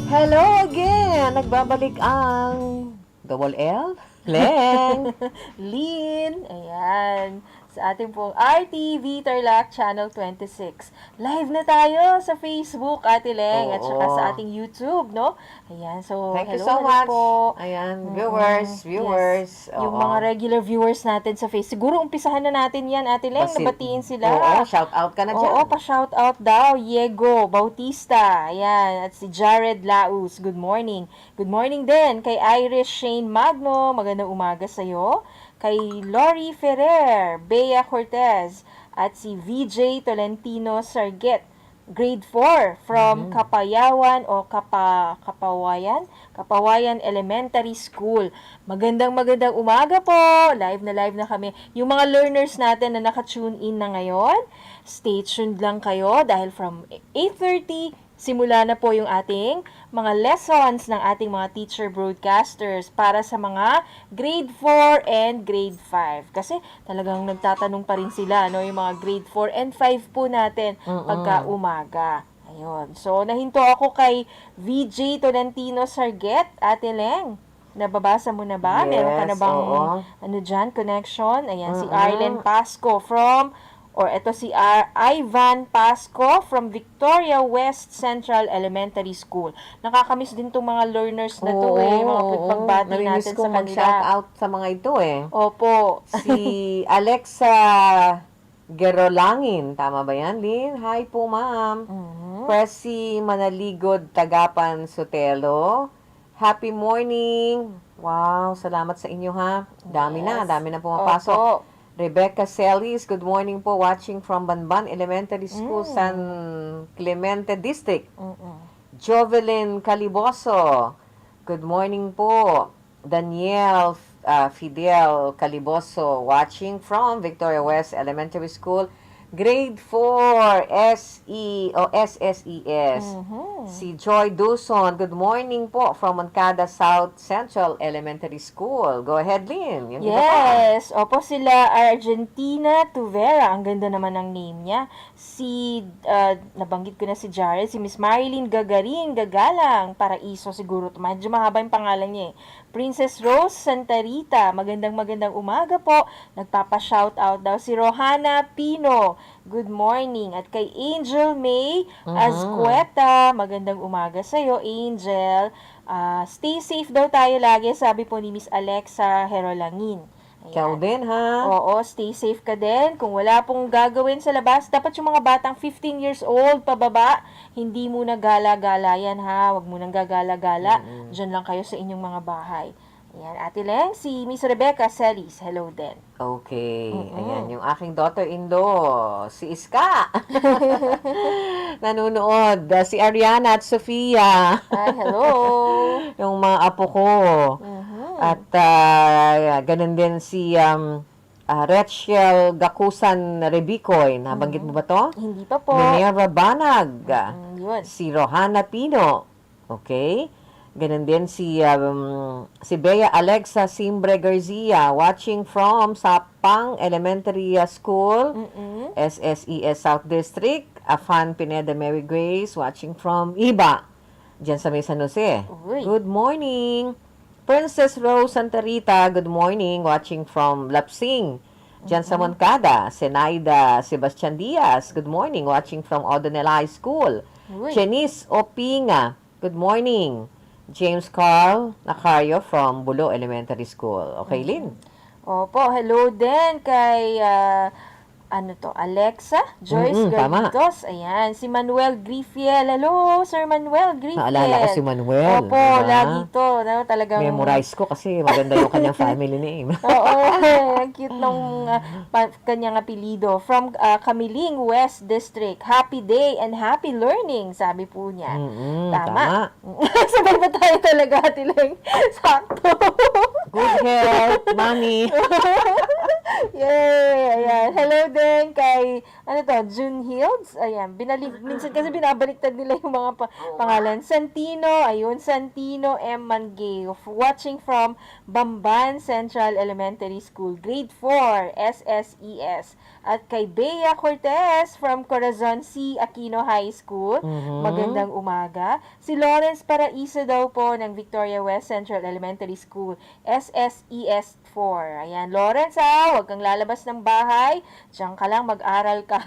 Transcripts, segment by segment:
Hello again! Nagbabalik ang double L, Leng. Lynn, ayan, sa ating pong RTV Tarlac Channel 26. Live na tayo sa Facebook, Ate Leng, at saka sa Oo. ating YouTube, no? Ayan, so, Thank you hello, so much. po. Ayan, viewers. Yes. Yung Oo. mga regular viewers natin sa Facebook. Siguro, umpisahan na natin yan, Ate Leng, nabatiin sila. Oo, shout out ka na dyan. Oo, pa-shout out daw. Diego Bautista. Ayan. At si Jared Laus. Good morning. Good morning din kay Iris Shane Magno. Magandang umaga sa'yo. Kay Lori Ferrer, Bea Cortez, at si VJ Tolentino Sarget. Grade 4 from Kapayawan o Kapawayan Elementary School. Magandang umaga po. Live na kami. Yung mga learners natin na naka-tune in na ngayon, stay tuned lang kayo dahil from 8:30 simula na po yung ating mga lessons ng ating mga teacher broadcasters para sa mga grade 4 and grade 5. Kasi talagang nagtatanong pa rin sila, no, yung mga grade 4 and 5 po natin pagka umaga. Ayun. So, nahinto ako kay VJ Tolentino Sarget, Ate Leng. Nababasa mo na ba? Yes, Meron ka na bang oo. connection? Ayan, si Arlen Pasco from ito si Ivan Pasco from Victoria West Central Elementary School. Nakakamiss din itong mga learners na to mga pagbati natin sa kanila. Mag-shout out sa mga ito Opo. Si Alexa Gerolangin, tama ba yan, Lynn? Hi po, ma'am. Presi Manaligod Tagapan Sotelo. Happy morning. Wow, salamat sa inyo ha. Dami na pumapasok. Opo. Rebecca Celis, good morning po, watching from Banban Elementary School, San Clemente District. Jovelyn Caliboso, good morning po. Daniel Fidel Caliboso, watching from Victoria West Elementary School, Grade 4, SSES. Si Joy Duson, good morning po from Moncada South Central Elementary School. Go ahead, Lynn. Yung iba pa. Yes. Opo, sila Argentina Tuvera. Ang ganda naman ng name niya. Si, nabanggit ko na si Jared, si Miss Marilyn Gagalang, Paraiso siguro. Medyo mahaba yung pangalan niya Princess Rose Santa Rita, magandang umaga po. Nagpapa-shoutout daw si Rohana Pino. Good morning. At kay Angel May Azcueta, magandang umaga sa'yo, Angel. Stay safe daw tayo lagi, sabi po ni Miss Alexa Herolangin. Ikaw din, ha? Oo, stay safe ka din. Kung wala pong gagawin sa labas, dapat yung mga batang 15 years old pababa, hindi muna gala-gala yan, ha? Huwag munang gagala-gala. Diyan lang kayo sa inyong mga bahay. Ayan, Ate Leng, si Miss Rebecca Celis, hello din. Okay. Ayan, yung aking daughter-in-law, si Iska. Nanonood. Si Ariana at Sofia. Hello. Yung mga apo ko. At ganun din si Rachel Gakusan Rebicoy. Nabanggit mo ba to? Hindi pa po. Minerva Banag. Yun. Si Rohana Pino. Okay. Ganun din si Bea Alexa Simbre Garcia, watching from Sapang Elementary School, SSES South District. Afan Pineda Mary Grace, watching from Iba, dyan sa may San Jose. Uy. Good morning. Princess Rose Santa Rita, good morning, watching from Lapsing, dyan sa Moncada. Senaida Sebastian Diaz, good morning, watching from O'Donnell High School. Uy. Janice Opinga, good morning. James Carl Nacario from Bulo Elementary School. Okay, Lynn? Opo, hello din kay Alexa Joyce Garridos. Ayan, si Manuel Grifiel. Hello, Sir Manuel Grifiel. Naalala ko si Manuel. Opo, lagi to. No, talagang memorize ko kasi maganda yung kanyang family name. Oo, ang cute nung kanyang apelido. From Camiling West District. Happy day and happy learning, sabi po niya. Tama. Sabay ba tayo talaga, Ate Leng? Sakto. Good health, mommy. Yay! Ayan. Hello din kay, June Hills. Ayan. Minsan kasi binabaliktad nila yung mga pangalan. Santino. Ayun, Santino M. Mangeo. Watching from Bamban Central Elementary School. Grade 4, SSES. At kay Bea Cortez from Corazon C. Aquino High School. Magandang umaga. Si Lawrence Paraiso daw po ng Victoria West Central Elementary School, SSES 4. Ayan, Lawrence huwag kang lalabas ng bahay. Diyan ka lang, mag-aral ka.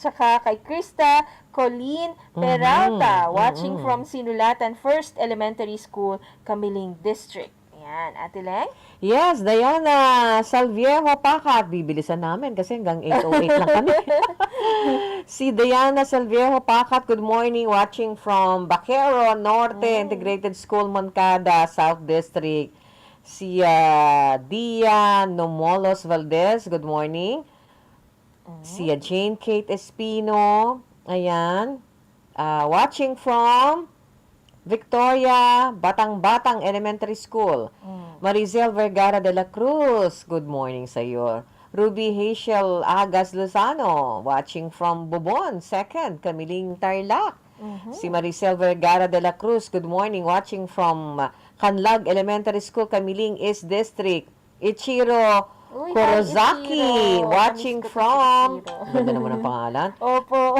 Tsaka kay Krista Colleen Peralta, watching from Sinulatan First Elementary School, Camiling District. Ayan, Ate Leng? Yes, Diana Salviejo Pacat. Bibilisan namin kasi hanggang 8:08 lang kami. Si Diana Salviejo Pacat, good morning, watching from Baquero Norte Integrated School, Moncada, South District. Si Dia Nomolos Valdez, good morning. Si Jane Kate Espino, ayan. Watching from Victoria Batang-Batang Elementary School. Marizel Vergara de la Cruz, good morning sa iyo. Ruby Hazel Agas Lozano, watching from Bubon, 2nd, Camiling Tarlac. Si Maricel Vergara de la Cruz, good morning, watching from Canlag Elementary School, Camiling East District. Ichiro Korozaki, watching from, ganda naman ang pangalan. Opo.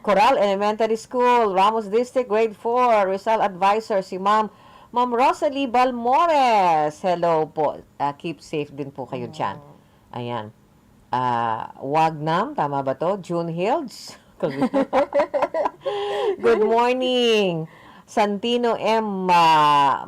Coral Elementary School, Ramos District, Grade 4, Rizal Advisor, si Ma'am Rosalie Balmores. Hello po. Keep safe din po kayo dyan. Ayan. Wagnam, tama ba to? June Hills. Good morning. Santino M.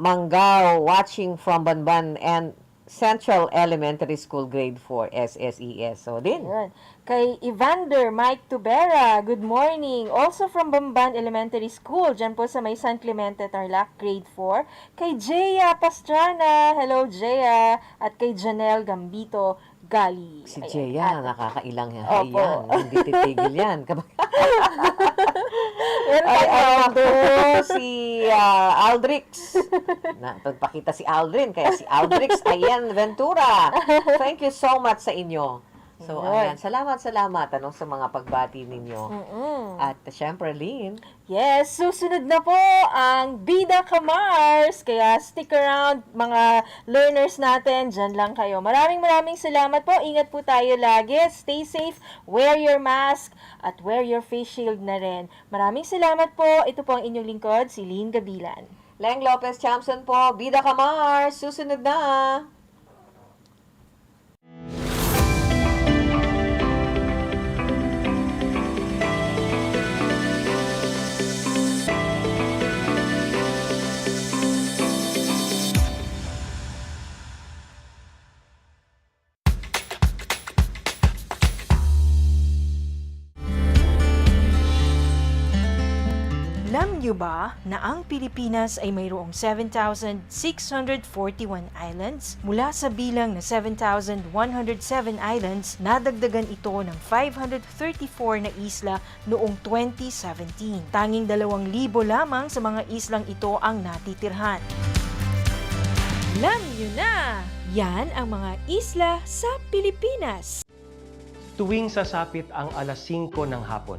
Manggao, watching from Banban and Central Elementary School, Grade 4, SSES. So, din. Ayan. Kay Evander Mike Tubera, good morning. Also from Bamban Elementary School, dyan po sa may San Clemente, Tarlac, Grade 4. Kay Jaya Pastrana, hello Jaya. At kay Janelle Gambito Gali. Si Ayan. Jaya, nakakailang yan. Opo. Ayan, hindi titigil yan. Meron Ay, tayo. si Aldrix. Pagpakita si Aldrin, kaya si Aldrix, ayan, Ventura. Thank you so much sa inyo. So, ayan, salamat. Ano, sa mga pagbati ninyo. At syempre, Lynn. Yes, susunod na po ang Bida Kamars. Kaya stick around, mga learners natin. Diyan lang kayo. Maraming salamat po. Ingat po tayo lagi. Stay safe, wear your mask, at wear your face shield na rin. Maraming salamat po. Ito po ang inyong lingkod, si Lynn Gabilan. Leng Lopez Chamson po, Bida Kamars. Susunod na. Alam niyo ba na ang Pilipinas ay mayroong 7,641 islands? Mula sa bilang na 7,107 islands, nadagdagan ito ng 534 na isla noong 2017. Tanging 2,000 lamang sa mga islang ito ang natitirhan. Alam niyo na! Yan ang mga isla sa Pilipinas. Tuwing sasapit ang alas 5 ng hapon,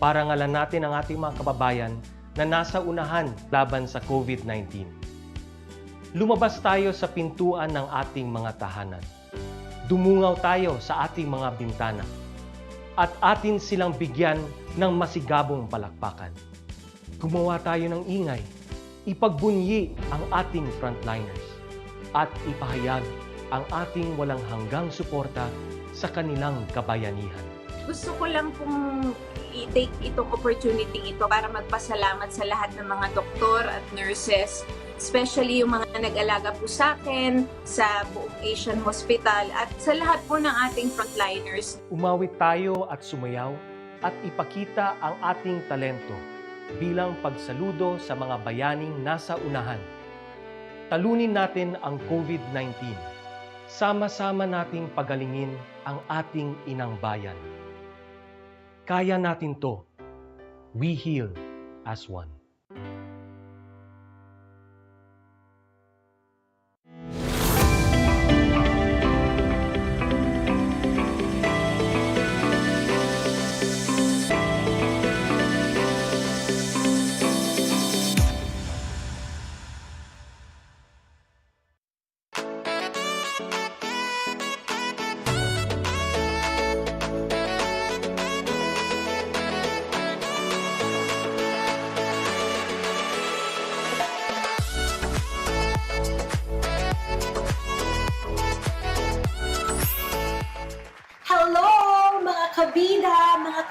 parangalan natin ang ating mga kababayan na nasa unahan laban sa COVID-19. Lumabas tayo sa pintuan ng ating mga tahanan. Dumungaw tayo sa ating mga bintana. At atin silang bigyan ng masigabong palakpakan. Gumawa tayo ng ingay. Ipagbunyi ang ating frontliners. At ipahayag ang ating walang hanggang suporta sa kanilang kabayanihan. Gusto ko lang pong i-take itong opportunity ito para magpasalamat sa lahat ng mga doktor at nurses, especially yung mga nag-alaga po sa akin, sa buong Asian Hospital, at sa lahat po ng ating frontliners. Umawit tayo at sumayaw at ipakita ang ating talento bilang pagsaludo sa mga bayaning nasa unahan. Talunin natin ang COVID-19. Sama-sama nating pagalingin ang ating inang bayan. Kaya natin to. We heal as one.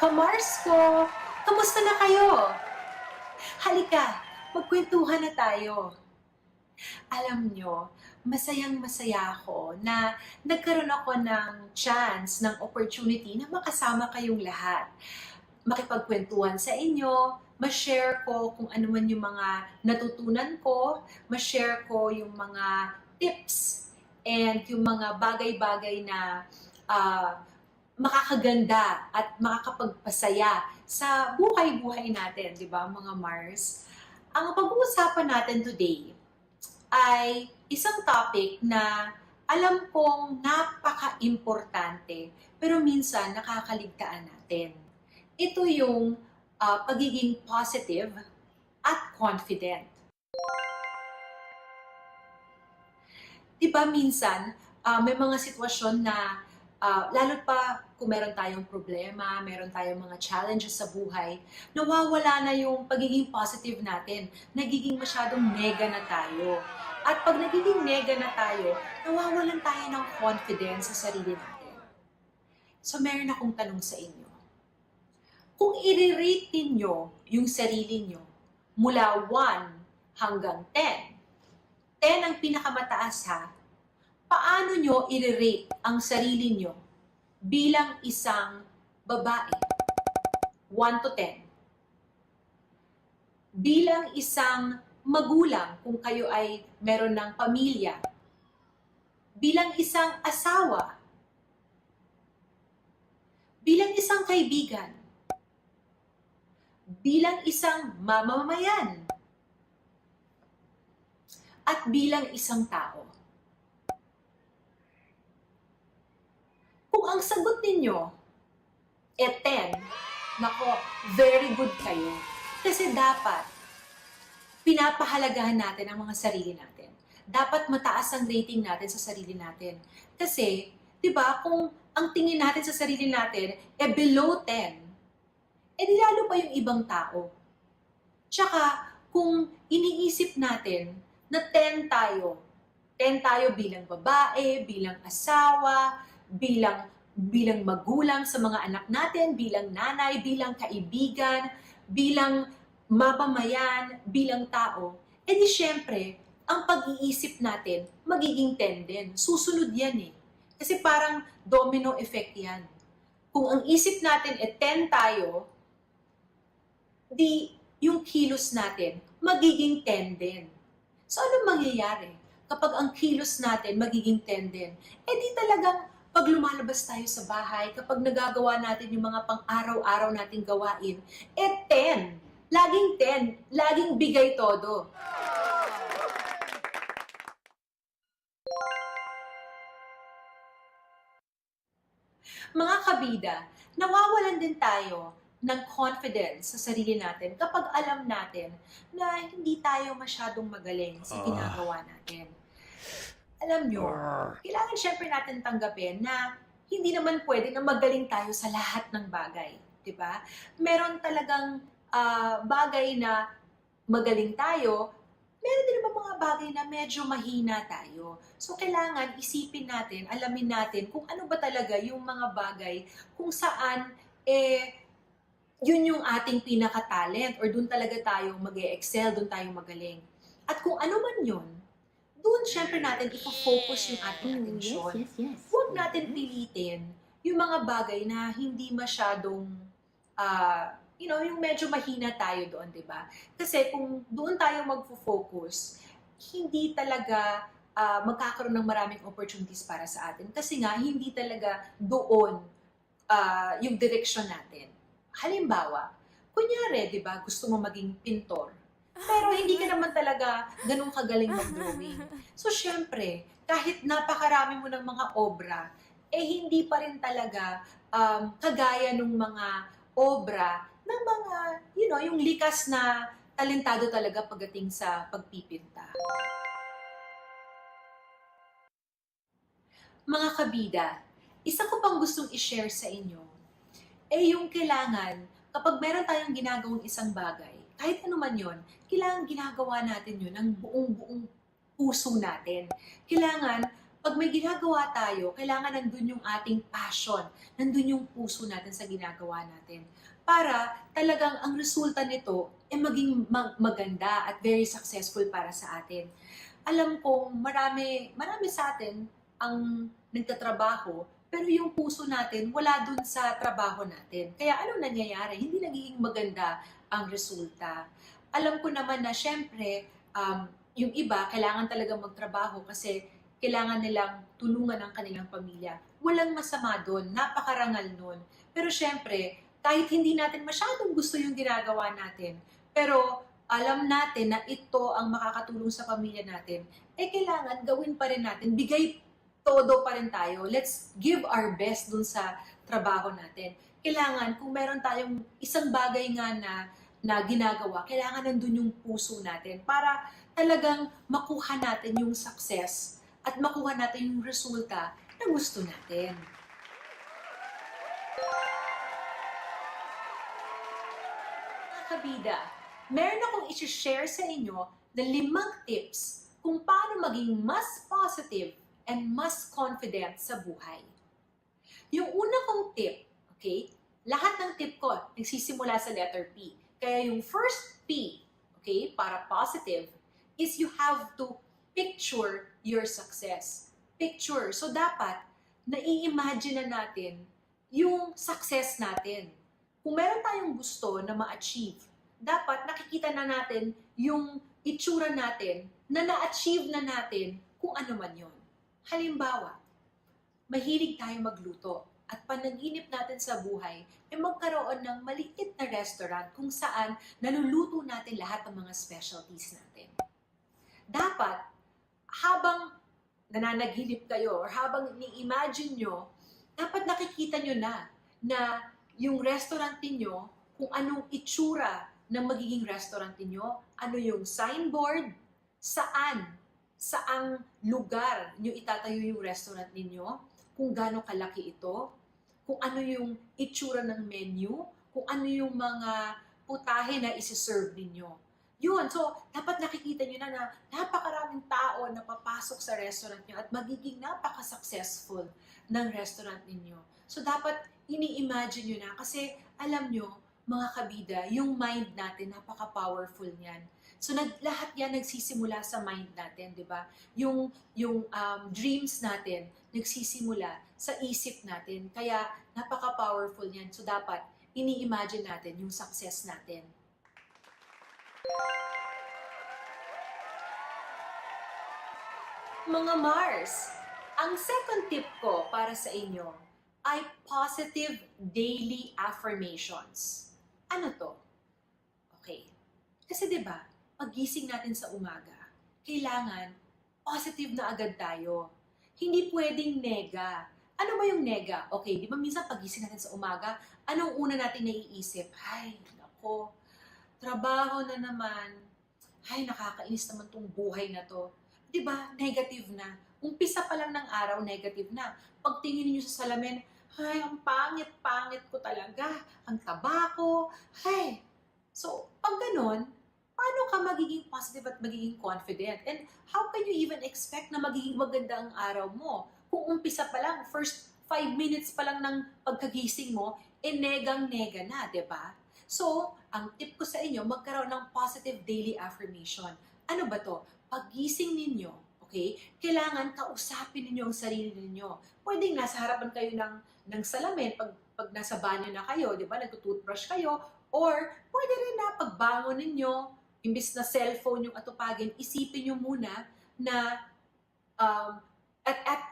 Kamars ko! Kamusta na kayo? Halika, magkwentuhan na tayo. Alam nyo, masayang-masaya ako na nagkaroon ako ng chance, ng opportunity na makasama kayong lahat. Makipagkwentuhan sa inyo, ma-share ko kung ano man yung mga natutunan ko, ma-share ko yung mga tips and yung mga bagay-bagay na makakaganda at makakapagpasaya sa buhay-buhay natin, di ba mga Mars? Ang pag-uusapan natin today ay isang topic na alam kong napaka-importante pero minsan nakakaligtaan natin. Ito yung pagiging positive at confident. Diba minsan may mga sitwasyon na lalo pa kung meron tayong problema, meron tayong mga challenges sa buhay, nawawala na yung pagiging positive natin. Nagiging masyadong nega na tayo. At pag nagiging nega na tayo, nawawalan tayo ng confidence sa sarili natin. So meron akong tanong sa inyo. Kung i-rate ninyo yung sarili nyo mula 1 hanggang 10, 10 ang pinakamataas ha, paano nyo i-rate ang sarili nyo bilang isang babae? 1 to 10. Bilang isang magulang kung kayo ay meron ng pamilya. Bilang isang asawa. Bilang isang kaibigan. Bilang isang mamamayan. At bilang isang tao. Kung ang sagot ninyo e 10, nako, very good kayo. Kasi dapat pinapahalagahan natin ang mga sarili natin. Dapat mataas ang rating natin sa sarili natin. Kasi, di ba, kung ang tingin natin sa sarili natin e below 10, di lalo pa yung ibang tao. Tsaka, kung iniisip natin na 10 tayo bilang babae, bilang asawa, bilang magulang sa mga anak natin, bilang nanay, bilang kaibigan, bilang mamamayan, bilang tao, di syempre, ang pag-iisip natin, magiging 10 din. Susunod yan eh. Kasi parang domino effect yan. Kung ang isip natin 10 tayo, di yung kilos natin, magiging 10 din. So anong mangyayari? Kapag ang kilos natin magiging 10 din, di talagang pag lumalabas tayo sa bahay, kapag nagagawa natin yung mga pang-araw-araw nating gawain, 10. Laging 10. Laging bigay todo. Mga kabida, nawawalan din tayo ng confidence sa sarili natin kapag alam natin na hindi tayo masyadong magaling sa ginagawa natin. Alam nyo, kailangan syempre natin tanggapin na hindi naman pwede na magaling tayo sa lahat ng bagay. Diba? Meron talagang bagay na magaling tayo, meron din naman mga bagay na medyo mahina tayo. So, kailangan isipin natin, alamin natin kung ano ba talaga yung mga bagay kung saan, yun yung ating pinaka-talent or dun talaga tayo mag-e-excel, dun tayo magaling. At kung ano man yun, doon syempre natin ipo-focus yung ating atensyon. Yes. Huwag natin pilitin yung mga bagay na hindi masyadong, yung medyo mahina tayo doon, di ba? Kasi kung doon tayo magfo-focus, hindi talaga magkakaroon ng maraming opportunities para sa atin. Kasi nga, hindi talaga doon yung direction natin. Halimbawa, kunyari, di ba, gusto mo maging pintor. Pero hindi ka naman talaga ganun kagaling mag-drawing. So, syempre, kahit napakarami mo ng mga obra, hindi pa rin talaga kagaya ng mga obra ng mga, yung likas na talentado talaga pagdating sa pagpipinta. Mga kabida, isa ko pang gustong i-share sa inyo, yung kailangan, kapag meron tayong ginagawang isang bagay, kahit ano man yun, kailangan ginagawa natin yun ng buong puso natin. Kailangan pag may ginagawa tayo, kailangan nandun yung ating passion, nandun yung puso natin sa ginagawa natin. Para talagang ang resulta nito ay maging maganda at very successful para sa atin. Alam kong marami sa atin ang nagtatrabaho, pero yung puso natin wala dun sa trabaho natin. Kaya anong nangyayari? Hindi nagiging maganda ang resulta. Alam ko naman na syempre, yung iba kailangan talaga magtrabaho kasi kailangan nilang tulungan ang kanilang pamilya. Walang masama doon, napakarangal nun. Pero syempre, kahit hindi natin masyadong gusto yung ginagawa natin, pero alam natin na ito ang makakatulong sa pamilya natin, kailangan gawin pa rin natin, bigay todo pa rin tayo. Let's give our best dun sa trabaho natin. Kailangan, kung meron tayong isang bagay nga na ginagawa, kailangan nandun yung puso natin para talagang makuha natin yung success at makuha natin yung resulta na gusto natin. Mga kabida, meron akong i-share sa inyo na 5 tips kung paano maging mas positive and mas confident sa buhay. Yung una kong tip, okay, lahat ng tip ko nagsisimula sa letter P. Kaya yung first P, okay, para positive, is you have to picture your success. Picture. So dapat, nai-imagine na natin yung success natin. Kung meron tayong gusto na ma-achieve, dapat nakikita na natin yung itsura natin na na-achieve na natin kung ano man yon. Halimbawa, mahilig tayo magluto at panaginip natin sa buhay ay magkaroon ng maliit na restaurant kung saan naluluto natin lahat ng mga specialties natin. Dapat, habang nananaginip kayo or habang ni-imagine nyo, dapat nakikita nyo na yung restaurant niyo, kung anong itsura ng magiging restaurant niyo, ano yung signboard, saang lugar nyo itatayo yung restaurant ninyo, kung gaano kalaki ito, kung ano yung itsura ng menu, kung ano yung mga putahe na isi-serve ninyo. Yun, so dapat nakikita nyo na napakaraming tao na papasok sa restaurant nyo at magiging napaka-successful ng restaurant ninyo. So dapat ini-imagine nyo na kasi alam nyo, mga kabida, yung mind natin napaka-powerful niyan. So lahat yan nagsisimula sa mind natin, di ba? Yung dreams natin nagsisimula sa isip natin. Kaya napaka-powerful niyan. So dapat ini-imagine natin yung success natin. Mga Mars, ang second tip ko para sa inyo ay positive daily affirmations. Ano to? Okay. Kasi 'di ba, paggising natin sa umaga, kailangan positive na agad tayo. Hindi pwedeng nega. Ano ba yung nega? Okay, 'di ba minsan paggising natin sa umaga, anong una natin naiisip? Ay, nako, trabaho na naman. Ay, nakakainis naman tong buhay na to. 'Di ba? Negative na. Umpisa pa lang ng araw, negative na. Pagtingin niyo sa salamin, ay, ang pangit-pangit ko talaga. Ang taba ko. Ay. So, pag ganun, paano ka magiging positive at magiging confident? And how can you even expect na magiging maganda ang araw mo? Kung umpisa pa lang, first 5 minutes pa lang ng pagkagising mo, negang-nega na, 'di ba? So, ang tip ko sa inyo, magkaroon ng positive daily affirmation. Ano ba to? Paggising ninyo, okay, kailangan kausapin ninyo ang sarili ninyo. Pwedeng nasa harapan kayo ng salamin pag nasa banyo na kayo, di ba, nagtutoothbrush kayo, or pwede rin na pagbangon ninyo, imbis na cellphone yung atupagin, isipin nyo muna na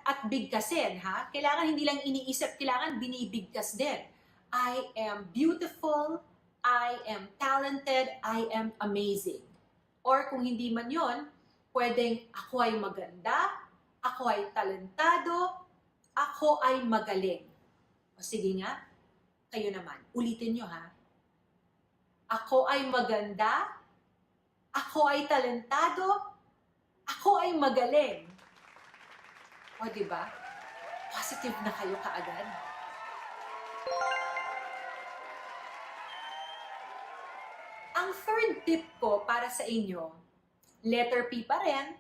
at bigkasin, ha? Kailangan hindi lang iniisip, kailangan binibigkas din. I am beautiful, I am talented, I am amazing. Or kung hindi man yon, pwedeng ako ay maganda, ako ay talentado, ako ay magaling. O sige nga, kayo naman, ulitin nyo ha. Ako ay maganda, ako ay talentado, ako ay magaling. O diba? Positive na kayo kaagad. Ang third tip ko para sa inyo, letter P pa rin,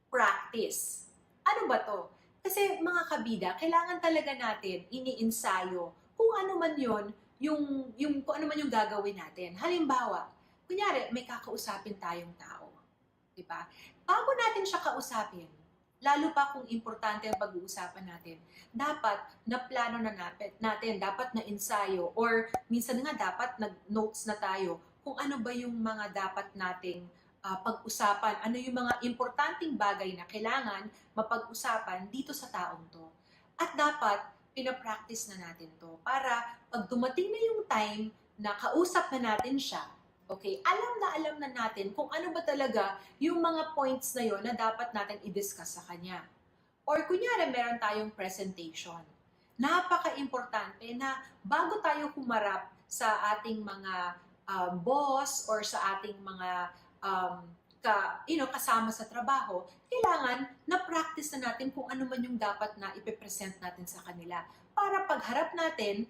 practice. Ano ba to? Kasi mga kabida, kailangan talaga natin iniinsayo kung ano man yon, kung ano man yung gagawin natin. Halimbawa, kunyari may kakausapin tayong tao, di ba? Bago natin siya kausapin, lalo pa kung importante ang pag-uusapan natin, dapat na plano na natin, dapat na ensayo, or minsan nga dapat nag-notes na tayo kung ano ba yung mga dapat nating pag-usapan, ano yung mga importanteng bagay na kailangan mapag-usapan dito sa taong to. At dapat pinapractice na natin to para pag dumating na yung time na kausap na natin siya, okay, alam na natin kung ano ba talaga yung mga points na yon na dapat natin i-discuss sa kanya. Or kunyari meron tayong presentation. Napaka-importante na bago tayo humarap sa ating mga boss or sa ating mga kasama sa trabaho, kailangan na-practice na natin kung ano man yung dapat na ipipresent natin sa kanila. Para pagharap natin,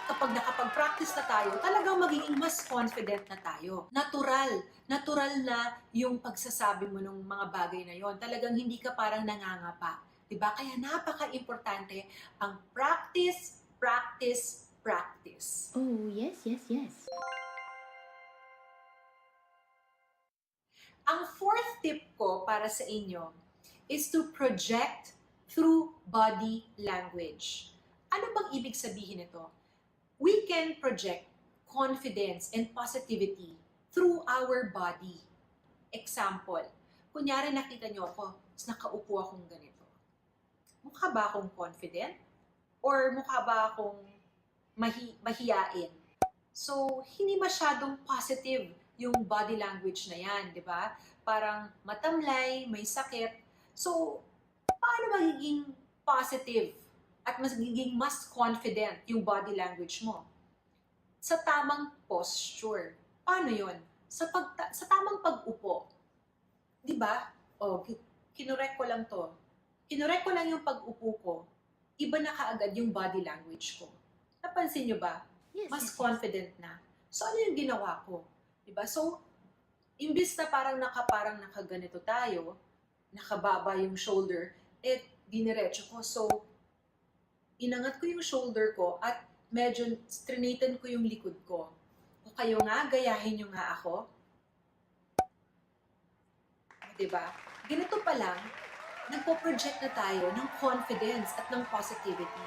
kapag nakapag-practice na tayo, talagang magiging mas confident na tayo. Natural na yung pagsasabi mo ng mga bagay na yon. Talagang hindi ka parang nangangapa. Diba? Kaya napaka-importante ang practice, practice, practice. Oh, yes, yes, yes. Ang fourth tip ko para sa inyo is to project through body language. Ano bang ibig sabihin nito? We can project confidence and positivity through our body. Example, kunyari nakita nyo ako, nakaupo akong ganito. Mukha ba akong confident? Or mukha ba akong mahiyain? So, hindi masyadong positive yung body language na yan, di ba? Parang matamlay, may sakit. So, paano magiging positive at magiging mas confident yung body language mo? Sa tamang posture. Paano yun? Sa tamang pag-upo. Di ba? Kinurek ko lang to. Kinurek ko lang yung pag-upo ko. Iba na kaagad yung body language ko. Napansin nyo ba? Yes, Mas yes, confident na. So, ano yung ginawa ko? Diba? So, imbis na parang nakaganito tayo, nakababa yung shoulder, diniretso ko. So, inangat ko yung shoulder ko at medyo straighten ko yung likod ko. O kayo nga, gayahin nyo nga ako. Diba? Ganito pa lang, nagpo-project na tayo ng confidence at ng positivity.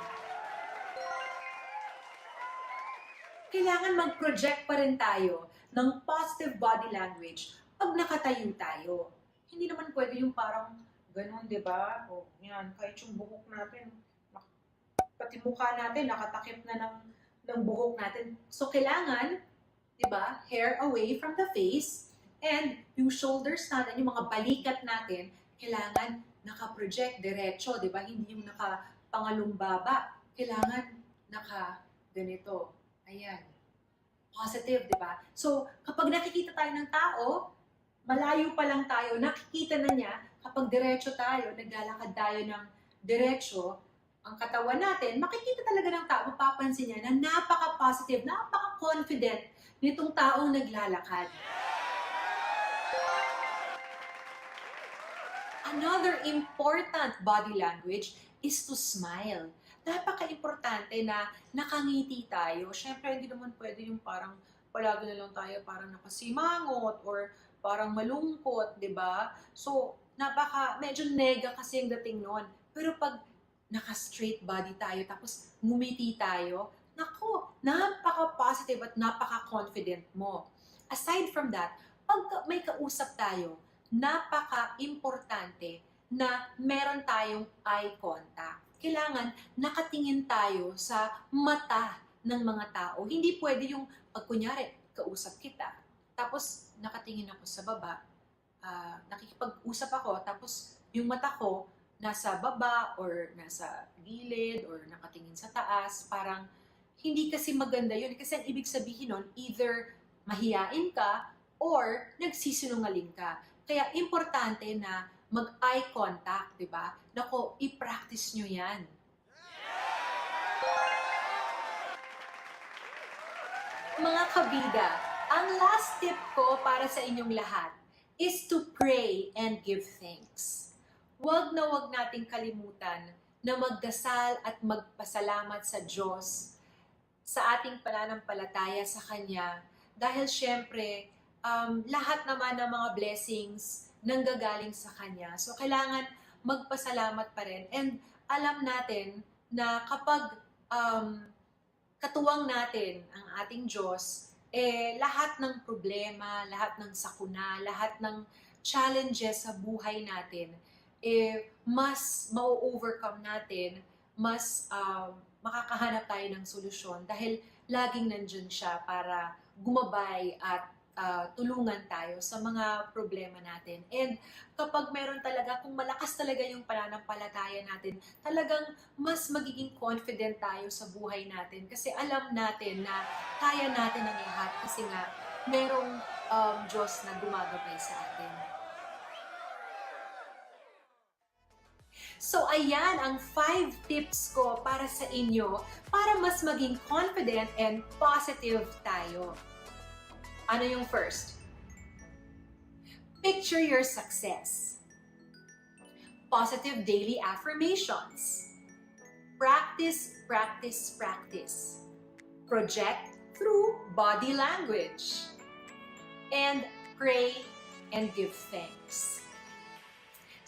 Kailangan mag-project pa rin tayo ng positive body language pag nakatayo tayo. Hindi naman pwede yung parang ganun, di ba? O yan, kahit yung buhok natin, pati mukha natin, nakatakip na ng buhok natin. So, kailangan, di ba, hair away from the face, and yung shoulders natin, yung mga balikat natin, kailangan naka-project diretso, di ba? Hindi yung nakapangalumbaba. Kailangan naka-ganito. Ayan. Positive, di ba? So, kapag nakikita tayo ng tao, malayo pa lang tayo, nakikita na niya, kapag diretso tayo, naglalakad tayo ng diretso, ang katawan natin, makikita talaga ng tao, mapapansin niya na napaka-positive, napaka-confident nitong taong naglalakad. Another important body language is to smile. Napaka-importante na nakangiti tayo. Siyempre, hindi naman pwede yung parang palagi na lang tayo parang nakasimangot or parang malungkot, di ba? So, medyo nega kasi yung dating nun. Pero pag naka-straight body tayo, tapos ngumiti tayo, naku, napaka-positive at napaka-confident mo. Aside from that, pag may kausap tayo, napaka-importante na meron tayong eye contact. Kailangan nakatingin tayo sa mata ng mga tao. Hindi pwede yung pag kunyari, kausap kita, tapos nakatingin ako sa baba, nakikipag-usap ako, tapos yung mata ko nasa baba or nasa gilid or nakatingin sa taas, parang hindi kasi maganda yun. Kasi ang ibig sabihin nun, either mahiyain ka or nagsisinungaling ka. Kaya importante na mag-eye contact, di ba? Nako, i-practice nyo yan. Mga kabida, ang last tip ko para sa inyong lahat is to pray and give thanks. wag na wag nating kalimutan na magdasal at magpasalamat sa Diyos sa ating pananampalataya sa Kanya. Dahil syempre, lahat naman ng mga blessings nanggagaling sa Kanya. So, kailangan magpasalamat pa rin. And alam natin na kapag katuwang natin ang ating Diyos, lahat ng problema, lahat ng sakuna, lahat ng challenges sa buhay natin, mas ma-overcome natin, mas makakahanap tayo ng solusyon dahil laging nandyan siya para gumabay at tulungan tayo sa mga problema natin. And kapag meron talaga, kung malakas talaga yung pananampalataya natin, talagang mas magiging confident tayo sa buhay natin kasi alam natin na kaya natin ang lahat kasi nga merong Diyos na gumagabay sa atin. So ayan ang 5 tips ko para sa inyo para mas maging confident and positive tayo. Ano yung first? Picture your success. Positive daily affirmations. Practice, practice, practice. Project through body language. And pray and give thanks.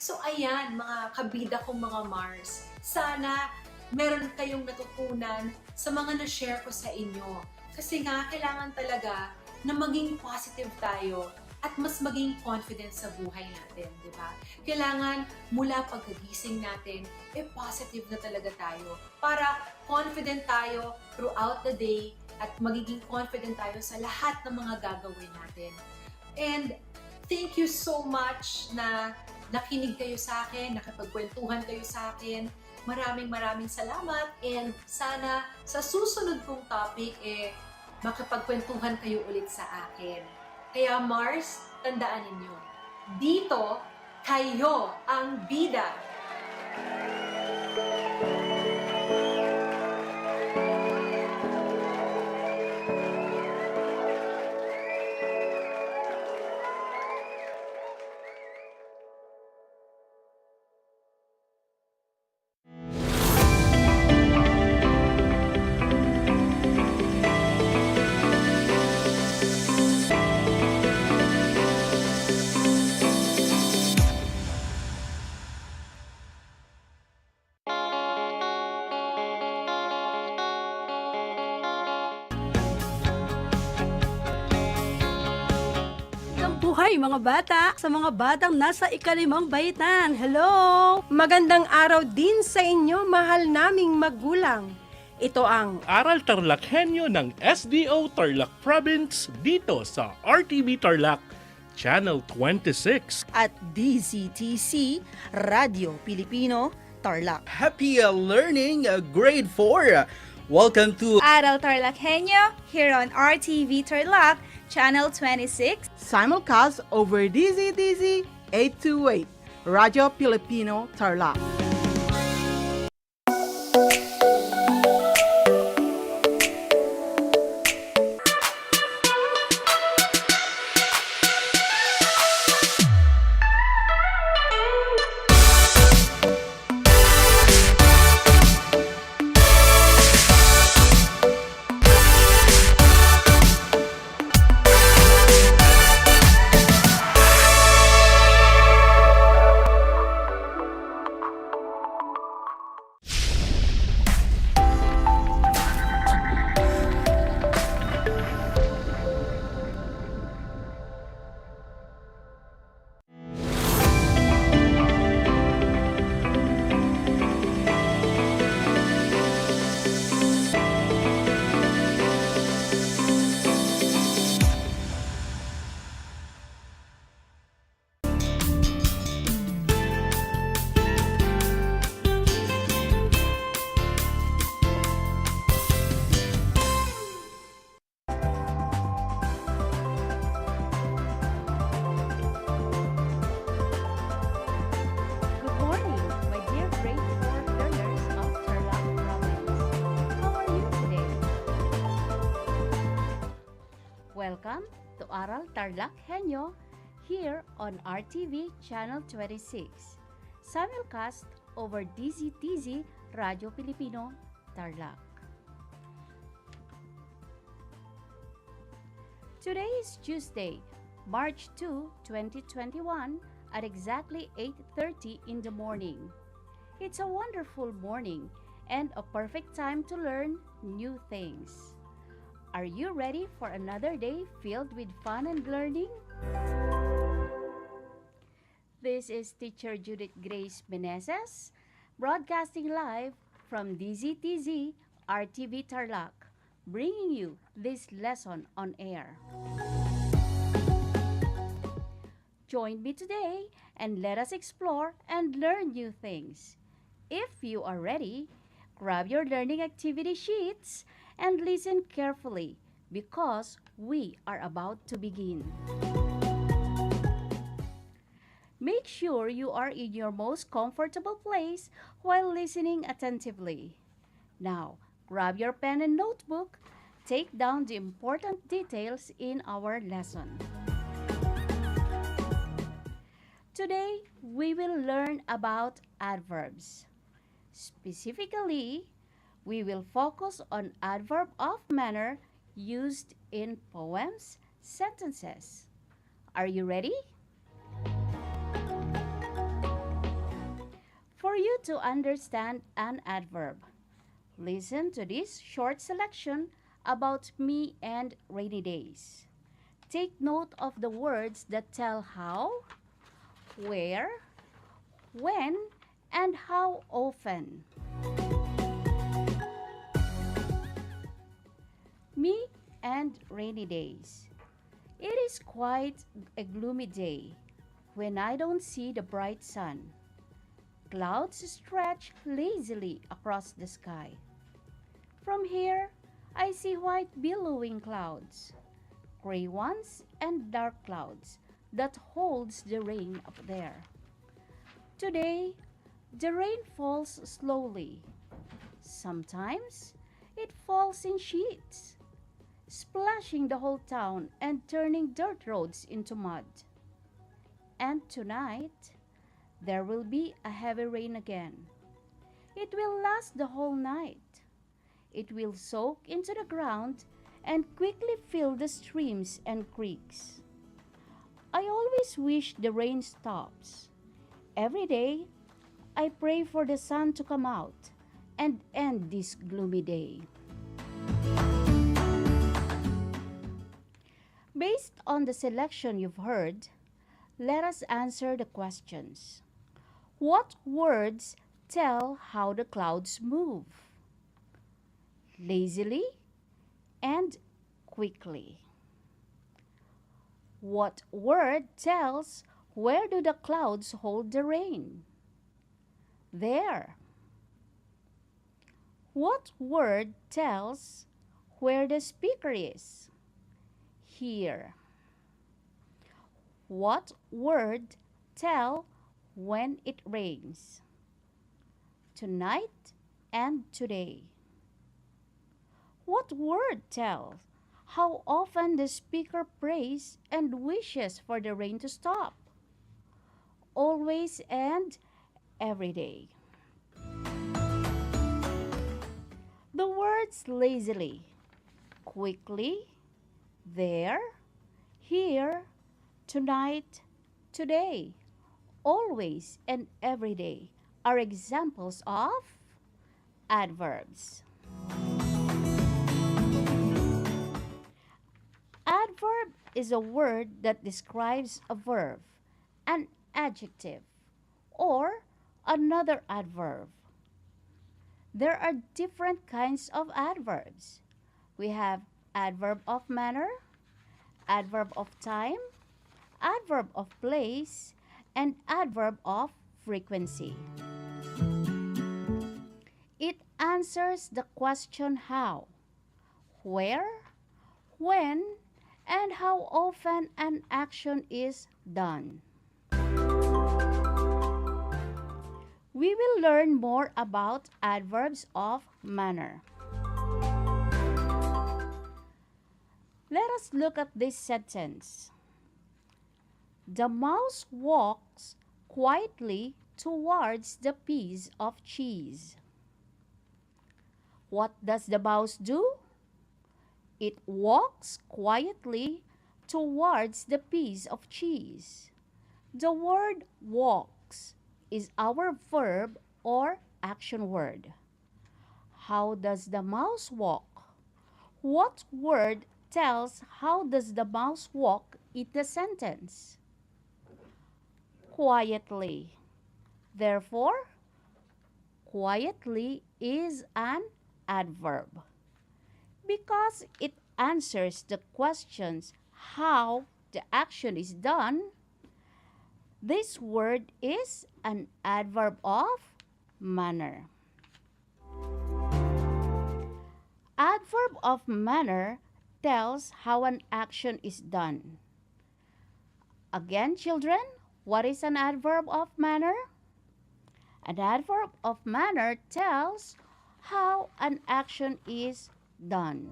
So ayan mga kabida kong mga Mars, sana meron kayong natutunan sa mga na-share ko sa inyo. Kasi nga kailangan talaga na maging positive tayo at mas maging confident sa buhay natin, di ba? Kailangan mula pagkagising natin, positive na talaga tayo para confident tayo throughout the day at magiging confident tayo sa lahat ng mga gagawin natin. And thank you so much na nakinig kayo sa akin, nakipagkwentuhan kayo sa akin. Maraming salamat and sana sa susunod kong topic makipagkwentuhan kayo ulit sa akin. Kaya Mars, tandaan ninyo, dito kayo ang bida. Buhay mga bata, sa mga batang nasa ika-5 baitan. Hello! Magandang araw din sa inyo, mahal naming magulang. Ito ang Aral TarlakHenyo ng SDO Tarlac Province dito sa RTV Tarlac, Channel 26. At DZTC, Radio Pilipino, Tarlac. Happy learning, grade 4. Welcome to Aral TarlakHenyo here on RTV Tarlac, Channel 26. Simulcast over DZTZ 828, Radio Pilipino, Tarlac. Welcome to Aral TarlakHenyo here on RTV Channel 26. simulcast over DZTZ Radio Filipino, Tarlac. Today is Tuesday, March 2, 2021 at exactly 8:30 in the morning. It's a wonderful morning and a perfect time to learn new things. Are you ready for another day filled with fun and learning? This is Teacher Judith Grace Meneses, broadcasting live from DZTZ RTV Tarlac, bringing you this lesson on air. Join me today and let us explore and learn new things. If you are ready, grab your learning activity sheets and listen carefully because we are about to begin. Make sure you are in your most comfortable place while listening attentively. Now, grab your pen and notebook. Take down the important details in our lesson. Today, we will learn about adverbs. Specifically, we will focus on adverb of manner used in poems, sentences. Are you ready? For you to understand an adverb, listen to this short selection about me and rainy days. Take note of the words that tell how, where, when, and how often. Me and rainy days. It is quite a gloomy day when I don't see the bright sun. Clouds stretch lazily across the sky. From here, I see white billowing clouds, gray ones and dark clouds that holds the rain up there. Today, the rain falls slowly. Sometimes, it falls in sheets, splashing the whole town and turning dirt roads into mud. And tonight, there will be a heavy rain again. It will last the whole night. It will soak into the ground and quickly fill the streams and creeks. I always wish the rain stops. Every day, I pray for the sun to come out and end this gloomy day. Based on the selection you've heard, let us answer the questions. What words tell how the clouds move? Lazily and quickly. What word tells where do the clouds hold the rain? There. What word tells where the speaker is? Here. What word tell when it rains? Tonight and today. What word tells how often the speaker prays and wishes for the rain to stop? Always and every day. The words lazily, quickly, there, here, tonight, today, always and every day are examples of adverbs. Adverb is a word that describes a verb, an adjective, or another adverb. There are different kinds of adverbs. We have adverb of manner, adverb of time, adverb of place, and adverb of frequency. It answers the question how, where, when, and how often an action is done. We will learn more about adverbs of manner. Let us look at this sentence. The mouse walks quietly towards the piece of cheese. What does the mouse do? It walks quietly towards the piece of cheese. The word walks is our verb or action word. How does the mouse walk? What word tells how does the mouse walk in the sentence? Quietly. Therefore, quietly is an adverb because it answers the questions how the action is done. This word is an adverb of manner. Adverb of manner tells how an action is done. Again, children, what is an adverb of manner? An adverb of manner tells how an action is done.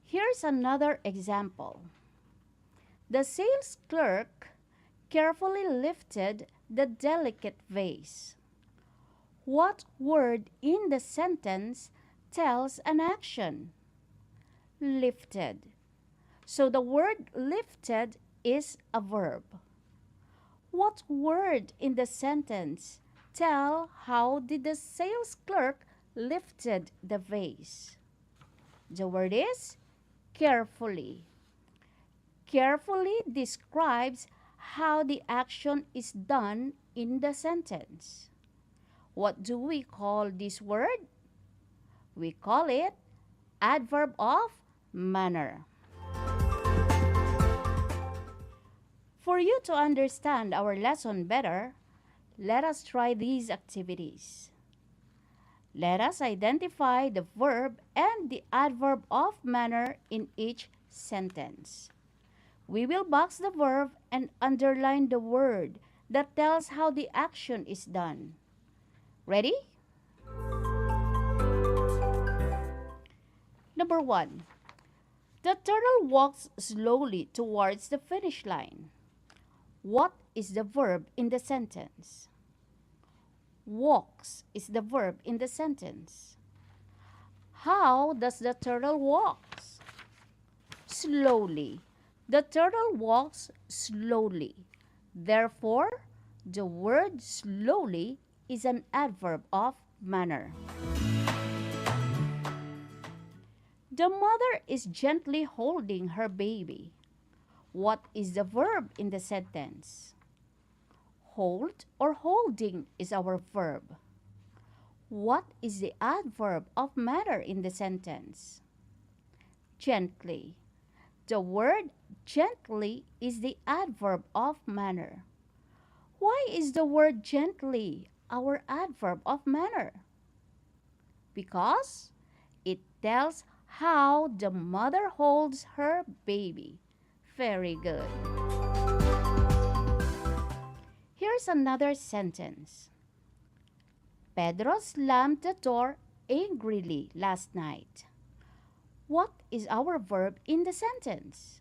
Here's another example. The sales clerk carefully lifted the delicate vase. What word in the sentence tells an action? Lifted. So the word lifted is a verb. What word in the sentence tell how did the sales clerk lifted the vase? The word is carefully. Carefully describes how the action is done in the sentence. What do we call this word? We call it adverb of manner. For you to understand our lesson better, let us try these activities. Let us identify the verb and the adverb of manner in each sentence. We will box the verb and underline the word that tells how the action is done. Ready? Number 1. The turtle walks slowly towards the finish line. What is the verb in the sentence? Walks is the verb in the sentence. How does the turtle walk? Slowly. The turtle walks slowly. Therefore, the word slowly is an adverb of manner. The mother is gently holding her baby. What is the verb in the sentence? Hold or holding is our verb. What is the adverb of manner in the sentence? Gently. The word gently is the adverb of manner. Why is the word gently our adverb of manner? Because it tells how the mother holds her baby. Very good. Here's another sentence. Pedro slammed the door angrily last night. What is our verb in the sentence?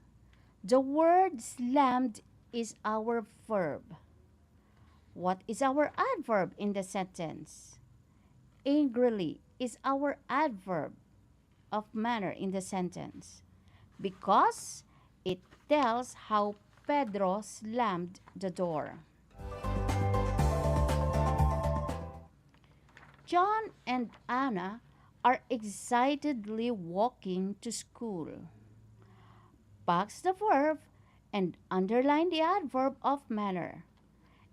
The word slammed is our verb. What is our adverb in the sentence? Angrily is our adverb of manner in the sentence because it tells how Pedro slammed the door. John and Anna are excitedly walking to school. Box the verb and underline the adverb of manner.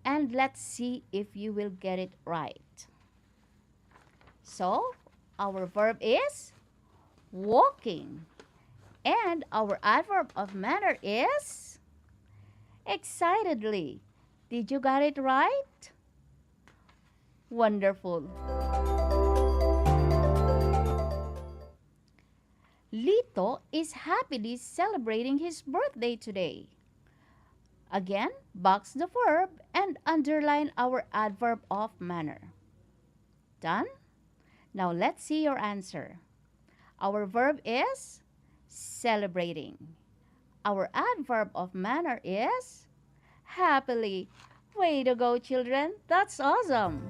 And let's see if you will get it right. So, our verb is walking. And our adverb of manner is excitedly. Did you get it right? Wonderful. Lito is happily celebrating his birthday today. Again, box the verb and underline our adverb of manner. Done? Now let's see your answer. Our verb is celebrating. Our adverb of manner is happily. Way to go, children. That's awesome.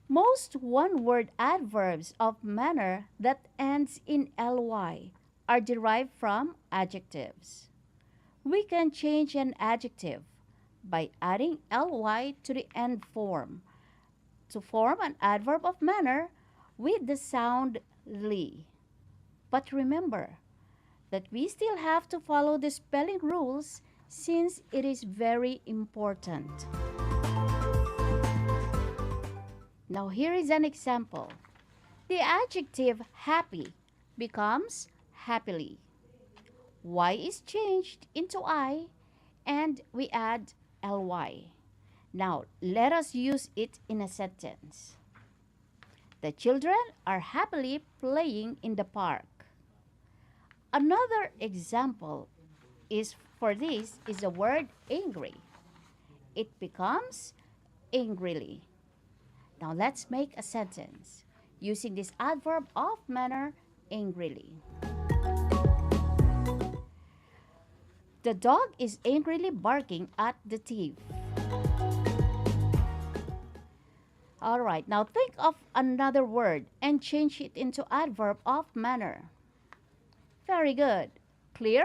Most one-word adverbs of manner that ends in ly are derived from adjectives. We can change an adjective by adding ly to the end form to form an adverb of manner with the sound ly. But remember that we still have to follow the spelling rules since it is very important. Now here is an example. The adjective happy becomes happily. Y is changed into I and we add ly. Now let us use it in a sentence. The children are happily playing in the park. Another example for this is the word angry. It becomes angrily. Now let's make a sentence using this adverb of manner, angrily. The dog is angrily barking at the thief. Alright, now think of another word and change it into adverb of manner. Very good. Clear?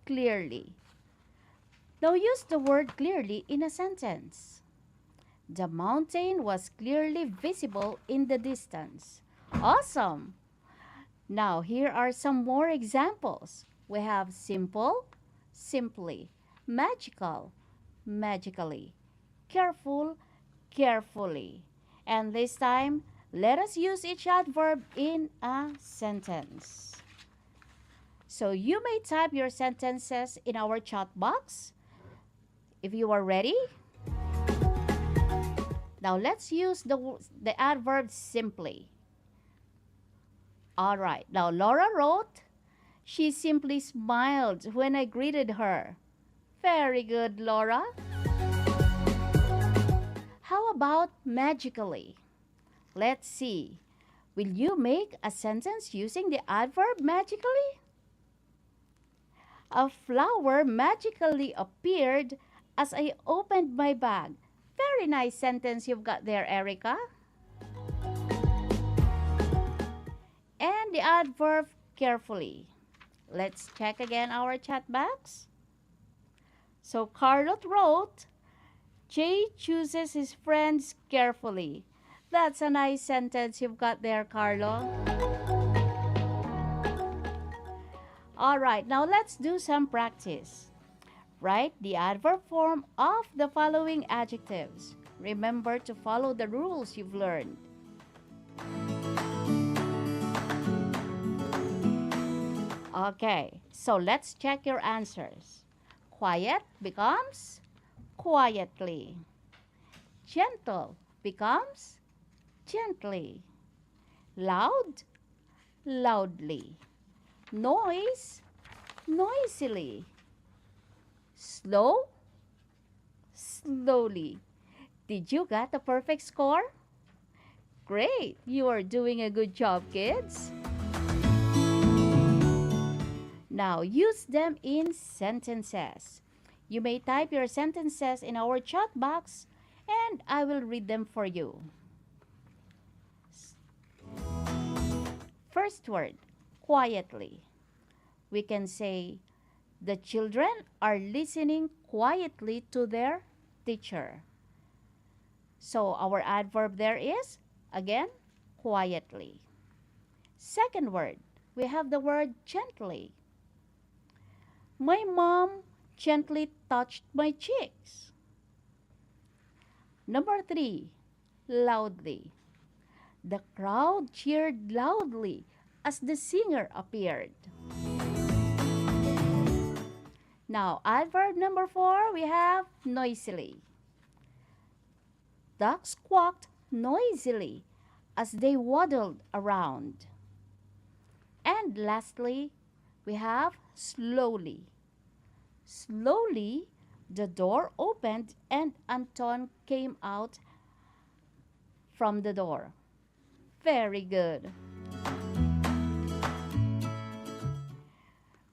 Clearly. Now use the word clearly in a sentence. The mountain was clearly visible in the distance. Awesome! Now here are some more examples. We have simple, simply, magical, magically, careful, carefully. And this time, let us use each adverb in a sentence. So you may type your sentences in our chat box. If you are ready, now let's use the adverb simply. All right, now Laura wrote, she simply smiled when I greeted her. Very good, Laura. How about magically? Let's see. Will you make a sentence using the adverb magically? A flower magically appeared as I opened my bag. Very nice sentence you've got there, Erica. And the adverb carefully. Let's check again our chat box. So Carlot wrote, Jay chooses his friends carefully. That's a nice sentence you've got there, Carlo. All right, now let's do some practice. Write the adverb form of the following adjectives. Remember to follow the rules you've learned. Okay, so let's check your answers. Quiet becomes quietly. Gentle becomes gently. Loud, loudly. Noise, noisily. Slow, slowly. Did you get a perfect score? Great! You are doing a good job, kids. Now, use them in sentences. You may type your sentences in our chat box and I will read them for you. First word, quietly. We can say, the children are listening quietly to their teacher. So our adverb there is, again, quietly. Second word, we have the word gently. My mom gently touched my cheeks. Number 3, loudly. The crowd cheered loudly as the singer appeared. Now, adverb number 4, we have noisily. Ducks quacked noisily as they waddled around. And lastly, we have slowly. Slowly, the door opened and Anton came out from the door. Very good.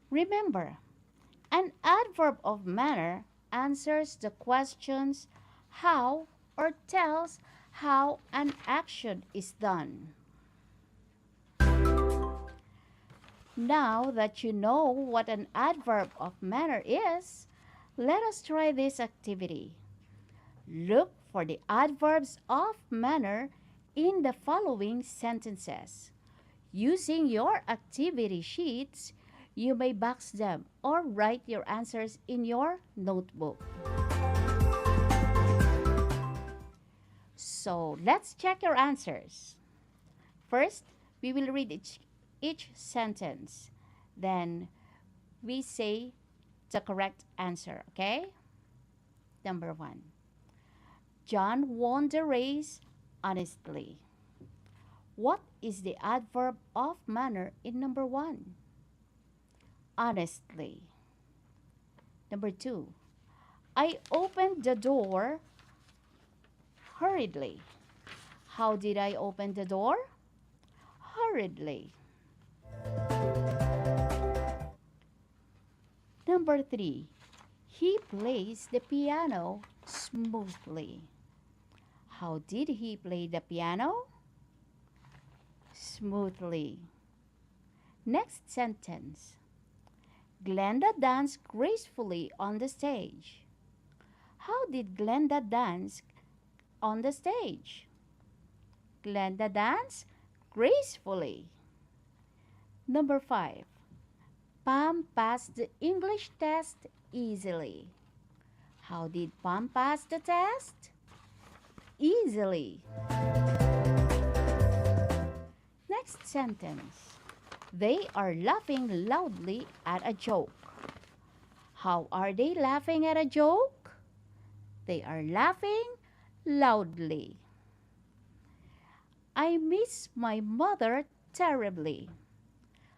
Remember, An adverb of manner answers the questions how or tells how an action is done. Now that you know what an adverb of manner is, let us try this activity. Look for the adverbs of manner in the following sentences. Using your activity sheets, you may box them or write your answers in your notebook. So let's check your answers. First, we will read each sentence. Then we say the correct answer, okay? Number 1. John won the race honestly. What is the adverb of manner in number 1? Honestly. Number 2. I opened the door hurriedly. How did I open the door? Hurriedly. Number 3. He plays the piano smoothly. How did he play the piano? Smoothly. Next sentence. Glenda danced gracefully on the stage. How did Glenda dance on the stage? Glenda danced gracefully. Number 5. Pam passed the English test easily. How did Pam pass the test? Easily. Next sentence. They are laughing loudly at a joke. How are they laughing at a joke? They are laughing loudly. I miss my mother terribly.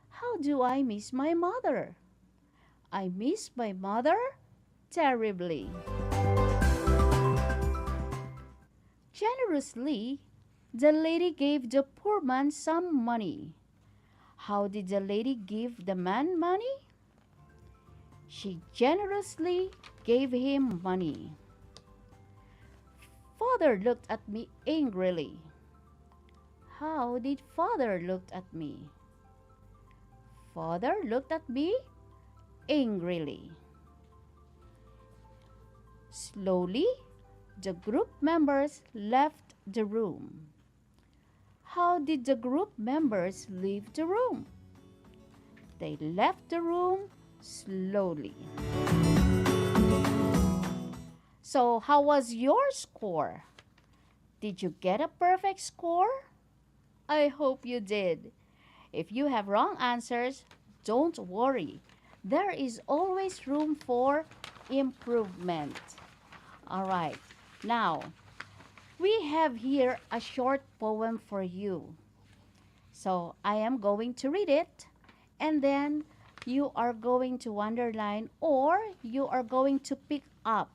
How do I miss my mother? I miss my mother terribly. Generously, the lady gave the poor man some money. How did the lady give the man money? She generously gave him money. Father looked at me angrily. How did Father look at me? Father looked at me angrily. Slowly, the group members left the room. How did the group members leave the room? They left the room slowly. So, how was your score? Did you get a perfect score? I hope you did. If you have wrong answers, don't worry. There is always room for improvement. All right. Now, we have here a short poem for you. So, I am going to read it, and then you are going to underline or you are going to pick up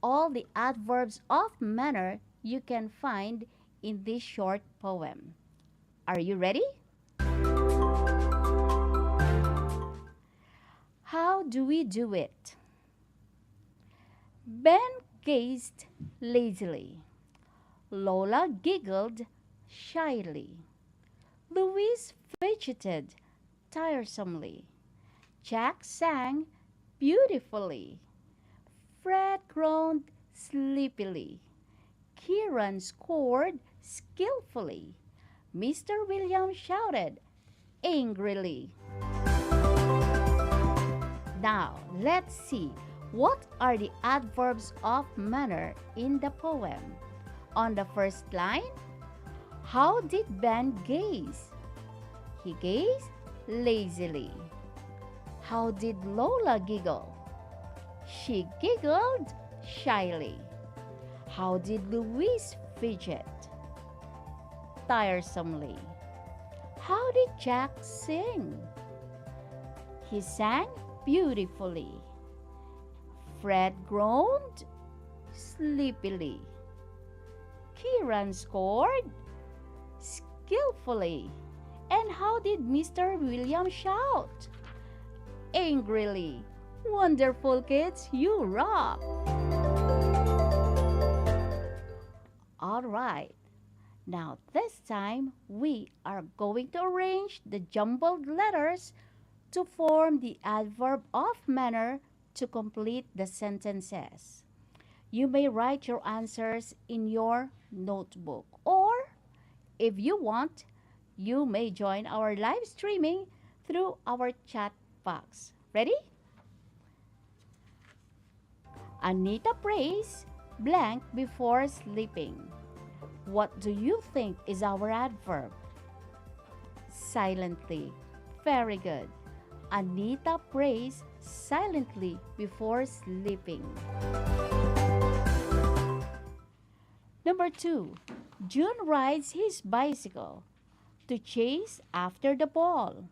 all the adverbs of manner you can find in this short poem. Are you ready? How do we do it? Ben gazed lazily. Lola giggled shyly. Louise fidgeted tiresomely. Jack sang beautifully. Fred groaned sleepily. Kieran scored skillfully. Mr. Williams shouted angrily. Now, let's see what are the adverbs of manner in the poem. On the first line, how did Ben gaze? He gazed lazily. How did Lola giggle? She giggled shyly. How did Louise fidget? Tiresomely. How did Jack sing? He sang beautifully. Fred groaned sleepily. Kieran scored skillfully. And how did Mr. Williams shout? Angrily. Wonderful, kids. You rock. All right. Now, this time, we are going to arrange the jumbled letters to form the adverb of manner to complete the sentences. You may write your answers in your notebook, or if you want, you may join our live streaming through our chat box. Ready? Anita prays blank before sleeping. What do you think is our adverb? Silently. Very good. Anita prays silently before sleeping. Number 2. June rides his bicycle to chase after the ball.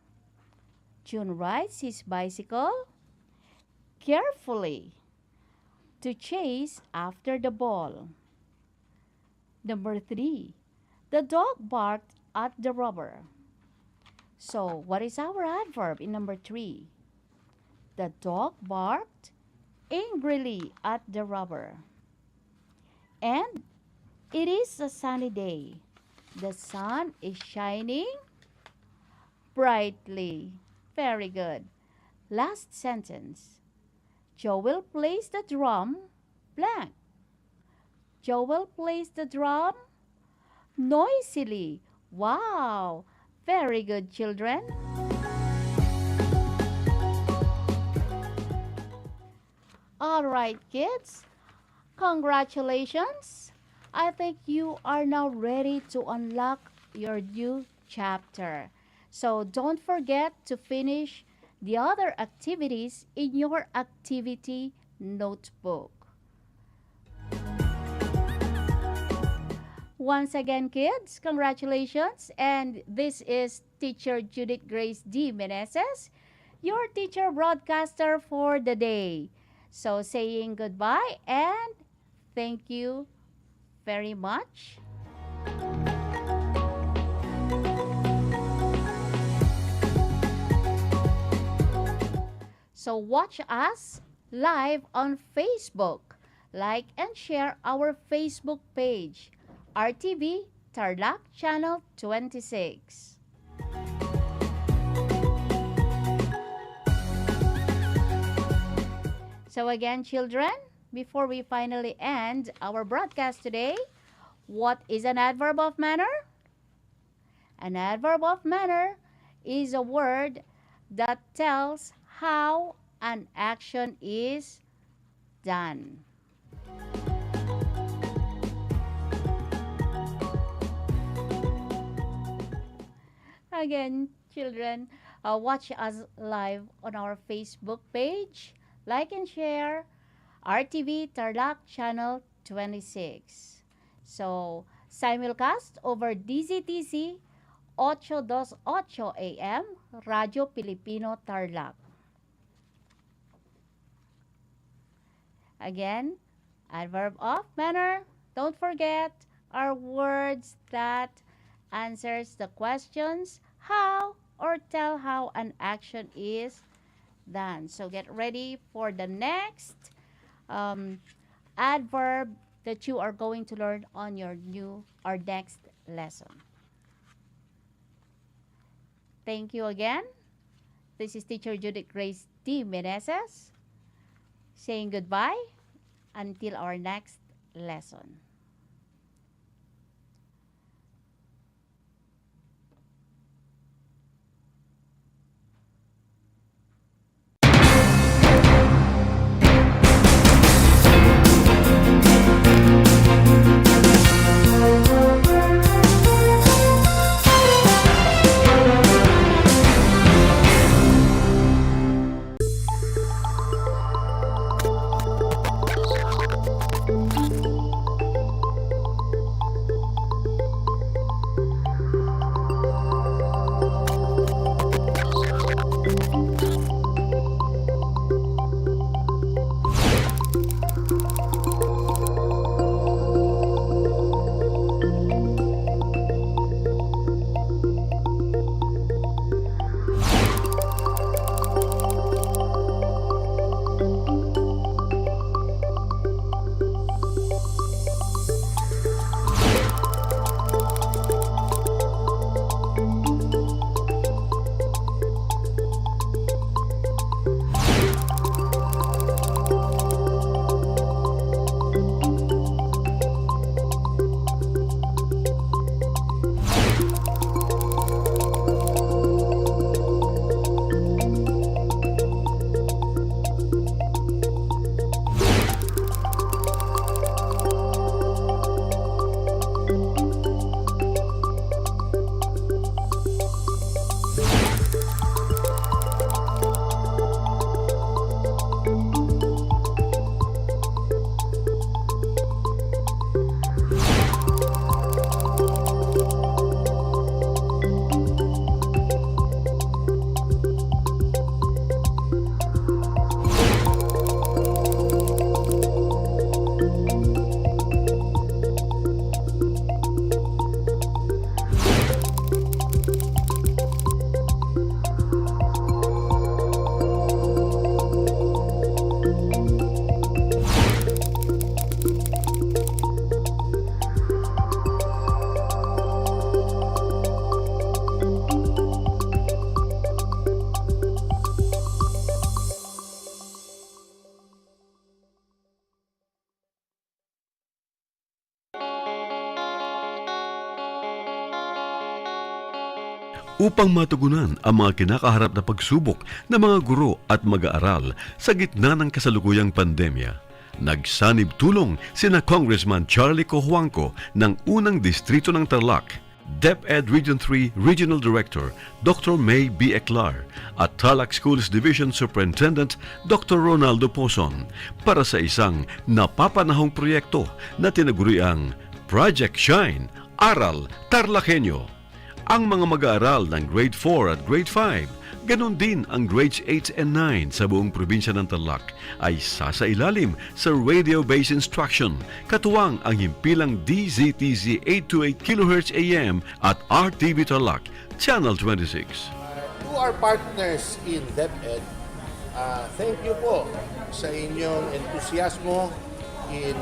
June rides his bicycle carefully to chase after the ball. Number 3. The dog barked at the robber. So, what is our adverb in number 3? The dog barked angrily at the robber. And it is a sunny day. The sun is shining brightly. Very good. Last sentence. Joel plays the drum blank. Joel plays the drum noisily. Wow! Very good, children. All right, kids. Congratulations. I think you are now ready to unlock your new chapter. So don't forget to finish the other activities in your activity notebook. Once again, kids, congratulations. And this is Teacher Judith Grace D. Meneses, your teacher broadcaster for the day. So saying goodbye and thank you very much. So watch us live on Facebook. Like and share our Facebook page, RTV Tarlac Channel 26. So again, children, before we finally end our broadcast today, what is an adverb of manner? An adverb of manner is a word that tells how an action is done. Again, children, watch us live on our Facebook page. Like and share RTV Tarlac Channel 26. So, simulcast over DZTC 828 AM, Radyo Pilipino Tarlac. Again, adverb of manner. Don't forget are words that answers the questions how or tell how an action is done. So get ready for the next adverb that you are going to learn on your next lesson. Thank you again. This is Teacher Judith Grace D. Meneses saying goodbye until our next lesson. upang matugunan ang mga kinakaharap na pagsubok ng mga guro at mag-aaral sa gitna ng kasalukuyang pandemya. Nagsanib tulong sina Congressman Charlie Cojuangco ng unang distrito ng Tarlac, DEPED Region 3 Regional Director Dr. May B. Eclar at Tarlac Schools Division Superintendent Dr. Ronaldo Pozon para sa isang napapanahong proyekto na tinaguriang Project Shine, Aral TarlakHenyo. Ang mga mag-aaral ng Grade 4 at Grade 5, ganon din ang Grades 8 and 9 sa buong probinsya ng Tarlac ay sasailalim sa radio-based instruction, katuwang ang himpilang DZTZ 828 kHz AM at RTV Tarlac, Channel 26. To our partners in DEPED, thank you po sa inyong entusiasmo in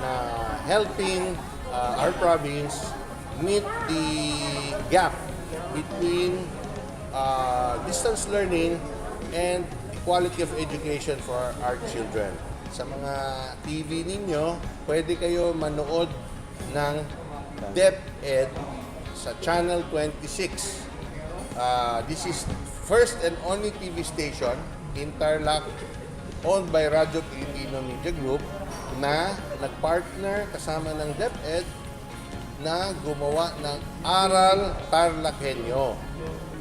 helping our province meet the gap between distance learning and quality of education for our children. Sa mga TV ninyo, pwede kayo manood ng DEPED sa Channel 26. This is first and only TV station in Tarlac owned by Radyo Pilipino Media Group na nagpartner kasama ng DEPED na gumawa ng Aral TarlakHenyo.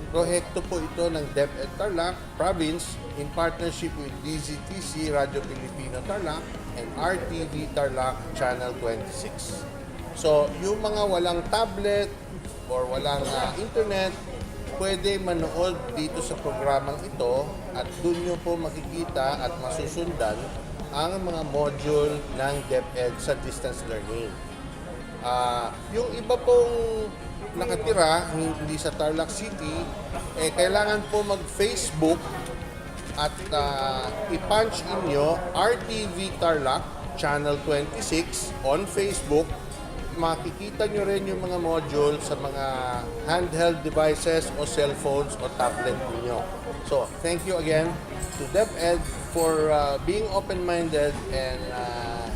Proyekto po ito ng DEPED Tarlac Province in partnership with DZTC Radyo Pilipino Tarlac and RTV Tarlac Channel 26. So, yung mga walang tablet or walang internet, pwede manood dito sa programang ito at doon nyo po makikita at masusundan ang mga module ng DEPED sa distance learning. Yung iba pong nakatira, hindi sa Tarlac City, kailangan po mag-Facebook at i-punch in nyo RTV Tarlac Channel 26 on Facebook. Makikita nyo rin yung mga module sa mga handheld devices o cellphones o tablet niyo. So, thank you again to DEPED for being open-minded and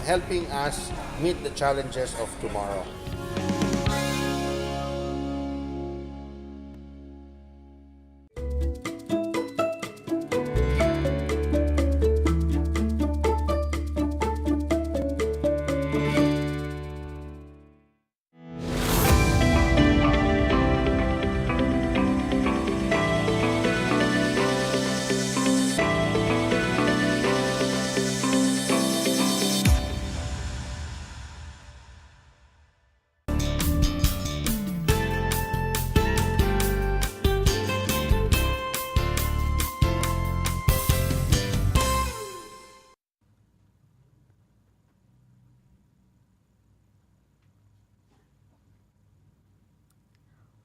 helping us meet the challenges of tomorrow.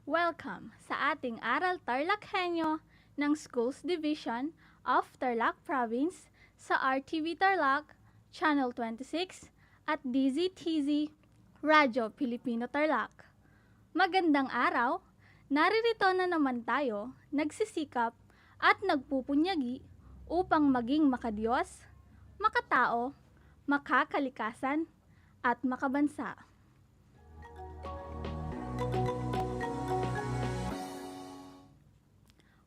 Welcome sa ating Aral TarlakHenyo ng Schools Division of Tarlac Province sa RTV Tarlac, Channel 26 at DZTZ Radyo Pilipino Tarlac. Magandang araw! Naririto na naman tayo, nagsisikap at nagpupunyagi upang maging makadiyos, makatao, makakalikasan at makabansa.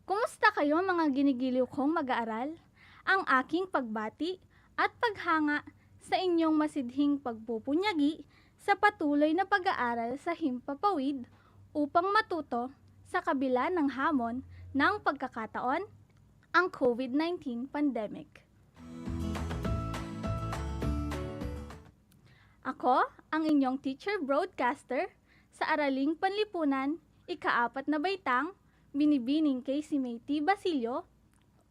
Kumusta kayo mga ginigiliw kong mag-aaral? Ang aking pagbati at paghanga sa inyong masidhing pagpupunyagi sa patuloy na pag-aaral sa himpapawid upang matuto sa kabila ng hamon ng pagkakataon, ang COVID-19 pandemic. Ako, ang inyong teacher broadcaster sa Araling Panlipunan, ika-4 na baitang, Binibining Casey May T. Basilio,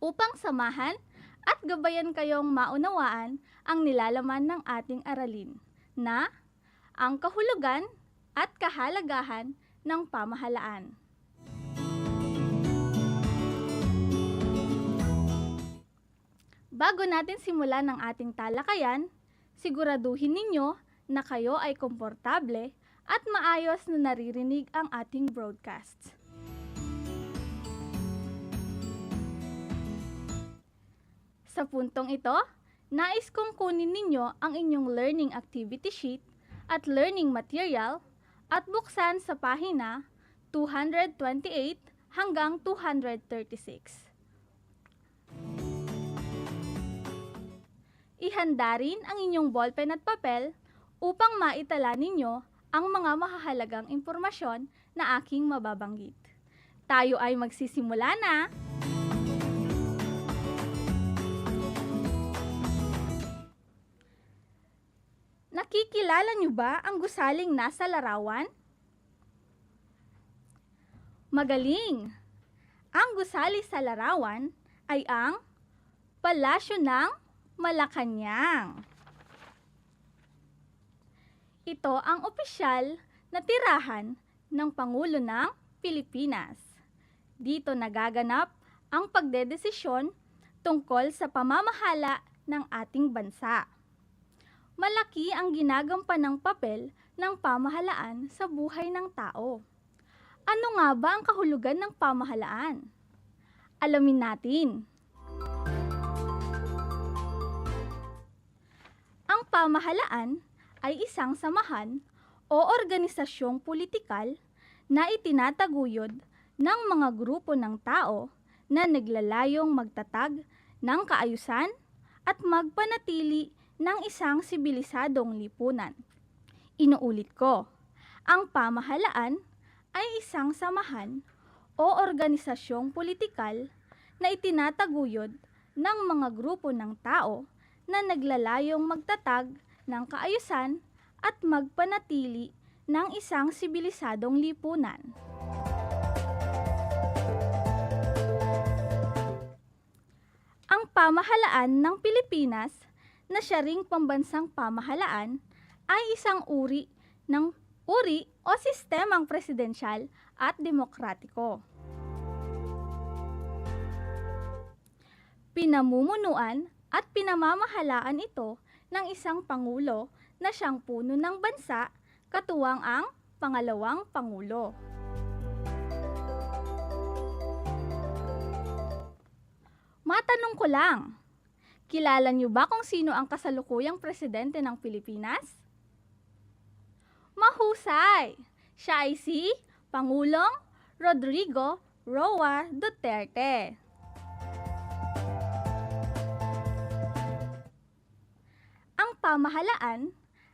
upang samahan at gabayan kayong maunawaan ang nilalaman ng ating aralin na ang kahulugan at kahalagahan ng pamahalaan. Bago natin simulan ang ating talakayan, siguraduhin ninyo na kayo ay komportable at maayos na naririnig ang ating broadcasts. Sa puntong ito, nais kong kunin ninyo ang inyong learning activity sheet at learning material at buksan sa pahina 228 hanggang 236. Ihanda rin ang inyong ballpen at papel upang maitala ninyo ang mga mahahalagang impormasyon na aking mababanggit. Tayo ay magsisimula na! Nakikilala niyo ba ang gusaling nasa larawan? Magaling! Ang gusali sa larawan ay ang Palasyo ng Malacanang. Ito ang opisyal na tirahan ng Pangulo ng Pilipinas. Dito nagaganap ang pagdedesisyon tungkol sa pamamahala ng ating bansa. Malaki ang ginagampanang papel ng pamahalaan sa buhay ng tao. Ano nga ba ang kahulugan ng pamahalaan? Alamin natin. Ang pamahalaan ay isang samahan o organisasyong politikal na itinataguyod ng mga grupo ng tao na naglalayong magtatag ng kaayusan at magpanatili ng isang sibilisadong lipunan. Inuulit ko, ang pamahalaan ay isang samahan o organisasyong politikal na itinataguyod ng mga grupo ng tao na naglalayong magtatag ng kaayusan at magpanatili ng isang sibilisadong lipunan. Ang pamahalaan ng Pilipinas na siya ring pambansang pamahalaan ay isang uri o sistemang presidensyal at demokratiko. Pinamumunuan at pinamamahalaan ito ng isang pangulo na siyang puno ng bansa, katuwang ang pangalawang pangulo. Matanong ko lang, kilala niyo ba kung sino ang kasalukuyang presidente ng Pilipinas? Mahusay! Siya ay si Pangulong Rodrigo Roa Duterte. Ang pamahalaan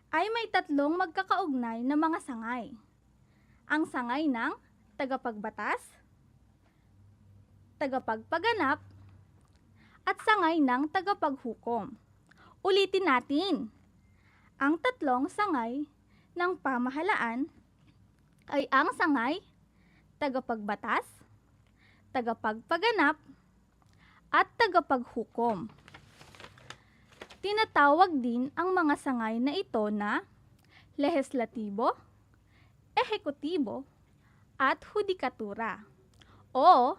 ay may tatlong magkakaugnay na mga sangay. Ang sangay ng tagapagbatas, tagapagpaganap, at sangay ng tagapaghukom. Ulitin natin. Ang tatlong sangay ng pamahalaan ay ang sangay, tagapagbatas, tagapagpaganap, at tagapaghukom. Tinatawag din ang mga sangay na ito na lehislatibo, ehekutibo, at hudikatura. O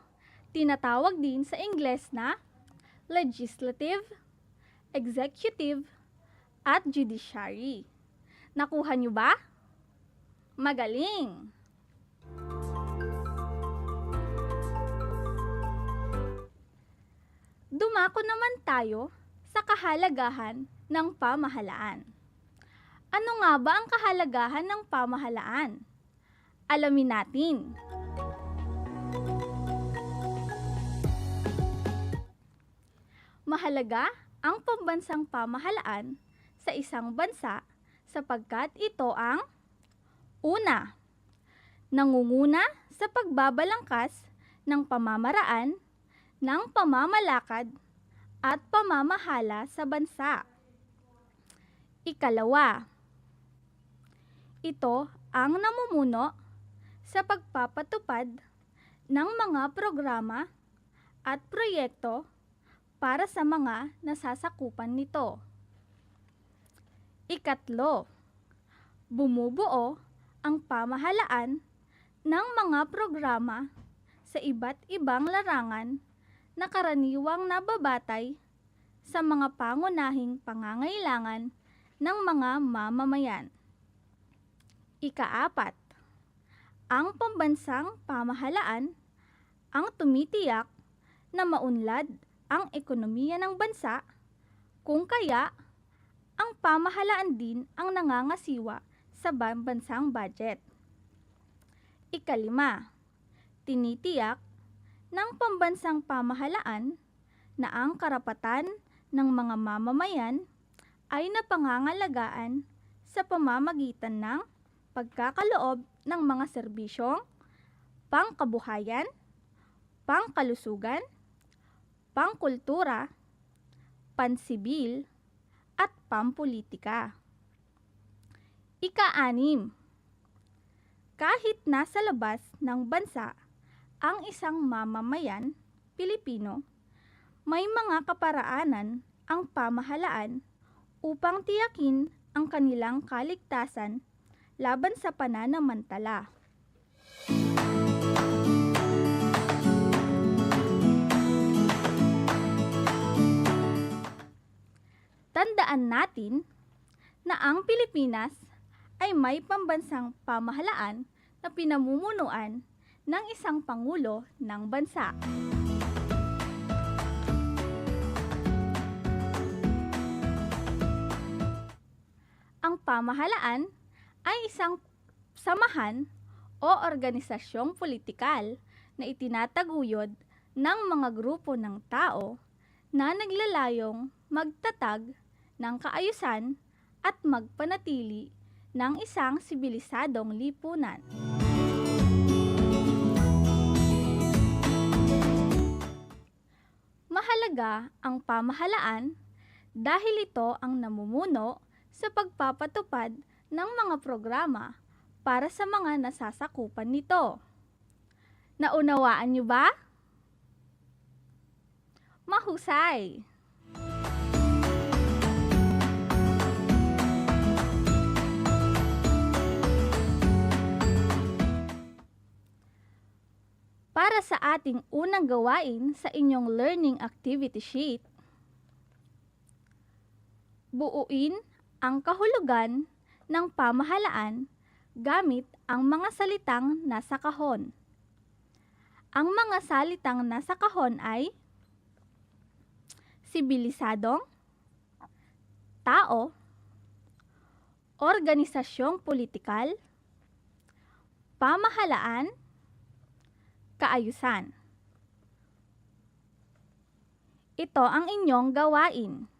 tinatawag din sa Ingles na legislative, executive, at judiciary. Nakuha niyo ba? Magaling! Dumako naman tayo sa kahalagahan ng pamahalaan. Ano nga ba ang kahalagahan ng pamahalaan? Alamin natin. Mahalaga ang pambansang pamahalaan sa isang bansa sapagkat ito ang una, nangunguna sa pagbabalangkas ng pamamaraan, ng pamamalakad at pamamahala sa bansa. Ikalawa, ito ang namumuno sa pagpapatupad ng mga programa at proyekto para sa mga nasasakupan nito. Ikatlo, bumubuo ang pamahalaan ng mga programa sa iba't ibang larangan na karaniwang nababatay sa mga pangunahing pangangailangan ng mga mamamayan. Ikaapat, ang pambansang pamahalaan ang tumitiyak na maunlad ang ekonomiya ng bansa, kung kaya ang pamahalaan din ang nangangasiwa sa bansang budget. Ikalima, tinitiyak ng pambansang pamahalaan na ang karapatan ng mga mamamayan ay napangangalagaan sa pamamagitan ng pagkakaloob ng mga serbisyong pangkabuhayan, pangkalusugan, pangkultura, pansibil, at pampolitika. Ika-6, kahit nasa labas ng bansa ang isang mamamayan Pilipino, may mga kaparaanan ang pamahalaan upang tiyakin ang kanilang kaligtasan laban sa pananamantala. Tandaan natin na ang Pilipinas ay may pambansang pamahalaan na pinamumunuan ng isang pangulo ng bansa. Ang pamahalaan ay isang samahan o organisasyong politikal na itinataguyod ng mga grupo ng tao na naglalayong magtatag ng kaayusan at magpanatili ng isang sibilisadong lipunan. Mahalaga ang pamahalaan dahil ito ang namumuno sa pagpapatupad ng mga programa para sa mga nasasakupan nito. Naunawaan niyo ba? Mahusay! Para sa ating unang gawain sa inyong learning activity sheet, buuin ang kahulugan ng pamahalaan gamit ang mga salitang nasa kahon. Ang mga salitang nasa kahon ay sibilisadong, tao, organisasyong politikal, pamahalaan, kaayusan. Ito ang inyong gawain.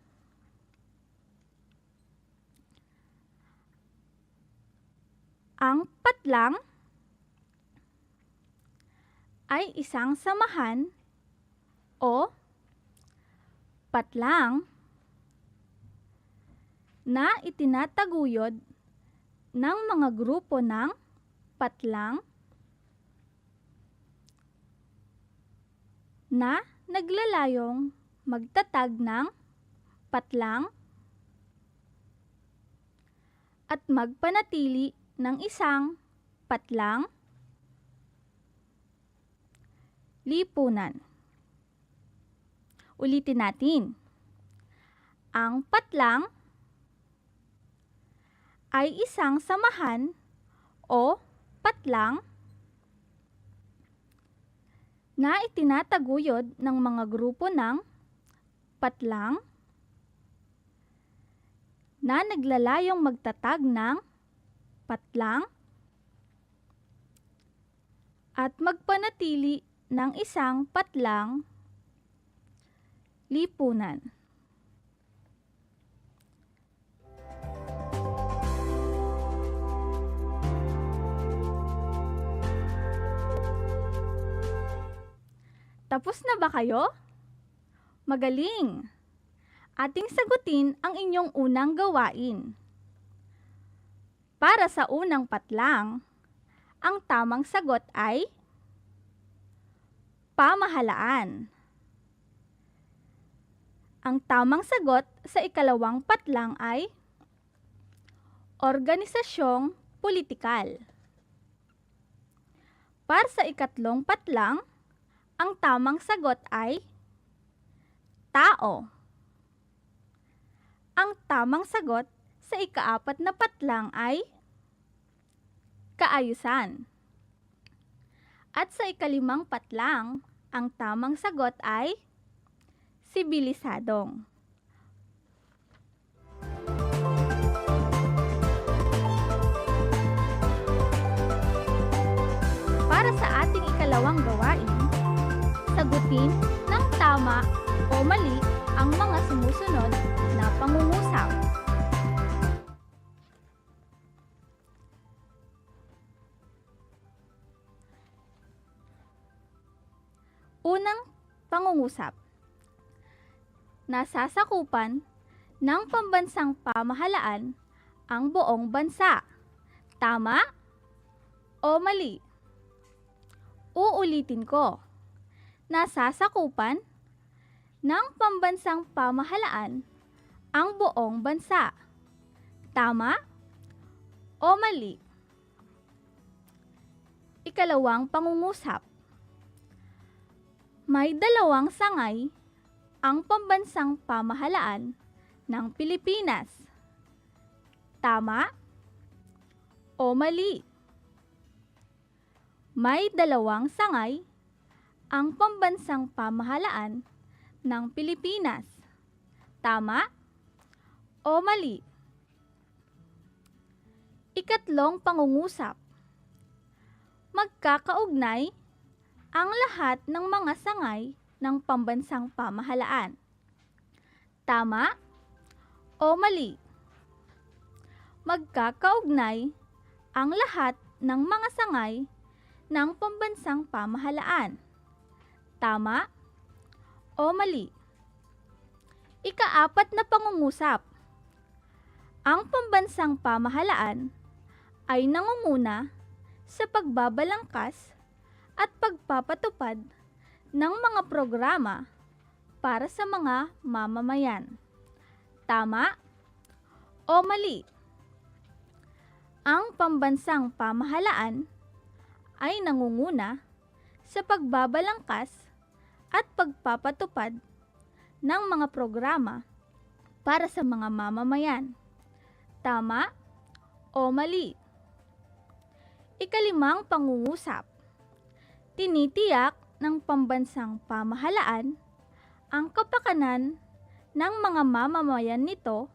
Ang patlang ay isang samahan o patlang na itinataguyod ng mga grupo ng patlang na naglalayong magtatag ng patlang at magpanatili ng isang patlang lipunan. Ulitin natin. Ang patlang ay isang samahan o patlang na itinataguyod ng mga grupo ng patlang na naglalayong magtatag ng patlang at magpanatili ng isang patlang lipunan. Tapos na ba kayo? Magaling! Ating sagutin ang inyong unang gawain. Para sa unang patlang, ang tamang sagot ay pamahalaan. Ang tamang sagot sa ikalawang patlang ay organisasyong politikal. Para sa ikatlong patlang, ang tamang sagot ay tao. Ang tamang sagot sa ikaapat na patlang ay kaayusan. At sa ikalimang patlang, ang tamang sagot ay sibilisadong. Para sa ating ikalawang gawain, Sagutin ng tama o mali ang mga sumusunod na pangungusap. Unang pangungusap. Nasasakupan ng pambansang pamahalaan ang buong bansa. Tama o mali? Uulitin ko. Nasasakupan ng pambansang pamahalaan ang buong bansa. Tama o mali? Ikalawang pangungusap. May dalawang sangay ang pambansang pamahalaan ng Pilipinas. Tama o mali? May dalawang sangay ang pambansang pamahalaan ng Pilipinas. Tama o mali? Ikatlong pangungusap. Magkakaugnay ang lahat ng mga sangay ng pambansang pamahalaan. Tama o mali? Magkakaugnay ang lahat ng mga sangay ng pambansang pamahalaan. Tama o mali? Ikaapat na pangungusap. Ang pambansang pamahalaan ay nangunguna sa pagbabalangkas at pagpapatupad ng mga programa para sa mga mamamayan. Tama o mali? Ang pambansang pamahalaan ay nangunguna sa pagbabalangkas at pagpapatupad ng mga programa para sa mga mamamayan. Tama o mali? Ikalimang pangungusap. Tinitiyak ng pambansang pamahalaan ang kapakanan ng mga mamamayan nito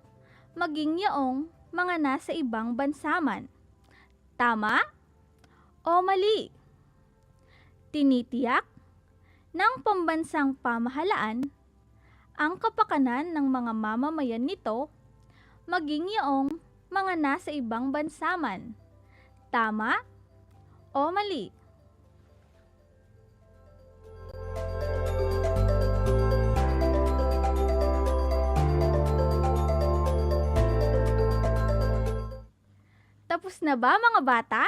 maging yaong mga nasa ibang bansa man. Tama o mali? Tinitiyak ng pambansang pamahalaan ang kapakanan ng mga mamamayan nito maging yaong mga nasa ibang bansa man. Tama o mali? Tapos na ba mga bata?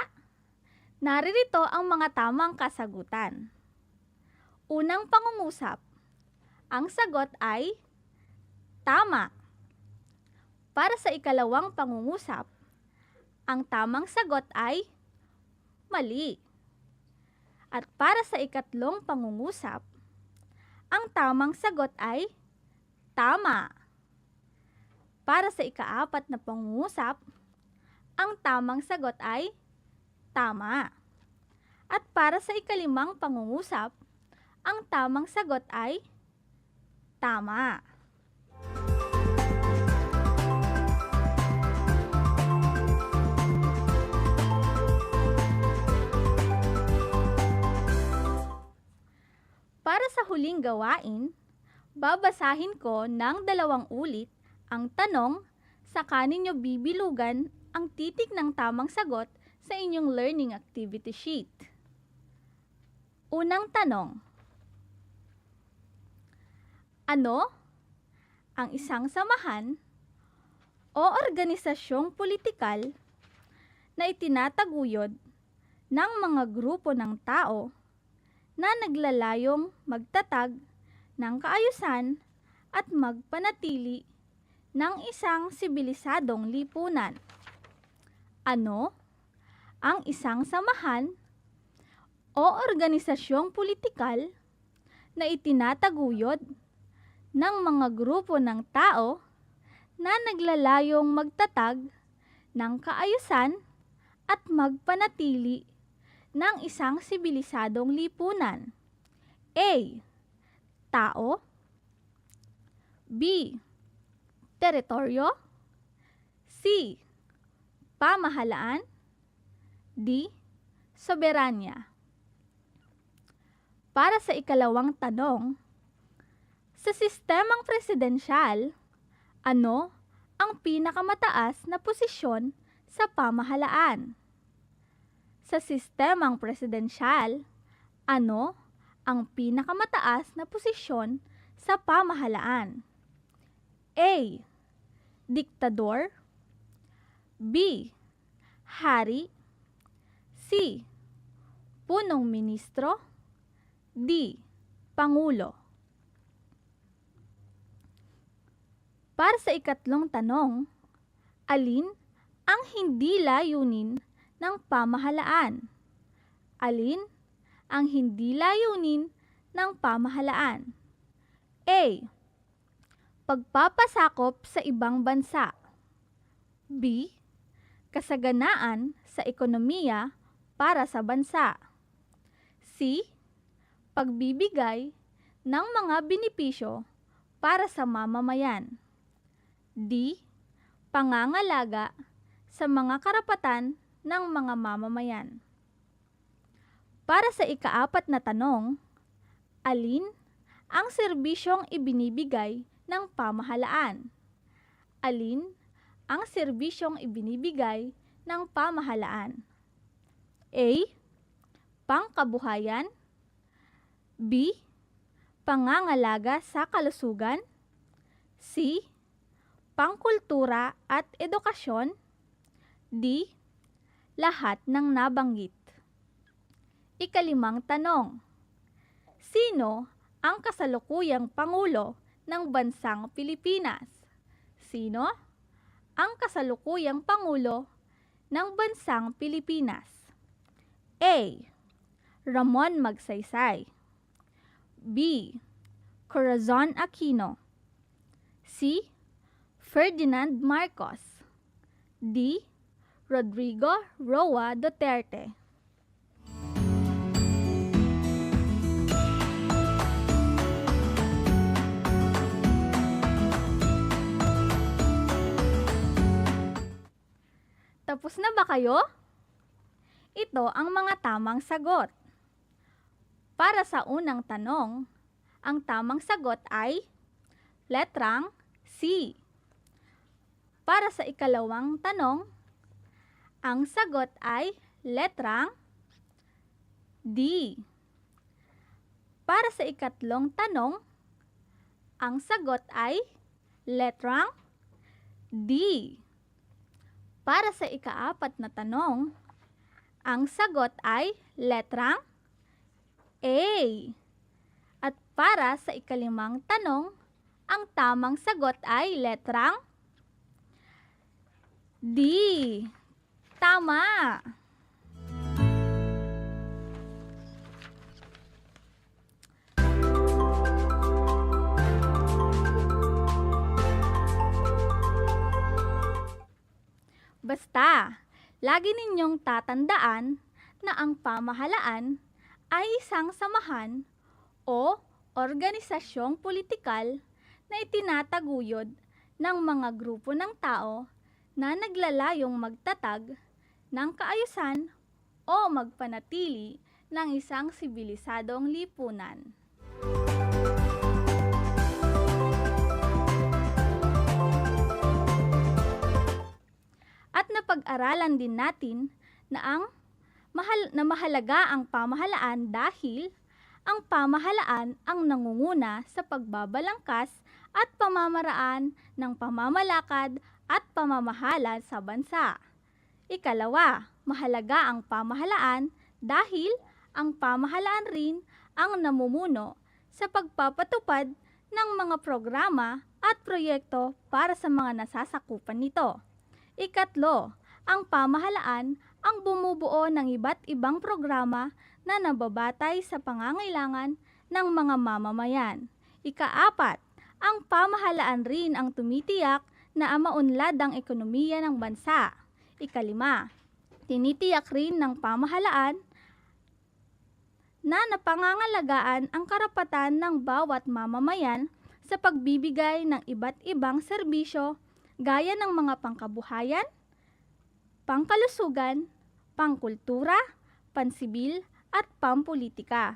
Naririto ang mga tamang kasagutan. Unang pangungusap. Ang sagot ay tama. Para sa ikalawang pangungusap, ang tamang sagot ay mali. At para sa ikatlong pangungusap, ang tamang sagot ay tama. Para sa ikaapat na pangungusap, ang tamang sagot ay tama. At para sa ikalimang pangungusap, ang tamang sagot ay tama. Para sa huling gawain, babasahin ko ng 2 ulit ang tanong, saka ninyo bibilugan ang titik ng tamang sagot sa inyong learning activity sheet. Unang tanong. Ano ang isang samahan o organisasyong politikal na itinataguyod ng mga grupo ng tao na naglalayong magtatag ng kaayusan at magpanatili ng isang sibilisadong lipunan? Ano ang isang samahan o organisasyong politikal na itinataguyod ng mga grupo ng tao na naglalayong magtatag ng kaayusan at magpanatili ng isang sibilisadong lipunan? A. Tao. B. Teritoryo. C. Pamahalaan. D. Soberanya. Para sa ikalawang tanong, sa sistemang presidensyal, ano ang pinakamataas na posisyon sa pamahalaan? Sa sistemang presidensyal, ano ang pinakamataas na posisyon sa pamahalaan? A. Diktador. B. Hari. C. Punong ministro. D. Pangulo. Para sa ikatlong tanong, alin ang hindi layunin ng pamahalaan? Alin ang hindi layunin ng pamahalaan? A. Pagpapasakop sa ibang bansa. B. Kasaganaan sa ekonomiya para sa bansa. C. Pagbibigay ng mga benepisyo para sa mamamayan. D. Pangangalaga sa mga karapatan ng mga mamamayan. Para sa ikaapat na tanong, alin ang serbisyong ibinibigay ng pamahalaan? Alin ang serbisyong ibinibigay ng pamahalaan? A. Pangkabuhayan. B. Pangangalaga sa kalusugan. C. Pangkultura at edukasyon. D. Lahat ng nabanggit. Ikalimang tanong, sino ang kasalukuyang Pangulo ng Bansang Pilipinas? Sino ang kasalukuyang Pangulo ng Bansang Pilipinas? A. Ramon Magsaysay. B. Corazon Aquino. C. Ferdinand Marcos. D. Rodrigo Roa Duterte. Tapos na ba kayo? Ito ang mga tamang sagot. Para sa unang tanong, ang tamang sagot ay letrang C. Para sa ikalawang tanong, ang sagot ay letrang D. Para sa ikatlong tanong, ang sagot ay letrang D. Para sa ikaapat na tanong, ang sagot ay letrang A. At para sa ikalimang tanong, ang tamang sagot ay letrang D. Tama! Basta, lagi ninyong tatandaan na ang pamahalaan ay isang samahan o organisasyong politikal na itinataguyod ng mga grupo ng tao na naglalayong magtatag ng kaayusan o magpanatili ng isang sibilisadong lipunan. At napag-aralan din natin na mahalaga ang pamahalaan dahil ang pamahalaan ang nangunguna sa pagbabalangkas at pamamaraan ng pamamalakad at pamamahala sa bansa. Ikalawa, mahalaga ang pamahalaan dahil ang pamahalaan rin ang namumuno sa pagpapatupad ng mga programa at proyekto para sa mga nasasakupan nito. Ikatlo, ang pamahalaan ang bumubuo ng iba't ibang programa na nababatay sa pangangailangan ng mga mamamayan. Ikaapat, ang pamahalaan rin ang tumitiyak na maunlad ang ekonomiya ng bansa. Ikalima, tinitiyak rin ng pamahalaan na napangangalagaan ang karapatan ng bawat mamamayan sa pagbibigay ng iba't ibang serbisyo gaya ng mga pangkabuhayan, pangkalusugan, pangkultura, pansibil at pampolitika.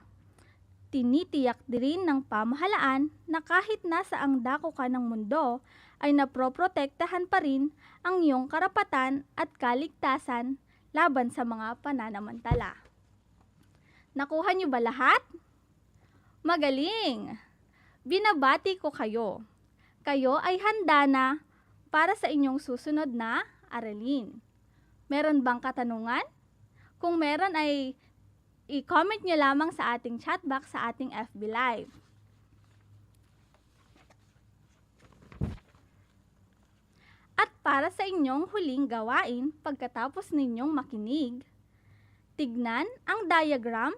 tinitiyak din ng pamahalaan na kahit nasa ang dako ka ng mundo, ay naproprotektahan pa rin ang iyong karapatan at kaligtasan laban sa mga pananamantala. Nakuha niyo ba lahat? Magaling! Binabati ko kayo. Kayo ay handa na para sa inyong susunod na aralin. Meron bang katanungan? Kung meron ay i-comment nyo lamang sa ating chat box sa ating FB Live. At para sa inyong huling gawain pagkatapos ninyong makinig, tignan ang diagram,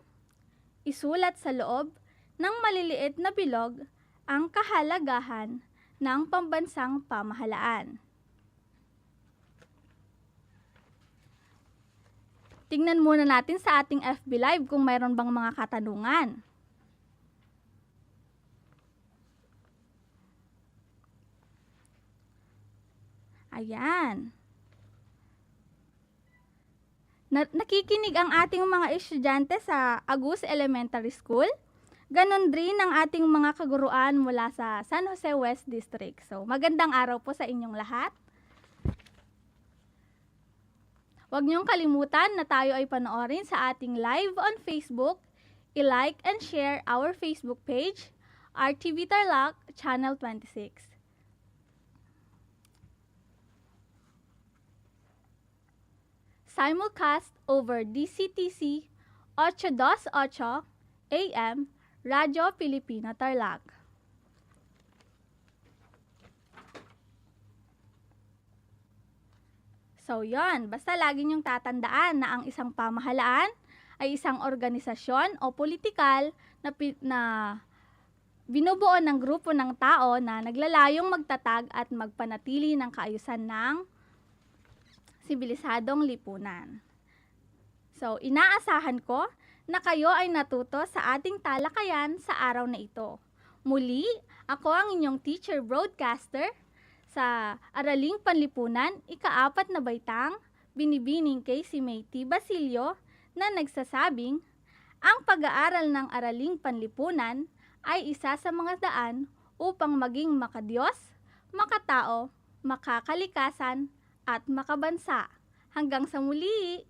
isulat sa loob ng maliliit na bilog ang kahalagahan ng pambansang pamahalaan. Tingnan muna natin sa ating FB Live kung mayroon bang mga katanungan. Ayan. Nakikinig ang ating mga estudyante sa Agus Elementary School. Ganon din ang ating mga kaguruan mula sa San Jose West District. So, magandang araw po sa inyong lahat. Huwag niyong kalimutan na tayo ay panoorin sa ating live on Facebook. I-like and share our Facebook page, RTV Tarlac, Channel 26. Simulcast over DCTC 828 AM, Radyo Pilipino Tarlac. So yon, basta lagi niyong tatandaan na ang isang pamahalaan ay isang organisasyon o politikal na binubuo ng grupo ng tao na naglalayong magtatag at magpanatili ng kaayusan ng sibilisadong lipunan. So, inaasahan ko na kayo ay natuto sa ating talakayan sa araw na ito. Muli, ako ang inyong teacher broadcaster sa Araling Panlipunan, ika-4 na baitang, binibining kay si May T. Basilio na nagsasabing, ang pag-aaral ng Araling Panlipunan ay isa sa mga daan upang maging makadiyos, makatao, makakalikasan, at makabansa. Hanggang sa muli!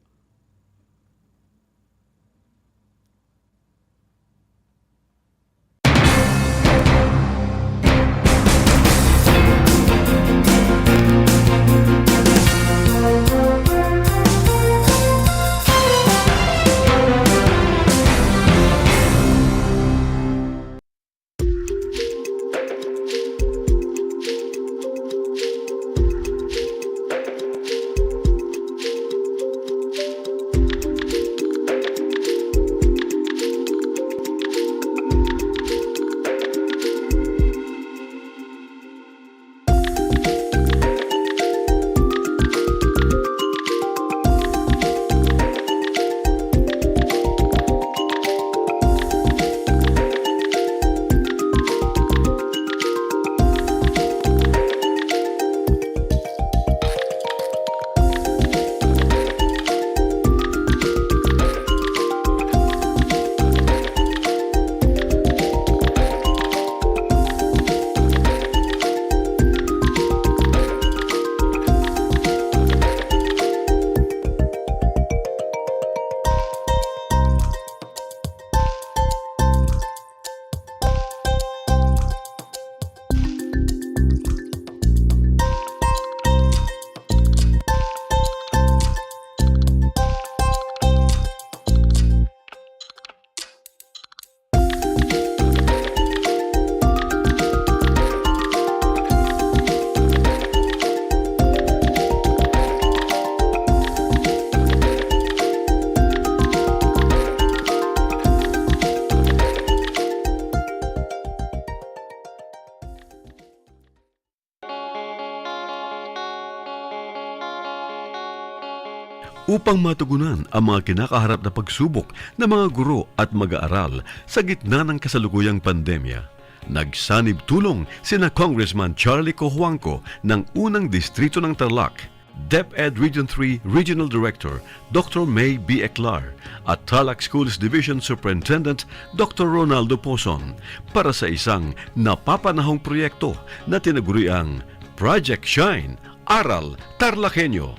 upang matugunan ang mga kinakaharap na pagsubok ng mga guro at mag-aaral sa gitna ng kasalukuyang pandemya. Nagsanib tulong sina Congressman Charlie Cojuangco ng unang distrito ng Tarlac, DEPED Region 3 Regional Director Dr. May B. Eclar at TARLAK Schools Division Superintendent Dr. Ronaldo Poson para sa isang napapanahong proyekto na tinaguriang Project Shine, Aral TarlakHenyo.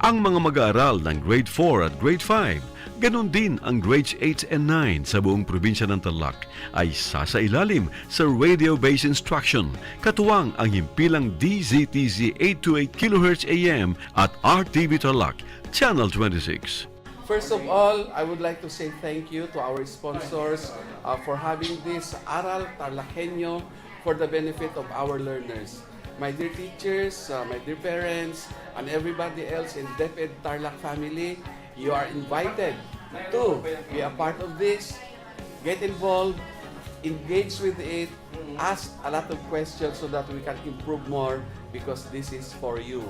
Ang mga mag-aaral ng Grade 4 at Grade 5, ganon din ang Grades 8 and 9 sa buong probinsya ng Tarlac ay sasailalim sa radio-based instruction, katuwang ang himpilang DZTZ 828 kHz AM at RTV Tarlac, Channel 26. First of all, I would like to say thank you to our sponsors for having this Aral TarlakHenyo for the benefit of our learners. My dear teachers, my dear parents, and everybody else in DEPED Tarlac family, you are invited to be a part of this, get involved, engage with it, ask a lot of questions so that we can improve more because this is for you.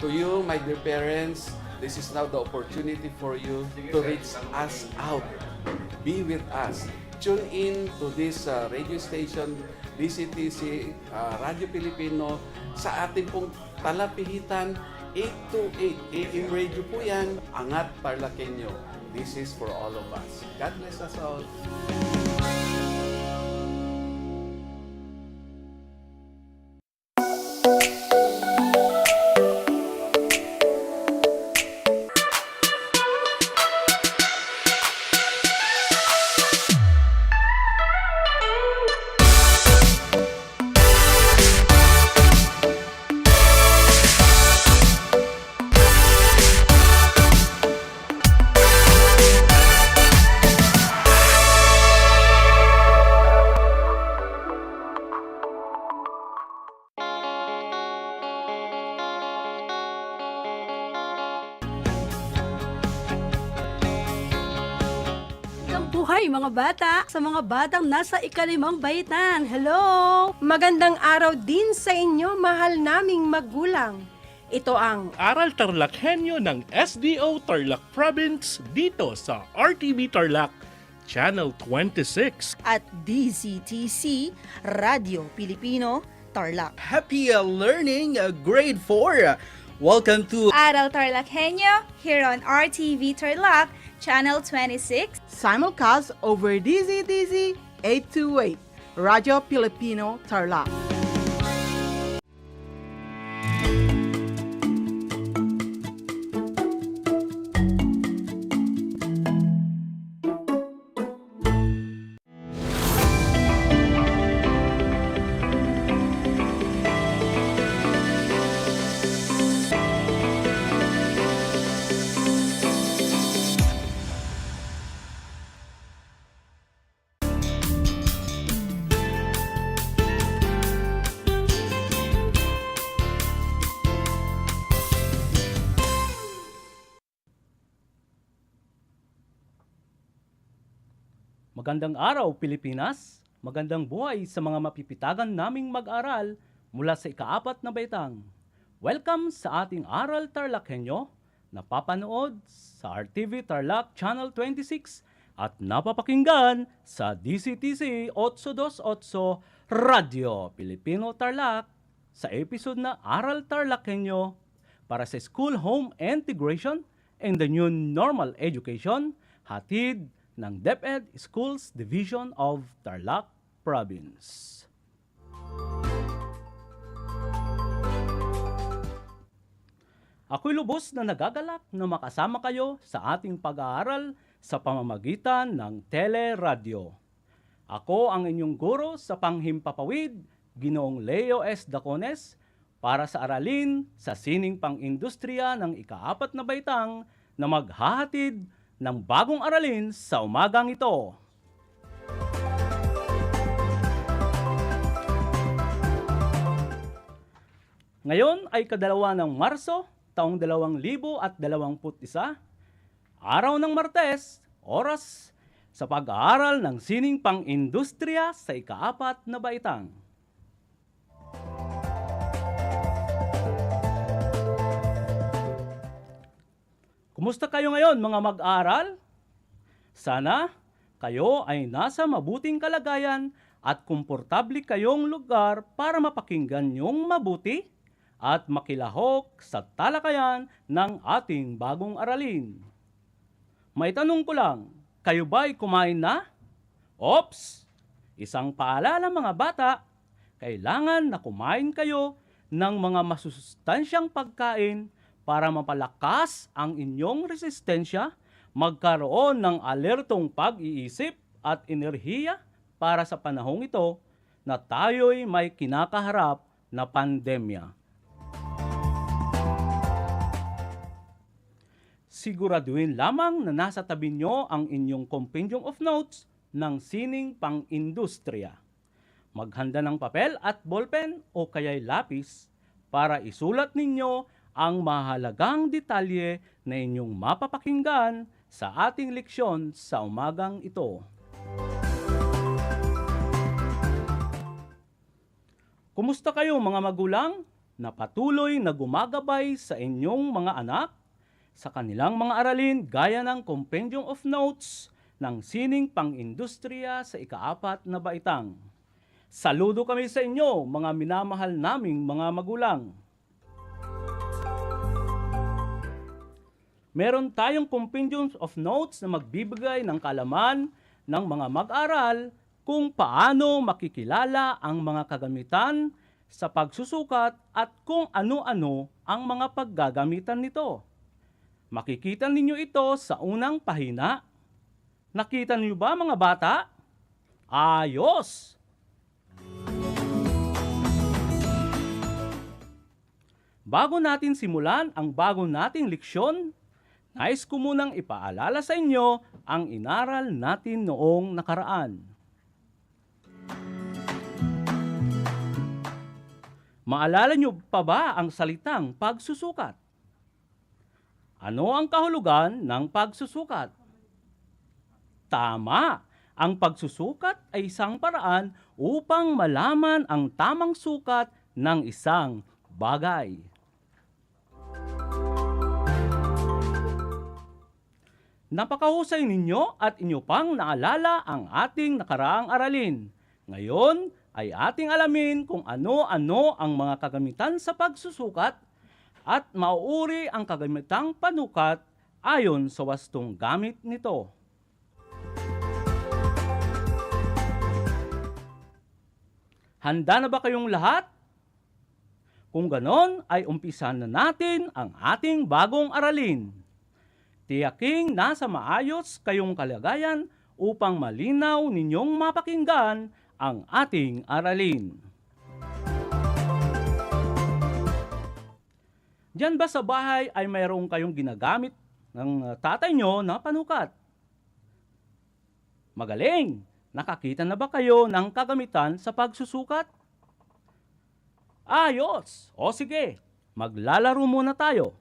To you, my dear parents, this is now the opportunity for you to reach us out. Be with us. Tune in to this radio station, DCTC, Radio Pilipino, sa ating pong talapihitan, 828 AM radio po yan, Angat TarlakHenyo. This is for all of us. God bless us all. Buhay mga bata, sa mga batang nasa ikalimang baitan. Hello! Magandang araw din sa inyo, mahal naming magulang. Ito ang Aral TarlakHenyo ng SDO Tarlac Province dito sa RTV Tarlac, Channel 26. At DZTC, Radio Pilipino, Tarlac. Happy learning, Grade 4. Welcome to Aral TarlakHenyo here on RTV Tarlac, Channel 26. Simulcast over DZTZ 828, Radio Pilipino, Tarlac. Magandang araw, Pilipinas! Magandang buhay sa mga mapipitagan naming mag-aral mula sa ika-4 na baitang. Welcome sa ating Aral TarlakHenyo, napapanood sa RTV Tarlac Channel 26 at napapakinggan sa DCTC 828 Radio Pilipino Tarlac sa episode na Aral TarlakHenyo para sa School Home Integration and the New Normal Education, hatid ng DEPED Schools Division of Tarlac Province. Ako'y lubos na nagagalak na makasama kayo sa ating pag-aaral sa pamamagitan ng teleradyo. Ako ang inyong guro sa panghimpapawid, Ginoong Leo S. Dacones, para sa aralin sa sining pang-industriya ng ika-4 na baitang na maghahatid ng bagong aralin sa umagang ito. Ngayon ay kadalawa ng Marso, taong 2021, araw ng Martes, oras sa pag-aaral ng sining pang-industriya sa ika-4 na baitang. Kumusta kayo ngayon mga mag-aaral? Sana kayo ay nasa mabuting kalagayan at komportable kayong lugar para mapakinggan niyong mabuti at makilahok sa talakayan ng ating bagong aralin. May tanong ko lang, kayo ba'y kumain na? Ops! Isang paalala mga bata, kailangan na kumain kayo ng mga masusustansyang pagkain para mapalakas ang inyong resistensya, magkaroon ng alertong pag-iisip at enerhiya para sa panahong ito na tayo'y may kinakaharap na pandemya. Siguraduhin lamang na nasa tabi nyo ang inyong compendium of notes ng sining pang-industriya. Maghanda ng papel at ballpen o kaya'y lapis para isulat ninyo ang mahalagang detalye na inyong mapapakinggan sa ating leksyon sa umagang ito. Kumusta kayo mga magulang na patuloy na gumagabay sa inyong mga anak sa kanilang mga aralin gaya ng compendium of notes ng sining pang-industriya sa ika-4 na baitang? Saludo kami sa inyo, mga minamahal naming mga magulang. Meron tayong compendium of notes na magbibigay ng kaalaman ng mga mag-aral kung paano makikilala ang mga kagamitan sa pagsusukat at kung ano-ano ang mga paggagamitan nito. Makikita ninyo ito sa unang pahina. Nakita niyo ba mga bata? Ayos! Bago natin simulan ang bago nating leksyon, nais ko munang ipaalala sa inyo ang inaral natin noong nakaraan. Maalala niyo pa ba ang salitang pagsusukat? Ano ang kahulugan ng pagsusukat? Tama! Ang pagsusukat ay isang paraan upang malaman ang tamang sukat ng isang bagay. Napakahusay ninyo at inyo pang naalala ang ating nakaraang aralin. Ngayon ay ating alamin kung ano-ano ang mga kagamitan sa pagsusukat at mauuri ang kagamitang panukat ayon sa wastong gamit nito. Handa na ba kayong lahat? Kung ganon ay umpisan na natin ang ating bagong aralin. Tiyaking nasa maayos kayong kalagayan upang malinaw ninyong mapakinggan ang ating aralin. Diyan ba sa bahay ay mayroong kayong ginagamit ng tatay nyo na panukat? Magaling! Nakakita na ba kayo ng kagamitan sa pagsusukat? Ayos! O sige, maglalaro muna tayo.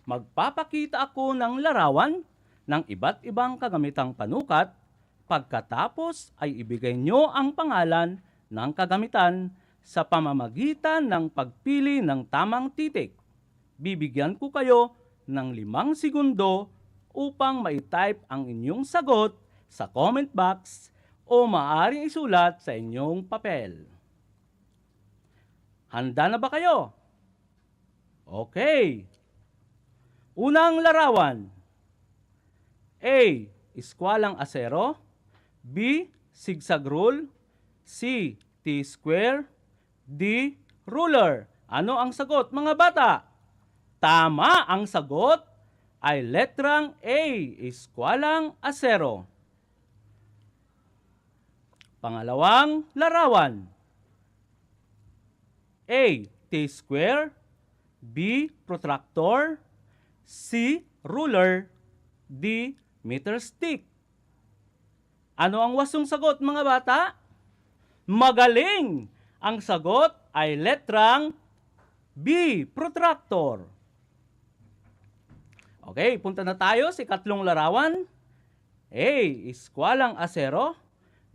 Magpapakita ako ng larawan ng iba't ibang kagamitang panukat. Pagkatapos ay ibigay nyo ang pangalan ng kagamitan sa pamamagitan ng pagpili ng tamang titik. Bibigyan ko kayo ng 5 segundo upang ma-type ang inyong sagot sa comment box o maaaring isulat sa inyong papel. Handa na ba kayo? Okay. Unang larawan. A. Iskwalang asero. B. Zigzag rule. C. T-square. D. Ruler. Ano ang sagot mga bata? Tama, ang sagot ay letrang A. Iskwalang asero. Pangalawang larawan. A. T-square. B. Protractor. C. Ruler. D. Meter stick. Ano ang wasong sagot mga bata? Magaling! Ang sagot ay letrang B. Protractor. Okay, punta na tayo sa ikatlong larawan. A. Iskwalang asero.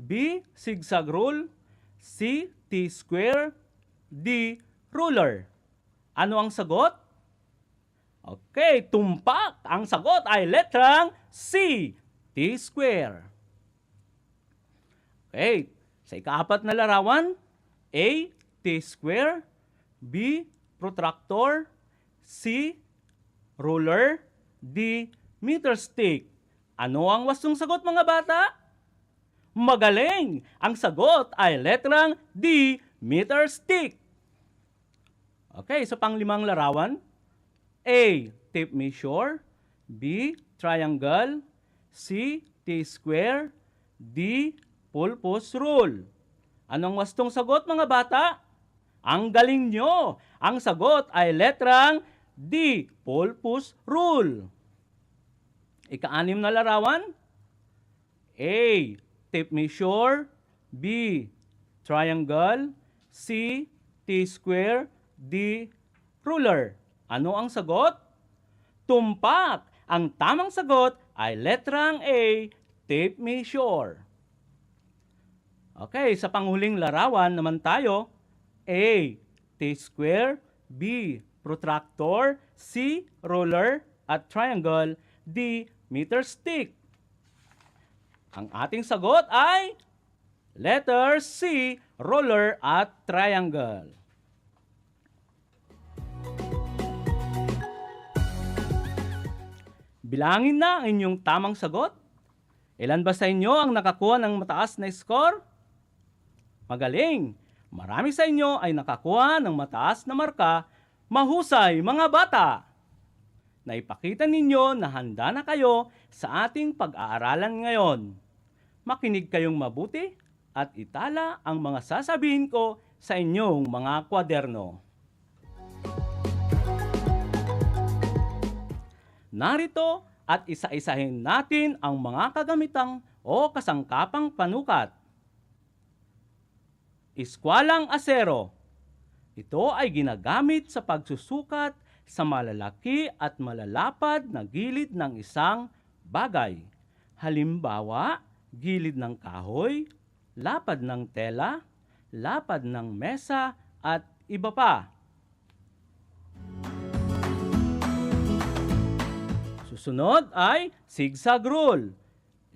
B. Zigzag rule. C. T-square. D. Ruler. Ano ang sagot? Okay, tumpak. Ang sagot ay letrang C. T-square. Okay, sa ika-4 na larawan. A. T-square. B. Protractor, C. Ruler, D. Meter stick. Ano ang wastong sagot mga bata? Magaling! Ang sagot ay letrang D. Meter stick. Okay, sa panglimang larawan, A. Tape measure, B. Triangle, C. T-square, D. Pulpus rule. Anong wastong sagot mga bata? Ang galing nyo! Ang sagot ay letrang D. Pulpus rule. Ika-anim na larawan, A. Tape measure, B. Triangle, C. T-square, D. Ruler. Ano ang sagot? Tumpak! Ang tamang sagot ay letrang A. Tape measure. Okay, sa panghuling larawan naman tayo, A. T-square, B. Protractor, C. Ruler, at triangle, D. Meter stick. Ang ating sagot ay letter C. Ruler at triangle. Bilangin na ang inyong tamang sagot. Ilan ba sa inyo ang nakakuha ng mataas na score? Magaling! Marami sa inyo ay nakakuha ng mataas na marka. Mahusay mga bata! Naipakita ninyo na handa na kayo sa ating pag-aaralan ngayon. Makinig kayong mabuti at itala ang mga sasabihin ko sa inyong mga kwaderno. Narito at isa-isahin natin ang mga kagamitang o kasangkapang panukat. Iskwalang asero. Ito ay ginagamit sa pagsusukat sa malalaki at malalapad na gilid ng isang bagay. Halimbawa, gilid ng kahoy, lapad ng tela, lapad ng mesa, at iba pa. Susunod ay zigzag rule.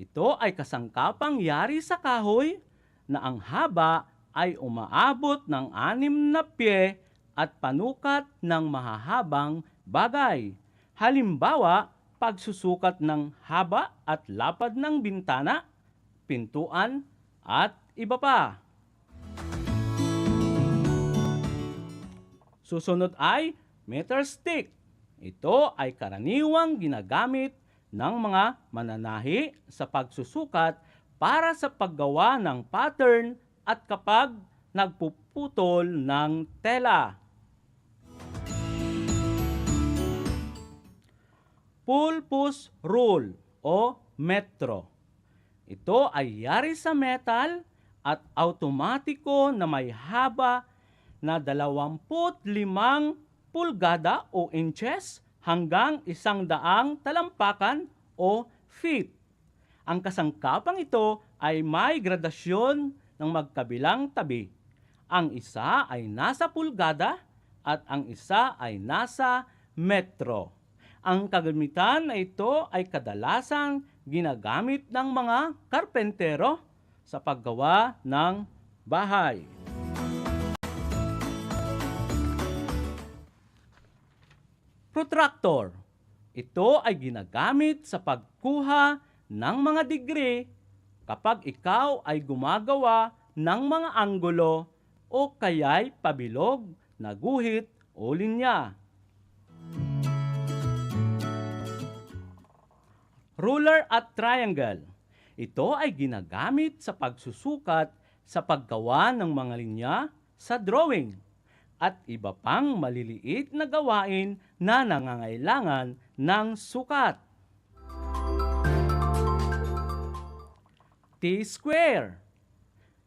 Ito ay kasangkapang yari sa kahoy na ang haba ay umaabot ng 6 na pie at panukat ng mahahabang bagay. Halimbawa, pagsusukat ng haba at lapad ng bintana, pintuan, at iba pa. Susunod ay meter stick. Ito ay karaniwang ginagamit ng mga mananahi sa pagsusukat para sa paggawa ng pattern at kapag nagpuputol ng tela. Pulpus rule o metro. Ito ay yari sa metal at automatiko na may haba na 25 pulgada o inches hanggang 100 talampakan o feet. Ang kasangkapang ito ay may gradasyon ng magkabilang tabi. Ang isa ay nasa pulgada at ang isa ay nasa metro. Ang kagamitan na ito ay kadalasang ginagamit ng mga karpentero sa paggawa ng bahay. Protractor. Ito ay ginagamit sa pagkuha ng mga degree kapag ikaw ay gumagawa ng mga anggulo o kaya'y pabilog na guhit o linya. Ruler at triangle. Ito ay ginagamit sa pagsusukat sa paggawa ng mga linya sa drawing at iba pang maliliit na gawain na nangangailangan ng sukat. T-square.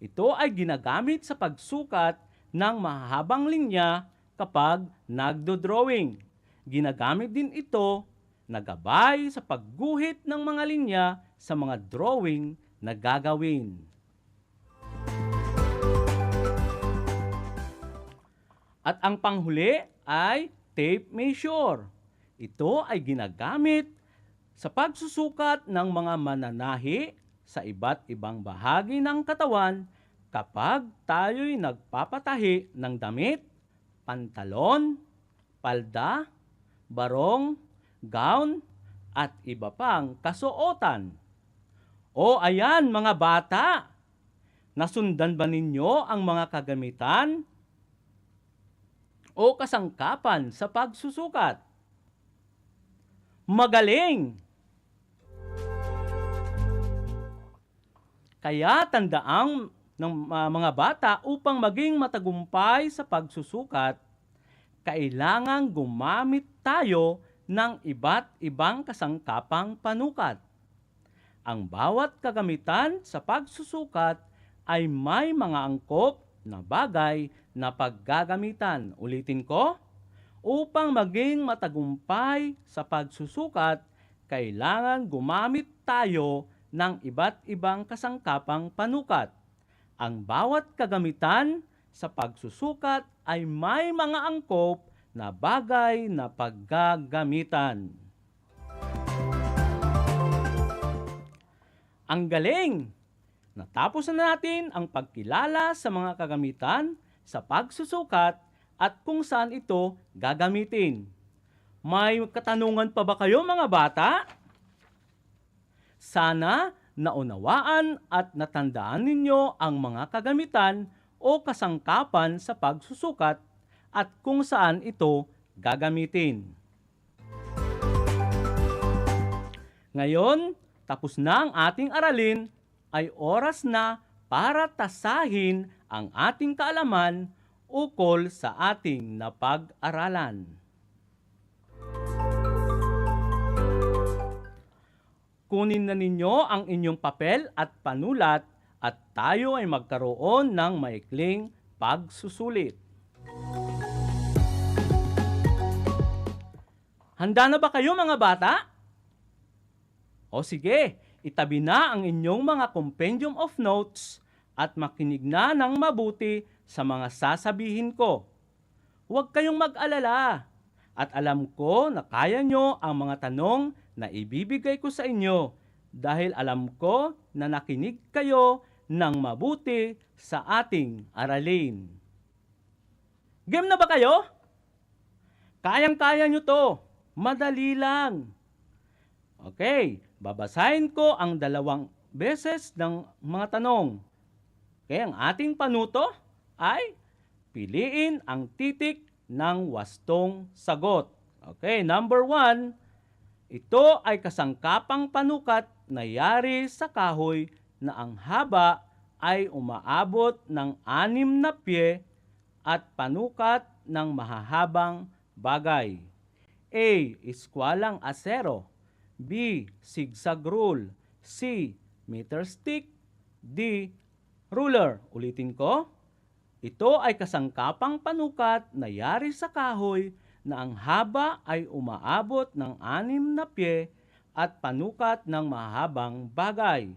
Ito ay ginagamit sa pagsukat ng mahahabang linya kapag nagdo-drawing. Ginagamit din ito na gabay sa pagguhit ng mga linya sa mga drawing na gagawin. At ang panghuli ay tape measure. Ito ay ginagamit sa pagsusukat ng mga mananahi sa iba't ibang bahagi ng katawan kapag tayo'y nagpapatahi ng damit, pantalon, palda, barong, gown, at iba pang kasuotan. O ayan mga bata, nasundan ba ninyo ang mga kagamitan o kasangkapan sa pagsusukat? Magaling! Kaya tandaan ng mga bata upang maging matagumpay sa pagsusukat, kailangang gumamit tayo ng iba't ibang kasangkapang panukat. Ang bawat kagamitan sa pagsusukat ay may mga angkop na bagay na paggagamitan. Ulitin ko, upang maging matagumpay sa pagsusukat, kailangan gumamit tayo ng iba't ibang kasangkapang panukat. Ang bawat kagamitan sa pagsusukat ay may mga angkop na bagay na paggagamitan. Ang galing! Natapos na natin ang pagkilala sa mga kagamitan sa pagsusukat at kung saan ito gagamitin. May katanungan pa ba kayo mga bata? Sana naunawaan at natandaan ninyo ang mga kagamitan o kasangkapan sa pagsusukat at kung saan ito gagamitin. Ngayon, tapos na ang ating aralin, ay oras na para tasahin ang ating kaalaman ukol sa ating napag-aralan. Kunin na ninyo ang inyong papel at panulat at tayo ay magkaroon ng maikling pagsusulit. Handa na ba kayo mga bata? O sige, itabi na ang inyong mga compendium of notes at makinig na ng mabuti sa mga sasabihin ko. Huwag kayong mag-alala at alam ko na kaya nyo ang mga tanong na ibibigay ko sa inyo dahil alam ko na nakinig kayo ng mabuti sa ating aralin. Game na ba kayo? Kayang-kaya nyo to. Madali lang. Okay, babasahin ko ang 2 beses ng mga tanong. Okay, ang ating panuto ay piliin ang titik ng wastong sagot. Okay, number 1, ito ay kasangkapang panukat na yari sa kahoy na ang haba ay umaabot ng 6 na pie at panukat ng mahahabang bagay. A. Iskwalang asero. B. Zigzag rule. C. Meter stick. D. Ruler. Ulitin ko. Ito ay kasangkapang panukat na yari sa kahoy na ang haba ay umaabot ng 6 na pie at panukat ng mahabang bagay.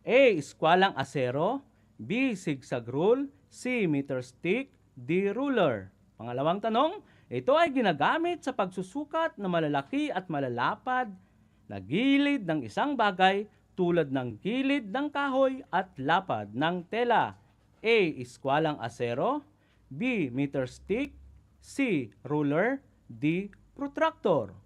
A. Iskwalang asero. B. Zigzag rule. C. Meter stick. D. Ruler. Pangalawang tanong, ito ay ginagamit sa pagsusukat na malalaki at malalapad na gilid ng isang bagay tulad ng gilid ng kahoy at lapad ng tela. A. Iskwalang asero. B. Meter stick. C. Ruler. D. Protractor.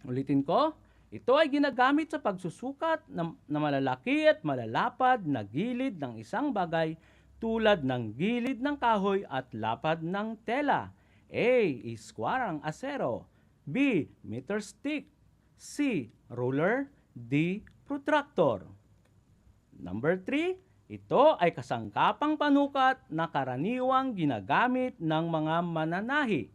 Ulitin ko, ito ay ginagamit sa pagsusukat na malalaki at malalapad na gilid ng isang bagay tulad ng gilid ng kahoy at lapad ng tela. A. Iskwalang asero. B. Meter stick. C. Ruler. D. Protractor. Number 3, ito ay kasangkapang panukat na karaniwang ginagamit ng mga mananahi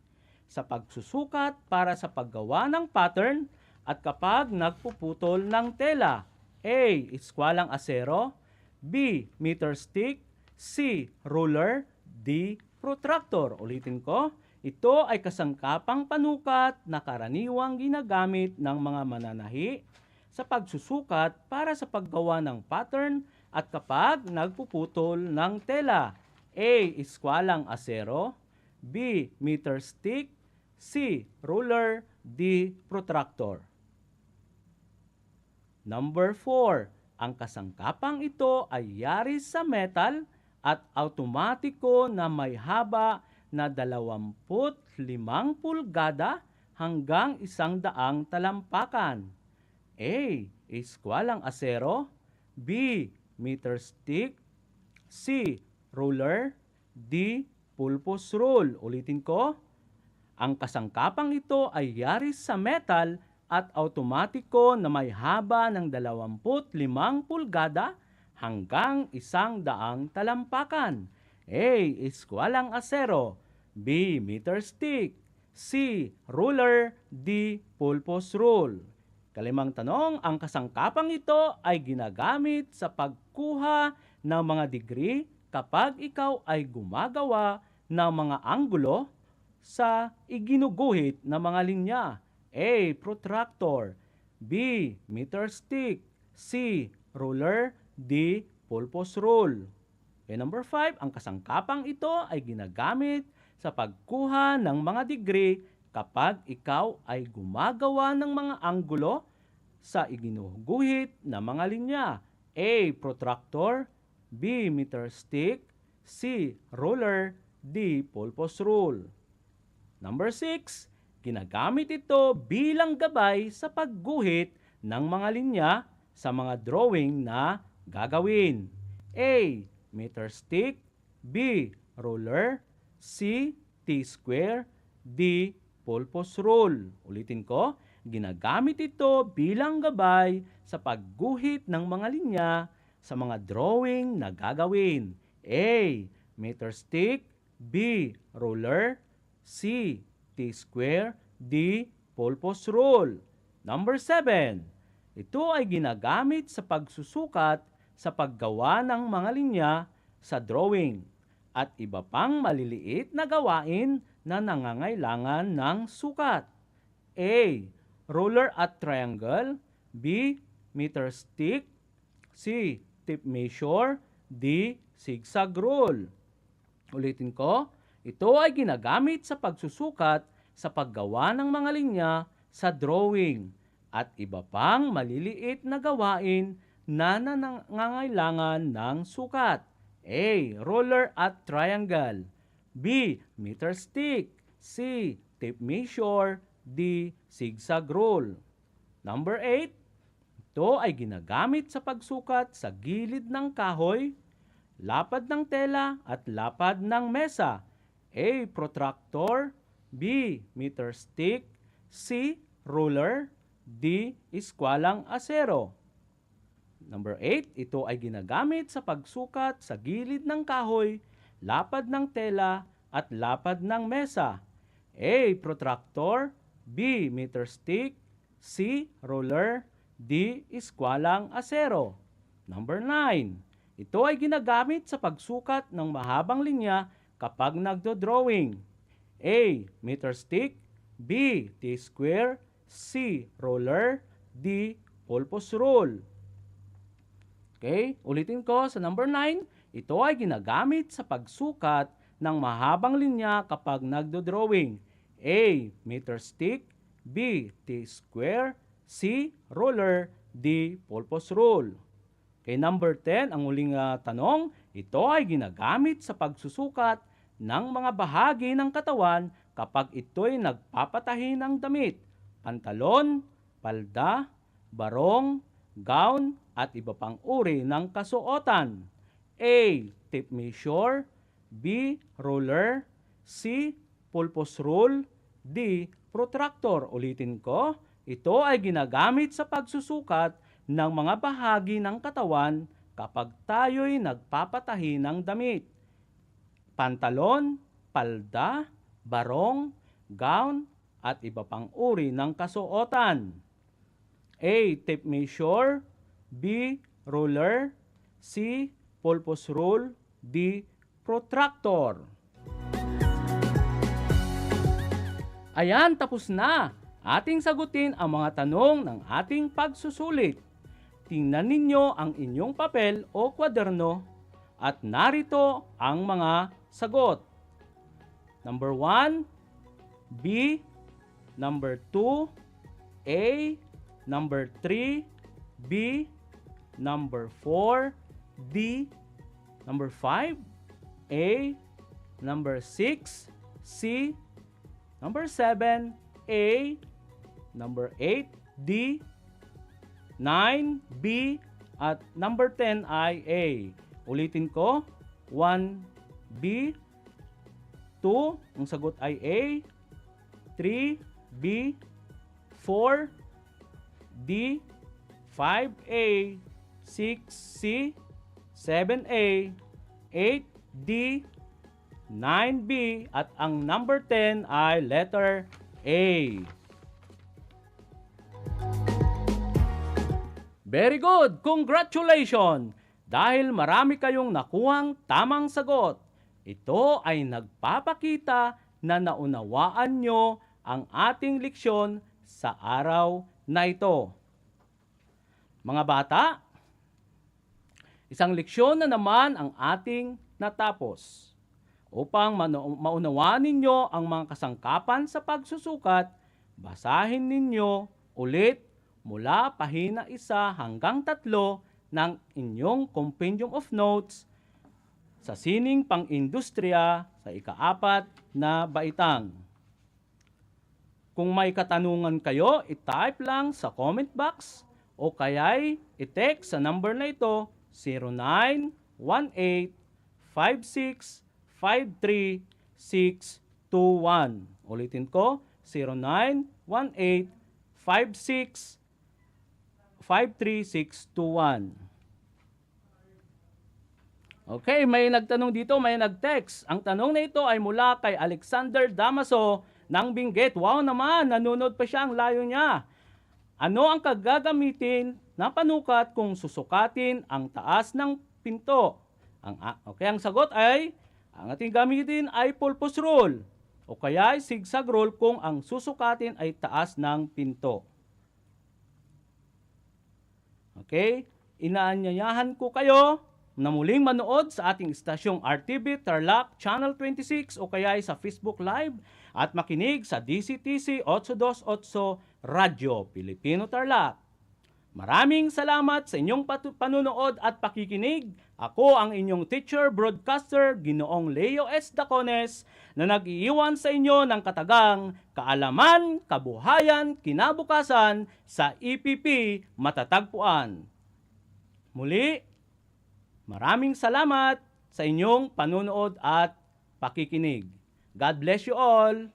sa pagsusukat para sa paggawa ng pattern at kapag nagpuputol ng tela. A. Iskwalang asero. B. Meter stick. C. Ruler. D. Protractor. Ulitin ko, ito ay kasangkapang panukat na karaniwang ginagamit ng mga mananahi sa pagsusukat para sa paggawa ng pattern at kapag nagpuputol ng tela. A. Iskwalang asero. B. Meter stick. C. Ruler. D. Protractor. Number 4. Ang kasangkapang ito ay yari sa metal at automatiko na may haba na 25 pulgada hanggang 100 talampakan? A. Eskwalang asero. B. Meter stick. C. Ruler. D. Pulpos rule. Ulitin ko. Ang kasangkapang ito ay yari sa metal at automatiko na may haba ng 25 pulgada hanggang 100 talampakan. A. Eskwalang asero. B. Meter stick. C. Ruler. D. Pulpos rule. Kalimang tanong, ang kasangkapang ito ay ginagamit sa pagkuha ng mga degree kapag ikaw ay gumagawa ng mga anggulo sa iginuguhit na mga linya. A. Protractor. B. Meter stick. C. Ruler. D. Pulpos rule. Number 5, ang kasangkapang ito ay ginagamit sa pagkuha ng mga degree kapag ikaw ay gumagawa ng mga anggulo sa iginuguhit na mga linya. A. Protractor. B. Meter stick. C. Ruler. D. Pulpos rule. Number 6, ginagamit ito bilang gabay sa pagguhit ng mga linya sa mga drawing na gagawin. A. Meter stick. B. Ruler. C. T-square. D. Pulpos rule. Ulitin ko, ginagamit ito bilang gabay sa pagguhit ng mga linya sa mga drawing na gagawin. A. Meter stick. B. Ruler. C. T-square. D. Pulpos rule. Number 7, ito ay ginagamit sa pagsusukat sa paggawa ng mga linya sa drawing at iba pang maliliit na gawain na nangangailangan ng sukat. A. Ruler at triangle. B. Meter stick. C. Tape measure. D. Zigzag rule. Ulitin ko, ito ay ginagamit sa pagsusukat sa paggawa ng mga linya sa drawing at iba pang maliliit na gawain na nangangailangan ng sukat. A. Ruler at triangle. B. Meter stick. C. Tape measure. D. Zigzag rule. Number 8, ito ay ginagamit sa pagsukat sa gilid ng kahoy, lapad ng tela at lapad ng mesa. A. Protractor. B. Meter stick. C. Ruler. D. Eskwalang asero. Number 8, ito ay ginagamit sa pagsukat sa gilid ng kahoy, lapad ng tela at lapad ng mesa. A. Protractor. B. Meter stick. C. Ruler. D. Eskwalang asero. Number 9, ito ay ginagamit sa pagsukat ng mahabang linya kapag nagdo-drawing. A. Meter stick. B. T-square. C. Ruler. D. Pulpos rule. Okay, ulitin ko sa number 9, ito ay ginagamit sa pagsukat ng mahabang linya kapag nagdo-drawing. A. Meter stick. B. T-square. C. Ruler. D. Pulpos rule. Okay, number 10, ang uling tanong, ito ay ginagamit sa pagsusukat ng mga bahagi ng katawan kapag ito'y nagpapatahi ng damit, pantalon, palda, barong, gown, at iba pang uri ng kasuotan. A. Tape measure. B. Ruler. C. Pulpos rule. D. Protractor. Ulitin ko, ito ay ginagamit sa pagsusukat ng mga bahagi ng katawan kapag tayo'y nagpapatahi ng damit, pantalon, palda, barong, gown, at iba pang uri ng kasuotan. A. Tape measure. B. Ruler. C. Pulpos rule. D. Protractor. Ayan, tapos na. Ating sagutin ang mga tanong ng ating pagsusulit. Tingnan ninyo ang inyong papel o kwaderno at narito ang mga sagot. Number 1, B. Number 2, A. Number 3, B. Number 4, D. Number 5, A. Number 6, C. Number 7, A. Number 8, D. 9, B. At number 10 ay A. Ulitin ko, 1, B. 2, ang sagot ay A. 3, B. 4, D. 5, A. 6, C. 7, A. 8, D. 9B at ang number 10 ay letter A. Very good! Congratulations! Dahil marami kayong nakuhang tamang sagot, ito ay nagpapakita na naunawaan nyo ang ating leksyon sa araw na ito. Mga bata, isang leksyon na naman ang ating natapos. Upang maunawaan ninyo ang mga kasangkapan sa pagsusukat, basahin ninyo ulit mula pahina 1 hanggang 3 ng inyong Compendium of Notes sa sining pang-industriya sa ika-4 na baitang. Kung may katanungan kayo, i-type lang sa comment box o kaya'y i-text sa number na ito 0918-56-53621. Ulitin ko, 0918-56-53621. Okay, may nagtanong dito, may nag-text. Ang tanong na ito ay mula kay Alexander Damaso ng Benguet. Wow naman, nanonood pa siya, ang layo niya. Ano ang kagagamitin na panukat kung susukatin ang taas ng pinto? Ang sagot ay, ang ating gamitin ay pulpos rule o kaya ay zigzag rule kung ang susukatin ay taas ng pinto. Okay? Inaanyayahan ko kayo na muling manood sa ating istasyong RTV Tarlac Channel 26 o kaya ay sa Facebook Live at makinig sa DCTC 828 Radyo Pilipino Tarlac. Maraming salamat sa inyong panunood at pakikinig. Ako ang inyong teacher, broadcaster, Ginoong Leo S. Dacones na nag-iiwan sa inyo ng katagang kaalaman, kabuhayan, kinabukasan sa EPP matatagpuan. Muli, maraming salamat sa inyong panunood at pakikinig. God bless you all!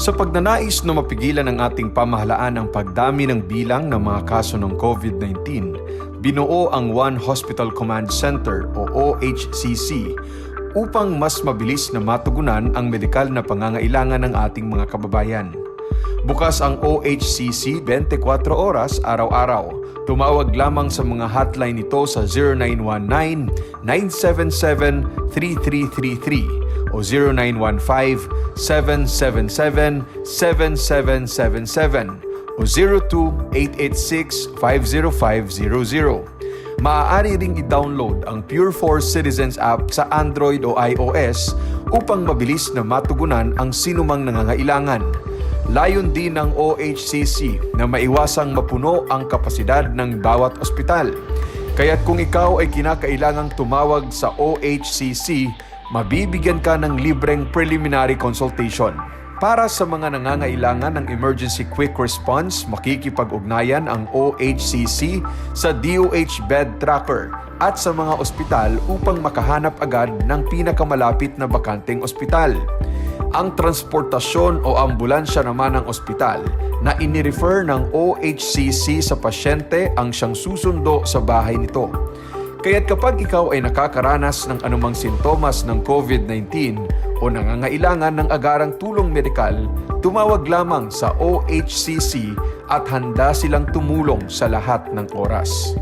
Sa pagnanais na mapigilan ng ating pamahalaan ang pagdami ng bilang ng mga kaso ng COVID-19, binuo ang One Hospital Command Center o OHCC upang mas mabilis na matugunan ang medikal na pangangailangan ng ating mga kababayan. Bukas ang OHCC 24 oras araw-araw. Tumawag lamang sa mga hotline nito sa 0919-977-3333 o 0915-777-7777 o 02-886-50500. Maaari ring i-download ang Pure Force Citizens app sa Android o iOS upang mabilis na matugunan ang sinumang nangangailangan. Layon din ng OHCC na maiwasang mapuno ang kapasidad ng bawat ospital. Kaya't kung ikaw ay kinakailangang tumawag sa OHCC, mabibigyan ka ng libreng preliminary consultation. Para sa mga nangangailangan ng emergency quick response, makikipag-ugnayan ang OHCC sa DOH Bed Tracker at sa mga ospital upang makahanap agad ng pinakamalapit na bakanteng ospital. Ang transportasyon o ambulansya naman ng ospital na inirefer ng OHCC sa pasyente ang siyang susundo sa bahay nito. Kaya't kapag ikaw ay nakakaranas ng anumang sintomas ng COVID-19 o nangangailangan ng agarang tulong medikal, tumawag lamang sa OHCC at handa silang tumulong sa lahat ng oras.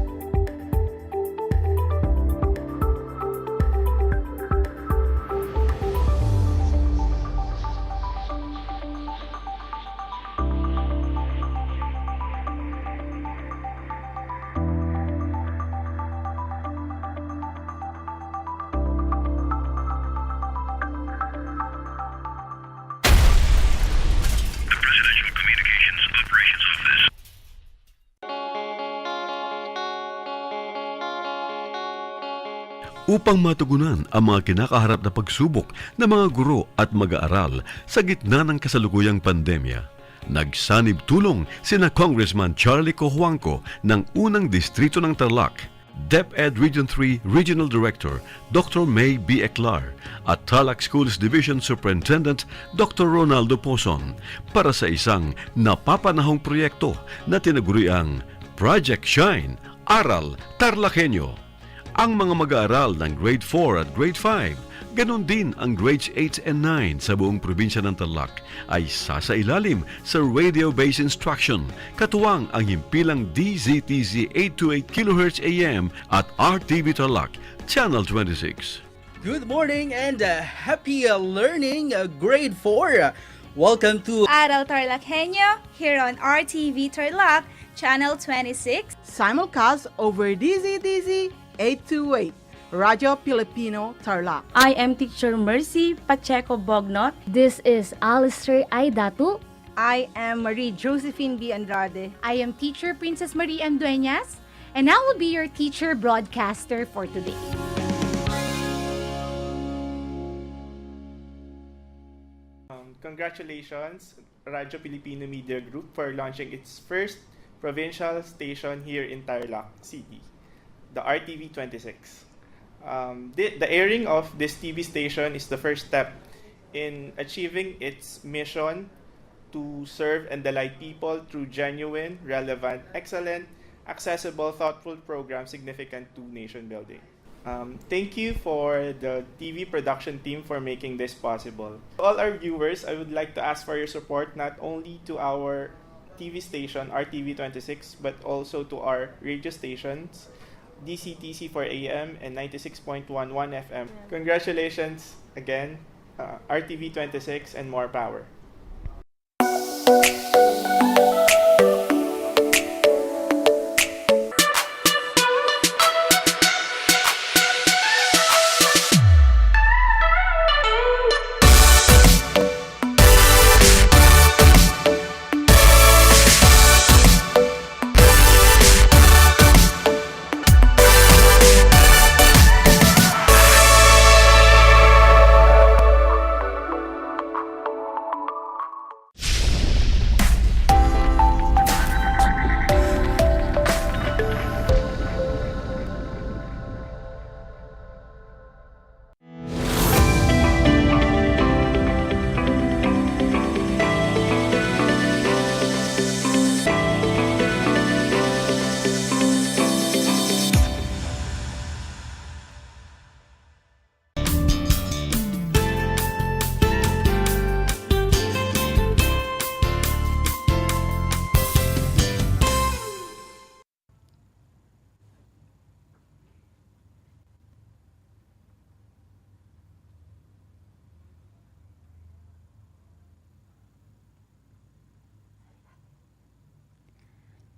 upang matugunan ang mga kinakaharap na pagsubok ng mga guro at mag-aaral sa gitna ng kasalukuyang pandemya. Nagsanib tulong sina Congressman Charlie Cojuangco ng unang distrito ng Tarlac, DEPED Region 3 Regional Director Dr. May B. Eclar at Tarlac Schools Division Superintendent Dr. Ronaldo Poson para sa isang napapanahong proyekto na tinaguriang Project Shine, Aral TarlakHenyo. Ang mga mag-aaral ng Grade 4 at Grade 5, ganon din ang Grades 8 and 9 sa buong probinsya ng Tarlac ay sasailalim sa radio-based instruction, katuwang ang himpilang DZTZ 828 kHz AM at RTV Tarlac, Channel 26. Good morning and happy learning, Grade 4. Welcome to Aral TarlakHenyo here on RTV Tarlac, Channel 26. Simulcast over DZTZ 828, Radyo Pilipino, Tarlac. I am Teacher Mercy Pacheco Bognot. This is Alistair Aidatu. I am Marie Josephine B. Andrade. I am Teacher Princess Marie M. Dueñas, and I will be your teacher broadcaster for today. Congratulations, Radyo Filipino Media Group, for launching its first provincial station here in Tarlac City, the RTV 26. The airing of this TV station is the first step in achieving its mission to serve and delight people through genuine, relevant, excellent, accessible, thoughtful programs significant to nation building. Thank you for the TV production team for making this possible. To all our viewers, I would like to ask for your support not only to our TV station, RTV 26, but also to our radio stations, DCTC for AM and 96.11 FM. Congratulations again, RTV 26, and more power.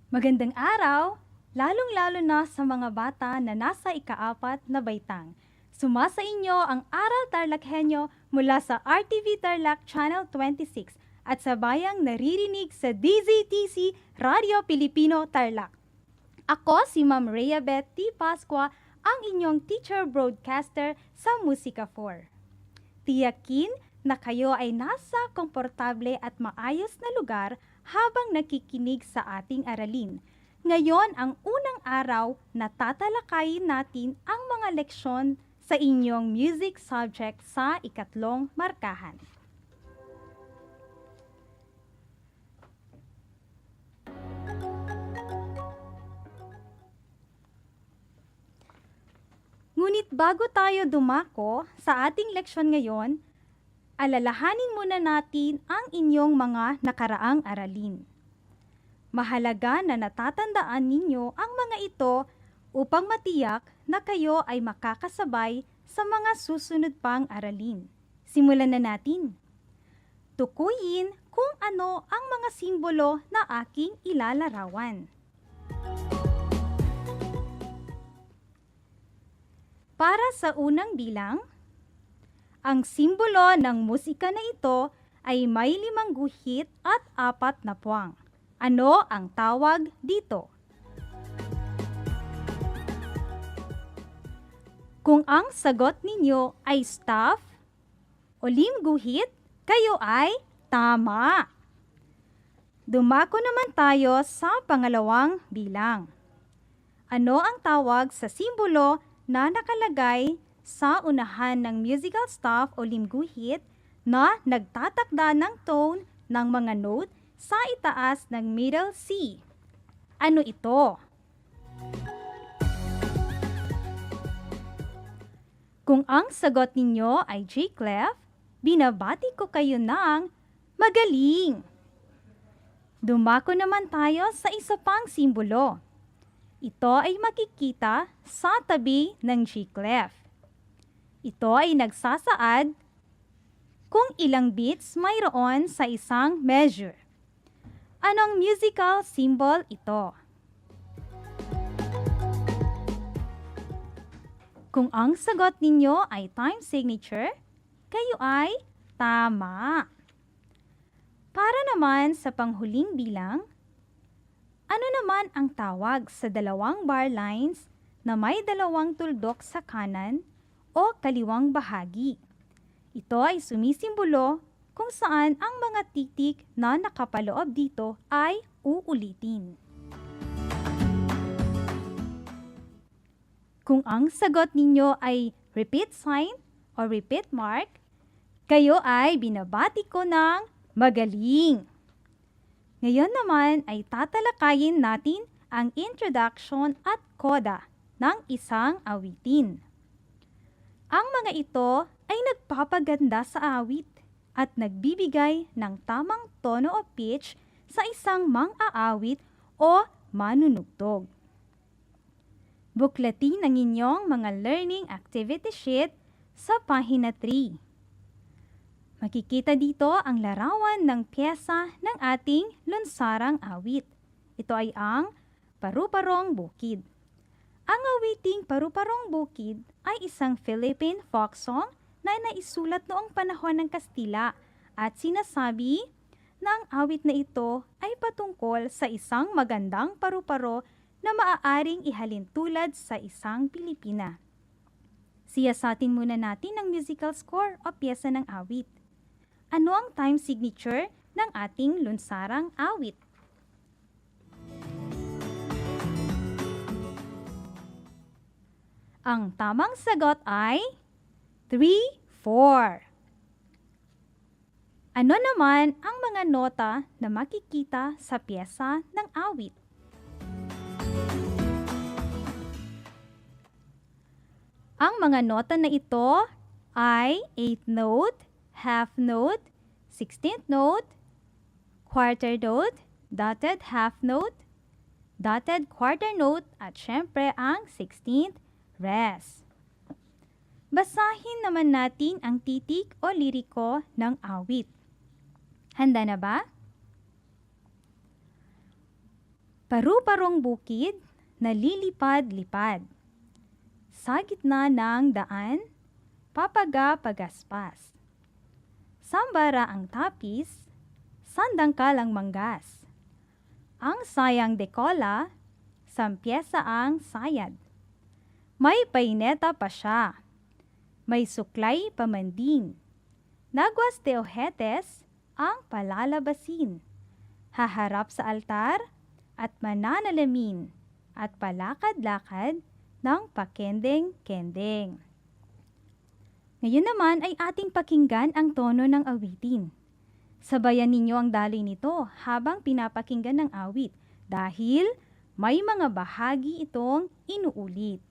Magandang araw, lalong-lalo na sa mga bata na nasa ika-4 na baitang. Sumasa inyo ang Aral TarlakHenyo mula sa RTV Tarlac Channel 26 at sa bayang naririnig sa DZTC Radio Pilipino Tarlac. Ako si Ma'am Rhea Beth T. Pasqua, ang inyong teacher broadcaster sa Musika 4. Tiyakin na kayo ay nasa komportable at maayos na lugar habang nakikinig sa ating aralin. Ngayon ang unang araw na tatalakayin natin ang mga leksyon sa inyong music subject sa ikatlong markahan. Ngunit bago tayo dumako sa ating leksyon ngayon, alalahanin muna natin ang inyong mga nakaraang aralin. Mahalaga na natatandaan ninyo ang mga ito upang matiyak na kayo ay makakasabay sa mga susunod pang aralin. Simulan na natin. Tukuyin kung ano ang mga simbolo na aking ilalarawan. Para sa unang bilang, ang simbolo ng musika na ito ay may 5 guhit at 4 na puwang. Ano ang tawag dito? Kung ang sagot ninyo ay staff o limguhit, kayo ay tama. Dumako naman tayo sa pangalawang bilang. Ano ang tawag sa simbolo na nakalagay sa unahan ng musical staff o limguhit na nagtatakda ng tone ng mga note sa itaas ng middle C? Ano ito? Kung ang sagot ninyo ay G clef, binabati ko kayo ng magaling. Dumako naman tayo sa isa pang simbolo. Ito ay makikita sa tabi ng G clef. Ito ay nagsasaad kung ilang beats mayroon sa isang measure. Anong musical symbol ito? Kung ang sagot ninyo ay time signature, kayo ay tama. Para naman sa panghuling bilang, ano naman ang tawag sa dalawang bar lines na may dalawang tuldok sa kanan o kaliwang bahagi? Ito ay sumisimbolo kung saan ang mga titik na nakapaloob dito ay uulitin. Kung ang sagot ninyo ay repeat sign o repeat mark, kayo ay binabati ko ng magaling. Ngayon naman ay tatalakayin natin ang introduction at coda ng isang awitin. Ang mga ito ay nagpapaganda sa awit at nagbibigay ng tamang tono o pitch sa isang mang-aawit o manunugtog. Buklatin ang inyong mga learning activity sheet sa pahina 3. Makikita dito ang larawan ng pyesa ng ating lunsarang awit. Ito ay ang Paru-Parong Bukid. Ang awiting Paru-Parong Bukid ay isang Philippine folk song na naisulat noong panahon ng Kastila at sinasabi na ang awit na ito ay patungkol sa isang magandang paru-paro na maaaring ihalin tulad sa isang Pilipina. Siyasatin muna natin ang musical score o pyesa ng awit. Ano ang time signature ng ating lunsarang awit? Ang tamang sagot ay 3-4. Ano naman ang mga nota na makikita sa pyesa ng awit? Ang mga nota na ito ay 8th note, half note, 16th note, quarter note, dotted half note, dotted quarter note, at syempre ang 16th res. Basahin naman natin ang titik o liriko ng awit. Handa na ba? Paru-parong bukid, nalilipad-lipad. Sa gitna ng daan, papaga-pagaspas. Sambara ang tapis, sandangkalang manggas. Ang sayang dekola, sampyesa ang sayad. May paineta pa siya. May suklay pamandin. Nagwas de ojetes ang palalabasin. Haharap sa altar at mananalamin at palakad-lakad ng pakendeng-kendeng. Ngayon naman ay ating pakinggan ang tono ng awitin. Sabayan ninyo ang daloy nito habang pinapakinggan ng awit dahil may mga bahagi itong inuulit.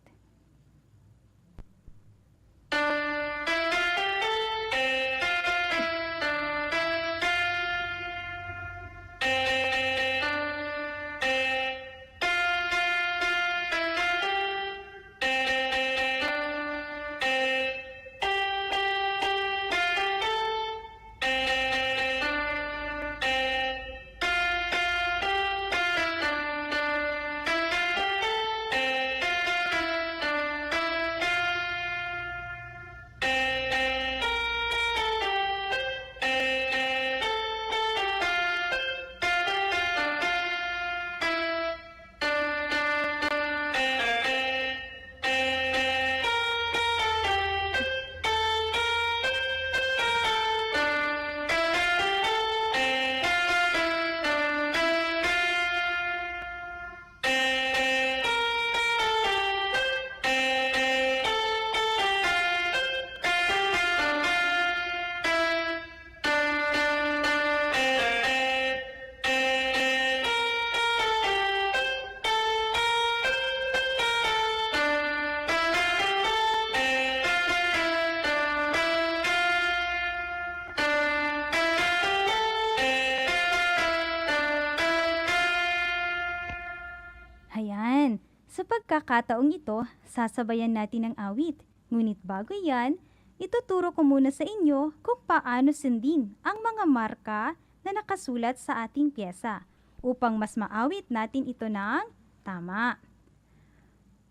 Sa pagkakataong ito, sasabayan natin ang awit. Ngunit bago yan, ituturo ko muna sa inyo kung paano sundin ang mga marka na nakasulat sa ating pyesa upang mas maawit natin ito ng tama.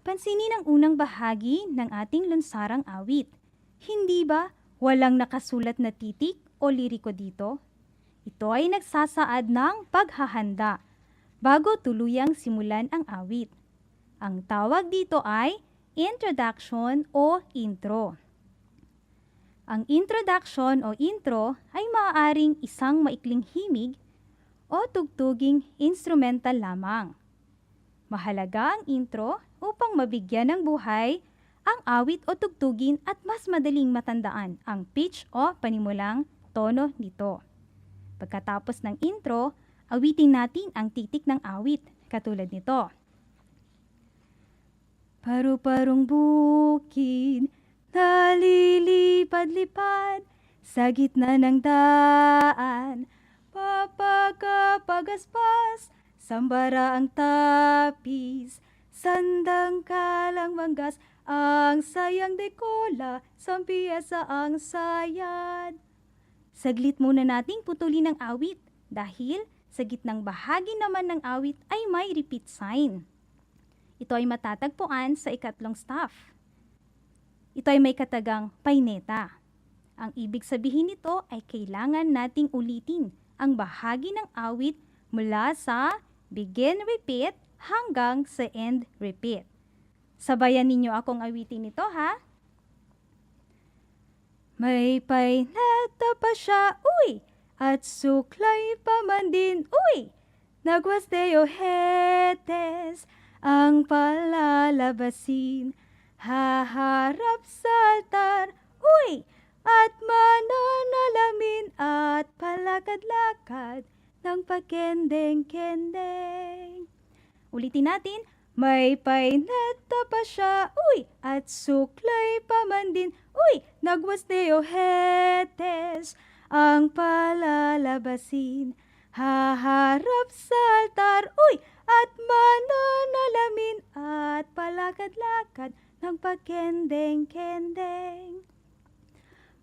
Pansinin ang unang bahagi ng ating lunsarang awit. Hindi ba walang nakasulat na titik o liriko dito? Ito ay nagsasaad ng paghahanda bago tuluyang simulan ang awit. Ang tawag dito ay introduction o intro. Ang introduction o intro ay maaaring isang maikling himig o tugtuging instrumental lamang. Mahalaga ang intro upang mabigyan ng buhay ang awit o tugtugin at mas madaling matandaan ang pitch o panimulang tono nito. Pagkatapos ng intro, awitin natin ang titik ng awit katulad nito. Paru-parong bukid, nalilipad-lipad sa gitna ng daan, papagapagaspas, sambara ang tapis, sandang kalang manggas, ang sayang dekola, sampiasa ang sayad. Saglit muna nating putulin ang awit dahil sa gitnang bahagi naman ng awit ay may repeat sign. Ito ay matatagpuan sa ikatlong staff. Ito ay may katagang paineta. Ang ibig sabihin nito ay kailangan nating ulitin ang bahagi ng awit mula sa begin repeat hanggang sa end repeat. Sabayan ninyo akong awitin ito ha. May paineta pa siya, uy! At suklay pa man din, uy! Nagwasteo hetes ang palalabasin, haharap sa altar, uy! At mananalamin at palakad-lakad ng pagkendeng-kendeng. Ulitin natin, may paineta pa siya, uy! At suklay pa man din, uy! Nagwasteo hetes ang palalabasin, haharap sa altar, uy! At mananalamin at palakad-lakad ng pagkendeng-kendeng.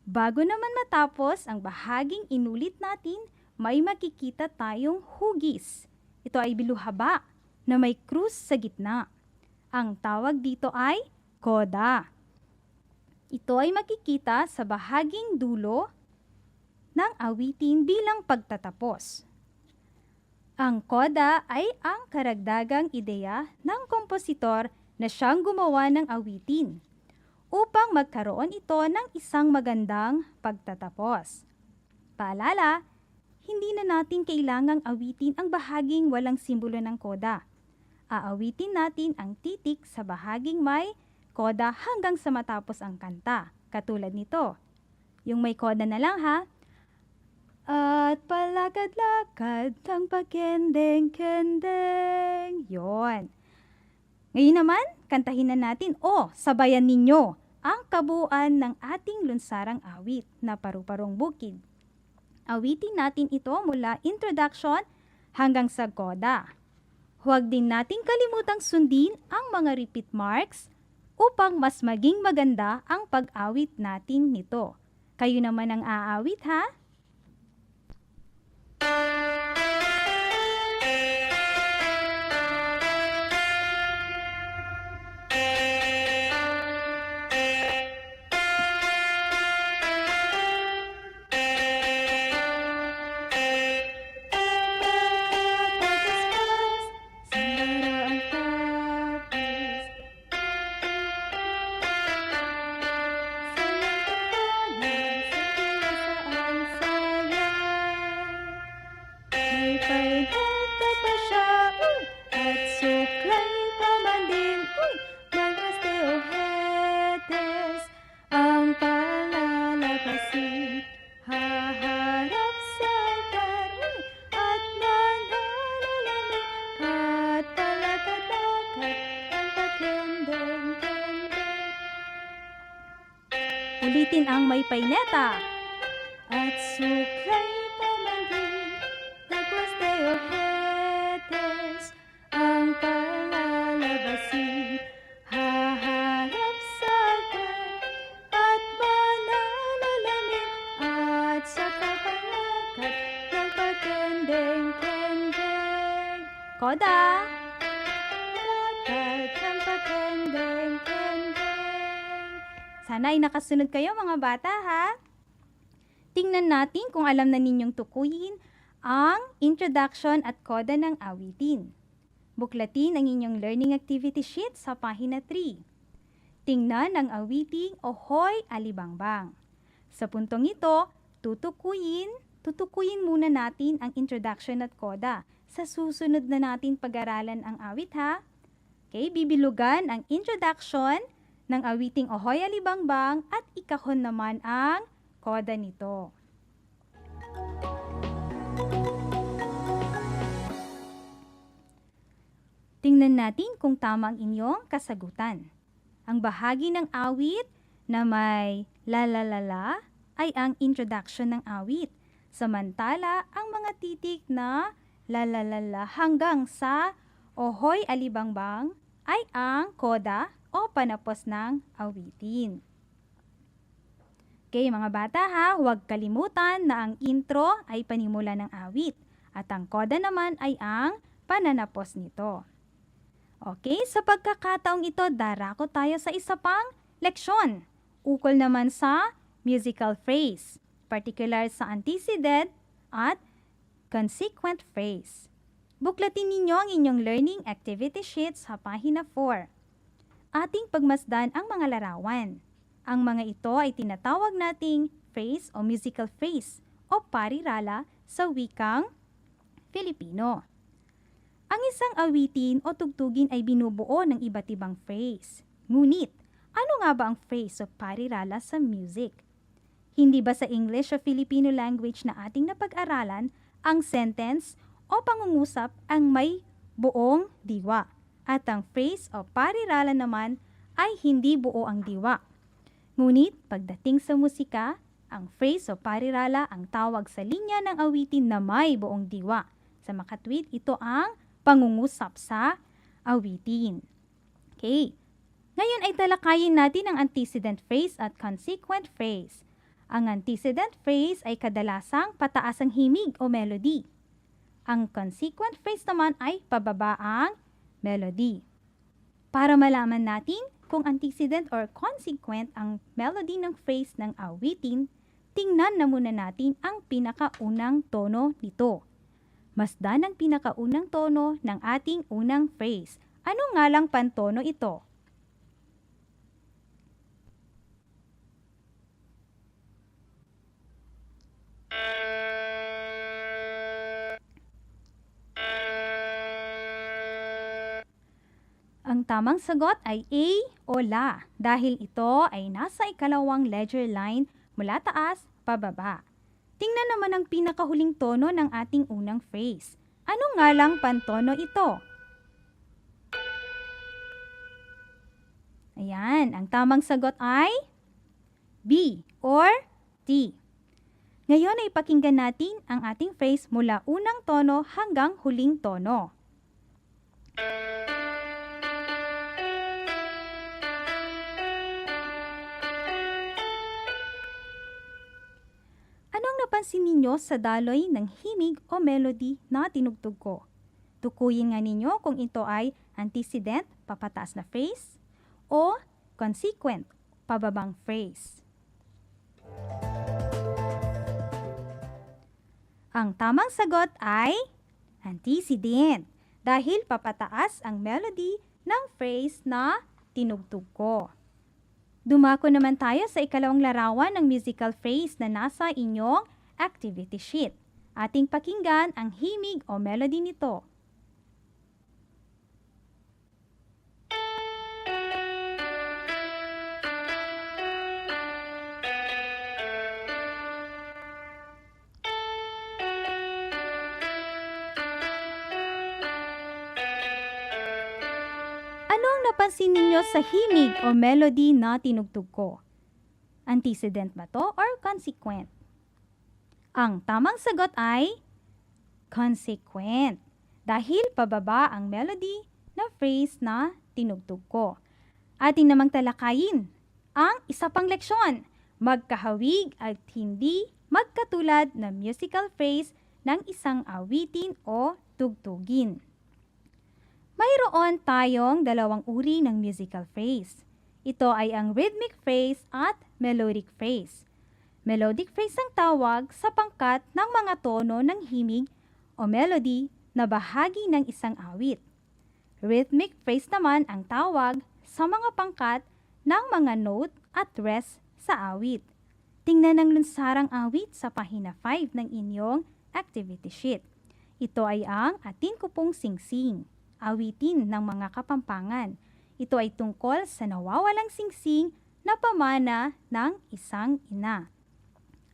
Bago naman matapos ang bahaging inulit natin, may makikita tayong hugis. Ito ay biluhaba na may krus sa gitna. Ang tawag dito ay koda. Ito ay makikita sa bahaging dulo ng awitin bilang pagtatapos. Ang koda ay ang karagdagang ideya ng kompositor na siyang gumawa ng awitin upang magkaroon ito ng isang magandang pagtatapos. Paalala, hindi na natin kailangang awitin ang bahaging walang simbolo ng koda. Aawitin natin ang titik sa bahaging may koda hanggang sa matapos ang kanta, katulad nito. Yung may koda na lang ha. At palakad-lakad ng pagkendeng-kendeng. Yon. Ngayon naman, kantahin na natin o sabayan ninyo ang kabuuan ng ating lunsarang awit na Paru-Parong Bukid. Awitin natin ito mula introduction hanggang sa koda. Huwag din nating kalimutang sundin ang mga repeat marks upang mas maging maganda ang pag-awit natin nito. Kayo naman ang aawit ha? Ulitin ang may paineta. At suklay pamangkin, nagwasteo hetes, ang palalabasin, Koda! Sana ay nakasunod kayo mga bata ha. Tingnan natin kung alam na ninyong tukuyin ang introduction at koda ng awitin. Buklatin ang inyong learning activity sheet sa pahina 3. Tingnan ang awiting Ohoy Alibangbang. Sa puntong ito, tutukuyin muna natin ang introduction at koda. Sa susunod na natin pag-aralan ang awit ha. Okay, bibilugan ang introduction ng awiting Ohoy Alibangbang at ikahon naman ang koda nito. Tingnan natin kung tama ang inyong kasagutan. Ang bahagi ng awit na may la ay ang introduction ng awit. Samantala, ang mga titik na la hanggang sa Ohoy Alibangbang ay ang koda o panapos ng awitin. Okay mga bata ha, huwag kalimutan na ang intro ay panimula ng awit at ang koda naman ay ang pananapos nito. Okay, sa pagkakataong ito, darako tayo sa isa pang leksyon. Ukol naman sa musical phrase, particular sa antecedent at consequent phrase. Buklatin ninyo ang inyong learning activity sheet sa pahina 4. Ating pagmasdan ang mga larawan. Ang mga ito ay tinatawag nating phrase o musical phrase o parirala sa wikang Filipino. Ang isang awitin o tugtugin ay binubuo ng iba't ibang phrase. Ngunit, ano nga ba ang phrase o parirala sa music? Hindi ba sa English o Filipino language na ating napag-aralan, ang sentence o pangungusap ang may buong diwa? At ang phrase o parirala naman ay hindi buo ang diwa. Ngunit, pagdating sa musika, ang phrase o parirala ang tawag sa linya ng awitin na may buong diwa. Sa makatwid, ito ang pangungusap sa awitin. Okay. Ngayon ay talakayin natin ang antecedent phrase at consequent phrase. Ang antecedent phrase ay kadalasang pataas ang himig o melody. Ang consequent phrase naman ay pababa ang melody. Para malaman natin kung antecedent or consequent ang melody ng phrase ng awitin, tingnan na muna natin ang pinakaunang tono nito. Masdan ang pinakaunang tono ng ating unang phrase. Ano nga lang pantono ito? Ang tamang sagot ay A o La dahil ito ay nasa ikalawang ledger line mula taas pababa. Tingnan naman ang pinakahuling tono ng ating unang phrase. Ano nga lang pantono ito? Ayan, ang tamang sagot ay B or T. Ngayon ay pakinggan natin ang ating phrase mula unang tono hanggang huling tono. Anong napansin ninyo sa daloy ng himig o melody na tinugtog ko? Tukuyin nga ninyo kung ito ay antecedent, papataas na phrase, o consequent, pababang phrase. Ang tamang sagot ay antecedent dahil papataas ang melody ng phrase na tinugtog ko. Dumako naman tayo sa ikalawang larawan ng musical phrase na nasa inyong activity sheet. Ating pakinggan ang himig o melody nito. Napansin ninyo sa himig o melody na tinugtog ko? Antecedent ba to or consequent? Ang tamang sagot ay consequent dahil pababa ang melody na phrase na tinugtog ko. Ating namang talakayin ang isa pang leksyon, magkahawig at hindi magkatulad na musical phrase ng isang awitin o tugtugin. Mayroon tayong dalawang uri ng musical phrase. Ito ay ang rhythmic phrase at melodic phrase. Melodic phrase ang tawag sa pangkat ng mga tono ng himig o melody na bahagi ng isang awit. Rhythmic phrase naman ang tawag sa mga pangkat ng mga note at rest sa awit. Tingnan ang lunsarang awit sa pahina 5 ng inyong activity sheet. Ito ay ang Atin Ko Pong Singsing, awitin ng mga Kapampangan. Ito ay tungkol sa nawawalang singsing na pamana ng isang ina.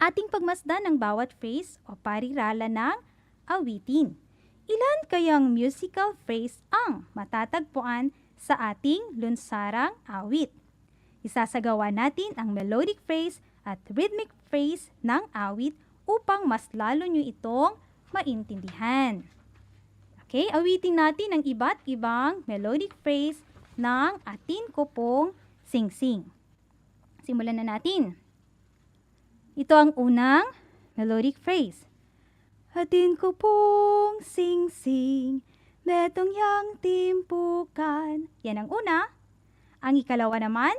Ating pagmasdan ang bawat phrase o parirala ng awitin. Ilan kayang musical phrase ang matatagpuan sa ating lunsarang awit? Isasagawa natin ang melodic phrase at rhythmic phrase ng awit upang mas lalo nyo itong maintindihan. Okay, awitin natin ang iba't ibang melodic phrase ng Atin Ko Pong Singsing. Simulan na natin. Ito ang unang melodic phrase. Atin ko pong singsing, metong yang timpukan. Yan ang una. Ang ikalawa naman,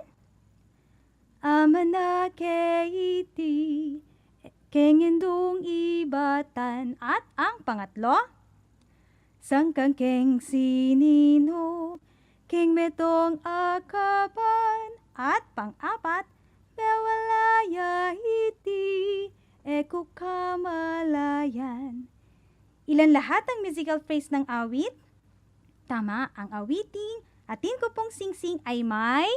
amana keiti, kengendong ibatan. At ang pangatlo, sangkang keng sinino, keng metong akapan. At pang-apat, bewalaya iti, eko kamalayan. Ilan lahat ang musical phrase ng awit? Tama, ang awiting Atin Ko Pong Singsing ay may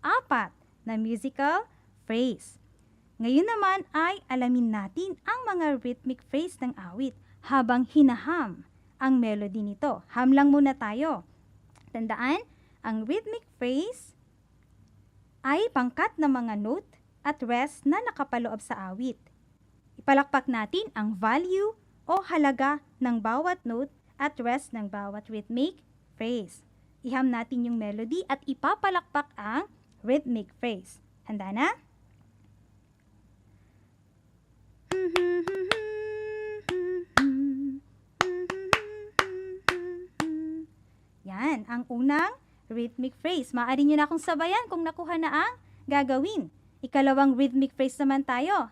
4 na musical phrase. Ngayon naman ay alamin natin ang mga rhythmic phrase ng awit habang hinaham ang melody nito. Ham lang muna tayo. Tandaan, ang rhythmic phrase ay pangkat ng mga note at rest na nakapaloob sa awit. Ipalakpak natin ang value o halaga ng bawat note at rest ng bawat rhythmic phrase. Iham natin yung melody at ipapalakpak ang rhythmic phrase. Handa na? Yan, ang unang rhythmic phrase. Maaari nyo na akong sabayan kung nakuha na ang gagawin. Ikalawang rhythmic phrase naman tayo.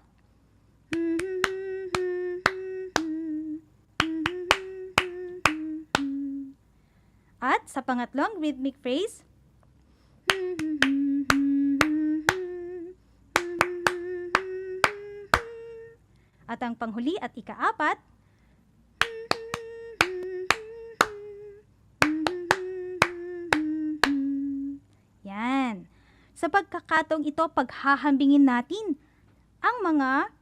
At sa pangatlong rhythmic phrase, at ang panghuli at ikaapat, yan. Sa pagkakataong ito, paghahambingin natin ang mga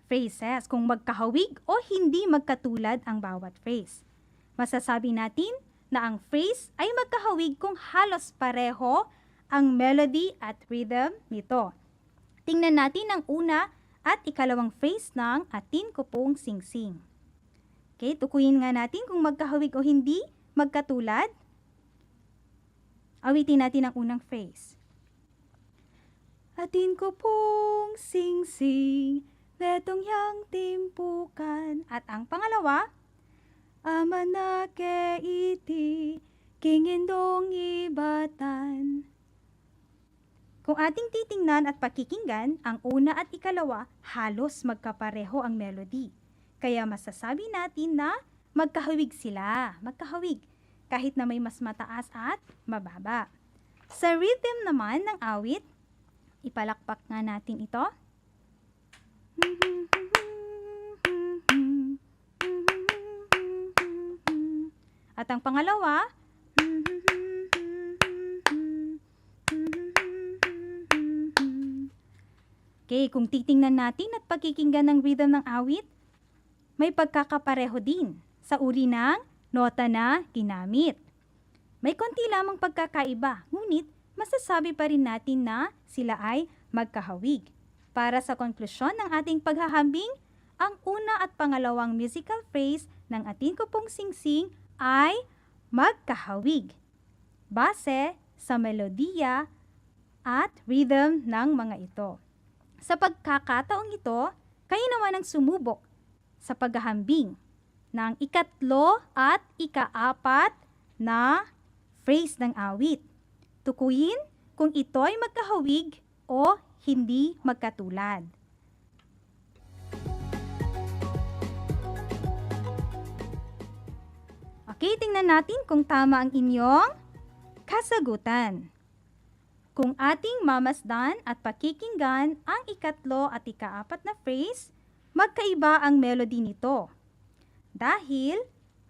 phrases kung magkahawig o hindi magkatulad ang bawat phrase. Masasabi natin na ang phrase ay magkahawig kung halos pareho ang melody at rhythm nito. Tingnan natin ang una at ikalawang phrase ng Atin Ko Pong Singsing. Okay, tukuyin nga natin kung magkahawig o hindi magkatulad. Awitin natin ang unang phrase. Atin ko pong singsing, betong yang timpukan. At ang pangalawa, amanake iti, kingindong ibatan. Kung ating titingnan at pakikinggan, ang una at ikalawa, halos magkapareho ang melody. Kaya masasabi natin na magkahawig sila, magkahawig, kahit na may mas mataas at mababa. Sa rhythm naman ng awit, ipalakpak nga natin ito. At ang pangalawa, okay, kung titingnan natin at pakikinggan ng rhythm ng awit, may pagkakapareho din sa uri ng nota na ginamit. May konti lamang pagkakaiba, ngunit masasabi pa rin natin na sila ay magkahawig. Para sa konklusyon ng ating paghahambing, ang una at pangalawang musical phrase ng Atin Ko Pong Singsing ay magkahawig, base sa melodiya at rhythm ng mga ito. Sa pagkakataong ito, kayo naman ang sumubok sa paghahambing ng ikatlo at ikaapat na phrase ng awit. Tukuyin kung ito'y magkahawig o hindi magkatulad. Okay, tingnan natin kung tama ang inyong kasagutan. Kung ating mamasdan at pakikinggan ang ikatlo at ikaapat na phrase, magkaiba ang melody nito. Dahil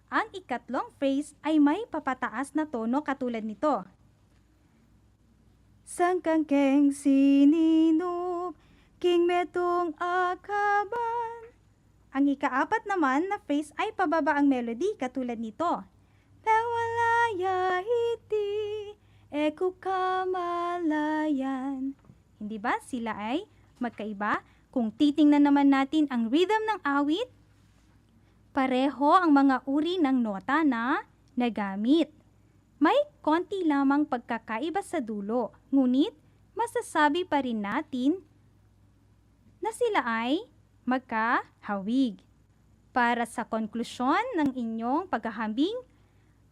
ang ikatlong phrase ay may papataas na tono katulad nito. Sangkang keng sininub, king metong akaban. Ang ikaapat naman na phrase ay pababa ang melody katulad nito. Pewalaya iti, eku kamalayan. Hindi ba sila ay magkaiba? Kung titingnan naman natin ang rhythm ng awit, pareho ang mga uri ng nota na nagamit. May konti lamang pagkakaiba sa dulo, ngunit masasabi pa rin natin na sila ay magkahawig. Para sa konklusyon ng inyong paghahambing,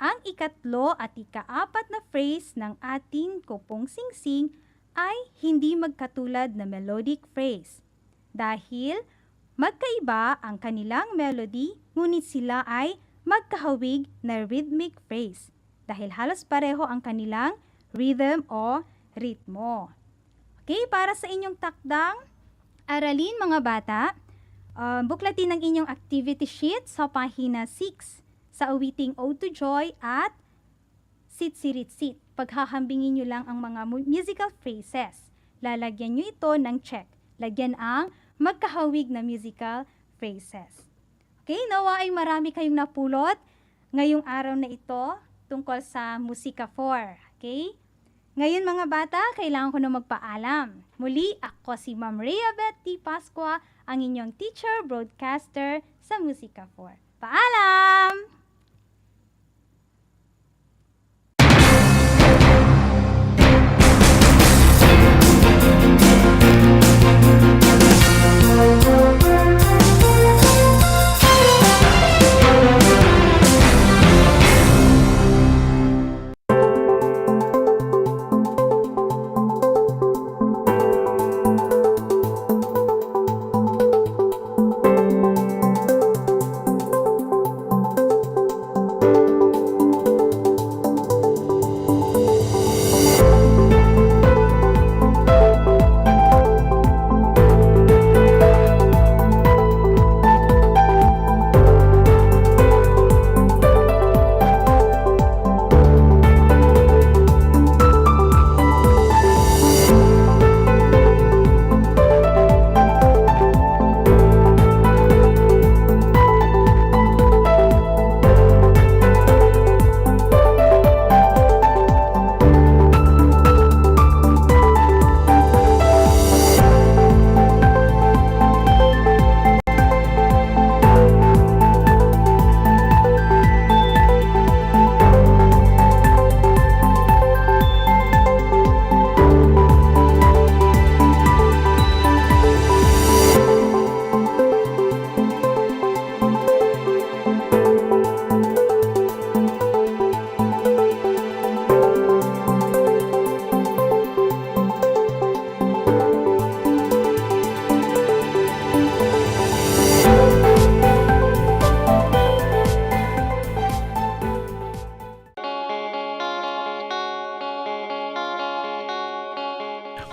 ang ikatlo at ikaapat na phrase ng ating kupong singsing ay hindi magkatulad na melodic phrase. Dahil magkaiba ang kanilang melody, ngunit sila ay magkahawig na rhythmic phrase. Dahil halos pareho ang kanilang rhythm o ritmo. Okay, para sa inyong takdang aralin mga bata, buklatin ang inyong activity sheet sa pahina 6 sa awiting Ode to Joy at Sit Sirit Sit. Paghahambingin nyo lang ang mga musical phrases. Lalagyan nyo ito ng check. Lagyan ang magkahawig na musical phrases. Okay, nawa ay marami kayong napulot ngayong araw na ito tungkol sa Musika 4. Okay? Ngayon mga bata, kailangan ko na magpaalam. Muli, ako si Ma'am Rhea Betty Pascua, ang inyong teacher broadcaster sa Musika 4. Paalam!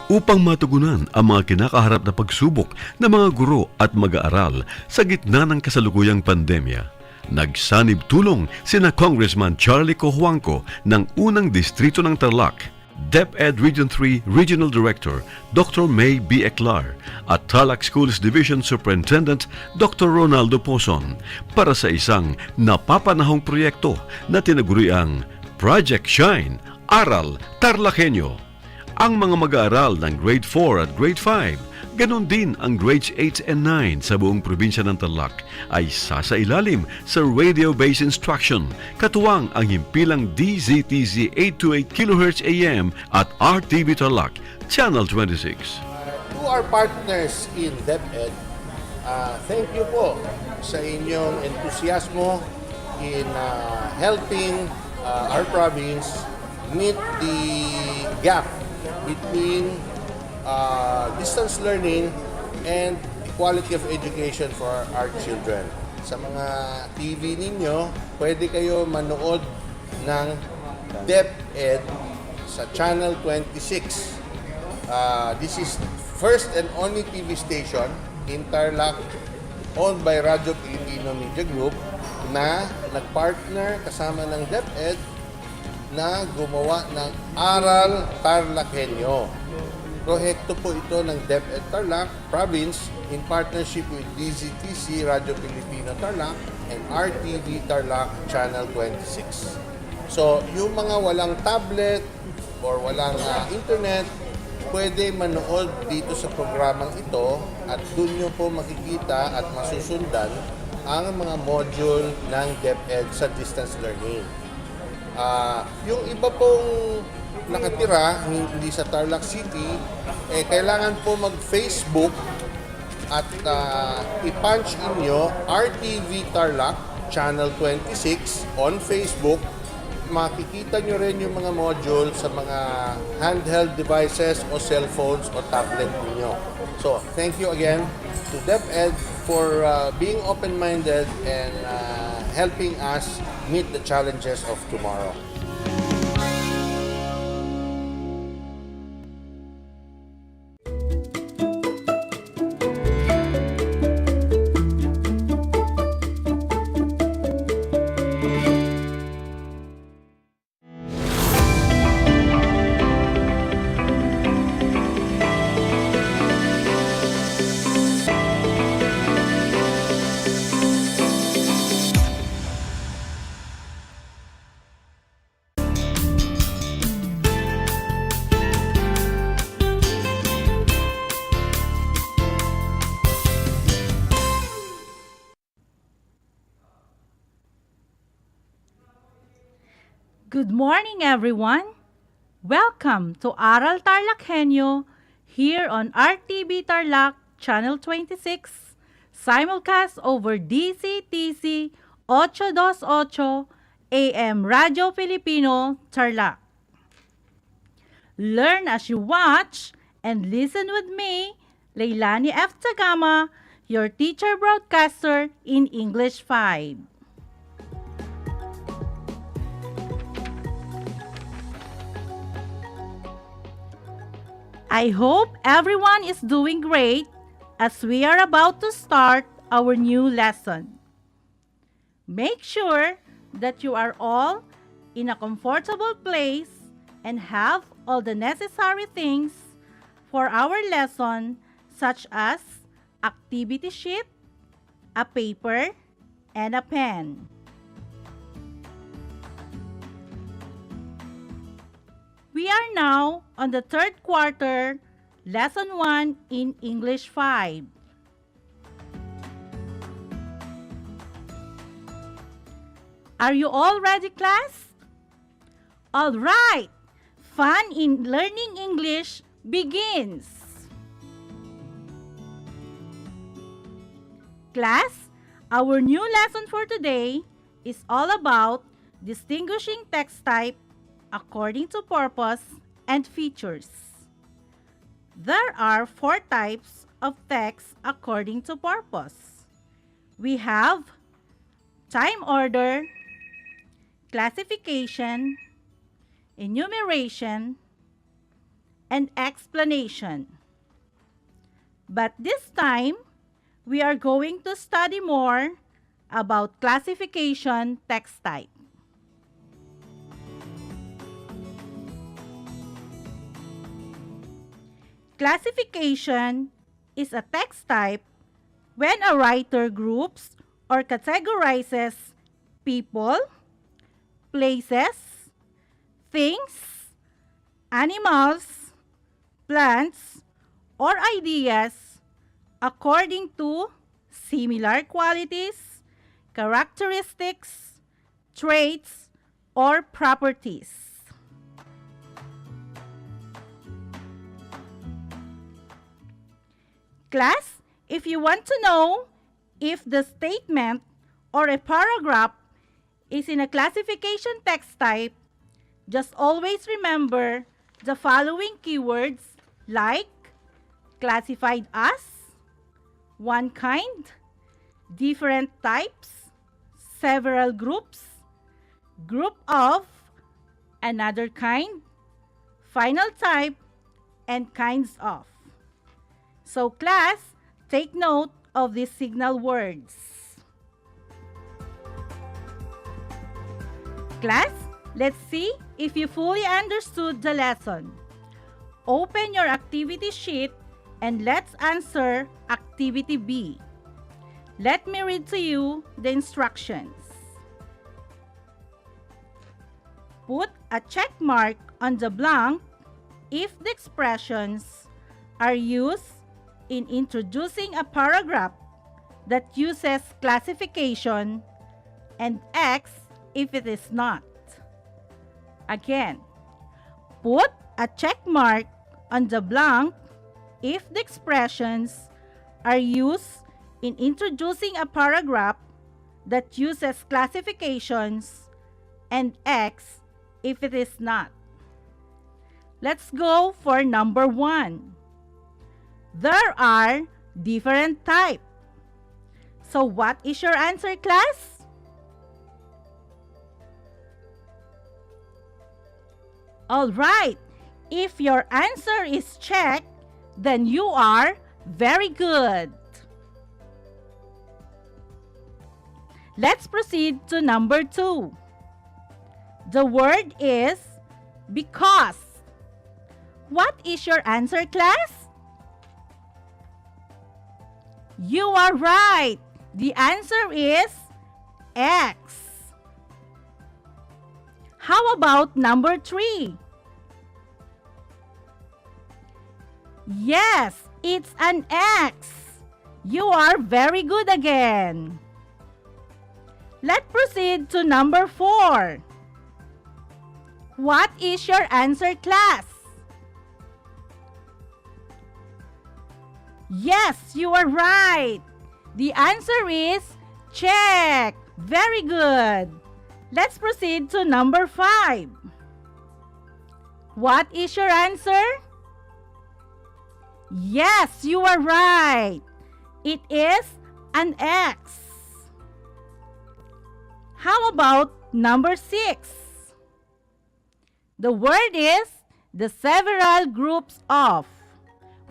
upang matugunan ang mga kinakaharap na pagsubok ng mga guro at mag-aaral sa gitna ng kasalukuyang pandemya. Nagsanib tulong sina Congressman Charlie Cojuangco ng unang distrito ng Tarlac, DEPED Region 3 Regional Director Dr. May B. Eclar at Tarlac Schools Division Superintendent Dr. Ronaldo Poson para sa isang napapanahong proyekto na tinaguriang Project Shine, Aral TarlakHenyo. Ang mga mag-aaral ng Grade 4 at Grade 5, ganon din ang Grades 8 and 9 sa buong probinsya ng Tarlac ay sasailalim sa radio-based instruction, katuwang ang himpilang DZTZ 828 kHz AM at RTV Tarlac, Channel 26. To our partners in DEPED, thank you po sa inyong entusiasmo in helping our province meet the gap between distance learning and quality of education for our children. Sa mga TV ninyo, pwede kayo manood ng DEPED sa Channel 26. This is first and only TV station in Tarlac owned by Radyo Pilipino Media Group na nagpartner kasama ng DEPED na gumawa ng Aral TarlakHenyo. Proyekto po ito ng DEPED Tarlac Province in partnership with DZTC, Radyo Pilipino Tarlac, and RTV Tarlac Channel 26. So, yung mga walang tablet or walang internet, pwede manood dito sa programang ito at doon nyo po makikita at masusundan ang mga module ng DEPED sa distance learning. Yung iba pong nakatira, hindi sa Tarlac City, kailangan po mag-Facebook at i-punch in nyo RTV Tarlac Channel 26 on Facebook. Makikita nyo rin yung mga module sa mga handheld devices o cellphones o tablet ninyo. So, thank you again to DEPED for being open-minded and helping us meet the challenges of tomorrow. Good morning, everyone. Welcome to Aral TarlakHenyo here on RTV Tarlac Channel 26, simulcast over DCTC 828 AM Radyo Pilipino Tarlac. Learn as you watch and listen with me, Leilani F. Tagama, your teacher broadcaster in English 5. I hope everyone is doing great as we are about to start our new lesson. Make sure that you are all in a comfortable place and have all the necessary things for our lesson, such as activity sheet, a paper, and a pen. We are now on the third quarter, Lesson 1 in English 5. Are you all ready, class? All right, fun in learning English begins. Class, our new lesson for today is all about distinguishing text type according to purpose and features. There are 4 types of text according to purpose. We have time order, classification, enumeration, and explanation. But this time, we are going to study more about classification text type. Classification is a text type when a writer groups or categorizes people, places, things, animals, plants, or ideas according to similar qualities, characteristics, traits, or properties. Class, if you want to know if the statement or a paragraph is in a classification text type, Just always remember the following keywords like classified as, one kind, different types, several groups, group of, another kind, final type, and kinds of. So class, take note of these signal words. Class, let's see if you fully understood the lesson. Open your activity sheet and let's answer activity B. Let me read to you the instructions. Put a check mark on the blank if the expressions are used in introducing a paragraph that uses classification, and X if it is not. Again, put a check mark on the blank if the expressions are used in introducing a paragraph that uses classifications, and X if it is not. Let's go for number 1. There are different types. So what is your answer, class? All right. If your answer is check, then you are very good. Let's proceed to number 2. The word is because. What is your answer, class? You are right. The answer is X. How about number 3? Yes, it's an X. You are very good again. Let's proceed to number 4. What is your answer, class? Yes, you are right. The answer is check. Very good. Let's proceed to number 5. What is your answer? Yes, you are right. It is an X. How about number 6? The word is the several groups of.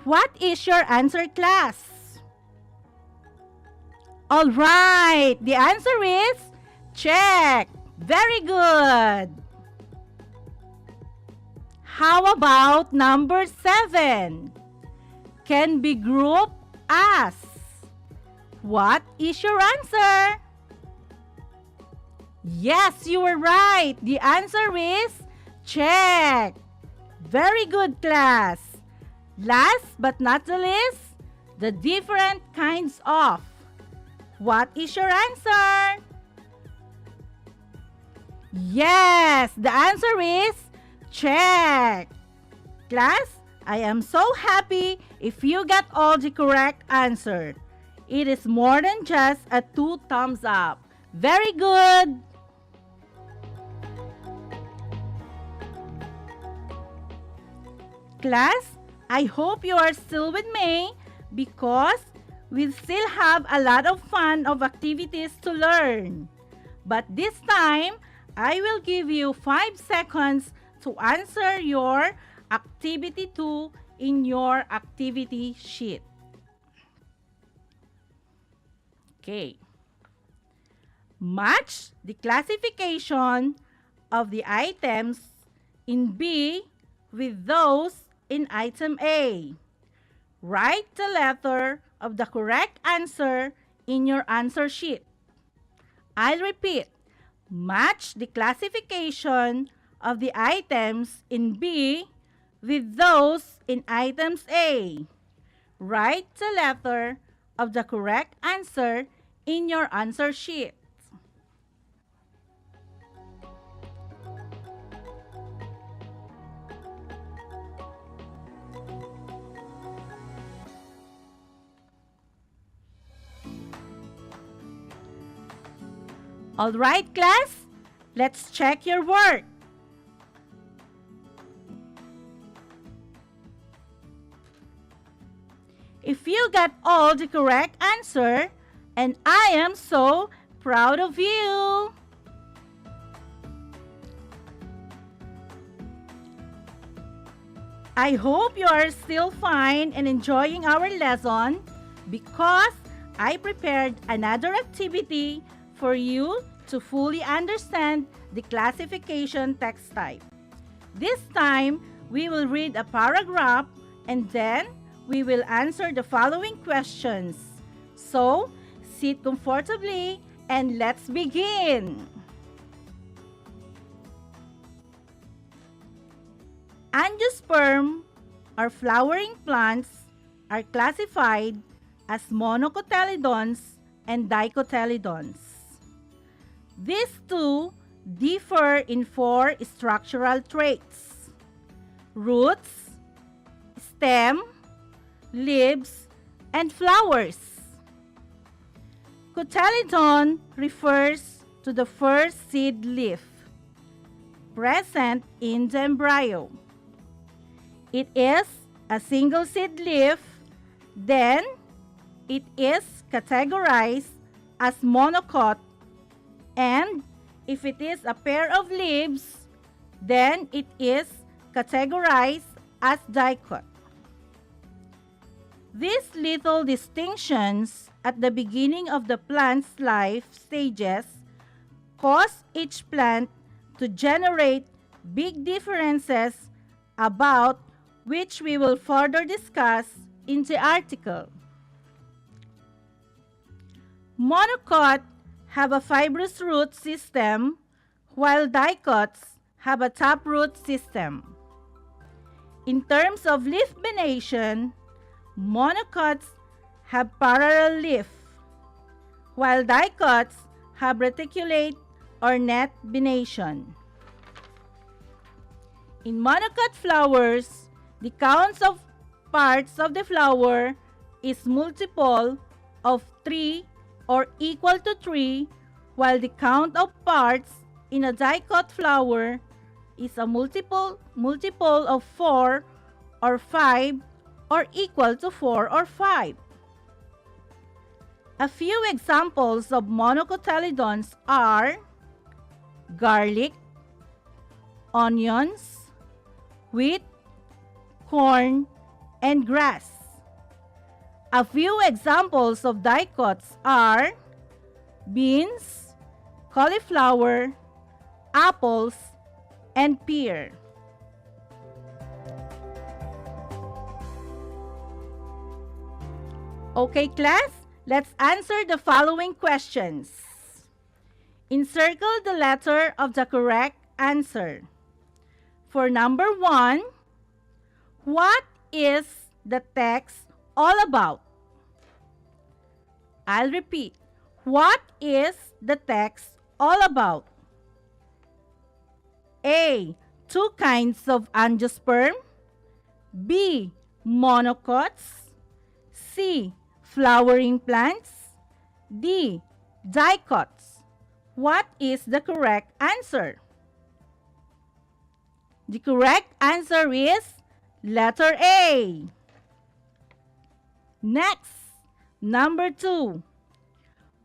What is your answer, class? All right, the answer is check. Very good. How about number 7? Can be grouped as. What is your answer? Yes, you were right. The answer is check. Very good, class. Last but not the least, the different kinds of. What is your answer? Yes, the answer is check. Class, I am so happy if you got all the correct answer. It is more than just a 2 thumbs up. Very good. Class, I hope you are still with me because we still have a lot of fun of activities to learn. But this time, I will give you 5 seconds to answer your activity 2 in your activity sheet. Okay. Match the classification of the items in B with those in item A. Write the letter of the correct answer in your answer sheet. I'll repeat. Match the classification of the items in B with those in items A. Write the letter of the correct answer in your answer sheet. All right, class, let's check your work. you got all the correct answer, and I am so proud of you. I hope you are still fine and enjoying our lesson because I prepared another activity for you to fully understand the classification text type. This time, we will read a paragraph and then we will answer the following questions. So, sit comfortably and let's begin. Angiosperm or flowering plants are classified as monocotyledons and dicotyledons. These two differ in 4 structural traits: roots, stem, leaves, and flowers. Cotyledon refers to the first seed leaf present in the embryo. It is a single seed leaf, then it is categorized as monocot, and if it is a pair of leaves, then it is categorized as dicot. These little distinctions at the beginning of the plant's life stages cause each plant to generate big differences about which we will further discuss in the article. Monocot have a fibrous root system, while dicots have a taproot system. In terms of leaf venation, monocots have parallel leaf, while dicots have reticulate or net venation. In monocot flowers, the counts of parts of the flower is multiple of 3 or equal to 3, while the count of parts in a dicot flower is a multiple of 4 or 5 or equal to 4 or 5. A few examples of monocotyledons are garlic, onions, wheat, corn, and grass. A few examples of dicots are beans, cauliflower, apples, and pear. Okay, class, let's answer the following questions. Encircle the letter of the correct answer. For number 1, what is the text all about? I'll repeat. What is the text all about? A. 2 kinds of angiosperm. B. Monocots. C. Flowering plants. D. Dicots. What is the correct answer? The correct answer is letter A. Next, number 2.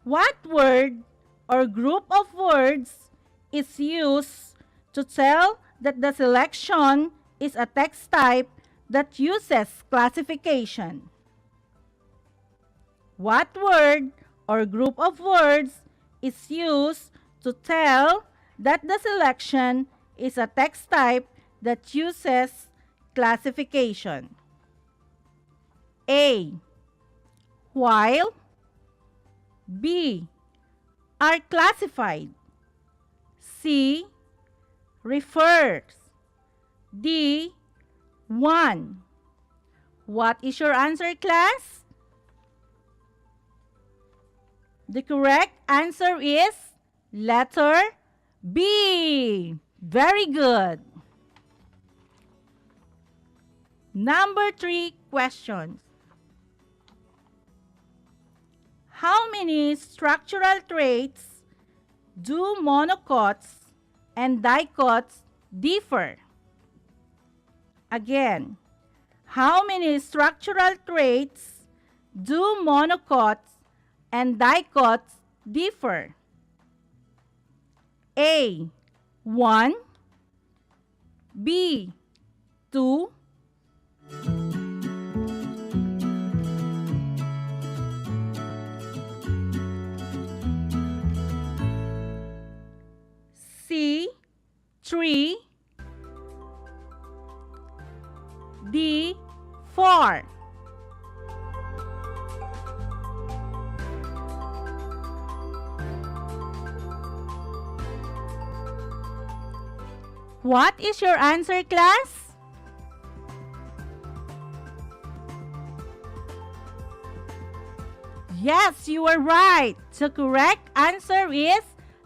What word or group of words is used to tell that the selection is a text type that uses classification? What word or group of words is used to tell that the selection is a text type that uses classification? A. While. B. Are classified. C. Refers. D. One. What is your answer, class? The correct answer is letter B. Very good. Number 3 questions. How many structural traits do monocots and dicots differ? Again, how many structural traits do monocots and dicots differ? A. 1, B. 2, C. 3, D. 4. What is your answer, class? Yes, you are right. The correct answer is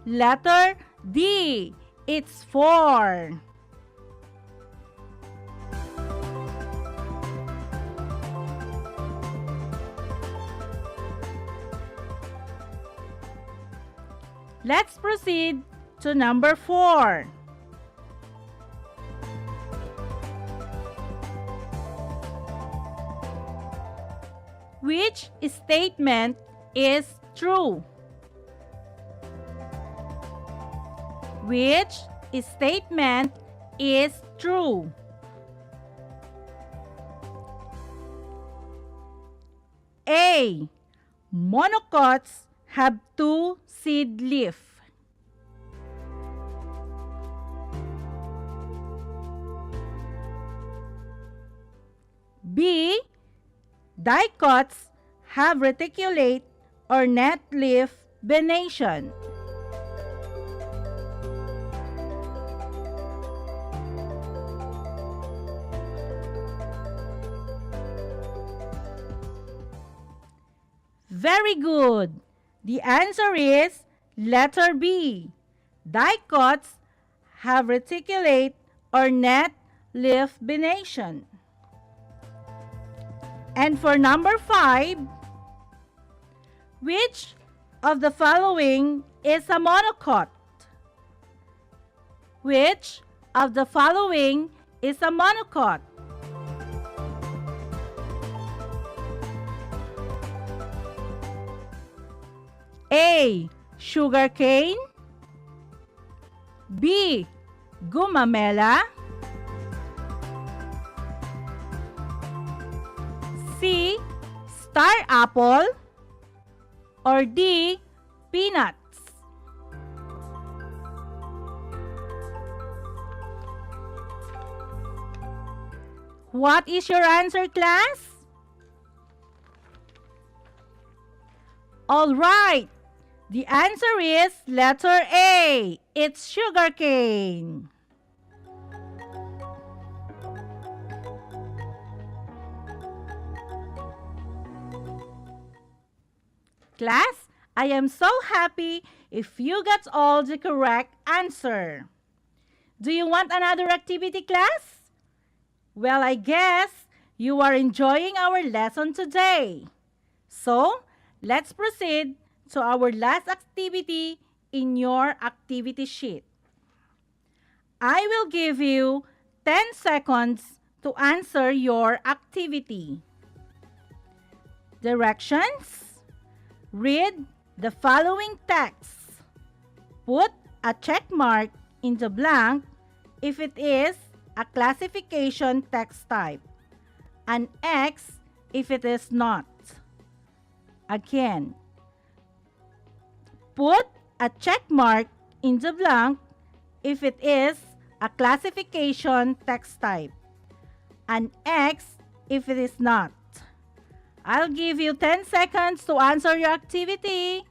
letter D. It's 4. Let's proceed to number 4. Which statement is true? Which statement is true? A. Monocots have 2 seed leaf. B. Dicots have reticulate or net leaf venation. Very good. The answer is letter B. Dicots have reticulate or net leaf venation. And for number 5, which of the following is a monocot? Which of the following is a monocot? A. Sugarcane, B. Gumamela, C. Star apple, or D. Peanuts. What is your answer, class? All right. The answer is letter A. It's sugarcane. Class, I am so happy if you got all the correct answer. Do you want another activity, class? Well, I guess you are enjoying our lesson today. So, let's proceed to our last activity in your activity sheet. I will give you 10 seconds to answer your activity. Directions: read the following text. Put a check mark in the blank if it is a classification text type, an X if it is not. Again, put a check mark in the blank if it is a classification text type, an X if it is not. I'll give you 10 seconds to answer your activity.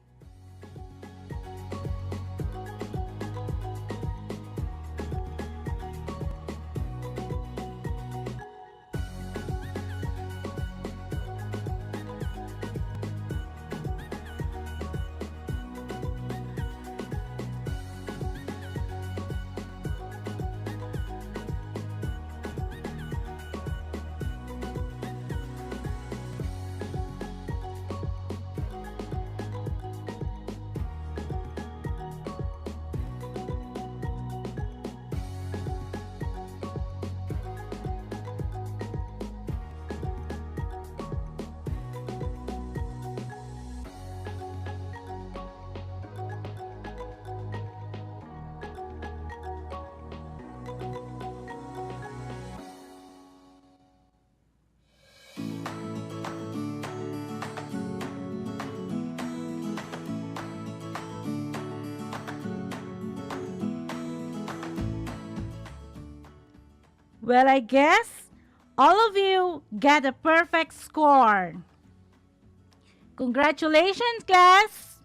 Well, I guess all of you get a perfect score. Congratulations, class!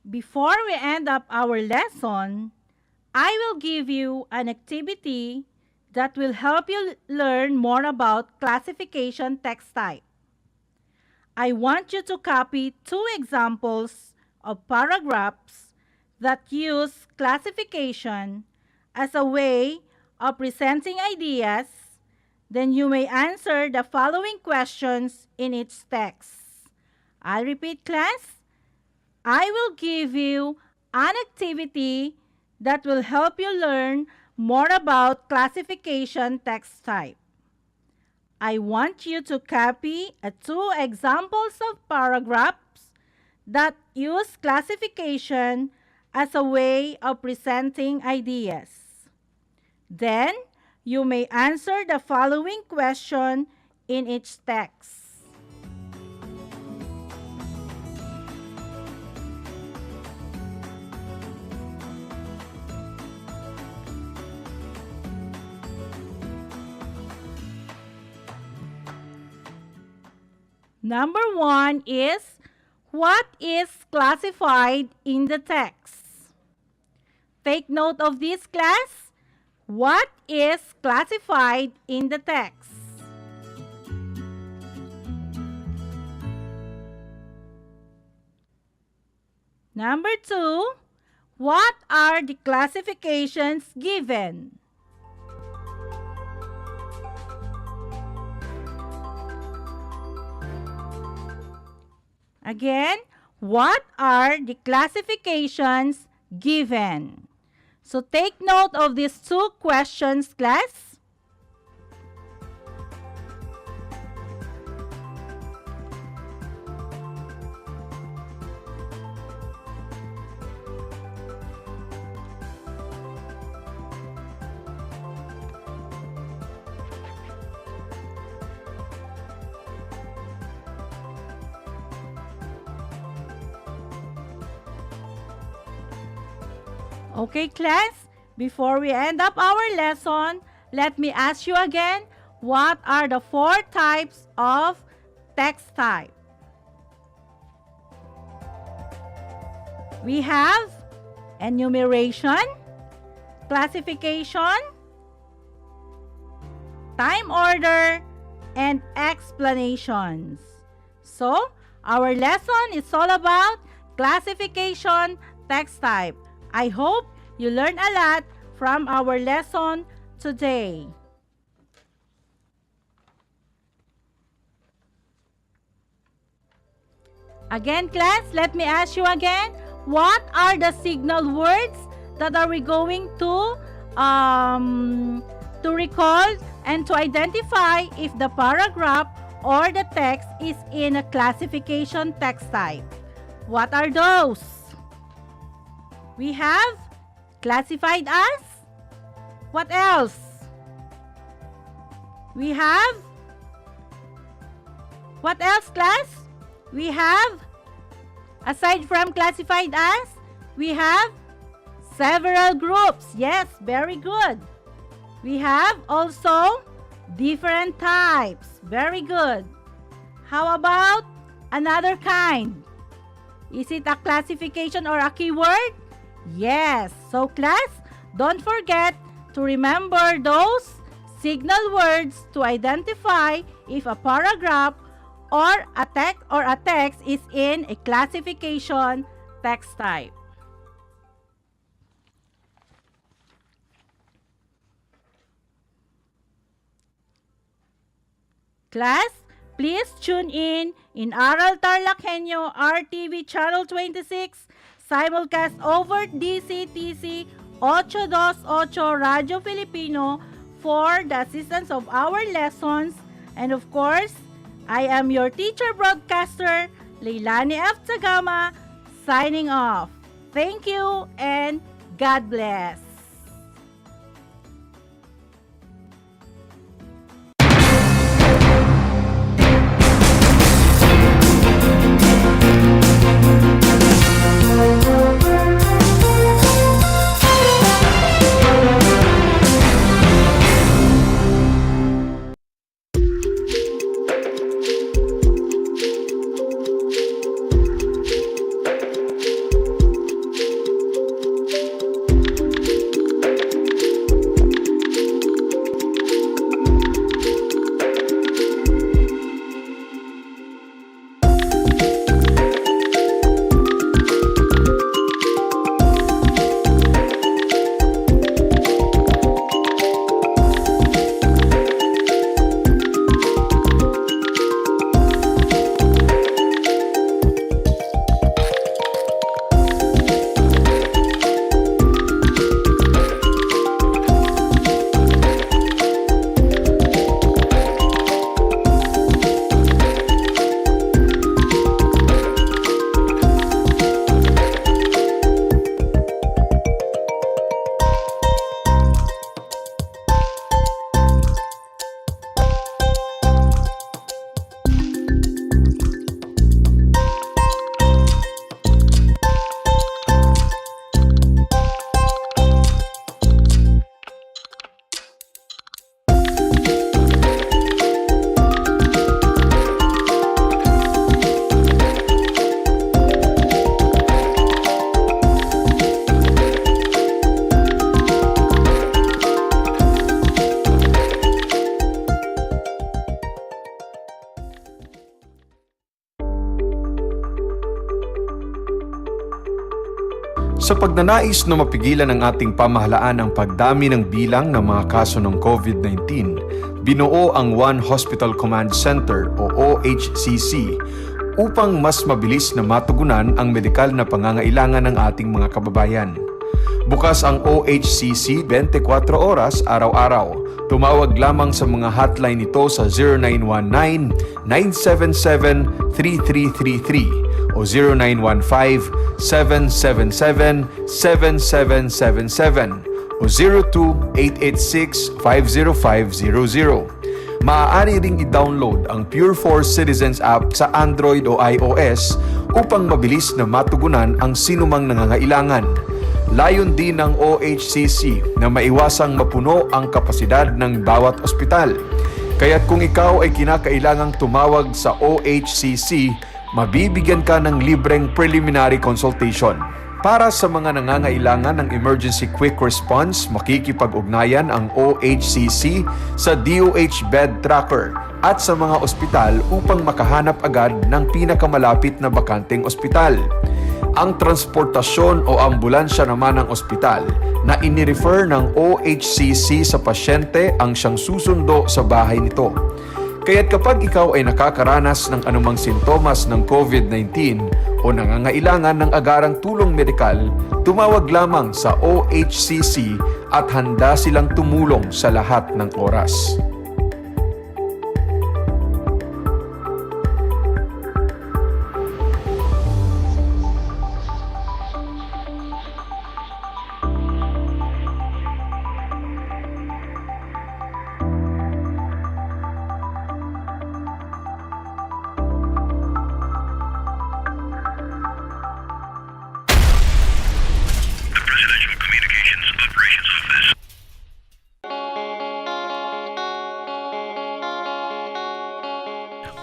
Before we end up our lesson, I will give you an activity that will help you learn more about classification text type. I want you to copy 2 examples of paragraphs that use classification as a way of presenting ideas. Then you may answer the following questions in each text. I'll repeat, class. I will give you an activity that will help you learn more about classification text type. I want you to copy 2 examples of paragraphs that use classification as a way of presenting ideas. Then, you may answer the following question in each text. Number 1 is, what is classified in the text? Take note of this, class. What is classified in the text? Number 2, what are the classifications given? Again, what are the classifications given? So take note of these 2 questions, class. Okay, class, before we end up our lesson, let me ask you again, what are the 4 types of text type? We have enumeration, classification, time order, and explanations. So, our lesson is all about classification text type. I hope you learned a lot from our lesson today. Again, class, let me ask you again, what are the signal words that are we going to recall and to identify if the paragraph or the text is in a classification text type? What are those? We have classified as. What else? We have. What else, class? We have, aside from classified as, we have several groups. Yes, very good. We have also different types. Very good. How about another kind? Is it a classification or a keyword? Yes. So class, don't forget to remember those signal words to identify if a paragraph or a text is in a classification text type. Class, please tune in Aral TarlakHenyo RTV Channel 26, simulcast over DCTC 828 Radio Filipino for the assistance of our lessons. And of course, I am your teacher broadcaster, Leilani F. Tagama, signing off. Thank you and God bless. Sa pagnanais na mapigilan ng ating pamahalaan ang pagdami ng bilang ng mga kaso ng COVID-19, binuo ang One Hospital Command Center o OHCC upang mas mabilis na matugunan ang medikal na pangangailangan ng ating mga kababayan. Bukas ang OHCC 24 oras araw-araw. Tumawag lamang sa mga hotline nito sa 0919-977-3333 o 0915-777-7777 o 02-886-50500. Maaari ring i-download ang Pure Force Citizens app sa Android o iOS upang mabilis na matugunan ang sinumang nangangailangan. Layon din ng OHCC na maiwasang mapuno ang kapasidad ng bawat ospital. Kaya't kung ikaw ay kinakailangang tumawag sa OHCC, mabibigyan ka ng libreng preliminary consultation. Para sa mga nangangailangan ng emergency quick response, makikipag-ugnayan ang OHCC sa DOH bed tracker at sa mga ospital upang makahanap agad ng pinakamalapit na bakanteng ospital. Ang transportasyon o ambulansya naman ng ospital na inirefer ng OHCC sa pasyente ang siyang susundo sa bahay nito. Kaya't kapag ikaw ay nakakaranas ng anumang sintomas ng COVID-19 o nangangailangan ng agarang tulong medikal, tumawag lamang sa OHCC at handa silang tumulong sa lahat ng oras.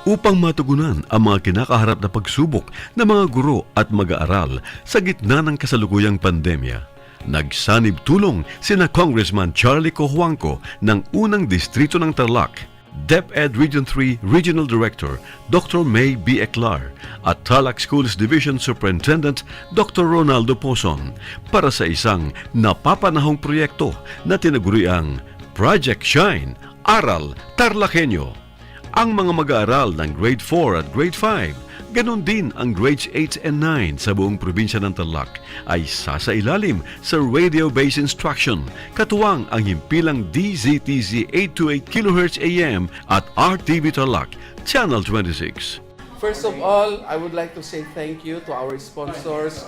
Upang matugunan ang mga kinakaharap na pagsubok ng mga guro at mag-aaral sa gitna ng kasalukuyang pandemya, nagsanib tulong sina Congressman Charlie Cojuangco ng unang distrito ng Tarlac, DEPED Region 3 Regional Director Dr. May B. Eclar at Tarlac Schools Division Superintendent Dr. Ronaldo Pozon para sa isang napapanahong proyekto na tinaguriang Project Shine, Aral TarlakHenyo. Ang mga mag-aaral ng Grade 4 at Grade 5, ganon din ang Grades 8 and 9 sa buong probinsya ng Tarlac ay sasailalim sa radio-based instruction, katuwang ang himpilang DZTZ 828 kHz AM at RTV Tarlac, Channel 26. First of all, I would like to say thank you to our sponsors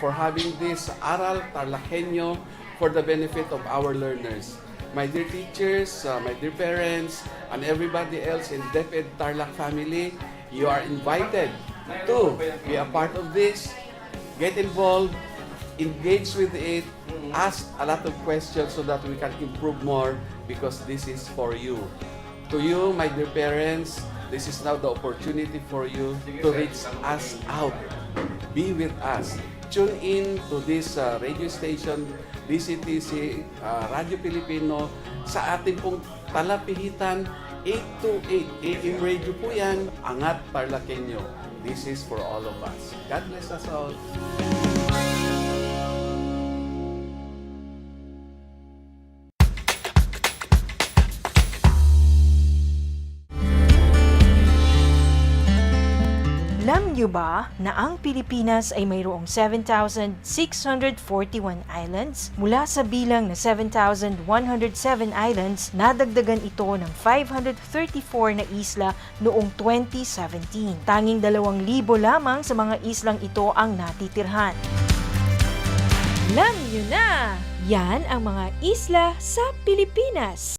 for having this Aral TarlakHenyo for the benefit of our learners. My dear teachers, my dear parents, and everybody else in DEPED Tarlac family, you are invited to be a part of this. Get involved, engage with it, ask a lot of questions so that we can improve more because this is for you. To you, my dear parents, this is now the opportunity for you to reach us out. Be with us. Tune in to this radio station, DCTC, Radio Pilipino, sa ating pong talapihitan, 828 AM radio po yan, Angat TarlakHenyo. This is for all of us. God bless us all. Alam niyo ba na ang Pilipinas ay mayroong 7,641 islands? Mula sa bilang na 7,107 islands, nadagdagan ito ng 534 na isla noong 2017. Tanging 2,000 lamang sa mga islang ito ang natitirhan. Alam niyo na! Yan ang mga isla sa Pilipinas.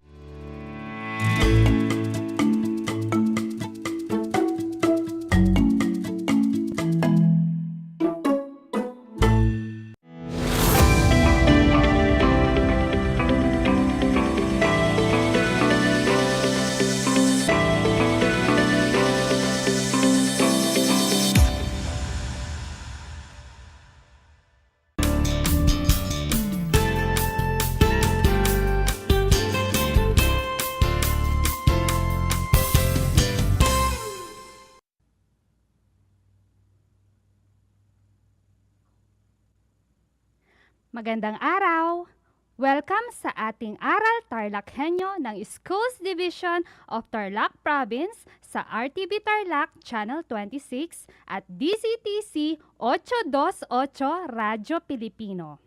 Magandang araw! Welcome sa ating Aral TarlakHenyo ng Schools Division of Tarlac Province sa RTV Tarlac Channel 26 at DCTC 828 Radyo Pilipino.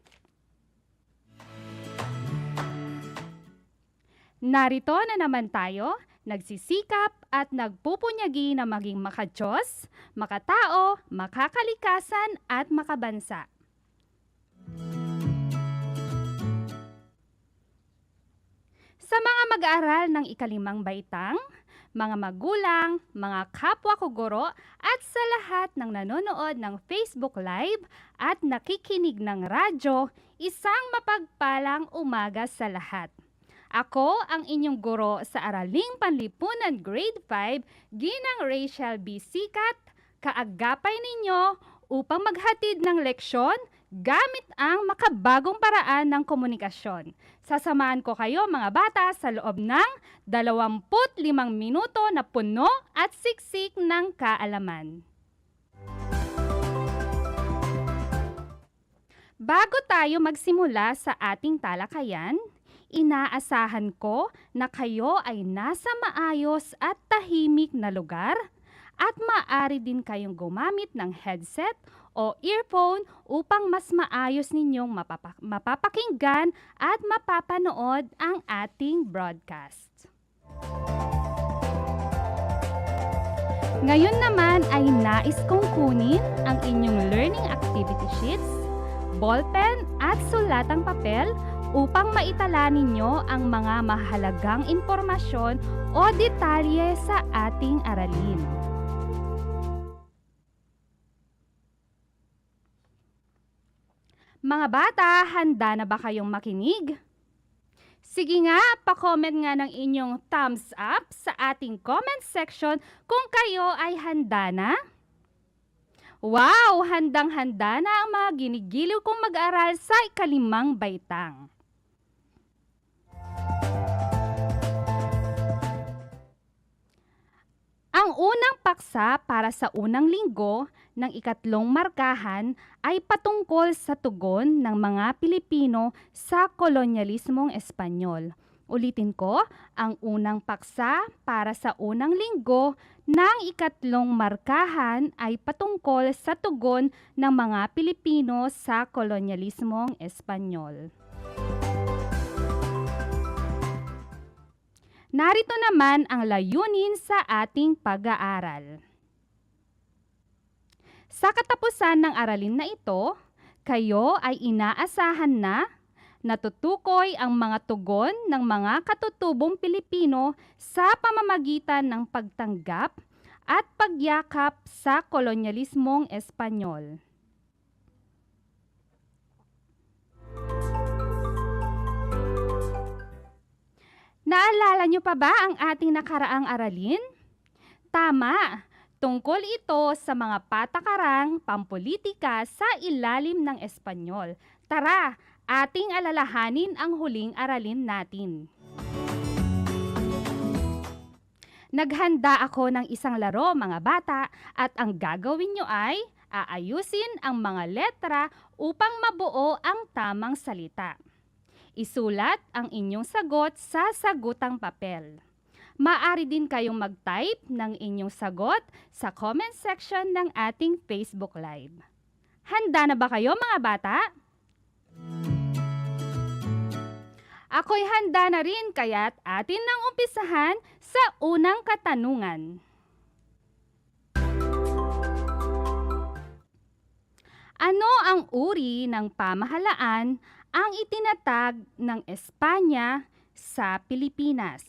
Narito na naman tayo, nagsisikap at nagpupunyagi na maging makadiyos, makatao, makakalikasan at makabansa. Sa mga mag-aaral ng ikalimang baitang, mga magulang, mga kapwa ko guro at sa lahat ng nanonood ng Facebook Live at nakikinig ng radyo, isang mapagpalang umaga sa lahat. Ako ang inyong guro sa Araling Panlipunan Grade 5, Ginang Rachel B. Sikat, kaagapay ninyo upang maghatid ng leksyon gamit ang makabagong paraan ng komunikasyon. Sasamahan ko kayo mga bata sa loob ng 25 minuto na puno at siksik ng kaalaman. Bago tayo magsimula sa ating talakayan, inaasahan ko na kayo ay nasa maayos at tahimik na lugar at maaari din kayong gumamit ng headset o earphone upang mas maayos ninyong mapapakinggan at mapapanood ang ating broadcast. Ngayon naman ay nais kong kunin ang inyong learning activity sheets, ballpen at sulatang papel upang maitala ninyo ang mga mahalagang impormasyon o detalye sa ating aralin. Mga bata, handa na ba kayong makinig? Sige nga, pa-comment nga ng inyong thumbs up sa ating comment section kung kayo ay handa na. Wow! Handang-handa na ang mga ginigiliw kong mag-aral sa ikalimang baitang. Ang unang paksa para sa unang linggo ng ikatlong markahan ay patungkol sa tugon ng mga Pilipino sa kolonyalismong Espanyol. Ulitin ko, ang unang paksa para sa unang linggo ng ikatlong markahan ay patungkol sa tugon ng mga Pilipino sa kolonyalismong Espanyol. Narito naman ang layunin sa ating pag-aaral. Sa katapusan ng aralin na ito, kayo ay inaasahan na natutukoy ang mga tugon ng mga katutubong Pilipino sa pamamagitan ng pagtanggap at pagyakap sa kolonyalismong Espanyol. Naalala niyo pa ba ang ating nakaraang aralin? Tama, tungkol ito sa mga patakarang pampolitika sa ilalim ng Espanyol. Tara, ating alalahanin ang huling aralin natin. Naghanda ako ng isang laro mga bata at ang gagawin nyo ay aayusin ang mga letra upang mabuo ang tamang salita. Isulat ang inyong sagot sa sagutang papel. Maaari din kayong mag-type ng inyong sagot sa comment section ng ating Facebook Live. Handa na ba kayo mga bata? Ako'y handa na rin kaya't atin nang umpisahan sa unang katanungan. Ano ang uri ng pamahalaan ang itinatag ng Espanya sa Pilipinas?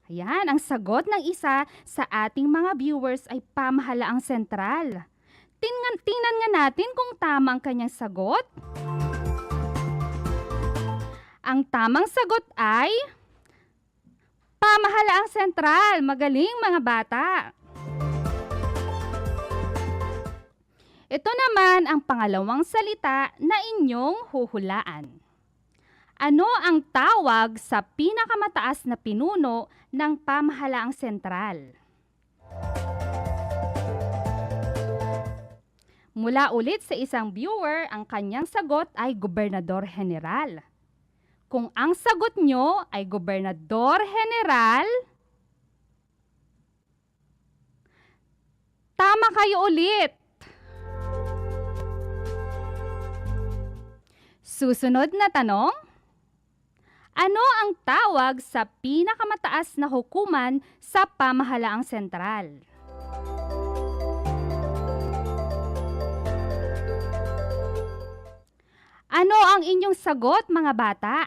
Ayan, ang sagot ng isa sa ating mga viewers ay pamahalaang sentral. Tingnan nga natin kung tama ang kanyang sagot. Ang tamang sagot ay pamahalaang sentral. Magaling mga bata. Ito naman ang pangalawang salita na inyong huhulaan. Ano ang tawag sa pinakamataas na pinuno ng pamahalaang sentral? Mula ulit sa isang viewer, ang kanyang sagot ay Gobernador General. Kung ang sagot nyo ay Gobernador General, tama kayo ulit. Susunod na tanong, ano ang tawag sa pinakamataas na hukuman sa pamahalaang sentral? Ano ang inyong sagot, mga bata?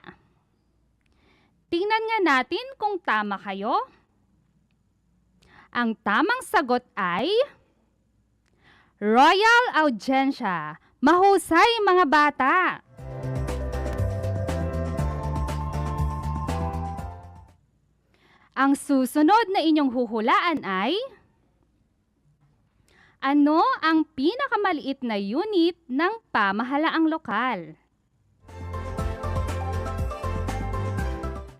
Tingnan nga natin kung tama kayo. Ang tamang sagot ay Royal Audiencia. Mahusay, mga bata! Ang susunod na inyong huhulaan ay ano ang pinakamaliit na unit ng pamahalaang lokal?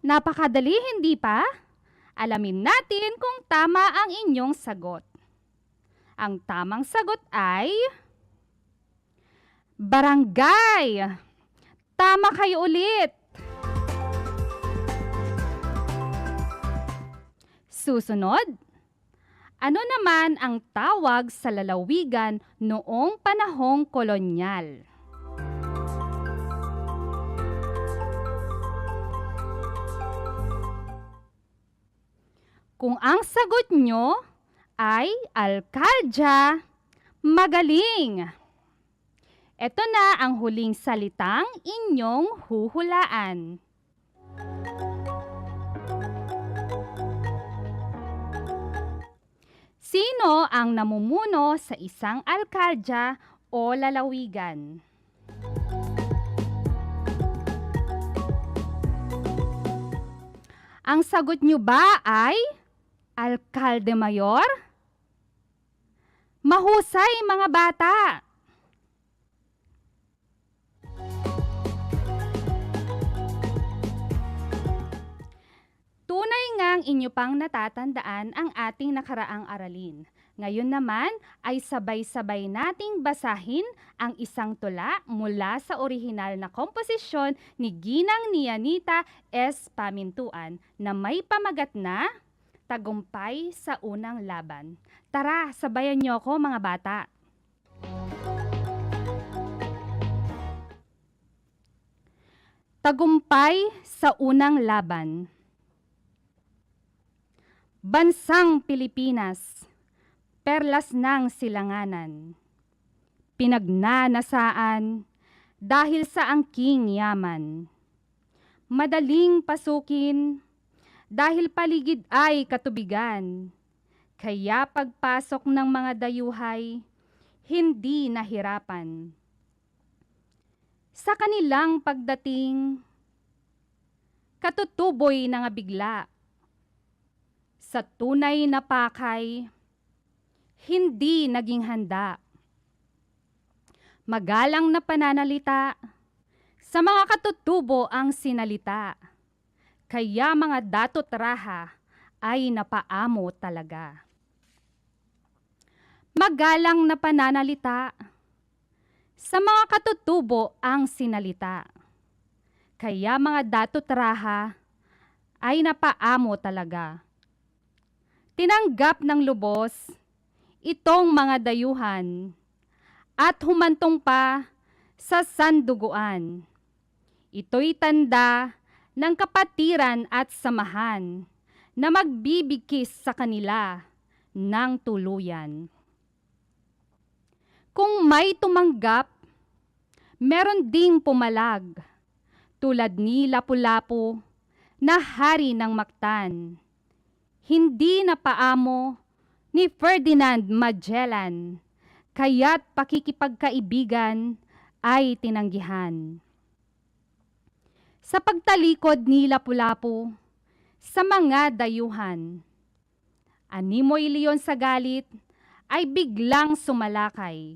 Napakadali, hindi pa? Alamin natin kung tama ang inyong sagot. Ang tamang sagot ay barangay. Tama kayo ulit. Susunod, ano naman ang tawag sa lalawigan noong panahong kolonyal? Kung ang sagot nyo ay alkalya, magaling! Ito na ang huling salitang inyong huhulaan. Sino ang namumuno sa isang alkalya o lalawigan? Ang sagot nyo ba ay alkalde mayor? Mahusay, mga bata! Tunay ngang inyo pang natatandaan ang ating nakaraang aralin. Ngayon naman ay sabay-sabay nating basahin ang isang tula mula sa orihinal na komposisyon ni Ginang Nianita S. Pamintuan na may pamagat na Tagumpay sa Unang Laban. Tara, sabayan niyo ako, mga bata. Tagumpay sa Unang Laban. Bansang Pilipinas, perlas ng silanganan, pinagnanasaan dahil sa angking yaman. Madaling pasukin dahil paligid ay katubigan, kaya pagpasok ng mga dayuhay, hindi nahirapan. Sa kanilang pagdating, katutuboy na nga bigla. Sa tunay na pakay, hindi naging handa. Magalang na pananalita, sa mga katutubo ang sinalita. Kaya mga datot raha ay napaamo talaga. Magalang na pananalita, sa mga katutubo ang sinalita. Kaya mga datot raha ay napaamo talaga. Tinanggap ng lubos itong mga dayuhan at humantong pa sa sanduguan. Ito'y tanda ng kapatiran at samahan na magbibigkis sa kanila ng tuluyan. Kung may tumanggap, meron ding pumalag tulad ni Lapu-Lapu na hari ng Mactan. Hindi na paamo ni Ferdinand Magellan, kaya't pakikipagkaibigan ay tinanggihan. Sa pagtalikod ni Lapu-Lapu sa mga dayuhan, animoy leon sa galit ay biglang sumalakay.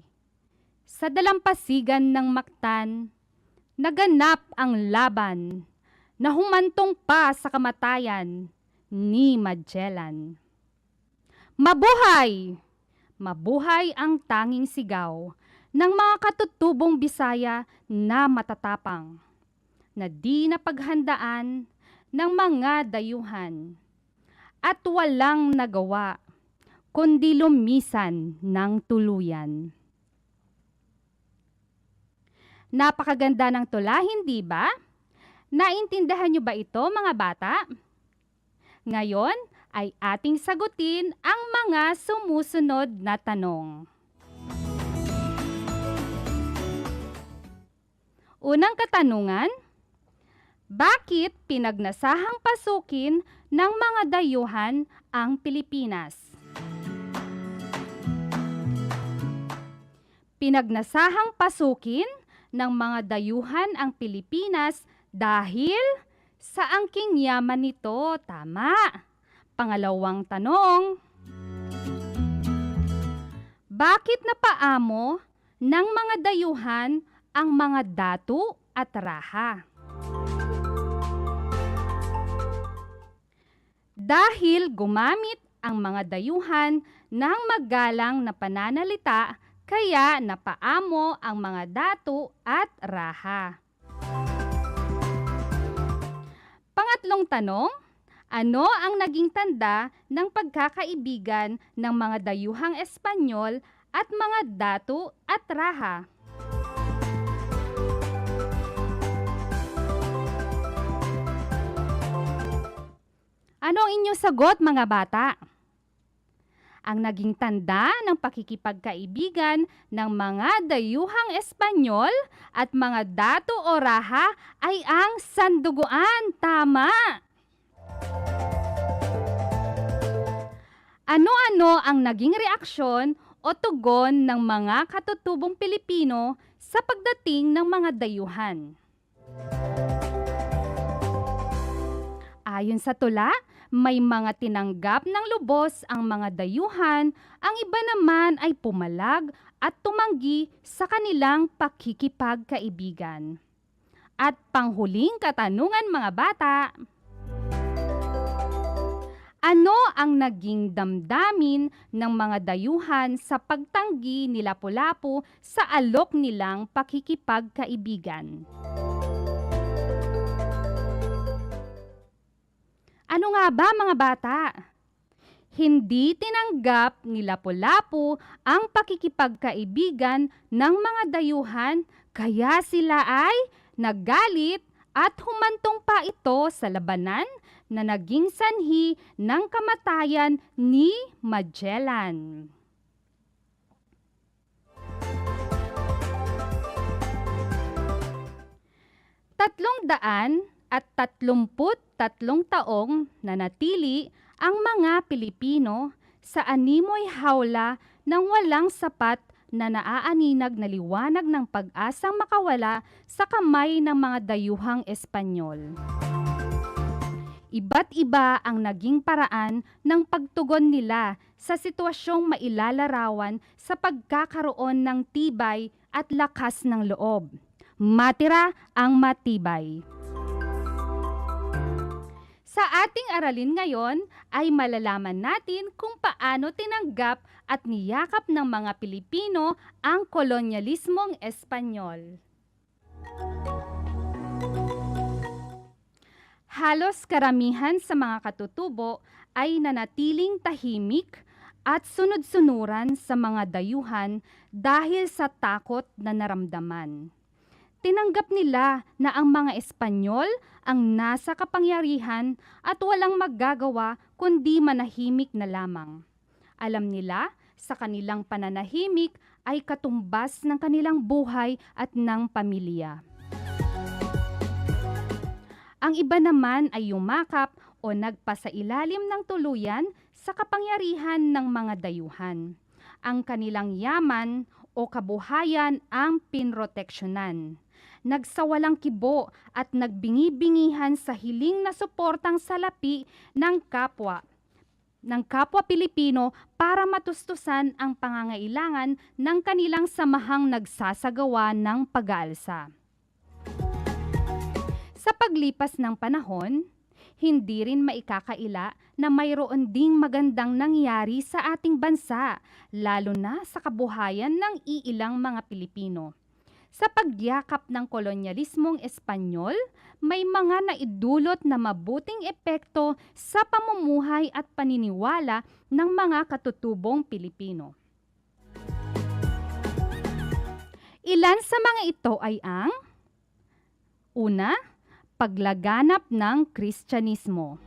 Sa dalampasigan ng Mactan, naganap ang laban na humantong pa sa kamatayan ni Magellan. Mabuhay! Mabuhay ang tanging sigaw ng mga katutubong Bisaya na matatapang, na di napaghandaan ng mga dayuhan at walang nagawa kundi lumisan ng tuluyan. Napakaganda ng tula, hindi ba? Naintindihan niyo ba ito, mga bata? Ngayon ay ating sagutin ang mga sumusunod na tanong. Unang katanungan, bakit pinagnasahang pasukin ng mga dayuhan ang Pilipinas? Pinagnasahang pasukin ng mga dayuhan ang Pilipinas dahil sa angking yaman nito, tama. Pangalawang tanong, bakit napaamo ng mga dayuhan ang mga datu at raha? Dahil gumamit ang mga dayuhan ng magalang na pananalita, kaya napaamo ang mga datu at raha. Pangatlong tanong, ano ang naging tanda ng pagkakaibigan ng mga dayuhang Espanyol at mga datu at raha? Ano ang inyong sagot, mga bata? Ang naging tanda ng pakikipagkaibigan ng mga dayuhang Espanyol at mga datu o raha ay ang sanduguan. Tama! Ano-ano ang naging reaksyon o tugon ng mga katutubong Pilipino sa pagdating ng mga dayuhan? Ayon sa tula, may mga tinanggap ng lubos ang mga dayuhan, ang iba naman ay pumalag at tumanggi sa kanilang pakikipagkaibigan. At panghuling katanungan, mga bata, ano ang naging damdamin ng mga dayuhan sa pagtanggi ni Lapu-Lapu sa alok nilang pakikipagkaibigan? Ano nga ba, mga bata? Hindi tinanggap ni Lapu-Lapu ang pakikipagkaibigan ng mga dayuhan, kaya sila ay naggalit at humantong pa ito sa labanan na naging sanhi ng kamatayan ni Magellan. Tatlong taong nanatili ang mga Pilipino sa animoy hawla ng walang sapat na naaaninag na liwanag ng pag-asang makawala sa kamay ng mga dayuhang Espanyol. Iba't iba ang naging paraan ng pagtugon nila sa sitwasyong mailalarawan sa pagkakaroon ng tibay at lakas ng loob. Matira ang matibay. Sa ating aralin ngayon ay malalaman natin kung paano tinanggap at niyakap ng mga Pilipino ang kolonyalismong Espanyol. Halos karamihan sa mga katutubo ay nanatiling tahimik at sunod-sunuran sa mga dayuhan dahil sa takot na naramdaman. Tinanggap nila na ang mga Espanyol ang nasa kapangyarihan at walang magagawa kundi manahimik na lamang. Alam nila sa kanilang pananahimik ay katumbas ng kanilang buhay at ng pamilya. Ang iba naman ay yumakap o nagpasailalim ng tuluyan sa kapangyarihan ng mga dayuhan. Ang kanilang yaman o kabuhayan ang pinroteksyonan. Nagsawalang kibo at nagbingi-bingihan sa hiling na suportang salapi ng kapwa Pilipino para matustusan ang pangangailangan ng kanilang samahang nagsasagawa ng pag-aalsa. Sa paglipas ng panahon, hindi rin maikakaila na mayroon ding magandang nangyari sa ating bansa, lalo na sa kabuhayan ng iilang mga Pilipino. Sa pagyakap ng kolonyalismong Espanyol, may mga naidulot na mabuting epekto sa pamumuhay at paniniwala ng mga katutubong Pilipino. Ilan sa mga ito ay ang una, paglaganap ng Kristyanismo.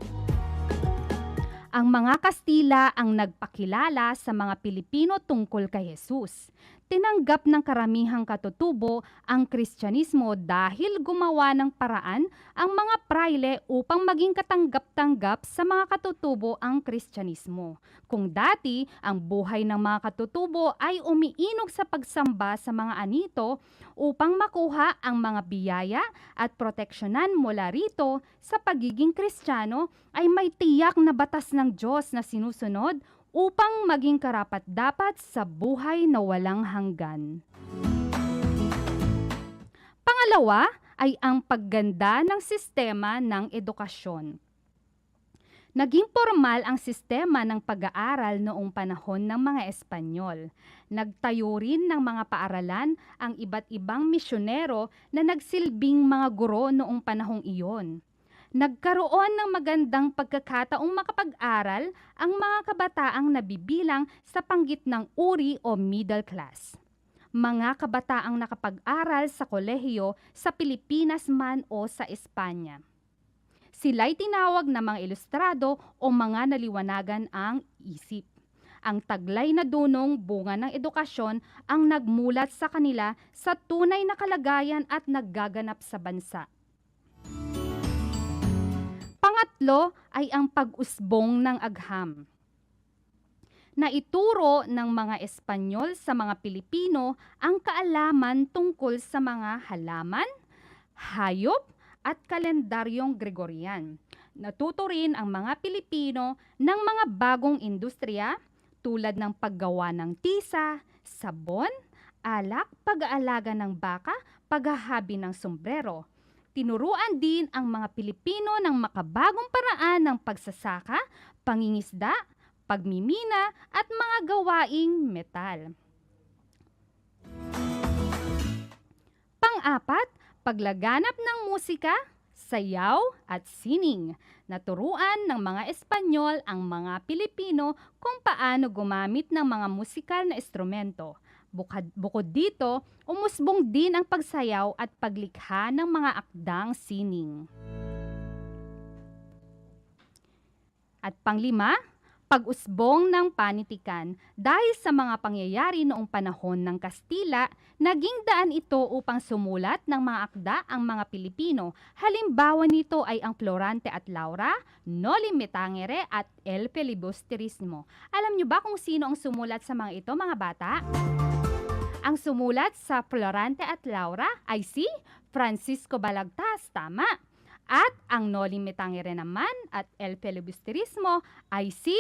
Ang mga Kastila ang nagpakilala sa mga Pilipino tungkol kay Jesus. Tinanggap ng karamihang katutubo ang Kristyanismo dahil gumawa ng paraan ang mga praile upang maging katanggap-tanggap sa mga katutubo ang Kristyanismo. Kung dati ang buhay ng mga katutubo ay umiinog sa pagsamba sa mga anito upang makuha ang mga biyaya at proteksyonan mula rito, sa pagiging Kristiyano ay may tiyak na batas ng Diyos na sinusunod upang maging karapat-dapat sa buhay na walang hanggan. Pangalawa ay ang pagganda ng sistema ng edukasyon. Naging formal ang sistema ng pag-aaral noong panahon ng mga Espanyol. Nagtayo rin ng mga paaralan ang iba't ibang misyonero na nagsilbing mga guro noong panahong iyon. Nagkaroon ng magandang pagkakataong makapag-aral ang mga kabataang nabibilang sa panggitnang uri o middle class. Mga kabataang nakapag-aral sa kolehiyo sa Pilipinas man o sa Espanya. Sila'y tinawag na mga ilustrado o mga naliwanagan ang isip. Ang taglay na dunong bunga ng edukasyon ang nagmulat sa kanila sa tunay na kalagayan at naggaganap sa bansa. Pangatlo ay ang pag-usbong ng agham. Naituro ng mga Espanyol sa mga Pilipino ang kaalaman tungkol sa mga halaman, hayop, at kalendaryong Gregorian. Natuto rin ang mga Pilipino ng mga bagong industriya tulad ng paggawa ng tisa, sabon, alak, pag-aalaga ng baka, paghahabi ng sombrero. Tinuruan din ang mga Pilipino ng makabagong paraan ng pagsasaka, pangingisda, pagmimina at mga gawaing metal. Pang-apat, paglaganap ng musika, sayaw at sining. Naturuan ng mga Espanyol ang mga Pilipino kung paano gumamit ng mga musikal na instrumento. Bukod dito, umusbong din ang pagsayaw at paglikha ng mga akdang sining. At panglima, pag-usbong ng panitikan. Dahil sa mga pangyayari noong panahon ng Kastila, naging daan ito upang sumulat ng mga akda ang mga Pilipino. Halimbawa nito ay ang Florante at Laura, Noli Me Tangere at El Filibusterismo. Alam niyo ba kung sino ang sumulat sa mga ito, mga bata? Ang sumulat sa Florante at Laura ay si Francisco Balagtas, tama. At ang Noli Me Tangere naman at El Filibusterismo ay si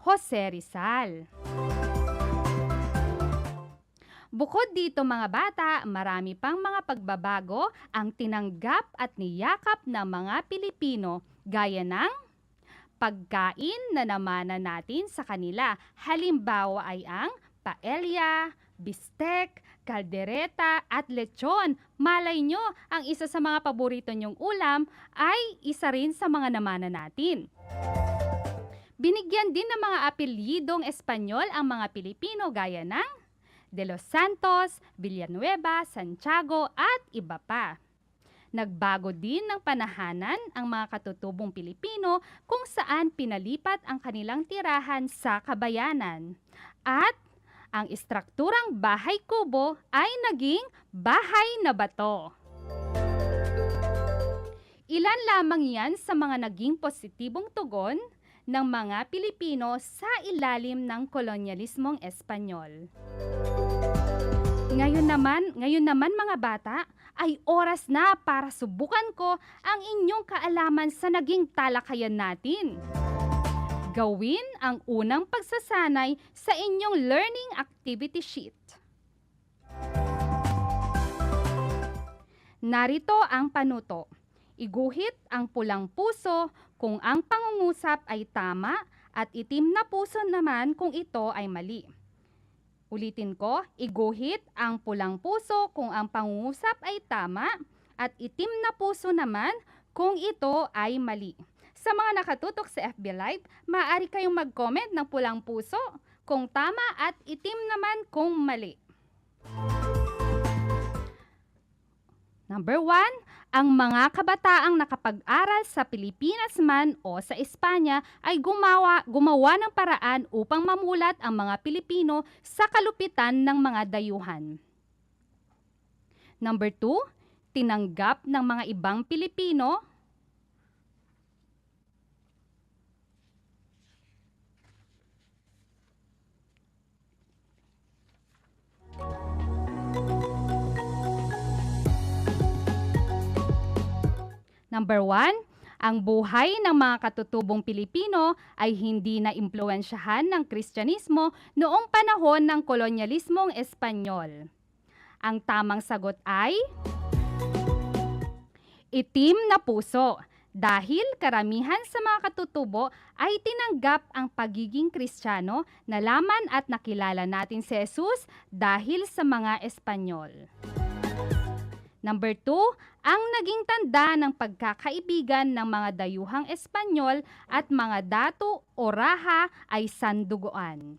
Jose Rizal. Bukod dito, mga bata, marami pang mga pagbabago ang tinanggap at niyakap ng mga Pilipino gaya ng pagkain na namanan natin sa kanila. Halimbawa ay ang paella, bistek, kaldereta at lechon. Malay nyo, ang isa sa mga paborito nyong ulam ay isa rin sa mga namana natin. Binigyan din ng mga apelyidong Espanyol ang mga Pilipino gaya ng De Los Santos, Villanueva, Santiago at iba pa. Nagbago din ng panahanan ang mga katutubong Pilipino kung saan pinalipat ang kanilang tirahan sa kabayanan. At ang istrukturang bahay kubo ay naging bahay na bato. Ilan lamang yan sa mga naging positibong tugon ng mga Pilipino sa ilalim ng kolonyalismong Espanyol. Ngayon naman mga bata, ay oras na para subukan ko ang inyong kaalaman sa naging talakayan natin. Gawin ang unang pagsasanay sa inyong learning activity sheet. Narito ang panuto. Iguhit ang pulang puso kung ang pangungusap ay tama at itim na puso naman kung ito ay mali. Ulitin ko, iguhit ang pulang puso kung ang pangungusap ay tama at itim na puso naman kung ito ay mali. Sa mga nakatutok sa FB Live, maaari kayong mag-comment ng pulang puso kung tama at itim naman kung mali. Number 1, ang mga kabataang nakapag-aral sa Pilipinas man o sa Espanya ay gumawa ng paraan upang mamulat ang mga Pilipino sa kalupitan ng mga dayuhan. Number 2, tinanggap ng mga ibang Pilipino Number 1, ang buhay ng mga katutubong Pilipino ay hindi na impluwensyahan ng Kristyanismo noong panahon ng kolonyalismong Espanyol. Ang tamang sagot ay itim na puso dahil karamihan sa mga katutubo ay tinanggap ang pagiging Kristiyano, nalaman at nakilala natin si Jesus dahil sa mga Espanyol. Number 2, ang naging tanda ng pagkakaibigan ng mga dayuhang Espanyol at mga datu o raha ay sanduguan.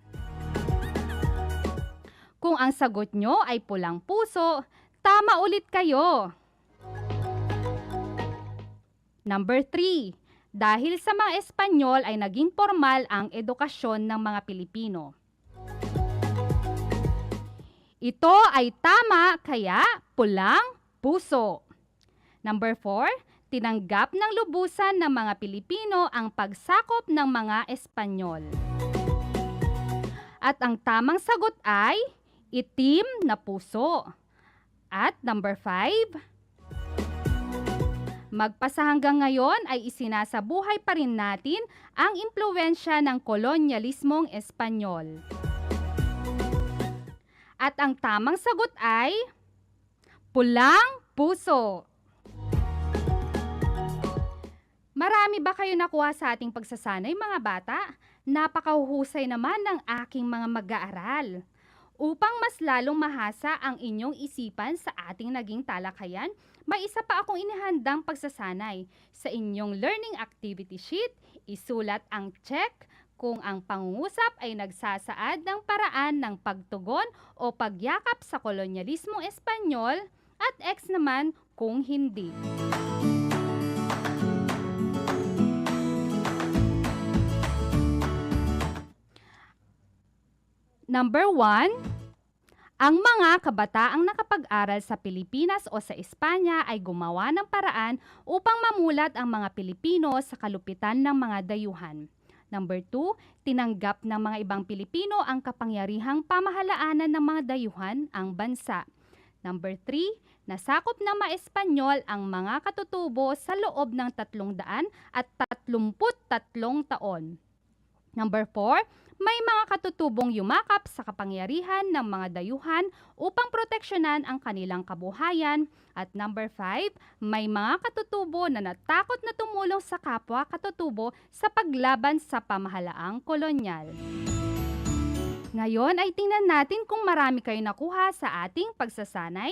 Kung ang sagot nyo ay pulang puso, tama ulit kayo. Number 3, dahil sa mga Espanyol ay naging formal ang edukasyon ng mga Pilipino. Ito ay tama kaya pulang puso. Number 4, tinanggap ng lubusan ng mga Pilipino ang pagsakop ng mga Espanyol. At ang tamang sagot ay itim na puso. At number 5, magpasa hanggang ngayon ay isinasabuhay pa rin natin ang impluwensya ng kolonyalismong Espanyol. At ang tamang sagot ay pulang puso. Marami ba kayo nakuha sa ating pagsasanay mga bata? Napakahuhusay naman ng aking mga mag-aaral. Upang mas lalong mahasa ang inyong isipan sa ating naging talakayan, may isa pa akong inihandang pagsasanay. Sa inyong learning activity sheet, isulat ang check kung ang pangungusap ay nagsasaad ng paraan ng pagtugon o pagyakap sa kolonyalismong Espanyol at X naman kung hindi. Number 1, ang mga kabataang nakapag-aral sa Pilipinas o sa Espanya ay gumawa ng paraan upang mamulat ang mga Pilipino sa kalupitan ng mga dayuhan. Number 2, tinanggap ng mga ibang Pilipino ang kapangyarihang pamahalaanan ng mga dayuhan ang bansa. Number 3, nasakop ng mga Espanyol ang mga katutubo sa loob ng 333 taon. Number 4, may mga katutubong yumakap sa kapangyarihan ng mga dayuhan upang proteksyonan ang kanilang kabuhayan. At number 5, may mga katutubo na natakot na tumulong sa kapwa katutubo sa paglaban sa pamahalaang kolonyal. Ngayon ay tingnan natin kung marami kayo nakuha sa ating pagsasanay.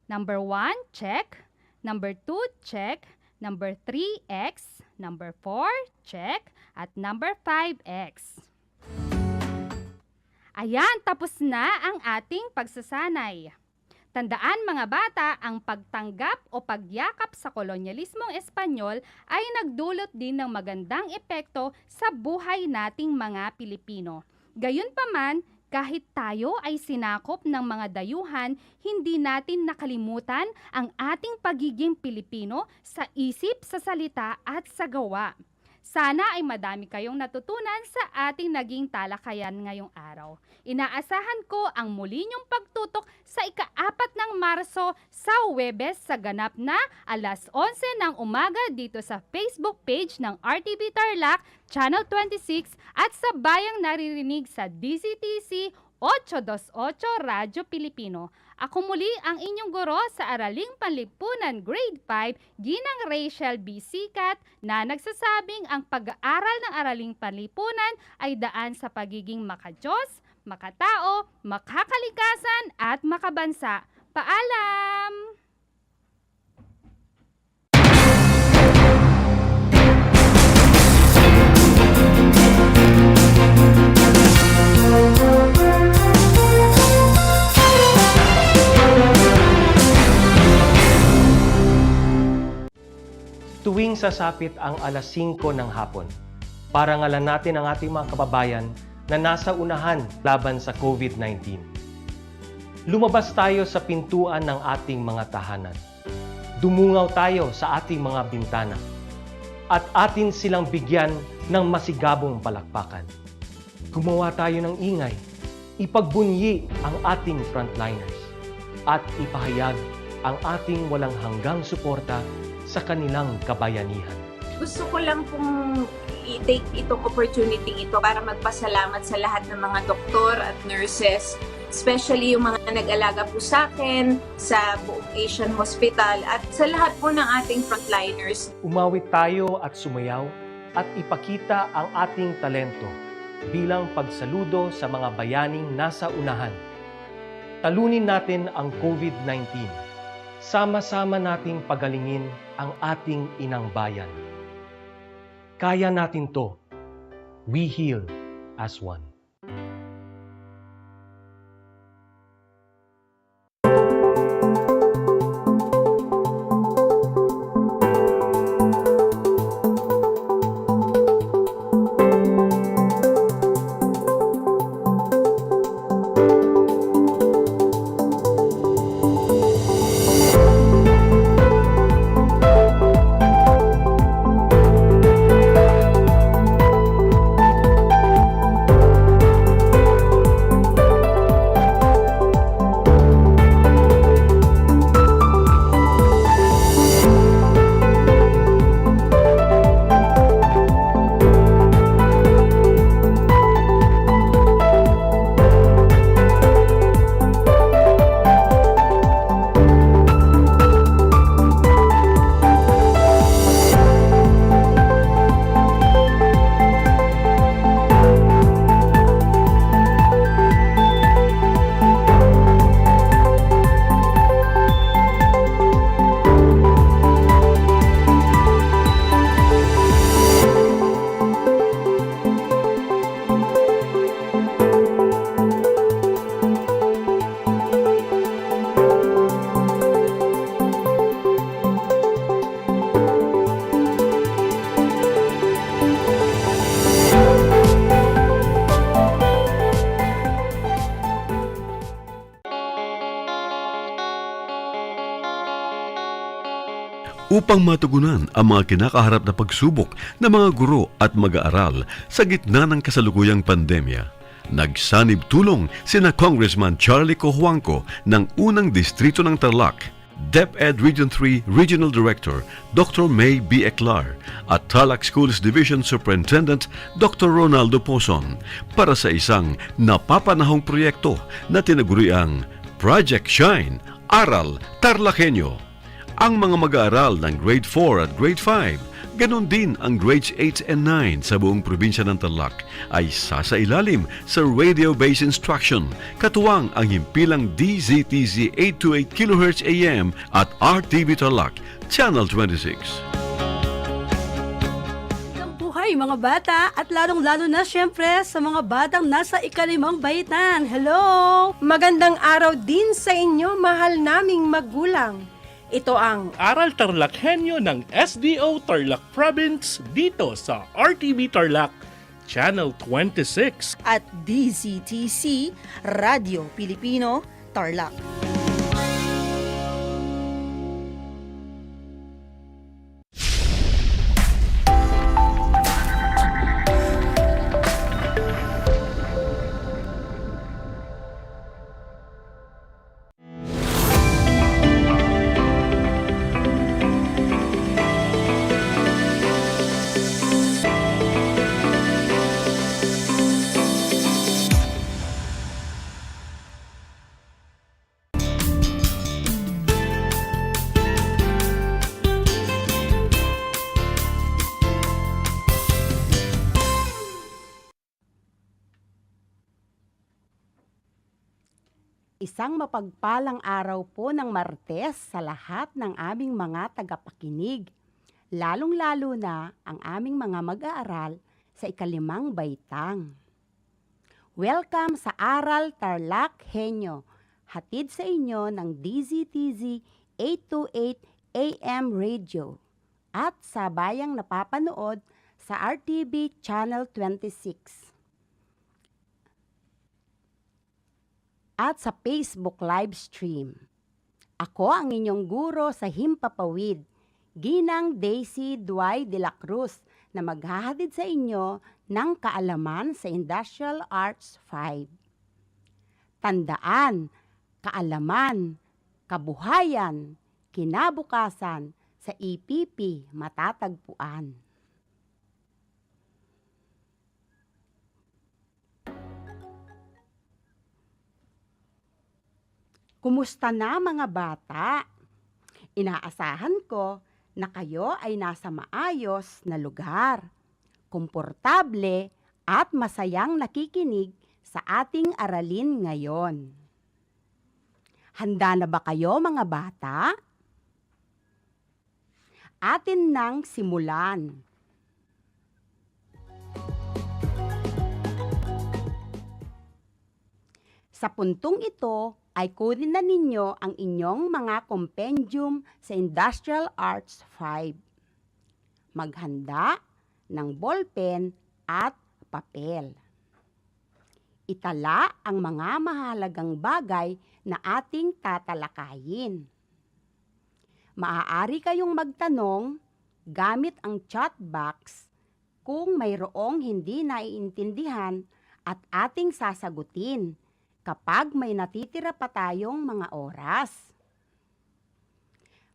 Number 1, check. Number 2, check. Number 3, X. Number 4, check. At number 5, X. Ayan, tapos na ang ating pagsasanay. Tandaan mga bata, ang pagtanggap o pagyakap sa kolonyalismong Espanyol ay nagdulot din ng magandang epekto sa buhay nating mga Pilipino. Gayunpaman, kahit tayo ay sinakop ng mga dayuhan, hindi natin nakalimutan ang ating pagiging Pilipino sa isip, sa salita at sa gawa. Sana ay madami kayong natutunan sa ating naging talakayan ngayong araw. Inaasahan ko ang muli niyong pagtutok sa ika-4 ng Marso sa Huwebes sa ganap na 11:00 ng umaga dito sa Facebook page ng RTV Tarlac, Channel 26 at sa Bayang Naririnig sa DZTC 828 Radyo Pilipino. Ako muli ang inyong guro sa Araling Panlipunan Grade 5, Ginang Rachel B. Sikat, na nagsasabing ang pag-aaral ng Araling Panlipunan ay daan sa pagiging makadiyos, makatao, makakalikasan at makabansa. Paalam! Tuwing sasapit ang alas 5 ng hapon, parangalan natin ang ating mga kababayan na nasa unahan laban sa COVID-19. Lumabas tayo sa pintuan ng ating mga tahanan. Dumungaw tayo sa ating mga bintana. At atin silang bigyan ng masigabong palakpakan. Gumawa tayo ng ingay. Ipagbunyi ang ating frontliners. At ipahayag ang ating walang hanggang suporta sa kanilang kabayanihan. Gusto ko lang pong i-take itong opportunity ito para magpasalamat sa lahat ng mga doktor at nurses, especially yung mga nag-alaga po sa akin, sa buong Asian Hospital at sa lahat po ng ating frontliners. Umawit tayo at sumayaw at ipakita ang ating talento bilang pagsaludo sa mga bayaning nasa unahan. Talunin natin ang COVID-19. Sama-sama nating pagalingin ang ating inang bayan. Kaya natin to. We heal as one. upang matugunan ang mga kinakaharap na pagsubok ng mga guro at mag-aaral sa gitna ng kasalukuyang pandemya. Nagsanib tulong sina Congressman Charlie Cojuangco ng unang distrito ng Tarlac, DEPED Region 3 Regional Director Dr. May B. Eclar at Tarlac Schools Division Superintendent Dr. Ronaldo Pozon para sa isang napapanahong proyekto na tinaguriang Project Shine, Aral TarlakHenyo. Ang mga mag-aaral ng Grade 4 at Grade 5, ganon din ang Grades 8 and 9 sa buong probinsya ng Tarlac ay sasailalim sa radio-based instruction, katuwang ang himpilang DZTZ 828 kHz AM at RTV Tarlac, Channel 26. Buhay mga bata at lalong-lalo na syempre sa mga batang nasa ika-5 baitang. Hello! Magandang araw din sa inyo, mahal naming magulang. Ito ang Aral TarlakHenyo ng SDO Tarlac Province dito sa RTV Tarlac, Channel 26 at DZTC Radio Pilipino, Tarlac. Isang mapagpalang araw po ng Martes sa lahat ng aming mga tagapakinig, lalong-lalo na ang aming mga mag-aaral sa ikalimang baitang. Welcome sa Aral TarlakHenyo, hatid sa inyo ng DZTZ 828 AM Radio at sa bayang napapanood sa RTV Channel 26. At sa Facebook live stream. Ako ang inyong guro sa Himpapawid, Ginang Daisy Duay de la Cruz, na maghahatid sa inyo ng kaalaman sa Industrial Arts 5. Tandaan, kaalaman, kabuhayan, kinabukasan sa EPP matatagpuan. Kumusta na mga bata? Inaasahan ko na kayo ay nasa maayos na lugar, komportable at masayang nakikinig sa ating aralin ngayon. Handa na ba kayo mga bata? Atin nang simulan. Sa puntong ito, ay kunin na ninyo ang inyong mga compendium sa Industrial Arts 5. Maghanda ng ballpen at papel. Itala ang mga mahalagang bagay na ating tatalakayin. Maaari kayong magtanong gamit ang chat box kung mayroong hindi naiintindihan at ating sasagutin kapag may natitira pa tayong mga oras.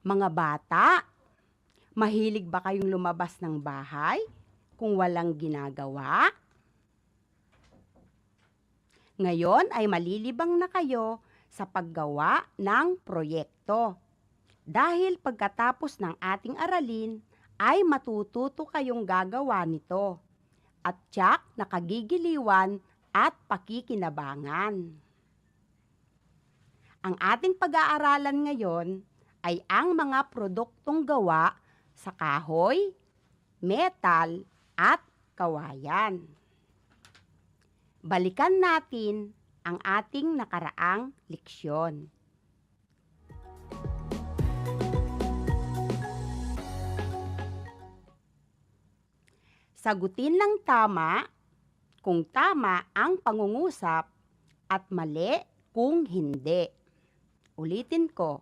Mga bata, mahilig ba kayong lumabas ng bahay kung walang ginagawa? Ngayon ay malilibang na kayo sa paggawa ng proyekto. Dahil pagkatapos ng ating aralin ay matututo kayong gagawa nito at tiyak na kagigiliwan at pakikinabangan. Ang ating pag-aaralan ngayon ay ang mga produktong gawa sa kahoy, metal at kawayan. Balikan natin ang ating nakaraang leksyon. Sagutin ng tama kung tama ang pangungusap at mali kung hindi. Ulitin ko,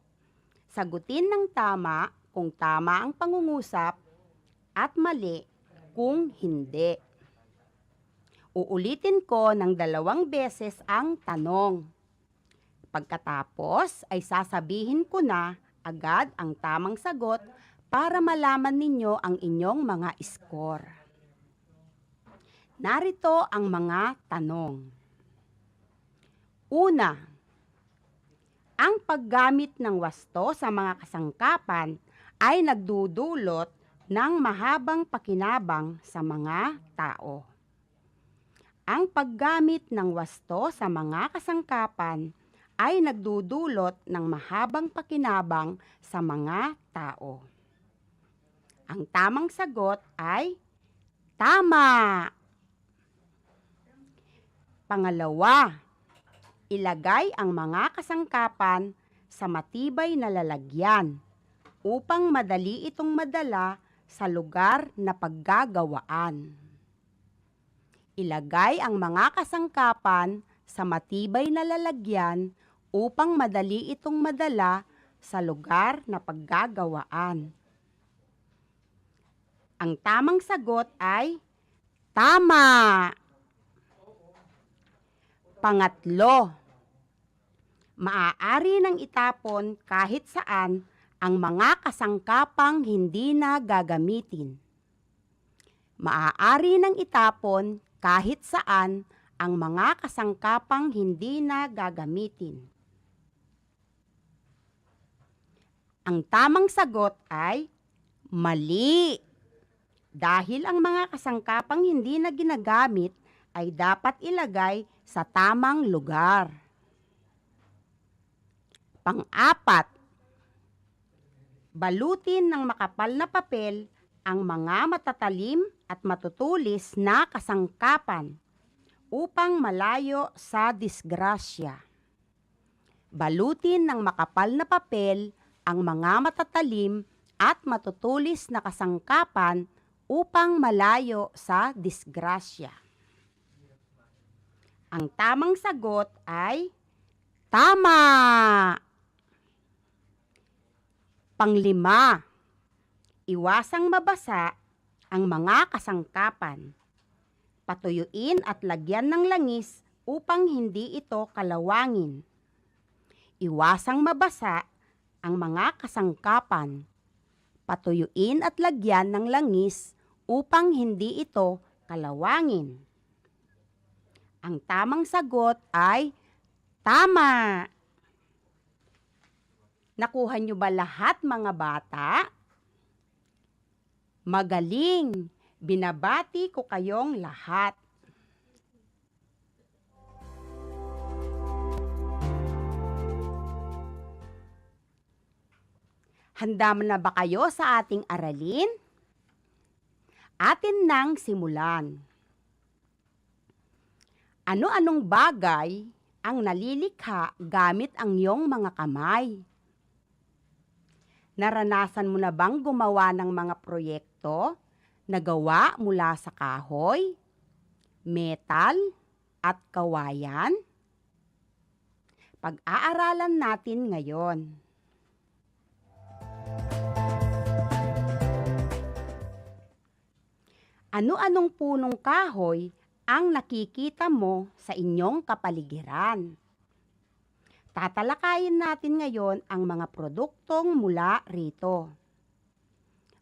sagutin ng tama kung tama ang pangungusap at mali kung hindi. Uulitin ko ng 2 beses ang tanong. Pagkatapos ay sasabihin ko na agad ang tamang sagot para malaman ninyo ang inyong mga score. Narito ang mga tanong. Una, ang paggamit ng wasto sa mga kasangkapan ay nagdudulot ng mahabang pakinabang sa mga tao. Ang paggamit ng wasto sa mga kasangkapan ay nagdudulot ng mahabang pakinabang sa mga tao. Ang tamang sagot ay tama! Pangalawa, ilagay ang mga kasangkapan sa matibay na lalagyan upang madali itong madala sa lugar na paggagawaan. Ilagay ang mga kasangkapan sa matibay na lalagyan upang madali itong madala sa lugar na paggagawaan. Ang tamang sagot ay tama! Pangatlo, maaari nang itapon kahit saan ang mga kasangkapang hindi na gagamitin. Maaari nang itapon kahit saan ang mga kasangkapang hindi na gagamitin. Ang tamang sagot ay mali. Dahil ang mga kasangkapang hindi na ginagamit ay dapat ilagay sa tamang lugar. Pang-apat, balutin ng makapal na papel ang mga matatalim at matutulis na kasangkapan upang malayo sa disgrasya. Balutin ng makapal na papel ang mga matatalim at matutulis na kasangkapan upang malayo sa disgrasya. Ang tamang sagot ay tama! Panglima, iwasang mabasa ang mga kasangkapan. Patuyuin at lagyan ng langis upang hindi ito kalawangin. Iwasang mabasa ang mga kasangkapan. Patuyuin at lagyan ng langis upang hindi ito kalawangin. Ang tamang sagot ay tama! Nakuha niyo ba lahat, mga bata? Magaling! Binabati ko kayong lahat. Handa na ba kayo sa ating aralin? Atin nang simulan. Ano-anong bagay ang nalilikha gamit ang iyong mga kamay? Naranasan mo na bang gumawa ng mga proyekto na gawa mula sa kahoy, metal, at kawayan? Pag-aaralan natin ngayon. Ano-anong punong kahoy ang nakikita mo sa inyong kapaligiran? Tatalakayin natin ngayon ang mga produktong mula rito.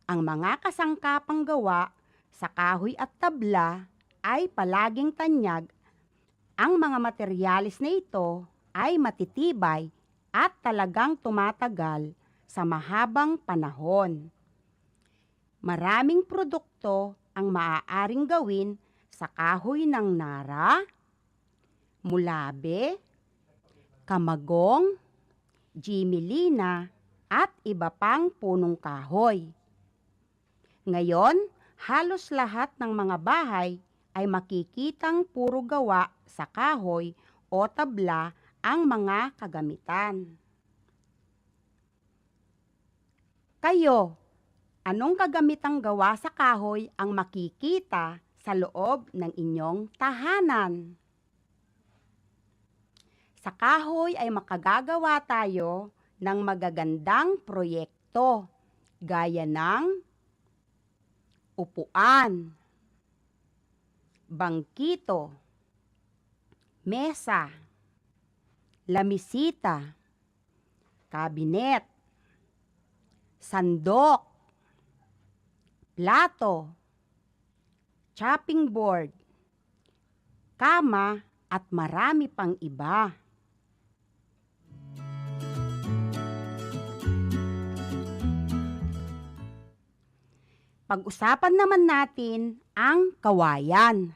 Ang mga kasangkapang gawa sa kahoy at tabla ay palaging tanyag. Ang mga materyales na ito ay matitibay at talagang tumatagal sa mahabang panahon. Maraming produkto ang maaaring gawin sa kahoy ng nara, mulabe, kamagong, jimilina, at iba pang punong kahoy. Ngayon, halos lahat ng mga bahay ay makikitang puro gawa sa kahoy o tabla ang mga kagamitan. Kayo, anong kagamitang gawa sa kahoy ang makikita sa loob ng inyong tahanan? Sa kahoy ay makagagawa tayo ng magagandang proyekto gaya ng upuan, bangkito, mesa, lamisita, kabinet, sandok, plato, chopping board, kama, at marami pang iba. Pag-usapan naman natin ang kawayan.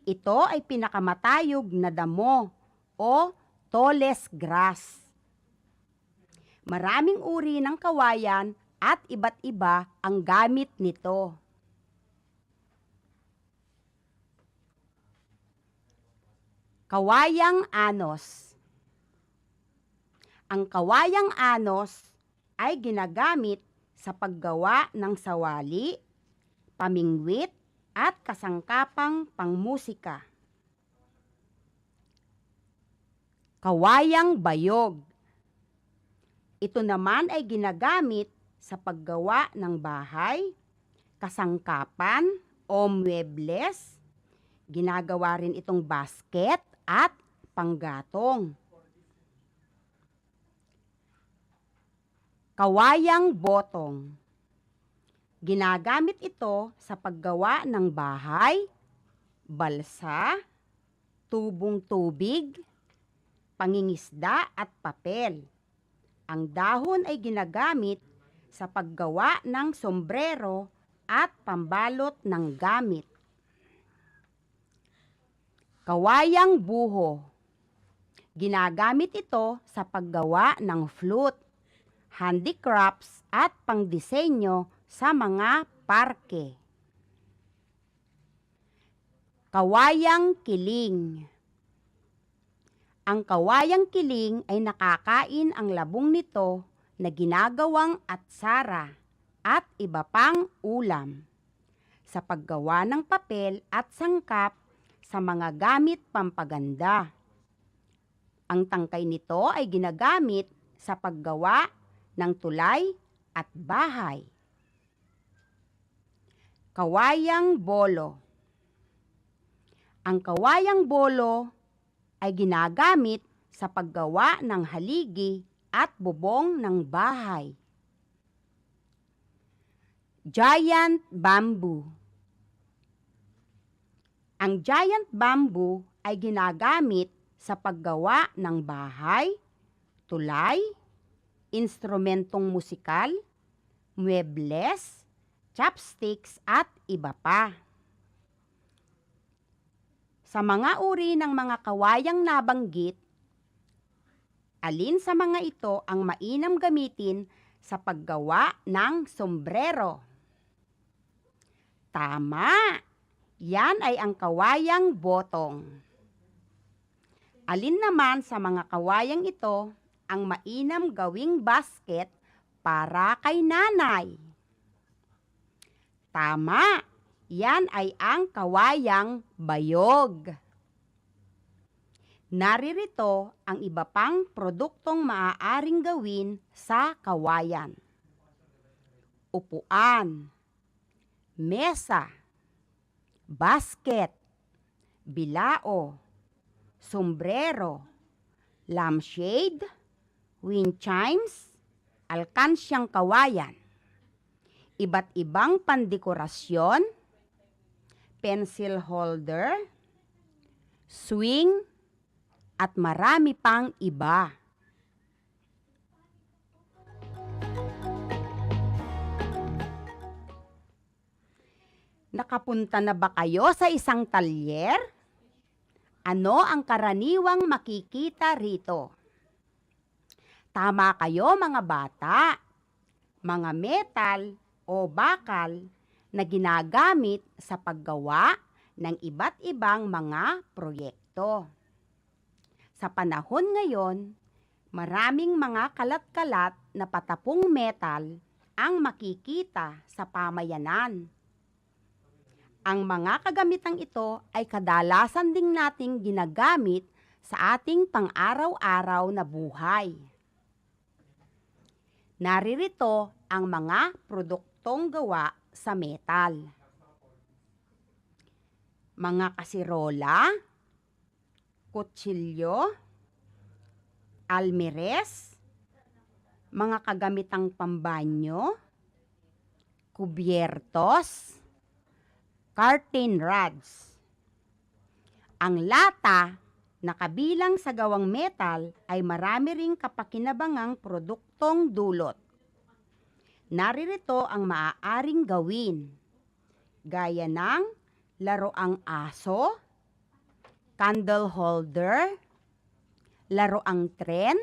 Ito ay pinakamatayog na damo o tallest grass. Maraming uri ng kawayan at iba't iba ang gamit nito. Kawayang anos. Ang kawayang anos ay ginagamit sa paggawa ng sawali, pamingwit, at kasangkapang pangmusika. Kawayang bayog. Ito naman ay ginagamit sa paggawa ng bahay, kasangkapan o muebles. Ginagawa rin itong basket at panggatong. Kawayang botong. Ginagamit ito sa paggawa ng bahay, balsa, tubong tubig, pangingisda at papel. Ang dahon ay ginagamit sa paggawa ng sombrero at pambalot ng gamit. Kawayang buho. Ginagamit ito sa paggawa ng flute, handicrafts at pangdisenyo sa mga parke. Kawayang kiling. Ang kawayang kiling ay nakakain ang labong nito na ginagawang atsara at iba pang ulam sa paggawa ng papel at sangkap sa mga gamit pampaganda. Ang tangkay nito ay ginagamit sa paggawa ng tulay at bahay. Kawayang bolo. Ang kawayang bolo ay ginagamit sa paggawa ng haligi at bubong ng bahay. Giant bamboo. Ang giant bamboo ay ginagamit sa paggawa ng bahay, tulay, instrumentong musikal, muebles, chopsticks at iba pa. Sa mga uri ng mga kawayang nabanggit, alin sa mga ito ang mainam gamitin sa paggawa ng sombrero? Tama! Yan ay ang kawayang botong. Alin naman sa mga kawayang ito ang mainam gawing basket para kay nanay? Tama! Yan ay ang kawayang bayog. Naririto ang iba pang produktong maaaring gawin sa kawayan. Upuan, mesa, basket, bilao, sombrero, lampshade, wind chimes, alkansyang kawayan, iba't ibang pandekorasyon, pencil holder, swing, at marami pang iba. Nakapunta na ba kayo sa isang talyer? Ano ang karaniwang makikita rito? Tama kayo mga bata. Mga metal o bakal na ginagamit sa paggawa ng iba't ibang mga proyekto. Sa panahon ngayon, maraming mga kalat-kalat na patapong metal ang makikita sa pamayanan. Ang mga kagamitang ito ay kadalasan ding nating ginagamit sa ating pang-araw-araw na buhay. Naririto ang mga produktong gawa sa metal. Mga kasirola, kutsilyo, almires, mga kagamitang pambanyo, kubyertos, curtain rods. Ang lata na kabilang sa gawang metal ay marami ring kapakinabangang produktong dulot. Naririto ang maaaring gawin, gaya ng laroang aso, candle holder, laroang tren,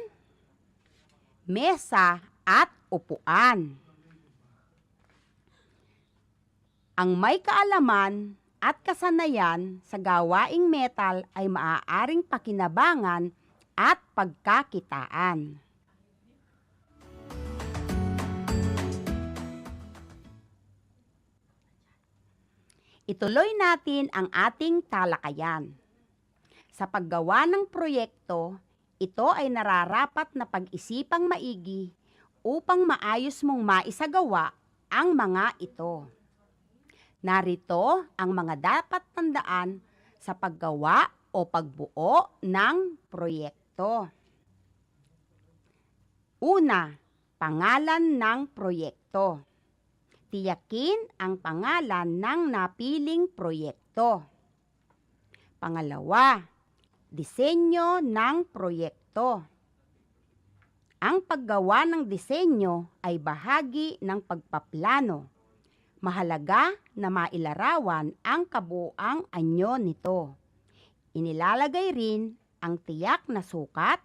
mesa at upuan. Ang may kaalaman at kasanayan sa gawaing metal ay maaaring pakinabangan at pagkakitaan. Ituloy natin ang ating talakayan. Sa paggawa ng proyekto, ito ay nararapat na pag-isipang maigi upang maayos mong maisagawa ang mga ito. Narito ang mga dapat tandaan sa paggawa o pagbuo ng proyekto. Una, pangalan ng proyekto. Tiyakin ang pangalan ng napiling proyekto. Pangalawa, disenyo ng proyekto. Ang paggawa ng disenyo ay bahagi ng pagpaplano. Mahalaga na mailarawan ang kabuuang anyo nito. Inilalagay rin ang tiyak na sukat,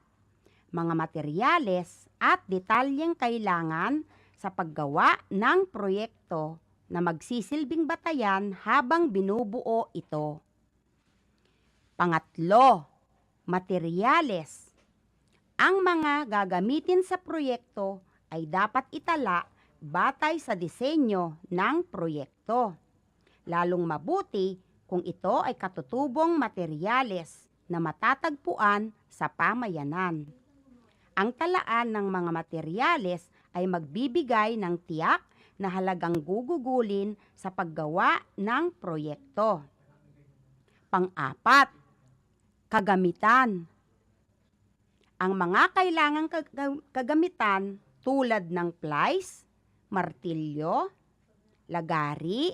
mga materyales at detalyeng kailangan sa paggawa ng proyekto na magsisilbing batayan habang binubuo ito. Pangatlo, materyales. Ang mga gagamitin sa proyekto ay dapat itala batay sa disenyo ng proyekto. Lalong mabuti kung ito ay katutubong materyales na matatagpuan sa pamayanan. Ang talaan ng mga materyales ay magbibigay ng tiyak na halagang gugugulin sa paggawa ng proyekto. Pang-apat, kagamitan. Ang mga kailangang kagamitan tulad ng plies, martilyo, lagari,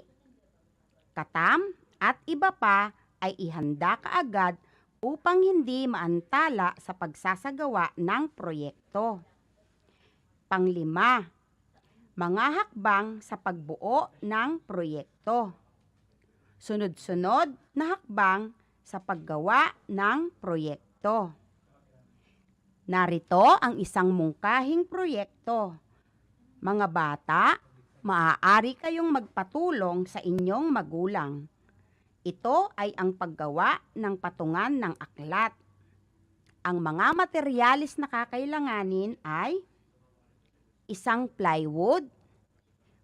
katam, at iba pa ay ihanda kaagad upang hindi maantala sa pagsasagawa ng proyekto. Panglima, mga hakbang sa pagbuo ng proyekto. Sunod-sunod na hakbang sa paggawa ng proyekto. Narito ang isang mungkahing proyekto. Mga bata, maaari kayong magpatulong sa inyong magulang. Ito ay ang paggawa ng patungan ng aklat. Ang mga materyales na kakailanganin ay isang plywood.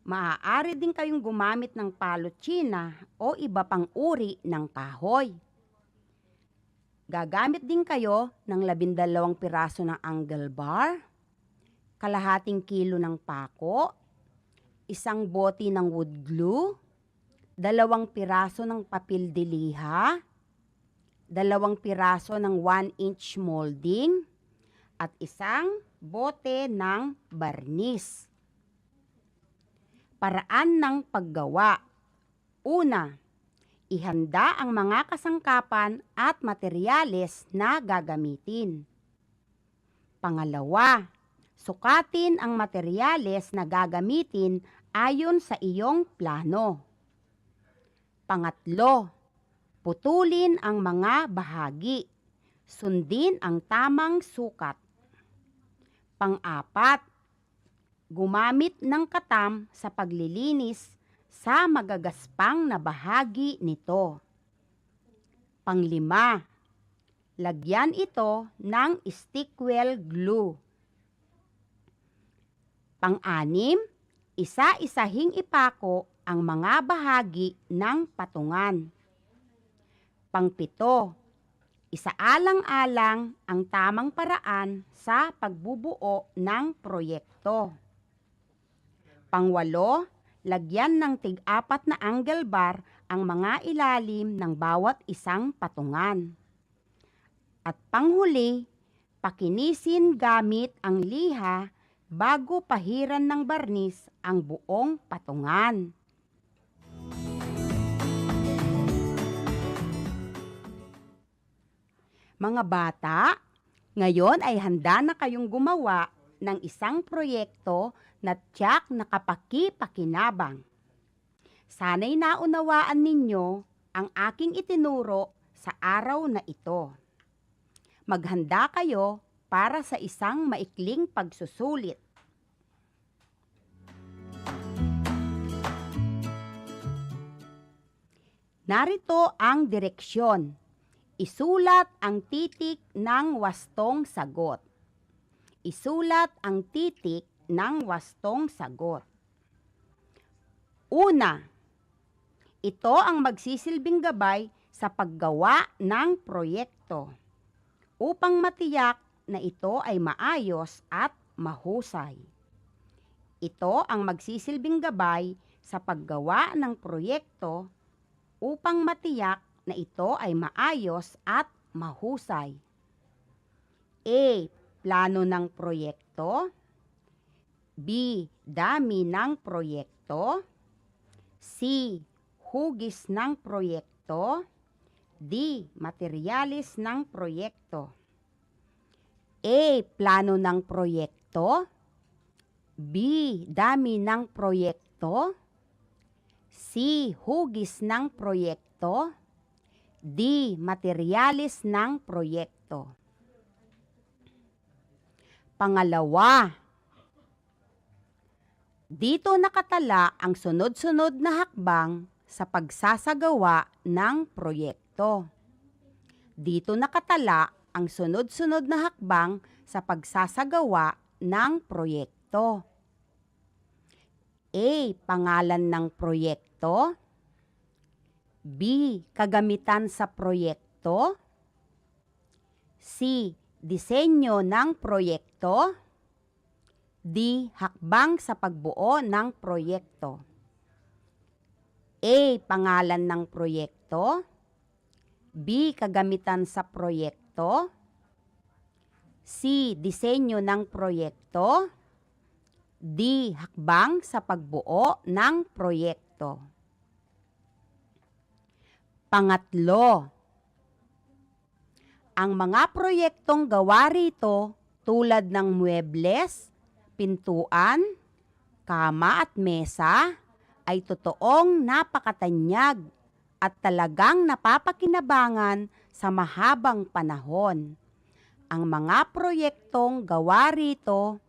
Maaari din kayong gumamit ng palotsina o iba pang uri ng kahoy. Gagamit din kayo ng 12 piraso ng angle bar, kalahating kilo ng pako, isang bote ng wood glue, 2 piraso ng papel de liha, 2 piraso ng 1-inch molding, at isang bote ng barnis. Paraan ng paggawa. Una, ihanda ang mga kasangkapan at materyales na gagamitin. Pangalawa, sukatin ang materyales na gagamitin ayon sa iyong plano. Pangatlo, putulin ang mga bahagi. Sundin ang tamang sukat. Pang-apat, gumamit ng katam sa paglilinis sa magagaspang na bahagi nito. Panglima, lagyan ito ng stickwell glue. Pang-anim, isa-isahing ipako ang mga bahagi ng patungan. Pang-pito, isaalang-alang ang tamang paraan sa pagbubuo ng proyekto. Pang-walo, lagyan ng tig-4 na angle bar ang mga ilalim ng bawat isang patungan. At panghuli, pakinisin gamit ang liha bago pahiran ng barnis ang buong patungan. Mga bata, ngayon ay handa na kayong gumawa ng isang proyekto na tiyak na kapaki-pakinabang. Sana'y naunawaan ninyo ang aking itinuro sa araw na ito. Maghanda kayo para sa isang maikling pagsusulit. Narito ang direksyon. Isulat ang titik ng wastong sagot. Isulat ang titik ng wastong sagot. Una, ito ang magsisilbing gabay sa paggawa ng proyekto upang matiyak na ito ay maayos at mahusay. Ito ang magsisilbing gabay sa paggawa ng proyekto upang matiyak na ito ay maayos at mahusay. A. Plano ng proyekto. B. Dami ng proyekto. C. Hugis ng proyekto. D. Materyales ng proyekto. A. Plano ng proyekto. B. Dami ng proyekto. C. Hugis ng proyekto. D. Materyales ng proyekto. Pangalawa, dito nakatala ang sunod-sunod na hakbang sa pagsasagawa ng proyekto. Dito nakatala ang sunod-sunod na hakbang sa pagsasagawa ng proyekto. A. Pangalan ng proyekto. B. Kagamitan sa proyekto. C. Disenyo ng proyekto. D. Hakbang sa pagbuo ng proyekto. A. Pangalan ng proyekto. B. Kagamitan sa proyekto. C. Disenyo ng proyekto. D. Hakbang sa pagbuo ng proyekto. Pangatlo, ang mga proyektong gawa rito tulad ng muebles, pintuan, kama at mesa ay totoong napakatanyag at talagang napapakinabangan sa mahabang panahon. Ang mga proyektong gawa rito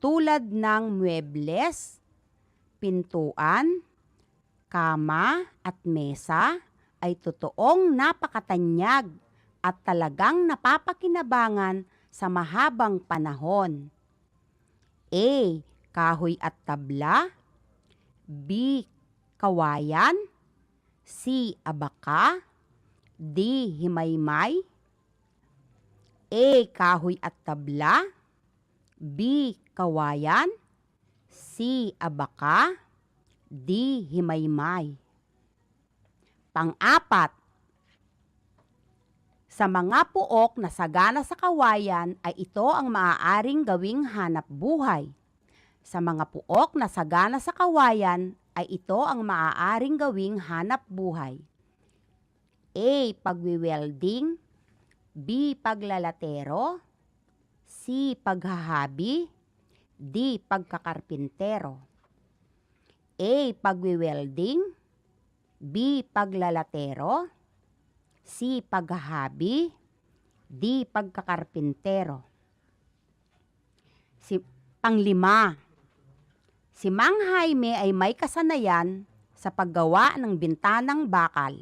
tulad ng muebles, pintuan, kama at mesa ay totoong napakatanyag at talagang napapakinabangan sa mahabang panahon. A. Kahoy at tabla. B. Kawayan. C. Abaka. D. Himaymay. A. Kahoy at tabla. B. Kawayan. C. Abaka. D. Himaymay. Pang-apat, sa mga puok na sagana sa kawayan ay ito ang maaaring gawing hanap buhay. Sa mga puok na sagana sa kawayan ay ito ang maaaring gawing hanap buhay. A. Pagwiwelding. B. Paglalatero. C. Paghahabi. D. Pagkakarpintero. A. Pagwiwelding. B. Paglalatero. C. Paghahabi. D. Pagkakarpintero. Panglima, si Mang Jaime ay may kasanayan sa paggawa ng bintanang bakal.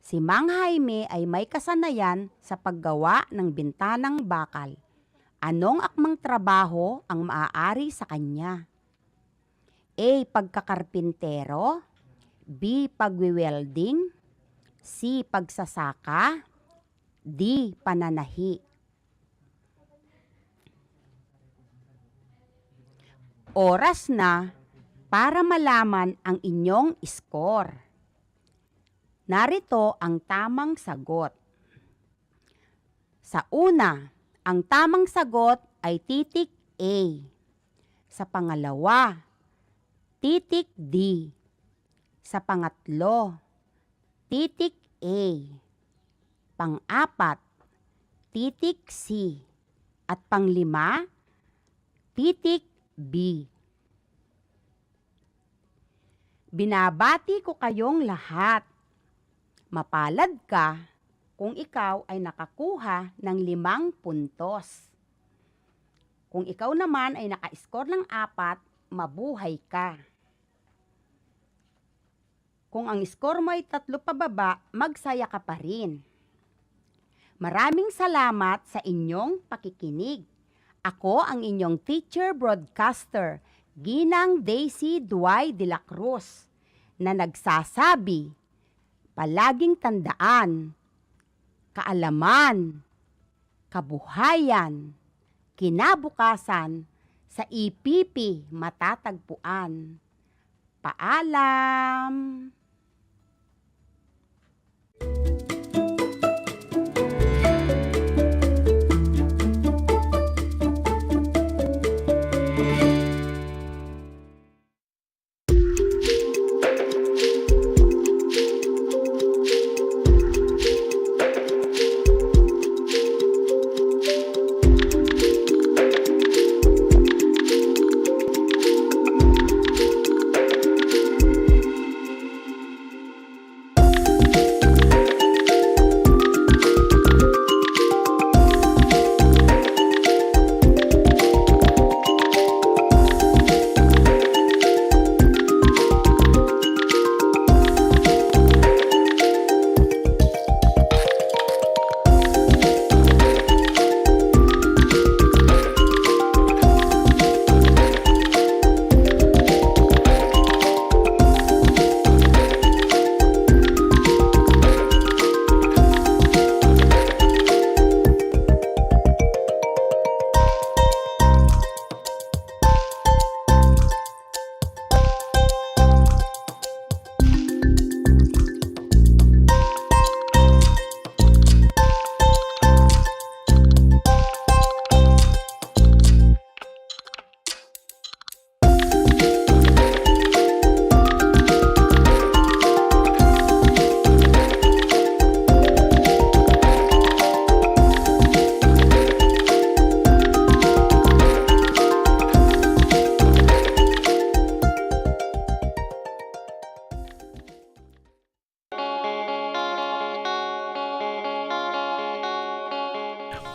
Si Mang Jaime ay may kasanayan sa paggawa ng bintanang bakal. Anong akmang trabaho ang maaari sa kanya? A. Pagkakarpintero. B. Pagwiwelding. C. Pagsasaka. D. Pananahi. Oras na para malaman ang inyong score. Narito ang tamang sagot. Sa una, ang tamang sagot ay titik A. Sa pangalawa, titik D. Sa pangatlo, titik A. Pang-apat, titik C. At panglima, titik B. Binabati ko kayong lahat. Mapalad ka kung ikaw ay nakakuha ng 5 puntos. Kung ikaw naman ay naka-score ng 4, mabuhay ka. Kung ang score mo ay 3 pababa, magsaya ka pa rin. Maraming salamat sa inyong pakikinig. Ako ang inyong teacher broadcaster, Ginang Daisy Duay de la Cruz, na nagsasabi, palaging tandaan, kaalaman, kabuhayan, kinabukasan, sa IPP matatagpuan. Paalam!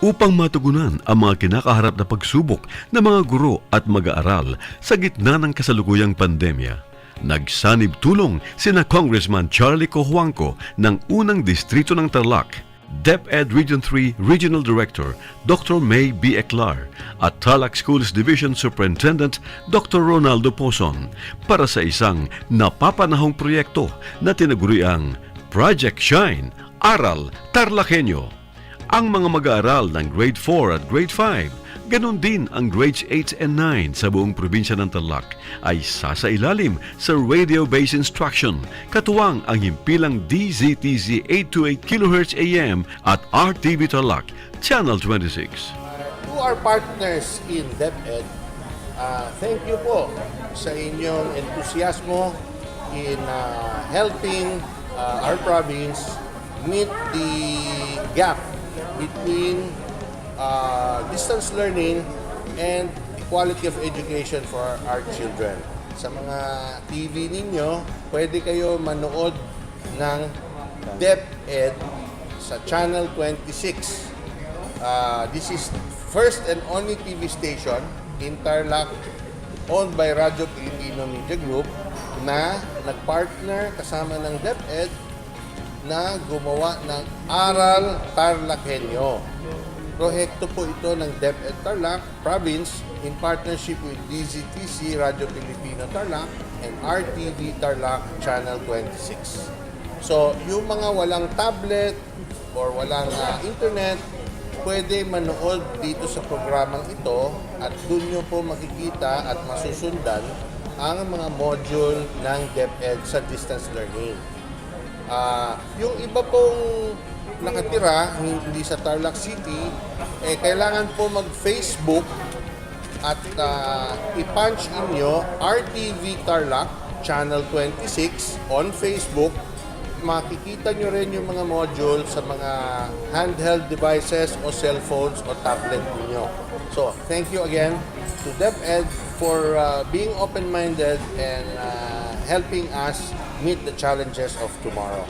upang matugunan ang mga kinakaharap na pagsubok ng mga guro at mag-aaral sa gitna ng kasalukuyang pandemya. Nagsanib tulong sina Congressman Charlie Cojuangco ng unang distrito ng Tarlac, DEPED Region 3 Regional Director Dr. May B. Eclar at Tarlac Schools Division Superintendent Dr. Ronaldo Pozon para sa isang napapanahong proyekto na tinaguriang Project Shine, Aral TarlakHenyo. Ang mga mag-aaral ng Grade 4 at Grade 5, ganon din ang Grades 8 and 9 sa buong probinsya ng Tarlac ay sasailalim sa radio-based instruction, katuwang ang himpilang DZTZ 828 kHz AM at RTV Tarlac, Channel 26. To our partners in DEPED, thank you po sa inyong entusiasmo in helping our province meet the gap between distance learning and quality of education for our children. Sa mga TV ninyo, pwede kayo manood ng DEPED sa Channel 26. This is first and only TV station in Tarlac owned by Radio Filipino Media Group na nagpartner kasama ng DEPED na gumawa ng Aral TarlakHenyo. Proyekto po ito ng DEPED Tarlac Province in partnership with DZTC Radio Filipino Tarlac and RTV Tarlac Channel 26. So, yung mga walang tablet or walang internet, pwede manood dito sa programang ito at doon nyo po makikita at masusundan ang mga module ng DEPED sa distance learning. Yung iba pong nakatira, hindi sa Tarlac City, kailangan po mag-Facebook at i-punch in nyo RTV Tarlac Channel 26 on Facebook. Makikita nyo rin yung mga module sa mga handheld devices o cellphones o tablet niyo. So, thank you again to DEPED for being open-minded and helping us meet the challenges of tomorrow.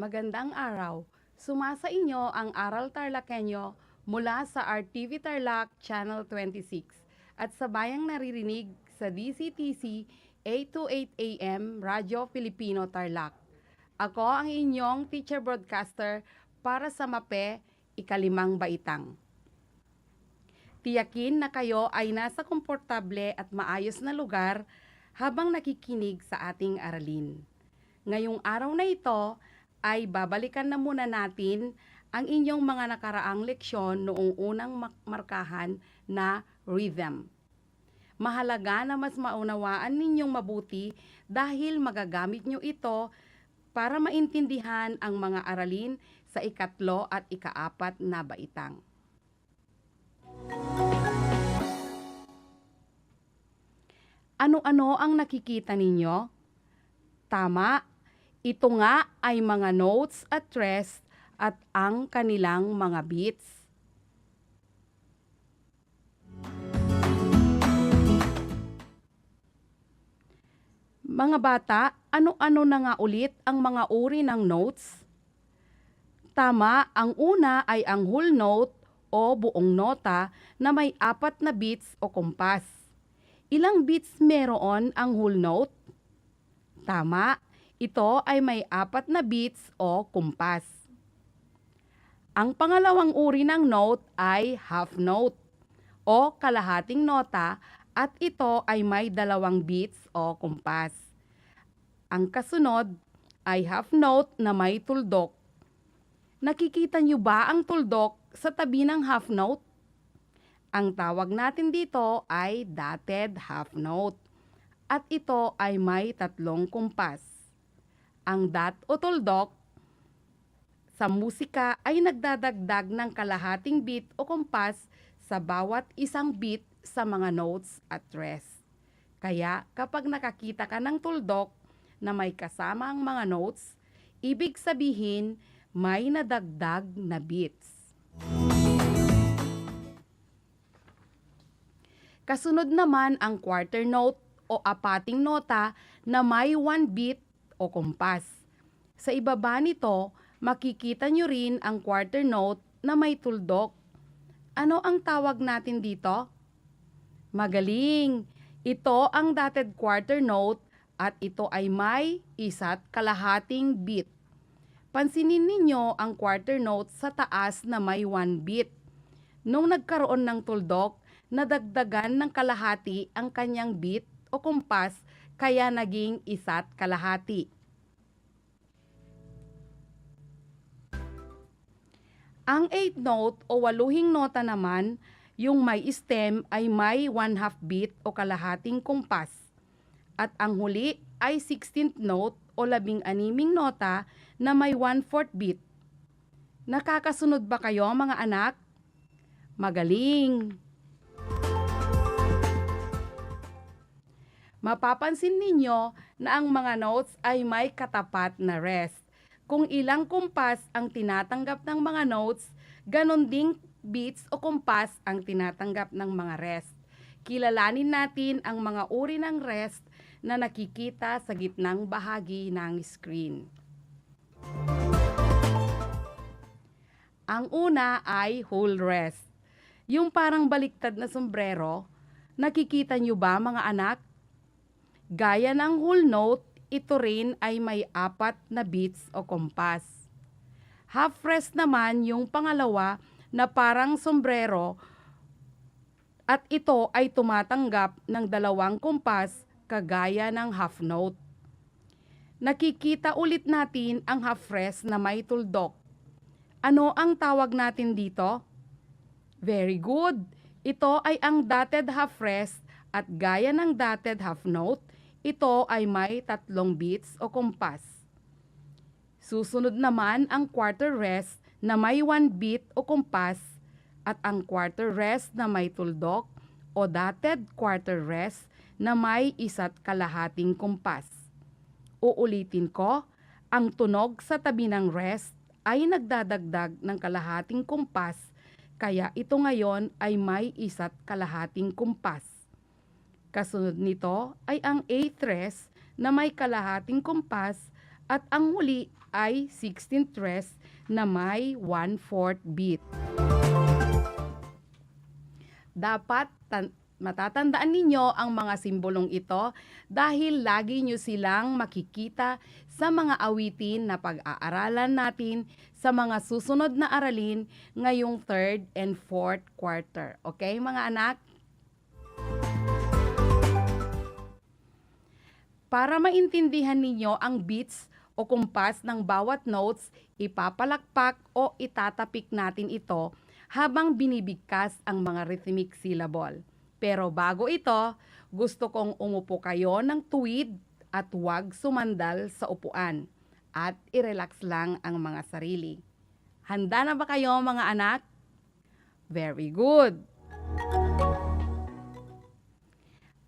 Magandang araw. Sumasa inyo ang Aral TarlakHenyo mula sa RTV Tarlac Channel 26 at sa bayang naririnig sa DCTC 828 AM Radio Filipino Tarlac. Ako ang inyong teacher broadcaster para sa MAPE ikalimang baitang. Tiyakin na kayo ay nasa komportable at maayos na lugar habang nakikinig sa ating aralin. Ngayong araw na ito ay babalikan na muna natin ang inyong mga nakaraang leksyon noong unang markahan na rhythm. Mahalaga na mas maunawaan ninyong mabuti dahil magagamit nyo ito para maintindihan ang mga aralin sa ikatlo at ikaapat na baitang. Ano-ano ang nakikita ninyo? Tama. Ito nga ay mga notes at rest at ang kanilang mga beats. Mga bata, ano-ano na nga ulit ang mga uri ng notes? Tama, ang una ay ang whole note o buong nota na may 4 na beats o kumpas. Ilang beats meron ang whole note? Tama, ito ay may 4 na beats o kumpas. Ang pangalawang uri ng note ay half note o kalahating nota at ito ay may 2 beats o kumpas. Ang kasunod ay half note na may tuldok. Nakikita niyo ba ang tuldok sa tabi ng half note? Ang tawag natin dito ay dotted half note at ito ay may 3 kumpas. Ang dot o tuldok sa musika ay nagdadagdag ng kalahating beat o kumpas sa bawat isang beat sa mga notes at rest. Kaya kapag nakakita ka ng tuldok na may kasama ang mga notes, ibig sabihin may nadagdag na beats. Kasunod naman ang quarter note o apating nota na may 1 beat o kumpas. Sa ibaba nito, makikita nyo rin ang quarter note na may tuldok. Ano ang tawag natin dito? Magaling! Ito ang dotted quarter note at ito ay may 1 kalahating beat. Pansinin ninyo ang quarter note sa taas na may 1 beat. Nung nagkaroon ng tuldok, nadagdagan ng kalahati ang kanyang beat o kumpas kaya naging 1 kalahati. Ang 8th note o 8 nota naman, yung may stem ay may 1/2 beat o kalahating kumpas. At ang huli ay 16th note o 16 nota na may 1/4 beat. Nakakasunod ba kayo mga anak? Magaling! Mapapansin ninyo na ang mga notes ay may katapat na rest. Kung ilang kumpas ang tinatanggap ng mga notes, ganon ding beats o kumpas ang tinatanggap ng mga rest. Kilalanin natin ang mga uri ng rest na nakikita sa gitnang bahagi ng screen. Ang una ay whole rest. Yung parang baliktad na sombrero, nakikita nyo ba mga anak? Gaya ng whole note, ito rin ay may 4 na beats o kumpas. Half rest naman yung pangalawa na parang sombrero at ito ay tumatanggap ng 2 kumpas kagaya ng half note. Nakikita ulit natin ang half rest na may tuldok. Ano ang tawag natin dito? Very good! Ito ay ang dotted half rest at gaya ng dotted half note, ito ay may 3 beats o kumpas. Susunod naman ang quarter rest na may 1 beat o kumpas at ang quarter rest na may tuldok o dotted quarter rest na may 1 kalahating kumpas. Uulitin ko, ang tunog sa tabi ng rest ay nagdadagdag ng kalahating kumpas, kaya ito ngayon ay may 1 kalahating kumpas. Kasunod nito ay ang 8th rest na may kalahating kumpas at ang huli ay 16th rest na may 1/4 beat. Dapat matatandaan ninyo ang mga simbolong ito dahil lagi nyo silang makikita sa mga awitin na pag-aaralan natin sa mga susunod na aralin ngayong 3rd and 4th quarter. Okay mga anak? Para maintindihan ninyo ang beats o kumpas ng bawat notes, ipapalakpak o itatapik natin ito habang binibigkas ang mga rhythmic syllable. Pero bago ito, gusto kong umupo kayo ng tuwid at huwag sumandal sa upuan at i-relax lang ang mga sarili. Handa na ba kayo mga anak? Very good!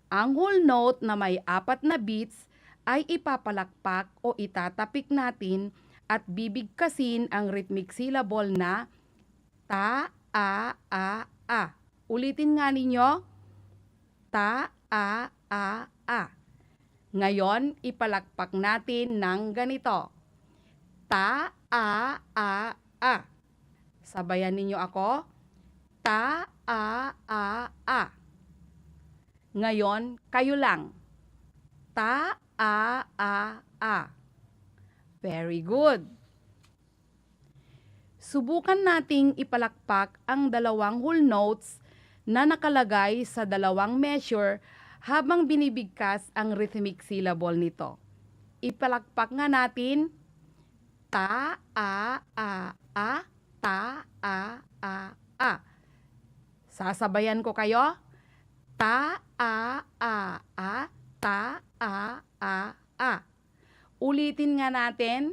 Ang whole note na may 4 na beats ay ipapalakpak o itatapik natin at bibigkasin ang rhythmic syllable na ta, a, a. Ulitin nga ninyo. Ta, a, a. Ngayon, ipalakpak natin ng ganito. Ta, a. Sabayan ninyo ako. Ta, a. Ngayon, kayo lang. Ta, a. Very good. Subukan nating ipalakpak ang dalawang whole notes na nakalagay sa dalawang measure habang binibigkas ang rhythmic syllable nito. Ipalakpak nga natin ta, a, ta, a. Sasabayan ko kayo. Ta, a, ta, a. Ulitin nga natin.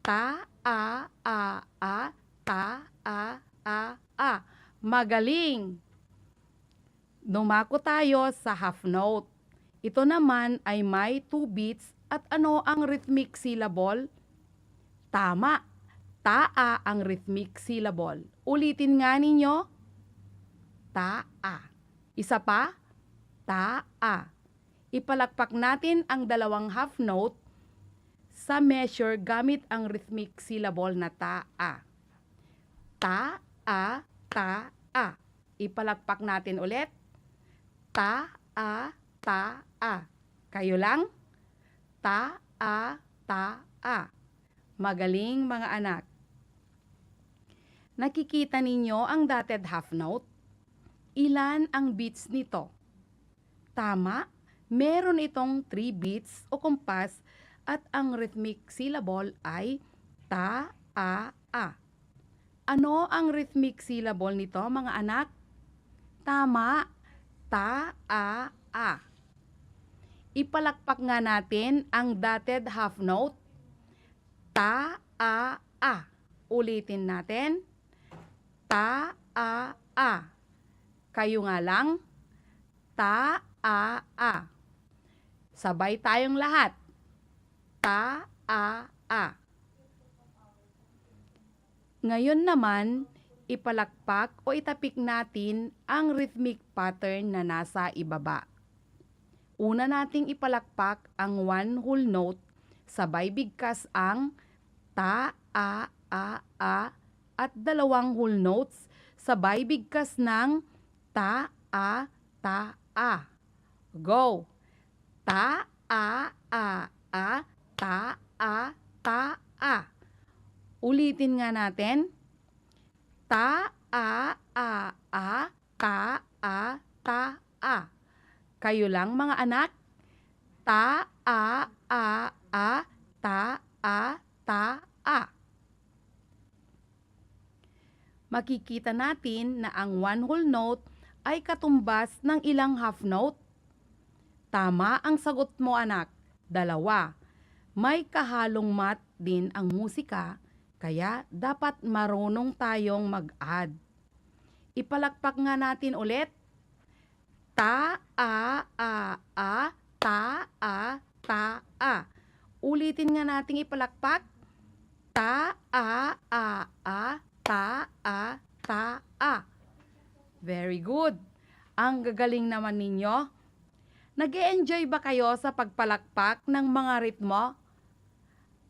Ta, a, ta, a. Magaling! Dumako tayo sa half note. Ito naman ay may 2 beats at ano ang rhythmic syllable? Tama, taa ang rhythmic syllable. Ulitin nga ninyo. Taa. Isa pa, taa. Ipalakpak natin ang dalawang half note sa measure gamit ang rhythmic syllable na taa. Ta-a. Ipalakpak natin ulit. Ta-a. Kayo lang? Ta-a. Magaling mga anak. Nakikita ninyo ang dotted half note? Ilan ang beats nito? Tama, meron itong 3 beats o kumpas at ang rhythmic syllable ay ta-a. Ano ang rhythmic syllable nito mga anak? Tama, ta-a. Ipalakpak nga natin ang dotted half note. Ta-a. Ulitin natin. Ta-a. Kayo nga lang. Ta-a. Sabay tayong lahat. Ta-a. Ngayon naman, ipalakpak o itapik natin ang rhythmic pattern na nasa ibaba. Una nating ipalakpak ang 1 whole note, sabay bigkas ang ta-a at 2 whole notes, sabay bigkas ng ta-a. Go! Ta-a. Ta-a. Ulitin nga natin. Ta-a. Ta-a. Kayo lang mga anak. Ta-a. Ta-a. Makikita natin na ang 1 whole note ay katumbas ng ilang half note. Tama ang sagot mo anak. 2. May kahalong mat din ang musika, kaya dapat marunong tayong mag-add. Ipalakpak nga natin ulit. Ta-a. Ulitin nga nating ipalakpak. Ta-a. Very good. Ang gagaling naman ninyo. Nag-e-enjoy ba kayo sa pagpalakpak ng mga ritmo?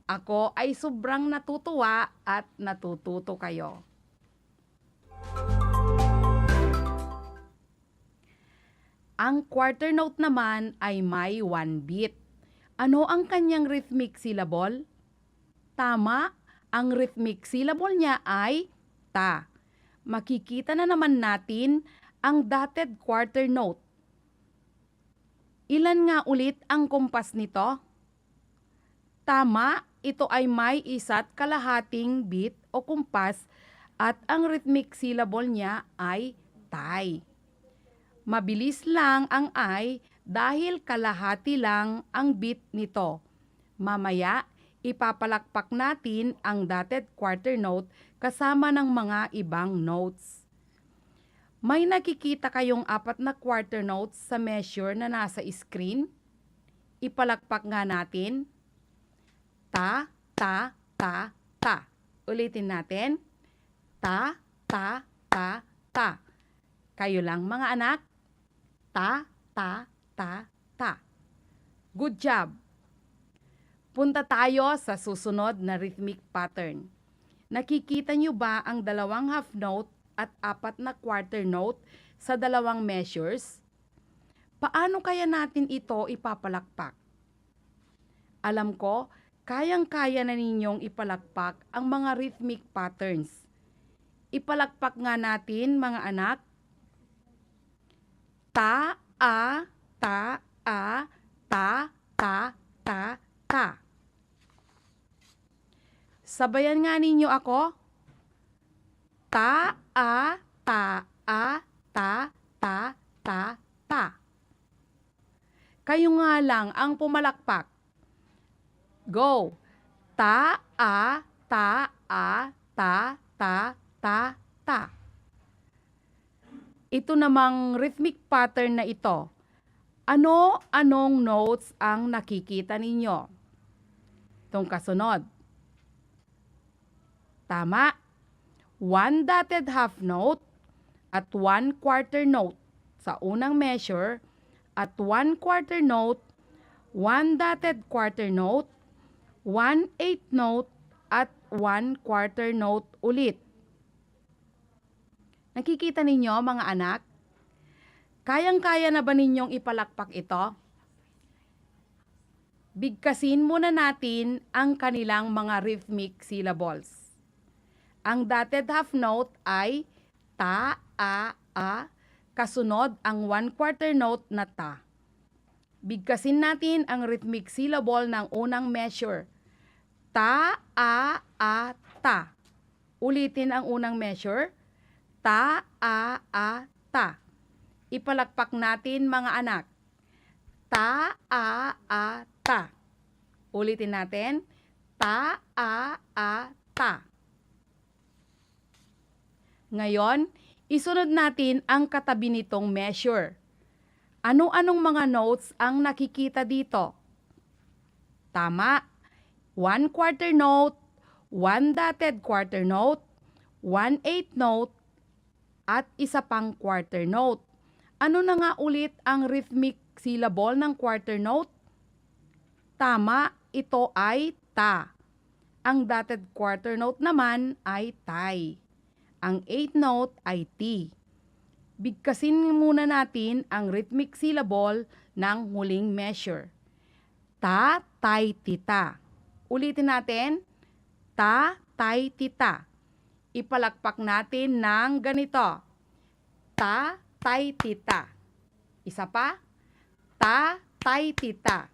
Ako ay sobrang natutuwa at natututo kayo. Ang quarter note naman ay may 1 beat. Ano ang kanyang rhythmic syllable? Tama, ang rhythmic syllable niya ay ta. Makikita na naman natin ang dotted quarter note. Ilan nga ulit ang kumpas nito? Tama, ito ay may 1.5 beat o kumpas at ang rhythmic syllable niya ay tay. Mabilis lang ang ay dahil kalahati lang ang beat nito. Mamaya, ipapalakpak natin ang dotted quarter note kasama ng mga ibang notes. May nakikita kayong 4 na quarter notes sa measure na nasa screen? Ipalakpak nga natin. Ta. Ulitin natin. Ta. Kayo lang mga anak. Ta. Good job! Punta tayo sa susunod na rhythmic pattern. Nakikita nyo ba ang 2 half note at 4 na quarter note sa dalawang measures? Paano kaya natin ito ipapalakpak? Alam ko, kayang-kaya na ninyong ipalakpak ang mga rhythmic patterns. Ipalakpak nga natin, mga anak. Ta, a, ta, a, ta, ta, ta, ta. Sabayan nga ninyo ako. Ta, a, ta, a, ta, ta, ta, ta. Kayo nga lang ang pumalakpak. Go! Ta, a, ta, a, ta, ta, ta, ta. Ito namang rhythmic pattern na ito. Ano-anong notes ang nakikita ninyo? Itong kasunod. Tama. 1 dotted half note at 1 quarter note sa unang measure at 1 quarter note, 1 dotted quarter note, 1/8 note at 1 quarter note ulit. Nakikita ninyo, mga anak? Kayang-kaya na ba ninyong ipalakpak ito? Bigkasin muna natin ang kanilang mga rhythmic syllables. Ang dotted half note ay ta, a, kasunod ang 1 quarter note na ta. Bigkasin natin ang rhythmic syllable ng unang measure. Ta, a, ta. Ulitin ang unang measure. Ta, a, ta. Ipalakpak natin, mga anak. Ta, a, ta. Ulitin natin. Ta, a, ta. Ngayon, isunod natin ang katabi nitong measure. Ano-anong mga notes ang nakikita dito? Tama. 1 quarter note, 1 dotted quarter note, 1/8 note, at isa pang quarter note. Ano na nga ulit ang rhythmic syllable ng quarter note? Tama, ito ay ta. Ang dotted quarter note naman ay tay. Ang 8 note ay T. Bigkasin muna natin ang rhythmic syllable ng huling measure. Ta, tay, tita. Ulitin natin. Ta, tay, tita. Ipalakpak natin ng ganito. Ta, tay, tita. Isa pa. Ta, tay, tita.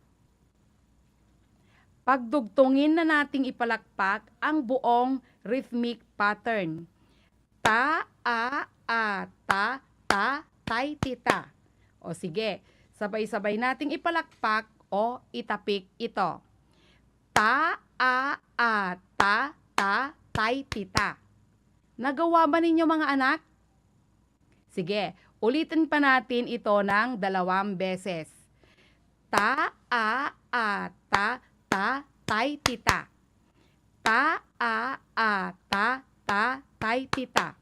Pagdugtungin na nating ipalakpak ang buong rhythmic pattern. Ta, a, ta, tay, tita. O sige, sabay-sabay nating ipalakpak o itapik ito. Ta, a, ta, tay, tita. Nagawa ba ninyo, mga anak? Sige, ulitin pa natin ito ng 2 beses. Ta, a, ta, tay, tita. Ta, a, ta, tay, tita.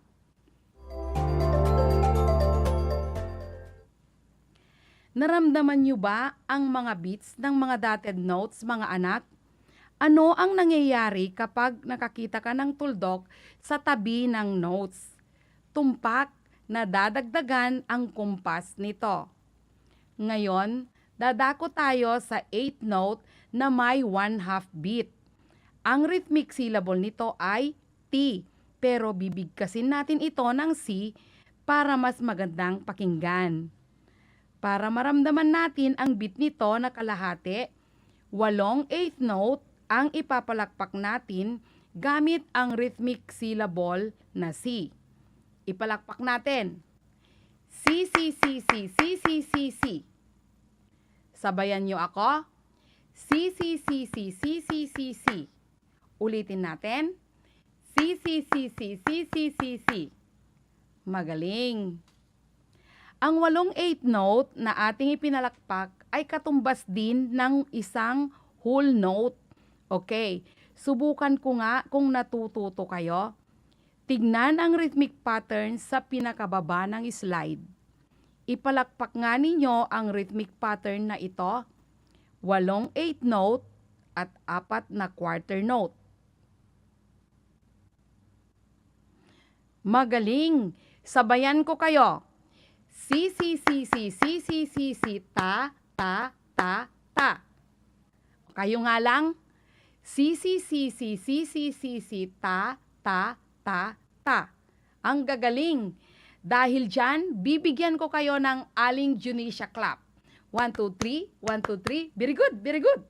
Naramdaman nyo ba ang mga beats ng mga dotted notes, mga anak? Ano ang nangyayari kapag nakakita ka ng tuldok sa tabi ng notes? Tumpak na dadagdagan ang kumpas nito. Ngayon, dadako tayo sa 8th note na may 1/2 beat. Ang rhythmic syllable nito ay T, pero bibigkasin natin ito ng C para mas magandang pakinggan. Para maramdaman natin ang beat nito na kalahati, 8 8th note ang ipapalakpak natin gamit ang rhythmic syllable na C. Ipalakpak natin. C, C, C, C, C, C, C, C. Sabayan nyo ako. C, C, C, C, C, C, C, C. Ulitin natin. C, C, C, C, C, C, C, C. Magaling. Ang 8 note na ating ipinalakpak ay katumbas din ng isang whole note. Okay, subukan ko nga kung natututo kayo. Tignan ang rhythmic pattern sa pinakababa ng slide. Ipalakpak nga ninyo ang rhythmic pattern na ito. 8 note at 4 na quarter note. Magaling. Sabayan ko kayo. Si, si, si, si, si, si, si, si, ta, ta, ta, ta. Kayo nga lang. Si, si, si, si, si, si, si, si, ta, ta, ta, ta. Ang gagaling. Dahil dyan, bibigyan ko kayo ng Aling Junisha clap. 1, 2, 3. 1, 2, 3. Very good, very good.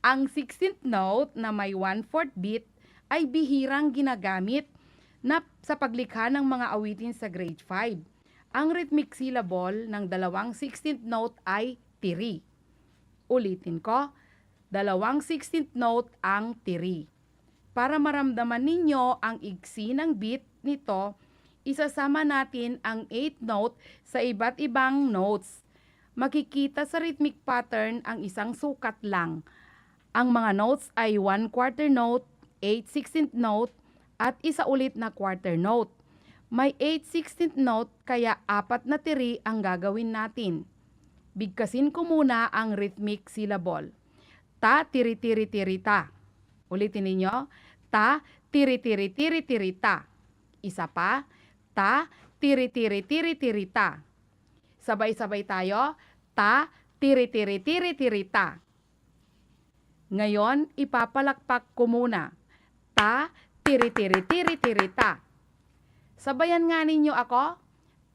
Ang 16th note na may 1/4 beat ay bihirang ginagamit na sa paglikha ng mga awitin sa grade 5. Ang rhythmic syllable ng dalawang 16th note ay tiri. Ulitin ko, dalawang 16th note ang tiri. Para maramdaman ninyo ang igsi ng beat nito, isasama natin ang 8th note sa iba't ibang notes. Makikita sa rhythmic pattern ang isang sukat lang. Ang mga notes ay 1/4 note, 8/16th note, at isa ulit na quarter note. May 8/16th note kaya 4 na tiri ang gagawin natin. Bigkasin ko muna ang rhythmic syllable. Ta, tiri, tiri, tiri, ta. Ulitin ninyo. Ta, tiri, tiri, tiri, tiri, ta. Isa pa. Ta, tiri, tiri, tiri, tiri, ta. Sabay-sabay tayo. Ta, tiri, tiri, tiri, tiri, ta. Ngayon, ipapalakpak ko muna. Ta, tiri, tiri, tiri, tiri, ta. Sabayan nga ninyo ako.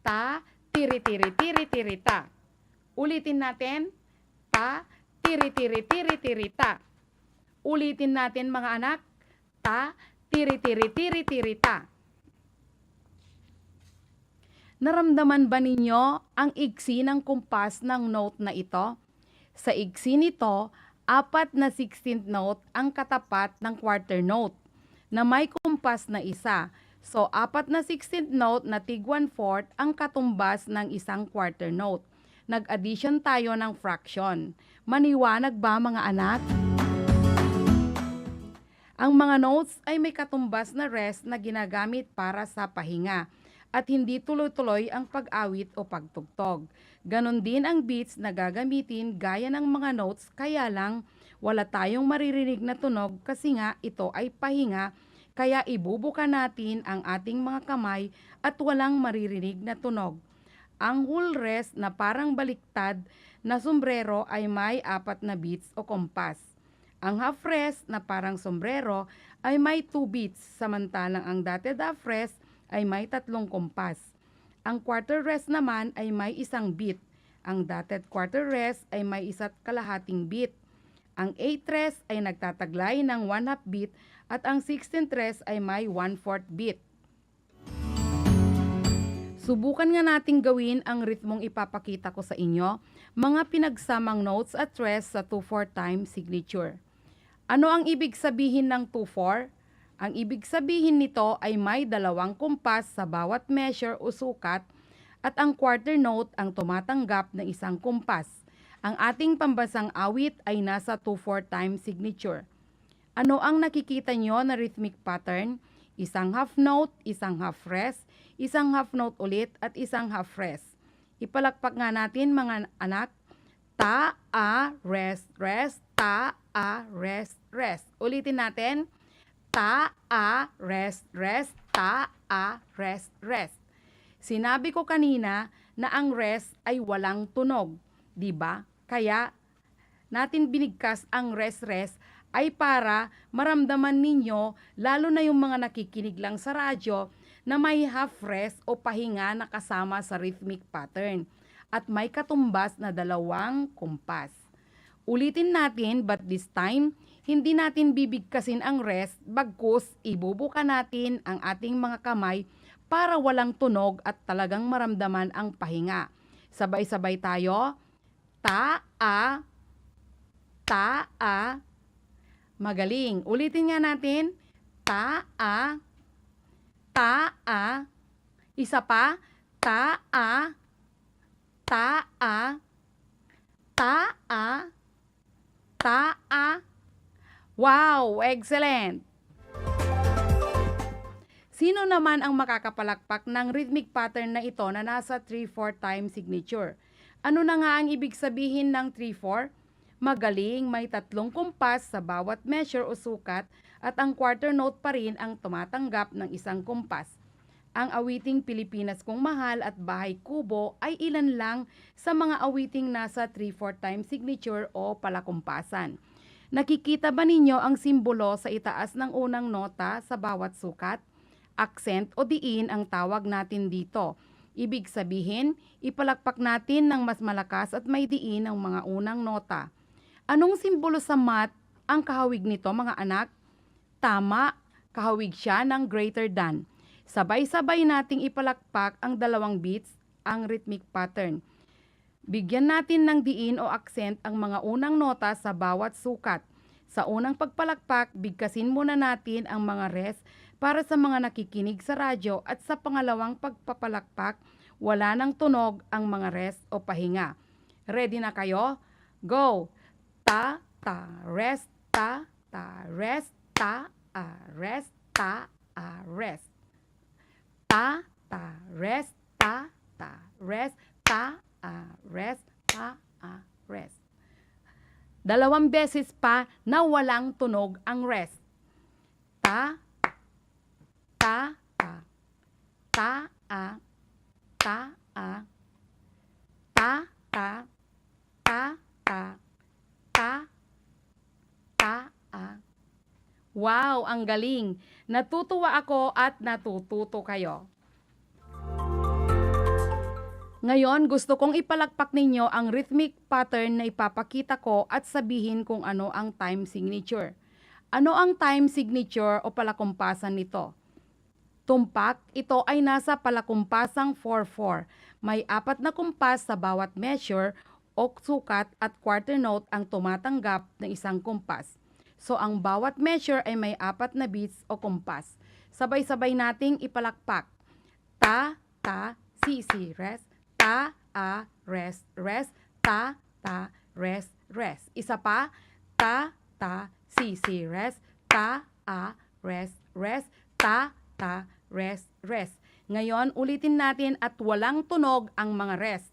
Ta, tiri, tiri, tiri, tiri, ta. Ulitin natin. Ta, tiri, tiri, tiri, tiri, ta. Ulitin natin mga anak. Ta, tiri, tiri, tiri, tiri, ta. Naramdaman ba ninyo ang igsi ng kumpas ng note na ito? Sa igsi nito, 4 na 16th note ang katapat ng quarter note na may kumpas na isa. So, 4 na 16th note na tig 1/4 ang katumbas ng isang quarter note. Nag-addition tayo ng fraction. Maniwanag ba mga anak? Ang mga notes ay may katumbas na rest na ginagamit para sa pahinga at hindi tuloy-tuloy ang pag-awit o pagtugtog. Ganon din ang beats na gagamitin gaya ng mga notes, kaya lang wala tayong maririnig na tunog kasi nga ito ay pahinga, kaya ibubuka natin ang ating mga kamay at walang maririnig na tunog. Ang whole rest na parang baliktad na sombrero ay may 4 na beats o kompas. Ang half rest na parang sombrero ay may 2 beats, samantalang ang dotted half rest ay may 3 kompas. Ang quarter rest naman ay may 1 beat. Ang dotted quarter rest ay may 1 kalahating beat. Ang 8th rest ay nagtataglay ng 1/2 beat at ang 16th rest ay may 1/4 beat. Subukan nga nating gawin ang ritmong ipapakita ko sa inyo, mga pinagsamang notes at rest sa 2/4 time signature. Ano ang ibig sabihin ng 2/4? Ang ibig sabihin nito ay may 2 kumpas sa bawat measure o sukat at ang quarter note ang tumatanggap ng 1 kumpas. Ang ating pambasang awit ay nasa 2/4 time signature. Ano ang nakikita nyo na rhythmic pattern? 1 half note, 1 half rest, 1 half note ulit at 1 half rest. Ipalakpak nga natin mga anak. Ta, a, rest, rest, ta, a, rest, rest. Ulitin natin. Ta, a, rest, rest, ta, a, rest, rest. Sinabi ko kanina na ang rest ay walang tunog, di ba? Kaya natin binigkas ang rest, rest ay para maramdaman ninyo, lalo na yung mga nakikinig lang sa radyo, na may half rest o pahinga na kasama sa rhythmic pattern at may katumbas na 2 kumpas. Ulitin natin, but this time, hindi natin bibigkasin ang rest, bagkus ibubuka natin ang ating mga kamay para walang tunog at talagang maramdaman ang pahinga. Sabay-sabay tayo. Ta, a, ta, a. Magaling. Ulitin nga natin. Ta, a, ta, a. Isa pa. Ta, a, ta, a, ta, a, ta, a. Wow! Excellent! Sino naman ang makakapalakpak ng rhythmic pattern na ito na nasa 3/4 time signature? Ano na nga ang ibig sabihin ng 3/4? magaling, may 3 kumpas sa bawat measure o sukat at ang quarter note pa rin ang tumatanggap ng 1 kumpas. Ang awiting Pilipinas Kong Mahal at Bahay Kubo ay ilan lang sa mga awiting nasa 3/4 time signature o palakumpasan. Nakikita ba ninyo ang simbolo sa itaas ng unang nota sa bawat sukat? Accent o diin ang tawag natin dito. Ibig sabihin, ipalakpak natin ng mas malakas at may diin ang mga unang nota. Anong simbolo sa math ang kahawig nito, mga anak? Tama, kahawig siya ng greater than. Sabay-sabay nating ipalakpak ang 2 beats, ang rhythmic pattern. Bigyan natin ng diin o accent ang mga unang nota sa bawat sukat. Sa unang pagpalakpak, bigkasin muna natin ang mga rest para sa mga nakikinig sa radyo at sa pangalawang pagpapalakpak, wala nang tunog ang mga rest o pahinga. Ready na kayo? Go! Ta, ta, rest, ta, ta, rest, ta, rest, ta, rest. Ta, ta, rest, ta, rest, ta, rest, ta, rest. 2 beses pa na walang tunog ang rest. Ta, ta, ta, ta, ta, ta, ta, ta, ta, ta. Wow, ang galing! Natutuwa ako at natututo kayo. Ngayon, gusto kong ipalakpak ninyo ang rhythmic pattern na ipapakita ko at sabihin kung ano ang time signature. Ano ang time signature o palakumpasan nito? Tumpak, ito ay nasa palakumpasang 4/4. May 4 na kumpas sa bawat measure o sukat at quarter note ang tumatanggap ng 1 kumpas. So, ang bawat measure ay may 4 na beats o kumpas. Sabay-sabay nating ipalakpak. Ta, ta, si, rest. Ta, rest, rest. Ta, ta, rest, rest. Isa pa. Ta, ta, si, rest. Ta, rest, rest. Ta, ta, rest, rest. Ngayon, ulitin natin at walang tunog ang mga rest.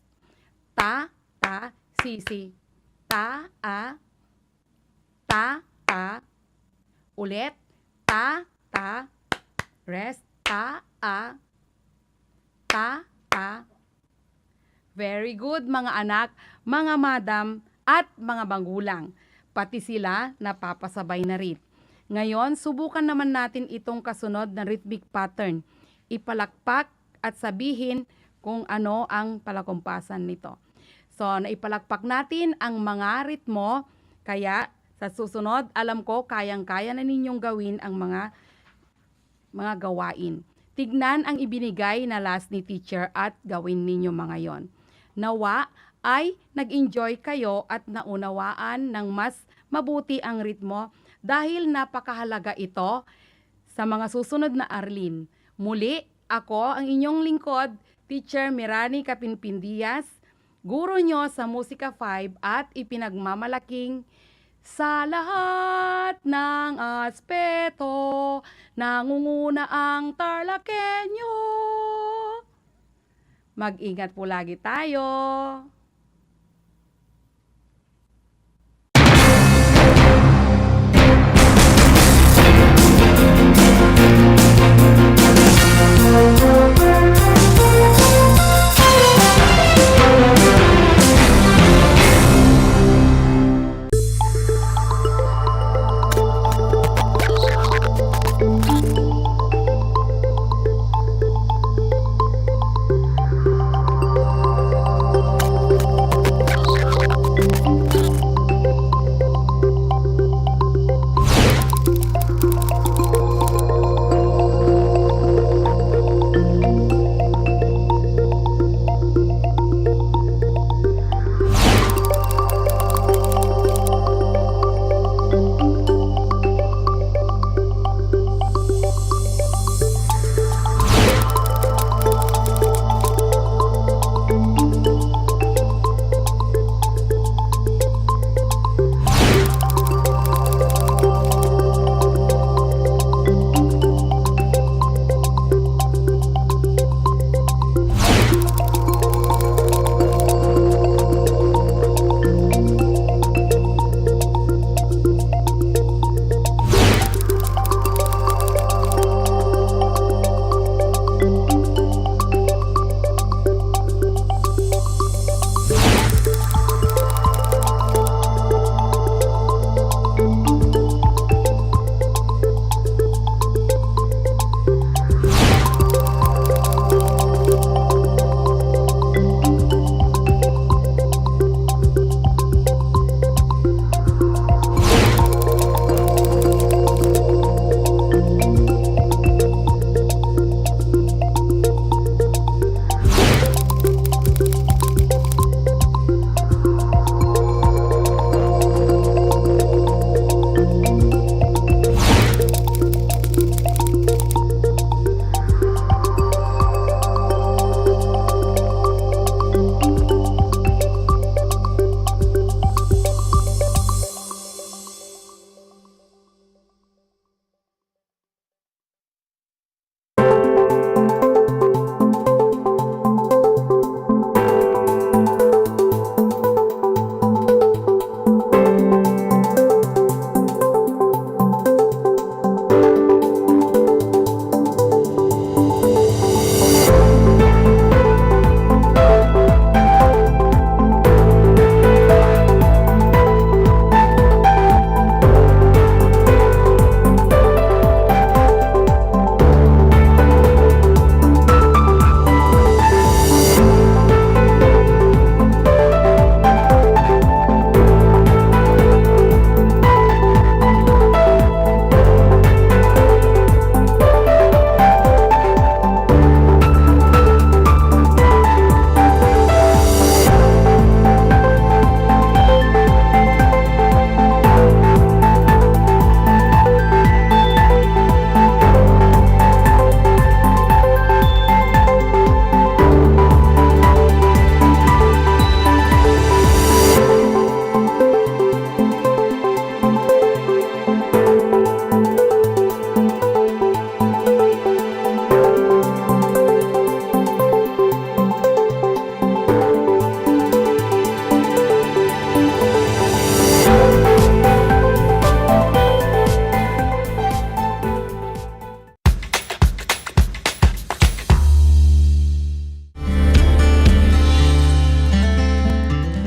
Ta, ta, si. Ta, ta, ta, ulit, ta, rest, ta, ta. Very good mga anak, mga madam, at mga magulang. Pati sila napapasabay na rin. Ngayon, subukan naman natin itong kasunod na rhythmic pattern. Ipalakpak at sabihin kung ano ang palakumpasan nito. So, naipalakpak natin ang mga ritmo, kaya sa susunod, alam ko, kayang-kaya na ninyong gawin ang mga gawain. Tignan ang ibinigay na last ni teacher at gawin ninyo mga yon. Nawa ay nag-enjoy kayo at naunawaan ng mas mabuti ang ritmo dahil napakahalaga ito sa mga susunod na aralin. Muli, ako ang inyong lingkod, Teacher Mirani Kapinpindias, guro nyo sa Musika 5 at ipinagmamalaking sa lahat ng aspeto, nangunguna ang Tarlakhenyo. Mag-ingat po lagi tayo.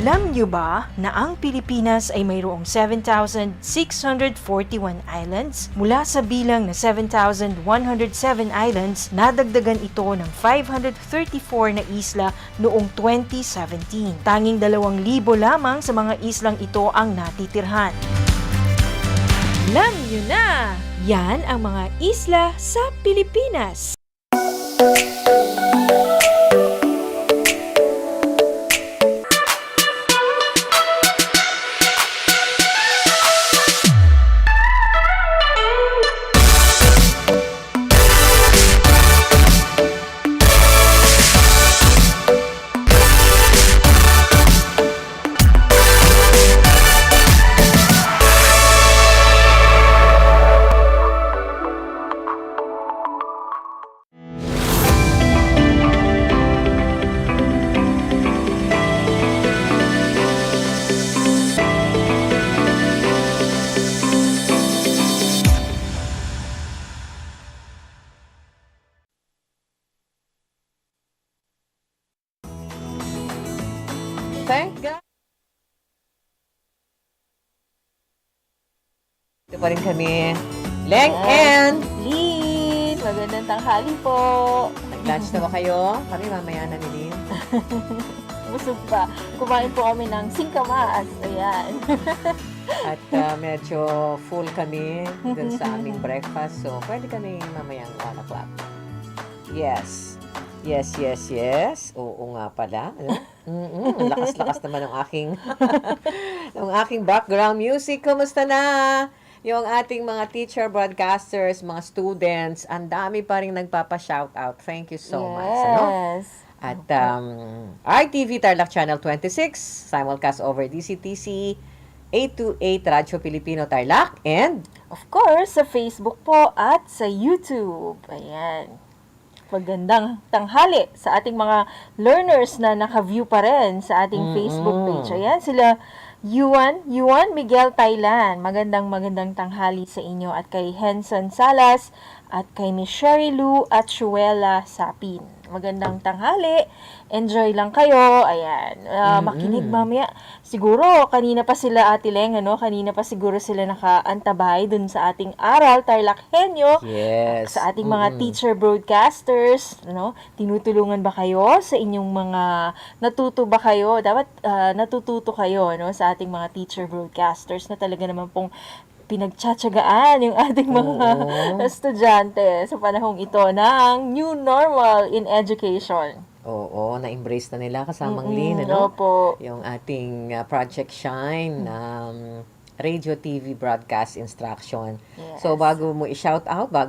Alam niyo ba na ang Pilipinas ay mayroong 7,641 islands? Mula sa bilang na 7,107 islands, nadagdagan ito ng 534 na isla noong 2017. Tanging 2,000 lamang sa mga islang ito ang natitirhan. Alam niyo na! Yan ang mga isla sa Pilipinas. Thank God. Ito pa rin kami. Leng and Lynn, magandang tanghali po. Nag-lunch na ba kayo? Kami mamaya na ni Lynn. Busog pa. Kumain po kami ng singkamas. Ayan. At medyo full kami dun sa aming breakfast. So, pwede kami mamayang 1 o'clock. Yes. Yes. Oo nga pala. Lakas-lakas naman ng aking background music. Kumusta na? Yung ating mga teacher, broadcasters, mga students, ang dami pa rin nagpapa-shoutout. Thank you so much. Ano? At RTV Tarlac Channel 26, simulcast over DCTC, 828 Radyo Pilipino Tarlac, and of course, sa Facebook po at sa YouTube. Ayan. Magandang tanghali sa ating mga learners na naka-view pa rin sa ating Facebook page. Ayan, sila Yuan Miguel Thailand. Magandang tanghali sa inyo at kay Henson Salas at kay Miss Sherry Lou at Shuela Sapin. Magandang tanghali. Enjoy lang kayo. Ayan. Makinig mamaya. Siguro, kanina pa sila Ate Leng, kanina pa siguro sila nakaantabay dun sa ating Aral TarlakHenyo. Yes. Sa ating mga teacher broadcasters. Tinutulungan ba kayo sa inyong mga, natuto ba kayo? Dapat natututo kayo sa ating mga teacher broadcasters na talaga naman pong pinagtsatsagaan yung ating mga estudyante sa panahong ito ng new normal in education. Oo, na-embrace na nila kasamang Lynn, ano? Opo. Yung ating Project Shine, radio, TV, broadcast instruction. Yes. So, bago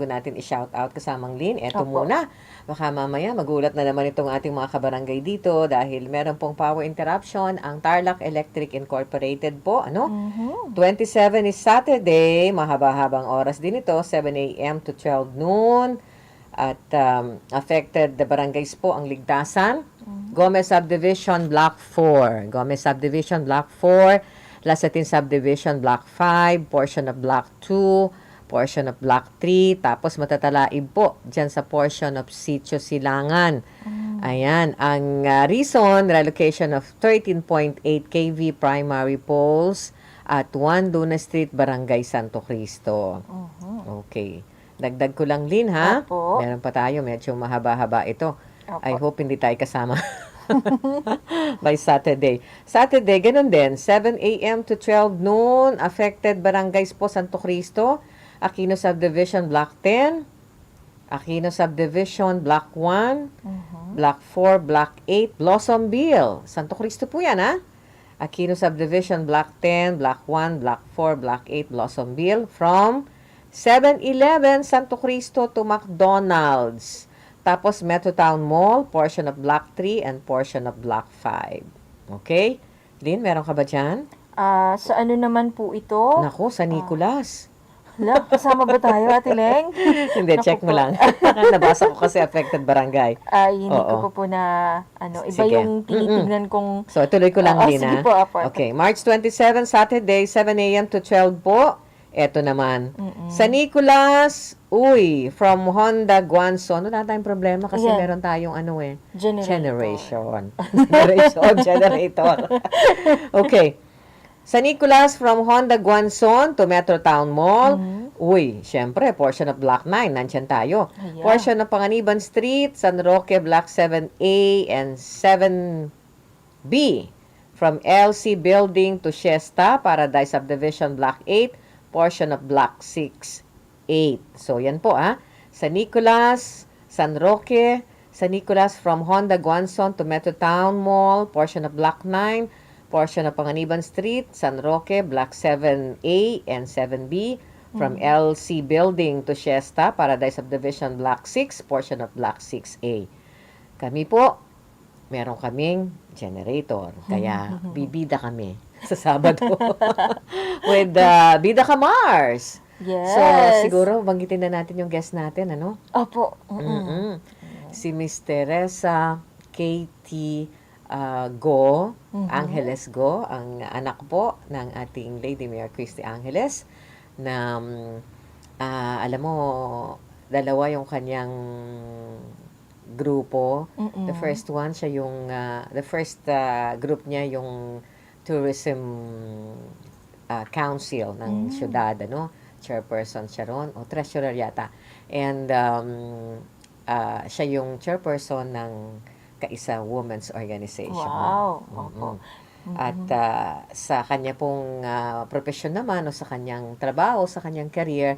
natin i-shout out kasamang Lynn, eto muna. Baka mamaya magulat na naman itong ating mga kabarangay dito dahil meron pong power interruption ang Tarlac Electric Incorporated po, 27 is Saturday, mahaba-habang oras din ito, 7 a.m. to 12 noon. At affected the barangays po ang Ligtasan, Gomez Subdivision Block 4, Lasatin Subdivision Block 5, portion of Block 2, portion of Block 3, tapos matatalaib po dyan sa portion of Sitio Silangan. Ayan, ang reason, relocation of 13.8 kV primary poles at 1 Duna Street, Barangay Santo Cristo. Okay. Dagdag ko lang, Lynn, ha? Opo. Meron pa tayo, medyo mahaba-haba ito. Opo. I hope hindi tayo kasama by Saturday. Saturday, ganun din, 7 a.m. to 12 noon, affected barangays po, Santo Cristo, Aquino Subdivision Block 10, Aquino Subdivision Block 1, Block 4, Block 8, Blossomville. Santo Cristo po yan, ha? Aquino Subdivision Block 10, Block 1, Block 4, Block 8, Blossomville from 7-Eleven Santo Cristo to McDonald's. Tapos Metro Town Mall, portion of Block 3 and portion of Block 5. Okay? Lynn, meron ka ba dyan? Sa ano naman po ito? Naku, sa Nicolas. Kasama ba tayo, Ate Leng? Hindi, check mo lang. Nabasa ko kasi affected barangay. Hindi ko po na, iba Sige. yung tinitignan kong... So, tuloy ko lang din, sige po, Apo. Okay, March 27, Saturday, 7 a.m. to 12 po. Eto naman. Sa Nicolas, Uy, from Honda Guanzon. Wala tayong problema kasi Ayan. meron tayong Generator. Generator. Okay. Sa Nicolas from Honda Guanzon to Metro Town Mall. Uy, syempre, portion of Block 9. Nandyan tayo. Ayan. Portion of Panganiban Street, San Roque, Block 7A and 7B. From LC Building to Shesta, Paradise Subdivision, Block 8. Portion of Block 6. 8. So, yan po Sa Nicolas, San Roque, San Nicolas from Honda Guanzon to Metro Town Mall, portion of Block 9, portion of Panganiban Street, San Roque, Block 7A and 7B, from LC Building to Shesta, Paradise Subdivision, Block 6, portion of Block 6A. Kami po, meron kaming generator. Kaya, bibida kami sa Sabado with Bida Ka Mars. Yes. So, siguro, banggitin na natin yung guest natin, ano? Opo. Si Miss Teresa Katie Go, Angeles Go, ang anak po ng ating Lady Mayor Christy Angeles, na, alam mo, dalawa yung kanyang grupo. The first one, siya yung, the first group niya, yung Tourism Council ng syudad, ano? Chairperson siya ron, o treasurer yata. And siya yung chairperson ng Kaisa Women's Organization. Wow. At sa kanya pong profesyon naman o sa kanyang trabaho, sa kanyang career,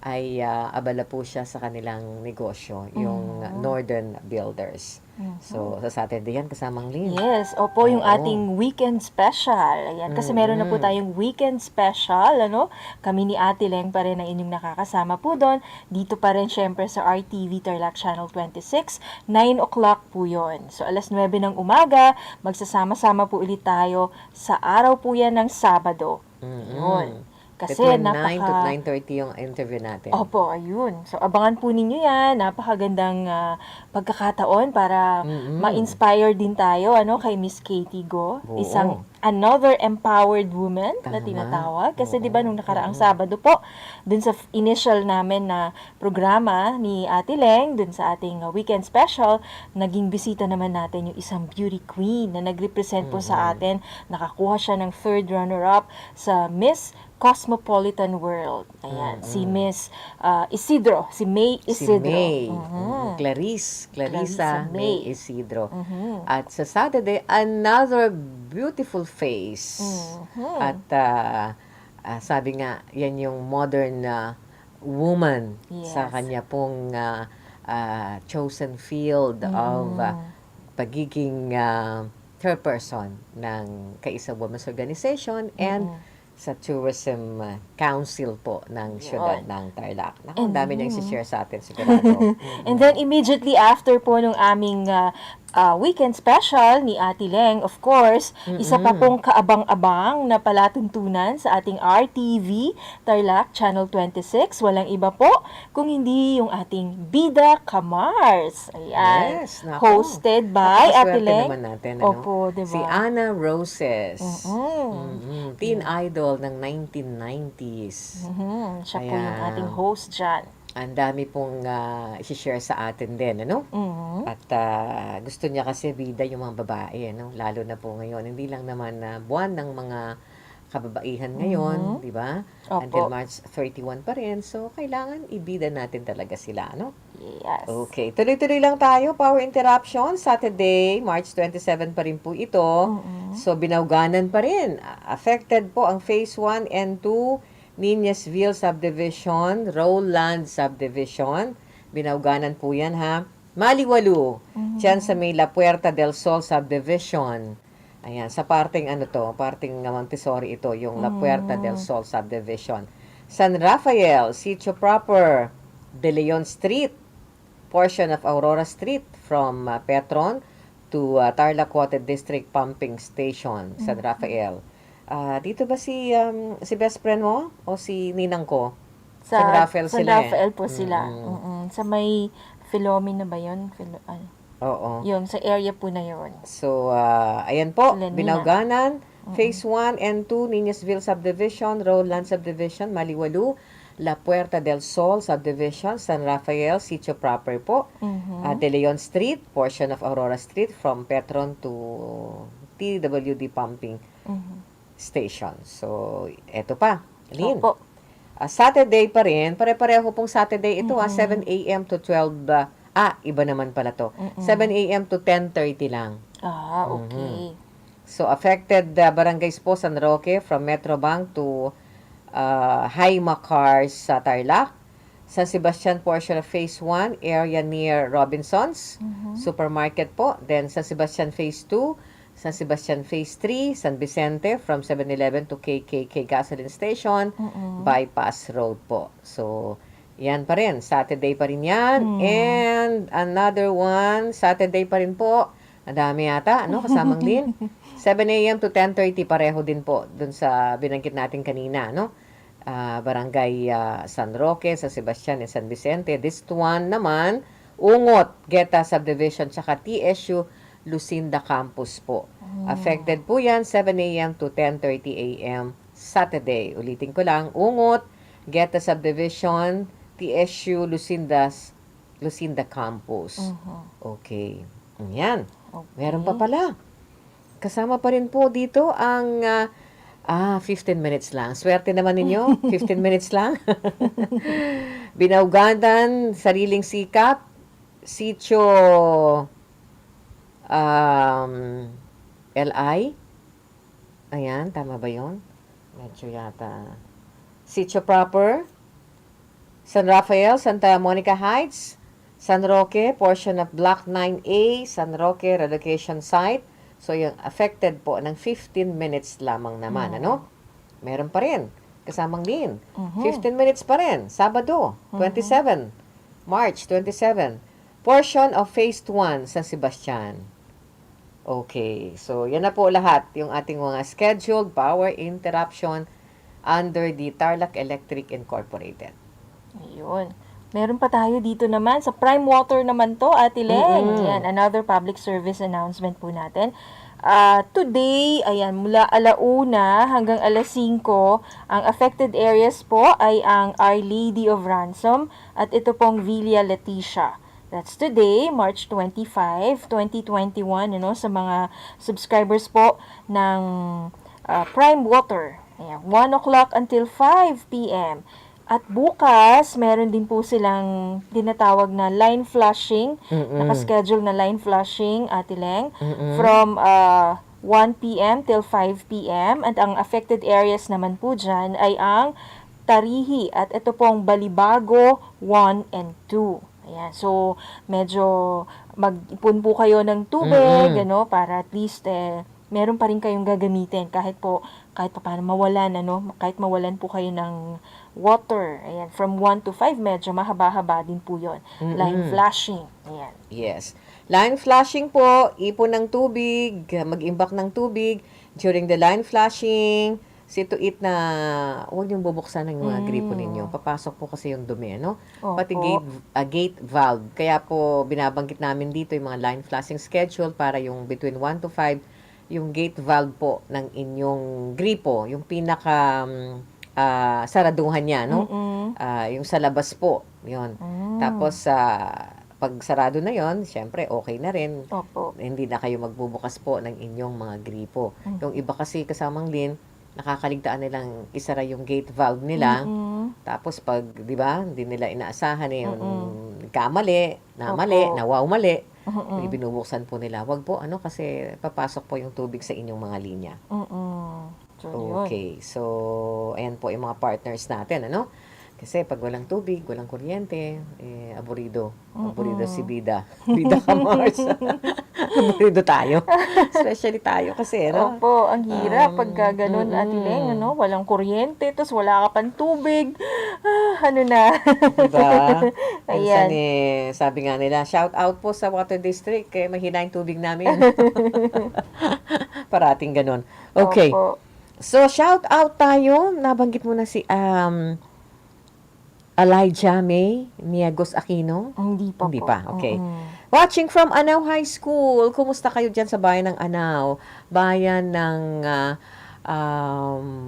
ay abala po siya sa kanilang negosyo, yung Northern Builders. So, sa Saturday yan, kasamang Lynn. Yes, opo, yung ating weekend special. Ayan, kasi meron na po tayong weekend special, ano? Kami ni Ate Leng pa rin ang inyong nakakasama po doon. Dito pa rin, syempre, sa RTV Tarlac Channel 26. 9 o'clock po yun. So, alas 9 ng umaga, magsasama-sama po ulit tayo sa araw po yan ng Sabado. Yun. Kasi Between 9 to 9:30 yung interview natin. Opo, ayun. So, abangan po ninyo yan. Napakagandang pagkakataon para ma-inspire din tayo kay Miss Katie Go. Oo. Isang another empowered woman na tinatawag. Kasi di ba nung nakaraang Sabado po, dun sa initial namin na programa ni Ate Leng, dun sa ating weekend special, naging bisita naman natin yung isang beauty queen na nag-represent po sa atin. Nakakuha siya ng 3rd runner-up sa Miss Cosmopolitan World. Ayan, si Miss Isidro, si May Isidro. Si May. Clarissa May Isidro. At sa Saturday, another beautiful face. At sabi nga, yan yung modern woman sa kanya pong chosen field of pagiging chairperson ng Kaisa Women's Organization and sa Tourism Council po ng siyudad ng Tarlac. Ang dami niyang si-share sa atin sigurado. And then immediately after po nung aming weekend special ni Ate Leng, of course, isa pa pong kaabang-abang na palatuntunan sa ating RTV Tarlac Channel 26. Walang iba po kung hindi yung ating Bida Ka Mars. Ayan. Yes, nako. Hosted by Ate Leng. Naman natin, Opo, diba? Si Ana Roses. Teen idol ng 1990s. Siya po yung ating host dyan. Ang dami pong i-share sa atin din, ano? At gusto niya kasi bida yung mga babae, ano? Lalo na po ngayon. Hindi lang naman buwan ng mga kababaihan ngayon, di ba? Until March 31 pa rin. So, kailangan ibida natin talaga sila, ano? Yes. Okay. Tuloy-tuloy lang tayo. Power interruption. Saturday, March 27 pa rin po ito. So, binawganan pa rin. Affected po ang Phase 1 and 2 Niñasville Subdivision, Rowland Subdivision. Binawganan po yan, ha? Maliwalu. Diyan sa may La Puerta del Sol Subdivision. Ayan, sa parting parting Montessori ito, yung La Puerta del Sol Subdivision. San Rafael, Sitio Proper, De Leon Street, portion of Aurora Street from Petron to Tarlac Water District Pumping Station, San Rafael. Dito ba si best friend mo o si ninang ko? San Rafael sila. San Rafael po sila. Sa may Philomena ba yun? Oo. Yung sa area po na yun. So, ayan po, binawganan. Phase 1 and 2, Niñasville Subdivision, Rowland Subdivision, Maliwalu. La Puerta del Sol Subdivision, San Rafael, Sitio Proper po. De Leon Street, portion of Aurora Street from Petron to TWD Pumping Station. So, eto pa. Lynn. Opo. Saturday pa rin. Pare-pareho pong Saturday ito. 7 a.m. to 12. Iba naman pala to. 7 a.m. to 10:30 lang. Okay. So, affected barangays po San Roque from Metrobank to Haima Cars sa Tarlac. San Sebastian portion of Phase 1, area near Robinsons. Supermarket po. Then, San Sebastian Phase 2, San Sebastian Phase 3, San Vicente from 7-Eleven to KKK Gasoline Station, Bypass Road po. So, yan pa rin. Saturday pa rin yan. And another one, Saturday pa rin po. Ang dami yata, kasamang din. 7 a.m. to 10:30 pareho din po dun sa binanggit natin kanina, Barangay San Roque, San Sebastian, and San Vicente. This one naman, Ungot, Geta Subdivision, tsaka TSU Lucinda Campus po. Affected po yan, 7 a.m. to 10:30 a.m. Saturday. Ulitin ko lang, Ungot, Geta Subdivision, TSU Lucinda Campus. Okay. Yan. Meron pa pala. Kasama pa rin po dito ang 15 minutes lang. Swerte naman ninyo. 15 minutes lang. Binaugadan, sariling sikap, sitio LI. Ayan, tama ba yun? Medyo yata. Sitio proper, San Rafael, Santa Monica Heights, San Roque, portion of Block 9A, San Roque Relocation Site. So, yung affected po ng 15 minutes lamang naman, Meron pa rin. Kasamang din. 15 minutes pa rin. Sabado, 27. March 27. Portion of Phase 1, San Sebastian. Okay. So, yan na po lahat. Yung ating mga scheduled power interruption under the Tarlac Electric Incorporated. Ayun. Meron pa tayo dito naman. Sa Prime Water naman to, Ate Leng. Yan, another public service announcement po natin. Today, ayan, mula 1:00 hanggang 5:00, ang affected areas po ay ang Our Lady of Ransom at ito pong Villa Leticia. That's today, March 25, 2021, sa mga subscribers po ng Prime Water. Ayan, 1:00 until 5 p.m. At bukas, meron din po silang tinatawag na line flushing, nakaschedule na line flushing, Ate Leng, from 1 p.m. till 5 p.m. At ang affected areas naman po dyan ay ang Tarihi at ito pong Balibago 1 and 2. Ayan, so medyo mag-ipon po kayo ng tubig, para at least meron pa rin kayong gagamitin kahit pa paano mawalan, kahit mawalan po kayo ng water. Ayan, from 1 to 5, medyo mahaba-haba din po yun. Line flashing. Ayan. Yes. Line flashing po, ipon ng tubig, mag-imbak ng tubig during the line flashing. See to it na huwag niyong bubuksan ng mga gripo ninyo. Papasok po kasi yung dumi, Pati gate valve. Kaya po binabanggit namin dito yung mga line flashing schedule para yung between 1 to 5, yung gate valve po ng inyong gripo, yung pinaka saraduhan niya, yung sa labas po, yun. Tapos, pag sarado na yon, syempre, okay na rin. Hindi na kayo magbubukas po ng inyong mga gripo. Yung iba kasi kasamang din, nakakaligtaan nilang isara yung gate valve nila. Tapos, pag, di ba, hindi nila inaasahan yung kamali, nawawmali, binubuksan po nila. Wag po, kasi papasok po yung tubig sa inyong mga linya. Okay, so ayan po yung mga partners natin, Kasi pag walang tubig, walang kuryente, aburido si Bida. Bida ka, Mars. Aburido tayo. Especially tayo kasi, Opo, ang hirap pagka ganun, Ate Leng, walang kuryente, tapos wala ka pang tubig. Na. Diba? Ayan. Minsan sabi nga nila, shout out po sa Water District, kaya mahina yung tubig namin. Parating ganun. Okay. Opo. So, shout out tayo. Nabanggit mo na si Elijah May Niagos Aquino? Hindi pa. Okay. Watching from Anao High School. Kumusta kayo dyan sa bayan ng Anao? Bayan ng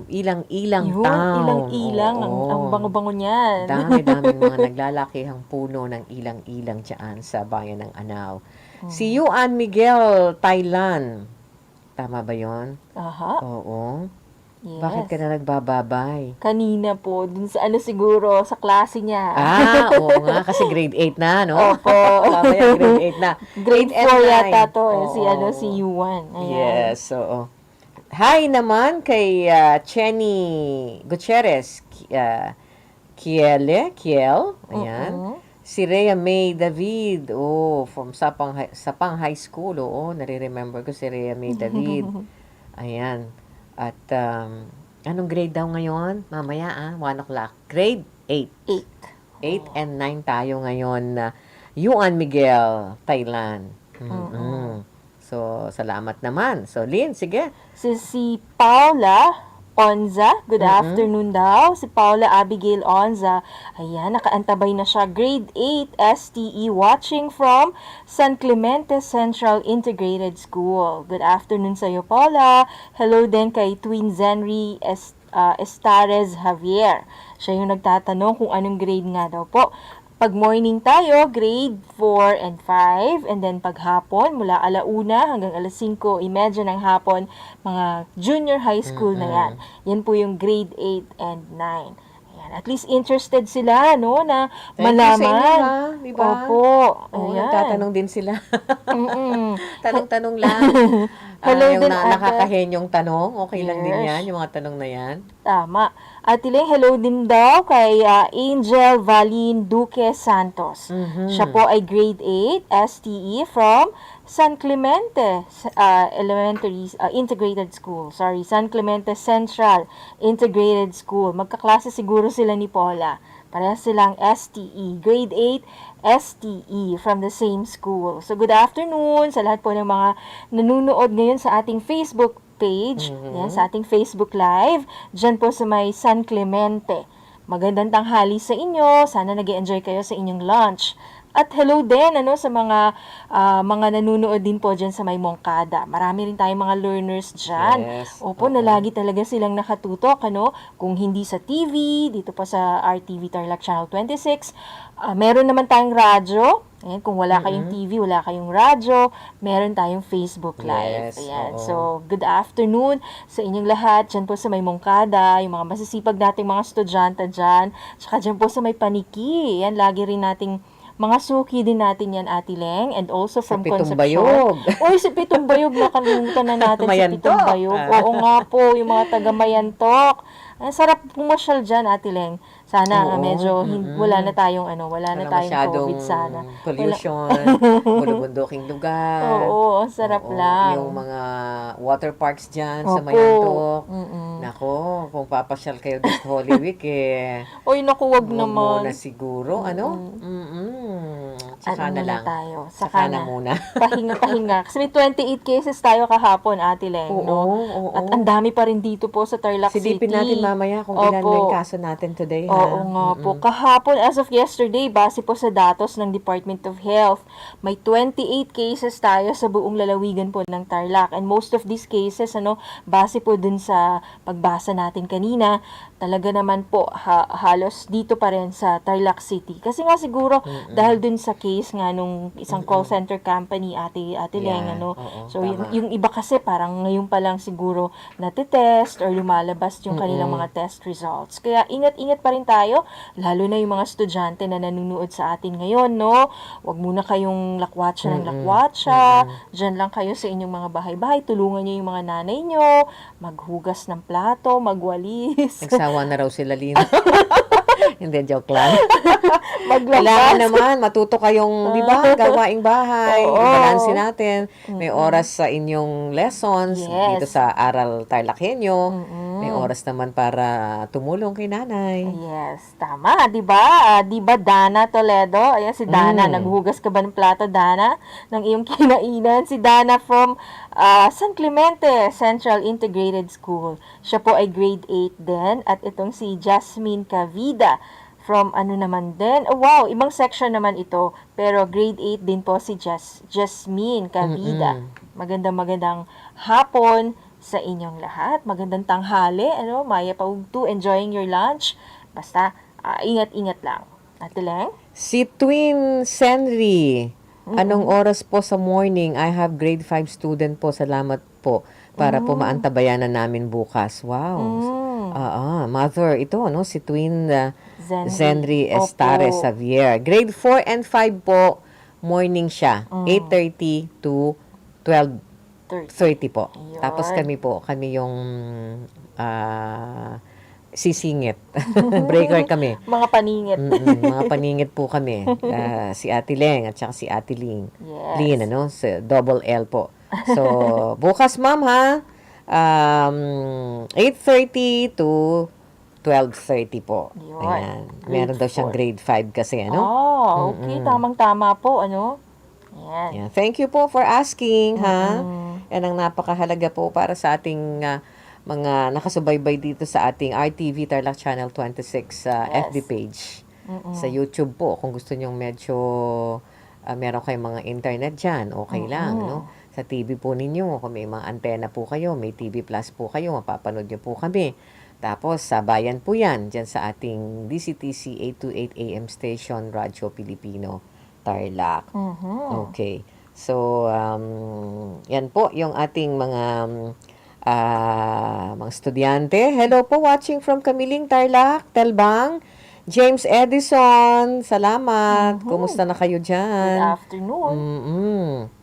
ilang-ilang Yun, town. ilang-ilang. Ang Oo. bango-bango niyan. Dami-daming mga naglalakihang puno ng ilang-ilang dyan sa bayan ng Anao. Si Juan Miguel, Thailand. Tama ba yon? Aha. Oo. Yes. Bakit ka na nagbababay? Kanina po, dun sa siguro, sa klase niya. Oo nga, kasi grade 8 na, no? Opo. Mamaya, grade 8 na. Grade 8 and 4 yata 9. to, Oo. si Yuan. Ayan. Yes, oo. Hi naman kay Chenny Gutierrez, Kiel, ayan. Si Rhea May David, from Sapang High School, nare-remember ko si Rhea May David. Ayan. At anong grade daw ngayon? Mamaya 1 o'clock. Grade 8. 8 and 9 tayo ngayon. Juan Miguel, Thailand. So, salamat naman. So, Lynn, sige. Si Paula Onza, good afternoon daw. Si Paula Abigail Onza, ayan, nakaantabay na siya. Grade 8 STE watching from San Clemente Central Integrated School. Good afternoon sa iyo, Paula. Hello din kay Twin Zenry Estares Javier. Siya yung nagtatanong kung anong grade nga daw po. Pag morning tayo, grade 4 and 5. And then pag hapon, mula 1:00 hanggang 5:30 ng hapon, mga junior high school na yan. Yan po yung grade 8 and 9. Ayan. At least interested sila, no, na malaman. Thank you sa inyo, diba? Opo. Oo, Ayan. nagtatanong din sila. Tanong-tanong lang. Hello yung din, Ate. nakakahenyong tanong, okay lang din Yes. yan, yung mga tanong na yan. Tama. At Ileng, hello din daw kay Angel Valin Duque Santos. Siya po ay grade 8 STE from San Clemente Integrated School. San Clemente Central Integrated School. Magkaklase siguro sila ni Paula. Parehas silang STE. Grade 8 STE from the same school. So, good afternoon sa lahat po ng mga nanunood ngayon sa ating Facebook page, yan, sa ating Facebook Live, dyan po sa may San Clemente. Magandang tanghali sa inyo. Sana nag-enjoy kayo sa inyong lunch. At hello din sa mga nanunood din po dyan sa may Moncada. Marami rin tayong mga learners dyan. Yes. Opo, na lagi talaga silang nakatutok, kung hindi sa TV, dito pa sa RTV Tarlac Channel 26. Meron naman tayong radyo. Ayan, kung wala kayong TV, wala kayong radyo, meron tayong Facebook Live. Yes, Ayan. oo. So, good afternoon sa inyong lahat. Dyan po sa may Moncada, yung mga masisipag nating mga estudyante dyan. Tsaka dyan po sa may Paniki. Yan, lagi rin nating mga suki din natin yan, Ate Leng. And also from Pitong Concepcion. Bayog. Uy, si Pitong Bayog, nakalimutan na natin si Mayantok. Pitong Bayog. Oo nga po, yung mga taga Mayantok. Ang sarap pumasyal dyan, Ate Leng. Sana Oo, medyo wala na tayong wala na tayong masyadong COVID sana. pollution, bulubunduking lugar. Oo, ang sarap lang. Yung mga water parks dyan sa Opo. Mayantok. Nako, kung papasyal kayo this Holy Week Uy, naku, wag huwag naman. muna siguro, Saka na lang. Tayo. Saka na muna. Pahinga. Kasi may 28 cases tayo kahapon, Ate Leng. Oo. At ang dami pa rin dito po sa Tarlac City. Silipin natin mamaya kung ilan na yung kaso natin today. Oo nga po. Kahapon, as of yesterday, base po sa datos ng Department of Health, may 28 cases tayo sa buong lalawigan po ng Tarlac. And most of these cases, base po dun sa pagbasa natin kanina, talaga naman po halos dito pa rin sa Tarlac City. Kasi nga siguro, dahil dun sa case nga nung isang call center company, Ate Leng, So, yung iba kasi parang ngayon pa lang siguro natitest or lumalabas yung kanilang mga test results. Kaya ingat-ingat pa rin tayo, lalo na yung mga estudyante na nanunood sa atin ngayon, Huwag muna kayong lakwatsa ng lakwatsa. Diyan lang kayo sa inyong mga bahay-bahay. Tulungan niyo yung mga nanay niyo, maghugas ng plato, magwalis. Nagsawa na raw sila, Lina. Hindi, joke lang. Maglabas. Kailangan naman, matuto kayong, di ba, gawaing bahay. Oo. I-balance natin. May oras sa inyong lessons Yes. dito sa Aral TarlakHenyo. May oras naman para tumulong kay nanay. Yes, tama, 'di ba? 'Di ba Dana Toledo? Ayan si Dana, naghugas ka ba ng plato, Dana? Ng iyong kinainan, si Dana from San Clemente Central Integrated School. Siya po ay grade 8 din at itong si Jasmine Cavida from naman din. Oh, wow, ibang section naman ito, pero grade 8 din po si Jasmine Cavida. Magandang hapon sa inyong lahat. Magandang tanghali, Maya Paugtu, enjoying your lunch. Basta, ingat-ingat lang. Ate Leng? Si Twin Senry, anong oras po sa morning? I have grade 5 student po. Salamat po para po maantabayanan namin bukas. Wow. Mother, ito, si Twin Zenry Estares Xavier. Grade 4 and 5 po, morning siya. 8:30 to 12:30 po. Yun. Tapos kami yung sisingit. Breaker kami. Mga paningit. Mga paningit po kami. Si Ate Leng at saka si Ate Ling. Yes. Lin, sa double L po. So, bukas ma'am ha, 8:30 to 12:30 po. Yun. Ayan. Meron daw siyang grade 5 kasi, Okay. Tamang-tama po, Yan. Yeah. Thank you po for asking, ha? Yan ang napakahalaga po para sa ating mga nakasubaybay dito sa ating RTV Tarlac Channel 26 FB page. Sa YouTube po, kung gusto nyong medyo meron kayong mga internet dyan, okay lang, Sa TV po ninyo, kung may mga antena po kayo, may TV Plus po kayo, mapapanood nyo po kami. Tapos, sa bayan po yan, dyan sa ating DCTC 828 AM station, Radyo Pilipino, Tarlac. Okay. So, yan po yung ating mga estudyante. Hello po, watching from Kamiling, Tarlac, Telbang. James Edison, salamat. Kumusta na kayo dyan? Good afternoon.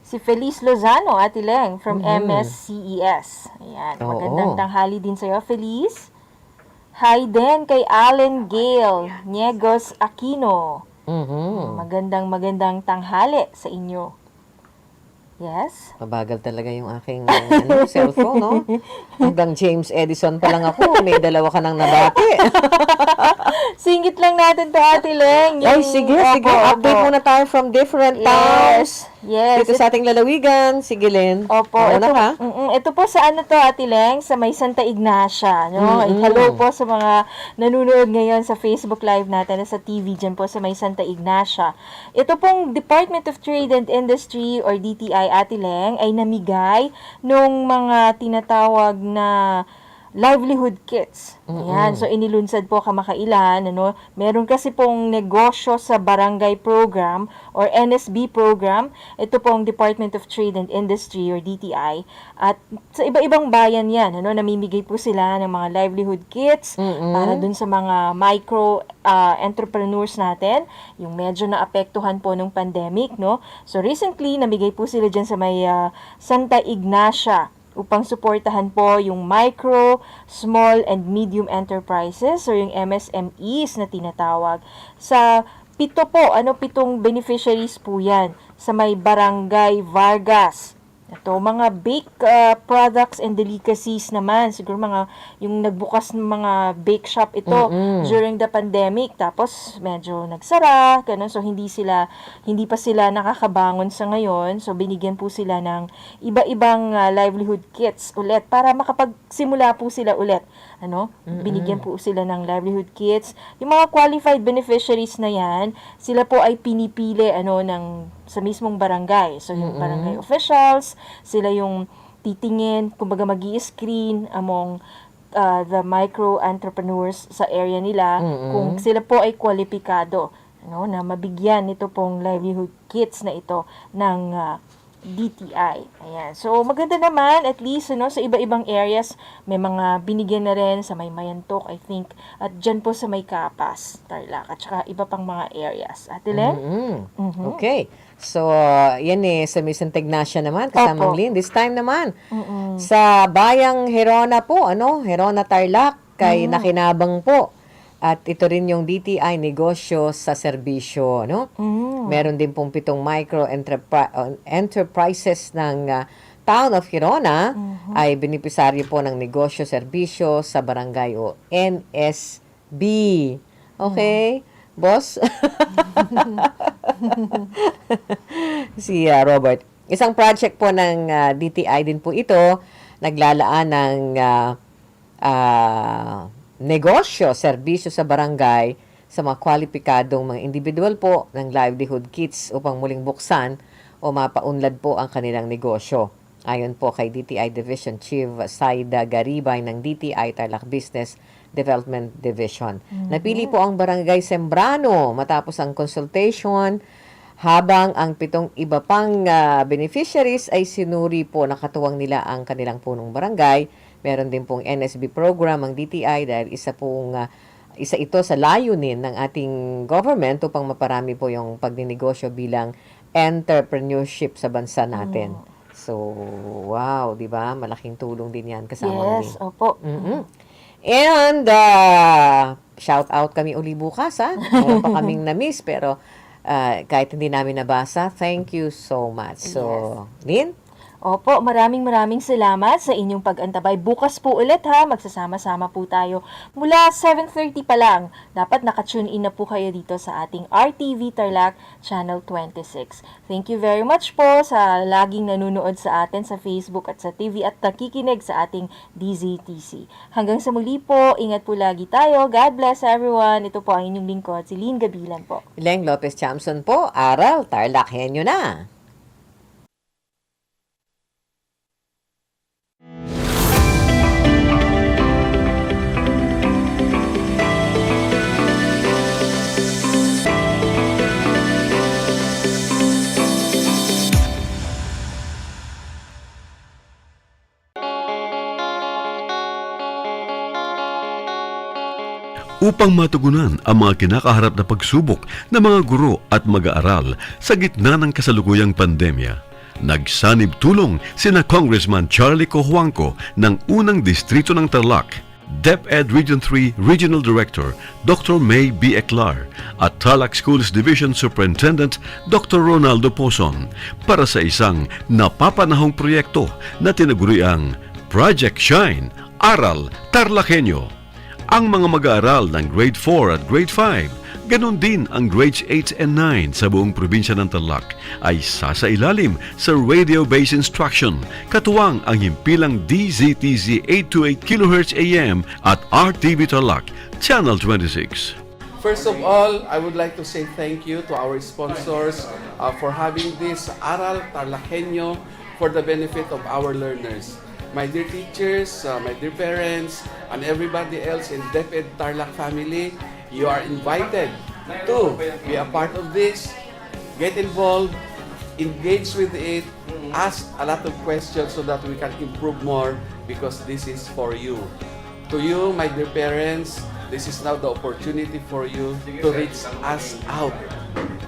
Si Feliz Lozano, Ate Leng, from MSCES. Ayan, magandang tanghali din sa'yo, Feliz. Hi din kay Allen Gale, Niegos Aquino. Magandang tanghali sa inyo. Yes? Mabagal talaga yung aking cellphone, no? Hanggang James Edison pa lang ako, may dalawa ka nang nabati. Singit lang natin to, Ate Leng. Ay, sige. Update muna tayo from different towns. Yes. Dito sa ating lalawigan. Sige, Len. Opo. Ito po sa to, Ate Leng, sa may Santa Ignacia. No? Hello po sa mga nanonood ngayon sa Facebook Live natin, sa TV dyan po sa may Santa Ignacia. Ito pong Department of Trade and Industry or DTI, Ate Leng, ay namigay nung mga tinatawag na livelihood kits. Ayan. So, inilunsad po kamakailan. Meron kasi pong negosyo sa barangay program or NSB program. Ito pong Department of Trade and Industry or DTI. At sa iba-ibang bayan yan. Namimigay po sila ng mga livelihood kits para dun sa mga micro entrepreneurs natin. Yung medyo naapektuhan po ng pandemic. So, recently, namigay po sila dyan sa may Santa Ignacia upang suportahan po yung micro, small, and medium enterprises or yung MSMEs na tinatawag. Sa pitong beneficiaries po yan sa may Barangay Vargas. Ito, mga baked products and delicacies naman. Siguro yung nagbukas ng mga bake shop ito during the pandemic. Tapos, medyo nagsara, ganun. So, hindi pa sila nakakabangon sa ngayon. So, binigyan po sila ng iba-ibang livelihood kits ulit para makapagsimula po sila ulit. Binigyan po sila ng livelihood kits. Yung mga qualified beneficiaries na yan, sila po ay pinipili sa mismong barangay. So, yung barangay officials, sila yung titingin, kumbaga mag-i-screen among the micro entrepreneurs sa area nila kung sila po ay kwalipikado na mabigyan nito pong livelihood kits na ito ng DTI. Ayan. So, maganda naman, at least, sa iba-ibang areas, may mga binigyan na rin sa may Mayantok, I think, at dyan po sa may Kapas, Tarlac, at saka iba pang mga areas. Ate Len? Okay. So, yan sa may Santa Ignacia naman, kasamang Lynn. This time naman, sa Bayang Herona po, Herona Tarlac, kay Nakinabang po. At ito rin yung DTI, negosyo sa serbisyo, Meron din pong 7 micro enterprises ng Town of Hirona ay benepisaryo po ng negosyo serbisyo sa barangay o NSB. Okay? Boss? Si Robert. Isang project po ng DTI din po ito, naglalaan ng negosyo, serbisyo sa barangay sa mga kwalipikadong mga individual po ng livelihood kits upang muling buksan o mapaunlad po ang kanilang negosyo. Ayon po kay DTI Division Chief Saida Garibay ng DTI Tarlac Business Development Division. Napili po ang Barangay Sembrano matapos ang consultation, habang ang 7 iba pang beneficiaries ay sinuri po, nakatuwang nila ang kanilang punong barangay. Meron din pong NSB program ang DTI dahil isa ito sa layunin ng ating government upang maparami po yung pagninegosyo bilang entrepreneurship sa bansa natin. So, wow, di ba? Malaking tulong din yan kasama Yes, opo. And, shout out kami uli bukas, ha? Meron pa kaming na-miss, pero kahit hindi namin nabasa, thank you so much. So, Lynn? Opo, maraming salamat sa inyong pag-antabay. Bukas po ulit ha, magsasama-sama po tayo. Mula 7:30 pa lang, dapat nakatune in na po kayo dito sa ating RTV Tarlac Channel 26. Thank you very much po sa laging nanonood sa atin sa Facebook at sa TV at nakikinig sa ating DZTC. Hanggang sa muli po, ingat po lagi tayo. God bless everyone. Ito po ang inyong lingkod, si Lynn Gabilan po. Leng Lopez Chamson po, Aral TarlakHenyo na. Upang matugunan ang mga kinakaharap na pagsubok ng mga guro at mag-aaral sa gitna ng kasalukuyang pandemya, nagsanib tulong sina Congressman Charlie Cojuangco ng unang distrito ng Tarlac, DEPED Region 3 Regional Director Dr. May B. Eclar at Tarlac Schools Division Superintendent Dr. Ronaldo Pozon para sa isang napapanahong proyekto na tinaguriang Project Shine, Aral TarlakHenyo. Ang mga mag-aaral ng Grade 4 at Grade 5, ganon din ang Grades 8 and 9 sa buong probinsya ng Tarlac ay sasailalim sa radio-based instruction, katuwang ang himpilang DZTZ 828 kHz AM at RTV Tarlac, Channel 26. First of all, I would like to say thank you to our sponsors for having this Aral TarlakHenyo for the benefit of our learners. My dear teachers, my dear parents, and everybody else in DEPED Tarlac family, you are invited to be a part of this. Get involved, engage with it, ask a lot of questions so that we can improve more because this is for you. To you, my dear parents, this is now the opportunity for you to reach us out.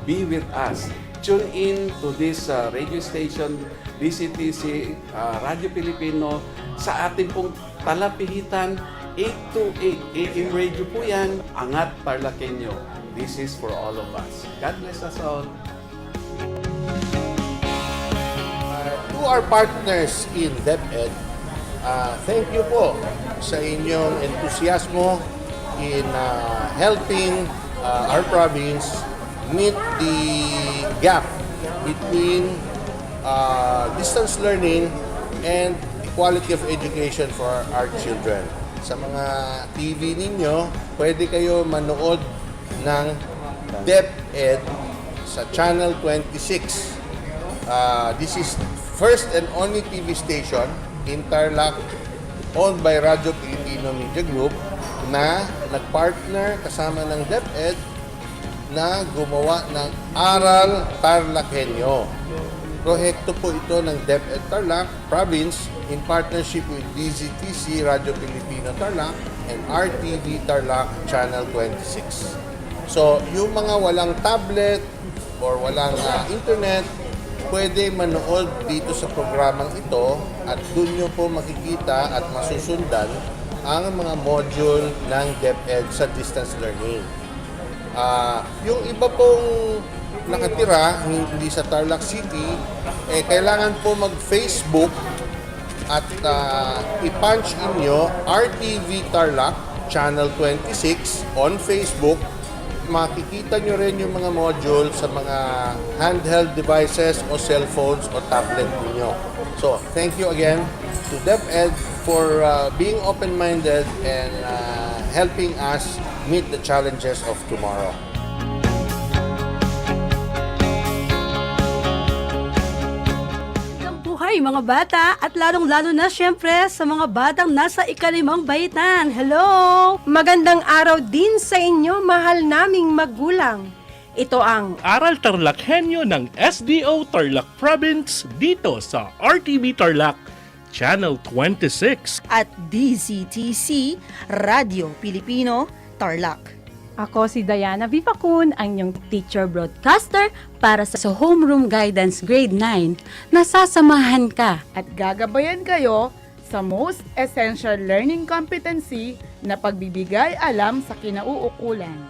Be with us. Tune in to this radio station, DCTC, Radio Pilipino, sa ating pong talapihitan, 828 AM radio po yan, Angat TarlakHenyo. This is for all of us. God bless us all. To our partners in DEPED, thank you po sa inyong entusiasmo in helping our province meet the gap between distance learning and the quality of education for our children. Sa mga TV ninyo, pwede kayo manood ng DEPED sa Channel 26. This is first and only TV station in Tarlac owned by Radio Pilipino Media Group na nagpartner kasama ng DEPED na gumawa ng Aral TarlakHenyo. Proyekto po ito ng DEPED Tarlac Province in partnership with DZTC Radio Pilipino Tarlac and RTV Tarlac Channel 26. So, yung mga walang tablet or walang internet, pwede manood dito sa programang ito at doon nyo po makikita at masusundan ang mga module ng DEPED sa distance learning. Yung iba pong nakatira, hindi sa Tarlac City, kailangan po mag-Facebook at i-punch in nyo RTV Tarlac Channel 26 on Facebook. Makikita nyo rin yung mga module sa mga handheld devices o cellphones o tablet niyo. So, thank you again to DEPED for being open-minded and helping us meet the challenges of tomorrow. Ay, mga bata, at lalong-lalo na syempre sa mga batang nasa ikalimang baitan. Hello! Magandang araw din sa inyo, mahal naming magulang. Ito ang Aral TarlakHenyo ng SDO Tarlac Province dito sa RTV Tarlac, Channel 26. At DZTC, Radio Pilipino, Tarlac. Ako si Diana Vivacun, ang inyong teacher broadcaster para sa Homeroom Guidance Grade 9 na sasamahan ka At gagabayan kayo sa Most Essential Learning Competency na pagbibigay alam sa kinauukulan.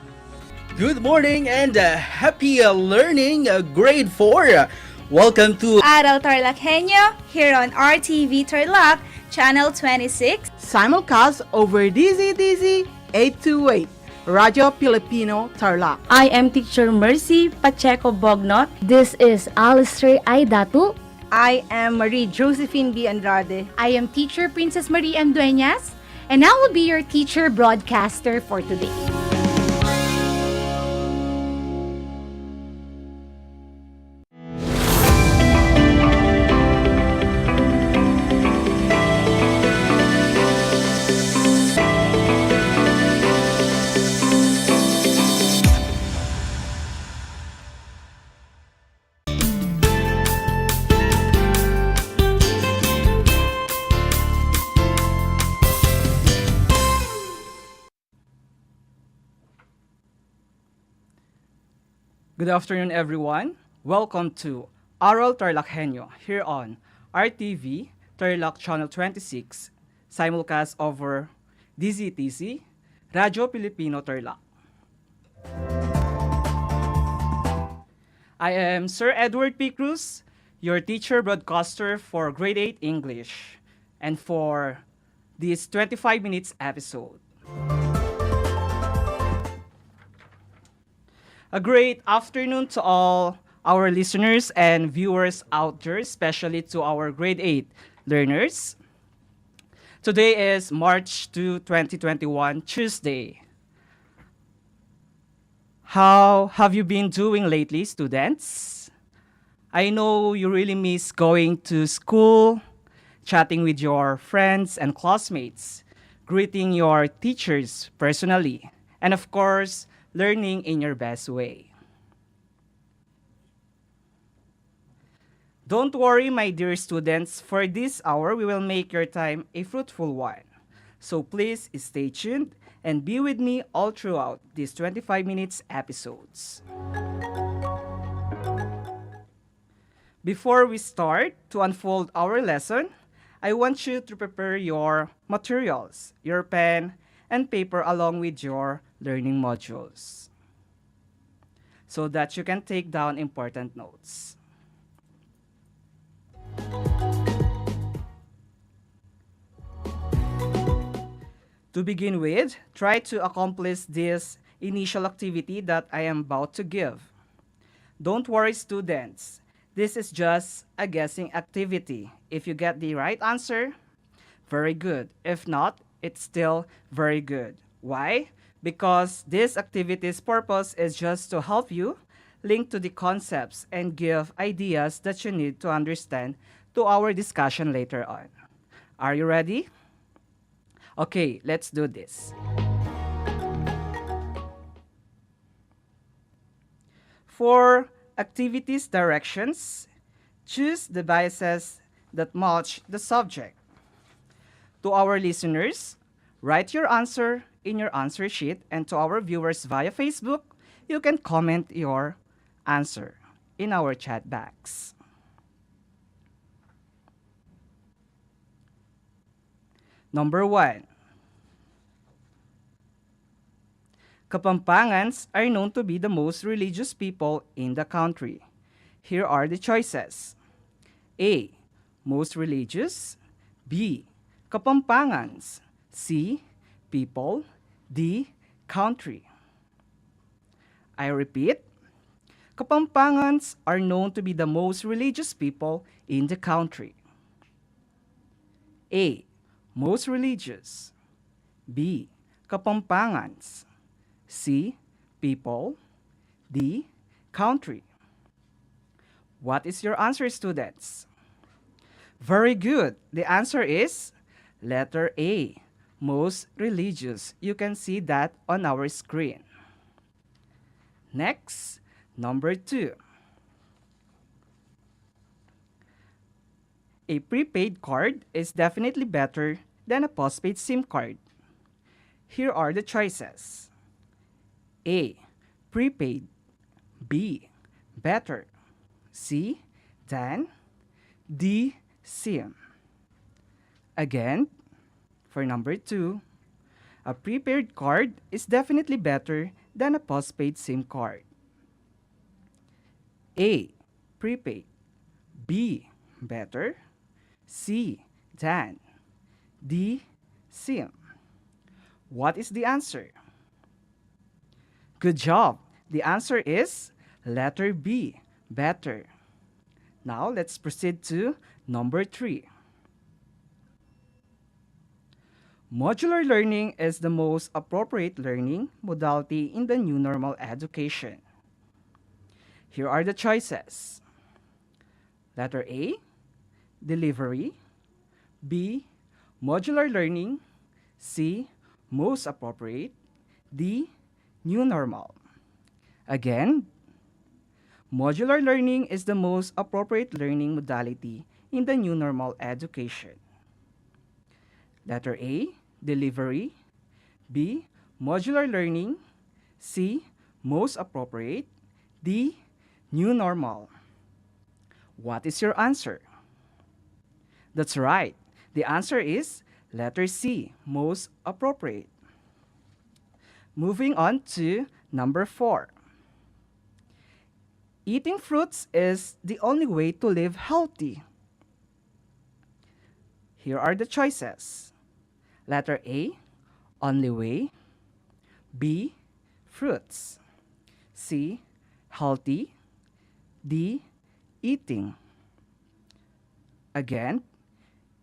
Good morning and happy learning, grade 4. Welcome to Aral TarlakHenyo here on RTV Tarlac, Channel 26. Simulcast over DZTZ 828, Radio Filipino Tarlac. I am Teacher Mercy Pacheco Bognot. This is Alistair Aidatu. I am Marie Josephine B. Andrade. I am Teacher Princess Marie M. Dueñas, and I will be your teacher broadcaster for today. Good afternoon, everyone. Welcome to Aral TarlakHenyo here on RTV Tarlac Channel 26, simulcast over DZTC, Radio Filipino Tarlac. I am Sir Edward P. Cruz, your teacher broadcaster for Grade 8 English, and for this 25 minutes episode. A great afternoon to all our listeners and viewers out there, especially to our grade 8 learners. Today is March 2, 2021, Tuesday. How have you been doing lately, students? I know you really miss going to school, chatting with your friends and classmates, greeting your teachers personally, and of course, learning in your best way. Don't worry, my dear students, for this hour, we will make your time a fruitful one. So please stay tuned and be with me all throughout these 25 minutes episodes. Before we start to unfold our lesson, I want you to prepare your materials, your pen and paper along with your learning modules so that you can take down important notes. To begin with, try to accomplish this initial activity that I am about to give. Don't worry, students. This is just a guessing activity. If you get the right answer, very good. If not, it's still very good. Why? Because this activity's purpose is just to help you link to the concepts and give ideas that you need to understand to our discussion later on. Are you ready? Okay, let's do this. For activities directions, choose the biases that match the subject. To our listeners, write your answer in your answer sheet, and to our viewers via Facebook, you can comment your answer in our chat box. Number 1. Kapampangans are known to be the most religious people in the country. Here are the choices. A. Most religious. B. Kapampangans. C. People. D. Country. I repeat. Kapampangans are known to be the most religious people in the country. A. Most religious. B. Kapampangans. C. People. D. Country. What is your answer, students? Very good. The answer is letter A, most religious. You can see that on our screen. Next, number 2. A prepaid card is definitely better than a postpaid SIM card. Here are the choices. A, prepaid. B, better. C, than. D, SIM. Again, for number 2, a prepaid card is definitely better than a postpaid SIM card. A, prepaid. B, better. C, than. D, SIM. What is the answer? Good job. The answer is letter B, better. Now let's proceed to number 3. Modular learning is the most appropriate learning modality in the new normal education. Here are the choices. Letter A, delivery. B, modular learning. C, most appropriate. D, new normal. Again, modular learning is the most appropriate learning modality in the new normal education. Letter A, delivery. B, modular learning. C, most appropriate. D, new normal. What is your answer? That's right. The answer is letter C, most appropriate. Moving on to number 4. Eating fruits is the only way to live healthy. Here are the choices. Letter A, only way. B, fruits. C, healthy. D, eating. Again,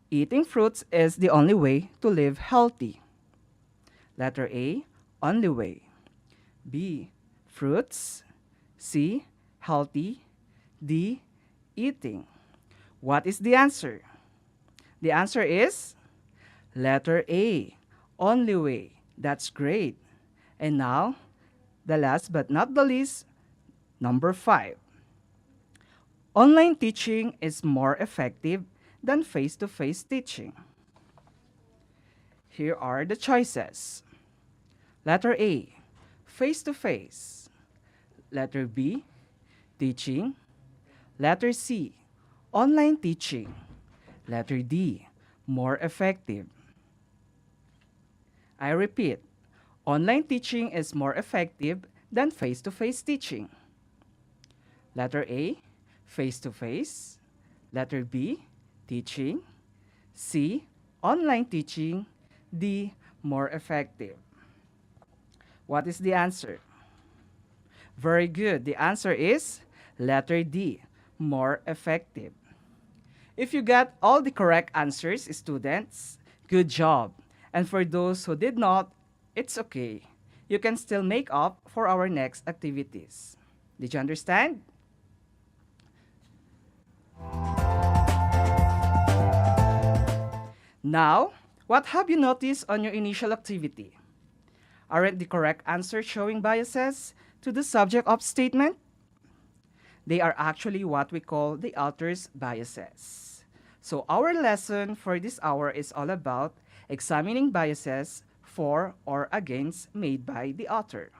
eating fruits is the only way to live healthy. Letter A, only way. B, fruits. C, healthy. D, eating. What is the answer? The answer is letter A, only way. That's great. And now, the last but not the least, number 5. Online teaching is more effective than face-to-face teaching. Here are the choices. Letter A, face-to-face. Letter B, teaching. Letter C, online teaching. Letter D, more effective. I repeat, online teaching is more effective than face-to-face teaching. Letter A, face-to-face. Letter B, teaching. C, online teaching. D, more effective. What is the answer? Very good. The answer is letter D, more effective. If you got all the correct answers, students, good job. And for those who did not, it's okay. You can still make up for our next activities. Did you understand? Now, what have you noticed on your initial activity? Aren't the correct answers showing biases to the subject of statement? They are actually what we call the author's biases. So our lesson for this hour is all about examining biases for or against made by the author.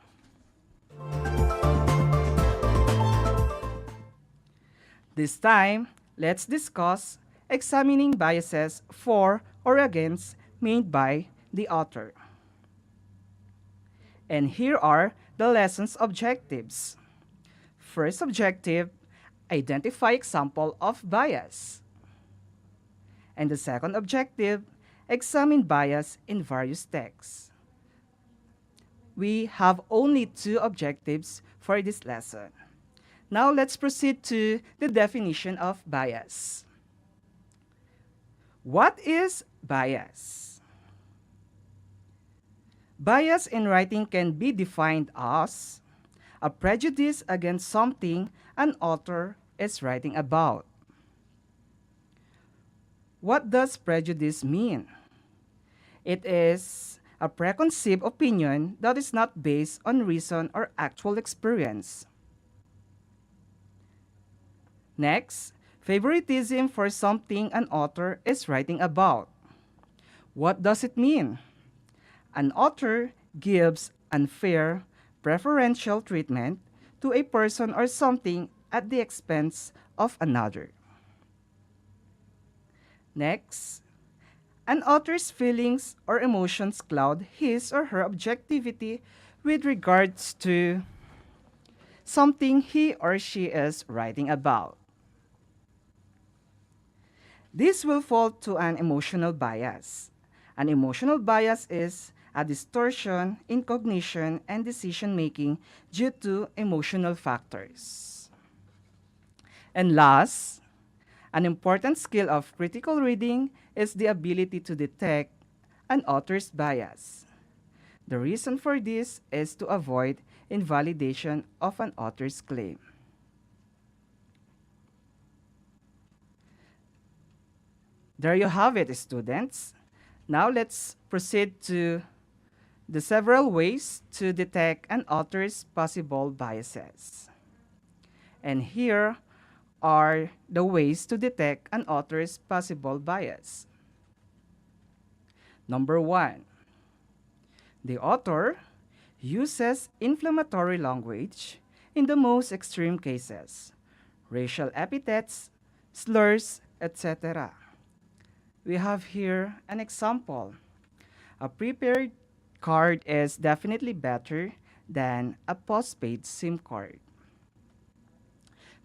This time, let's discuss examining biases for or against made by the author. And here are the lesson's objectives. First objective, identify example of bias. And the second objective, examine bias in various texts. We have only 2 objectives for this lesson. Now let's proceed to the definition of bias. What is bias? Bias in writing can be defined as a prejudice against something an author is writing about. What does prejudice mean? It is a preconceived opinion that is not based on reason or actual experience. Next, favoritism for something an author is writing about. What does it mean? An author gives unfair, preferential treatment to a person or something at the expense of another. Next, an author's feelings or emotions cloud his or her objectivity with regards to something he or she is writing about. This will fall to an emotional bias. An emotional bias is a distortion in cognition and decision making due to emotional factors. And last, an important skill of critical reading is the ability to detect an author's bias. The reason for this is to avoid invalidation of an author's claim. There you have it, students. Now let's proceed to the several ways to detect an author's possible biases. And here are the ways to detect an author's possible bias. Number 1, the author uses inflammatory language in the most extreme cases, racial epithets, slurs, etc. We have here an example. A prepaid card is definitely better than a postpaid SIM card.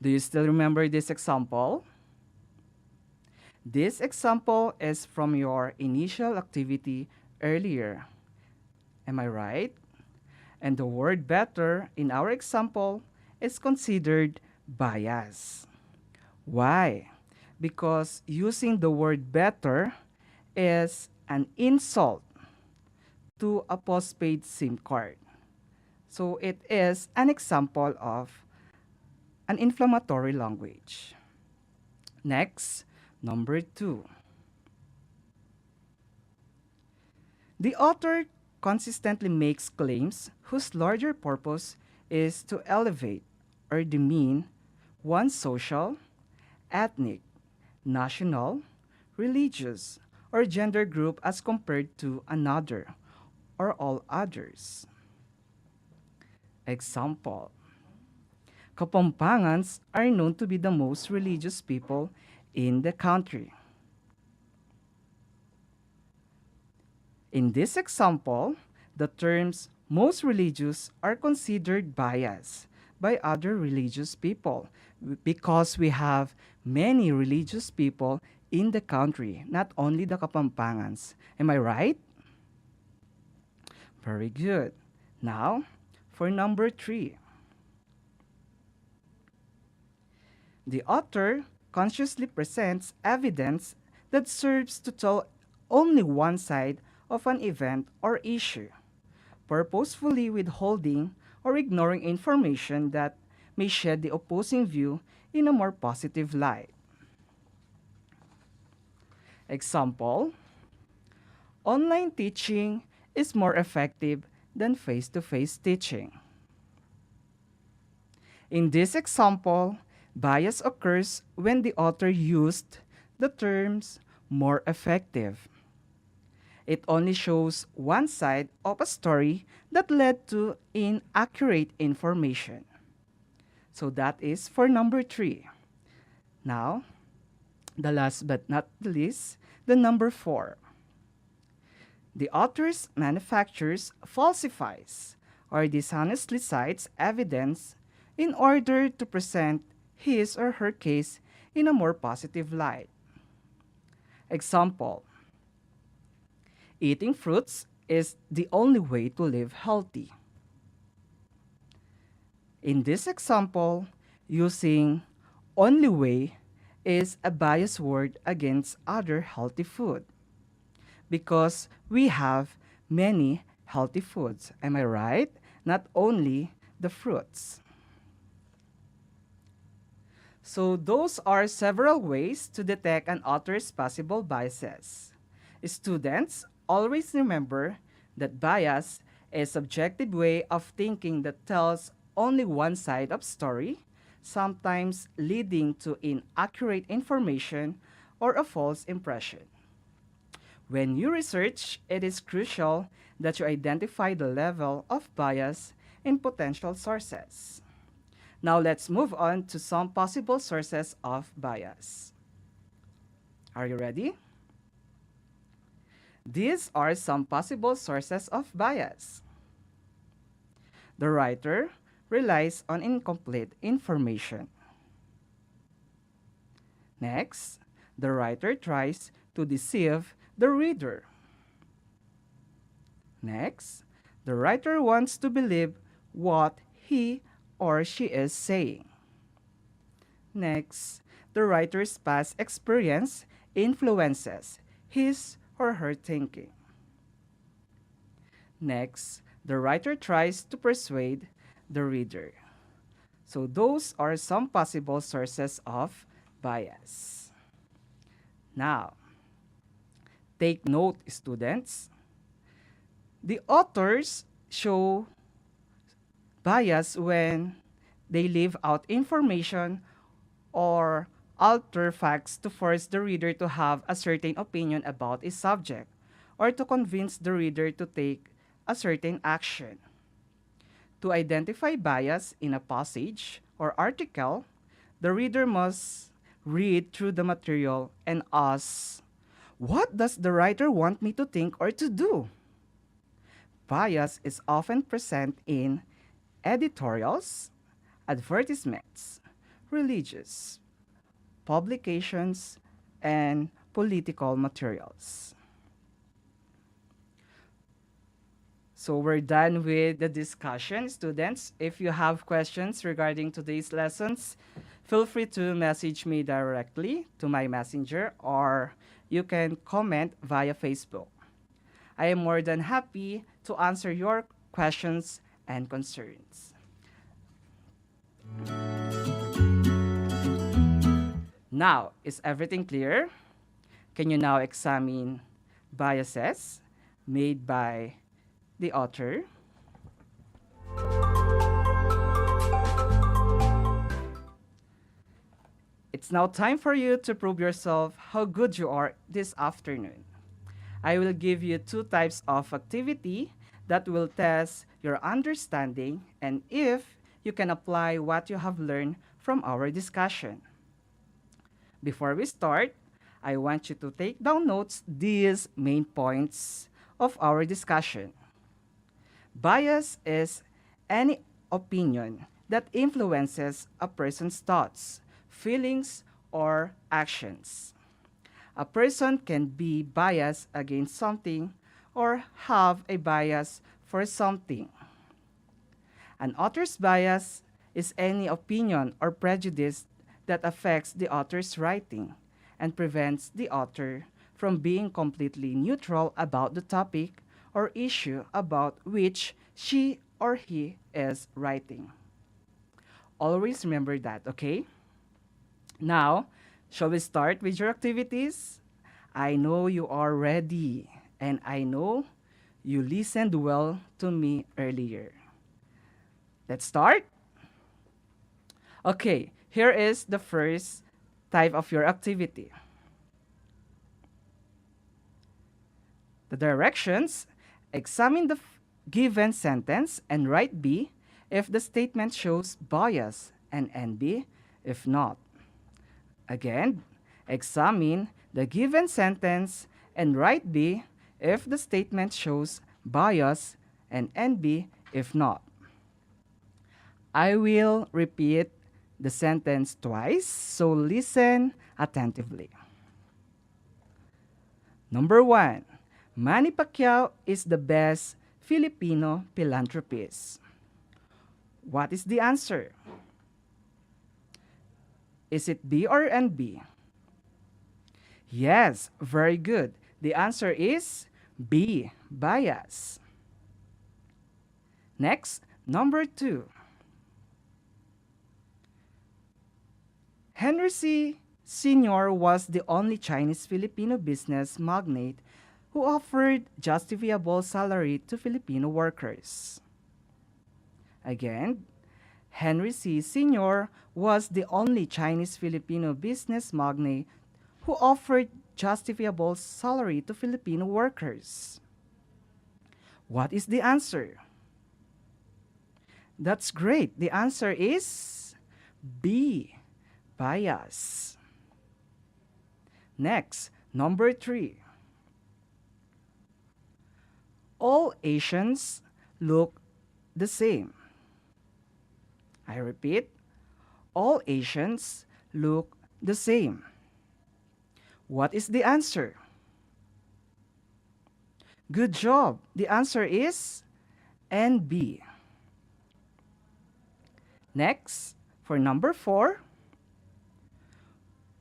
Do you still remember this example? This example is from your initial activity earlier. Am I right? And the word better in our example is considered bias. Why? Because using the word better is an insult to a postpaid SIM card. So it is an example of an inflammatory language. Next, number 2. The author consistently makes claims whose larger purpose is to elevate or demean one social, ethnic, national, religious, or gender group as compared to another or all others. Example, Kapampangans are known to be the most religious people in the country. In this example, the terms most religious are considered biased by other religious people because we have many religious people in the country, not only the Kapampangans. Am I right? Very good. Now, for number 3. The author consciously presents evidence that serves to tell only one side of an event or issue, purposefully withholding or ignoring information that may shed the opposing view in a more positive light. Example, online teaching is more effective than face-to-face teaching. In this example, bias occurs when the author used the terms more effective. It only shows one side of a story that led to inaccurate information. So that is for number 3. Now, the last but not the least, the number 4. The author manufactures, falsifies, or dishonestly cites evidence in order to present his or her case in a more positive light. Example, eating fruits is the only way to live healthy. In this example, using only way is a biased word against other healthy food because we have many healthy foods. Am I right? Not only the fruits. So those are several ways to detect an author's possible biases. Students, always remember that bias is a subjective way of thinking that tells only one side of story, sometimes leading to inaccurate information or a false impression. When you research, it is crucial that you identify the level of bias in potential sources. Now let's move on to some possible sources of bias. Are you ready? These are some possible sources of bias. The writer relies on incomplete information. Next, the writer tries to deceive the reader. Next, the writer wants to believe what he or she is saying. Next, the writer's past experience influences his or her thinking. Next, the writer tries to persuade the reader. So those are some possible sources of bias. Now, take note, students. The authors show bias when they leave out information or alter facts to force the reader to have a certain opinion about a subject or to convince the reader to take a certain action. To identify bias in a passage or article, the reader must read through the material and ask, what does the writer want me to think or to do? Bias is often present in editorials, advertisements, religious publications, and political materials. So we're done with the discussion, students. If you have questions regarding today's lessons, feel free to message me directly to my messenger, or you can comment via Facebook. I am more than happy to answer your questions and concerns. Now, is everything clear? Can you now examine biases made by the author? It's now time for you to prove yourself how good you are this afternoon. I will give you two types of activity that will test your understanding and if you can apply what you have learned from our discussion. Before we start, I want you to take down notes these main points of our discussion. Bias is any opinion that influences a person's thoughts, feelings, or actions. A person can be biased against something or have a bias for something. An author's bias is any opinion or prejudice that affects the author's writing and prevents the author from being completely neutral about the topic or issue about which she or he is writing. Always remember that, okay? Now, shall we start with your activities? I know you are ready, and I know you listened well to me earlier. Let's start? Okay, here is the first type of your activity. The directions: examine the given sentence and write B if the statement shows bias and NB if not. Again, examine the given sentence and write B if the statement shows bias and NB if not. I will repeat the sentence twice, so listen attentively. Number 1, Manny Pacquiao is the best Filipino philanthropist. What is the answer? Is it B or NB? Yes, very good. The answer is B, bias. Next, number 2. Henry C. Sr. was the only Chinese-Filipino business magnate who offered justifiable salary to Filipino workers. Again, Henry C. Sr. was the only Chinese-Filipino business magnate who offered justifiable salary to Filipino workers. What is the answer? That's great. The answer is B, bias. Next, number 3. All Asians look the same. I repeat, all Asians look the same. What is the answer? Good job. The answer is NB. Next, for number 4,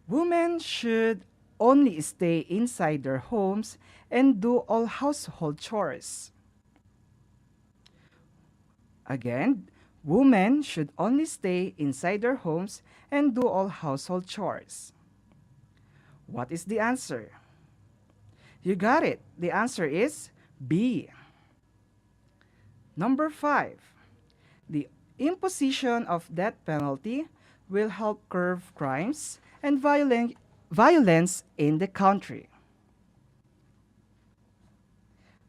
women should only stay inside their homes and do all household chores. Again, women should only stay inside their homes and do all household chores. What is the answer? You got it. The answer is B. Number 5. The imposition of death penalty will help curb crimes and violence in the country.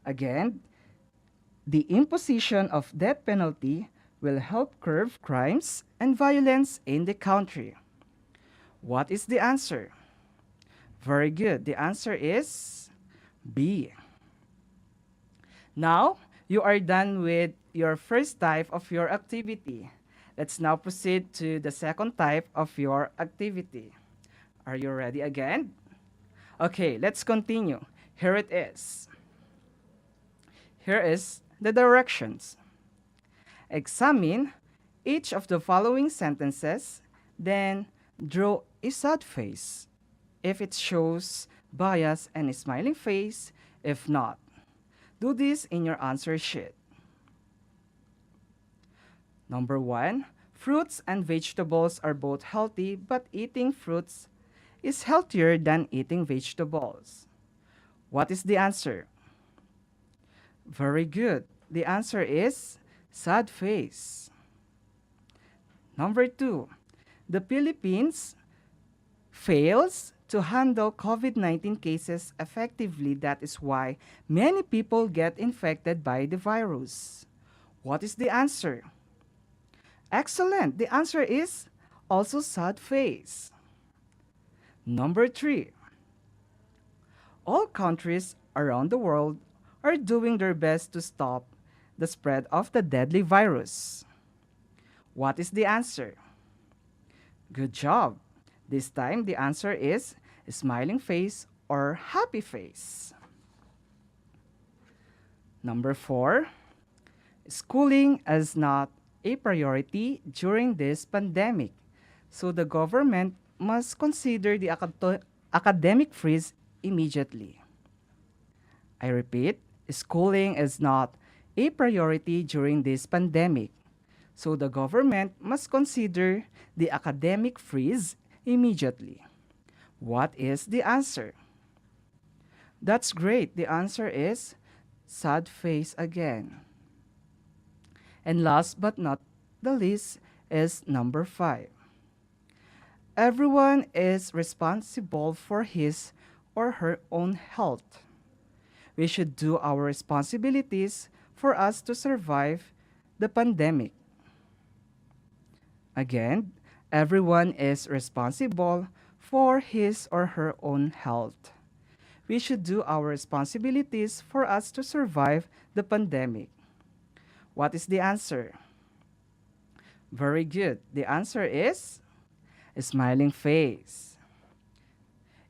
Again, the imposition of death penalty will help curb crimes and violence in the country. What is the answer? Very good. The answer is B. Now, you are done with your first type of your activity. Let's now proceed to the second type of your activity. Are you ready again? Okay, let's continue. Here it is. Here is the directions. Examine each of the following sentences, then draw a sad face if it shows bias and a smiling face if not. Do this in your answer sheet. Number 1, fruits and vegetables are both healthy, but eating fruits is healthier than eating vegetables. What is the answer? Very good. The answer is sad face. Number 2, the Philippines fails to handle COVID-19 cases effectively. That is why many people get infected by the virus. What is the answer? Excellent. The answer is also sad face. Number 3, all countries around the world are doing their best to stop the spread of the deadly virus. What is the answer? Good job. This time, the answer is smiling face or happy face. Number 4, schooling is not a priority during this pandemic, so the government must consider the academic freeze immediately. I repeat, schooling is not a priority during this pandemic, so the government must consider the academic freeze immediately. What is the answer? That's great. The answer is sad face again. And last but not the least is number 5. Everyone is responsible for his or her own health. We should do our responsibilities for us to survive the pandemic. Again, everyone is responsible for his or her own health. We should do our responsibilities for us to survive the pandemic. What is the answer? Very good. The answer is a smiling face.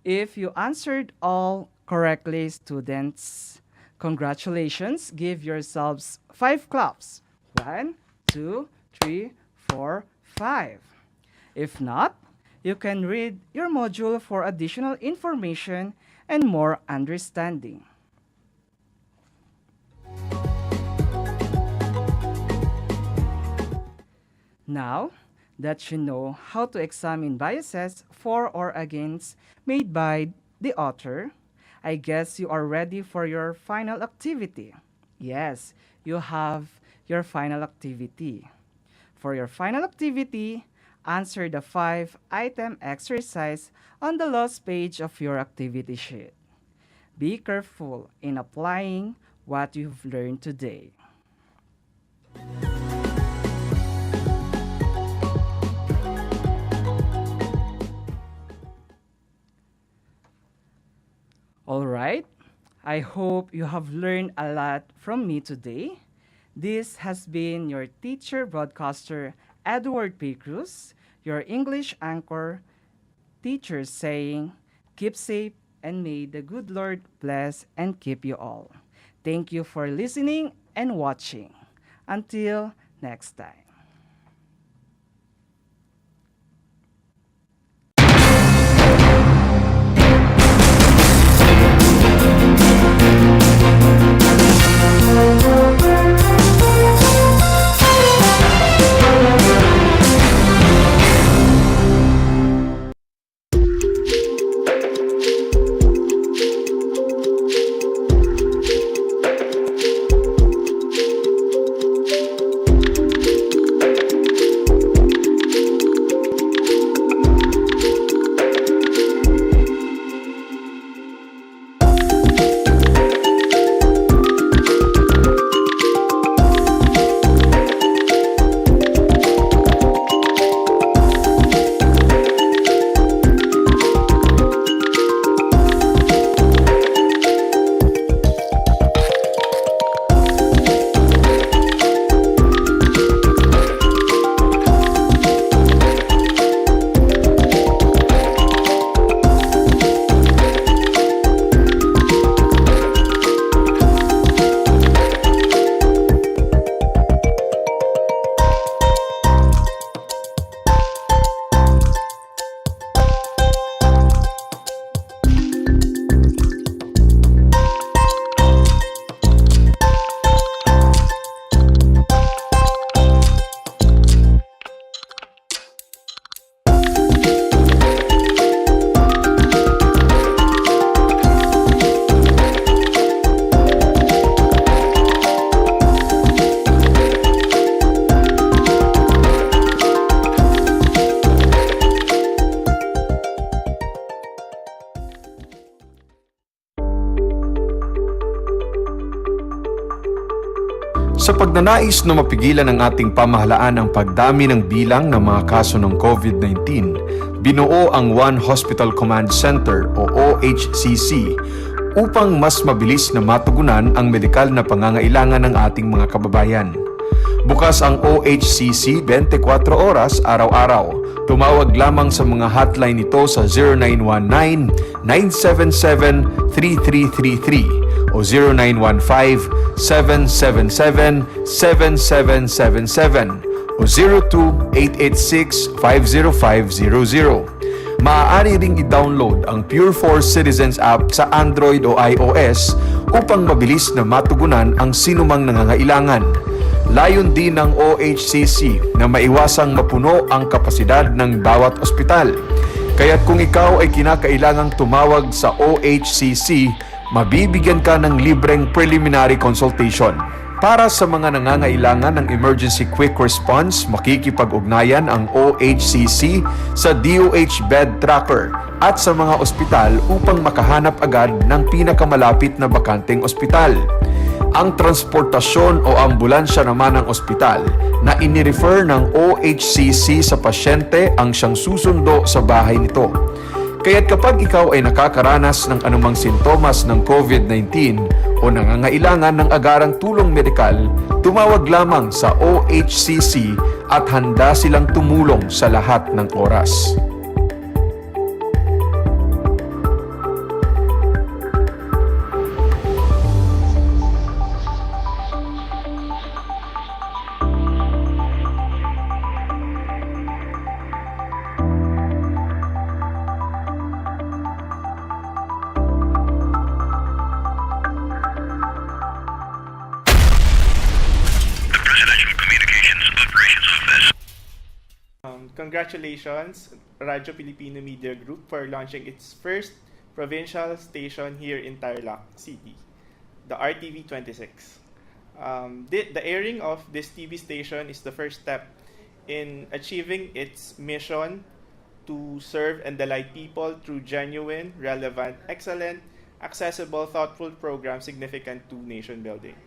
If you answered all correctly, students, congratulations. Give yourselves 5 claps. 1, 2, 3, 4, 5. If not, you can read your module for additional information and more understanding. Now, that you know how to examine biases for or against made by the author, I guess you are ready for your final activity. Yes, you have your final activity. For your final activity, answer the 5-item exercise on the last page of your activity sheet. Be careful in applying what you've learned today. All right. I hope you have learned a lot from me today. This has been your teacher broadcaster, Edward P. Cruz, your English anchor, teacher saying, keep safe and may the good Lord bless and keep you all. Thank you for listening and watching. Until next time. Sa pagnanais na mapigilan ng ating pamahalaan ang pagdami ng bilang ng mga kaso ng COVID-19, binuo ang One Hospital Command Center o OHCC upang mas mabilis na matugunan ang medikal na pangangailangan ng ating mga kababayan. Bukas ang OHCC 24 oras araw-araw. Tumawag lamang sa mga hotline nito sa 0919-977-3333 o 0915-777-7777 o 02-886-50500. Maaari ring i-download ang Pure Force Citizens app sa Android o iOS upang mabilis na matugunan ang sinumang nangangailangan. Layon din ng OHCC na maiwasang mapuno ang kapasidad ng bawat ospital. Kaya't kung ikaw ay kinakailangang tumawag sa OHCC, mabibigyan ka ng libreng preliminary consultation. Para sa mga nangangailangan ng emergency quick response, makikipag-ugnayan ang OHCC sa DOH Bed Tracker at sa mga ospital upang makahanap agad ng pinakamalapit na bakanteng ospital. Ang transportasyon o ambulansya naman ng ospital na inirefer ng OHCC sa pasyente ang siyang susundo sa bahay nito. Kaya't kapag ikaw ay nakakaranas ng anumang sintomas ng COVID-19 o nangangailangan ng agarang tulong medikal, tumawag lamang sa OHCC at handa silang tumulong sa lahat ng oras. Congratulations, Radyo Pilipino Media Group, for launching its first provincial station here in Tarlac City, the RTV 26. The airing of this TV station is the first step in achieving its mission to serve and delight people through genuine, relevant, excellent, accessible, thoughtful programs significant to nation building.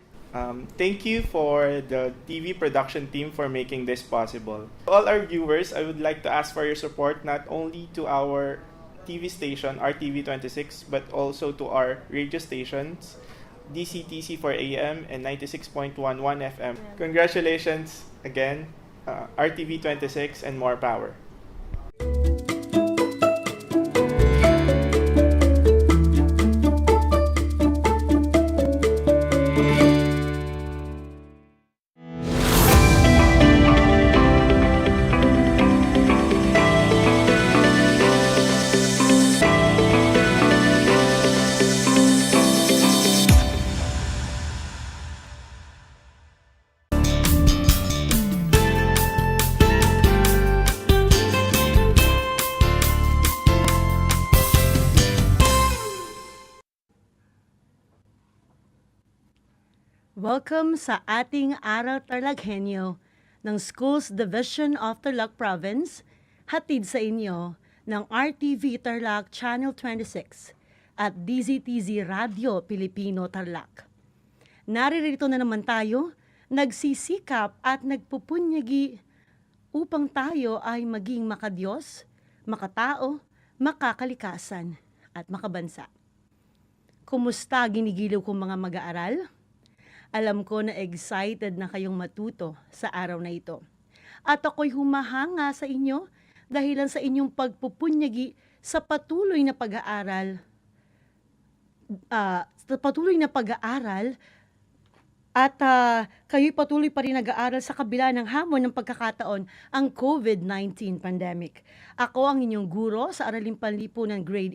Thank you for the TV production team for making this possible. To all our viewers, I would like to ask for your support not only to our TV station, RTV26, but also to our radio stations, DCTC for AM and 96.11 FM. Congratulations again, RTV26, and more power. Welcome sa ating Aral TarlakHenyo ng Schools Division of Tarlac Province, hatid sa inyo ng RTV Tarlac Channel 26 at DZTZ Radio Pilipino Tarlac. Naririto na naman tayo, nagsisikap at nagpupunyagi upang tayo ay maging makadiyos, makatao, makakalikasan at makabansa. Kumusta ginigiliw kong mga mag-aaral? Alam ko na excited na kayong matuto sa araw na ito. At ako'y humahanga sa inyo dahilan sa inyong pagpupunyagi sa patuloy na pag-aaral at kayo'y patuloy pa rin nag-aaral sa kabila ng hamon ng pagkakataon ang COVID-19 pandemic. Ako ang inyong guro sa Araling Panlipunan Grade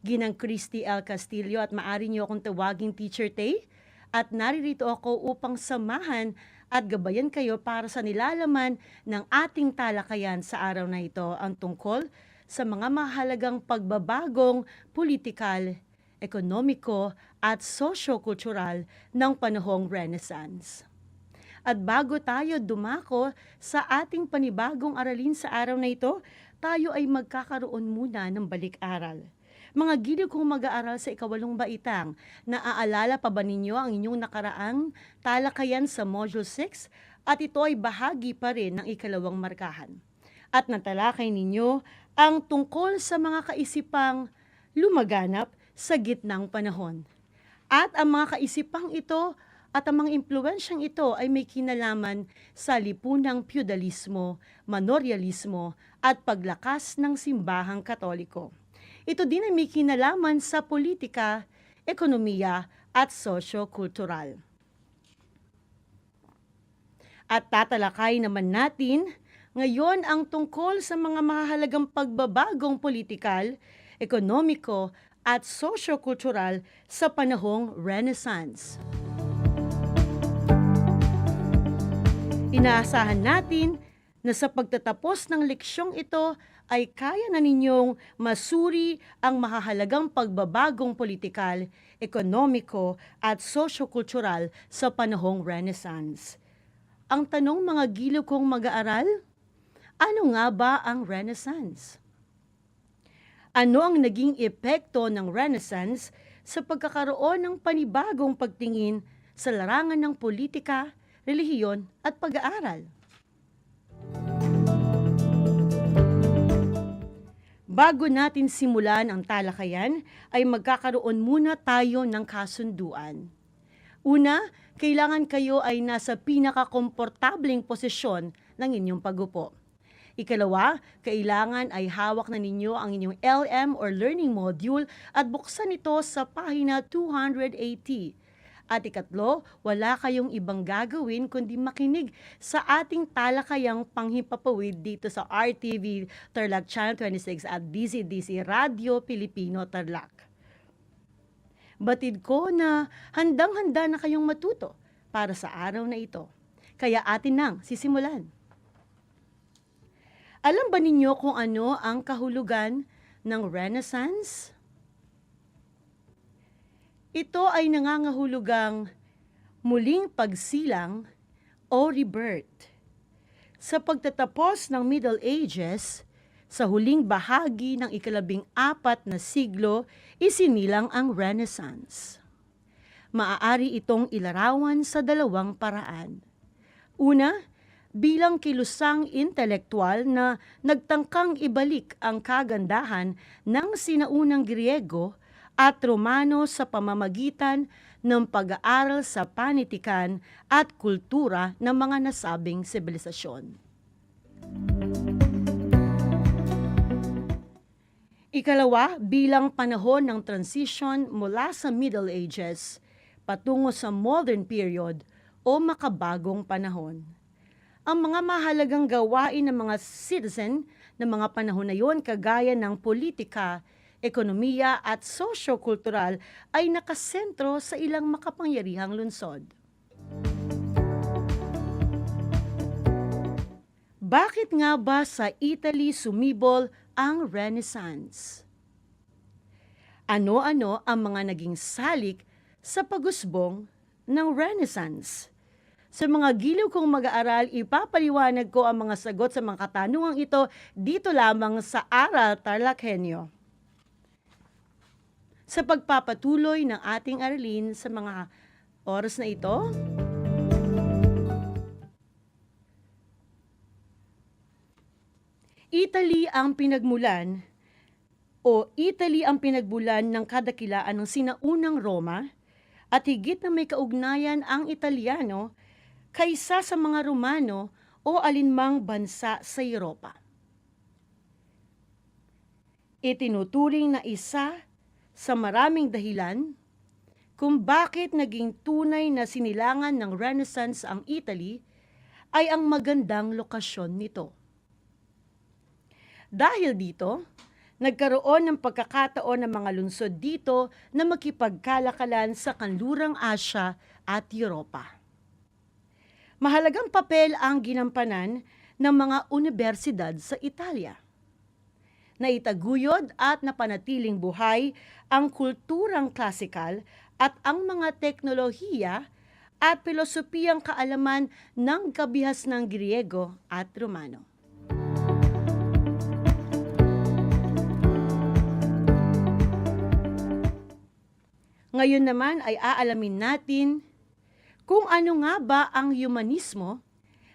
8, Ginang Christy L. Castillo, at maaari niyo akong tawaging Teacher Tay. At naririto ako upang samahan at gabayan kayo para sa nilalaman ng ating talakayan sa araw na ito, ang tungkol sa mga mahalagang pagbabagong politikal, ekonomiko at sosyo-kultural ng panahong Renaissance. At bago tayo dumako sa ating panibagong aralin sa araw na ito, tayo ay magkakaroon muna ng balik-aral. Mga giliw kong mag-aaral sa ikawalong baitang, naaalala pa ba ninyo ang inyong nakaraang talakayan sa Module 6 at ito ay bahagi pa rin ng ikalawang markahan. At natalakay ninyo ang tungkol sa mga kaisipang lumaganap sa gitnang panahon. At ang mga kaisipang ito at ang mga impluwensyang ito ay may kinalaman sa lipunang feudalismo, manorialismo at paglakas ng simbahang Katoliko. Ito din ay may kinalaman sa politika, ekonomiya at sosyo-kultural. At tatalakay naman natin ngayon ang tungkol sa mga mahalagang pagbabagong politikal, ekonomiko at sosyo-kultural sa panahong Renaissance. Inaasahan natin na sa pagtatapos ng leksyong ito ay kaya na ninyong masuri ang mahahalagang pagbabagong politikal, ekonomiko at sosyo-kultural sa panahong Renaissance. Ang tanong mga giliw kong mag-aaral, ano nga ba ang Renaissance? Ano ang naging epekto ng Renaissance sa pagkakaroon ng panibagong pagtingin sa larangan ng politika, relihiyon at pag-aaral? Bago natin simulan ang talakayan, ay magkakaroon muna tayo ng kasunduan. Una, kailangan kayo ay nasa pinakakomportableng posisyon ng inyong pagupo. Ikalawa, kailangan ay hawak na ninyo ang inyong LM or learning module at buksan ito sa pahina 280. At ikatlo, wala kayong ibang gagawin kundi makinig sa ating talakayang panghimpapawid dito sa RTV Tarlac Channel 26 at DZTZ Radio Pilipino Tarlac. Batid ko na handang-handa na kayong matuto para sa araw na ito. Kaya atin nang sisimulan. Alam ba ninyo kung ano ang kahulugan ng Renaissance? Ito ay nangangahulugang muling pagsilang o rebirth. Sa pagtatapos ng Middle Ages, sa huling bahagi ng ika-14 na siglo, isinilang ang Renaissance. Maaari itong ilarawan sa dalawang paraan. Una, bilang kilusang intelektual na nagtangkang ibalik ang kagandahan ng sinaunang Griego at Romano sa pamamagitan ng pag-aaral sa panitikan at kultura ng mga nasabing sibilisasyon. Ikalawa, bilang panahon ng transition mula sa Middle Ages patungo sa Modern Period o makabagong panahon. Ang mga mahalagang gawain ng mga citizen ng mga panahon na yon kagaya ng politika, ekonomiya at sosyo-kultural ay nakasentro sa ilang makapangyarihang lungsod. Bakit nga ba sa Italy sumibol ang Renaissance? Ano-ano ang mga naging salik sa pagusbong ng Renaissance? Sa mga giliw kong mag-aaral, ipapaliwanag ko ang mga sagot sa mga katanungang ito dito lamang sa Aral TarlakHenyo. Sa pagpapatuloy ng ating aralin sa mga oras na ito, Italy ang pinagmulan ng kadakilaan ng sinaunang Roma at higit na may kaugnayan ang Italiano kaysa sa mga Romano o alinmang bansa sa Europa. Itinuturing na isa sa maraming dahilan kung bakit naging tunay na sinilangan ng Renaissance ang Italy ay ang magandang lokasyon nito. Dahil dito, nagkaroon ng pagkakataon ng mga lungsod dito na makipagkalakalan sa kanlurang Asya at Europa. Mahalagang papel ang ginampanan ng mga universidad sa Italia. Naitaguyod at napanatiling buhay ang kulturang klasikal at ang mga teknolohiya at pilosopiyang kaalaman ng kabihas ng Griego at Romano. Ngayon naman ay aalamin natin kung ano nga ba ang humanismo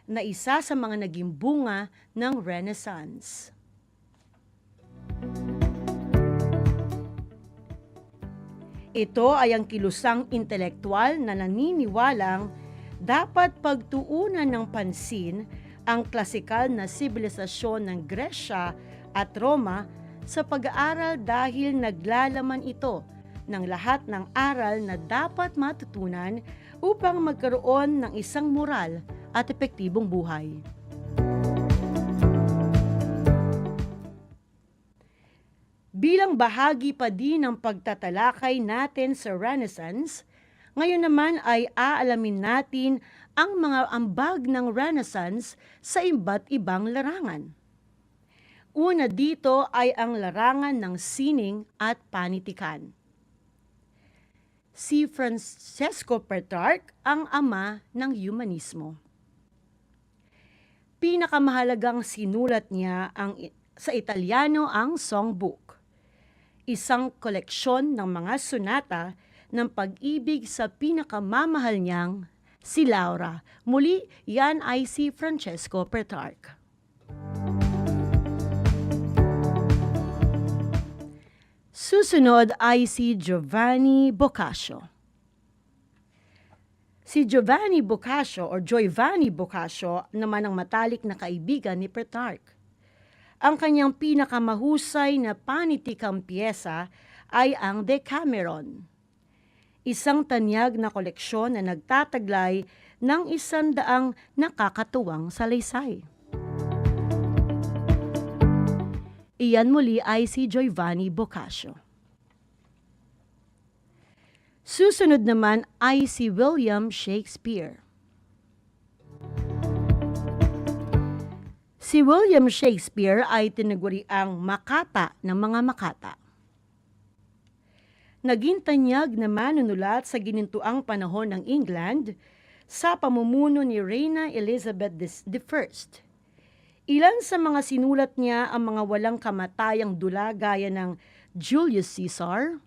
na isa sa mga naging bunga ng Renaissance. Ito ay ang kilusang intelektual na naniniwalang dapat pagtuunan ng pansin ang klasikal na sibilisasyon ng Gresya at Roma sa pag-aaral dahil naglalaman ito ng lahat ng aral na dapat matutunan upang magkaroon ng isang moral at epektibong buhay. Bilang bahagi pa din ng pagtatalakay natin sa Renaissance, ngayon naman ay aalamin natin ang mga ambag ng Renaissance sa iba't ibang larangan. Una dito ay ang larangan ng sining at panitikan. Si Francesco Petrarch ang ama ng humanismo. Pinakamahalagang sinulat niya sa Italyano ang songbook, isang koleksyon ng mga sonata ng pag-ibig sa pinakamamahal niyang si Laura. Muli, yan ay si Francesco Petrarch. Susunod ay si Giovanni Boccaccio. Si Giovanni Boccaccio naman ang matalik na kaibigan ni Petrarch. Ang kanyang pinakamahusay na panitikang piyesa ay ang Decameron, isang tanyag na koleksyon na nagtataglay ng 100 nakakatuwang salaysay. Iyan muli ay si Giovanni Boccaccio. Susunod naman ay si William Shakespeare. Si William Shakespeare ay tinaguriang makata ng mga makata. Naging tanyag na manunulat sa ginintuang panahon ng England sa pamumuno ni Reyna Elizabeth I. Ilan sa mga sinulat niya ang mga walang kamatayang dula gaya ng Julius Caesar,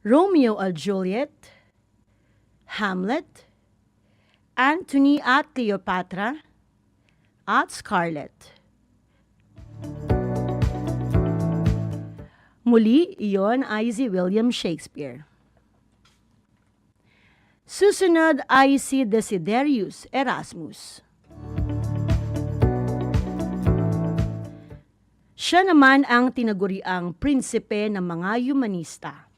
Romeo at Juliet, Hamlet, Antony at Cleopatra, at Scarlett. Muli, iyon ay si William Shakespeare. Susunod ay si Desiderius Erasmus. Siya naman ang tinaguriang prinsipe ng mga humanista.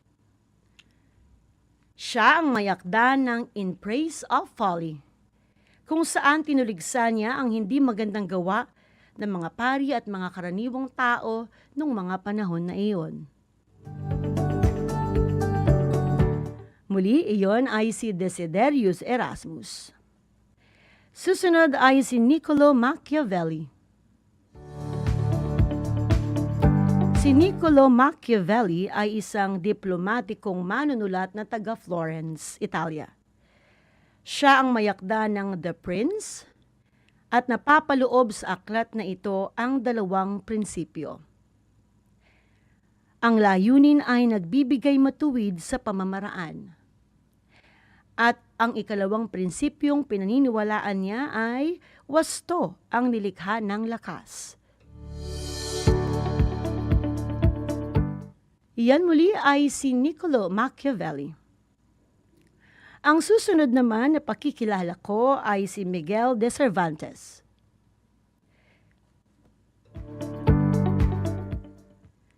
Siya ang mayakda ng In Praise of Folly, kung saan tinuligsa niya ang hindi magandang gawa ng mga pari at mga karaniwang tao noong mga panahon na iyon. Muli, iyon ay si Desiderius Erasmus. Susunod ay si Niccolo Machiavelli. Si Niccolo Machiavelli ay isang diplomatikong manunulat na taga Florence, Italia. Siya ang mayakda ng The Prince at napapaloob sa aklat na ito ang dalawang prinsipyo. Ang layunin ay nagbibigay matuwid sa pamamaraan. At ang ikalawang prinsipyong pinaniniwalaan niya ay wasto ang nilikha ng lakas. Iyan muli ay si Niccolo Machiavelli. Ang susunod naman na pakikilala ko ay si Miguel de Cervantes.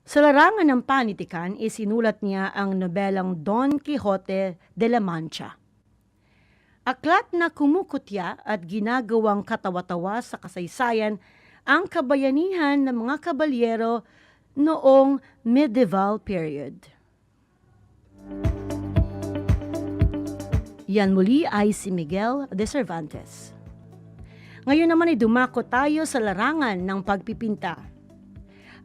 Sa larangan ng panitikan, isinulat niya ang nobelang Don Quixote de la Mancha. Aklat na kumukutya at ginagawang katawa-tawa sa kasaysayan ang kabayanihan ng mga kabalyero noong medieval period. Yan muli ay si Miguel de Cervantes. Ngayon naman ay dumako tayo sa larangan ng pagpipinta.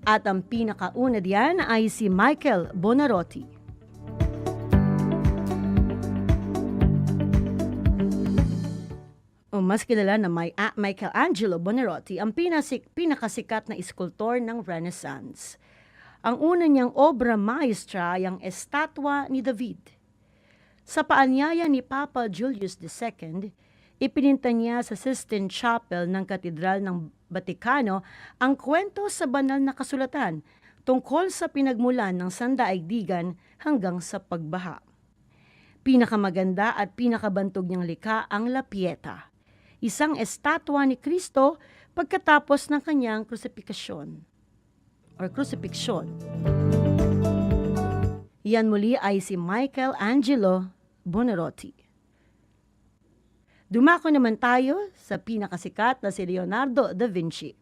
At ang pinakauna diyan ay si Michael Buonarroti. O mas kilala na Michelangelo Buonarroti, ang pinakasikat na iskultor ng Renaissance. Ang una niyang obra maestra ay ang estatwa ni David. Sa paanyaya ni Papa Julius II, ipininta niya sa Sistine Chapel ng Katedral ng Batikano ang kwento sa banal na kasulatan tungkol sa pinagmulan ng sandaigdigan hanggang sa pagbaha. Pinakamaganda at pinakabantog niyang likha ang La Pieta, isang estatwa ni Kristo pagkatapos ng kanyang crucifixion. Yan muli ay si Michelangelo Buonarroti. Dumako naman tayo sa pinakasikat na si Leonardo da Vinci.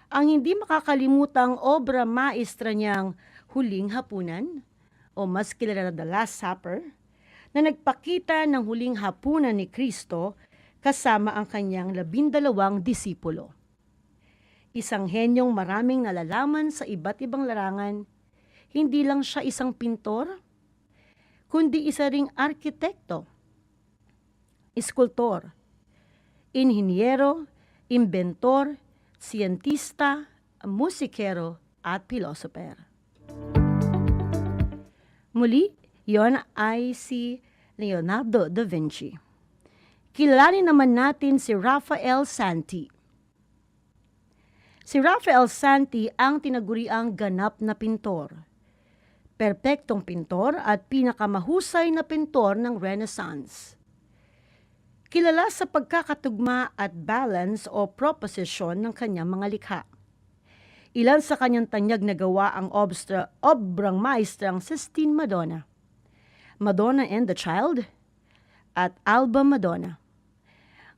Ang hindi makakalimutang obra maestra niyang Huling Hapunan, o mas kilala na The Last Supper, na nagpakita ng huling hapunan ni Kristo kasama ang kanyang 12 disipulo. Isang henyong maraming nalalaman sa iba't ibang larangan, hindi lang siya isang pintor, kundi isa ring arkitekto, iskultor, inhinyero, imbentor, siyentista, musikero, at pilosoper. Muli, yon ay si Leonardo da Vinci. Kilalanin naman natin si Raphael Santi. Si Raphael Santi ang tinaguriang ganap na pintor, perpektong pintor at pinakamahusay na pintor ng Renaissance. Kilala sa pagkakatugma at balance o proposition ng kanyang mga likha. Ilan sa kanyang tanyag na gawa ang obrang maestrang Sistine Madonna, Madonna and the Child, at Alba Madonna.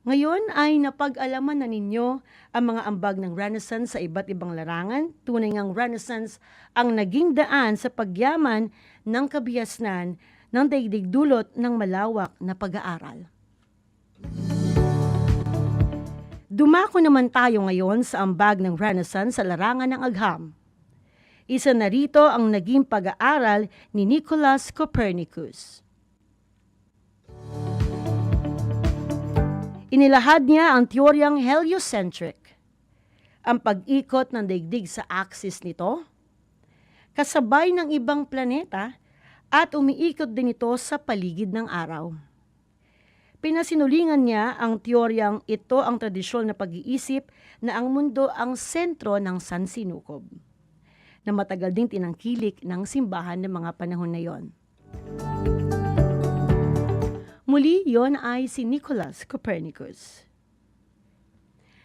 Ngayon ay napag-alaman na ninyo ang mga ambag ng Renaissance sa iba't ibang larangan. Tunay ngang Renaissance ang naging daan sa pagyaman ng kabihasnan ng daigdig dulot ng malawak na pag-aaral. Dumako naman tayo ngayon sa ambag ng Renaissance sa larangan ng agham. Isa na rito ang naging pag-aaral ni Nicholas Copernicus. Inilahad niya ang teoryang heliocentric, ang pag-ikot ng daigdig sa axis nito, kasabay ng ibang planeta at umiikot din ito sa paligid ng araw. Pinasinulingan niya ang teoryang ito ang tradisyonal na pag-iisip na ang mundo ang sentro ng sansinukob, na matagal ding tinangkilik ng simbahan ng mga panahon na yon. Muli, yon ay si Nicholas Copernicus.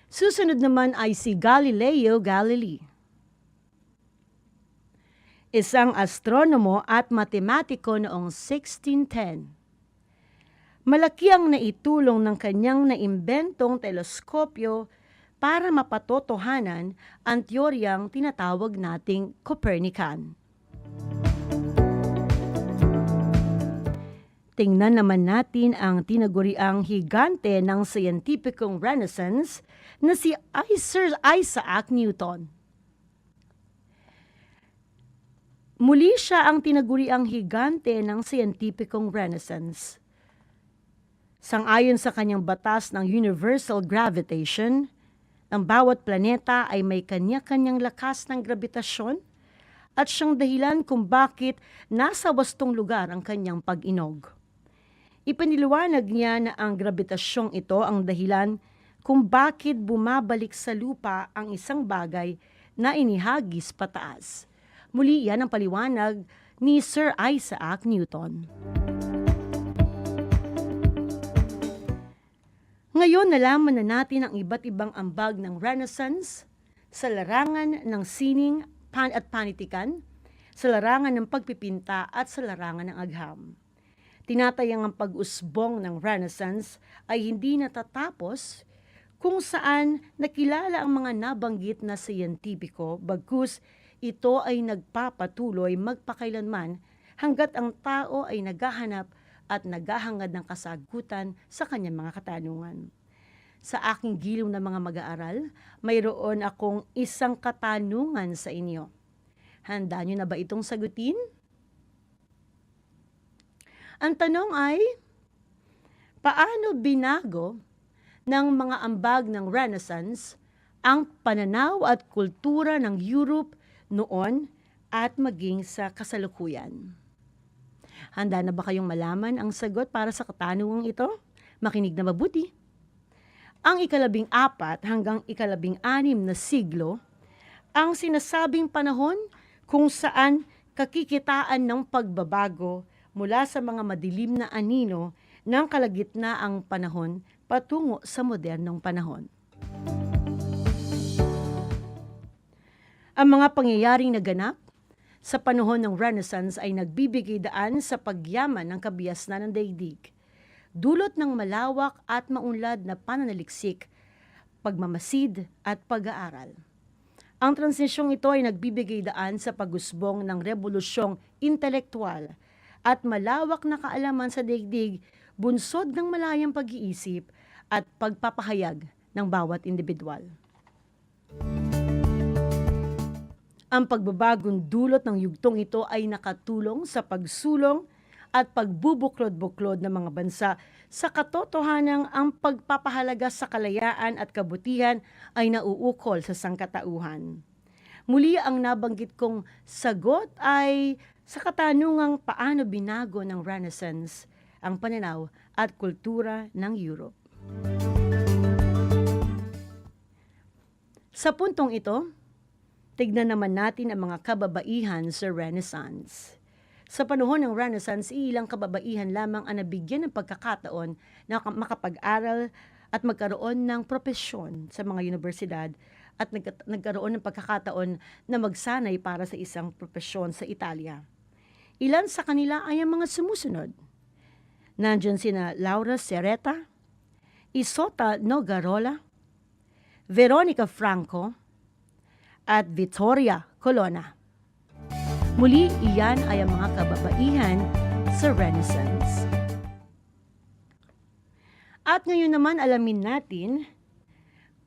Susunod naman ay si Galileo Galilei, isang astronomo at matematiko noong 1610. Malaki ang naitulong ng kanyang naimbentong teleskopyo para mapatotohanan ang teoryang tinatawag nating Copernican. Tingnan naman natin ang tinaguriang higante ng siyentipikong Renaissance na si Sir Isaac Newton. Muli siya ang tinaguriang higante ng siyentipikong Renaissance. Sang-ayon sa kanyang batas ng universal gravitation, ang bawat planeta ay may kanya-kanyang lakas ng grabitasyon at siyang dahilan kung bakit nasa wastong lugar ang kanyang pag-inog. Ipiniliwanag niya na ang gravitasyong ito ang dahilan kung bakit bumabalik sa lupa ang isang bagay na inihagis pataas. Muli yan ang paliwanag ni Sir Isaac Newton. Ngayon, nalaman na natin ang iba't ibang ambag ng Renaissance sa larangan ng sining at panitikan, sa larangan ng pagpipinta at sa larangan ng agham. Tinatayang ang pag-usbong ng Renaissance ay hindi natatapos kung saan nakilala ang mga nabanggit na siyentipiko, bagkus ito ay nagpapatuloy magpakailanman hanggat ang tao ay naghahanap at naghahangad ng kasagutan sa kanyang mga katanungan. Sa aking giliw na mga mag-aaral, mayroon akong isang katanungan sa inyo. Handa niyo na ba itong sagutin? Ang tanong ay, paano binago ng mga ambag ng Renaissance ang pananaw at kultura ng Europe noon at maging sa kasalukuyan? Handa na ba kayong malaman ang sagot para sa katanungang ito? Makinig na mabuti. Ang 14 hanggang 16 na siglo, ang sinasabing panahon kung saan kakikitaan ng pagbabago mula sa mga madilim na anino ng kalagitnaang panahon patungo sa modernong panahon. Ang mga pangyayaring naganap sa panahon ng Renaissance ay nagbibigay daan sa pagyaman ng kabiasnan ng daigdig, dulot ng malawak at maunlad na pananaliksik, pagmamasid at pag-aaral. Ang transisyong ito ay nagbibigay daan sa pag-usbong ng revolusyong intelektual at malawak na kaalaman sa daigdig, bunsod ng malayang pag-iisip at pagpapahayag ng bawat individual. Ang pagbabagong dulot ng yugtong ito ay nakatulong sa pagsulong at pagbubuklod-buklod ng mga bansa sa katotohanang ang pagpapahalaga sa kalayaan at kabutihan ay nauukol sa sangkatauhan. Muli ang nabanggit kong sagot ay sa katanungang paano binago ng Renaissance ang pananaw at kultura ng Europe. Sa puntong ito, tignan naman natin ang mga kababaihan sa Renaissance. Sa panahon ng Renaissance, ilang kababaihan lamang ang nabigyan ng pagkakataon na makapag-aral at magkaroon ng propesyon sa mga universidad at nagkaroon ng pagkakataon na magsanay para sa isang propesyon sa Italia. Ilan sa kanila ay ang mga sumusunod. Nandiyan sina Laura Serreta, Isota Nogarola, Veronica Franco, at Vittoria Colonna. Muli, iyan ay ang mga kababaihan sa Renaissance. At ngayon naman alamin natin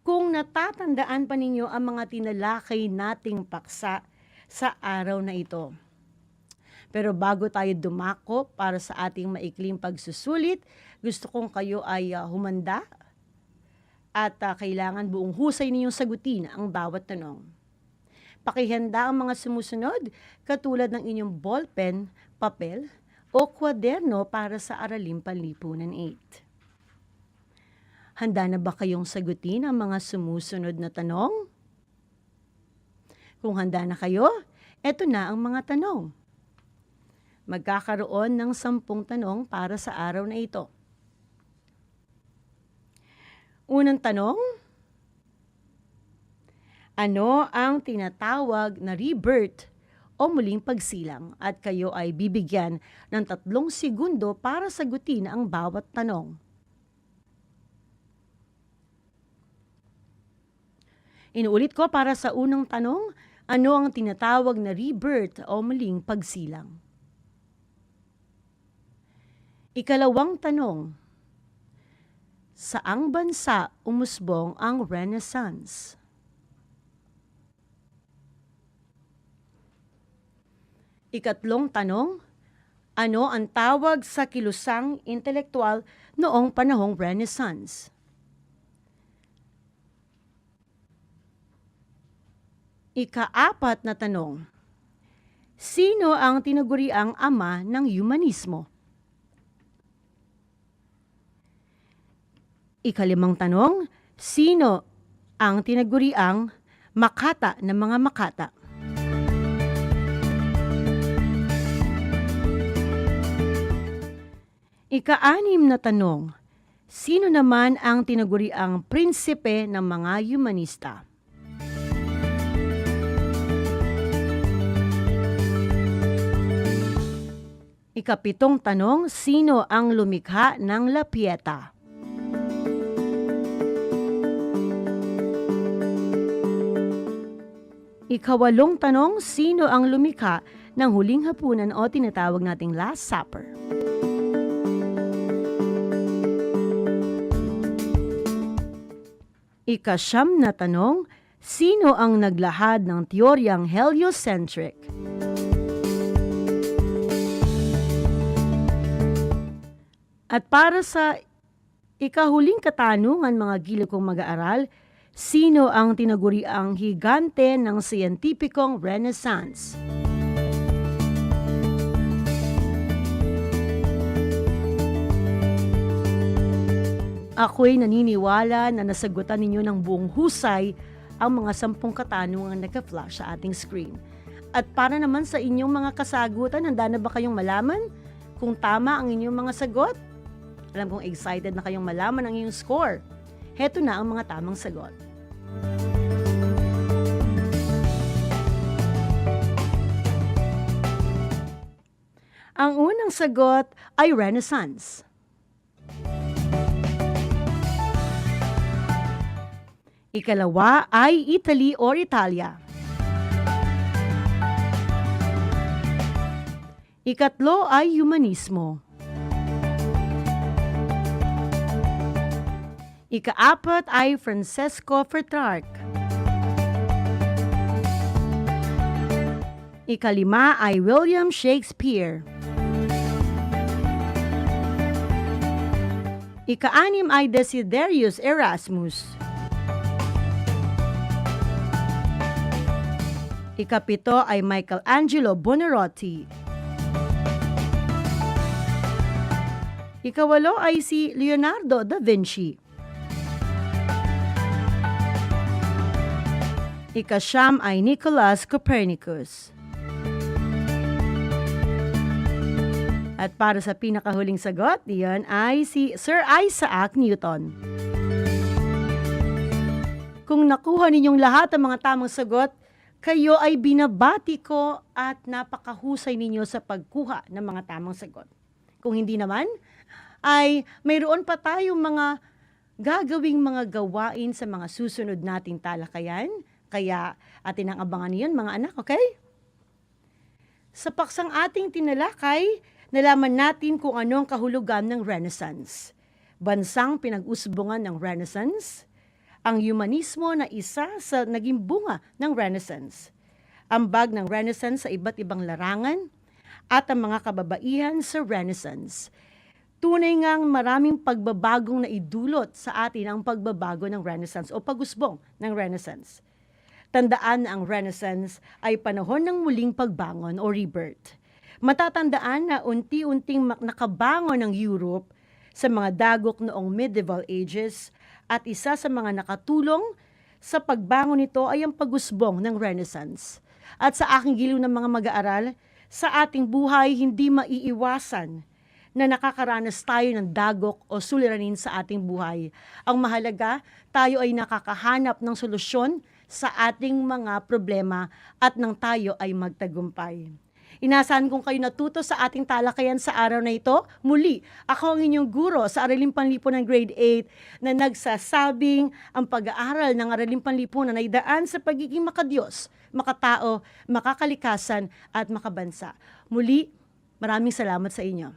kung natatandaan pa ninyo ang mga tinalakay nating paksa sa araw na ito. Pero bago tayo dumako para sa ating maikling pagsusulit, gusto kong kayo ay humanda at kailangan buong husay ninyong sagutin ang bawat tanong. Pakihanda ang mga sumusunod katulad ng inyong ballpen, papel o kwaderno para sa Araling Panlipunan 8. Handa na ba kayong sagutin ang mga sumusunod na tanong? Kung handa na kayo, eto na ang mga tanong. Magkakaroon ng 10 tanong para sa araw na ito. Unang tanong, ano ang tinatawag na rebirth o muling pagsilang? At kayo ay bibigyan ng 3 segundo para sagutin ang bawat tanong. Inuulit ko para sa unang tanong, ano ang tinatawag na rebirth o muling pagsilang? Ikalawang tanong, saang bansa umusbong ang Renaissance? Ikatlong tanong, ano ang tawag sa kilusang intelektual noong panahong Renaissance? Ika-4 na tanong, sino ang tinaguriang ama ng humanismo? Ika-5 tanong, sino ang tinaguriang makata ng mga makata? Ika-6 na tanong, sino naman ang tinaguriang prinsipe ng mga humanista? Ika-7 tanong, sino ang lumikha ng La Pieta? Ika-8 tanong, sino ang lumikha ng huling hapunan o tinatawag nating Last Supper? Ika-9 na tanong, sino ang naglahad ng teoryang heliocentric? At para sa ikahuling katanungan mga giliw kong mag-aaral, sino ang tinaguriang higante ng siyentipikong Renaissance? Ako'y naniniwala na nasagutan ninyo ng buong husay ang mga 10 katanungang naka-flash sa ating screen. At para naman sa inyong mga kasagutan, handa na ba kayong malaman kung tama ang inyong mga sagot? Alam kong excited na kayong malaman ang iyong score. Heto na ang mga tamang sagot. Ang unang sagot ay Renaissance. Ikalawa ay Italy or Italia. Ikatlo ay Humanismo. Ika-4 ay Francesco Petrarch. Ika-5 ay William Shakespeare. Ika-6 ay Desiderius Erasmus. Ika-7 ay Michelangelo Buonarroti. Ika-8 ay si Leonardo da Vinci. Ika-9 ay Nicholas Copernicus. At para sa pinakahuling sagot, iyan ay si Sir Isaac Newton. Kung nakuha ninyong lahat ang mga tamang sagot, kayo ay binabati ko at napakahusay ninyo sa pagkuha ng mga tamang sagot. Kung hindi naman, ay mayroon pa tayong mga gagawing mga gawain sa mga susunod nating talakayan. Kaya atin ang abangan niyon mga anak, okay? Sa paksang ating tinalakay, nalaman natin kung ano ang kahulugan ng Renaissance. Bansang pinag-usbungan ng Renaissance, ang humanismo na isa sa naging bunga ng Renaissance. Ambag ng Renaissance sa iba't ibang larangan at ang mga kababaihan sa Renaissance. Tunay ngang maraming pagbabagong naidulot sa atin ang pagbabago ng Renaissance o pag-usbong ng Renaissance. Tandaan na ang Renaissance ay panahon ng muling pagbangon o rebirth. Matatandaan na unti-unting nakabangon ng Europe sa mga dagok noong medieval ages at isa sa mga nakatulong sa pagbangon nito ay ang pag-usbong ng Renaissance. At sa aking giliw ng mga mag-aaral, sa ating buhay hindi maiiwasan na nakakaranas tayo ng dagok o suliranin sa ating buhay. Ang mahalaga, tayo ay nakakahanap ng solusyon sa ating mga problema at nang tayo ay magtagumpay. Inasahan kong kayo natuto sa ating talakayan sa araw na ito. Muli, ako ang inyong guro sa Araling Panlipunan Grade 8 na nagsasabing ang pag-aaral ng Araling Panlipunan ay daan sa pagiging makadiyos, makatao, makakalikasan at makabansa. Muli, maraming salamat sa inyo.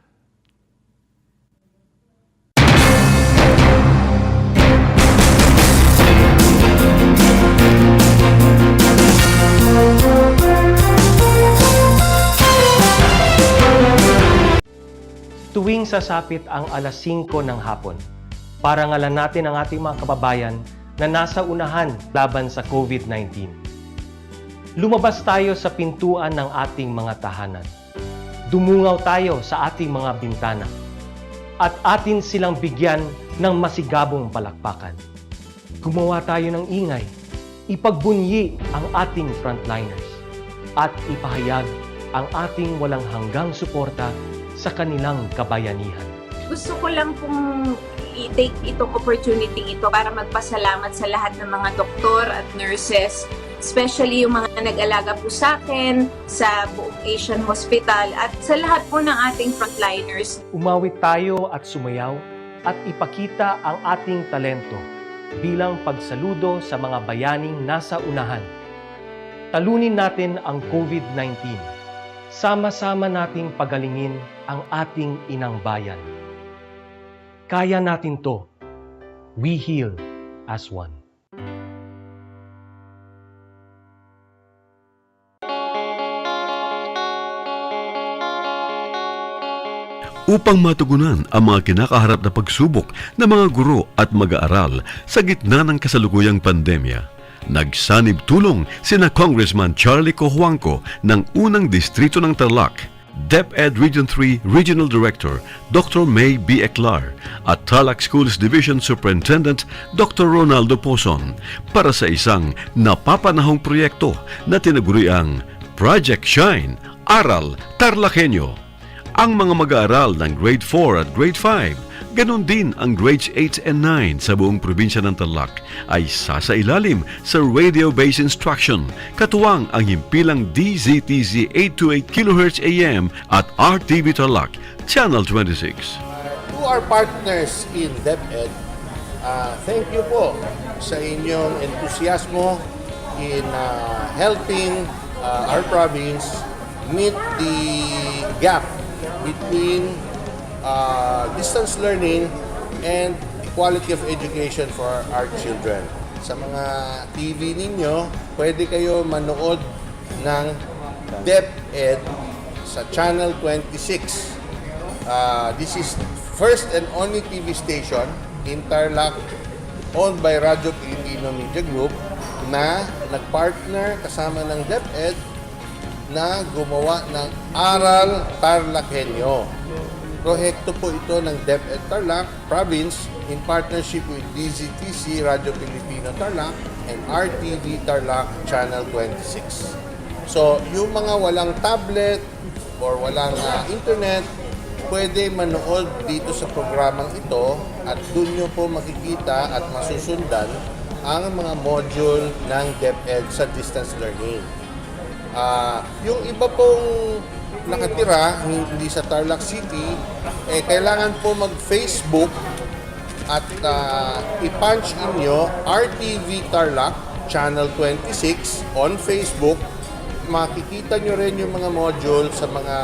Tuwing sasapit ang alas 5 ng hapon, parangalan natin ang ating mga kababayan na nasa unahan laban sa COVID-19. Lumabas tayo sa pintuan ng ating mga tahanan. Dumungaw tayo sa ating mga bintana. At atin silang bigyan ng masigabong palakpakan. Gumawa tayo ng ingay. Ipagbunyi ang ating frontliners. At ipahayag ang ating walang hanggang suporta sa kanilang kabayanihan. Gusto ko lang pong i-take itong opportunity ito para magpasalamat sa lahat ng mga doktor at nurses, especially yung mga nag-alaga po sa akin, sa buong Asian Hospital at sa lahat po ng ating frontliners. Umawit tayo at sumayaw at ipakita ang ating talento bilang pagsaludo sa mga bayaning nasa unahan. Talunin natin ang COVID-19. Sama-sama nating pagalingin ang ating inang bayan. Kaya natin to. We heal as one. Upang matugunan ang mga kinakaharap na pagsubok ng mga guro at mag-aaral sa gitna ng kasalukuyang pandemya, nagsanib tulong sina Congressman Charlie Cojuangco ng unang distrito ng Tarlac, DEPED Region 3 Regional Director Dr. May B. Eclar at Tarlac Schools Division Superintendent Dr. Ronaldo Pozon para sa isang napapanahong proyekto na tinaguriang Project Shine, Aral TarlakHenyo. Ang mga mag-aaral ng Grade 4 at Grade 5, ganon din ang Grades 8 and 9 sa buong probinsya ng Tarlac ay sasailalim sa radio-based instruction, katuwang ang himpilang DZTZ 828 kHz AM at RTV Tarlac, Channel 26. To our partners in DEPED, thank you po sa inyong entusiasmo in helping our province meet the gap between distance learning and quality of education for our children. Sa mga TV ninyo, pwede kayo manood ng DEPED sa Channel 26. This is first and only TV station in Tarlac owned by Radio Pilipino Media Group na nagpartner kasama ng DEPED na gumawa ng Aral TarlakHenyo. Proyekto po ito ng DEPED Tarlac Province in partnership with DZTC Radio Pilipino Tarlac and RTV Tarlac Channel 26. So, yung mga walang tablet or walang internet, pwede manood dito sa programang ito at doon nyo po makikita at masusundan ang mga module ng DEPED sa distance learning. Yung iba pong nakatira, hindi sa Tarlac City, kailangan po mag-Facebook at i-punch in nyo RTV Tarlac Channel 26 on Facebook. makikita nyo rin yung mga module sa mga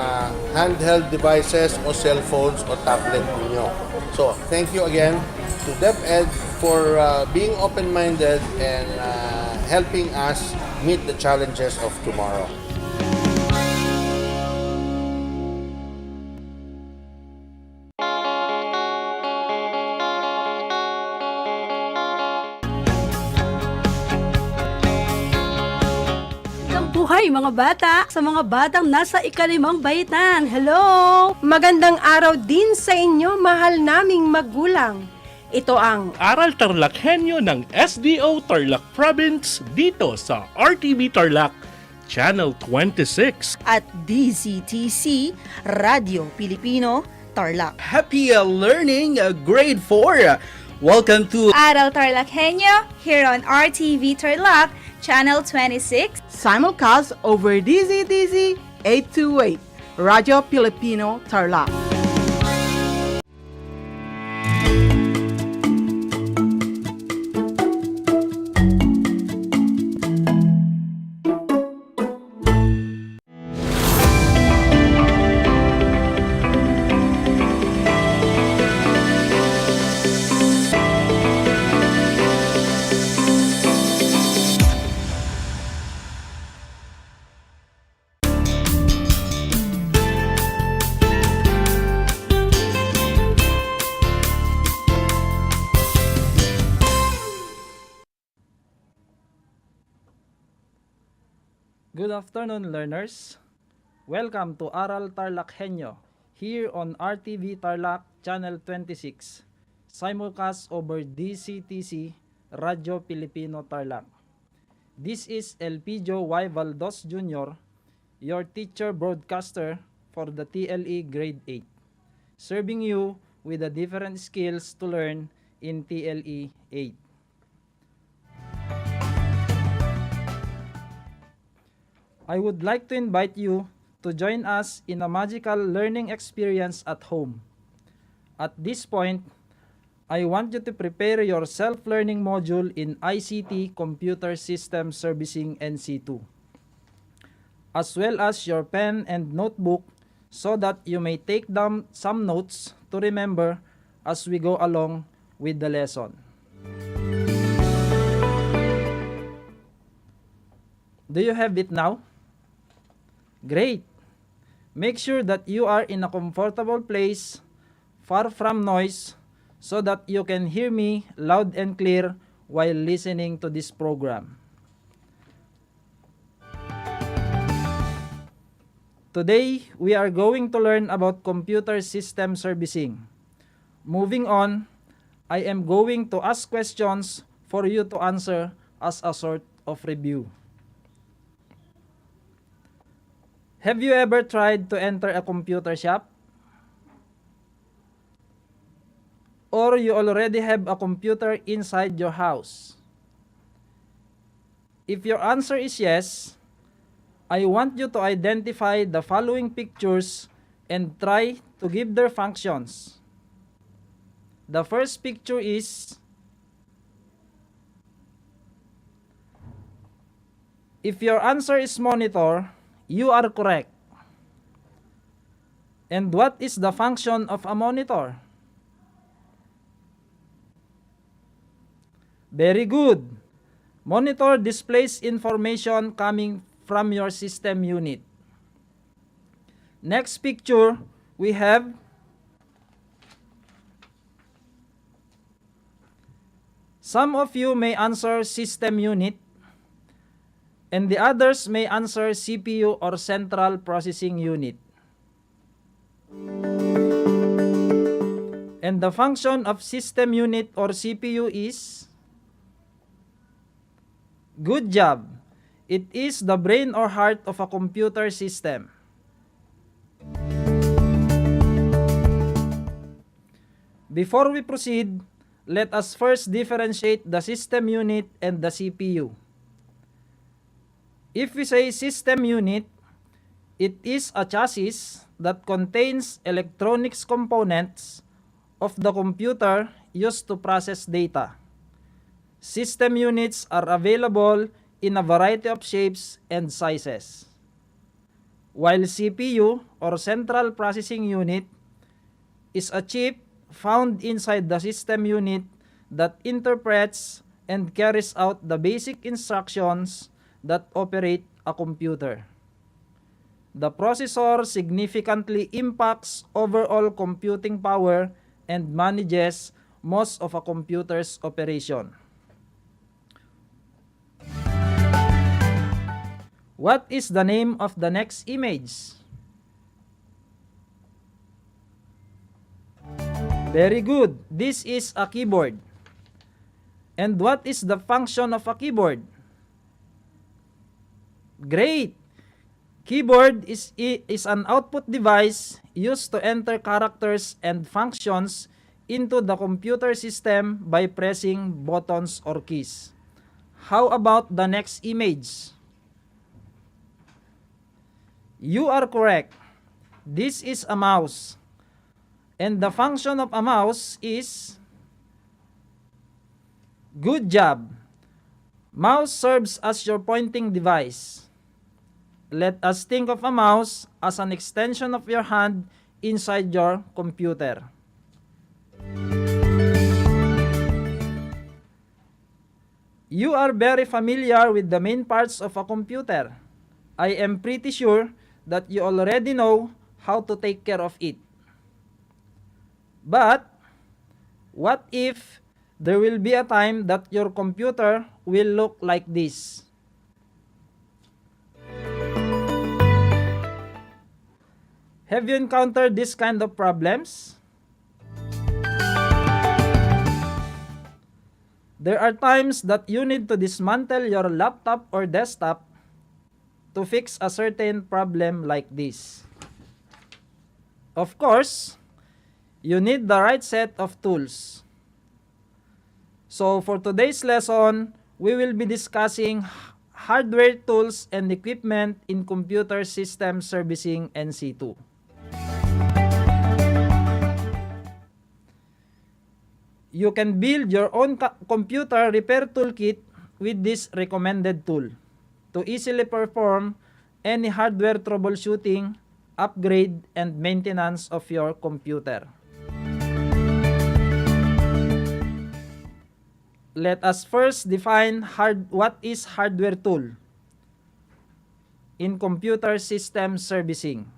handheld devices o cellphones o tablet ninyo. So, thank you again to DEPED for being open-minded and helping us meet the challenges of tomorrow. Buhay mga bata, sa mga batang nasa ikalimang baitan. Hello! Magandang araw din sa inyo, mahal naming magulang. Ito ang Aral TarlakHenyo ng SDO Tarlac Province dito sa RTV Tarlac, Channel 26. At DZTC, Radio Pilipino, Tarlac. Happy learning, grade 4. Welcome to Aral TarlakHenyo here on RTV Tarlac, Channel 26. Simulcast over DZTC 828, Radio Filipino, Tarlac. Good afternoon, learners. Welcome to Aral TarlakHenyo here on RTV Tarlac Channel 26, simulcast over DCTC Radio Filipino Tarlac. This is Elpidio Y. Valdos Jr., your teacher broadcaster for the TLE Grade 8, serving you with the different skills to learn in TLE 8. I would like to invite you to join us in a magical learning experience at home. At this point, I want you to prepare your self-learning module in ICT Computer System Servicing NC2, as well as your pen and notebook so that you may take down some notes to remember as we go along with the lesson. Do you have it now? Great! Make sure that you are in a comfortable place, far from noise, so that you can hear me loud and clear while listening to this program. Today, we are going to learn about computer system servicing. Moving on, I am going to ask questions for you to answer as a sort of review. Have you ever tried to enter a computer shop? Or you already have a computer inside your house? If your answer is yes, I want you to identify the following pictures and try to give their functions. The first picture is, if your answer is monitor, you are correct. And what is the function of a monitor? Very good. Monitor displays information coming from your system unit. Next picture, we have some of you may answer system unit, and the others may answer CPU or Central Processing Unit. And the function of system unit or CPU is? Good job! It is the brain or heart of a computer system. Before we proceed, let us first differentiate the system unit and the CPU. If we say system unit, it is a chassis that contains electronics components of the computer used to process data. System units are available in a variety of shapes and sizes. while CPU or Central Processing Unit is a chip found inside the system unit that interprets and carries out the basic instructions that operate a computer. The processor significantly impacts overall computing power and manages most of a computer's operation. What is the name of the next image? Very good. This is a keyboard. And what is the function of a keyboard? Great! Keyboard is an output device used to enter characters and functions into the computer system by pressing buttons or keys. How about the next image? You are correct. This is a mouse. And the function of a mouse is... Good job! Mouse serves as your pointing device. Let us think of a mouse as an extension of your hand inside your computer. You are very familiar with the main parts of a computer. I am pretty sure that you already know how to take care of it. But, what if there will be a time that your computer will look like this? Have you encountered this kind of problems? There are times that you need to dismantle your laptop or desktop to fix a certain problem like this. Of course, you need the right set of tools. So for today's lesson, we will be discussing hardware tools and equipment in computer system servicing NC2. You can build your own computer repair toolkit with this recommended tool to easily perform any hardware troubleshooting, upgrade, and maintenance of your computer. Let us first define what is hardware tool in computer system servicing.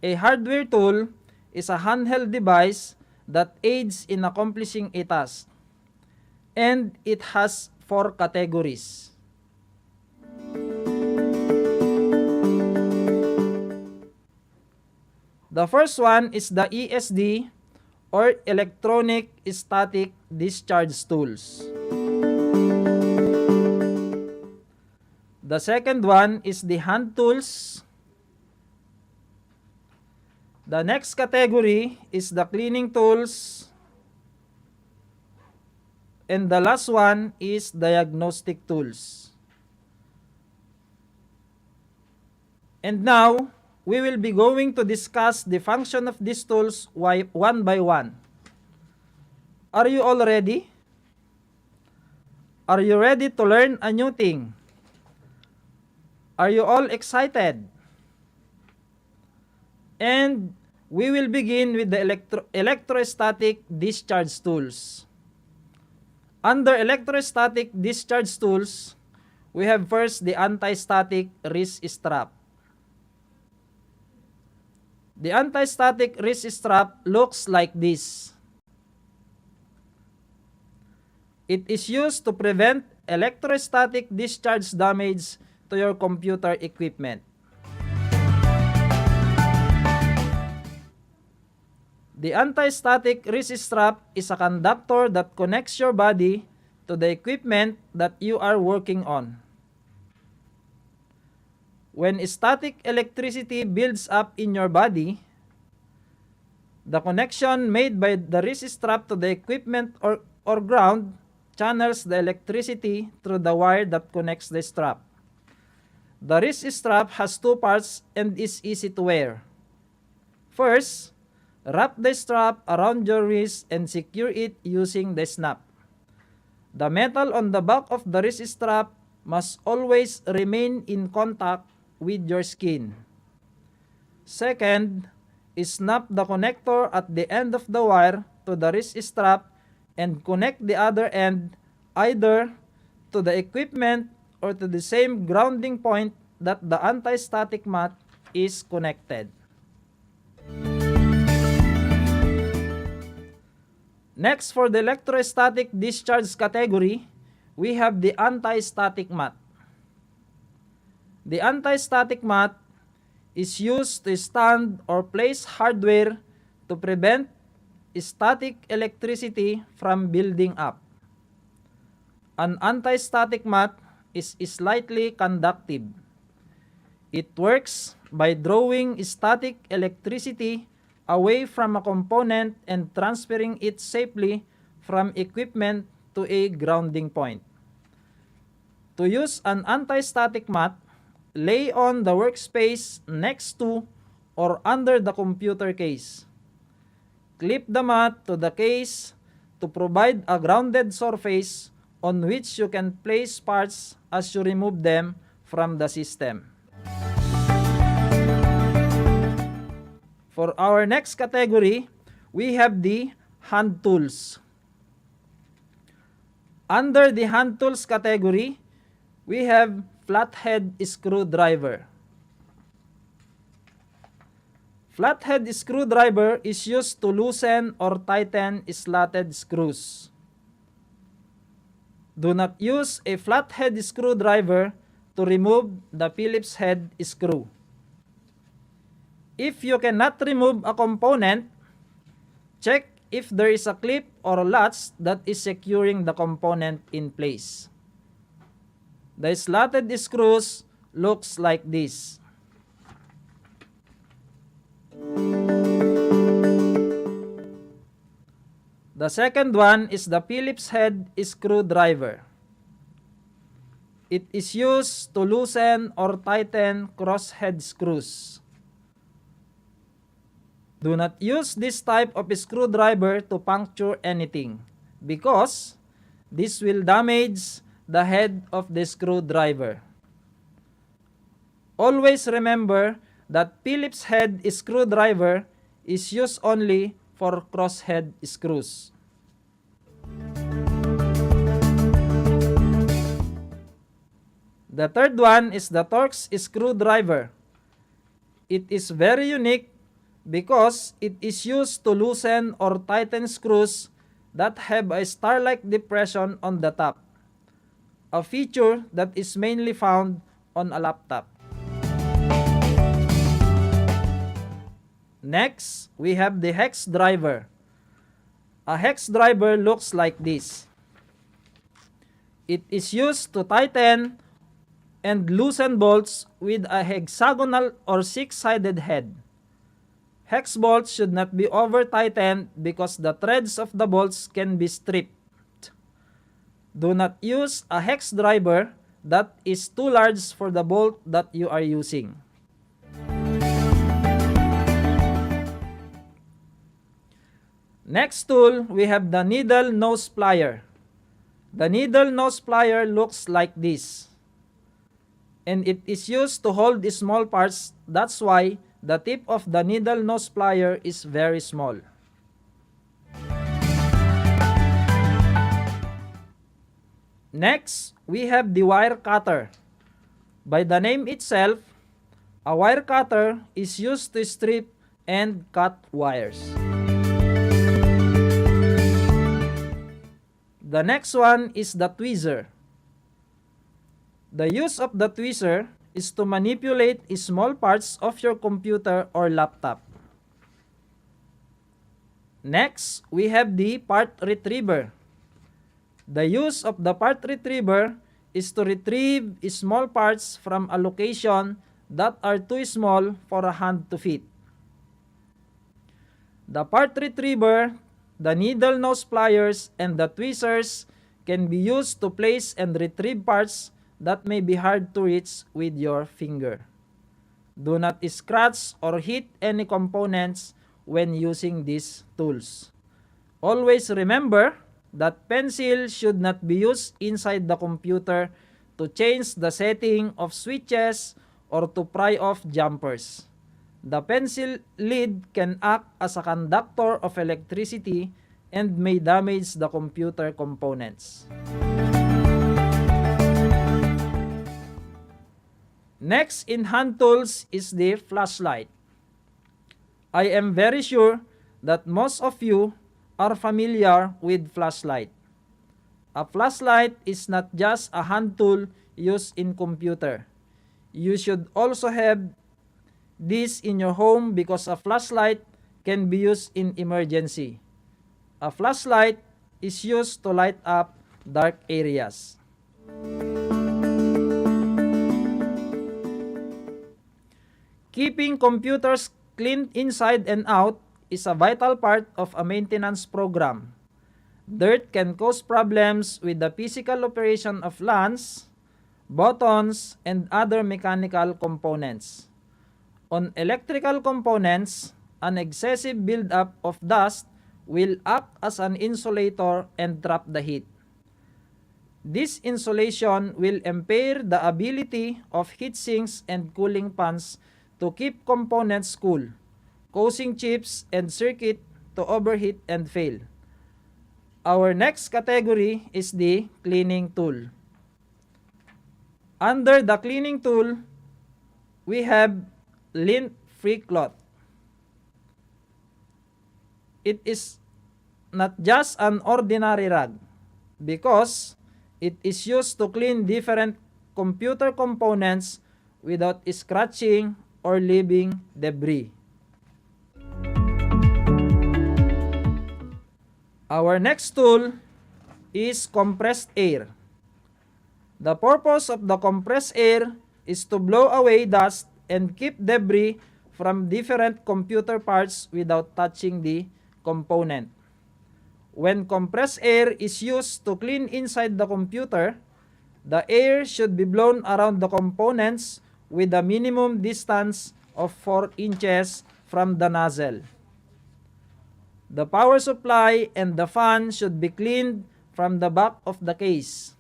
A hardware tool is a handheld device that aids in accomplishing a task, and it has 4 categories. The first one is the ESD, or Electronic Static Discharge Tools. The second one is the hand tools. The next category is the cleaning tools. And the last one is diagnostic tools. And now, we will be going to discuss the function of these tools one by one. Are you all ready? Are you ready to learn a new thing? Are you all excited? And we will begin with the electrostatic discharge tools. Under electrostatic discharge tools, we have first the anti-static wrist strap. The anti-static wrist strap looks like this. It is used to prevent electrostatic discharge damage to your computer equipment. The anti-static wrist strap is a conductor that connects your body to the equipment that you are working on. When static electricity builds up in your body, the connection made by the wrist strap to the equipment or ground channels the electricity through the wire that connects the strap. The wrist strap has 2 parts and is easy to wear. First, wrap the strap around your wrist and secure it using the snap. The metal on the back of the wrist strap must always remain in contact with your skin. Second, snap the connector at the end of the wire to the wrist strap and connect the other end either to the equipment or to the same grounding point that the anti-static mat is connected. Next, for the electrostatic discharge category, we have the anti-static mat. The anti-static mat is used to stand or place hardware to prevent static electricity from building up. An anti-static mat is slightly conductive. It works by drawing static electricity away from a component and transferring it safely from equipment to a grounding point. To use an anti-static mat, lay on the workspace next to or under the computer case. Clip the mat to the case to provide a grounded surface on which you can place parts as you remove them from the system. For our next category, we have the hand tools. Under the hand tools category, we have flathead screwdriver. Flathead screwdriver is used to loosen or tighten slotted screws. Do not use a flathead screwdriver to remove the Phillips head screw. If you cannot remove a component, check if there is a clip or latch that is securing the component in place. The slotted screws looks like this. The second one is the Phillips head screwdriver. It is used to loosen or tighten crosshead screws. Do not use this type of screwdriver to puncture anything because this will damage the head of the screwdriver. Always remember that Phillips head screwdriver is used only for crosshead screws. The third one is the Torx screwdriver. It is very unique because it is used to loosen or tighten screws that have a star-like depression on the top, a feature that is mainly found on a laptop. Next, we have the hex driver. A hex driver looks like this. It is used to tighten and loosen bolts with a hexagonal or six-sided head. Hex bolts should not be over-tightened because the threads of the bolts can be stripped. Do not use a hex driver that is too large for the bolt that you are using. Next tool, we have the needle nose plier. The needle nose plier looks like this. And it is used to hold the small parts. That's why the tip of the needle nose plier is very small. Next, we have the wire cutter. By the name itself, a wire cutter is used to strip and cut wires. The next one is the tweezer. The use of the tweezer is to manipulate small parts of your computer or laptop. Next, we have the part retriever. The use of the part retriever is to retrieve small parts from a location that are too small for a hand to fit. The part retriever, the needle nose pliers, and the tweezers can be used to place and retrieve parts that may be hard to reach with your finger. Do not scratch or hit any components when using these tools. Always remember that pencil should not be used inside the computer to change the setting of switches or to pry off jumpers. The pencil lead can act as a conductor of electricity and may damage the computer components. Next in hand tools is the flashlight. I am very sure that most of you are familiar with flashlight. A flashlight is not just a hand tool used in computer. You should also have this in your home because a flashlight can be used in emergency. A flashlight is used to light up dark areas. Keeping computers clean inside and out is a vital part of a maintenance program. Dirt can cause problems with the physical operation of LANs, buttons, and other mechanical components. On electrical components, an excessive buildup of dust will act as an insulator and trap the heat. This insulation will impair the ability of heat sinks and cooling fans to keep components cool, causing chips and circuit to overheat and fail. Our next category is the cleaning tool. Under the cleaning tool, we have lint-free cloth. It is not just an ordinary rag because it is used to clean different computer components without scratching or leaving debris. Our next tool is compressed air. The purpose of the compressed air is to blow away dust and keep debris from different computer parts without touching the component. When compressed air is used to clean inside the computer, the air should be blown around the components with a minimum distance of 4 inches from the nozzle. The power supply and the fan should be cleaned from the back of the case.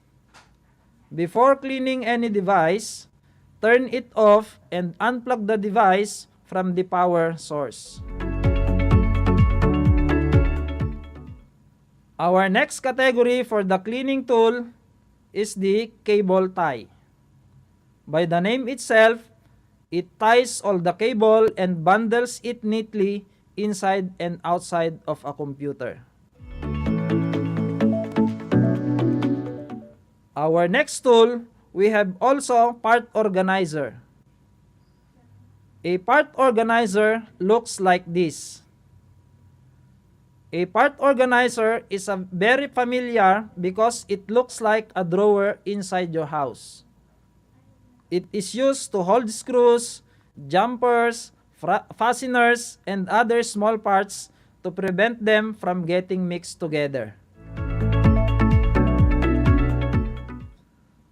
Before cleaning any device, turn it off and unplug the device from the power source. Our next category for the cleaning tool is the cable tie. By the name itself, it ties all the cable and bundles it neatly inside and outside of a computer. Our next tool, we have also part organizer. A part organizer looks like this. A part organizer is very familiar because it looks like a drawer inside your house. It is used to hold screws, jumpers, fasteners, and other small parts to prevent them from getting mixed together.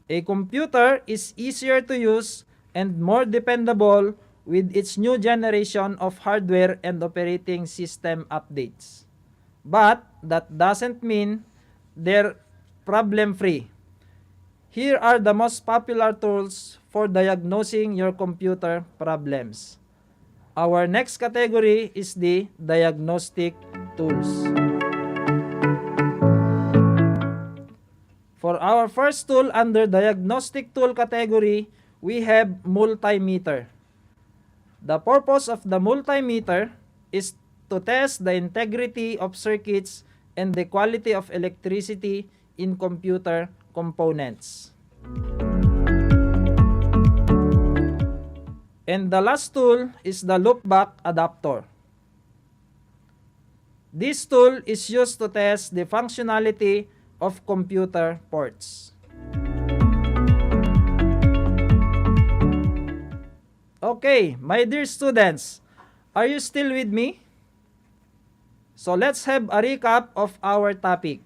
A computer is easier to use and more dependable with its new generation of hardware and operating system updates. But that doesn't mean they're problem-free. Here are the most popular tools for diagnosing your computer problems. Our next category is the diagnostic tools. For our first tool under diagnostic tool category, we have multimeter. The purpose of the multimeter is to test the integrity of circuits and the quality of electricity in computer components. And the last tool is the loopback adapter. This tool is used to test the functionality of computer ports. Okay, my dear students, are you still with me? So let's have a recap of our topic.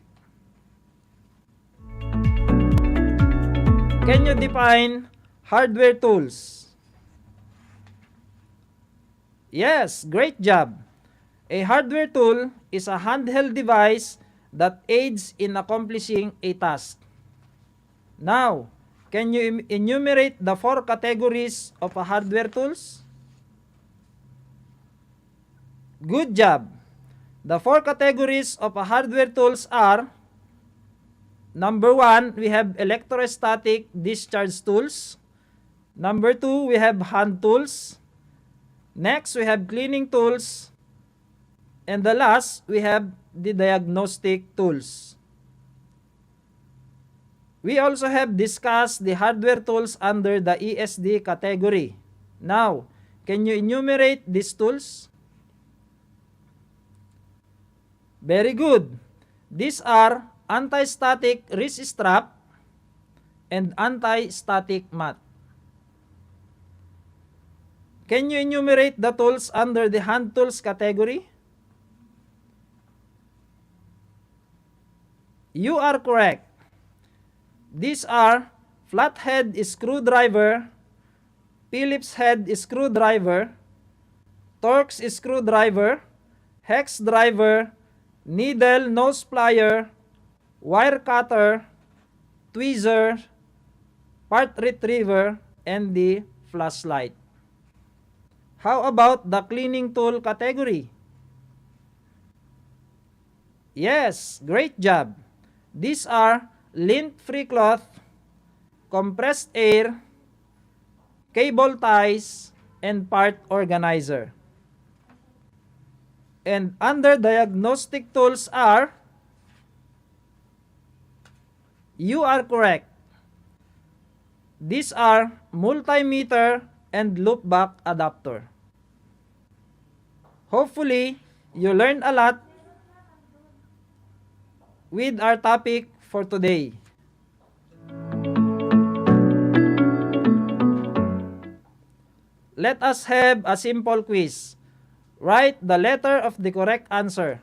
Can you define hardware tools? Yes, great job. A hardware tool is a handheld device that aids in accomplishing a task. Now, Can you enumerate the 4 categories of hardware tools? Good job. The 4 categories of hardware tools are: number 1, we have electrostatic discharge tools. Number 2, we have hand tools. Next, we have cleaning tools. And the last, we have the diagnostic tools. We also have discussed the hardware tools under the ESD category. Now, can you enumerate these tools? Very good. These are anti-static wrist strap and anti-static mat. Can you enumerate the tools under the hand tools category? You are correct. These are flathead screwdriver, Phillips head screwdriver, Torx screwdriver, hex driver, needle nose plier, wire cutter, tweezer, part retriever, and the flashlight. How about the cleaning tool category? Yes, great job. These are lint-free cloth, compressed air, cable ties, and part organizer. And under diagnostic tools are, you are correct. These are multimeter and loopback adapter. Hopefully, you learned a lot with our topic for today. Let us have a simple quiz. Write the letter of the correct answer.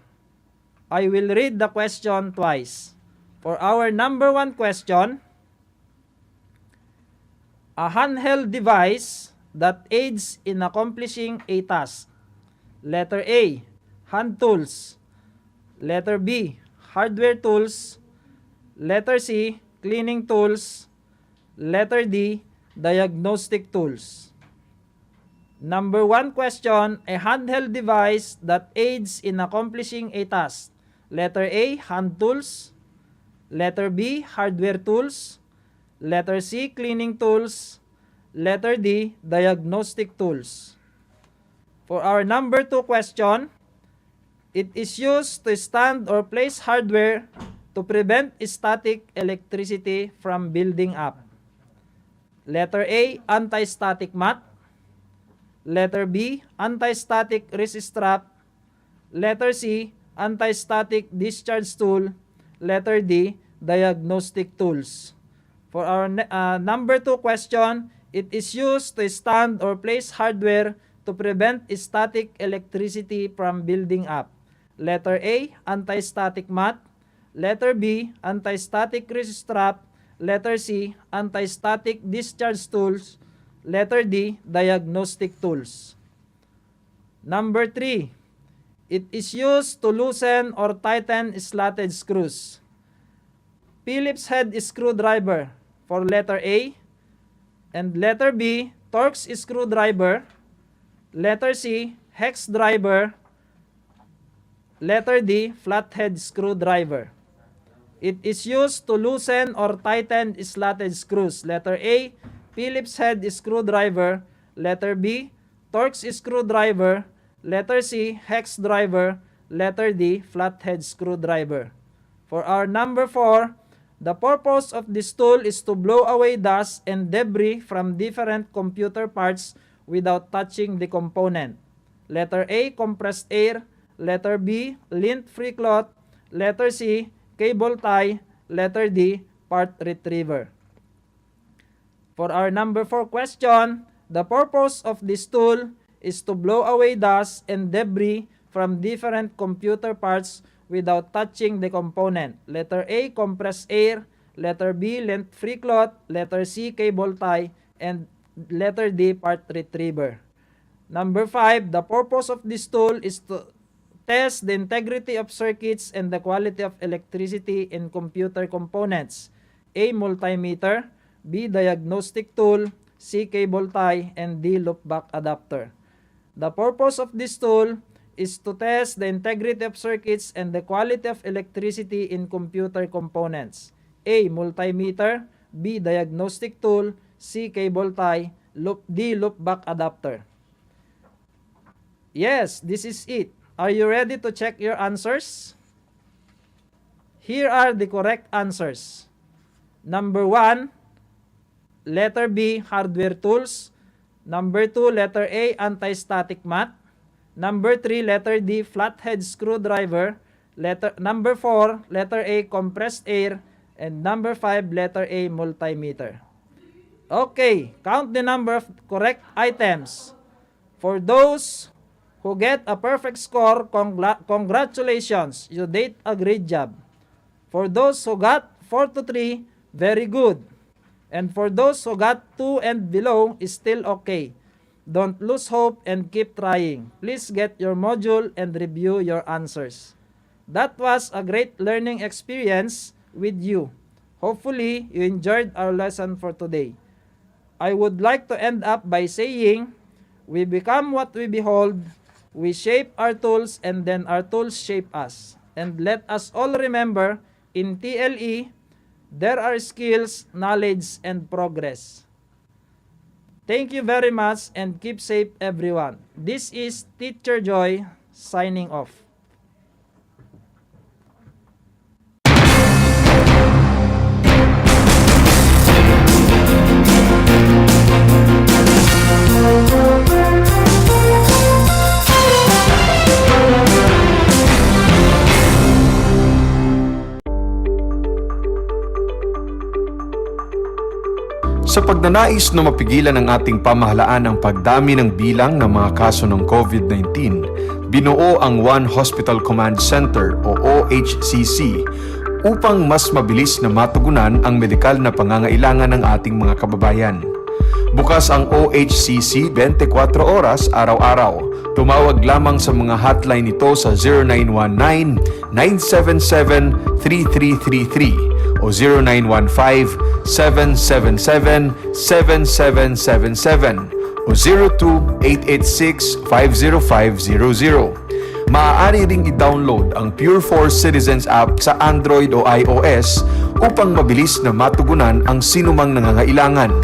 I will read the question twice. For our number 1 question, a handheld device that aids in accomplishing a task. Letter A, hand tools. Letter B, hardware tools. Letter C, cleaning tools. Letter D, diagnostic tools. Number 1 question, a handheld device that aids in accomplishing a task. Letter A, hand tools. Letter B, hardware tools. Letter C, cleaning tools. Letter D, diagnostic tools. For our number 2 question, it is used to stand or place hardware to prevent static electricity from building up. Letter A, anti-static mat. Letter B, anti-static wrist strap. Letter C, anti-static discharge tool. Letter D, diagnostic tools. For our number 2 question, it is used to stand or place hardware to prevent static electricity from building up. Letter A, anti-static mat. Letter B, anti-static wrist strap. Letter C, anti-static discharge tools. Letter D, diagnostic tools. Number 3, it is used to loosen or tighten slotted screws. Phillips head screwdriver for letter A. And letter B, Torx screwdriver. Letter C, hex driver. Letter D, flathead screwdriver. It is used to loosen or tighten slotted screws. Letter A, Phillips head screwdriver. Letter B, Torx screwdriver. Letter C, hex driver. Letter D, flathead screwdriver. For our number 4, the purpose of this tool is to blow away dust and debris from different computer parts without touching the component. Letter A, compressed air. Letter B, lint-free cloth. Letter C, cable tie. Letter D, part retriever. For our number 4 question, the purpose of this tool is to blow away dust and debris from different computer parts without touching the component. Letter A, compressed air. Letter B, lint-free cloth. Letter C, cable tie. And letter D, part retriever. Number 5, the purpose of this tool is to test the integrity of circuits and the quality of electricity in computer components. A, multimeter. B. Diagnostic tool, C. Cable tie, and D. Loopback adapter. The purpose of this tool is to test the integrity of circuits and the quality of electricity in computer components. A. Multimeter, B. Diagnostic tool, C. Cable tie, D. Loopback adapter. Yes, this is it. Are you ready to check your answers? Here are the correct answers. Number 1, letter B, hardware tools. Number 2, letter A, anti-static mat. Number 3, letter D, flathead screwdriver. Number 4, letter A, compressed air. And number 5, letter A, multimeter. Okay, count the number of correct items. For those who get a perfect score, congratulations, you did a great job. For those who got 4 to 3, very good. And for those who got 2 and below, is still okay. Don't lose hope and keep trying. Please get your module and review your answers. That was a great learning experience with you. Hopefully, you enjoyed our lesson for today. I would like to end up by saying, we become what we behold, we shape our tools, and then our tools shape us. And let us all remember, in TLE, there are skills, knowledge, and progress. Thank you very much and keep safe everyone. This is Teacher Joy signing off. Sa pagnanais na mapigilan ng ating pamahalaan ang pagdami ng bilang ng mga kaso ng COVID-19, binuo ang One Hospital Command Center o OHCC upang mas mabilis na matugunan ang medikal na pangangailangan ng ating mga kababayan. Bukas ang OHCC 24 oras araw-araw. Tumawag lamang sa mga hotline nito sa 0919-977-3333 o 0915-777-7777 o 02-886-50500. Maaari ring i-download ang Pure Force Citizens app sa Android o iOS upang mabilis na matugunan ang sinumang nangangailangan.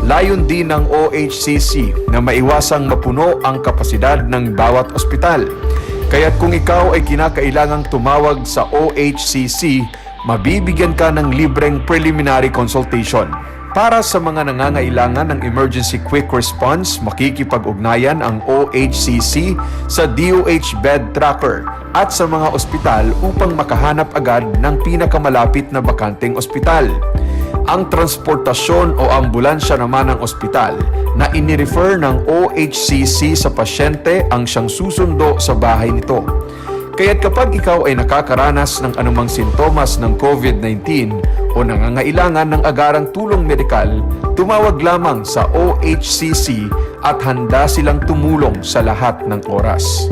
Layon din ng OHCC na maiwasang mapuno ang kapasidad ng bawat ospital. Kaya't kung ikaw ay kinakailangang tumawag sa OHCC, mabibigyan ka ng libreng preliminary consultation. Para sa mga nangangailangan ng emergency quick response, makikipag-ugnayan ang OHCC sa DOH bed tracker at sa mga ospital upang makahanap agad ng pinakamalapit na bakanteng ospital. Ang transportasyon o ambulansya naman ng ospital na inirefer ng OHCC sa pasyente ang siyang susundo sa bahay nito. Kaya't kapag ikaw ay nakakaranas ng anumang sintomas ng COVID-19 o nangangailangan ng agarang tulong medikal, tumawag lamang sa OHCC at handa silang tumulong sa lahat ng oras.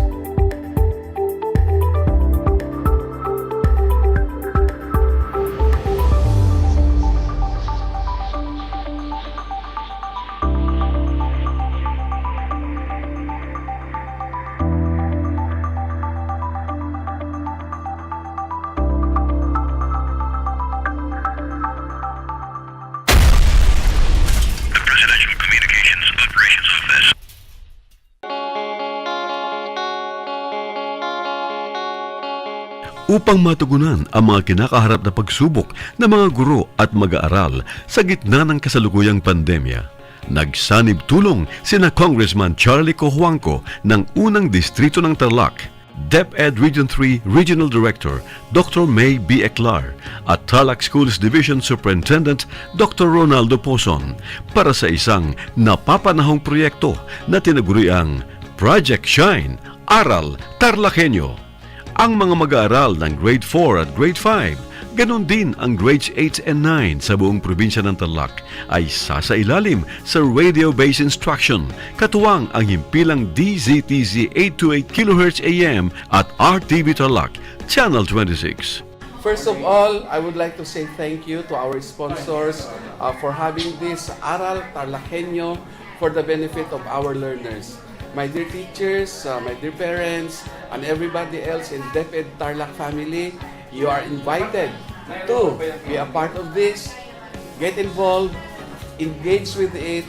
Upang matugunan ang mga kinakaharap na pagsubok ng mga guro at mag-aaral sa gitna ng kasalukuyang pandemya, nagsanib tulong sina Congressman Charlie Cojuangco ng unang distrito ng Tarlac, DEPED Region 3 Regional Director Dr. May B. Eclar at Tarlac Schools Division Superintendent Dr. Ronaldo Pozon para sa isang napapanahong proyekto na tinaguriang Project Shine, Aral TarlakHenyo. Ang mga mag-aaral ng Grade 4 at Grade 5, ganon din ang Grades 8 and 9 sa buong probinsya ng Tarlac ay sasailalim sa radio-based instruction, katuwang ang himpilang DZTZ 828 kHz AM at RTV Tarlac, Channel 26. First of all, I would like to say thank you to our sponsors for having this Aral TarlakHenyo for the benefit of our learners. My dear teachers, my dear parents, and everybody else in DEPED Tarlac family, you are invited to be a part of this. Get involved, engage with it,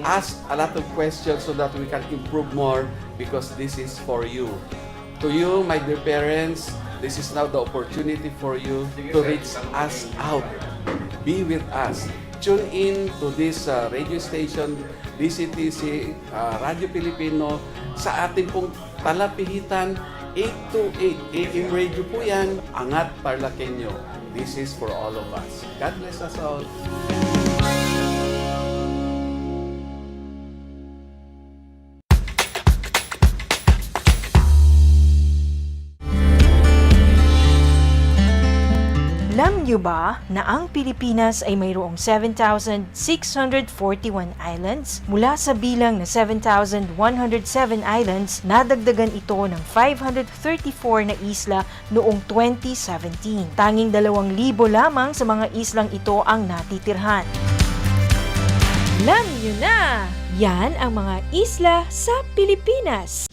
ask a lot of questions so that we can improve more because this is for you. To you, my dear parents, this is now the opportunity for you to reach us out. Be with us. Tune in to this radio station, DCTC, Radio Pilipino, sa ating pong talapihitan, 8 to 8 AM radio po yan, Angat TarlakHenyo. This is for all of us. God bless us all. Alam niyo ba na ang Pilipinas ay mayroong 7,641 islands? Mula sa bilang na 7,107 islands, nadagdagan ito ng 534 na isla noong 2017. Tanging 2,000 lamang sa mga islang ito ang natitirhan. Alam niyo na! Yan ang mga isla sa Pilipinas.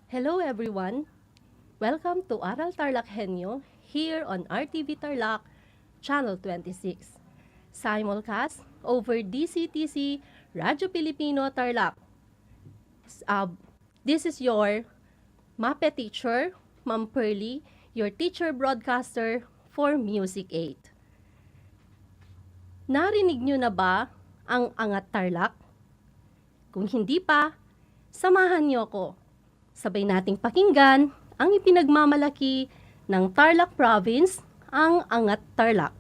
Hello everyone! Welcome to Aral TarlakHenyo here on RTV Tarlac, Channel 26. Simulcast over DCTC, Radio Pilipino, Tarlac. This is your MAPE teacher, Ma'am Pearly, your teacher broadcaster for Music 8. Narinig nyo na ba ang Angat Tarlac? Kung hindi pa, samahan nyo ko. Sabay nating pakinggan ang ipinagmamalaki ng Tarlac Province, ang Angat Tarlac.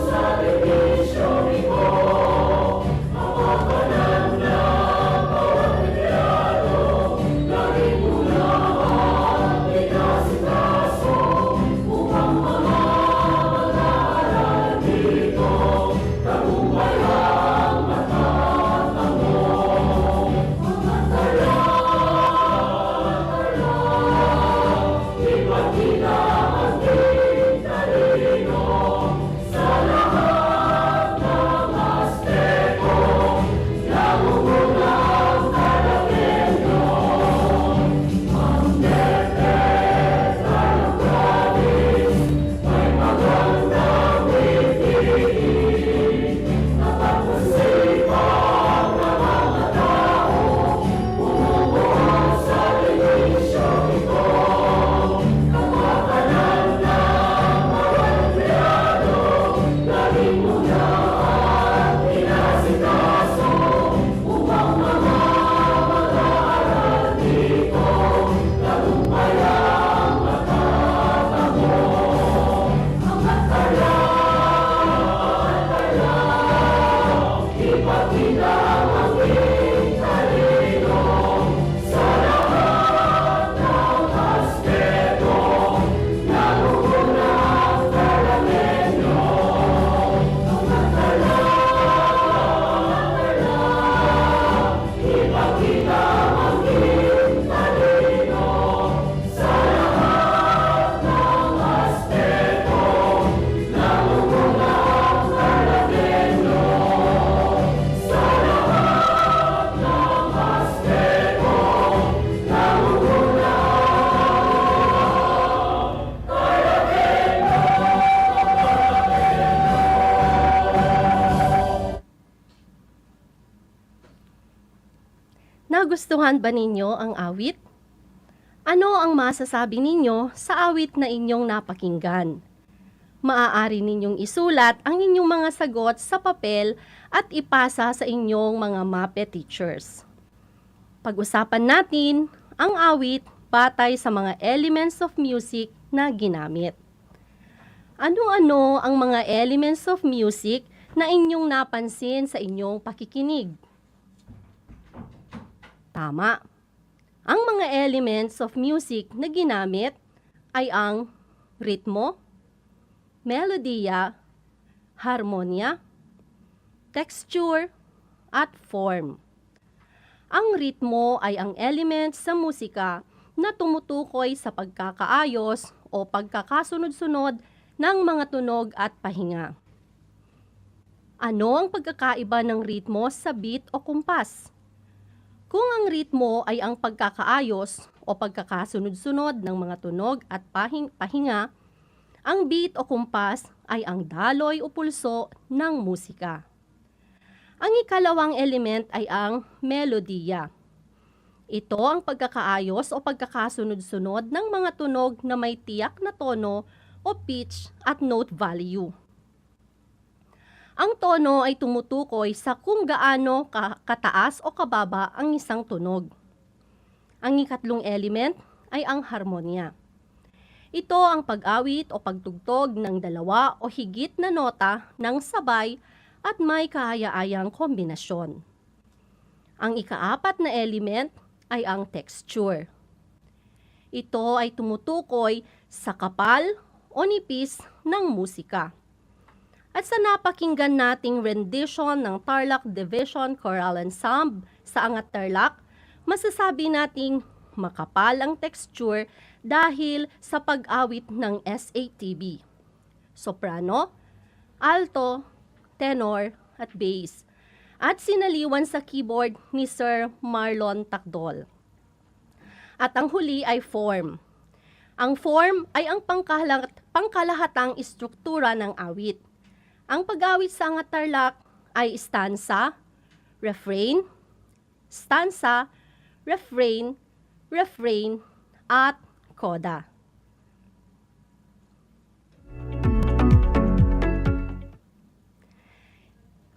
Sa Nagustuhan ba ninyo ang awit? Ano ang masasabi ninyo sa awit na inyong napakinggan? Maaari ninyong isulat ang inyong mga sagot sa papel at ipasa sa inyong mga MAPE teachers. Pag-usapan natin ang awit batay sa mga elements of music na ginamit. Ano-ano ang mga elements of music na inyong napansin sa inyong pakikinig? Tama. Ang mga elements of music na ginamit ay ang ritmo, melodiya, harmonya, texture, at form. Ang ritmo ay ang element sa musika na tumutukoy sa pagkakaayos o pagkakasunod-sunod ng mga tunog at pahinga. Ano ang pagkakaiba ng ritmo sa beat o kumpas? Kung ang ritmo ay ang pagkakaayos o pagkakasunod-sunod ng mga tunog at pahinga, ang beat o kumpas ay ang daloy o pulso ng musika. Ang ikalawang element ay ang melodiya. Ito ang pagkakaayos o pagkakasunod-sunod ng mga tunog na may tiyak na tono o pitch at note value. Ang tono ay tumutukoy sa kung gaano kataas o kababa ang isang tunog. Ang ikatlong element ay ang harmonya. Ito ang pag-awit o pagtugtog ng dalawa o higit na nota ng sabay at may kahaya-ayang kombinasyon. Ang ikaapat na element ay ang texture. Ito ay tumutukoy sa kapal o nipis ng musika. At sa napakinggan nating rendition ng Tarlac Division Choral Ensemble sa Angat Tarlac, masasabi nating makapal ang texture dahil sa pag-awit ng SATB, soprano, alto, tenor, at bass, at sinaliwan sa keyboard ni Sir Marlon Takdol. At ang huli ay form. Ang form ay ang pangkalahatang istruktura ng awit. Ang pag-awit sa Angat Tarlac ay stanza, refrain, refrain, at coda.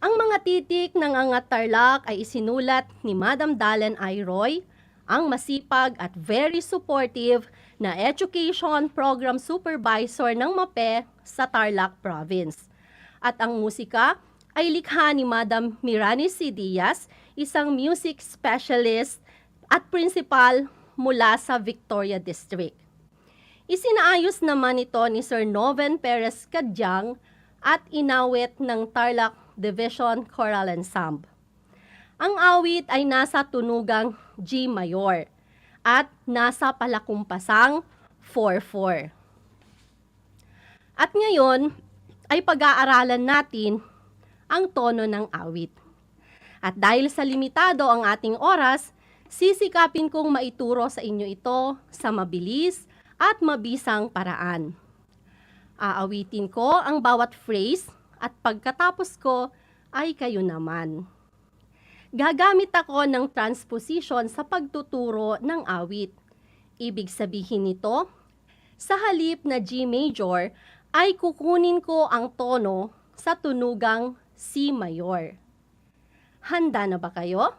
Ang mga titik ng Angat Tarlac ay isinulat ni Madam Dalen I. Roy, ang masipag at very supportive na Education Program Supervisor ng MAPE sa Tarlac Province. At ang musika ay likha ni Madam Mirani C. Diaz, isang music specialist at principal mula sa Victoria District. Isinaayos naman ito ni Sir Noven Perez Cadyang at inawit ng Tarlac Division Choral Ensemble. Ang awit ay nasa tunugang G Mayor at nasa palakumpasang 4/4. At ngayon ay pag-aaralan natin ang tono ng awit. At dahil sa limitado ang ating oras, sisikapin kong maituro sa inyo ito sa mabilis at mabisang paraan. Aawitin ko ang bawat phrase at pagkatapos ko ay kayo naman. Gagamit ako ng transposition sa pagtuturo ng awit. Ibig sabihin nito, sa halip na G major, ay kukunin ko ang tono sa tunugang C mayor. Handa na ba kayo?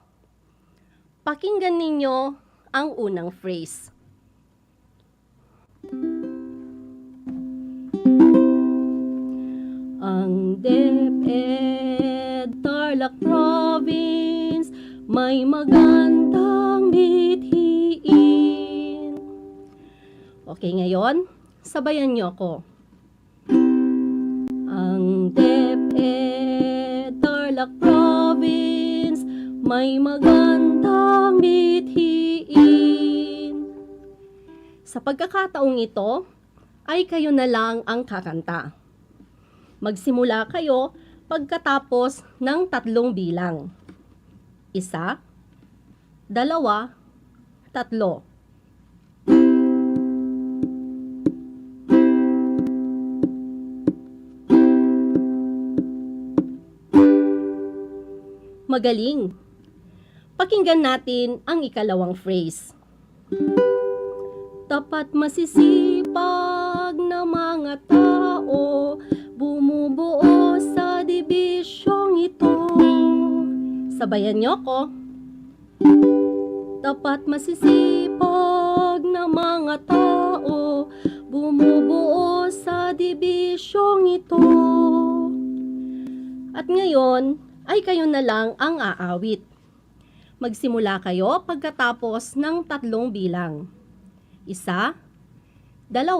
Pakinggan ninyo ang unang phrase. Ang DEPED Tarlac Province may magandang mithiin. Okay, ngayon, sabayan niyo ako. Ang DEPED Tarlac Province may magandang mithiin. Sa pagkakataong ito, ay kayo na lang ang kakanta. Magsimula kayo pagkatapos ng 3 bilang. 1, 2, 3. Magaling! Pakinggan natin ang ikalawang phrase. Tapat masisipag na mga tao, bumubuo sa dibisyong ito. Sabayan niyo ko. Tapat masisipag na mga tao, bumubuo sa dibisyong ito. At ngayon ay kayo na lang ang aawit. Magsimula kayo pagkatapos ng 3 bilang. 1, 2, 3.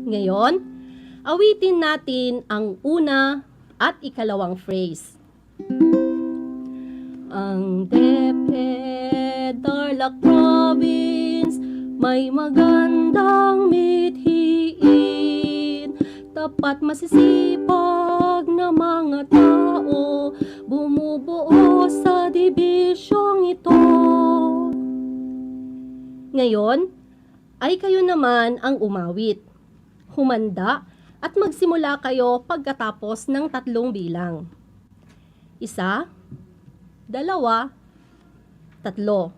Ngayon, awitin natin ang una at ikalawang phrase. Ang DEPED Tarlac Province may magandang mithiin, tapat masisipag na mga tao, bumubuo sa dibisyong ito. Ngayon, ay kayo naman ang umawit. Humanda at magsimula kayo pagkatapos ng 3 bilang. 1, 2, 3.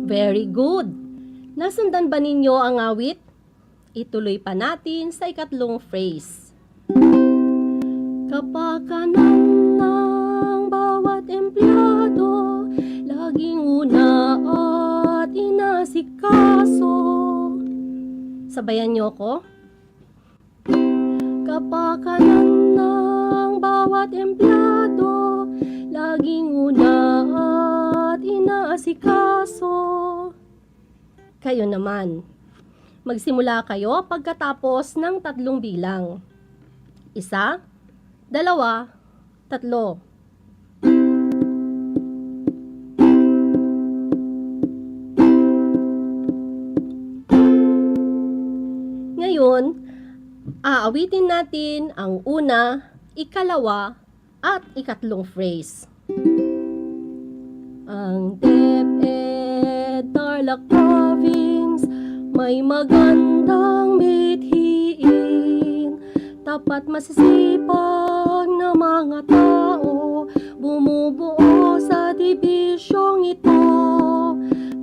Very good! Nasundan ba ninyo ang awit? Ituloy pa natin sa ikatlong phrase. Kapakanan ng bawat empleyado, laging una at inasikaso. Sabayan niyo ko. Kapakanan ng bawat empleyado, laging una at inaasikaso. Kayo naman. Magsimula kayo pagkatapos ng 3 bilang. 1, 2, 3. Ngayon, aawitin natin ang una, ikalawa, at ikatlong phrase. Ang DEPED Tarlac Province may magandang mithiin, tapat masisipag na mga tao, bumubuo sa dibisyong ito.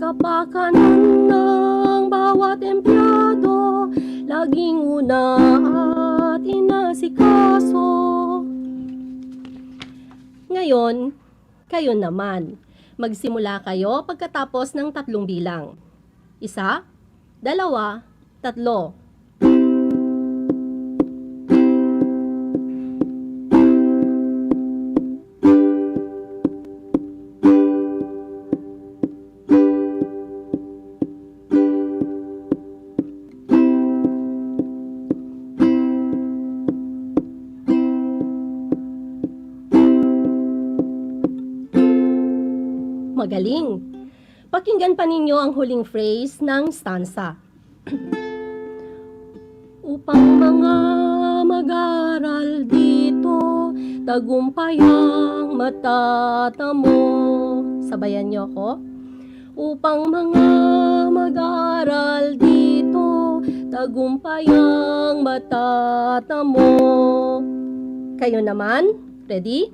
Kapakanan ng bawat empleyado, laging una at inasikaso. Ngayon, kayo naman. Magsimula kayo pagkatapos ng 3 bilang. 1, 2, 3. Magaling! Pakinggan pa ninyo ang huling phrase ng stanza. Upang mga mag-aral dito, tagumpayang matatamo. Sabayan niyo ako. Upang mga mag-aral dito, tagumpayang matatamo. Kayo naman, ready?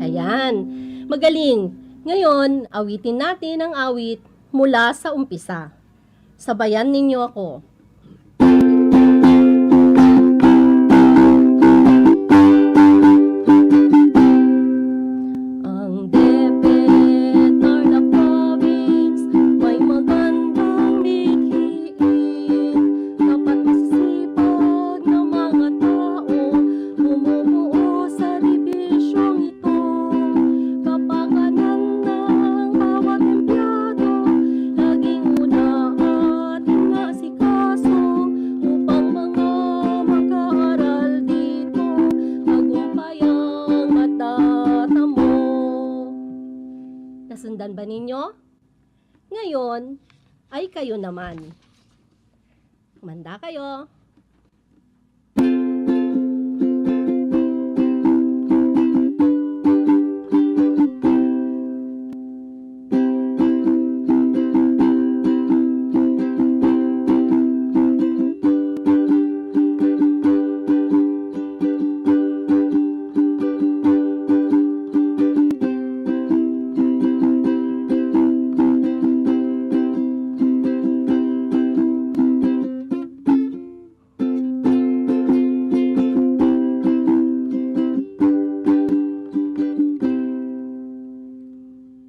Ayan, magaling. Ngayon, awitin natin ang awit mula sa umpisa. Sabayan ninyo ako. Ang DEPED Tarlac Province may magandang mithiin, tapat masisipag na mga tao, bumubuo sa dibisyong ito. Kapakanan ng bawat empleyado, laging una at inasikaso. Nasundan ba ninyo? Ngayon ay kayo naman. Manda kayo.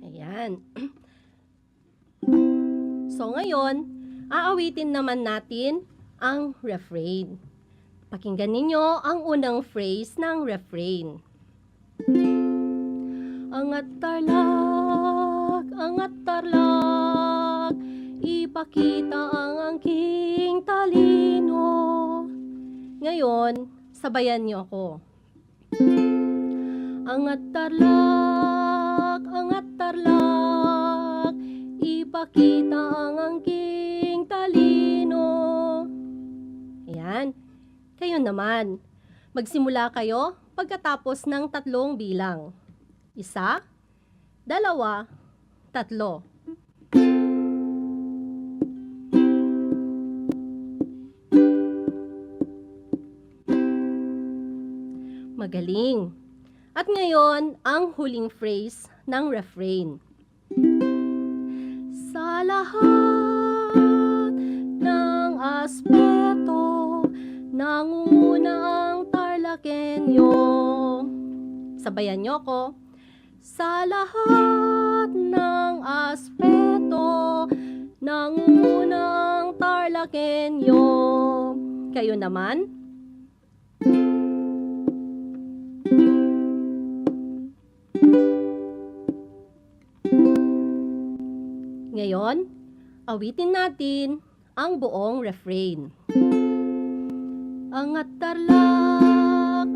Ayan. So ngayon, aawitin naman natin ang refrain. Pakinggan ninyo ang unang phrase ng refrain. Angat tarlak, ipakita ang angking talino. Ngayon, sabayan niyo ako. Angat tarlak, ipakita ang angking talino. Ayan. Kayo naman. Magsimula kayo pagkatapos ng 3 bilang. 1, 2, 3. Magaling. At ngayon, ang huling phrase ng refrain. Sa lahat ng aspeto, nangunguna ang TARLAKHENYO. Sabayan niyo ko. Sa lahat ng aspeto, nangunguna ang TARLAKHENYO. Kayo naman? Ngayon, awitin natin ang buong refrain. Angat tarlak,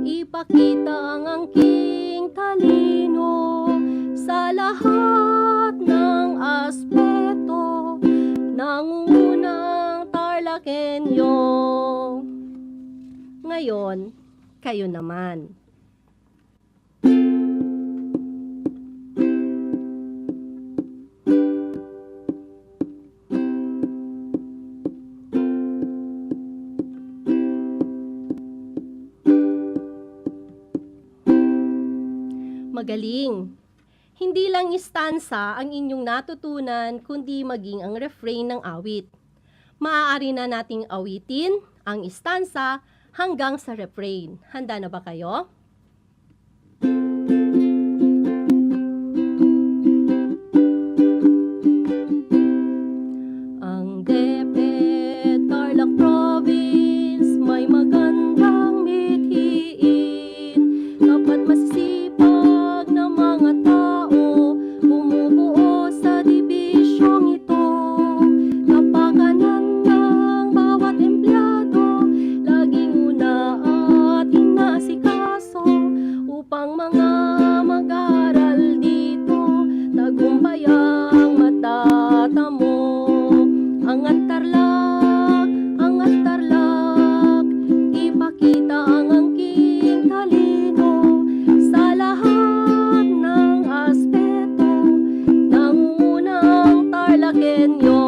ipakita ang angking talino. Sa lahat ng aspeto, nangunguna ang TARLAKHENYO. Ngayon, kayo naman. Magaling! Hindi lang istansa ang inyong natutunan, kundi maging ang refrain ng awit. Maaari na nating awitin ang istansa hanggang sa refrain. Handa na ba kayo? Ang DEPED Tarlac Province may magandang mithiin. Dapat masisipag na mga tao bumubuo sa dibisyong ito. Kapakanan ng bawat empleyado laging una at inasikaso upang mga mag-aaral dito tagumpayang matatamo. Angat tarlak, ipakita ang angking talino. Sa lahat ng aspeto, nangunguna ang TARLAKHENYO.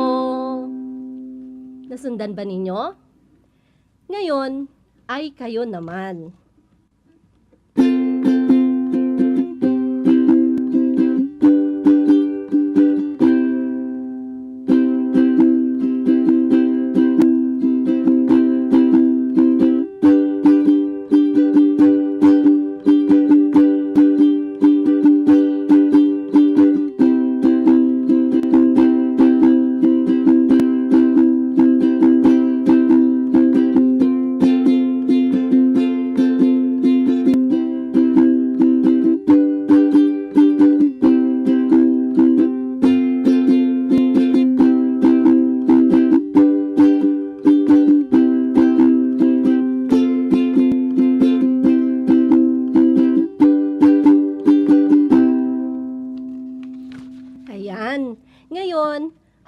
Nasundan ba ninyo? Ngayon ay kayo naman.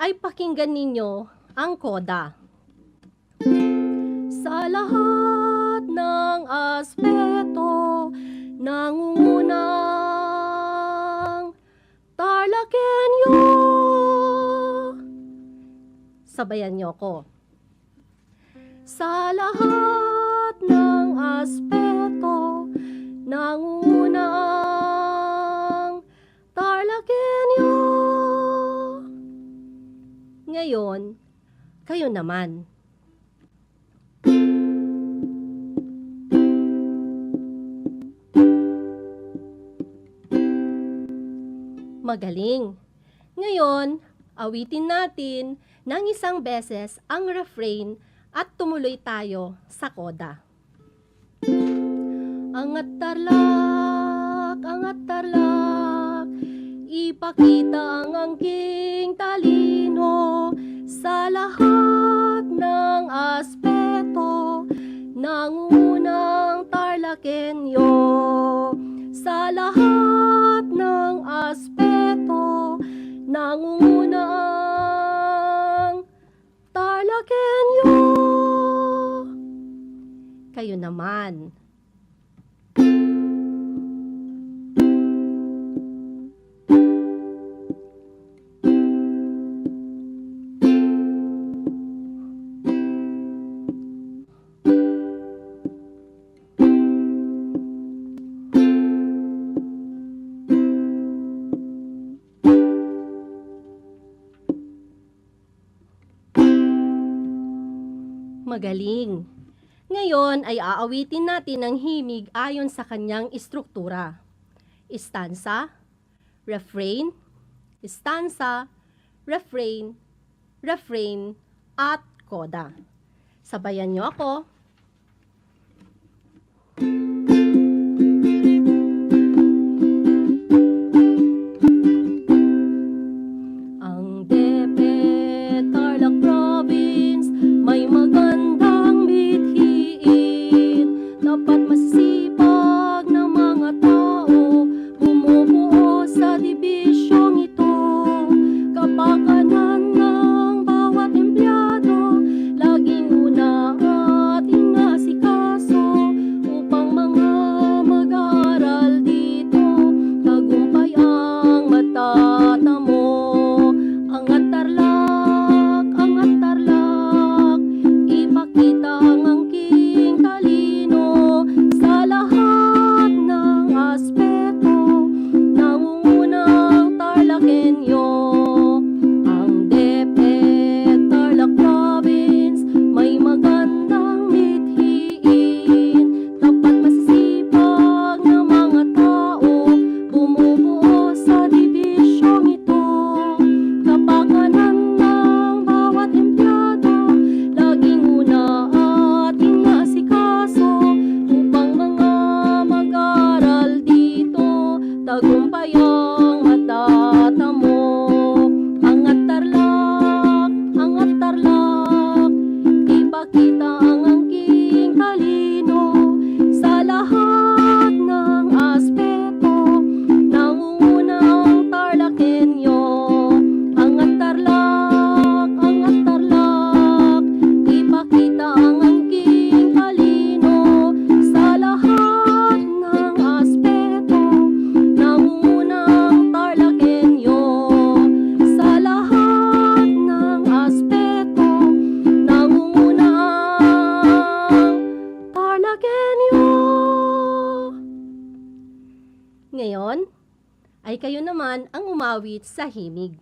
ay pakinggan ninyo ang koda. Sa lahat ng aspeto, nangungunang TARLAKHENYO. Sabayan niyo ko. Sa lahat ng aspeto, nangungunang TARLAKHENYO. Ngayon, kayo naman. Magaling. Ngayon, awitin natin ng isang beses ang refrain at tumuloy tayo sa koda. Angat tarlak, ipakita ang angking talino sa lahat ng aspeto, nangungunang TARLAKHENYO. Sa lahat ng aspeto, nangungunang TARLAKHENYO. Kayo naman. Magaling. Ngayon ay aawitin natin ang himig ayon sa kanyang istruktura. Stanza, refrain, stanza, refrain, refrain, at koda. Sabayan niyo ako. Ang DEPED Tarlac Province may magandang mithiin. Dapat masipag na mga tao bumubuo sa dibisyong ito. Kapakanan ng bawat empleyado, laging una at inasikaso upang mga mag-aaral dito tagumpay ang matatamo. Angat tarlak, ipakita ang angking talino sa lahat ng aspeto, nangungunang TARLAKHENYO. Ang DEPED Tarlac Province may magandang mithiin. Dapat masisipag na mga tao bumubuo sa dibisyong ito. Kapakanan ng bawat empleyado, laging una at inasikaso upang mga mag-aral dito tagumpay ang matatamo. Angat tarlak, ipakita ang angking talino sa lahat ng aspeto, nangungunang TARLAKHENYO. Angat tarlak, ipakita ang angking talino sa lahat ng aspeto, nangungunang TARLAKHENYO. Sa lahat ng aspeto, nangungunang TARLAKHENYO. Ngayon, ay kayo naman ang umawit sa himig.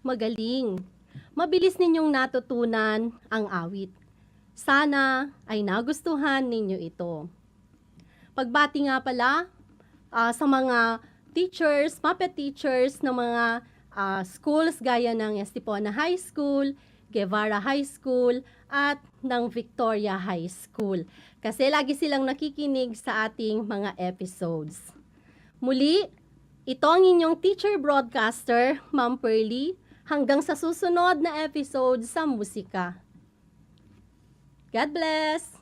magaling. Mabilis ninyong natutunan ang awit. Sana ay nagustuhan ninyo ito. Pagbati nga pala sa mga teachers, puppet teachers ng mga schools gaya ng Estipona High School, Guevara High School, at ng Victoria High School. Kasi lagi silang nakikinig sa ating mga episodes. Muli, ito ang inyong teacher broadcaster, Ma'am Pearly, hanggang sa susunod na episode sa musika. God bless!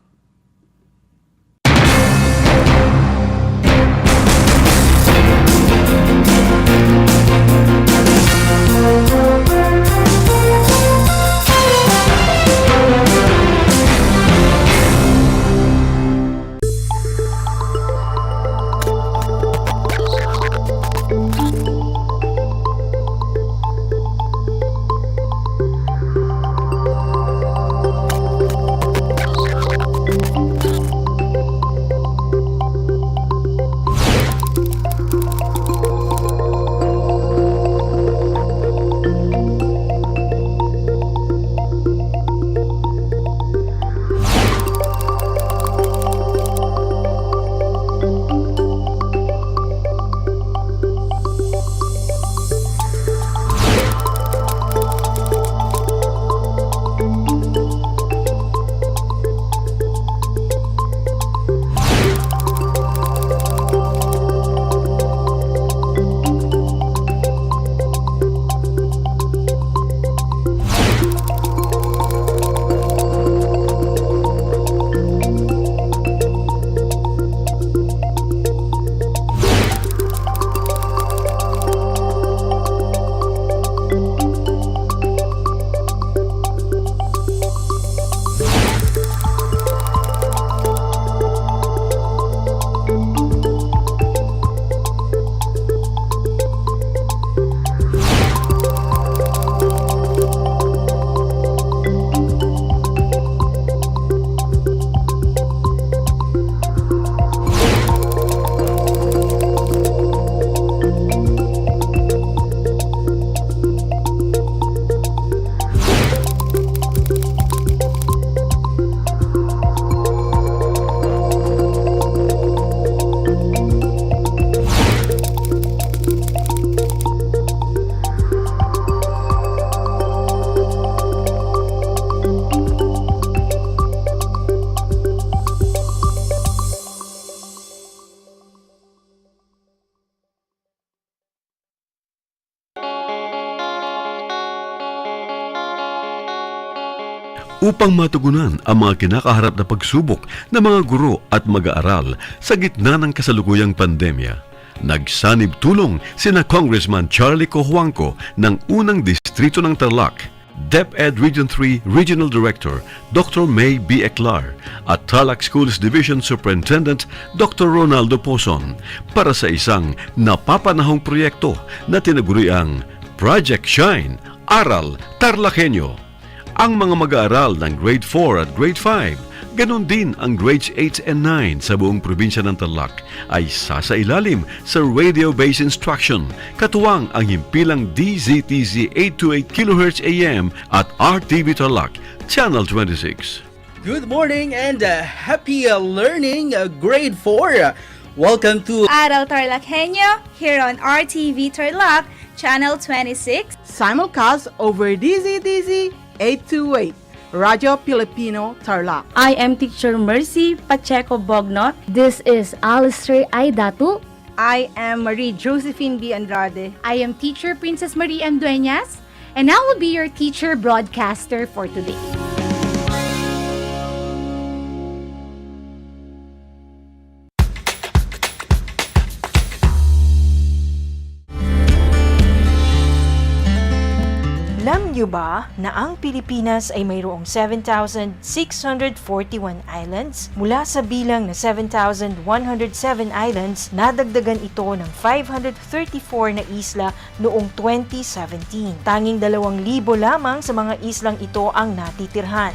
upang matugunan ang mga kinakaharap na pagsubok ng mga guro at mag-aaral sa gitna ng kasalukuyang pandemya. Nagsanib tulong sina Congressman Charlie Cojuangco ng unang distrito ng Tarlac, DEPED Region 3 Regional Director Dr. May B. Eclar at Tarlac Schools Division Superintendent Dr. Ronaldo Poson para sa isang napapanahong proyekto na tinaguriang Project Shine, Aral TarlakHenyo. Ang mga mag-aaral ng Grade 4 at Grade 5, ganon din ang Grades 8 and 9 sa buong probinsya ng Tarlac ay sasailalim sa radio-based instruction, katuwang ang himpilang DZTZ 828 kHz AM at RTV Tarlac, Channel 26. Good morning and happy learning, Grade 4. Welcome to Aral TarlakHenyo here on RTV Tarlac, Channel 26. Simulcast over DZTZ 828, Radio Filipino Tarlac. I am Teacher Mercy Pacheco Bognot. This is Alistair Aidatu. I am Marie Josephine B. Andrade. I am Teacher Princess Marie M. Dueñas, and I will be your teacher broadcaster for today. Alam niyo ba na ang Pilipinas ay mayroong 7,641 islands? Mula sa bilang na 7,107 islands, nadagdagan ito ng 534 na isla noong 2017. Tanging 2,000 lamang sa mga islang ito ang natitirhan.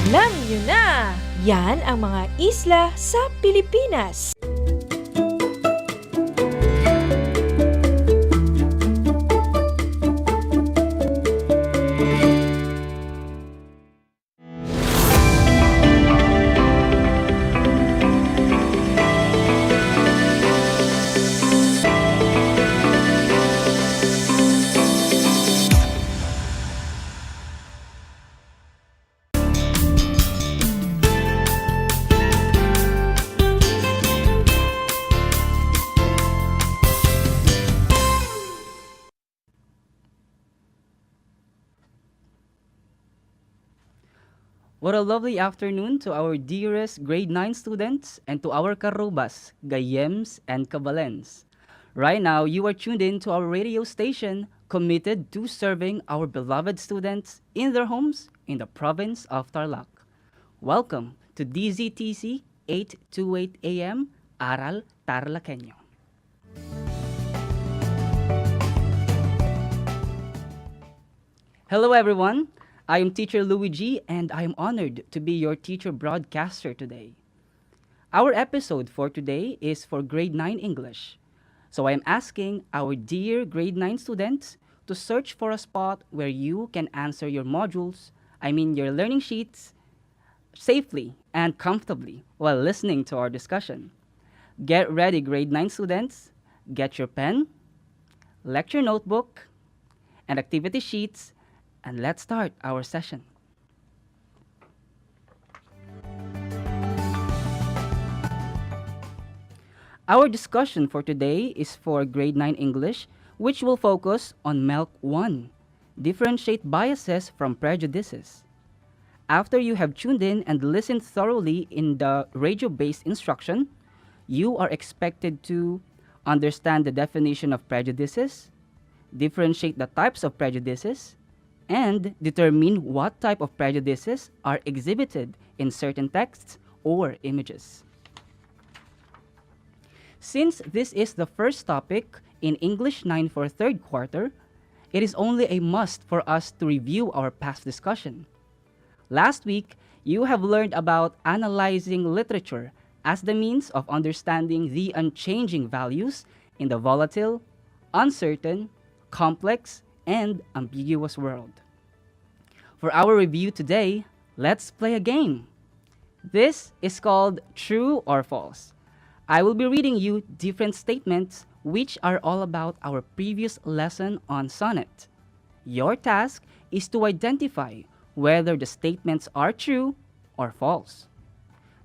Alam niyo na! Yan ang mga isla sa Pilipinas. What a lovely afternoon to our dearest grade 9 students and to our karubas, gayems, and kabalens. Right now, you are tuned in to our radio station committed to serving our beloved students in their homes in the province of Tarlac. Welcome to DZTC 828 AM, Aral TarlakHenyo. Hello everyone, I am Teacher Luigi and I am honored to be your teacher broadcaster today. Our episode for today is for grade 9 English. So I am asking our dear grade 9 students to search for a spot where you can answer your modules, your learning sheets, safely and comfortably while listening to our discussion. Get ready, grade 9 students. Get your pen, lecture notebook, and activity sheets, and let's start our session. Our discussion for today is for grade 9 English, which will focus on MELC 1, differentiate biases from prejudices. After you have tuned in and listened thoroughly in the radio-based instruction, you are expected to understand the definition of prejudices, differentiate the types of prejudices, and determine what type of prejudices are exhibited in certain texts or images. Since this is the first topic in English 9 for third quarter, it is only a must for us to review our past discussion. Last week, you have learned about analyzing literature as the means of understanding the unchanging values in the volatile, uncertain, complex, and ambiguous world. For our review today, let's play a game. This is called True or False. I will be reading you different statements which are all about our previous lesson on sonnet. Your task is to identify whether the statements are true or false.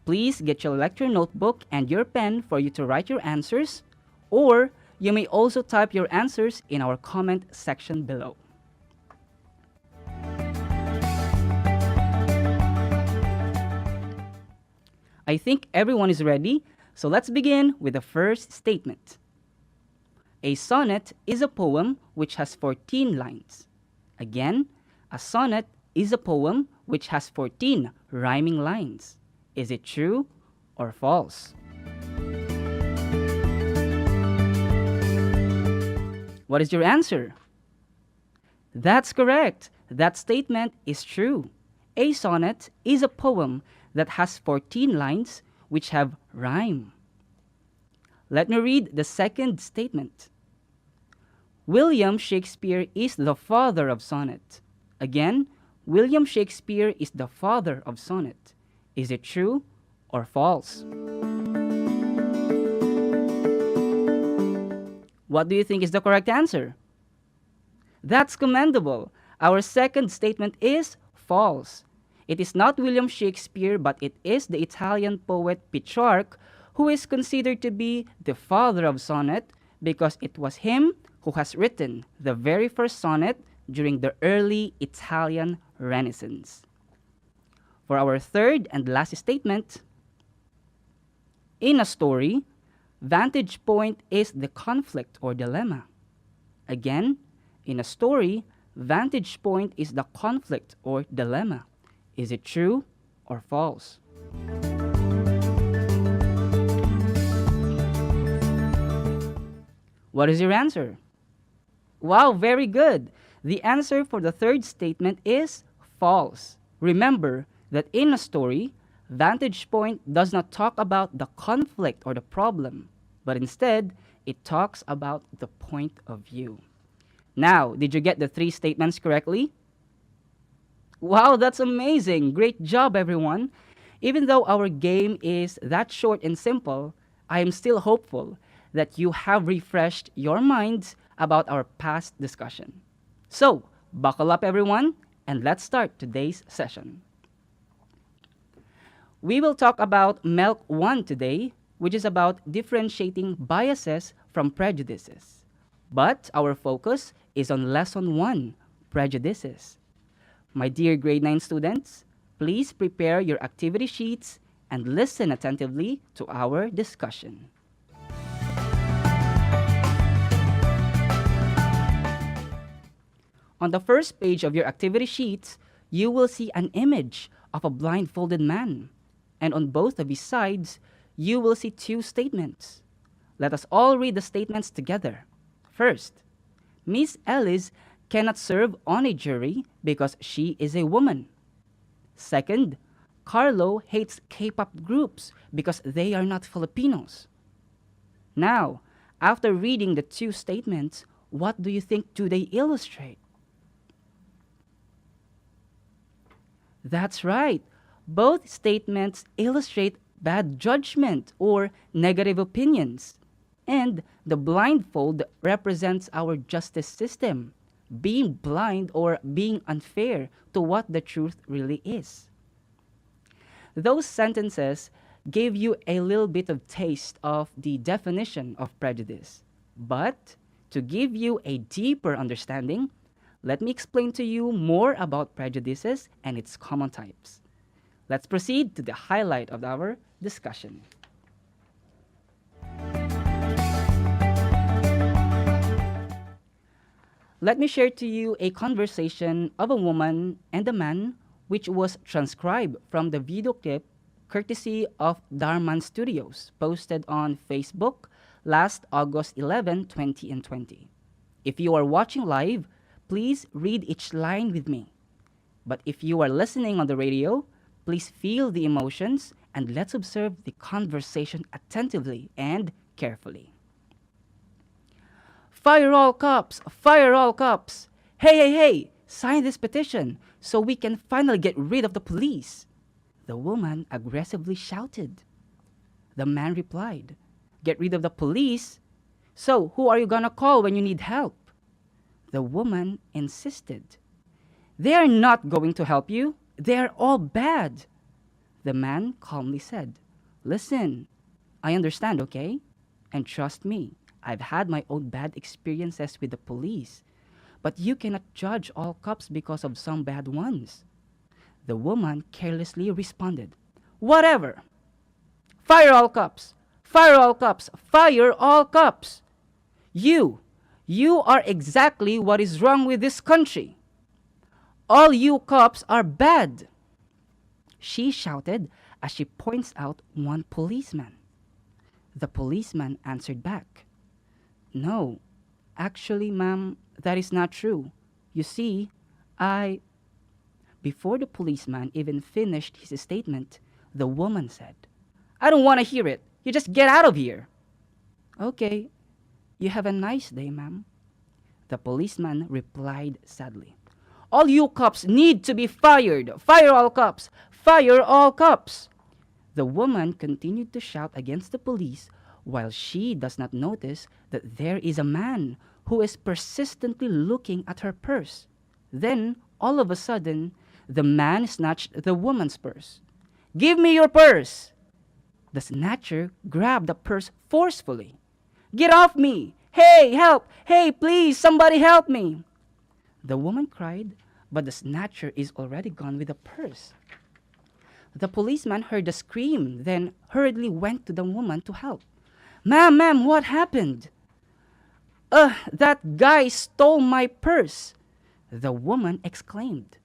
Please get your lecture notebook and your pen for you to write your answers, or you may also type your answers in our comment section below. I think everyone is ready, so let's begin with the first statement. A sonnet is a poem which has 14 lines. Again, a sonnet is a poem which has 14 rhyming lines. Is it true or false? What is your answer? That's correct. That statement is true. A sonnet is a poem that has 14 lines which have rhyme. Let me read the second statement. William Shakespeare is the father of sonnet. Again, William Shakespeare is the father of sonnet. Is it true or false? What do you think is the correct answer? That's commendable. Our second statement is false. It is not William Shakespeare, but it is the Italian poet Petrarch, who is considered to be the father of sonnet because it was him who has written the very first sonnet during the early Italian Renaissance. For our third and last statement, in a story, vantage point is the conflict or dilemma. Again, in a story, vantage point is the conflict or dilemma. Is it true or false? What is your answer? Wow, very good. The answer for the third statement is false. Remember that in a story, vantage point does not talk about the conflict or the problem, but instead, it talks about the point of view. Now, did you get the three statements correctly? Wow, that's amazing. Great job, everyone. Even though our game is that short and simple, I am still hopeful that you have refreshed your minds about our past discussion. So, buckle up, everyone, and let's start today's session. We will talk about MELC 1 today, which is about differentiating biases from prejudices. But our focus is on Lesson 1, Prejudices. My dear grade 9 students, Please prepare your activity sheets and listen attentively to our discussion. On the first page of your activity sheets, you will see an image of a blindfolded man. And on both of his sides, you will see two statements. Let us all read the statements together. First, Miss Ellis cannot serve on a jury because she is a woman. Second, Carlo hates K-pop groups because they are not Filipinos. Now, after reading the two statements, what do you think do they illustrate? That's right. Both statements illustrate bad judgment or negative opinions. And the blindfold represents our justice system, being blind or being unfair to what the truth really is. Those sentences gave you a little bit of taste of the definition of prejudice. But to give you a deeper understanding, let me explain to you more about prejudices and its common types. Let's proceed to the highlight of our discussion. Let me share to you a conversation of a woman and a man which was transcribed from the video clip courtesy of Darman Studios, posted on Facebook last August 11, 2020. If you are watching live, please read each line with me. But if you are listening on the radio, please feel the emotions and let's observe the conversation attentively and carefully. Fire all cops! Fire all cops! Hey, hey, hey! Sign this petition so we can finally get rid of the police. The woman aggressively shouted. The man replied, Get rid of the police? So who are you gonna call when you need help? The woman insisted. They are not going to help you. They are all bad. The man calmly said, Listen, I understand, okay? And trust me, I've had my own bad experiences with the police. But you cannot judge all cops because of some bad ones. The woman carelessly responded, Whatever. Fire all cops. Fire all cops. Fire all cops. You are exactly what is wrong with this country. All you cops are bad. She shouted as she points out one policeman. The policeman answered back, No, actually, ma'am, that is not true. You see, Before the policeman even finished his statement, the woman said, I don't want to hear it. You just get out of here. Okay, you have a nice day, ma'am. The policeman replied sadly, All you cops need to be fired. Fire all cops. Fire all cops. The woman continued to shout against the police while she does not notice that there is a man who is persistently looking at her purse. Then, all of a sudden, the man snatched the woman's purse. Give me your purse! The snatcher grabbed the purse forcefully. Get off me! Hey, help! Hey, please, somebody help me! The woman cried, but the snatcher is already gone with the purse. The policeman heard the scream, then hurriedly went to the woman to help. Ma'am, what happened? That guy stole my purse, the woman exclaimed.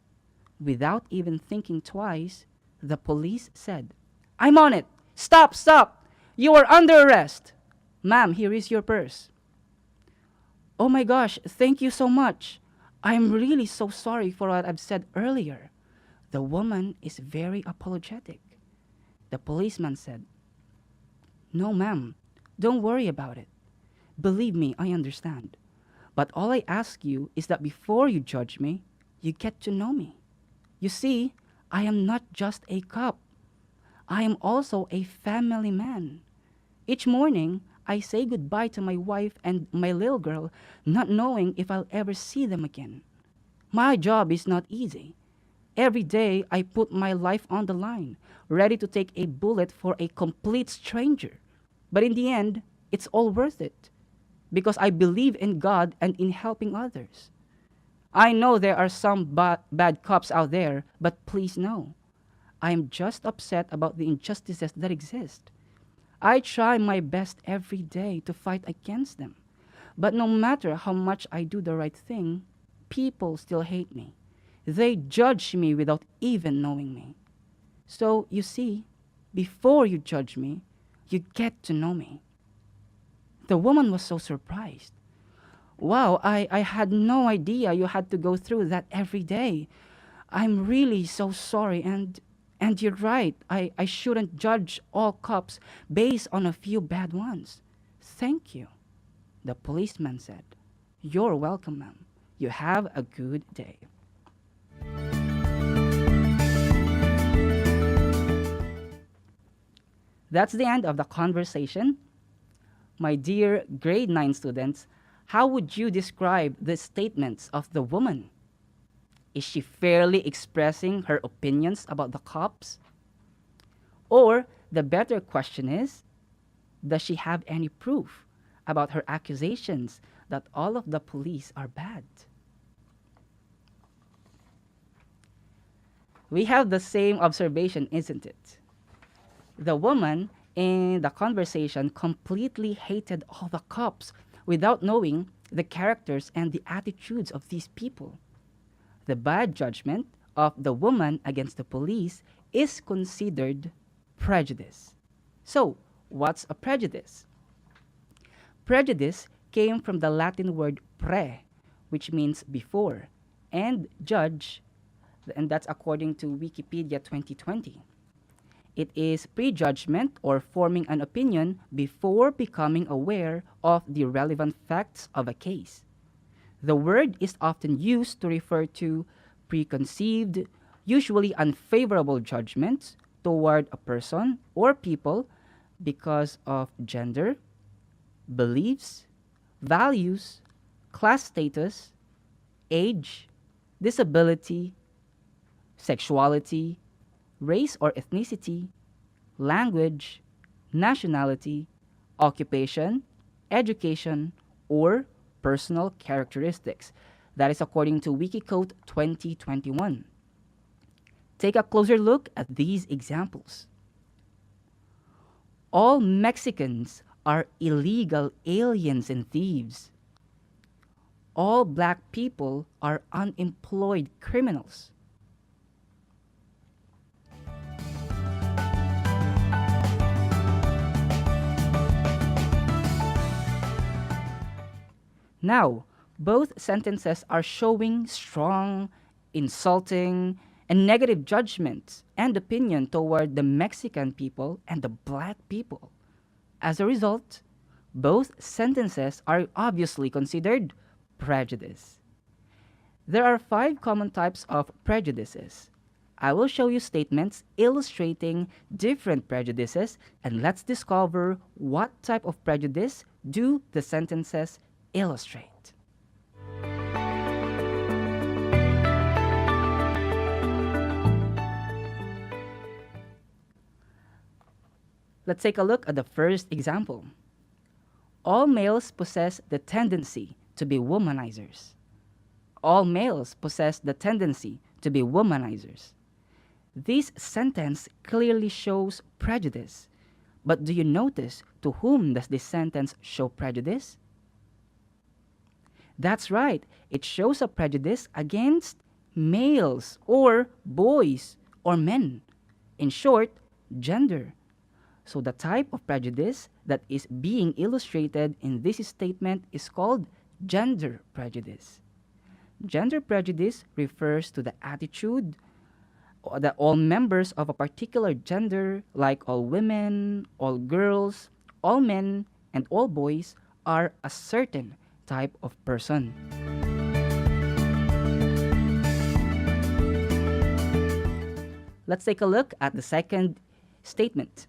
Without even thinking twice, the police said, I'm on it. Stop! You are under arrest. Ma'am, here is your purse. Oh my gosh, thank you so much. I'm really so sorry for what I've said earlier. The woman is very apologetic. The policeman said, No, ma'am, don't worry about it. Believe me, I understand. But all I ask you is that before you judge me, you get to know me. You see, I am not just a cop. I am also a family man. Each morning, I say goodbye to my wife and my little girl, not knowing if I'll ever see them again. My job is not easy. Every day, I put my life on the line, ready to take a bullet for a complete stranger. But in the end, it's all worth it, because I believe in God and in helping others. I know there are some bad cops out there, but please know, I am just upset about the injustices that exist. I try my best every day to fight against them. But no matter how much I do the right thing, people still hate me. They judge me without even knowing me. So, you see, before you judge me, you get to know me. The woman was so surprised. Wow, I had no idea you had to go through that every day. I'm really so sorry, and you're right. I shouldn't judge all cops based on a few bad ones. Thank you, the policeman said. You're welcome, ma'am. You have a good day. That's the end of the conversation. My dear grade 9 students, how would you describe the statements of the woman? Is she fairly expressing her opinions about the cops? Or the better question is, does she have any proof about her accusations that all of the police are bad? We have the same observation, isn't it? The woman in the conversation completely hated all the cops without knowing the characters and the attitudes of these people. The bad judgment of the woman against the police is considered prejudice. So, what's a prejudice? Prejudice came from the Latin word pre, which means before, and judge, and that's according to Wikipedia 2020. It is prejudgment or forming an opinion before becoming aware of the relevant facts of a case. The word is often used to refer to preconceived, usually unfavorable judgments toward a person or people because of gender, beliefs, values, class status, age, disability, sexuality, race or ethnicity, language, nationality, occupation, education, or personal characteristics. That is according to Wikicode 2021. Take a closer look at these examples. All Mexicans are illegal aliens and thieves. All black people are unemployed criminals. Now, both sentences are showing strong, insulting, and negative judgments and opinion toward the Mexican people and the black people. As a result, both sentences are obviously considered prejudice. There are 5 common types of prejudices. I will show you statements illustrating different prejudices, and let's discover what type of prejudice do the sentences illustrate. Let's take a look at the first example. All males possess the tendency to be womanizers. All males possess the tendency to be womanizers. This sentence clearly shows prejudice. But do you notice to whom does this sentence show prejudice? That's right, it shows a prejudice against males or boys or men. In short, gender. So the type of prejudice that is being illustrated in this statement is called gender prejudice. Gender prejudice refers to the attitude that all members of a particular gender, like all women, all girls, all men, and all boys, are a certain type of person. Let's take a look at the second statement.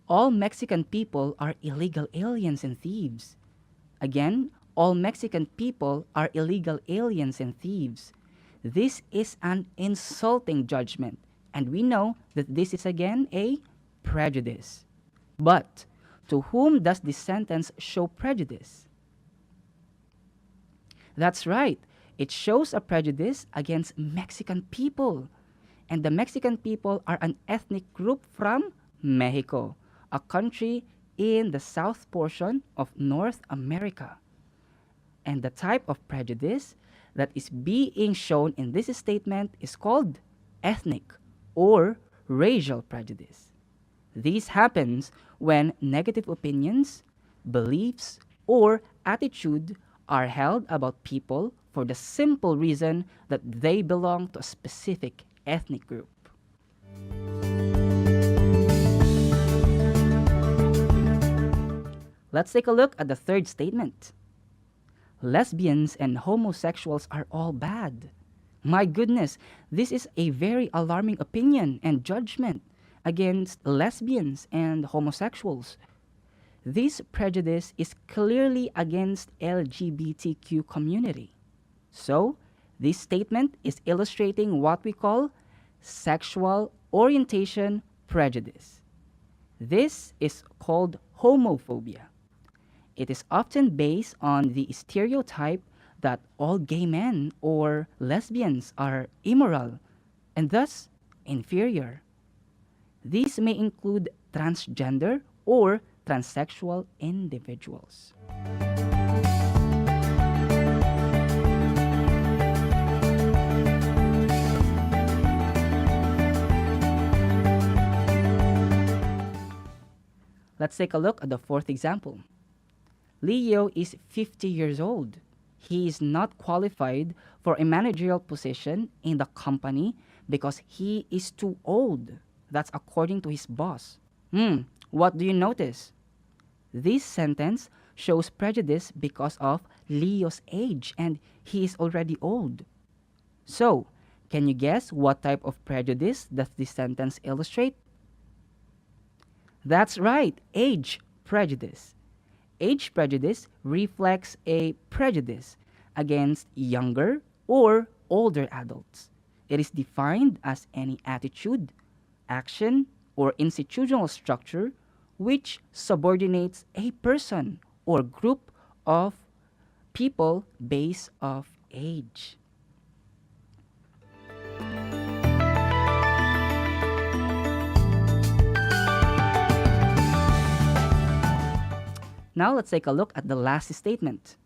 All Mexican people are illegal aliens and thieves. Again, all Mexican people are illegal aliens and thieves. This is an insulting judgment, and we know that this is again a prejudice. But to whom does this sentence show prejudice? That's right, it shows a prejudice against Mexican people. And the Mexican people are an ethnic group from Mexico, a country in the south portion of North America. And the type of prejudice that is being shown in this statement is called ethnic or racial prejudice. This happens when negative opinions, beliefs, or attitude are held about people for the simple reason that they belong to a specific ethnic group. Let's take a look at the third statement. Lesbians and homosexuals are all bad. My goodness, this is a very alarming opinion and judgment against lesbians and homosexuals. This prejudice is clearly against LGBTQ community. So, this statement is illustrating what we call sexual orientation prejudice. This is called homophobia. It is often based on the stereotype that all gay men or lesbians are immoral and thus inferior. These may include transgender or transsexual individuals. Let's take a look at the fourth example. Leo is 50 years old. He is not qualified for a managerial position in the company because he is too old. That's according to his boss. What do you notice? This sentence shows prejudice because of Leo's age and he is already old. So, can you guess what type of prejudice does this sentence illustrate? That's right, age prejudice. Age prejudice reflects a prejudice against younger or older adults. It is defined as any attitude, action, or institutional structure which subordinates a person or group of people based off age. Now let's take a look at the last statement.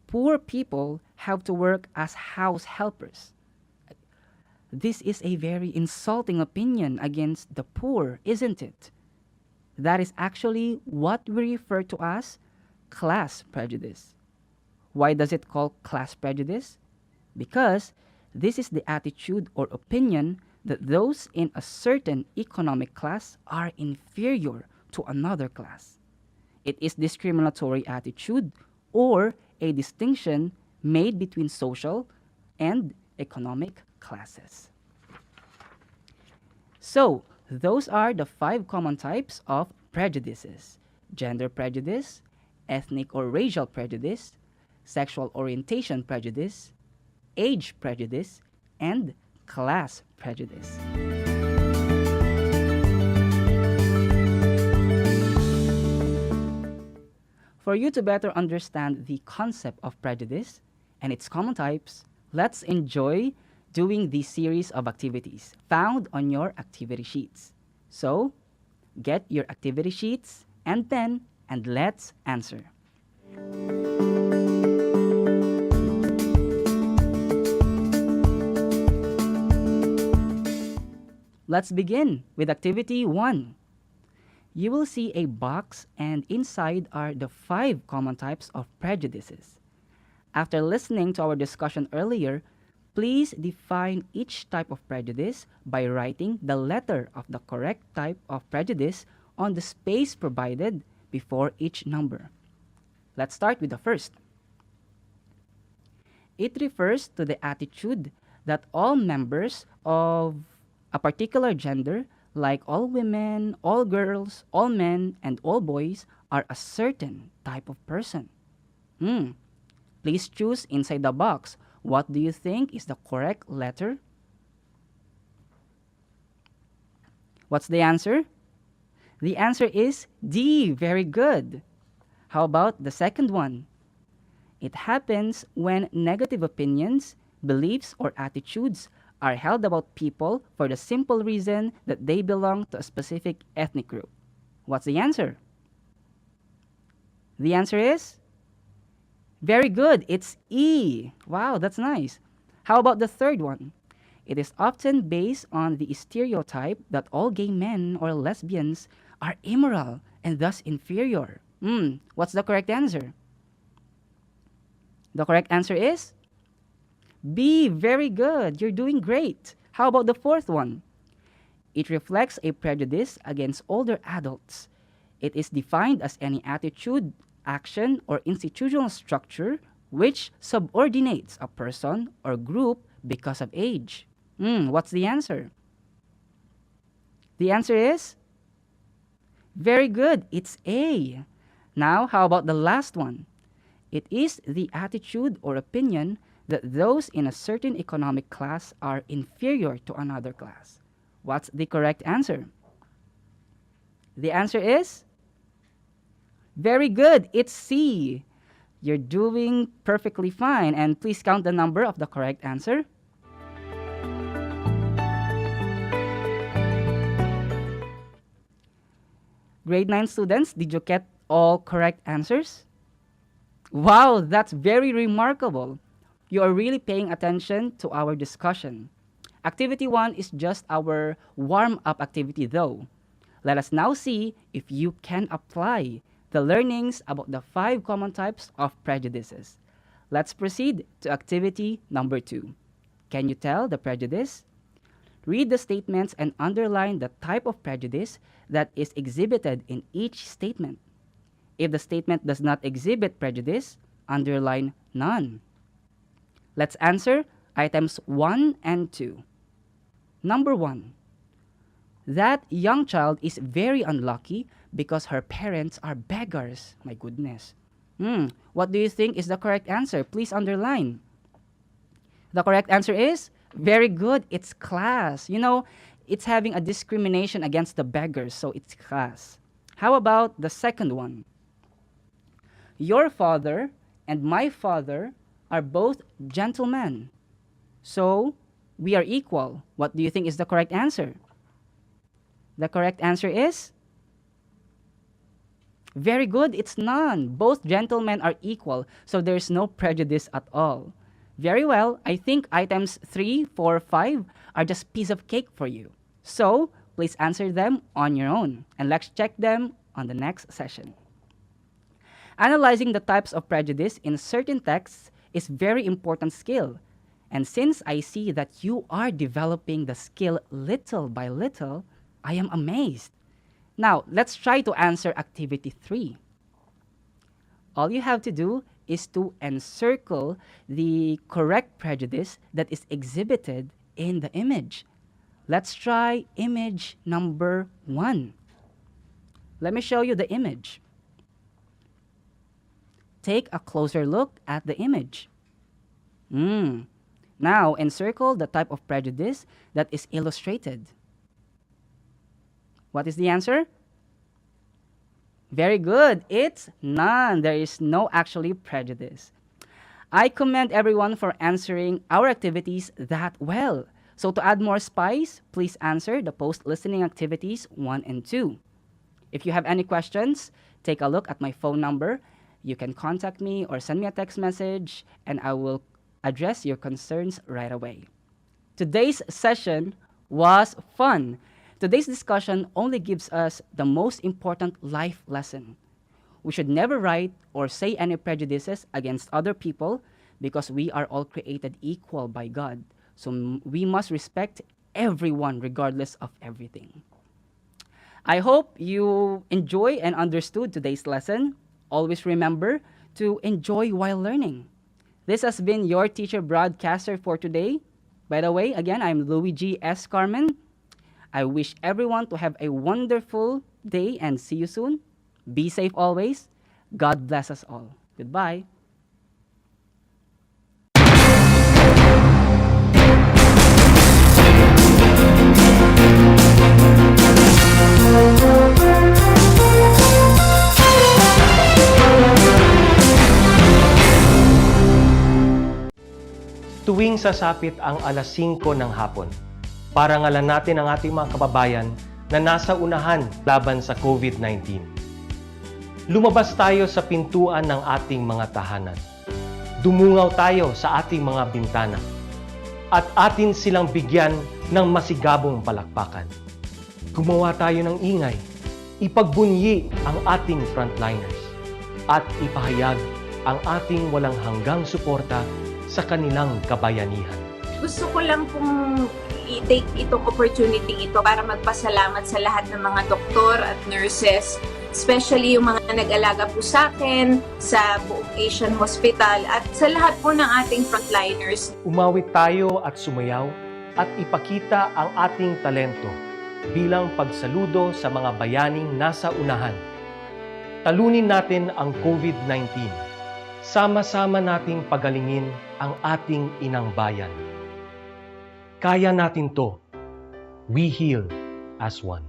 Poor people have to work as house helpers. This is a very insulting opinion against the poor, isn't it? That is actually what we refer to as class prejudice. Why does it call class prejudice? Because this is the attitude or opinion that those in a certain economic class are inferior to another class. It is discriminatory attitude or a distinction made between social and economic classes. So, those are the 5 common types of prejudices: gender prejudice, ethnic or racial prejudice, sexual orientation prejudice, age prejudice, and class prejudice. For you to better understand the concept of prejudice and its common types, let's enjoy doing this series of activities found on your activity sheets. So, get your activity sheets and pen and let's answer. Let's begin with activity 1. You will see a box and inside are the 5 common types of prejudices. After listening to our discussion earlier, please define each type of prejudice by writing the letter of the correct type of prejudice on the space provided before each number. Let's start with the first. It refers to the attitude that all members of a particular gender, like all women, all girls, all men, and all boys, are a certain type of person. Please choose inside the box. What do you think is the correct letter? What's the answer? The answer is D. Very good. How about the second one? It happens when negative opinions, beliefs, or attitudes are held about people for the simple reason that they belong to a specific ethnic group. What's the answer? The answer is? Very good. It's E. Wow, that's nice. How about the third one? It is often based on the stereotype that all gay men or lesbians are immoral and thus inferior. What's the correct answer? The correct answer is B. Very good. You're doing great. How about the fourth one? It reflects a prejudice against older adults. It is defined as any attitude, action, or institutional structure which subordinates a person or group because of age. What's the answer? The answer is? Very good. It's A. Now, how about the last one? It is the attitude or opinion that those in a certain economic class are inferior to another class. What's the correct answer? The answer is? Very good. It's C. You're doing perfectly fine. And please count the number of the correct answer. Grade 9 students, did you get all correct answers? Wow, that's very remarkable. You are really paying attention to our discussion. Activity 1 is just our warm-up activity though. Let us now see if you can apply the learnings about the 5 common types of prejudices. Let's proceed to activity number 2. Can you tell the prejudice? Read the statements and underline the type of prejudice that is exhibited in each statement. If the statement does not exhibit prejudice, underline none. Let's answer items 1 and 2. Number 1. That young child is very unlucky because her parents are beggars. My goodness. What do you think is the correct answer? Please underline. The correct answer is? Very good. It's class. You know, it's having a discrimination against the beggars, so it's class. How about the second one? Your father and my father are both gentlemen, so we are equal. What do you think is the correct answer? The correct answer is? Very good. It's none. Both gentlemen are equal, so there's no prejudice at all. Very well. I think items 3, 4, 5 are just piece of cake for you. So, please answer them on your own, and let's check them on the next session. Analyzing the types of prejudice in certain texts is very important skill. And since I see that you are developing the skill little by little, I am amazed. Now, let's try to answer activity 3. All you have to do is to encircle the correct prejudice that is exhibited in the image. Let's try image number 1. Let me show you the image. Take a closer look at the image. Now, encircle the type of prejudice that is illustrated. What is the answer? Very good. It's none. There is no actually prejudice. I commend everyone for answering our activities that well. So to add more spice, please answer the post-listening activities 1 and 2. If you have any questions, take a look at my phone number. You can contact me or send me a text message, and I will address your concerns right away. Today's session was fun. Today's discussion only gives us the most important life lesson. We should never write or say any prejudices against other people because we are all created equal by God. So we must respect everyone regardless of everything. I hope you enjoy and understood today's lesson. Always remember to enjoy while learning. This has been your teacher broadcaster for today. By the way, again, I'm Luigi S. Carmen. I wish everyone to have a wonderful day and see you soon. Be safe always. God bless us all. Goodbye. Tuwing sasapit ang alas 5 ng hapon, parangalan natin ang ating mga kababayan na nasa unahan laban sa COVID-19. Lumabas tayo sa pintuan ng ating mga tahanan. Dumungaw tayo sa ating mga bintana. At atin silang bigyan ng masigabong palakpakan. Gumawa tayo ng ingay, ipagbunyi ang ating frontliners, at ipahayag ang ating walang hanggang suporta sa kanilang kabayanihan. Gusto ko lang pong i-take itong opportunity ito para magpasalamat sa lahat ng mga doktor at nurses, especially yung mga nag-alaga po sa akin, sa buong Asian Hospital, at sa lahat po ng ating frontliners. Umawit tayo at sumayaw at ipakita ang ating talento bilang pagsaludo sa mga bayaning nasa unahan. Talunin natin ang COVID-19. Sama-sama nating pagalingin ang ating inang bayan. Kaya natin to. We heal as one.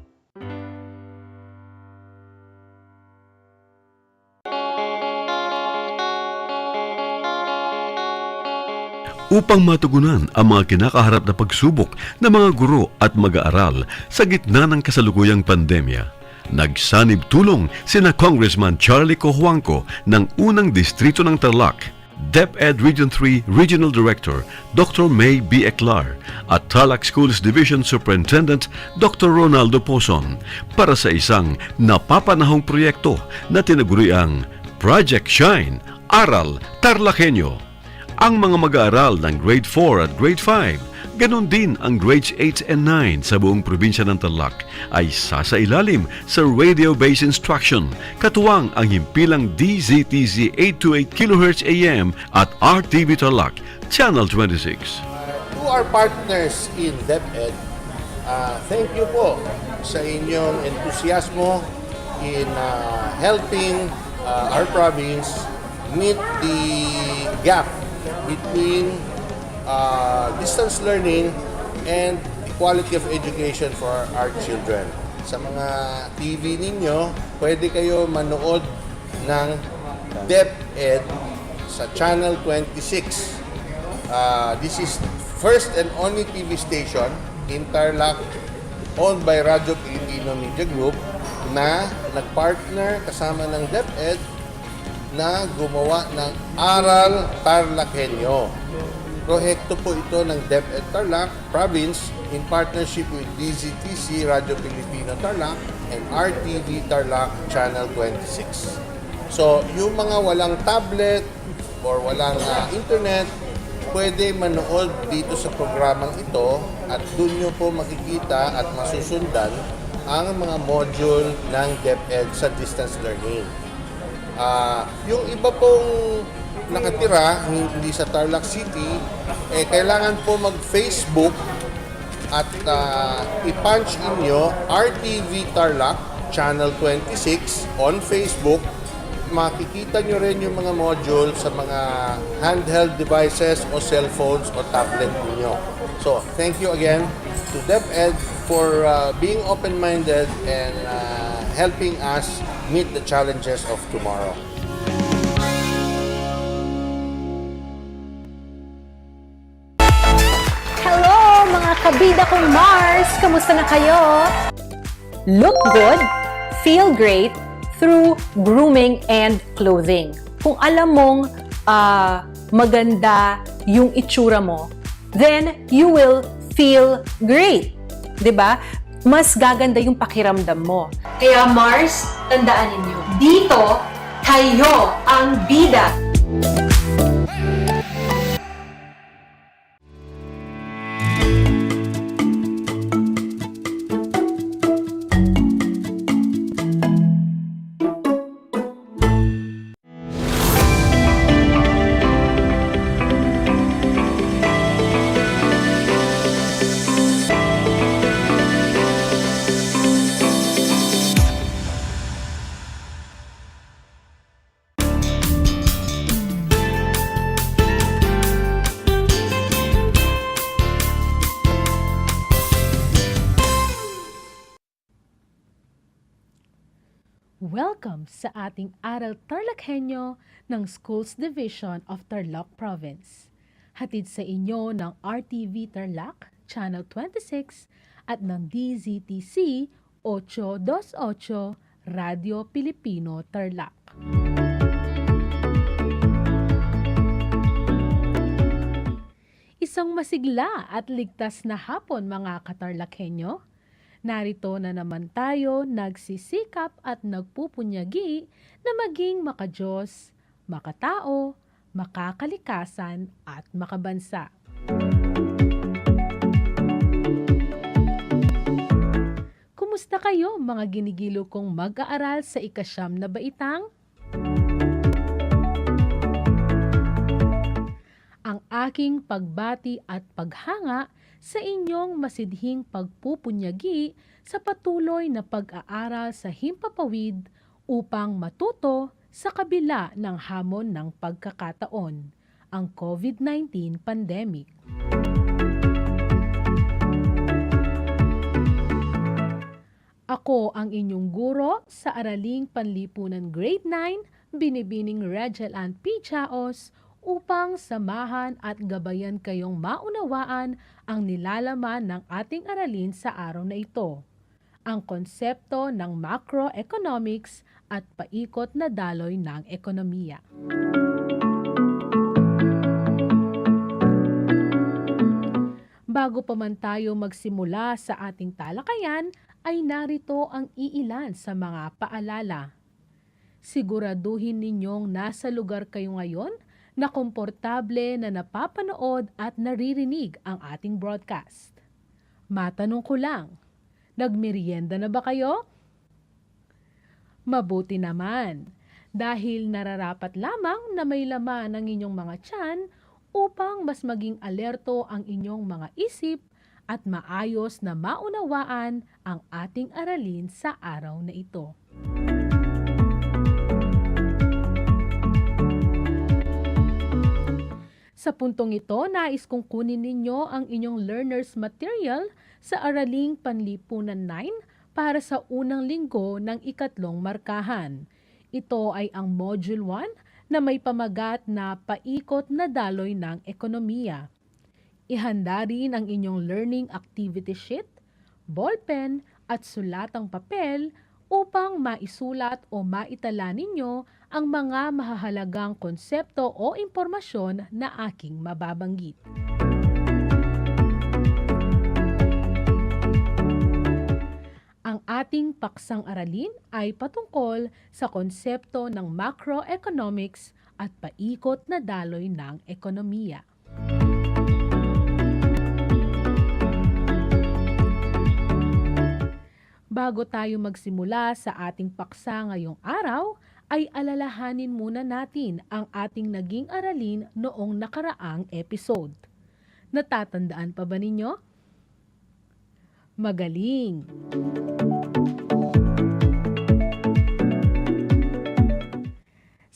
Upang matugunan ang mga kinakaharap na pagsubok ng mga guro at mag-aaral sa gitna ng kasalukuyang pandemya, nagsanib tulong sina Congressman Charlie Cojuangco ng unang distrito ng Tarlac, DEPED Region 3 Regional Director Dr. May B. Eclar at Tarlac Schools Division Superintendent Dr. Ronaldo Pozon para sa isang napapanahong proyekto na tinaguriang Project Shine, Aral TarlakHenyo. Ang mga mag-aaral ng Grade 4 at Grade 5, ganon din ang Grades 8 and 9 sa buong probinsya ng Tarlac ay sasailalim sa radio-based instruction, katuwang ang himpilang DZTZ 828 kHz AM at RTV Tarlac, Channel 26. To our partners in DEPED, thank you po sa inyong entusiasmo in helping our province meet the gap between distance learning and quality of education for our children. Sa mga TV ninyo, pwede kayo manood ng DEPED sa Channel 26. This is first and only TV station in Tarlac owned by Radyo Pilipino Media Group na nagpartner kasama ng DEPED na gumawa ng Aral TarlakHenyo. Proyekto po ito ng DEPED Tarlac Province in partnership with DZTC Radyo Pilipino Tarlac and RTV Tarlac Channel 26. So, yung mga walang tablet or walang internet, pwede manood dito sa programang ito at doon nyo po makikita at masusundan ang mga module ng DEPED sa distance learning. Yung iba pong nakatira, hindi sa Tarlac City, kailangan po mag-Facebook at i-punch inyo RTV Tarlac Channel 26 on Facebook. Makikita nyo rin yung mga module sa mga handheld devices o cellphones o tablet ninyo. So, thank you again to DEPED for being open-minded and helping us meet the challenges of tomorrow. Hello mga kabida kong Mars! Kamusta na kayo? Look good, feel great through grooming and clothing. Kung alam mong maganda yung itsura mo, then you will feel great. 'Di ba? Mas gaganda yung pakiramdam mo. Kaya Mars, tandaan ninyo, dito, kayo ang bida. Welcome sa ating Aral TarlakHenyo ng Schools Division of Tarlac Province. Hatid sa inyo ng RTV Tarlac, Channel 26 at ng DZTC 828 Radio Pilipino Tarlac. Isang masigla at ligtas na hapon mga katarlakhenyo. Narito na naman tayo nagsisikap at nagpupunyagi na maging makadiyos, makatao, makakalikasan at makabansa. Kumusta kayo mga ginigilo kong mag-aaral sa ikasyam na baitang? Ang aking pagbati at paghanga sa inyong masidhing pagpupunyagi sa patuloy na pag-aaral sa himpapawid upang matuto sa kabila ng hamon ng pagkakataon, ang COVID-19 pandemic. Ako ang inyong guro sa Araling Panlipunan Grade 9, Binibining Rachel Ann P. Chaos, upang samahan at gabayan kayong maunawaan ang nilalaman ng ating aralin sa araw na ito. Ang konsepto ng macroeconomics at paikot na daloy ng ekonomiya. Bago pa man tayo magsimula sa ating talakayan, ay narito ang iilan sa mga paalala. Siguraduhin ninyong nasa lugar kayo ngayon na komportable na napapanood at naririnig ang ating broadcast. Matanong ko lang, nagmerienda na ba kayo? Mabuti naman, dahil nararapat lamang na may laman ang inyong mga tiyan upang mas maging alerto ang inyong mga isip at maayos na maunawaan ang ating aralin sa araw na ito. Sa puntong ito, nais kong kunin ninyo ang inyong learner's material sa Araling Panlipunan 9 para sa unang linggo ng ikatlong markahan. Ito ay ang Module 1 na may pamagat na paikot na daloy ng ekonomiya. Ihanda rin ang inyong learning activity sheet, ballpen at sulatang papel upang maisulat o maitala ninyo ang mga mahahalagang konsepto o impormasyon na aking mababanggit. Ang ating paksang aralin ay patungkol sa konsepto ng macroeconomics at paikot na daloy ng ekonomiya. Bago tayo magsimula sa ating paksa ngayong araw, ay alalahanin muna natin ang ating naging aralin noong nakaraang episode. Natatandaan pa ba ninyo? Magaling!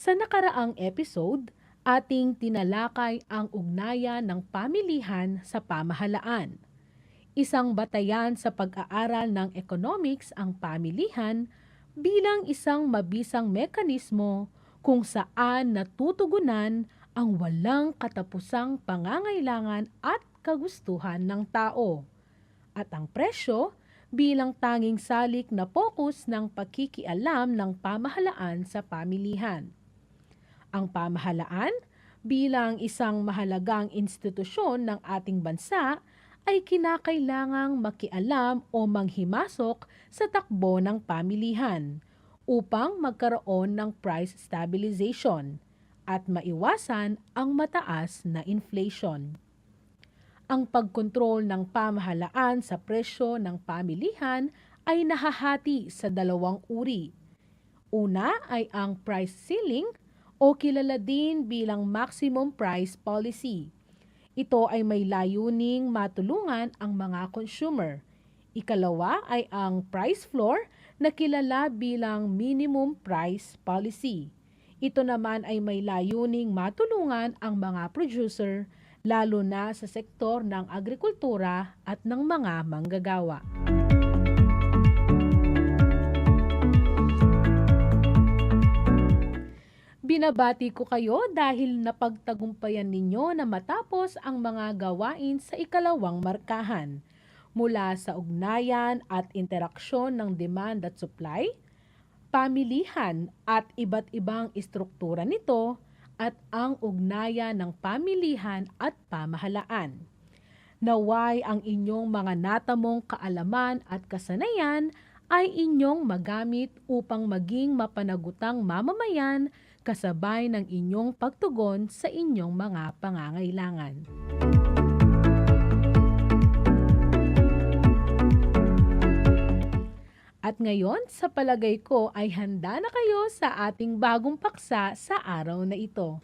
Sa nakaraang episode, ating tinalakay ang ugnayan ng pamilihan sa pamahalaan. Isang batayan sa pag-aaral ng economics ang pamilihan bilang isang mabisang mekanismo kung saan natutugunan ang walang katapusang pangangailangan at kagustuhan ng tao. At ang presyo bilang tanging salik na pokus ng pagkikialam ng pamahalaan sa pamilihan. Ang pamahalaan bilang isang mahalagang institusyon ng ating bansa ay kinakailangang makialam o manghimasok sa takbo ng pamilihan upang magkaroon ng price stabilization at maiwasan ang mataas na inflation. Ang pagkontrol ng pamahalaan sa presyo ng pamilihan ay nahahati sa dalawang uri. Una ay ang price ceiling o kilala din bilang maximum price policy. Ito ay may layuning matulungan ang mga consumer. Ikalawa ay ang price floor na kilala bilang minimum price policy. Ito naman ay may layuning matulungan ang mga producer, lalo na sa sektor ng agrikultura at ng mga manggagawa. Binabati ko kayo dahil napagtagumpayan ninyo na matapos ang mga gawain sa ikalawang markahan mula sa ugnayan at interaksyon ng demand at supply, pamilihan at iba't ibang istruktura nito at ang ugnayan ng pamilihan at pamahalaan. Naway ang inyong mga natamong kaalaman at kasanayan ay inyong magamit upang maging mapanagutang mamamayan kasabay ng inyong pagtugon sa inyong mga pangangailangan. At ngayon, sa palagay ko ay handa na kayo sa ating bagong paksa sa araw na ito.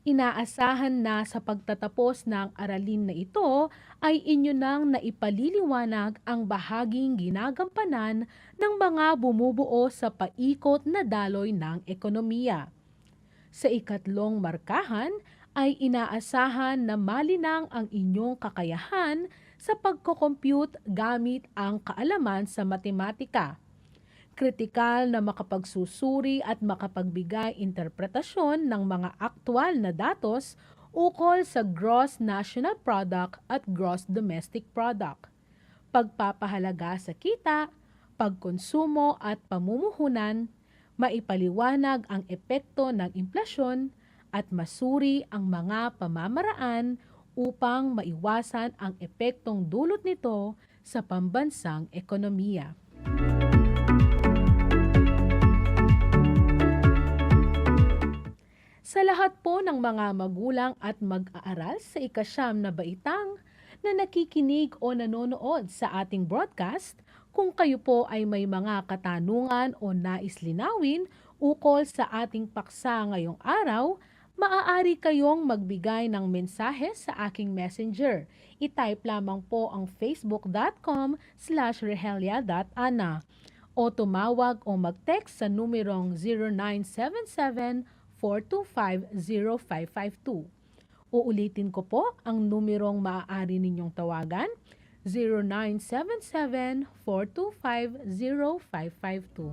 Inaasahan na sa pagtatapos ng aralin na ito ay inyo nang naipaliliwanag ang bahaging ginagampanan ng mga bumubuo sa paikot na daloy ng ekonomiya. Sa ikatlong markahan ay inaasahan na malinang ang inyong kakayahan sa pagko-compute gamit ang kaalaman sa matematika. Kritikal na makapagsusuri at makapagbigay interpretasyon ng mga aktwal na datos ukol sa Gross National Product at Gross Domestic Product, pagpapahalaga sa kita, pagkonsumo at pamumuhunan, maipaliwanag ang epekto ng inflasyon, at masuri ang mga pamamaraan upang maiwasan ang epektong dulot nito sa pambansang ekonomiya. Sa lahat po ng mga magulang at mag-aaral sa ikasyam na baitang na nakikinig o nanonood sa ating broadcast, kung kayo po ay may mga katanungan o nais linawin ukol sa ating paksa ngayong araw, maaari kayong magbigay ng mensahe sa aking messenger. I-type lamang po ang facebook.com/rehelia.ana o tumawag o mag-text sa numerong 0977-425-0552. Uulitin ko po ang numerong maaari ninyong tawagan, 0977-425-0552.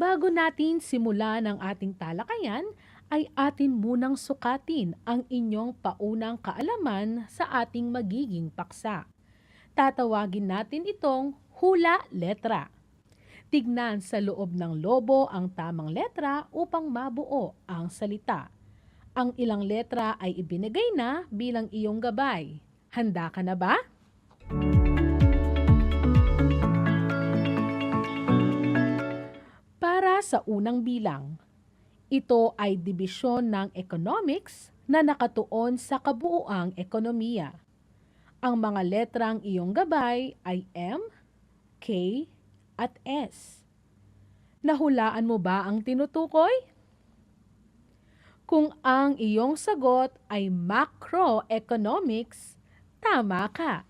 Bago natin simulan ang ating talakayan, ay atin munang sukatin ang inyong paunang kaalaman sa ating magiging paksa. Tatawagin natin itong hula-letra. Tignan sa loob ng lobo ang tamang letra upang mabuo ang salita. Ang ilang letra ay ibinigay na bilang iyong gabay. Handa ka na ba? Para sa unang bilang, ito ay dibisyon ng economics na nakatuon sa kabuuang ekonomiya. Ang mga letrang iyong gabay ay M, K, at S. Nahulaan mo ba ang tinutukoy? Kung ang iyong sagot ay macroeconomics, tama ka.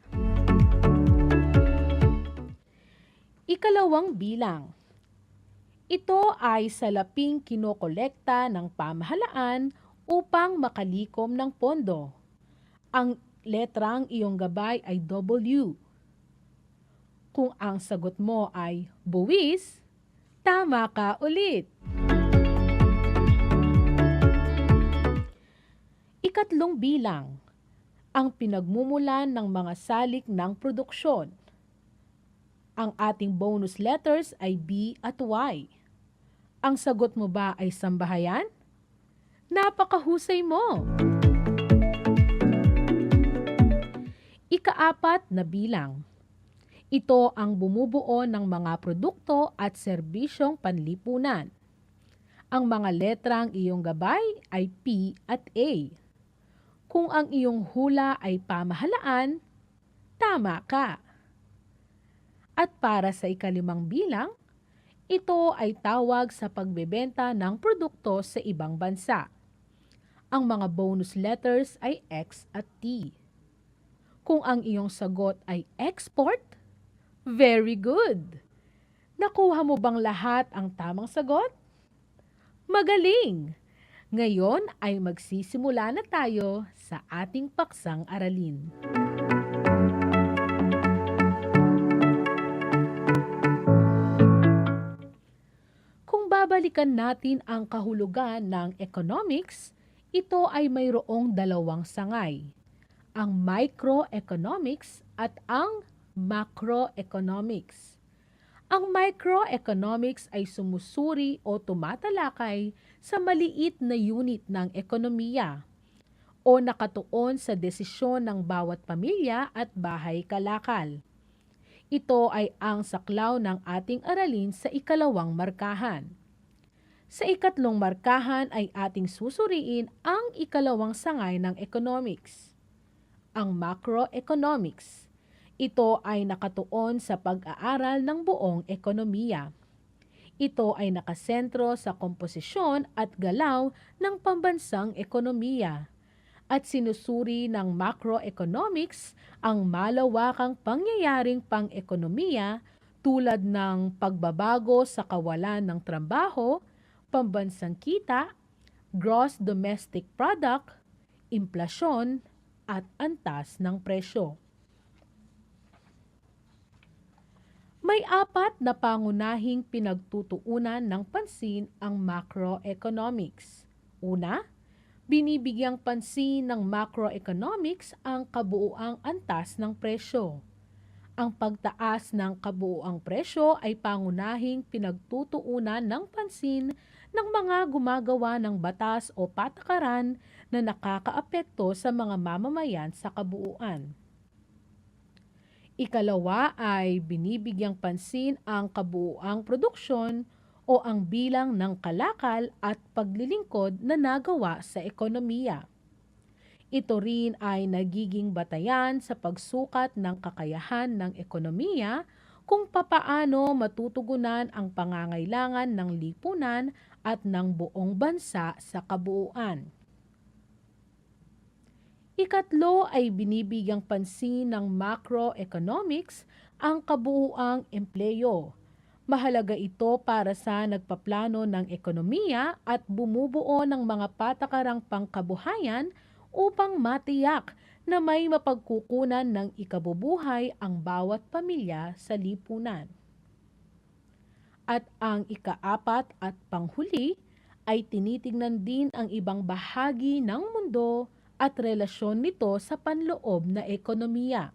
Ikalawang bilang. Ito ay salaping kinokolekta ng pamahalaan upang makalikom ng pondo. Ang letrang iyong gabay ay W. Kung ang sagot mo ay buwis, tama ka ulit. Ikatlong bilang, ang pinagmumulan ng mga salik ng produksyon. Ang ating bonus letters ay B at Y. Ang sagot mo ba ay sambahayan? Napakahusay mo! Ikaapat na bilang. Ito ang bumubuo ng mga produkto at serbisyong panlipunan. Ang mga letrang iyong gabay ay P at A. Kung ang iyong hula ay pamahalaan, tama ka. At para sa ikalimang bilang, ito ay tawag sa pagbebenta ng produkto sa ibang bansa. Ang mga bonus letters ay X at T. Kung ang iyong sagot ay export, very good. Nakuha mo bang lahat ang tamang sagot? Magaling! Ngayon ay magsisimula na tayo sa ating paksang aralin. Kung babalikan natin ang kahulugan ng economics, ito ay mayroong dalawang sangay, ang microeconomics at ang macroeconomics. Ang microeconomics ay sumusuri o tumatalakay sa maliit na unit ng ekonomiya o nakatuon sa desisyon ng bawat pamilya at bahay kalakal. Ito ay ang saklaw ng ating aralin sa ikalawang markahan. Sa ikatlong markahan ay ating susuriin ang ikalawang sangay ng economics, ang macroeconomics. Ito ay nakatuon sa pag-aaral ng buong ekonomiya. Ito ay nakasentro sa komposisyon at galaw ng pambansang ekonomiya at sinusuri ng macroeconomics ang malawakang pangyayaring pang-ekonomiya tulad ng pagbabago sa kawalan ng trabaho, pambansang kita, gross domestic product, inflasyon, at antas ng presyo. May apat na pangunahing pinagtutuunan ng pansin ang macroeconomics. Una, binibigyang pansin ng macroeconomics ang kabuuang antas ng presyo. Ang pagtaas ng kabuuang presyo ay pangunahing pinagtutuunan ng pansin ng mga gumagawa ng batas o patakaran na nakakaapekto sa mga mamamayan sa kabuuan. Ikalawa ay binibigyang pansin ang kabuuang produksyon o ang bilang ng kalakal at paglilingkod na nagawa sa ekonomiya. Ito rin ay nagiging batayan sa pagsukat ng kakayahan ng ekonomiya kung papaano matutugunan ang pangangailangan ng lipunan at ng buong bansa sa kabuuan. Ikatlo ay binibigyang pansin ng macroeconomics ang kabuuang empleyo. Mahalaga ito para sa nagpaplano ng ekonomiya at bumubuo ng mga patakarang pangkabuhayan upang matiyak na may mapagkukunan ng ikabubuhay ang bawat pamilya sa lipunan. At ang ikaapat at panghuli ay tinitingnan din ang ibang bahagi ng mundo at relasyon nito sa panloob na ekonomiya.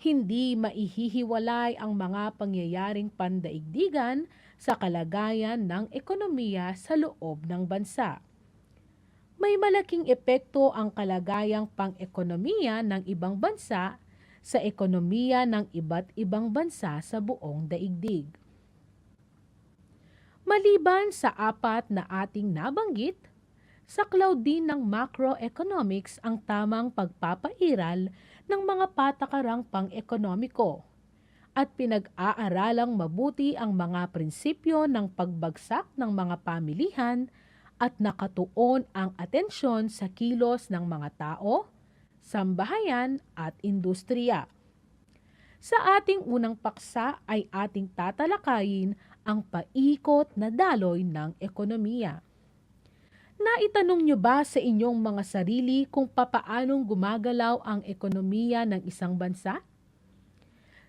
Hindi maihihiwalay ang mga pangyayaring pandaigdigan sa kalagayan ng ekonomiya sa loob ng bansa. May malaking epekto ang kalagayang pang-ekonomiya ng ibang bansa sa ekonomiya ng iba't ibang bansa sa buong daigdig. Maliban sa apat na ating nabanggit, saklaw din ng macroeconomics ang tamang pagpapairal ng mga patakarang pang-ekonomiko at pinag-aaralang mabuti ang mga prinsipyo ng pagbagsak ng mga pamilihan at nakatuon ang atensyon sa kilos ng mga tao, sambahayan at industriya. Sa ating unang paksa ay ating tatalakayin ang paikot na daloy ng ekonomiya. Naitanong niyo ba sa inyong mga sarili kung papaanong gumagalaw ang ekonomiya ng isang bansa?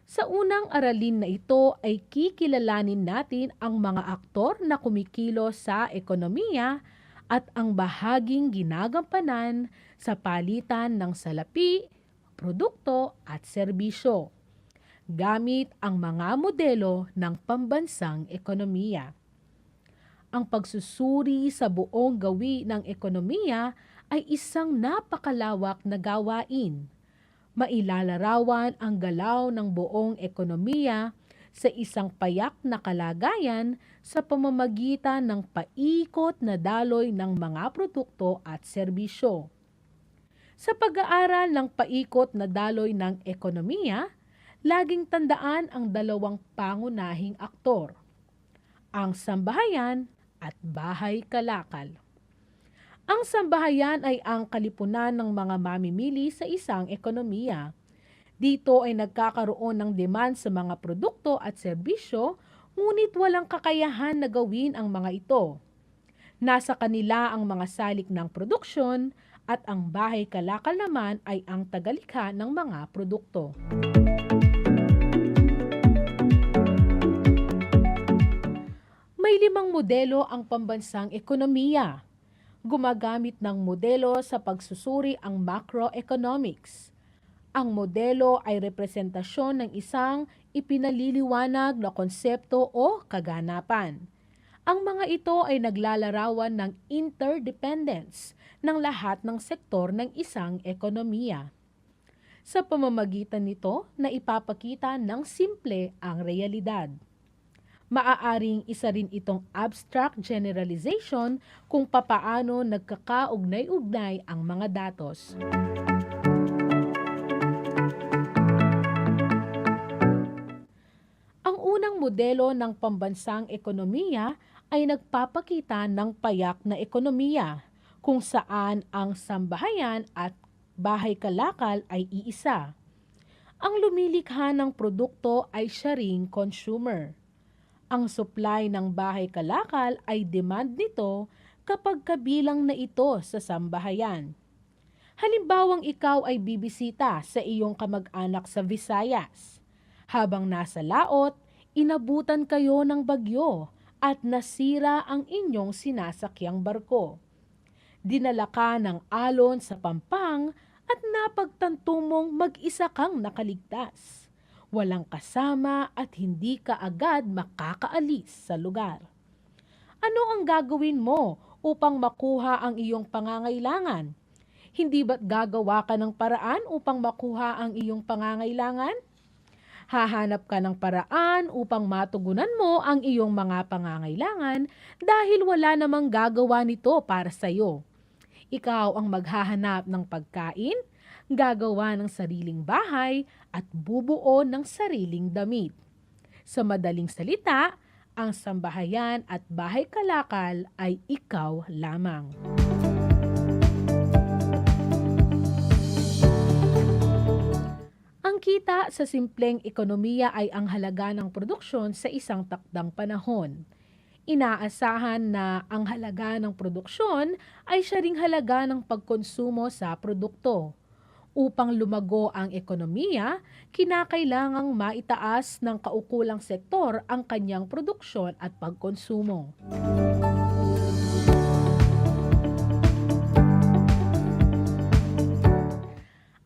Sa unang aralin na ito ay kikilalanin natin ang mga aktor na kumikilos sa ekonomiya at ang bahaging ginagampanan sa palitan ng salapi, produkto at serbisyo, gamit ang mga modelo ng pambansang ekonomiya. Ang pagsusuri sa buong gawi ng ekonomiya ay isang napakalawak na gawain. Mailalarawan ang galaw ng buong ekonomiya sa isang payak na kalagayan sa pamamagitan ng paikot na daloy ng mga produkto at serbisyo. Sa pag-aaral ng paikot na daloy ng ekonomiya, laging tandaan ang dalawang pangunahing aktor, ang sambahayan at bahay kalakal. Ang sambahayan ay ang kalipunan ng mga mamimili sa isang ekonomiya. Dito ay nagkakaroon ng demand sa mga produkto at serbisyo, ngunit walang kakayahan na gawin ang mga ito. Nasa kanila ang mga salik ng produksyon at ang bahay kalakal naman ay ang tagalikha ng mga produkto. May 5 modelo ang pambansang ekonomiya. Gumagamit ng modelo sa pagsusuri ang macroeconomics. Ang modelo ay representasyon ng isang ipinaliliwanag na konsepto o kaganapan. Ang mga ito ay naglalarawan ng interdependence ng lahat ng sektor ng isang ekonomiya. Sa pamamagitan nito na ipapakita ng simple ang realidad. Maaaring isa rin itong abstract generalization kung papaano nagkakaugnay-ugnay ang mga datos. Ang unang modelo ng pambansang ekonomiya ay nagpapakita ng payak na ekonomiya, kung saan ang sambahayan at bahay kalakal ay iisa. Ang lumilikha ng produkto ay siya ring consumer. Ang supply ng bahay kalakal ay demand nito kapag kabilang na ito sa sambahayan. Halimbawang ikaw ay bibisita sa iyong kamag-anak sa Visayas. Habang nasa laot, inabutan kayo ng bagyo at nasira ang inyong sinasakyang barko. Dinala ka ng alon sa Pampang at napagtanto mong mag-isa kang nakaligtas. Walang kasama at hindi ka agad makakaalis sa lugar. Ano ang gagawin mo upang makuha ang iyong pangangailangan? Hindi ba't gagawa ka ng paraan upang makuha ang iyong pangangailangan? Hahanap ka ng paraan upang matugunan mo ang iyong mga pangangailangan dahil wala namang gagawa nito para sa iyo. Ikaw ang maghahanap ng pagkain, gagawa ng sariling bahay at bubuo ng sariling damit. Sa madaling salita, ang sambahayan at bahay kalakal ay ikaw lamang. Ang kita sa simpleng ekonomiya ay ang halaga ng produksyon sa isang takdang panahon. Inaasahan na ang halaga ng produksyon ay siya ring halaga ng pagkonsumo sa produkto. Upang lumago ang ekonomiya, kinakailangang maitaas ng kaukulang sektor ang kanyang produksyon at pagkonsumo.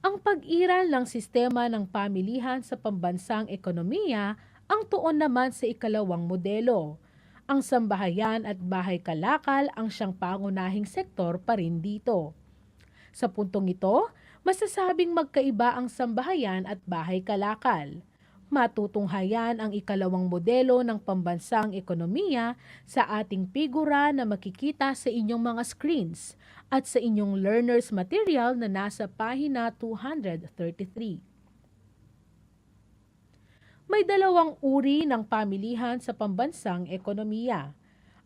Ang pag-iral ng sistema ng pamilihan sa pambansang ekonomiya ang tuon naman sa ikalawang modelo. Ang sambahayan at bahay kalakal ang siyang pangunahing sektor pa rin dito. Sa puntong ito, masasabing magkaiba ang sambahayan at bahay kalakal. Matutunghayan ang ikalawang modelo ng pambansang ekonomiya sa ating figura na makikita sa inyong mga screens at sa inyong learner's material na nasa pahina 233. May dalawang uri ng pamilihan sa pambansang ekonomiya.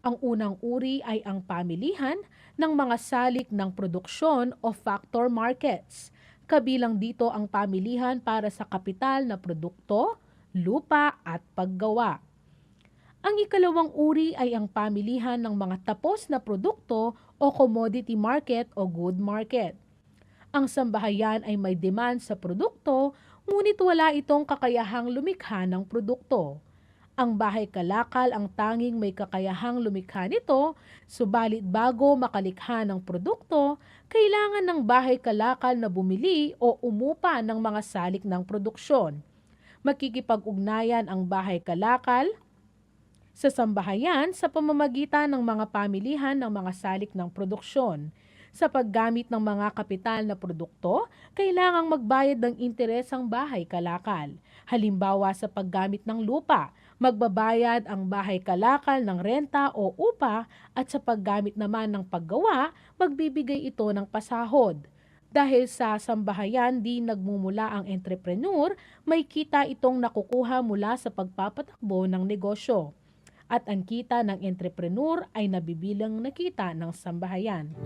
Ang unang uri ay ang pamilihan ng mga salik ng produksyon o factor markets. Kabilang dito ang pamilihan para sa kapital na produkto, lupa at paggawa. Ang ikalawang uri ay ang pamilihan ng mga tapos na produkto o commodity market o good market. Ang sambahayan ay may demand sa produkto, ngunit wala itong kakayahang lumikha ng produkto. Ang bahay kalakal ang tanging may kakayahang lumikha nito, subalit bago makalikha ng produkto, kailangan ng bahay kalakal na bumili o umupa ng mga salik ng produksyon. Makikipag-ugnayan ang bahay kalakal sa sambahayan sa pamamagitan ng mga pamilihan ng mga salik ng produksyon. Sa paggamit ng mga kapital na produkto, kailangang magbayad ng interes ang bahay kalakal. Halimbawa sa paggamit ng lupa, magbabayad ang bahay kalakal ng renta o upa at sa paggamit naman ng paggawa, magbibigay ito ng pasahod. Dahil sa sambahayan di nagmumula ang entrepreneur, may kita itong nakukuha mula sa pagpapatakbo ng negosyo. At ang kita ng entrepreneur ay nabibilang na kita ng sambahayan.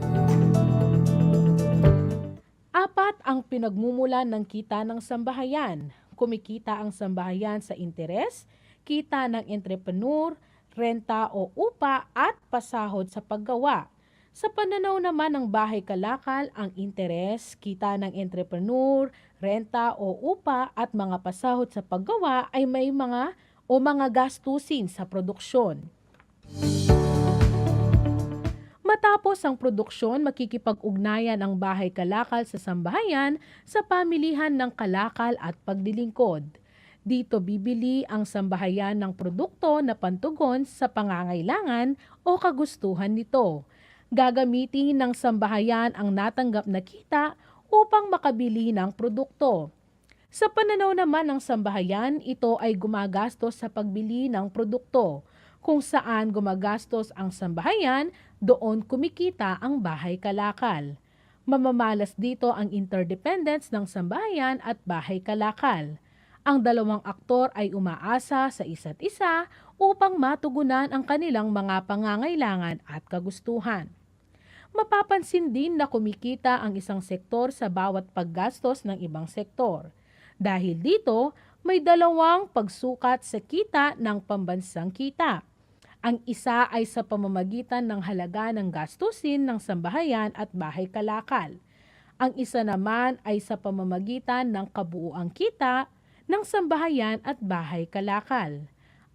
4 ang pinagmumulan ng kita ng sambahayan. Kumikita ang sambahayan sa interes, kita ng entrepreneur, renta o upa at pasahod sa paggawa. Sa pananaw naman ng bahay kalakal, ang interes, kita ng entrepreneur, renta o upa at mga pasahod sa paggawa ay may mga gastusin sa produksyon. Matapos ang produksyon, makikipag-ugnayan ang bahay kalakal sa sambahayan sa pamilihan ng kalakal at paglilingkod. Dito bibili ang sambahayan ng produkto na pantugon sa pangangailangan o kagustuhan nito. Gagamitin ng sambahayan ang natanggap na kita upang makabili ng produkto. Sa pananaw naman ng sambahayan, ito ay gumagastos sa pagbili ng produkto. Kung saan gumagastos ang sambahayan, doon kumikita ang bahay kalakal. Mamamalas dito ang interdependence ng sambahayan at bahay kalakal. Ang dalawang aktor ay umaasa sa isa't isa upang matugunan ang kanilang mga pangangailangan at kagustuhan. Mapapansin din na kumikita ang isang sektor sa bawat paggastos ng ibang sektor. Dahil dito, may dalawang pagsukat sa kita ng pambansang kita. Ang isa ay sa pamamagitan ng halaga ng gastusin ng sambahayan at bahay kalakal. Ang isa naman ay sa pamamagitan ng kabuuang kita ng sambahayan at bahay kalakal.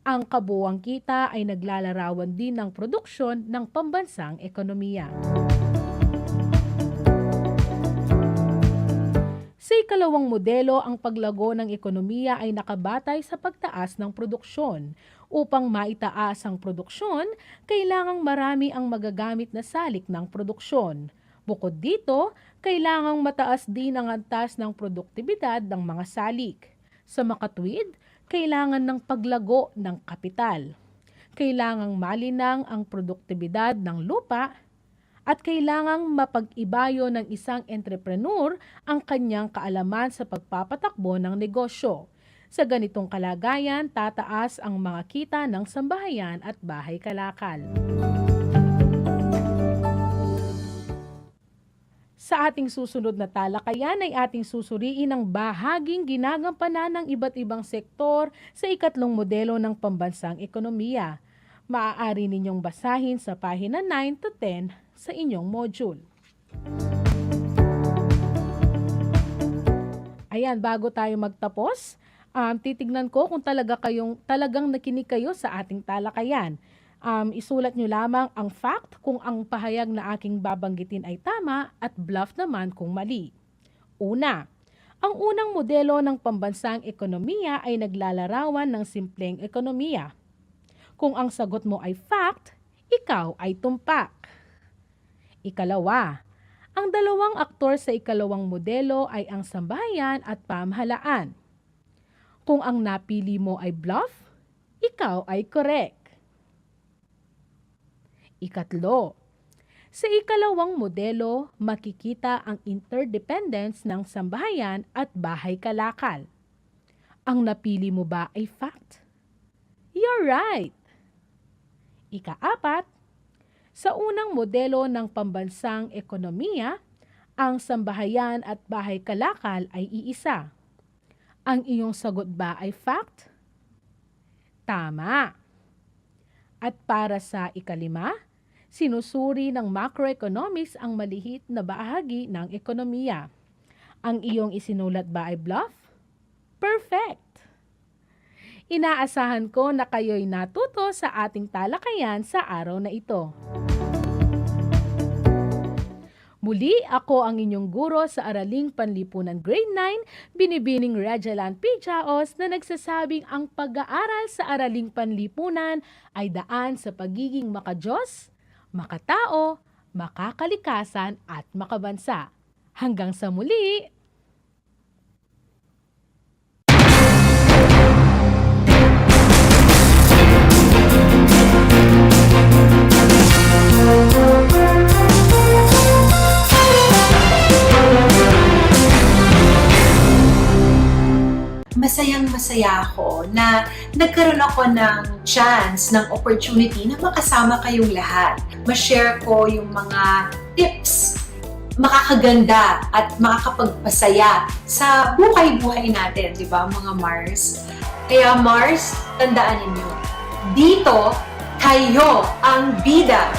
Ang kabuuang kita ay naglalarawan din ng produksyon ng pambansang ekonomiya. Sa ikalawang modelo, ang paglago ng ekonomiya ay nakabatay sa pagtaas ng produksyon. Upang maitaas ang produksyon, kailangang marami ang magagamit na salik ng produksyon. Bukod dito, kailangang mataas din ang antas ng produktibidad ng mga salik. Sa makatwid, kailangan ng paglago ng kapital. Kailangang malinang ang produktibidad ng lupa at kailangang mapag-ibayo ng isang entrepreneur ang kanyang kaalaman sa pagpapatakbo ng negosyo. Sa ganitong kalagayan, tataas ang mga kita ng sambahayan at bahay kalakal. Sa ating susunod na talakayan ay ating susuriin ang bahaging ginagampanan ng iba't ibang sektor sa ikatlong modelo ng pambansang ekonomiya. Maaari ninyong basahin sa pahina 9 to 10 sa inyong module. Ayan, bago tayo magtapos, titignan ko kung talagang nakinig kayo sa ating talakayan. Isulat nyo lamang ang fact kung ang pahayag na aking babanggitin ay tama at bluff naman kung mali. Una, ang unang modelo ng pambansang ekonomiya ay naglalarawan ng simpleng ekonomiya. Kung ang sagot mo ay fact, ikaw ay tumpak. Ikalawa, ang dalawang aktor sa ikalawang modelo ay ang sambahayan at pamahalaan. Kung ang napili mo ay bluff, ikaw ay correct. Ikatlo, sa ikalawang modelo, makikita ang interdependence ng sambahayan at bahay kalakal. Ang napili mo ba ay fact? You're right! Ikaapat, sa unang modelo ng pambansang ekonomiya, ang sambahayan at bahay kalakal ay iisa. Ang iyong sagot ba ay fact? Tama! At para sa ikalima, sinusuri ng macroeconomics ang malihit na bahagi ng ekonomiya. Ang iyong isinulat ba ay bluff? Perfect! Inaasahan ko na kayo'y natuto sa ating talakayan sa araw na ito. Muli, ako ang inyong guro sa Araling Panlipunan Grade 9, Binibining Regialan P. Chaos na nagsasabing ang pag-aaral sa Araling Panlipunan ay daan sa pagiging makadiyos, makatao, makakalikasan at makabansa. Hanggang sa muli! Masayang-masaya ako na nagkaroon ako ng chance, ng opportunity na makasama kayong lahat. Ma-share ko yung mga tips, makakaganda at makakapagpasaya sa buhay-buhay natin, di ba mga Mars? Kaya Mars, tandaan ninyo, dito Kayo ang bida!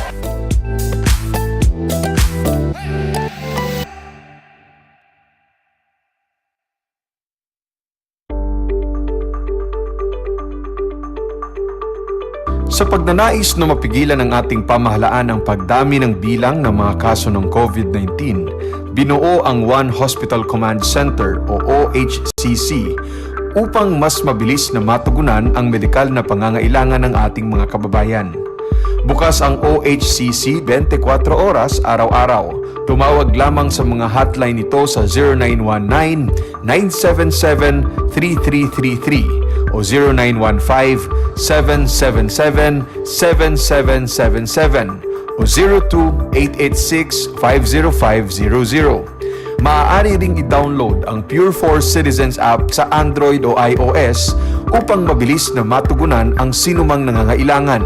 Sa pagnanais na mapigilan ng ating pamahalaan ang pagdami ng bilang ng mga kaso ng COVID-19, binuo ang One Hospital Command Center o OHCC upang mas mabilis na matugunan ang medikal na pangangailangan ng ating mga kababayan. Bukas ang OHCC 24 oras araw-araw. Tumawag lamang sa mga hotline nito sa 0919-977-3333 o 0915-777-7777 o 02-886-50500. Maaari ring i-download ang Pure Force Citizens app sa Android o iOS upang mabilis na matugunan ang sinumang nangangailangan.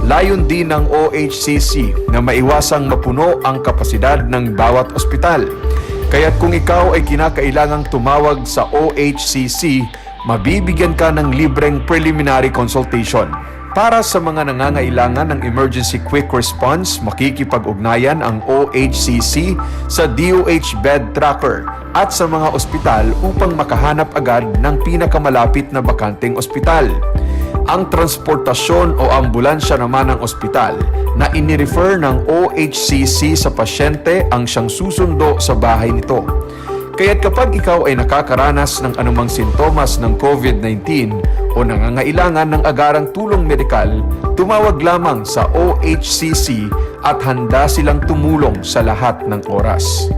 Layon din ng OHCC na maiwasang mapuno ang kapasidad ng bawat ospital. Kaya't kung ikaw ay kinakailangang tumawag sa OHCC, mabibigyan ka ng libreng preliminary consultation. Para sa mga nangangailangan ng emergency quick response, makikipag-ugnayan ang OHCC sa DOH Bed Tracker at sa mga ospital upang makahanap agad ng pinakamalapit na bakanteng ospital. Ang transportasyon o ambulansya naman ng ospital na inirefer ng OHCC sa pasyente ang siyang susundo sa bahay nito. Kaya't kapag ikaw ay nakakaranas ng anumang sintomas ng COVID-19 o nangangailangan ng agarang tulong medikal, tumawag lamang sa OHCC at handa silang tumulong sa lahat ng oras.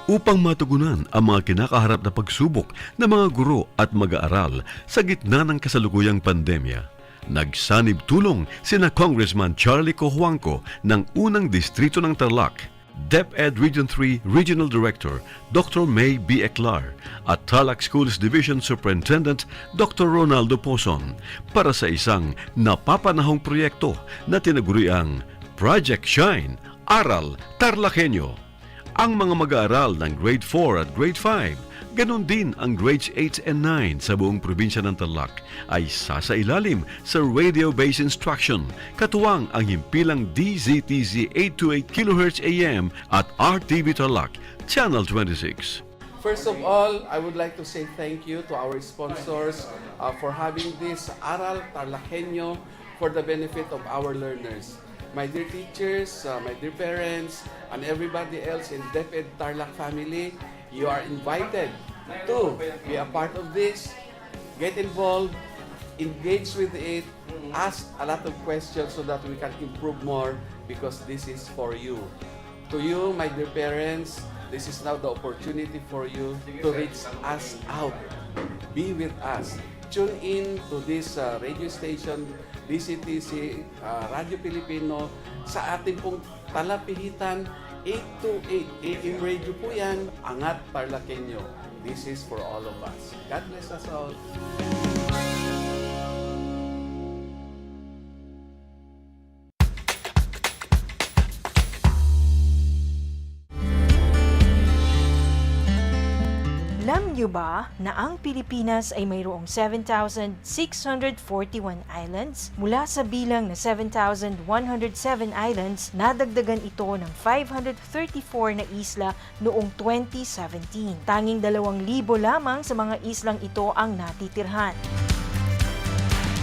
Upang matugunan ang mga kinakaharap na pagsubok ng mga guro at mag-aaral sa gitna ng kasalukuyang pandemya, nagsanib tulong sina Congressman Charlie Cojuangco ng unang distrito ng Tarlac, DEPED Region 3 Regional Director Dr. May B. Eclar at Tarlac Schools Division Superintendent Dr. Ronaldo Pozon para sa isang napapanahong proyekto na tinaguriang Project Shine, Aral TarlakHenyo. Ang mga mag-aaral ng Grade 4 at Grade 5, ganon din ang Grades 8 and 9 sa buong probinsya ng Tarlac ay sasailalim sa radio-based instruction, katuwang ang himpilang DZTZ 828 kHz AM at RTV Tarlac, Channel 26. First of all, I would like to say thank you to our sponsors for having this Aral TarlakHenyo for the benefit of our learners. My dear teachers, my dear parents, and everybody else in DEPED Tarlac family, you are invited to be a part of this. Get involved, engage with it, ask a lot of questions so that we can improve more because this is for you. To you, my dear parents, this is now the opportunity for you to reach us out. Be with us. Tune in to this radio station, DCTC, Radio Pilipino, sa ating pong talapihitan, 828 AM radio po yan, Angat TarlakHenyo. This is for all of us. God bless us all. Alam niyo ba na ang Pilipinas ay mayroong 7,641 islands? Mula sa bilang na 7,107 islands, nadagdagan ito ng 534 na isla noong 2017. Tanging 2,000 lamang sa mga islang ito ang natitirhan.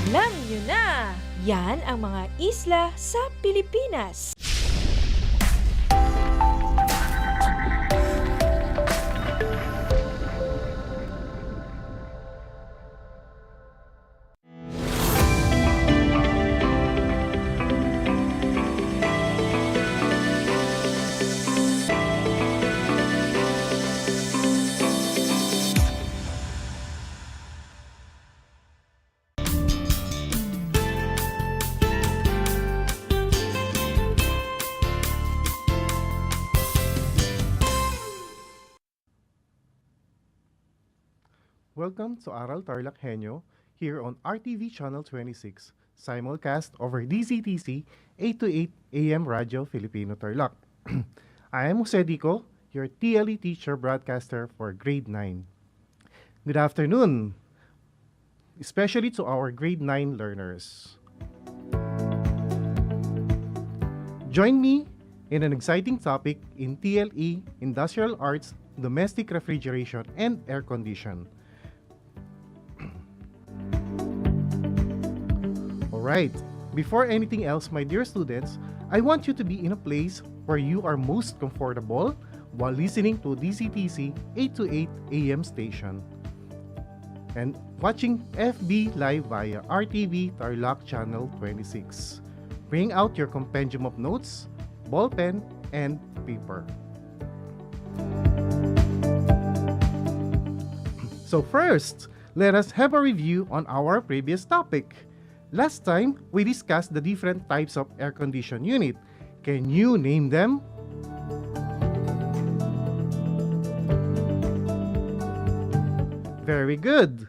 Alam niyo na! Yan ang mga isla sa Pilipinas. Welcome to Aral TarlakHenyo here on RTV Channel 26, simulcast over DCTC 8 to 8 AM Radio Filipino Tarlac. I am Jose Dico, your TLE teacher broadcaster for grade 9. Good afternoon, especially to our grade 9 learners. Join me in an exciting topic in TLE, Industrial Arts, Domestic Refrigeration, and Air Condition. Alright, before anything else, my dear students, I want you to be in a place where you are most comfortable while listening to DCTC 8 to 8 AM station and watching FB Live via RTV Tarlac Channel 26. Bring out your compendium of notes, ball pen, and paper. So first, let us have a review on our previous topic. Last time, we discussed the different types of air condition unit. Can you name them? Very good.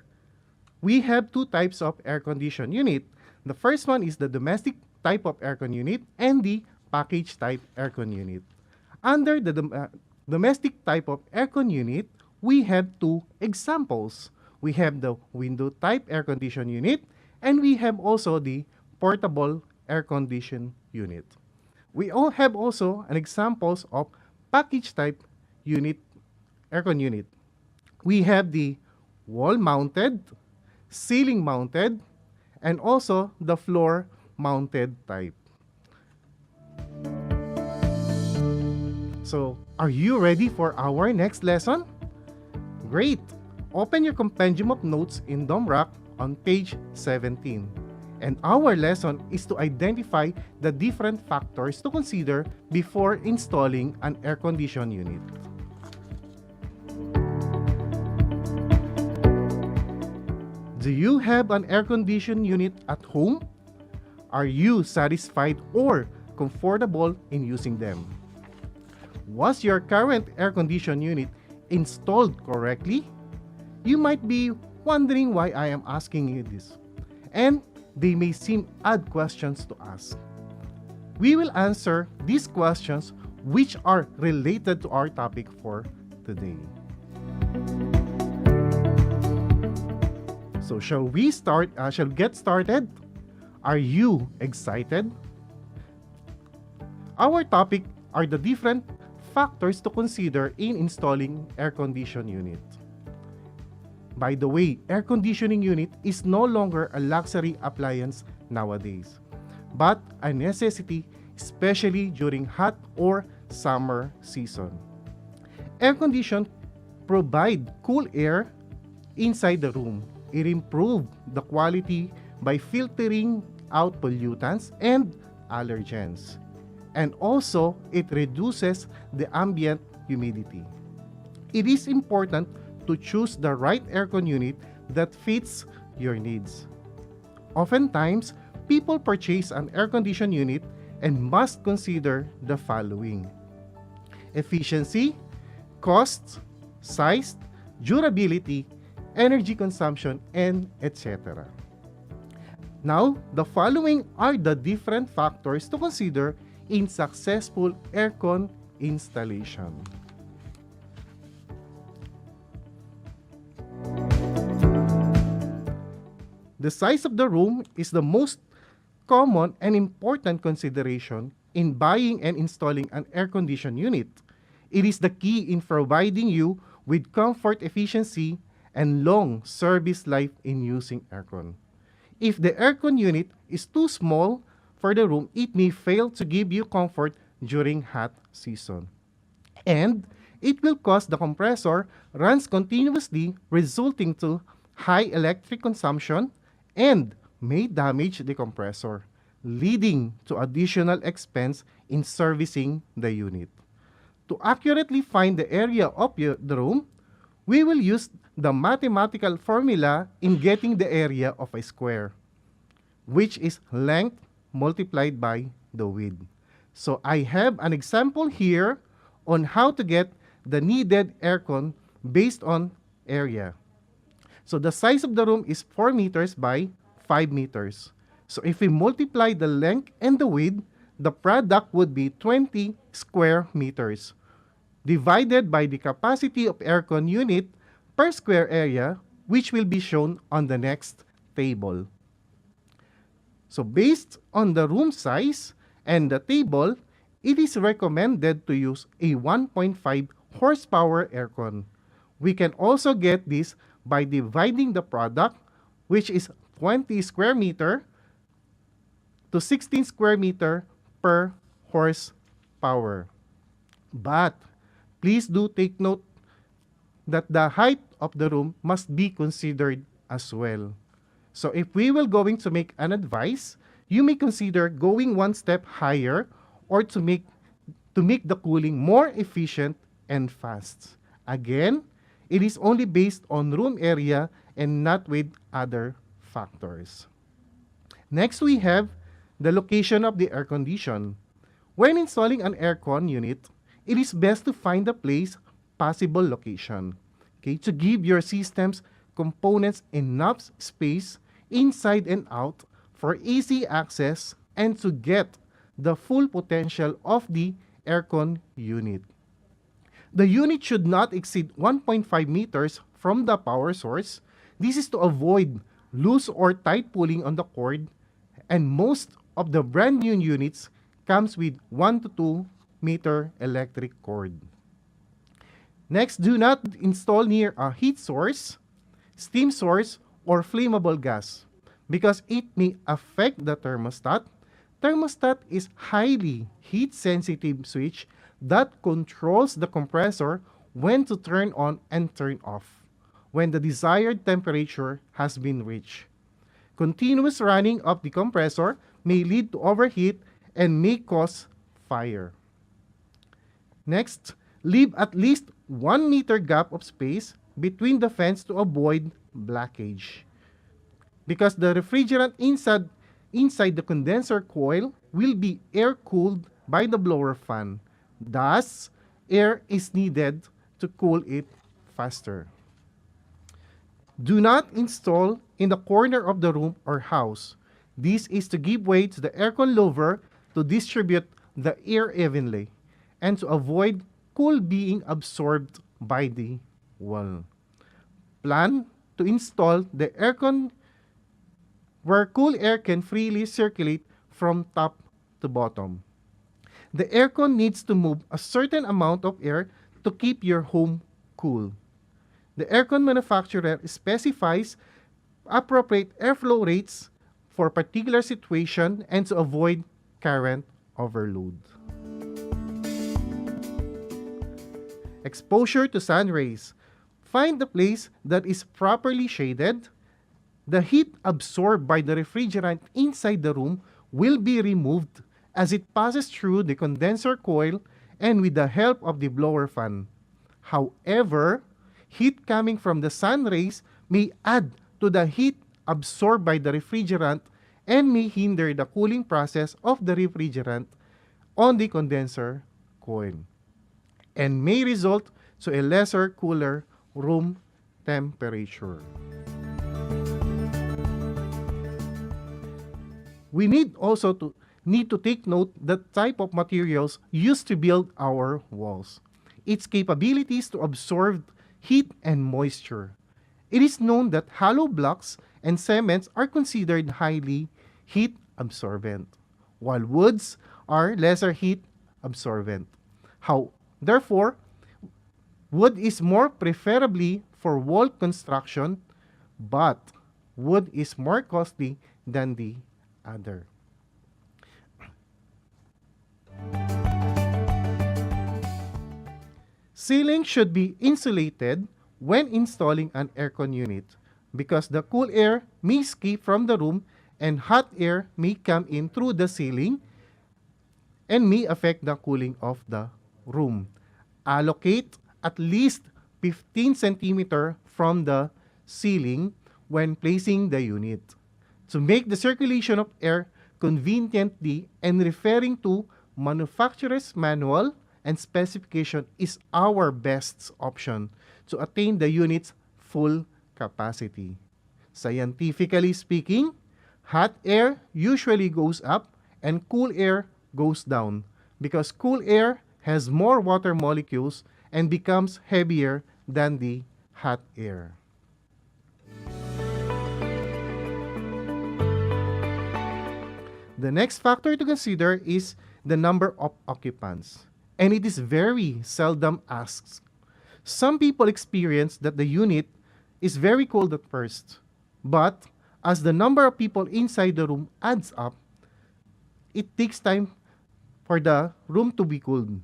We have two types of air condition unit. The first one is the domestic type of aircon unit and the package type aircon unit. Under the domestic type of aircon unit, we have two examples. We have the window type air condition unit and we have also the portable air condition unit. We all have also an examples of package type unit aircon unit. We have the wall mounted, ceiling mounted, and also the floor mounted type. So, are you ready for our next lesson? Great! Open your compendium of notes in DOMRAC on page 17. And our lesson is to identify the different factors to consider before installing an air condition unit. Do you have an air condition unit at home? Are you satisfied or comfortable in using them? Was your current air condition unit installed correctly? You might be wondering why I am asking you this, and they may seem odd questions to ask. We will answer these questions which are related to our topic for today. So shall we get started? Are you excited? Our topic are the different factors to consider in installing air condition unit. By the way, air conditioning unit is no longer a luxury appliance nowadays, but a necessity, especially during hot or summer season. Air condition provide cool air inside the room. It improves the quality by filtering out pollutants and allergens. And also, it reduces the ambient humidity. It is important to choose the right aircon unit that fits your needs. Oftentimes, people purchase an air condition unit and must consider the following: efficiency, cost, size, durability, energy consumption, and etc. Now, the following are the different factors to consider in successful aircon installation. The size of the room is the most common and important consideration in buying and installing an air condition unit. It is the key in providing you with comfort, efficiency, and long service life in using aircon. If the aircon unit is too small for the room, it may fail to give you comfort during hot season. And it will cause the compressor runs continuously, resulting to high electric consumption and may damage the compressor, leading to additional expense in servicing the unit. To accurately find the area of the room, we will use the mathematical formula in getting the area of a square, which is length multiplied by the width. So I have an example here on how to get the needed aircon based on area. So the size of the room is 4 meters by 5 meters. So if we multiply the length and the width, the product would be 20 square meters, divided by the capacity of aircon unit per square area, which will be shown on the next table. So based on the room size and the table, it is recommended to use a 1.5 horsepower aircon. We can also get this by dividing the product, which is 20 square meter to 16 square meter per horsepower. But please do take note that the height of the room must be considered as well. So if we will going to make an advice, you may consider going one step higher or to make the cooling more efficient and fast. Again, it is only based on room area and not with other factors. Next, we have the location of the air condition. When installing an aircon unit, it is best to find the place possible location, okay, to give your system's components enough space inside and out for easy access and to get the full potential of the aircon unit. The unit should not exceed 1.5 meters from the power source. This is to avoid loose or tight pulling on the cord, and most of the brand new units comes with 1 to 2 meter electric cord. Next, do not install near a heat source, steam source, or flammable gas because it may affect the thermostat. Thermostat is highly heat-sensitive switch that controls the compressor when to turn on and turn off when the desired temperature has been reached. Continuous running of the compressor may lead to overheat and may cause fire. Next, leave at least 1 meter gap of space between the fans to avoid blockage. Because the refrigerant inside the condenser coil will be air-cooled by the blower fan. Thus, air is needed to cool it faster. Do not install in the corner of the room or house. This is to give way to the aircon lower to distribute the air evenly and to avoid cool being absorbed by the wall. Plan to install the aircon where cool air can freely circulate from top to bottom. The aircon needs to move a certain amount of air to keep your home cool. The aircon manufacturer specifies appropriate airflow rates for particular situation and to avoid current overload. Exposure to sun rays. Find the place that is properly shaded. The heat absorbed by the refrigerant inside the room will be removed as it passes through the condenser coil and with the help of the blower fan. However, heat coming from the sun rays may add to the heat absorbed by the refrigerant and may hinder the cooling process of the refrigerant on the condenser coil and may result to a lesser cooler room temperature. We need to take note the type of materials used to build our walls, its capabilities to absorb heat and moisture. It is known that hollow blocks and cements are considered highly heat absorbent, while woods are lesser heat absorbent. Therefore, wood is more preferably for wall construction, but wood is more costly than the other. Ceiling should be insulated when installing an aircon unit because the cool air may escape from the room and hot air may come in through the ceiling and may affect the cooling of the room. Allocate at least 15 centimeters from the ceiling when placing the unit to make the circulation of air conveniently, and referring to manufacturer's manual and specification is our best option to attain the unit's full capacity. Scientifically speaking, hot air usually goes up and cool air goes down because cool air has more water molecules and becomes heavier than the hot air. The next factor to consider is the number of occupants, and it is very seldom asked. Some people experience that the unit is very cold at first, but as the number of people inside the room adds up, it takes time for the room to be cooled.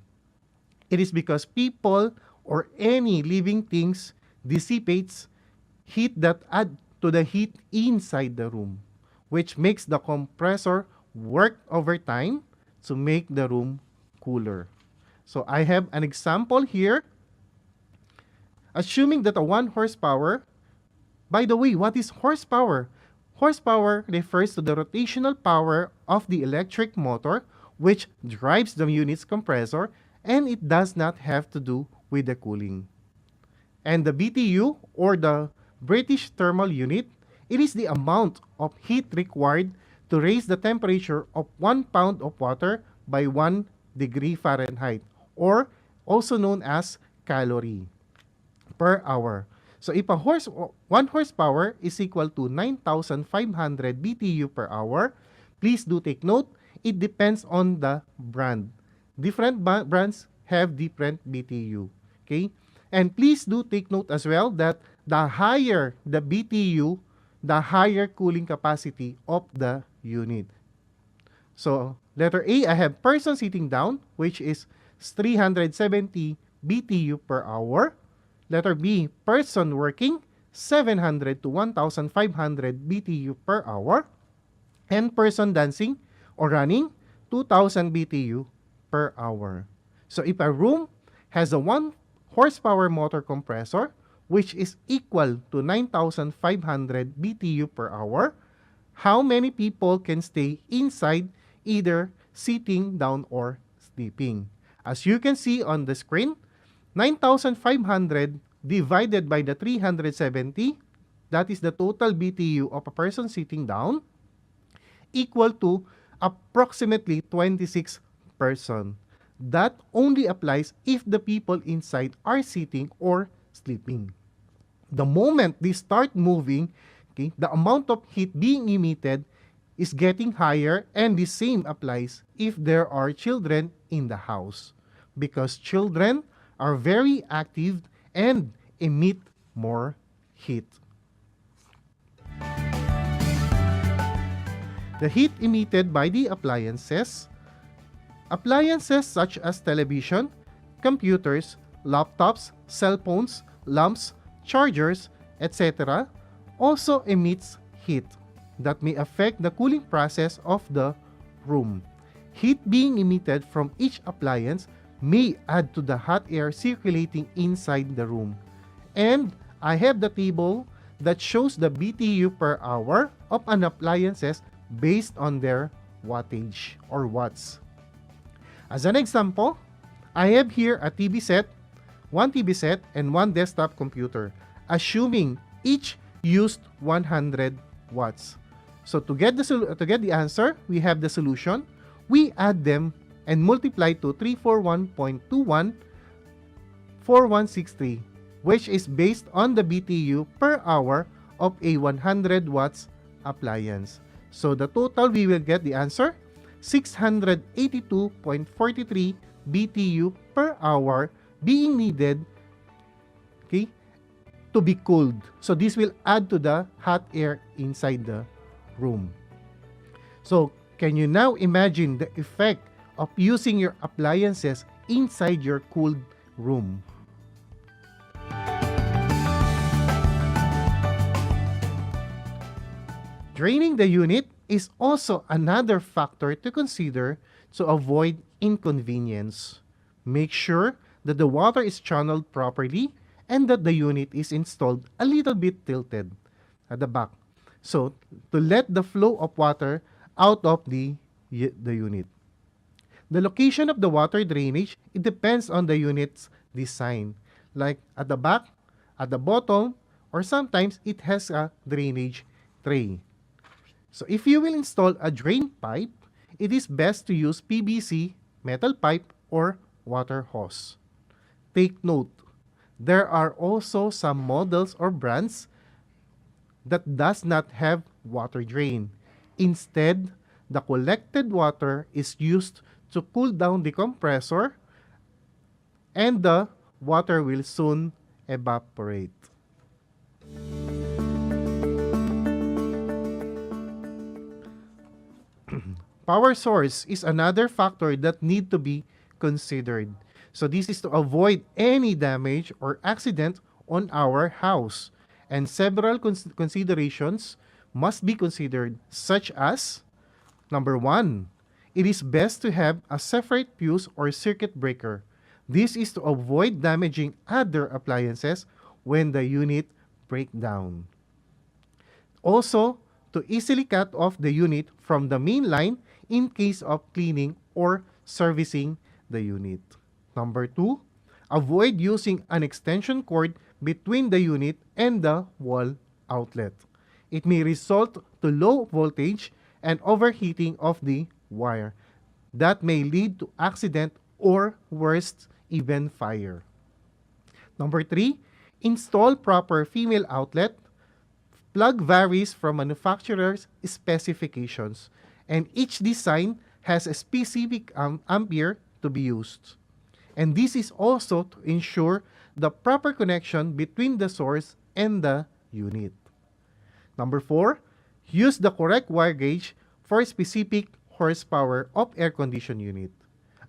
It is because people or any living things dissipates heat that add to the heat inside the room, which makes the compressor work overtime to make the room cooler. So I have an example here. Assuming that a 1 horsepower, by the way, what is horsepower? Horsepower refers to the rotational power of the electric motor which drives the unit's compressor, and it does not have to do with the cooling. And the BTU, or the British Thermal Unit, it is the amount of heat required to raise the temperature of 1 pound of water by 1 degree Fahrenheit, or also known as calorie per hour. So if 1 horsepower is equal to 9,500 BTU per hour, please do take note, it depends on the brand. Different brands have different BTU. Okay? And please do take note as well that the higher the BTU, the higher cooling capacity of the unit. So, letter A, I have person sitting down, which is 370 BTU per hour. Letter B, person working, 700 to 1,500 BTU per hour. And person dancing or running, 2,000 BTU per hour. So, if a room has a 1 horsepower motor compressor, which is equal to 9,500 BTU per hour, how many people can stay inside either sitting down or sleeping? As you can see on the screen, 9,500 divided by the 370, that is the total BTU of a person sitting down, equal to approximately 26 person. That only applies if the people inside are sitting or sleeping. The moment they start moving, okay, the amount of heat being emitted is getting higher, and the same applies if there are children in the house, because children are very active and emit more heat. The heat emitted by the appliances such as television, computers, laptops, cell phones, lamps, chargers, etc., also emits heat that may affect the cooling process of the room. Heat being emitted from each appliance may add to the hot air circulating inside the room. And I have the table that shows the BTU per hour of an appliances based on their wattage or watts. As an example, I have here a TV set, 1 TV set, and 1 desktop computer, assuming each used 100 watts. So to get the answer, we have the solution. We add them and multiply to 341.21 4163, which is based on the BTU per hour of a 100 watts appliance. So the total, we will get the answer, 682.43 BTU per hour being needed, okay, to be cooled. So this will add to the hot air inside the room. So can you now imagine the effect of using your appliances inside your cooled room? Draining the unit is also another factor to consider to avoid inconvenience. Make sure that the water is channeled properly and that the unit is installed a little bit tilted at the back, so to let the flow of water out of the unit. The location of the water drainage, it depends on the unit's design, like at the back, at the bottom, or sometimes it has a drainage tray. So if you will install a drain pipe, it is best to use PVC, metal pipe, or water hose. Take note, there are also some models or brands that does not have water drain. Instead, the collected water is used to cool down the compressor and the water will soon evaporate. Power source is another factor that need to be considered. So this is to avoid any damage or accident on our house. And several considerations must be considered, such as, number 1, it is best to have a separate fuse or circuit breaker. This is to avoid damaging other appliances when the unit breaks down. Also, to easily cut off the unit from the main line in case of cleaning or servicing the unit. Number 2, avoid using an extension cord between the unit and the wall outlet. It may result to low voltage and overheating of the wire. That may lead to accident or worst, even fire. Number 3, install proper female outlet. Plug varies from manufacturer's specifications, and each design has a specific ampere to be used. And this is also to ensure the proper connection between the source and the unit. Number 4, use the correct wire gauge for specific horsepower of air condition unit.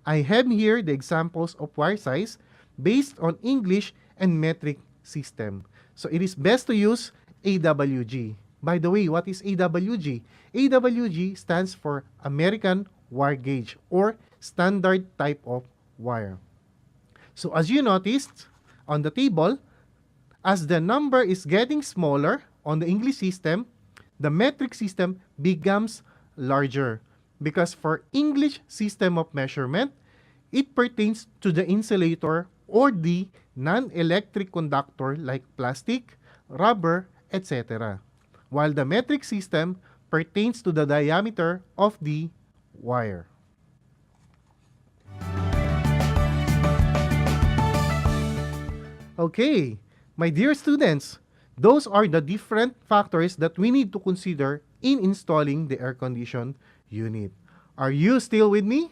I have here the examples of wire size based on English and metric system. So it is best to use AWG. By the way, what is AWG? AWG stands for American Wire Gauge or standard type of wire. So as you noticed on the table, as the number is getting smaller on the English system, the metric system becomes larger because for English system of measurement, it pertains to the insulator or the non-electric conductor like plastic, rubber, etc. While the metric system pertains to the diameter of the wire. Okay, my dear students, those are the different factors that we need to consider in installing the air condition unit. Are you still with me?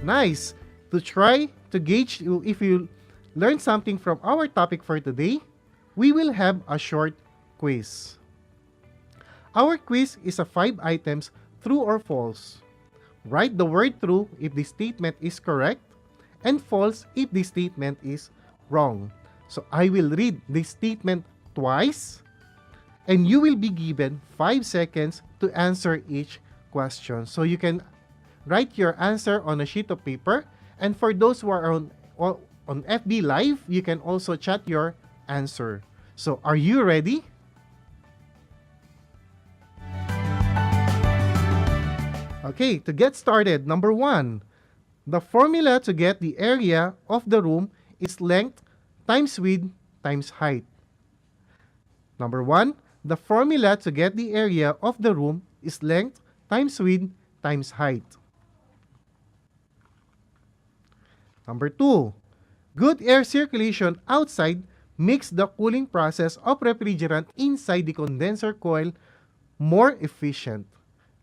Nice. To try to gauge if you learned something from our topic for today, we will have a short quiz. Our quiz is a 5 items, true or false. Write the word true if the statement is correct and false if the statement is wrong. So I will read the statement twice and you will be given 5 seconds to answer each question. So you can write your answer on a sheet of paper, and for those who are on FB Live, you can also chat your answer. So are you ready? Okay, to get started, number 1, the formula to get the area of the room is length times width times height. Number 1, the formula to get the area of the room is length times width times height. Number 2, good air circulation outside makes the cooling process of refrigerant inside the condenser coil more efficient.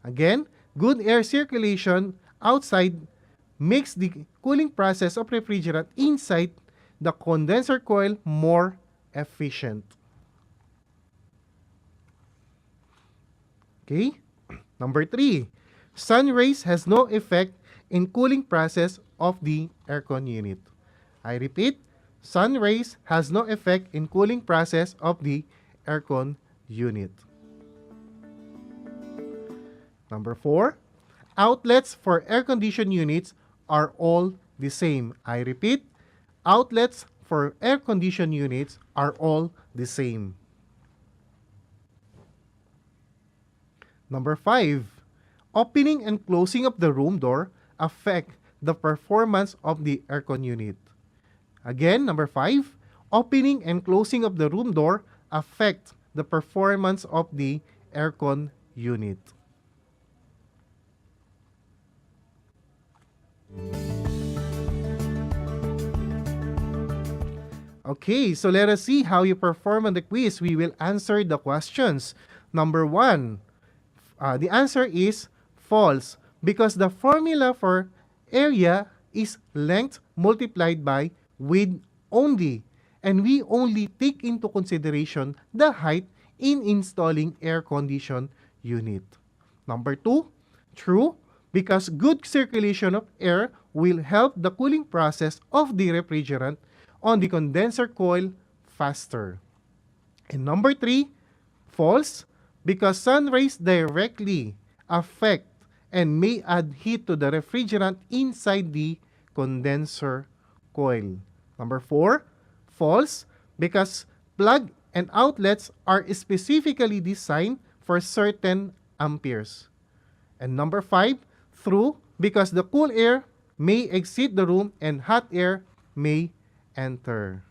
Again, good air circulation outside makes the cooling process of refrigerant inside the condenser coil more efficient. Okay? Number 3, sun rays has no effect in cooling process of the aircon unit. I repeat, sun rays has no effect in cooling process of the aircon unit. Number 4, outlets for air conditioned units are all the same. I repeat, outlets for air conditioned units are all the same. Number 5, opening and closing of the room door affect the performance of the aircon unit. Again, number 5, opening and closing of the room door affect the performance of the aircon unit. Okay, so let us see how you perform on the quiz. We will answer the questions. Number 1, the answer is false because the formula for area is length multiplied by width only. And we only take into consideration the height in installing air condition unit. Number 2, true, because good circulation of air will help the cooling process of the refrigerant on the condenser coil faster. And number 3, false, because sun rays directly affect and may add heat to the refrigerant inside the condenser coil. Number 4, false, because plug and outlets are specifically designed for certain amperes. And number 5, true, because the cool air may exit the room and hot air may enter.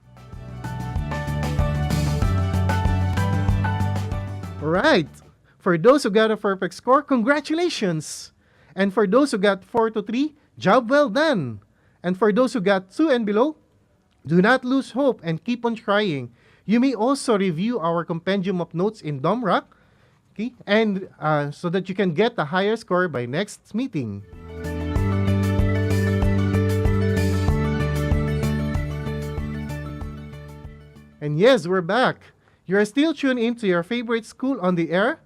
Alright, for those who got a perfect score, congratulations! And for those who got 4 to 3, job well done! And for those who got 2 and below, do not lose hope and keep on trying. You may also review our compendium of notes in DOMRAC, okay, and so that you can get a higher score by next meeting. And yes, we're back. You're still tuned in to your favorite school on the air.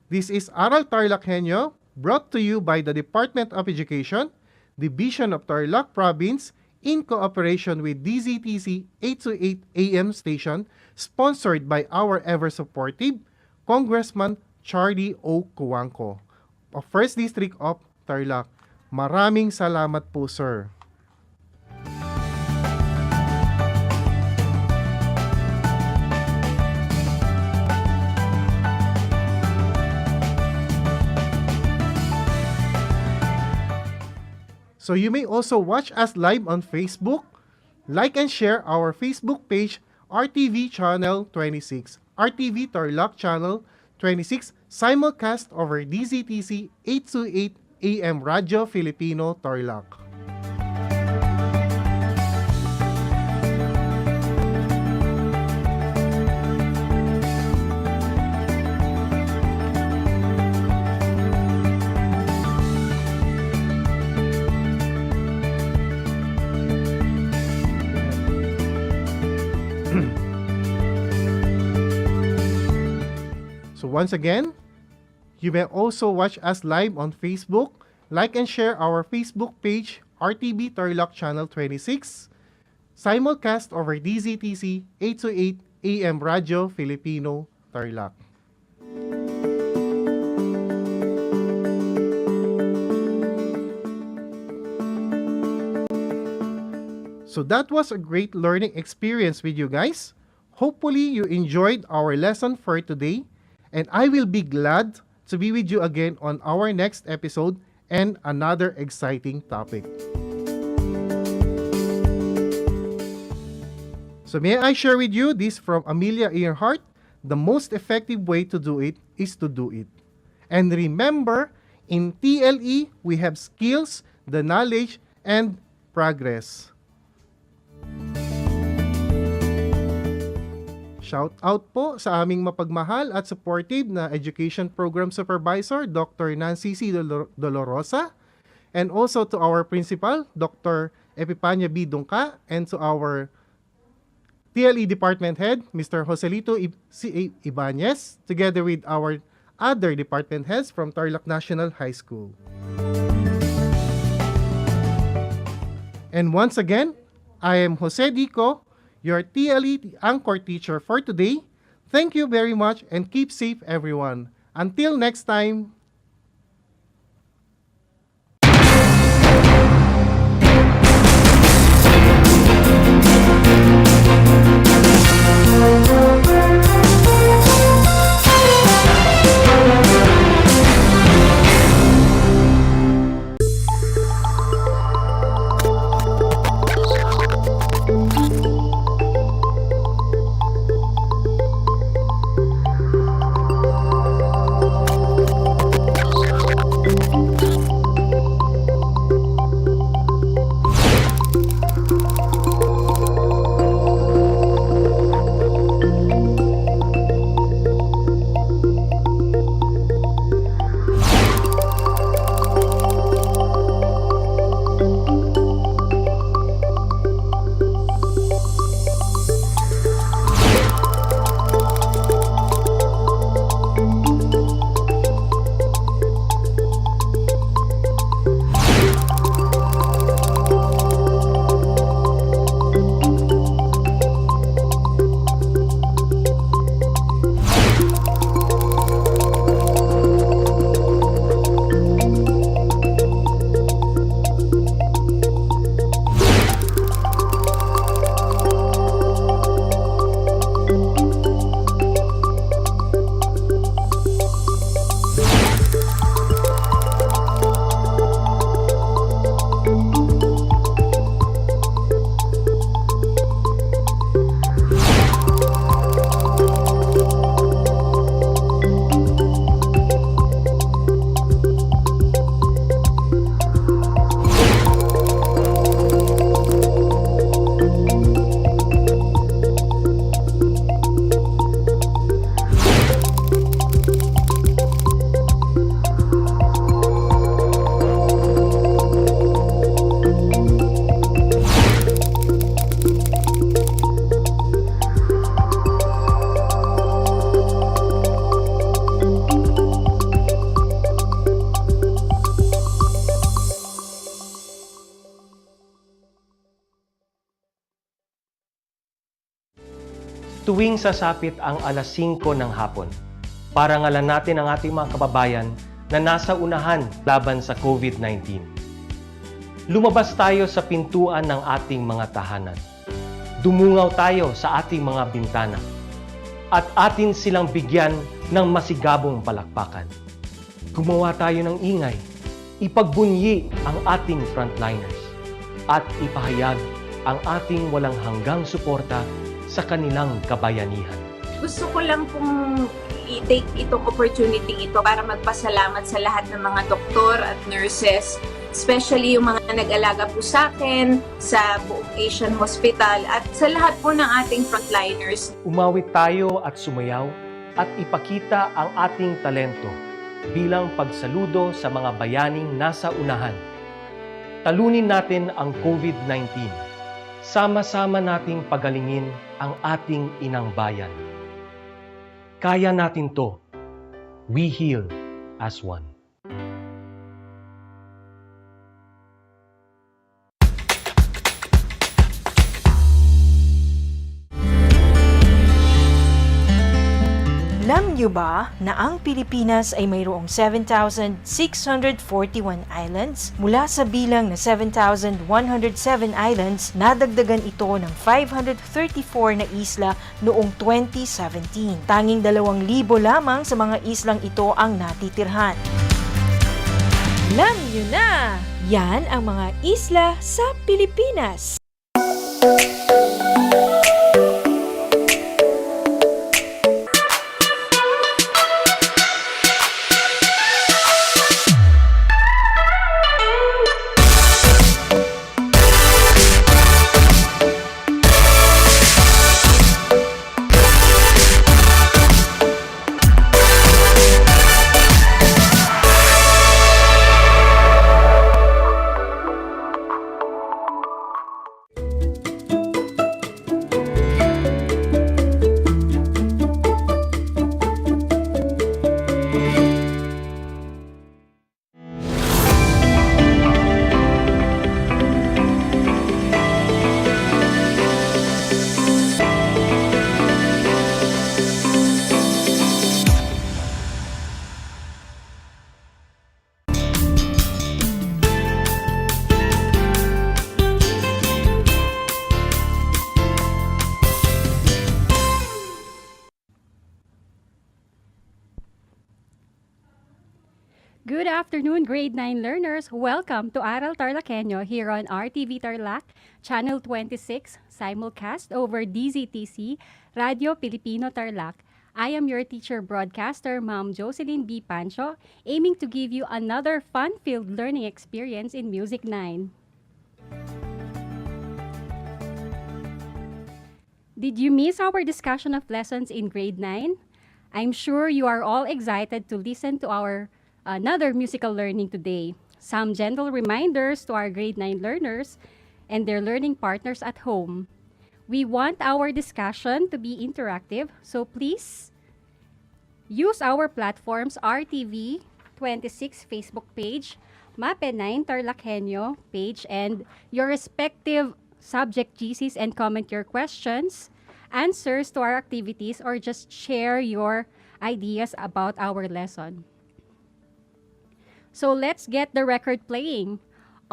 This is Aral TarlakHenyo, brought to you by the Department of Education, Division of Tarlac Province, in cooperation with DZTC 828 AM station, sponsored by our ever-supportive Congressman Charlie O. Cuangco of 1st District of Tarlac. Maraming salamat po, sir. So you may also watch us live on Facebook. Like and share our Facebook page, RTV Channel 26, RTV Tarlac Channel 26, simulcast over DZTC 828 AM Radio Filipino Tarlac. So once again, you may also watch us live on Facebook. Like and share our Facebook page, RTV Tarlac Channel 26, simulcast over DZTC 828 AM Radio Filipino Tarlac. So that was a great learning experience with you guys. Hopefully you enjoyed our lesson for today, and I will be glad to be with you again on our next episode and another exciting topic. So may I share with you this from Amelia Earhart? The most effective way to do it is to do it. And remember, in TLE, we have skills, the knowledge, and progress. Shout out po sa aming mapagmahal at supportive na Education Program Supervisor, Dr. Nancy C. Dolorosa, and also to our Principal, Dr. Epipania B. Dungka, and to our TLE Department Head, Mr. Joselito C. Ibanez, together with our other department heads from Tarlac National High School. And once again, I am Jose Dico, your TLE Anchor Teacher for today. Thank you very much and keep safe, everyone. Until next time. Tuwing sasapit ang alas 5 ng hapon, parangalan natin ang ating mga kababayan na nasa unahan laban sa COVID-19. Lumabas tayo sa pintuan ng ating mga tahanan. Dumungaw tayo sa ating mga bintana. At atin silang bigyan ng masigabong palakpakan. Gumawa tayo ng ingay, ipagbunyi ang ating frontliners, at ipahayag ang ating walang hanggang suporta sa kanilang kabayanihan. Gusto ko lang pong i-take itong opportunity ito para magpasalamat sa lahat ng mga doktor at nurses, especially yung mga nag-alaga po sa akin, sa buong Asian Hospital, at sa lahat po ng ating frontliners. Umawit tayo at sumayaw at ipakita ang ating talento bilang pagsaludo sa mga bayaning nasa unahan. Talunin natin ang COVID-19. Sama-sama nating pagalingin ang ating inang bayan. Kaya natin to. We heal as one. Alam niyo ba na ang Pilipinas ay mayroong 7,641 islands? Mula sa bilang na 7,107 islands, nadagdagan ito ng 534 na isla noong 2017. Tanging 2,000 lamang sa mga islang ito ang natitirhan. Alam niyo na! Yan ang mga isla sa Pilipinas. Good afternoon, grade 9 learners. Welcome to Aral TarlakHenyo here on RTV Tarlac, Channel 26, simulcast over DZTC, Radio Filipino Tarlac. I am your teacher broadcaster, Ma'am Jocelyn B. Pancho, aiming to give you another fun-filled learning experience in Music 9. Did you miss our discussion of lessons in grade 9? I'm sure you are all excited to listen to our another musical learning today. Some gentle reminders to our grade 9 learners and their learning partners at home. We want our discussion to be interactive, so please use our platforms RTV 26 Facebook page, MAPE9 TarlakHenyo page, and your respective subject GCs, and comment your questions, answers to our activities, or just share your ideas about our lesson. So let's get the record playing.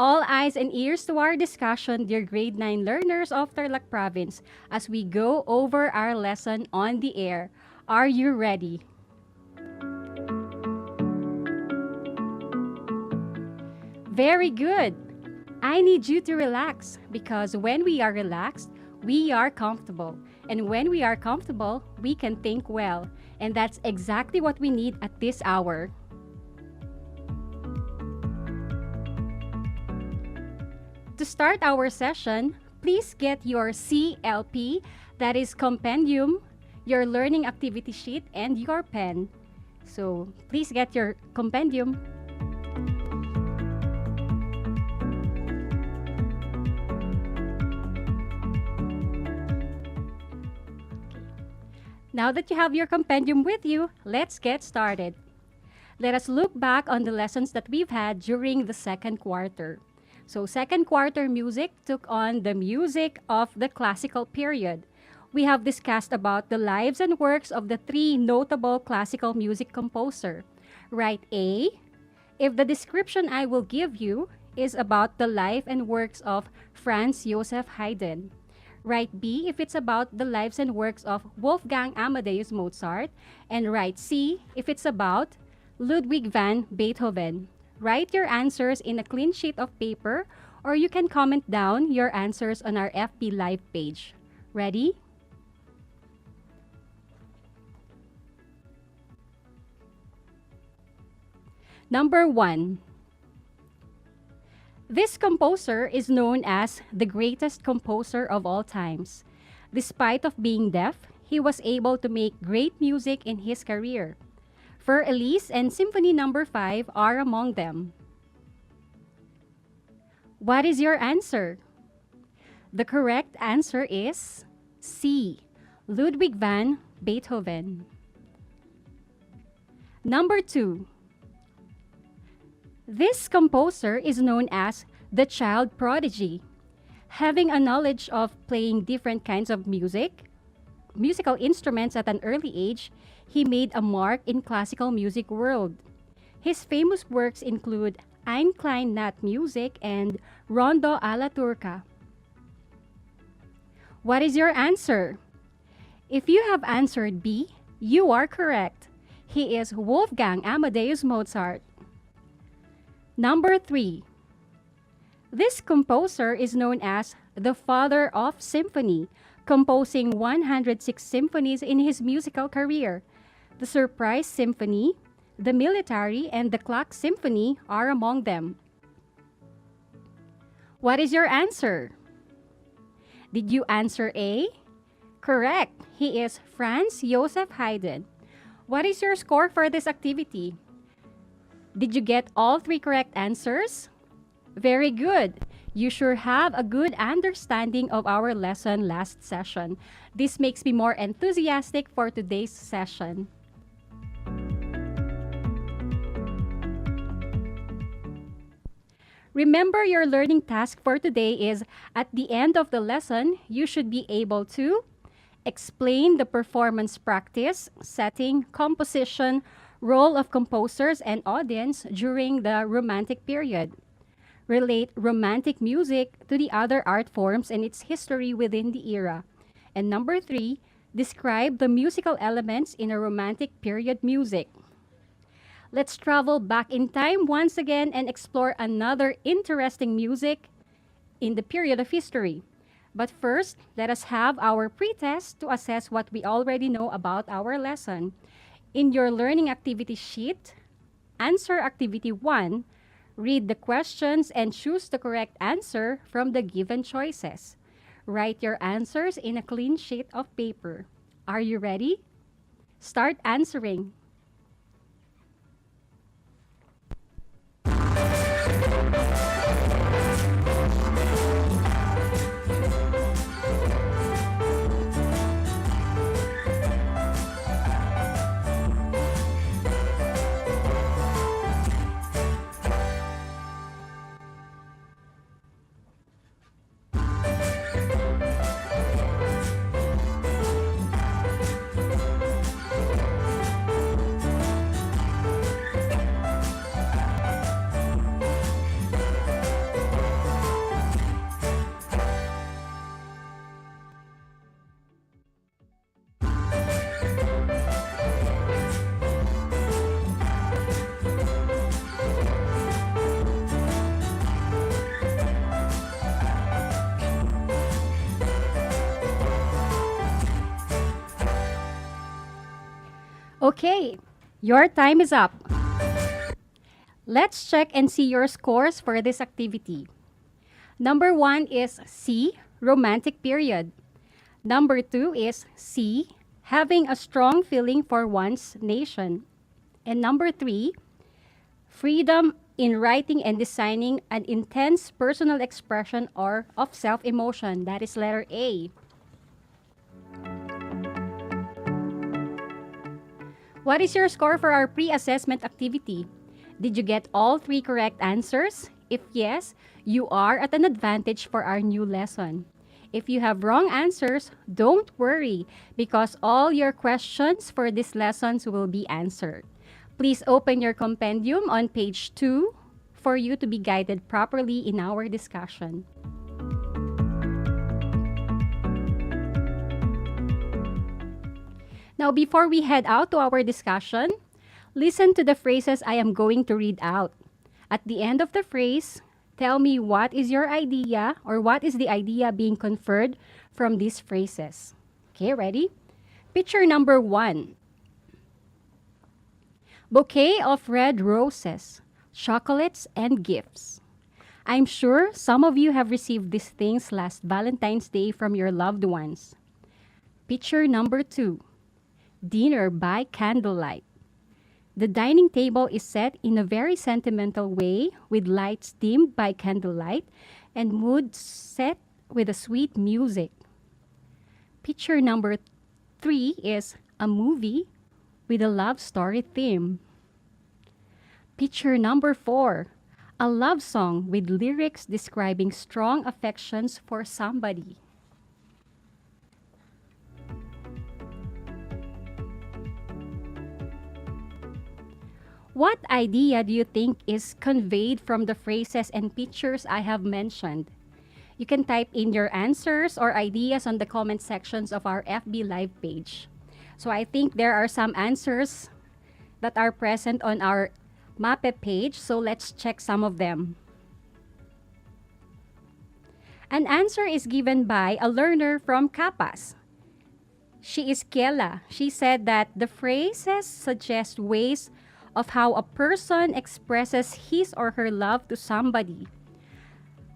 All eyes and ears to our discussion, dear grade 9 learners of Tarlac Province, as we go over our lesson on the air. Are you ready? Very good. I need you to relax, because when we are relaxed, we are comfortable. And when we are comfortable, we can think well. And that's exactly what we need at this hour. To start our session, please get your CLP, that is compendium, your learning activity sheet, and your pen. So please get your compendium. Now that you have your compendium with you, let's get started. Let us look back on the lessons that we've had during the second quarter. So second quarter music took on the music of the classical period. we have discussed about the lives and works of the three notable classical music composer. Write A if the description I will give you is about the life and works of Franz Joseph Haydn. Write B if it's about the lives and works of Wolfgang Amadeus Mozart. And write C if it's about Ludwig van Beethoven. Write your answers in a clean sheet of paper, or you can comment down your answers on our FB Live page. Ready? Number 1. This composer is known as the greatest composer of all times. Despite of being deaf, he was able to make great music in his career. Für Elise and Symphony No. 5 are among them. What is your answer? The correct answer is C. Ludwig van Beethoven. Number 2. This composer is known as the child prodigy. Having a knowledge of playing different kinds of musical instruments at an early age, he made a mark in classical music world. His famous works include Ein klein Nachtmusik and Rondo alla Turca. What is your answer? If you have answered B, you are correct. He is Wolfgang Amadeus Mozart. Number 3. This composer is known as the father of symphony, composing 106 symphonies in his musical career. The Surprise Symphony, the Military, and the Clock Symphony are among them. What is your answer? Did you answer A? Correct. He is Franz Joseph Haydn. What is your score for this activity? Did you get all 3 correct answers? Very good. You sure have a good understanding of our lesson last session. This makes me more enthusiastic for today's session. Remember, your learning task for today is at the end of the lesson, you should be able to explain the performance practice, setting, composition, role of composers and audience during the Romantic period. Relate romantic music to the other art forms and its history within the era. And number 3, describe the musical elements in a Romantic period music. Let's travel back in time once again and explore another interesting music in the period of history. But first, let us have our pretest to assess what we already know about our lesson. In your learning activity sheet, answer activity 1, read the questions and choose the correct answer from the given choices. Write your answers in a clean sheet of paper. Are you ready? Start answering. Okay, your time is up. Let's check and see your scores for this activity. Number 1 is C, romantic period. Number 2 is C, having a strong feeling for one's nation. And number 3, freedom in writing and designing an intense personal expression or of self-emotion. That is letter A. What is your score for our pre-assessment activity? Did you get all 3 correct answers? If yes, you are at an advantage for our new lesson. If you have wrong answers, don't worry because all your questions for these lessons will be answered. Please open your compendium on page 2 for you to be guided properly in our discussion. Now, before we head out to our discussion, listen to the phrases I am going to read out. At the end of the phrase, tell me what is your idea or what is the idea being conferred from these phrases. Okay, ready? Picture number 1. Bouquet of red roses, chocolates, and gifts. I'm sure some of you have received these things last Valentine's Day from your loved ones. Picture number 2. Dinner by candlelight. The dining table is set in a very sentimental way with lights dimmed by candlelight and mood set with a sweet music. Picture number 3 is a movie with a love story theme. Picture number 4, a love song with lyrics describing strong affections for somebody. What idea do you think is conveyed from the phrases and pictures I have mentioned? You can type in your answers or ideas on the comment sections of our FB Live page. So I think there are some answers that are present on our MAPE page, so let's check some of them. An answer is given by a learner from Capas. She is Kiela. She said that the phrases suggest ways of how a person expresses his or her love to somebody.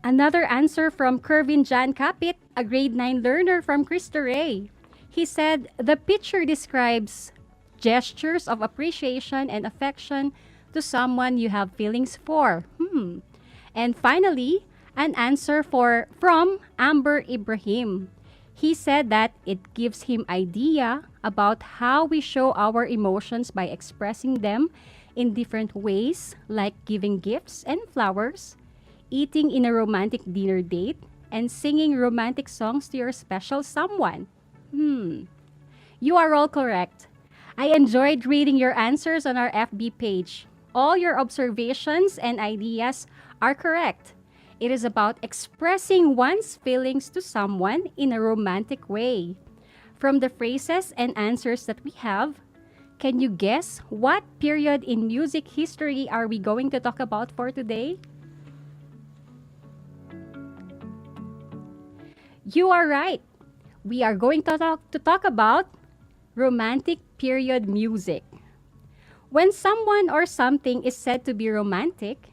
Another answer from Kervin Jan Kapit, a grade 9 learner from Cristo Rey. He said the picture describes gestures of appreciation and affection to someone you have feelings for. And finally, an answer from Amber Ibrahim. He said that it gives him idea about how we show our emotions by expressing them in different ways, like giving gifts and flowers, eating in a romantic dinner date, and singing romantic songs to your special someone. You are all correct. I enjoyed reading your answers on our FB page. All your observations and ideas are correct. It is about expressing one's feelings to someone in a romantic way. From the phrases and answers that we have, can you guess what period in music history are we going to talk about for today? You are right. We are going to talk about romantic period music. When someone or something is said to be romantic,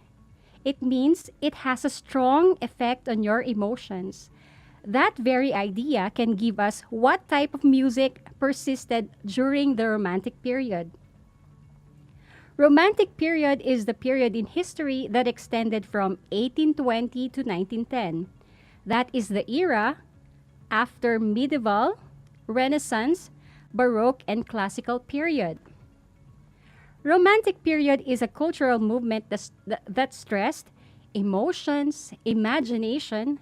it means it has a strong effect on your emotions. That very idea can give us what type of music persisted during the Romantic period. Romantic period is the period in history that extended from 1820 to 1910. That is the era after medieval, Renaissance, Baroque, and Classical period. Romantic period is a cultural movement that stressed emotions, imagination,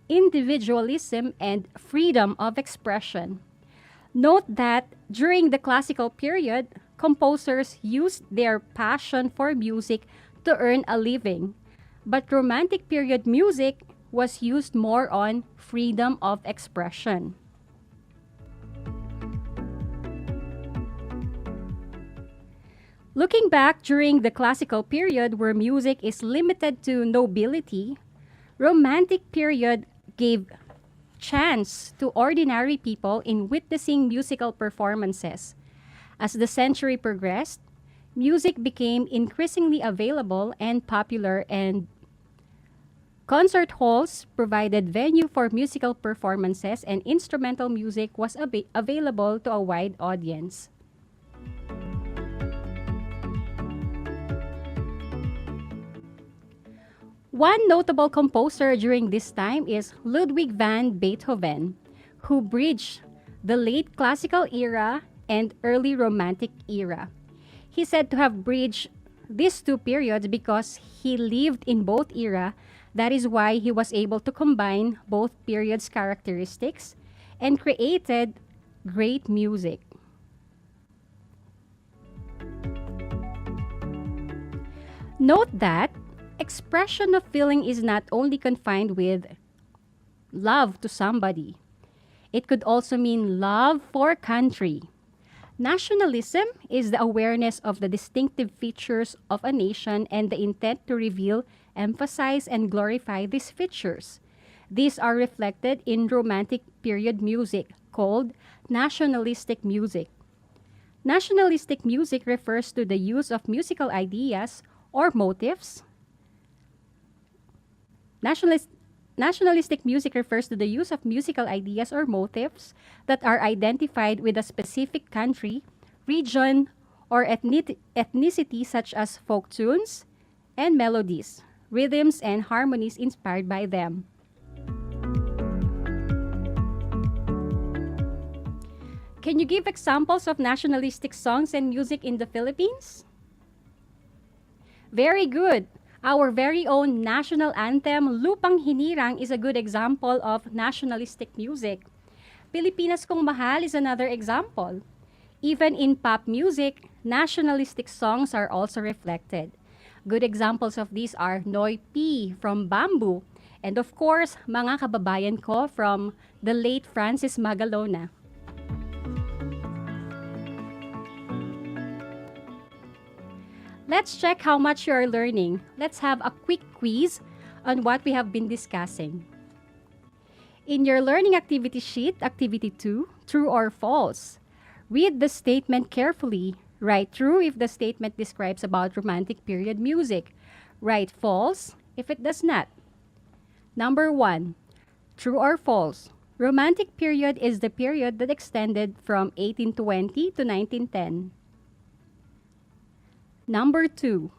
individualism, and freedom of expression. Note that during the classical period, composers used their passion for music to earn a living, but romantic period music was used more on freedom of expression. Looking back during the classical period where music is limited to nobility, romantic period gave chance to ordinary people in witnessing musical performances. As the century progressed, music became increasingly available and popular, and concert halls provided venue for musical performances, and instrumental music was available to a wide audience. One notable composer during this time is Ludwig van Beethoven, who bridged the late classical era and early romantic era. He said to have bridged these two periods because he lived in both eras That is why he was able to combine both periods' characteristics and created great music. Note that expression of feeling is not only confined with love to somebody. It could also mean love for country. Nationalism is the awareness of the distinctive features of a nation and the intent to reveal, emphasize, and glorify these features. These are reflected in Romantic period music called nationalistic music. Nationalistic music refers to the use of musical ideas or motifs. Nationalistic music refers to the use of musical ideas or motifs that are identified with a specific country, region, or ethnicity, such as folk tunes and melodies, rhythms, and harmonies inspired by them. Can you give examples of nationalistic songs and music in the Philippines? Very good. Our very own national anthem, Lupang Hinirang, is a good example of nationalistic music. Pilipinas Kong Mahal is another example. Even in pop music, nationalistic songs are also reflected. Good examples of these are Noy P from Bamboo, and of course, Mga Kababayan Ko from the late Francis Magalona. Let's check how much you are learning. Let's have a quick quiz on what we have been discussing. In your learning activity sheet, activity 2, true or false. Read the statement carefully. Write true if the statement describes about romantic period music. Write false if it does not. Number 1, true or false. Romantic period is the period that extended from 1820 to 1910. Number 2,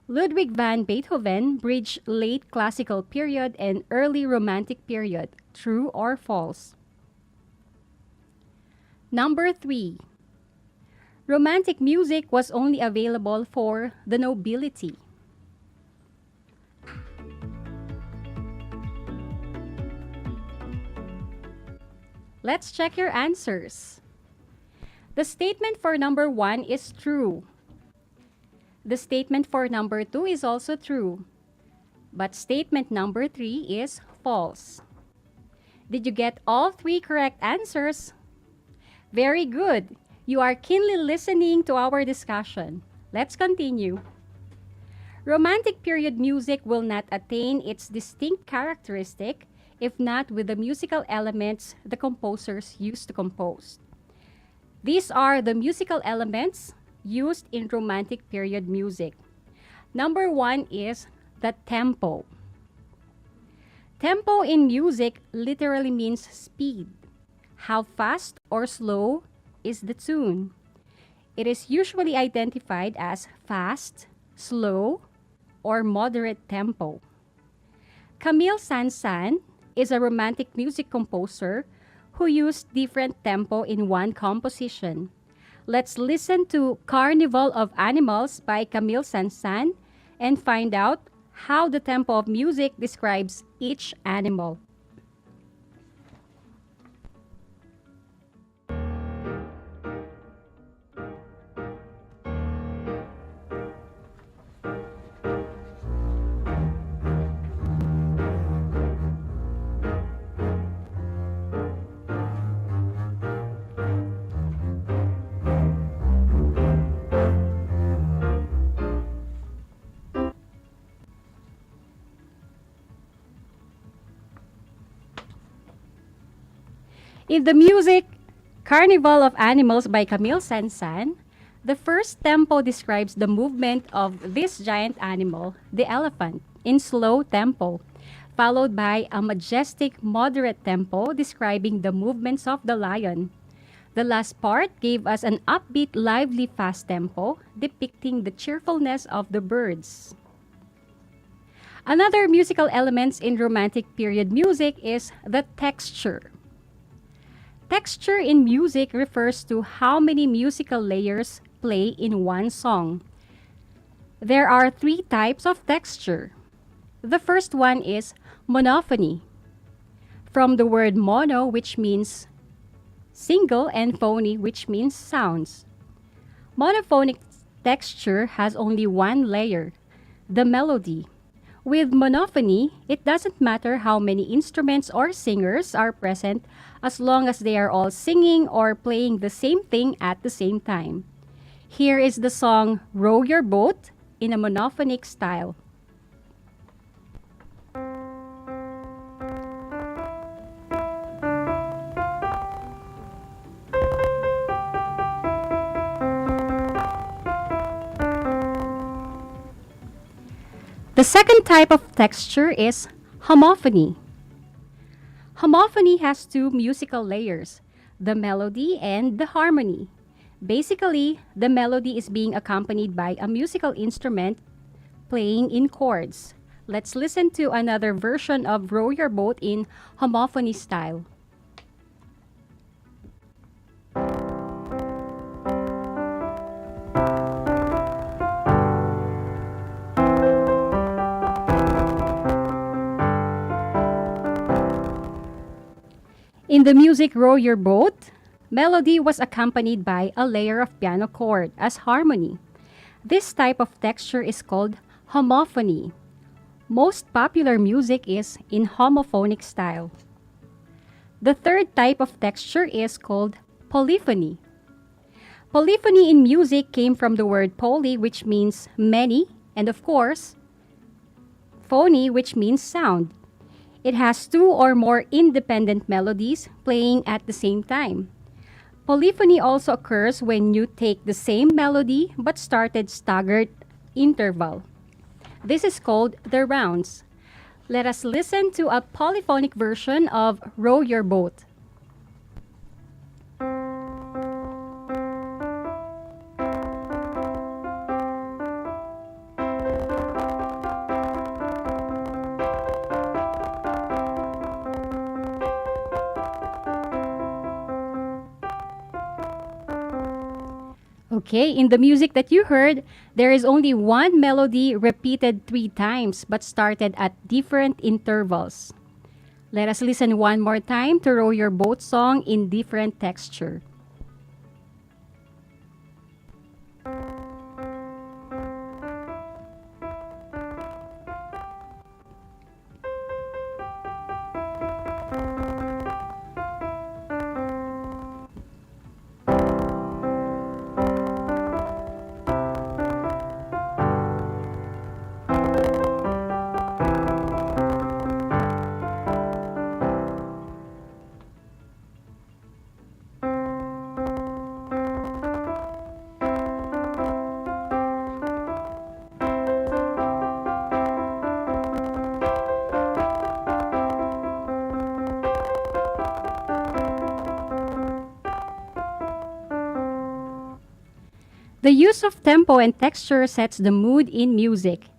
Ludwig van Beethoven bridged late classical period and early romantic period. True or false? Number 3, romantic music was only available for the nobility. Let's check your answers. The statement for number 1 is true. The statement for number 2 is also true. But statement number 3 is false. Did you get all 3 correct answers? Very good. You are keenly listening to our discussion. Let's continue. Romantic period music will not attain its distinct characteristic if not with the musical elements the composers used to compose. These are the musical elements used in romantic period music. Number 1 is the tempo. Tempo in music literally means speed. How fast or slow is the tune? It is usually identified as fast, slow, or moderate tempo. Camille Saint-Saëns is a romantic music composer who used different tempo in one composition. Let's listen to Carnival of Animals by Camille Saint-Saëns and find out how the tempo of music describes each animal. In the music Carnival of Animals by Camille Saint-Saëns, the first tempo describes the movement of this giant animal, the elephant, in slow tempo, followed by a majestic moderate tempo describing the movements of the lion. The last part gave us an upbeat, lively, fast tempo depicting the cheerfulness of the birds. Another musical element in romantic period music is the texture. Texture in music refers to how many musical layers play in one song. There are 3 types of texture: The first one is monophony, from the word mono, which means single, and phony, which means sounds. Monophonic texture has only one layer, the melody. With monophony, it doesn't matter how many instruments or singers are present as long as they are all singing or playing the same thing at the same time. Here is the song Row Your Boat in a monophonic style. The second type of texture is homophony. Homophony has two musical layers, the melody and the harmony. Basically, the melody is being accompanied by a musical instrument playing in chords. Let's listen to another version of Row Your Boat in homophony style. In the music Row Your Boat, melody was accompanied by a layer of piano chord as harmony. This type of texture is called homophony. Most popular music is in homophonic style. The third type of texture is called polyphony. Polyphony in music came from the word poly, which means many, and of course, phony, which means sound. It has two or more independent melodies playing at the same time. Polyphony also occurs when you take the same melody but started staggered interval. This is called the rounds. Let us listen to a polyphonic version of Row Your Boat. Okay, in the music that you heard, there is only one melody repeated 3 times but started at different intervals. Let us listen one more time to Row Your Boat song in different texture. The use of tempo and texture sets the mood in music.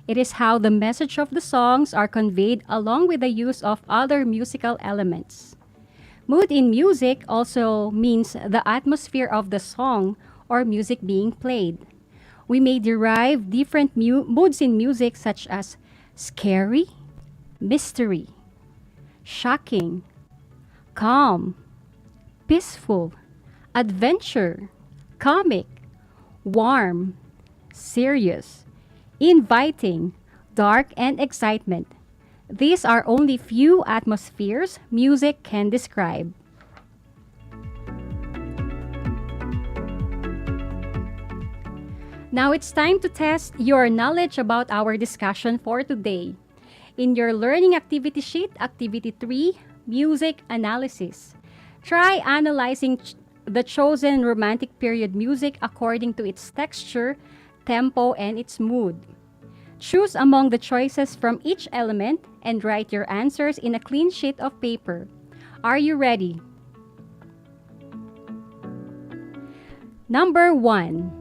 It is how the message of the songs are conveyed along with the use of other musical elements. Mood in music also means the atmosphere of the song or music being played. We may derive different moods in music such as scary, mystery, shocking, calm, peaceful, adventure, comic, warm, serious, inviting, dark, and excitement. These are only few atmospheres music can describe. Now it's time to test your knowledge about our discussion for today. In your learning activity sheet, Activity 3, Music Analysis, try analyzing the chosen romantic period music according to its texture, tempo, and its mood. Choose among the choices from each element and write your answers in a clean sheet of paper. Are you ready? Number 1.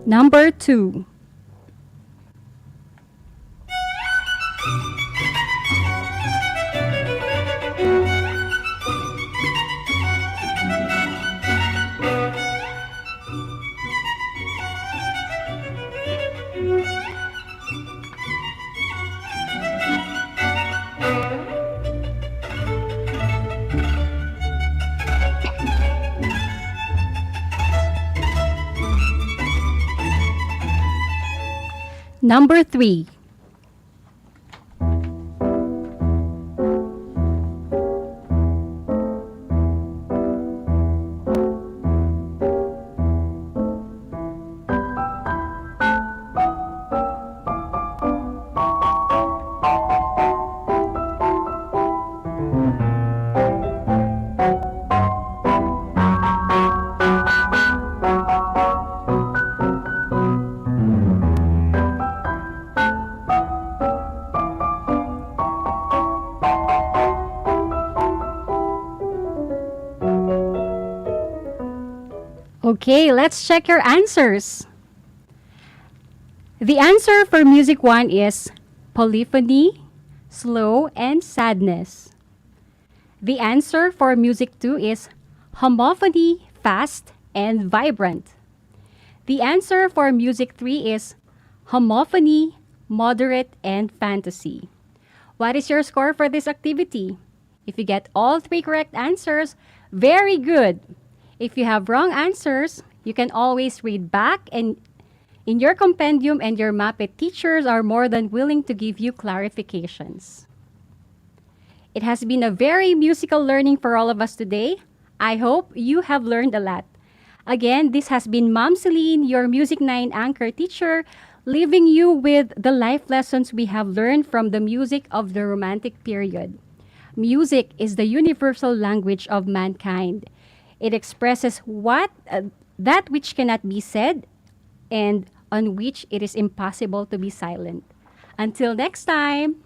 Number 2. Number 3. Okay, let's check your answers. The answer for music 1 is polyphony, slow, and sadness. The answer for music 2 is homophony, fast, and vibrant. The answer for music 3 is homophony, moderate, and fantasy. What is your score for this activity? If you get all 3 correct answers, very good. If you have wrong answers, you can always read back and in your compendium, and your MAPE teachers are more than willing to give you clarifications. It has been a very musical learning for all of us today. I hope you have learned a lot. Again, this has been Ma'am Celine, your Music 9 anchor teacher, leaving you with the life lessons we have learned from the music of the Romantic period. Music is the universal language of mankind. It expresses that which cannot be said and on which it is impossible to be silent. Until next time!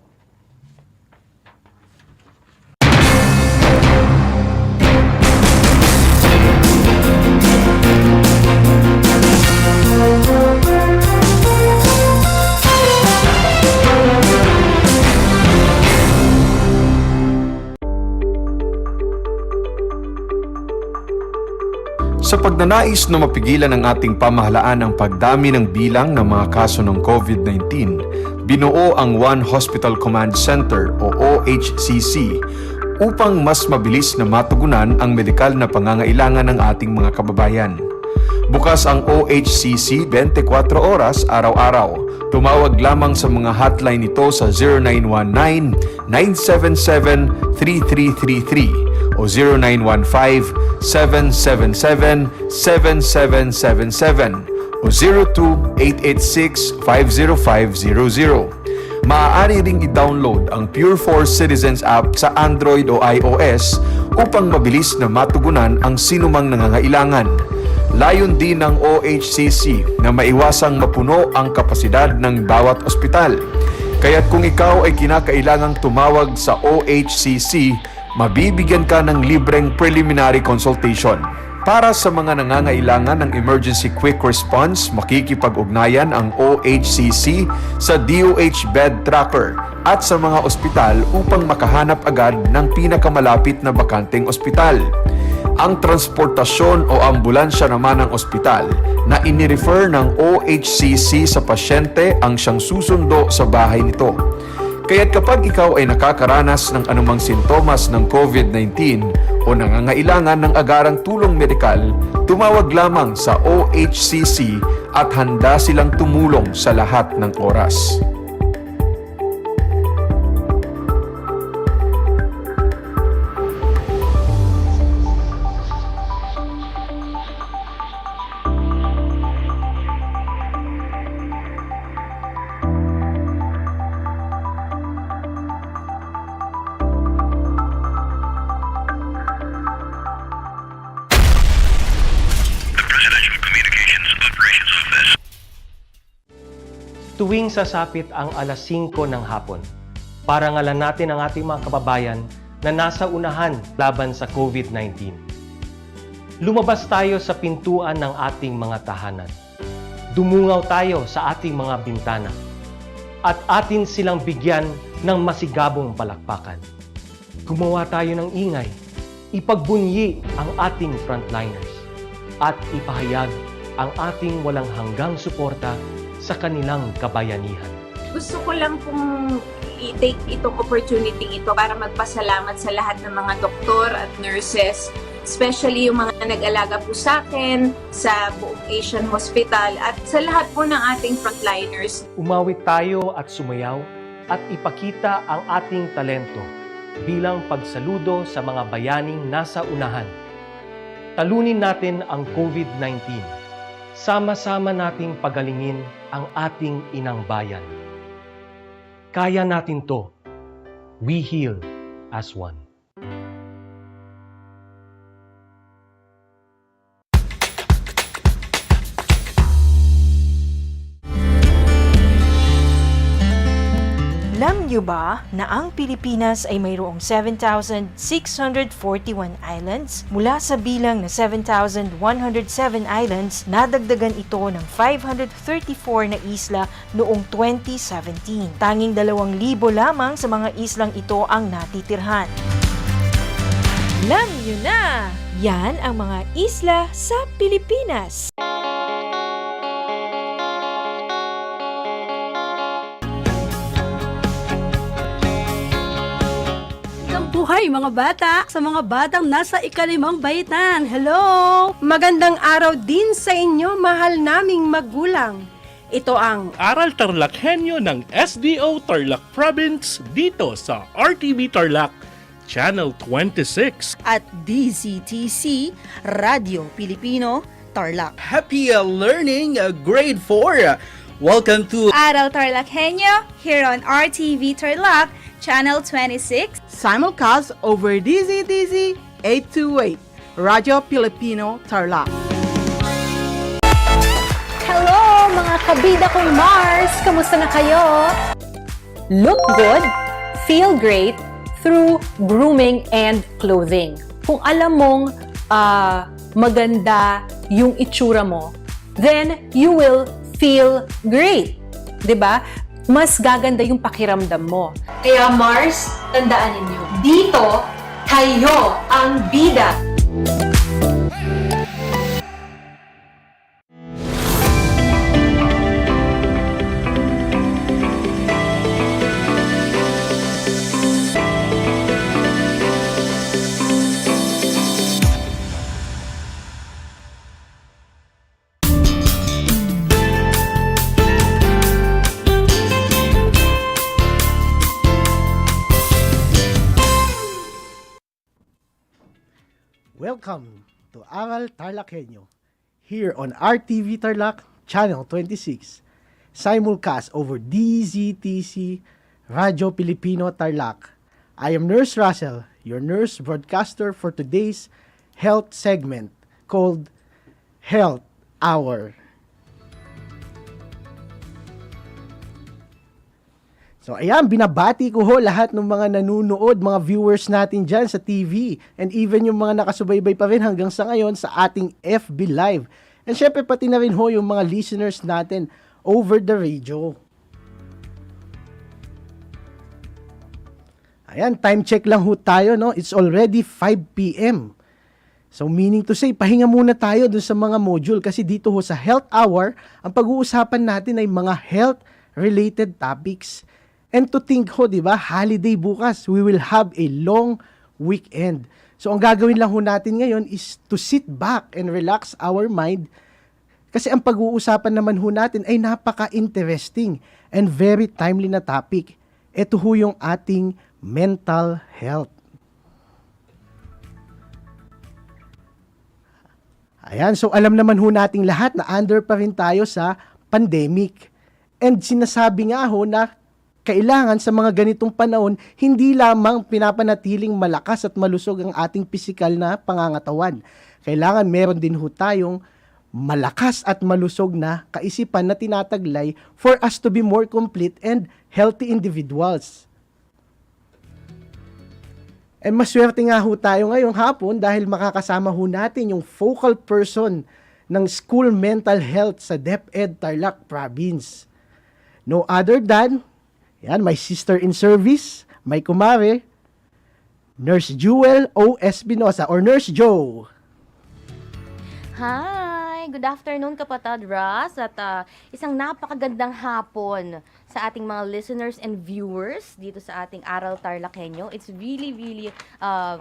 Sa pagnanais na mapigilan ng ating pamahalaan ang pagdami ng bilang ng mga kaso ng COVID-19, binuo ang One Hospital Command Center o OHCC upang mas mabilis na matugunan ang medikal na pangangailangan ng ating mga kababayan. Bukas ang OHCC 24 oras araw-araw. Tumawag lamang sa mga hotline nito sa 0919-977-3333 o 0915-777-7777 o 02-886-50500. Maaari ring i-download ang Pure Force Citizens app sa Android o iOS upang mabilis na matugunan ang sinumang nangangailangan. Layon din ng OHCC na maiwasang mapuno ang kapasidad ng bawat ospital. Kaya't kung ikaw ay kinakailangang tumawag sa OHCC, mabibigyan ka ng libreng preliminary consultation. Para sa mga nangangailangan ng emergency quick response, makikipag-ugnayan ang OHCC sa DOH Bed Tracker at sa mga ospital upang makahanap agad ng pinakamalapit na bakanteng ospital. Ang transportasyon o ambulansya naman ng ospital na inirefer ng OHCC sa pasyente ang siyang susundo sa bahay nito. Kaya't kapag ikaw ay nakakaranas ng anumang sintomas ng COVID-19 o nangangailangan ng agarang tulong medikal, tumawag lamang sa OHCC at handa silang tumulong sa lahat ng oras. Tuwing sasapit ang alas 5 ng hapon, parangalan natin ang ating mga kababayan na nasa unahan laban sa COVID-19. Lumabas tayo sa pintuan ng ating mga tahanan. Dumungaw tayo sa ating mga bintana at atin silang bigyan ng masigabong palakpakan. Gumawa tayo ng ingay, ipagbunyi ang ating frontliners at ipahayag ang ating walang hanggang suporta sa kanilang kabayanihan. Gusto ko lang pong i-take itong opportunity ito para magpasalamat sa lahat ng mga doktor at nurses, especially yung mga nag-alaga po sa akin, sa buong Asian Hospital at sa lahat po ng ating frontliners. Umawit tayo at sumayaw at ipakita ang ating talento bilang pagsaludo sa mga bayaning nasa unahan. Talunin natin ang COVID-19. Sama-sama nating pagalingin ang ating inang bayan. Kaya natin to. We heal as one. Alam niyo ba na ang Pilipinas ay mayroong 7,641 islands? Mula sa bilang na 7,107 islands, nadagdagan ito ng 534 na isla noong 2017. Tanging 2,000 lamang sa mga islang ito ang natitirhan. Alam niyo na! Yan ang mga isla sa Pilipinas. Buhay mga bata, sa mga batang nasa ika-5 baitan. Hello! Magandang araw din sa inyo, mahal naming magulang. Ito ang Aral TarlakHenyo ng SDO Tarlac Province dito sa RTV Tarlac, Channel 26 at DZTC, Radio Pilipino, Tarlac. Happy learning, grade 4. Welcome to Aral TarlakHenyo here on RTV Tarlac, Channel 26. Simulcast over DZTC 828, Radio Pilipino, Tarlac. Hello mga kabida kong Mars! Kamusta na kayo? Look good, feel great through grooming and clothing. Kung alam mong maganda yung itsura mo, then you will feel great. 'Di ba? Mas gaganda yung pakiramdam mo. Kaya Mars, tandaan ninyo, dito, kayo ang bida. Welcome to Aral TarlakHenyo here on RTV Tarlac, Channel 26, simulcast over DZTC, Radio Filipino Tarlac. I am Nurse Russell, your nurse broadcaster for today's health segment called Health Hour. So ayan, binabati ko ho lahat ng mga nanunood, mga viewers natin dyan sa TV, and even yung mga nakasubaybay pa rin hanggang sa ngayon sa ating FB Live. And syempre pati na rin ho yung mga listeners natin over the radio. Ayan, time check lang ho tayo, no? It's already 5 p.m. So meaning to say, pahinga muna tayo dun sa mga module kasi dito ho sa Health Hour, ang pag-uusapan natin ay mga health-related topics. And to think ho, di ba, holiday bukas, we will have a long weekend. So ang gagawin lang ho natin ngayon is to sit back and relax our mind kasi ang pag-uusapan naman ho natin ay napaka-interesting and very timely na topic. Ito ho yung ating mental health. Ayan, so alam naman ho nating lahat na under pa rin tayo sa pandemic. And sinasabi nga ho na kailangan sa mga ganitong panahon, hindi lamang pinapanatiling malakas at malusog ang ating pisikal na pangangatawan. Kailangan meron din ho tayong malakas at malusog na kaisipan na tinataglay for us to be more complete and healthy individuals. And maswerte nga ho tayo ngayong hapon dahil makakasama ho natin yung focal person ng school mental health sa DEPED Tarlac Province. No other than, yan, my sister in service, my kumare, Nurse Jewel O. Espinosa or Nurse Joe. Hi! Good afternoon, kapatid Ross. At isang napakagandang hapon sa ating mga listeners and viewers dito sa ating Aral TarlakHenyo. It's really, really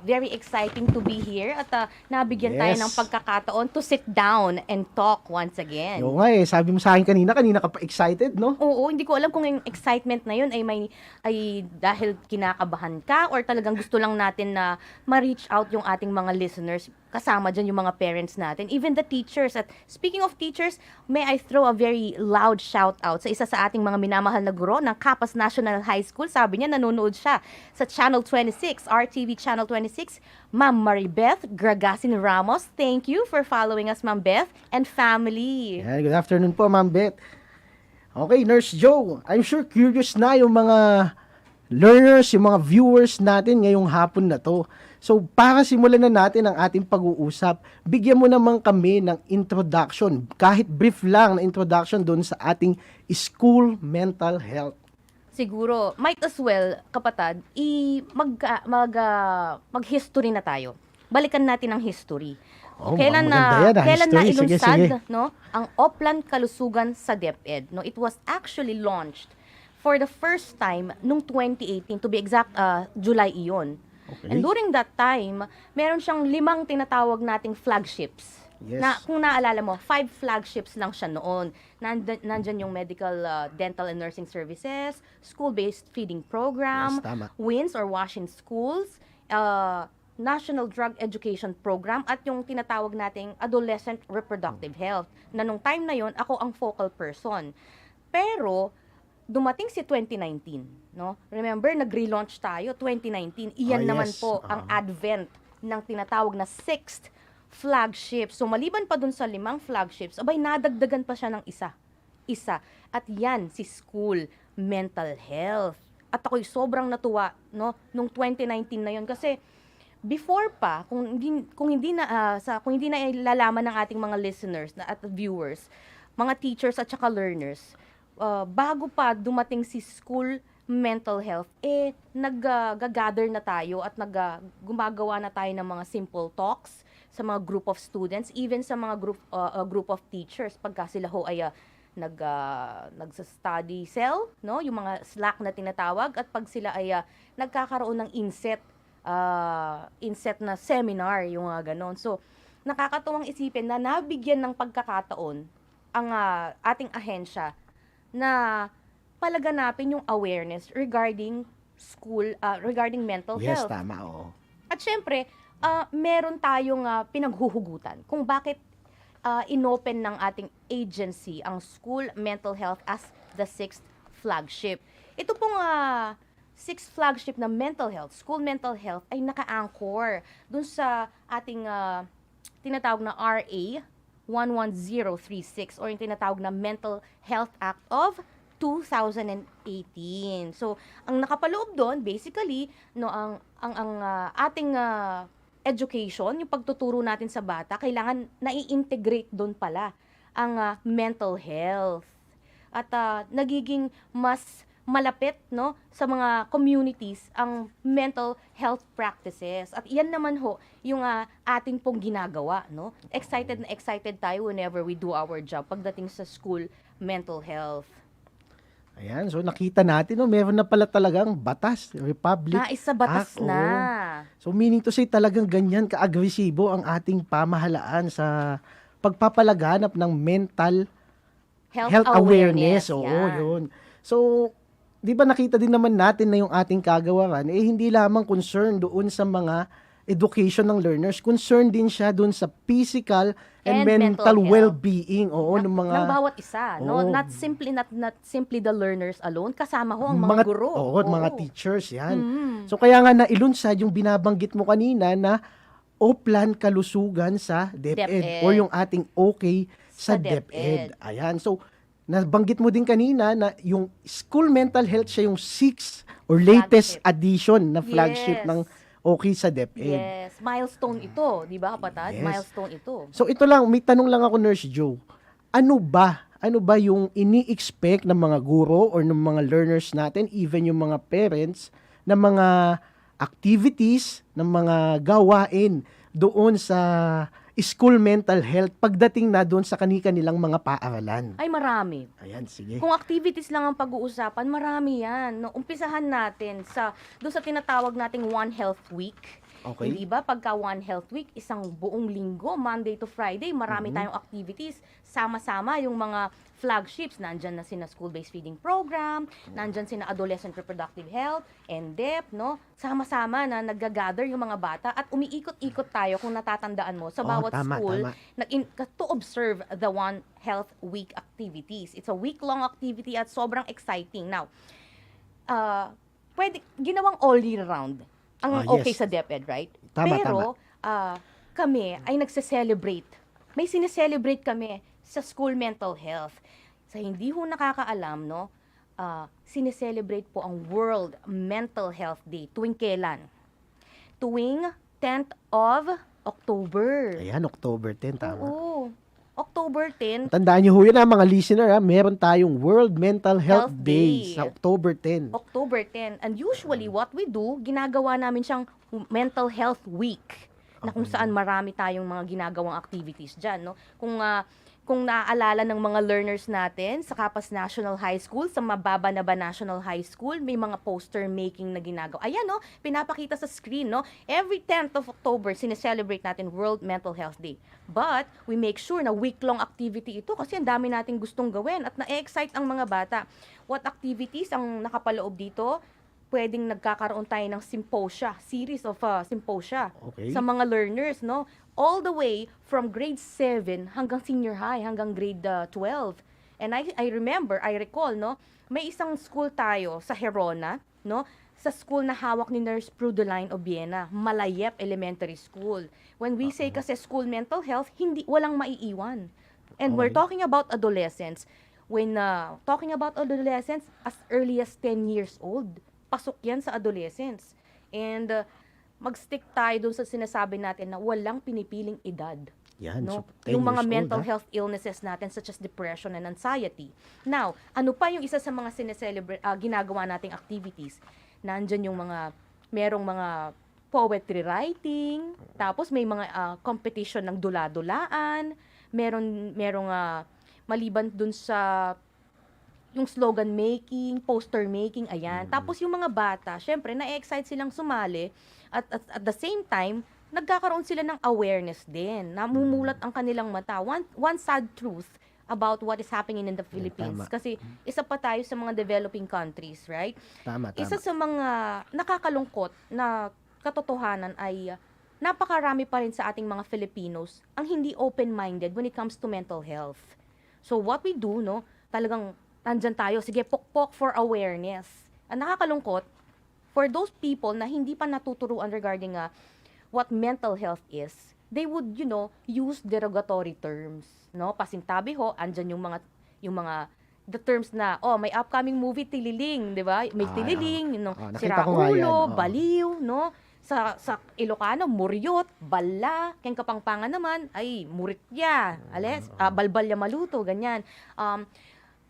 very exciting to be here at nabigyan tayo ng pagkakataon to sit down and talk once again. Oo nga sabi mo sa akin kanina ka pa excited, no? Oo, hindi ko alam kung yung excitement na yun ay dahil kinakabahan ka or talagang gusto lang natin na ma-reach out yung ating mga listeners. Kasama dyan yung mga parents natin, even the teachers. At speaking of teachers, may I throw a very loud shout out sa isa sa ating mga minamahal na guro ng Capas National High School. Sabi niya, nanonood siya sa Channel 26, RTV Channel 26, Ma'am Maribeth Gragasin Ramos. Thank you for following us, Ma'am Beth and family. Yeah, good afternoon po, Ma'am Beth. Okay, Nurse Joe, I'm sure curious na yung mga learners, yung mga viewers natin ngayong hapon na to. So, para simulan na natin ang ating pag-uusap, bigyan mo naman kami ng introduction, kahit brief lang na introduction doon sa ating school mental health. Siguro, might as well, kapatid, mag-history na tayo. Balikan natin ang history. Kailan na ilunsad no, ang Oplan Kalusugan sa DepEd? No, it was actually launched for the first time noong 2018, to be exact, July iyon. Okay. And during that time, meron siyang 5 tinatawag nating flagships. Yes. Na kung naalala mo, 5 flagships lang siya noon. Nandyan yung medical, dental and nursing services, school-based feeding program, WINS or Wash-in Schools, National Drug Education Program, at yung tinatawag nating Adolescent Reproductive Health. Na nung time na yon, ako ang focal person. Pero dumating si 2019, no? Remember, nag-relaunch tayo 2019. Iyan naman po ang advent ng tinatawag na 6th flagship. So maliban pa dun sa 5 flagships, abay nadagdagan pa siya ng isa. At yan si school mental health. At ako'y sobrang natuwa, no, nung 2019 na yon kasi before pa, kung hindi na ilalaman ng ating mga listeners at viewers, mga teachers at saka learners, bago pa dumating si school mental health, nag-gather na tayo at gumagawa na tayo ng mga simple talks sa mga group of students, even sa mga group of teachers, pagka sila ho ay nagsa-study cell, no? Yung mga Slack na tinatawag, at pag sila ay nagkakaroon ng inset na seminar, yung ganon. So, nakakatuwang isipin na nabigyan ng pagkakataon ang ating ahensya na palaganapin yung awareness regarding regarding mental health. Yes, tama, oo. At syempre, meron tayong pinaghuhugutan kung bakit inopen ng ating agency ang school mental health as the 6th flagship. Ito pong 6th flagship na mental health, school mental health, ay naka-anchor dun sa ating tinatawag na RA 11036 or yung tinatawag na Mental Health Act of 2018. So, ang nakapaloob doon, basically, no, ang ating education, yung pagtuturo natin sa bata, kailangan nai-integrate doon pala ang mental health. At nagiging mas malapit, no, sa mga communities ang mental health practices. At iyan naman ho yung ating pong ginagawa, no? Excited na excited tayo whenever we do our job pagdating sa school mental health. Ayan, so nakita natin, no, meron na pala talagang batas, Republic Isa batas Act, na. So meaning to say, talagang ganyan ka-agresibo ang ating pamahalaan sa pagpapalaganap ng mental health awareness. Oo, yun. So, di ba nakita din naman natin na yung ating kagawaran, hindi lamang concern doon sa mga education ng learners, concern din siya doon sa physical and mental well-being ng mga ng bawat isa, no? Not simply the learners alone, kasama ho ang mga guro. Mga teachers, yan. So kaya nga nailunsad yung binabanggit mo kanina na Oplan Kalusugan sa DepEd or yung ating OK sa DepEd. Ayan. So nabanggit mo din kanina na yung school mental health siya yung 6th or latest addition na flagship ng okay sa DepEd. Yes, milestone ito, di ba kapatid? Yes. Milestone ito. So ito lang, may tanong lang ako, Nurse Joe. Ano ba yung ini-expect ng mga guro or ng mga learners natin, even yung mga parents, na mga activities, ng mga gawain doon sa school mental health pagdating na doon sa kanilang mga paaralan? Ay, marami. Ayan, sige. Kung activities lang ang pag-uusapan, marami yan. No? Umpisahan natin doon sa tinatawag nating One Health Week. Okay. Hindi ba pagka One Health Week, isang buong linggo, Monday to Friday, marami tayong activities. Sama-sama yung mga flagships. Nandyan na sina school-based feeding program, nandyan sina adolescent reproductive health, NDEP, no? Sama-sama na nag-gather yung mga bata at umiikot-ikot tayo kung natatandaan mo sa bawat school to observe the One Health Week activities. It's a week-long activity at sobrang exciting. Now, ginawang all year round ang okay sa DepEd, right? Pero kami ay nagse-celebrate. May sineselebrate kami sa school mental health. Sa hindi ho nakakaalam, no, sineselebrate po ang World Mental Health Day. Tuwing kailan? Tuwing 10th of October. Ayan, October 10, tama. Oo. October 10. Tandaan niyo ho yun, mga listener, meron tayong World Mental Health Day sa October 10. October 10. And usually, what we do, ginagawa namin siyang Mental Health Week. Na kung saan marami tayong mga ginagawang activities dyan. No? Kung naaalala ng mga learners natin sa Capas National High School, sa Mababa na ba National High School, may mga poster making na ginagawa. Ayan, no? Pinapakita sa screen, no? Every 10th of October, sineselebrate natin World Mental Health Day. But, we make sure na week-long activity ito kasi ang dami nating gustong gawin at na-excite ang mga bata. What activities ang nakapaloob dito? Pwedeng nagkakaroon tayo ng symposia, series of symposia sa mga learners, no? All the way from grade 7 hanggang senior high, hanggang grade 12. And I recall, no? May isang school tayo sa Herona, no? Sa school na hawak ni Nurse Prudeline Obiena, Malayep Elementary School. When we say kasi school mental health, walang maiiwan. And we're talking about adolescents. When talking about adolescents, as early as 10 years old, pasok yan sa adolescents. And mag-stick tayo dun sa sinasabi natin na walang pinipiling edad. Yan, no? so 10 Yung mga years mental old, health illnesses natin such as depression and anxiety. Now, ano pa yung isa sa mga ginagawa nating activities? Nandyan yung merong mga poetry writing, tapos may mga competition ng dula-dulaan, merong maliban dun sa yung slogan making, poster making, ayan. Tapos yung mga bata, syempre, na-excite silang sumali at the same time, nagkakaroon sila ng awareness din. Namumulat ang kanilang mata. One sad truth about what is happening in the Philippines. Kasi isa pa tayo sa mga developing countries, right? Tama. Isa sa mga nakakalungkot na katotohanan ay napakarami pa rin sa ating mga Filipinos ang hindi open-minded when it comes to mental health. So what we do, no, talagang nandyan tayo, sige, pokpok for awareness. Ang nakakalungkot, for those people na hindi pa natuturuan regarding what mental health is, they would, use derogatory terms. No? Pasintabi ho, andyan yung mga the terms na, may upcoming movie, Tililing, di ba? May Tililing, siraulo, baliw, no? Sa Ilocano, muryot, balla, keng Kapampangan naman, ay muritya, balbalya maluto, ganyan.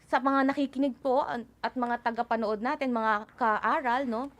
Sa mga nakikinig po at mga tagapanood natin, mga kaaral, no,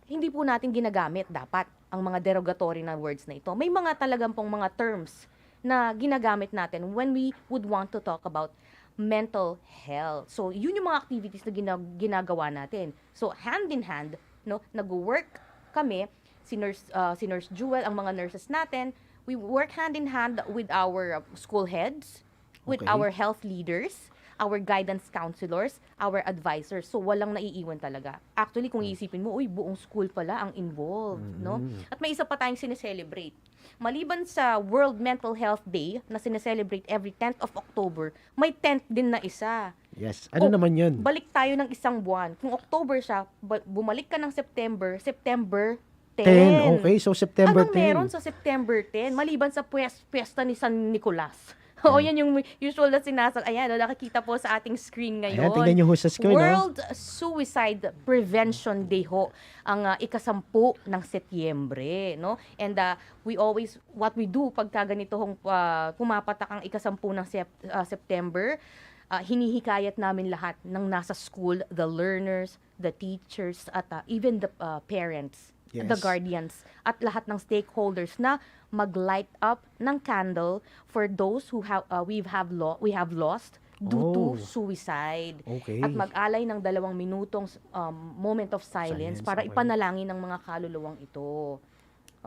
hindi po natin ginagamit dapat ang mga derogatory na words na ito. May mga talagang pong mga terms na ginagamit natin when we would want to talk about mental health. So, yun yung mga activities na ginagawa natin. So, hand in hand, no, nag-work kami, si Nurse Jewel, ang mga nurses natin, we work hand in hand with our school heads, with our health leaders, our guidance counselors, our advisors. So, walang naiiwan talaga. Actually, kung iisipin mo, buong school pala ang involved, no? At may isa pa tayong sineselebrate. Maliban sa World Mental Health Day na sineselebrate every 10th of October, may 10th din na isa. Yes. Ano naman yun? Balik tayo ng isang buwan. Kung October siya, bumalik ka ng September 10. 10. Okay, so September 10. Anong meron sa September 10? Maliban sa piyesta ni San Nicolas. Oo, yan yung usual na ayan, nakikita po sa ating screen ngayon. Ayan, tingnan nyo ho sa screen. World Suicide Prevention Day ho, ang ika-10 ng Setyembre, no? And what we do pagka ganito hong pumapatak ang ika-10 ng September, hinihikayat namin lahat ng nasa school, the learners, the teachers, at even the parents, the guardians, at lahat ng stakeholders na mag-light up ng candle for those who we have lost due to suicide. Okay. At mag-alay ng 2 minutong moment of silence para ipanalangin ng mga kaluluwang ito.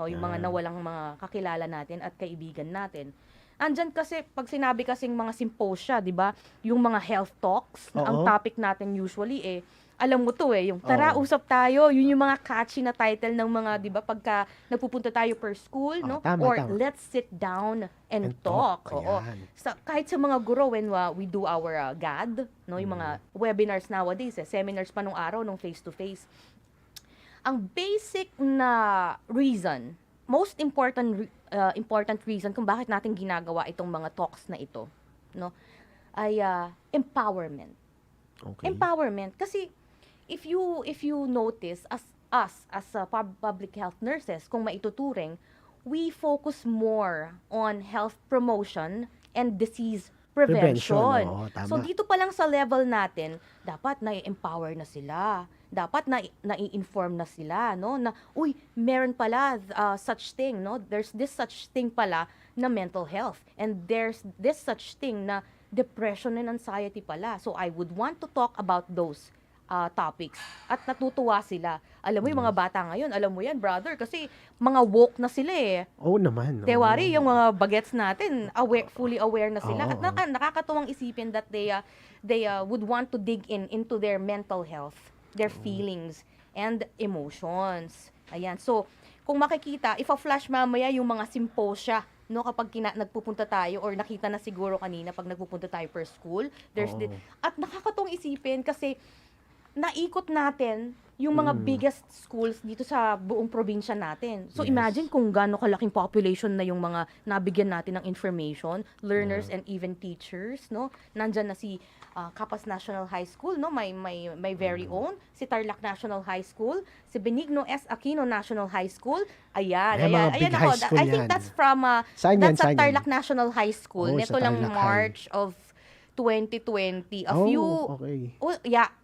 Yung mga nawalang mga kakilala natin at kaibigan natin. Andyan kasi, pag sinabi kasing mga symposia, di ba? Yung mga health talks, ang topic natin usually alam mo to yung tara, usap tayo. Yun yung mga catchy na title ng mga, di ba, pagka nagpupunta tayo per school, no? Or let's sit down and talk. Oo. Kahit sa mga guro, when we do our GAD, no? Yung mga webinars nowadays, seminars pa nung araw, nung face-to-face. Ang basic na reason, most important reason kung bakit natin ginagawa itong mga talks na ito, no, ay empowerment. Okay. Empowerment kasi if you notice as public health nurses, kung maituturing, we focus more on health promotion and disease prevention. So dito pa lang sa level natin, dapat na-empower na sila. Dapat na-i-inform na sila, no, na meron pala such thing, no, there's this such thing pala na mental health, and there's this such thing na depression and anxiety pala. So I would want to talk about those topics, at natutuwa sila. Alam mo yung mga bata ngayon, alam mo yan, brother, kasi mga woke na sila Oo naman. Tewari, yung mga bagets natin, fully aware na sila. At nakakatuwang isipin that they would want to dig into their mental health, their feelings and emotions. Ayan. So, kung makikita, ifa-flash mamaya yung mga symposia, no, kapag nagpupunta tayo, or nakita na siguro kanina pag nagpupunta tayo per school, at nakakatuwang isipin kasi naikot natin yung mga biggest schools dito sa buong probinsya natin. So imagine kung gaano kalaking population na yung mga nabigyan natin ng information, learners and even teachers, no? Nandyan na si Capas National High School, no? My very own, si Tarlac National High School, si Benigno S. Aquino National High School. Ayan ako. I think that's from that's at Tarlac National High School. Neto lang March of 2020.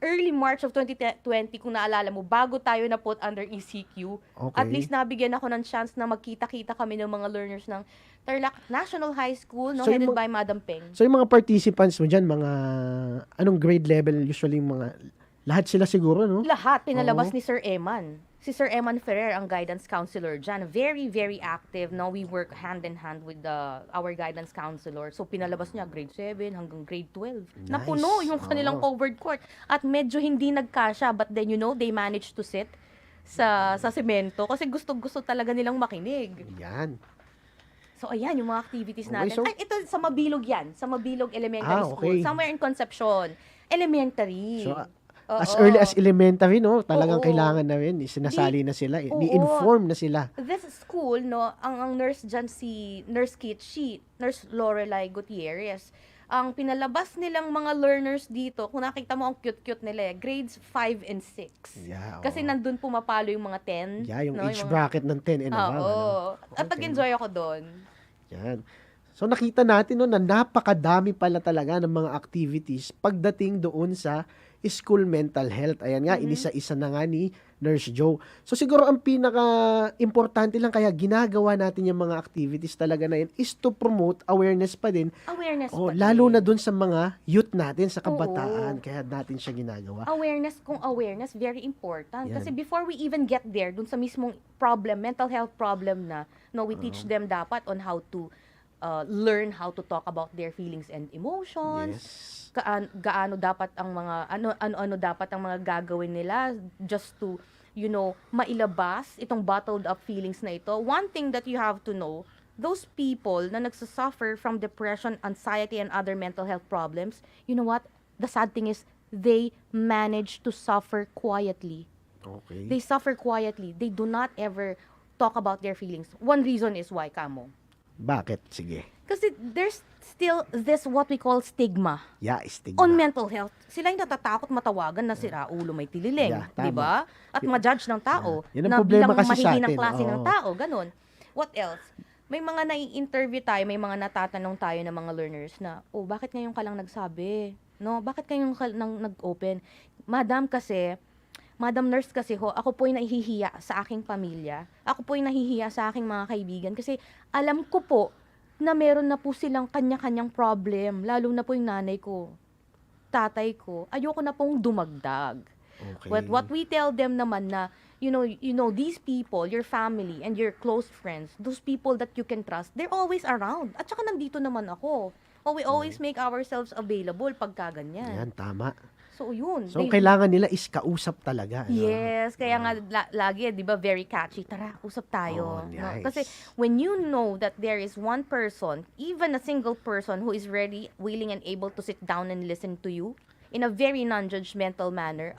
Early March of 2020, kung naalala mo, bago tayo na put under ECQ, at least nabigyan ako ng chance na magkita-kita kami ng mga learners ng Tarlac National High School, no, headed by Madam Peng. So yung mga participants mo dyan, mga anong grade level usually, lahat sila siguro, no? Lahat, pinalabas ni Sir Eman. Si Sir Eman Ferrer, ang guidance counselor dyan. Very, very active. No? We work hand in hand with our guidance counselor. So, pinalabas niya grade 7 hanggang grade 12. Nice. Napuno yung kanilang covered court. At medyo hindi nagkasya. But then, they managed to sit sa semento kasi gusto talaga nilang makinig. Yan. So, ayan yung mga activities natin. Ito, sa Mabilog yan. Sa Mabilog Elementary School. Somewhere in Concepcion. Elementary. So, as early as elementary, no, talagang kailangan na rin, sinasali na sila, ni-inform na sila. This school, no, ang nurse dyan si Nurse Nurse Lorelai Gutierrez, ang pinalabas nilang mga learners dito, kung nakita mo ang cute-cute nila, grades 5 and 6. Yeah, kasi nandun pumapalo yung mga 10. Yeah, yung age bracket ng 10 and above. At nag-enjoy ako doon. Yan. So nakita natin no, na napakadami pala talaga ng mga activities pagdating doon sa school mental health. Ayan nga, inisa-isa na nga ni Nurse Joe. So siguro ang pinaka-importante lang kaya ginagawa natin yung mga activities talaga na yun is to promote awareness pa din. Lalo na dun sa mga youth natin, sa kabataan. Kaya natin siya ginagawa. Awareness, very important. Kasi before we even get there, dun sa mismong problem, mental health problem na, no, we teach them dapat on how to learn how to talk about their feelings and emotions. Gaano dapat ang mga ano dapat ang mga gagawin nila just to mailabas itong bottled up feelings na ito. One thing that you have to know, those people na nagsasuffer from depression, anxiety and other mental health problems, you know what? The sad thing is they manage to suffer quietly. Okay. They suffer quietly. They do not ever talk about their feelings. One reason is why, Kamo. Bakit? Sige. Kasi there's still this what we call stigma Yeah, stigma. on mental health. Sila yung natatakot matawagan na sira ulo may tililing, Yeah, di tama. ba? At ma-judge ng tao Yan ang na problema bilang kasi sa mahihinang atin. klase ng Oo. tao, ganun. What else? May mga nai-interview tayo, may mga natatanong tayo ng mga learners na, oh, bakit ngayon ka lang nagsabi? No, bakit ngayon ka lang nag-open? Madam nurse kasi ho, ako po yung nahihiya sa aking pamilya. Ako po yung nahihiya sa aking mga kaibigan kasi alam ko po na meron na po silang kanya-kanyang problem, lalo na po yung nanay ko, tatay ko. Ayoko na pong dumagdag. Okay. But what we tell them naman na, you know, these people, your family and your close friends, those people that you can trust, they're always around. At saka nandito naman ako. We always make ourselves available pagka ganyan. Yan, tama. So, yun. So, ang kailangan nila is kausap talaga. Yes, kaya nga lagi, di ba, very catchy. Tara, usap tayo. Oh, No? nice. Kasi when you know that there is one person, even a single person who is ready, willing, and able to sit down and listen to you in a very non-judgmental manner,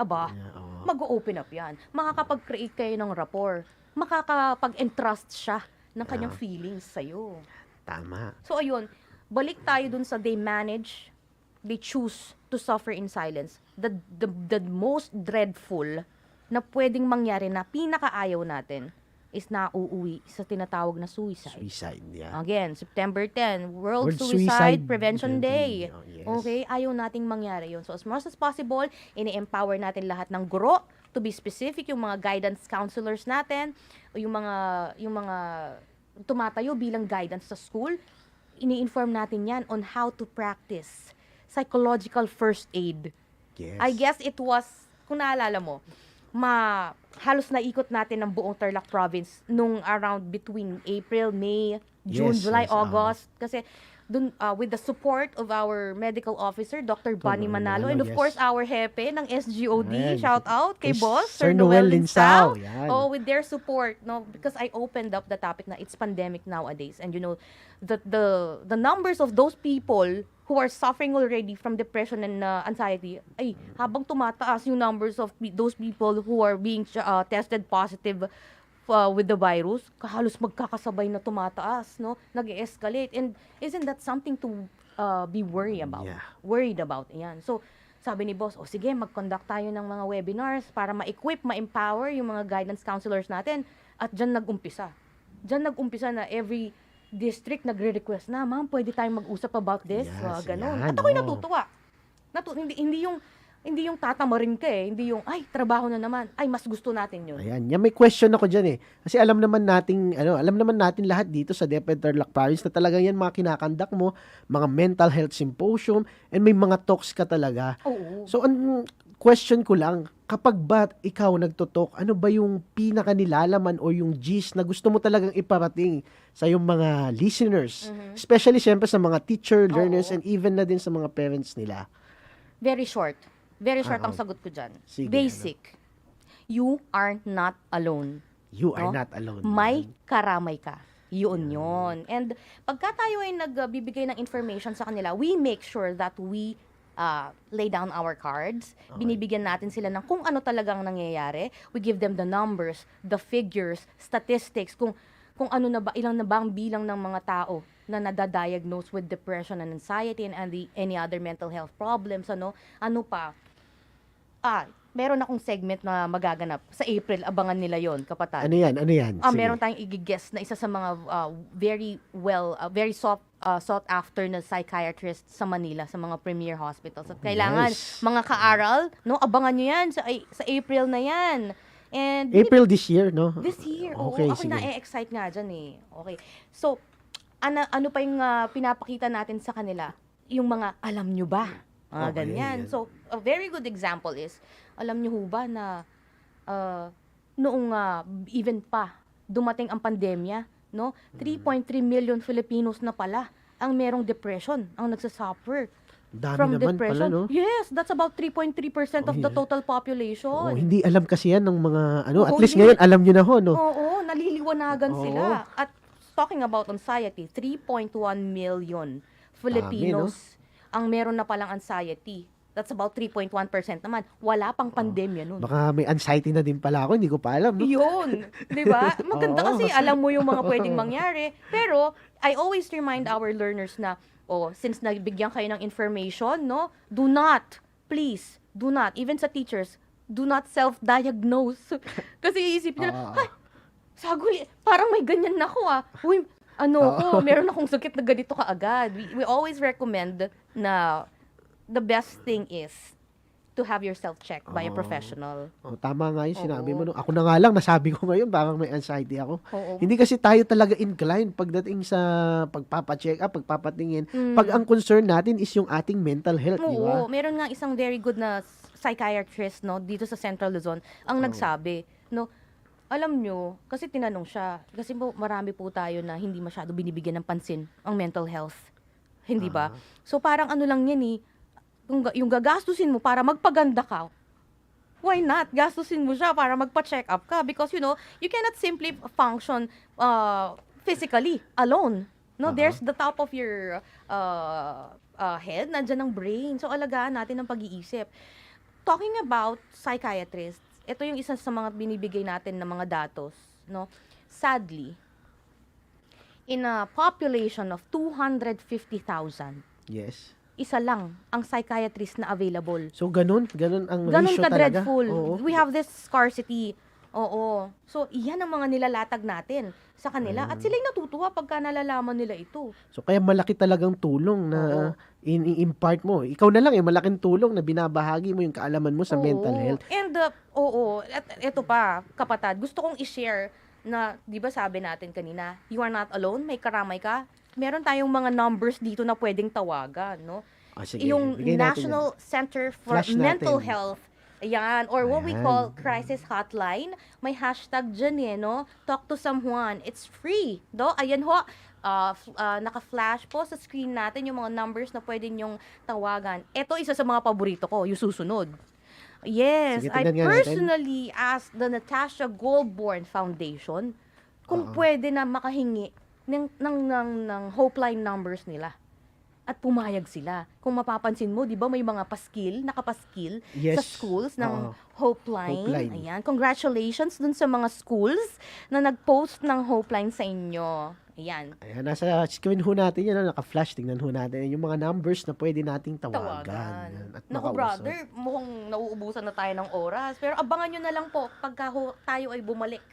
mag-open up yan. Makakapag-create kayo ng rapport. Makakapag-entrust siya ng kanyang feelings sa'yo. Tama. So, ayun, balik tayo dun sa they manage, they choose to suffer in silence. The most dreadful na pwedeng mangyari na pinakaayaw natin is nauuwi sa tinatawag na suicide. Suicide, yeah. Again, September 10, World World Suicide Suicide Prevention Day. Oh, yes. Okay, ayaw nating mangyari yun. So as much as possible, ini-empower natin lahat ng guro, to be specific, yung mga guidance counselors natin, o yung mga tumatayo bilang guidance sa school, ini-inform natin yan on how to practice psychological first aid. Yes. I guess it was, kung naalala mo, halos naikot natin ng buong Tarlac province nung around between April, May, June, Yes, July, yes, August. Kasi dun, with the support of our medical officer, Dr. Bunny Manalo, and of yes. course our hepe ng SGOD, Ayan. shout out kay Kay Boss, Sir Noel Linsao. Yan. Oh, with their support, no, because I opened up the topic na it's pandemic nowadays, and you know, the numbers of those people who are suffering already from depression and anxiety, ay, habang tumataas yung numbers of those people who are being tested positive with the virus, halos magkakasabay na tumataas, no? Nag-escalate. And isn't that something to be worried about? Yeah. Worried about, yan. So, sabi ni boss, sige, mag-conduct tayo ng mga webinars para ma-equip, ma-empower yung mga guidance counselors natin. At dyan nag-umpisa. Dyan nag-umpisa na every district nagre-request na, ma'am, pwede tayong mag-usap about this. Yes, Ganun. yan, At ako'y oo. natutuwa. Hindi yung tatamarin ka eh. Hindi yung, ay, trabaho na naman. Ay, mas gusto natin yun. Ayan, yan may question ako diyan eh. Kasi alam naman natin lahat dito sa DEPED Tarlac Province na talagang yan mga kinakandak mo, mga mental health symposium, and may mga talks ka talaga. Oo. So, ang question ko lang, kapag ba ikaw nagtutok, ano ba yung pinaka-nilalaman o yung gist na gusto mo talagang iparating sa yung mga listeners? Especially, syempre, sa mga teacher, learners, and even na din sa mga parents nila. Very short. Very short ang Oo. sagot ko dyan. Sige, Basic. You are not alone. You are No? not alone. May karamay ka. Yun yun. And pagka tayo ay nagbibigay ng information sa kanila, we make sure that we lay down our cards. Binibigyan natin sila ng kung ano talagang nangyayari. We give them the numbers, the figures, statistics, kung ano na ba, ilang na ba ang bilang ng mga tao na nadadiagnose with depression and anxiety and any other mental health problems, ano pa. Meron akong segment na magaganap. Sa April, abangan nila yon, kapatid. Ano yan? Sige. Meron tayong i-guess na isa sa mga very sought after na psychiatrist sa Manila, sa mga premier hospitals. At kailangan, Nice. mga ka-aral, no, abangan nyo yan sa April na yan. And April this year, no? this year, Okay, oo. Ako sige. na-excite nga dyan eh. Okay. So, ano pa yung pinapakita natin sa kanila? Yung mga, alam nyo ba? Mga Okay, ganyan. yan. So, a very good example is, alam nyo ho ba na noong even pa dumating ang pandemya, no? 3.3 million Filipinos na pala ang merong depression, ang nagsasuffer Dami from naman depression. pala, no? Yes, that's about 3.3% of the total population. Oh, hindi alam kasi yan ng mga at Oo, least hindi. ngayon alam niyo na ho, no? Oo, naliliwanagan Oo. sila. At talking about anxiety, 3.1 million Filipinos ang meron na palang anxiety. That's about 3.1% naman. Wala pang pandemya nun. Baka may anxiety na din pala ako, hindi ko pa alam, no? Yun, 'di ba? Maganda Oo. kasi alam mo yung mga pwedeng mangyari. Pero I always remind our learners na since nabigyan kayo ng information, no? Do not, please, do not, even sa teachers, do not self-diagnose. Kasi iisipin nila, ay, saguli, parang may ganyan na ako Uy, meron akong sakit na ganito kaagad. We always recommend na the best thing is to have yourself checked by a professional. Tama nga yung sinabi mo. No? Ako na nga lang, nasabi ko ngayon, parang may anxiety ako. Oo. Hindi kasi tayo talaga inclined pagdating sa pagpapacheck up, pagpapatingin. Pag ang concern natin is yung ating mental health, di ba? Oo, meron nga isang very good na psychiatrist, no, dito sa Central Luzon, ang nagsabi, no, alam nyo, kasi tinanong siya, kasi marami po tayo na hindi masyado binibigyan ng pansin ang mental health. Hindi ba? So parang lang yan yung gagastusin mo para magpaganda ka, why not? Gastusin mo siya para magpa-check up ka because, you cannot simply function physically alone. No, there's the top of your head, nandyan ang brain. So, alagaan natin ang pag-iisip. Talking about psychiatrists, ito yung isa sa mga binibigay natin ng mga datos. No? Sadly, in a population of 250,000, yes, isa lang ang psychiatrist na available. So, ganun ang Ganun ratio ka talaga. dreadful. Oo. We have this scarcity. Oo. So, iyan ang mga nilalatag natin sa kanila. At sila'y natutuwa pagka nalalaman nila ito. So, kaya malaki talagang tulong na in-impart mo. Ikaw na lang, malaking tulong na binabahagi mo yung kaalaman mo sa mental health. And, at ito pa, kapatid, gusto kong i-share na, di ba sabi natin kanina, you are not alone, may karamay ka. Meron tayong mga numbers dito na pwedeng tawagan, no? Sige, yung bigay natin National Center for Flash Mental natin. Health, ayan, or what we Ayan. call crisis hotline, may hashtag dyan no? Talk to someone. It's free, do? Ayan ho, naka-flash po sa screen natin yung mga numbers na pwede nyong tawagan. Ito, isa sa mga paborito ko, yung susunod. Yes, Sige, I tingnan nga natin. personally asked the Natasha Goldborn Foundation kung pwede na makahingi ng hopeline numbers nila. At pumayag sila. Kung mapapansin mo, di ba may mga nakapaskil Yes. sa schools ng Oo. hopeline. Hopeline. Ayan, congratulations dun sa mga schools na nag-post ng hopeline sa inyo. Ayan. Ayan, nasa screen ho natin yan, naka-flash. Tingnan ho natin yung mga numbers na pwede nating tawagan. Yan, at Naku makausap. brother, mukhang nauubusan na tayo ng oras. Pero abangan nyo na lang po pagka tayo ay bumalik.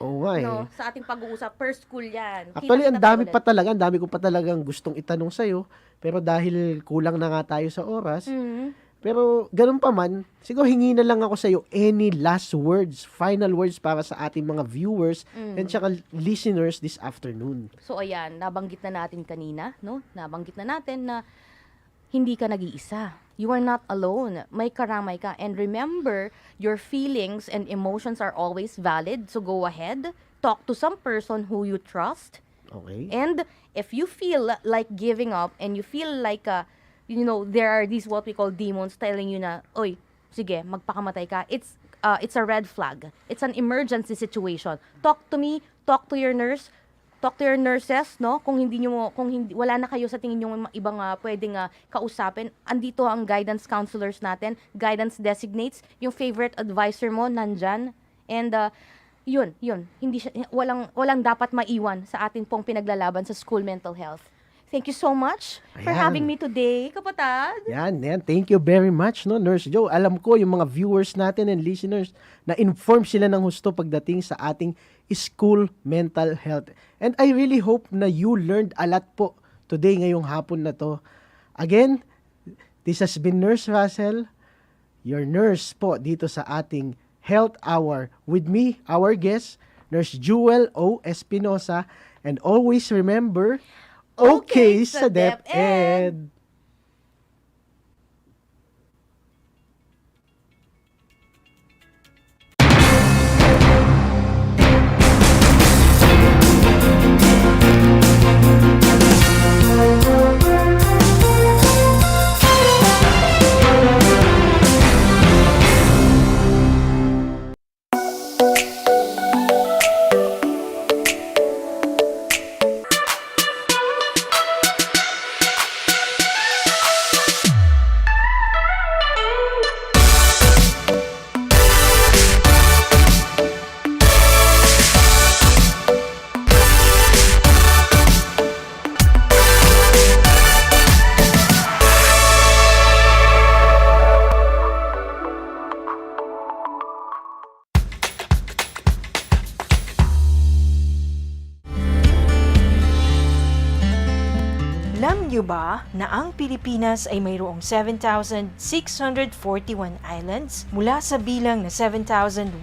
Oo nga No, sa ating pag-uusap, per school yan. Actually, ang Kita-kita dami ulit. pa talaga, ang dami ko pa talagang gustong itanong sa'yo. Pero dahil kulang na nga tayo sa oras, pero ganun pa man, siguro hingi na lang ako sa'yo any last words, final words para sa ating mga viewers and saka listeners this afternoon. So ayan, nabanggit na natin kanina, no? Nabanggit na natin na hindi ka nag-iisa. You are not alone. May karamay ka. And remember, your feelings and emotions are always valid. So go ahead, talk to some person who you trust. Okay. And if you feel like giving up and you feel like, there are these what we call demons telling you na, oy, sige, magpakamatay ka. It's a red flag. It's an emergency situation. Talk to me, talk to your nurse, talk to your nurses, no? Kung wala na kayo sa tingin yung ibang pwedeng kausapin, andito ang guidance counselors natin, guidance designates, yung favorite advisor mo nandyan. And yun, hindi walang dapat maiwan sa atin pong pinaglalaban sa school mental health. Thank you so much for Ayan. having me today, kapatid. Yan. Thank you very much, no, Nurse Joe. Alam ko, yung mga viewers natin and listeners, na inform sila ng husto pagdating sa ating school mental health. And I really hope na you learned a lot po today, ngayong hapon na to. Again, this has been Nurse Russell, your nurse po dito sa ating Health Hour. With me, our guest, Nurse Jewel O. Espinosa. And always remember, okay sa DepEd. Alam niyo ba na ang Pilipinas ay mayroong 7,641 islands? Mula sa bilang na 7,107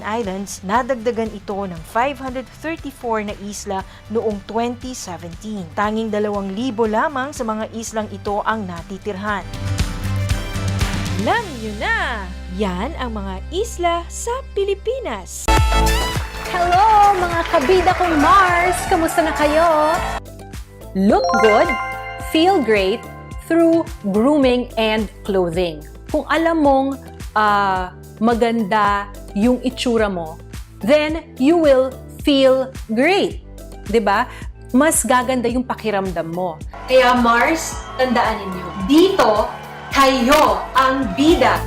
islands, nadagdagan ito ng 534 na isla noong 2017. Tanging 2,000 lamang sa mga islang ito ang natitirhan. Alam niyo na! Yan ang mga isla sa Pilipinas. Hello mga kabida kong Mars! Kamusta na kayo? Look good, feel great through grooming and clothing. Kung alam mong maganda yung itsura mo, then you will feel great. 'Di ba? Mas gaganda yung pakiramdam mo. Kaya Mars, tandaan ninyo, dito, kayo ang bida.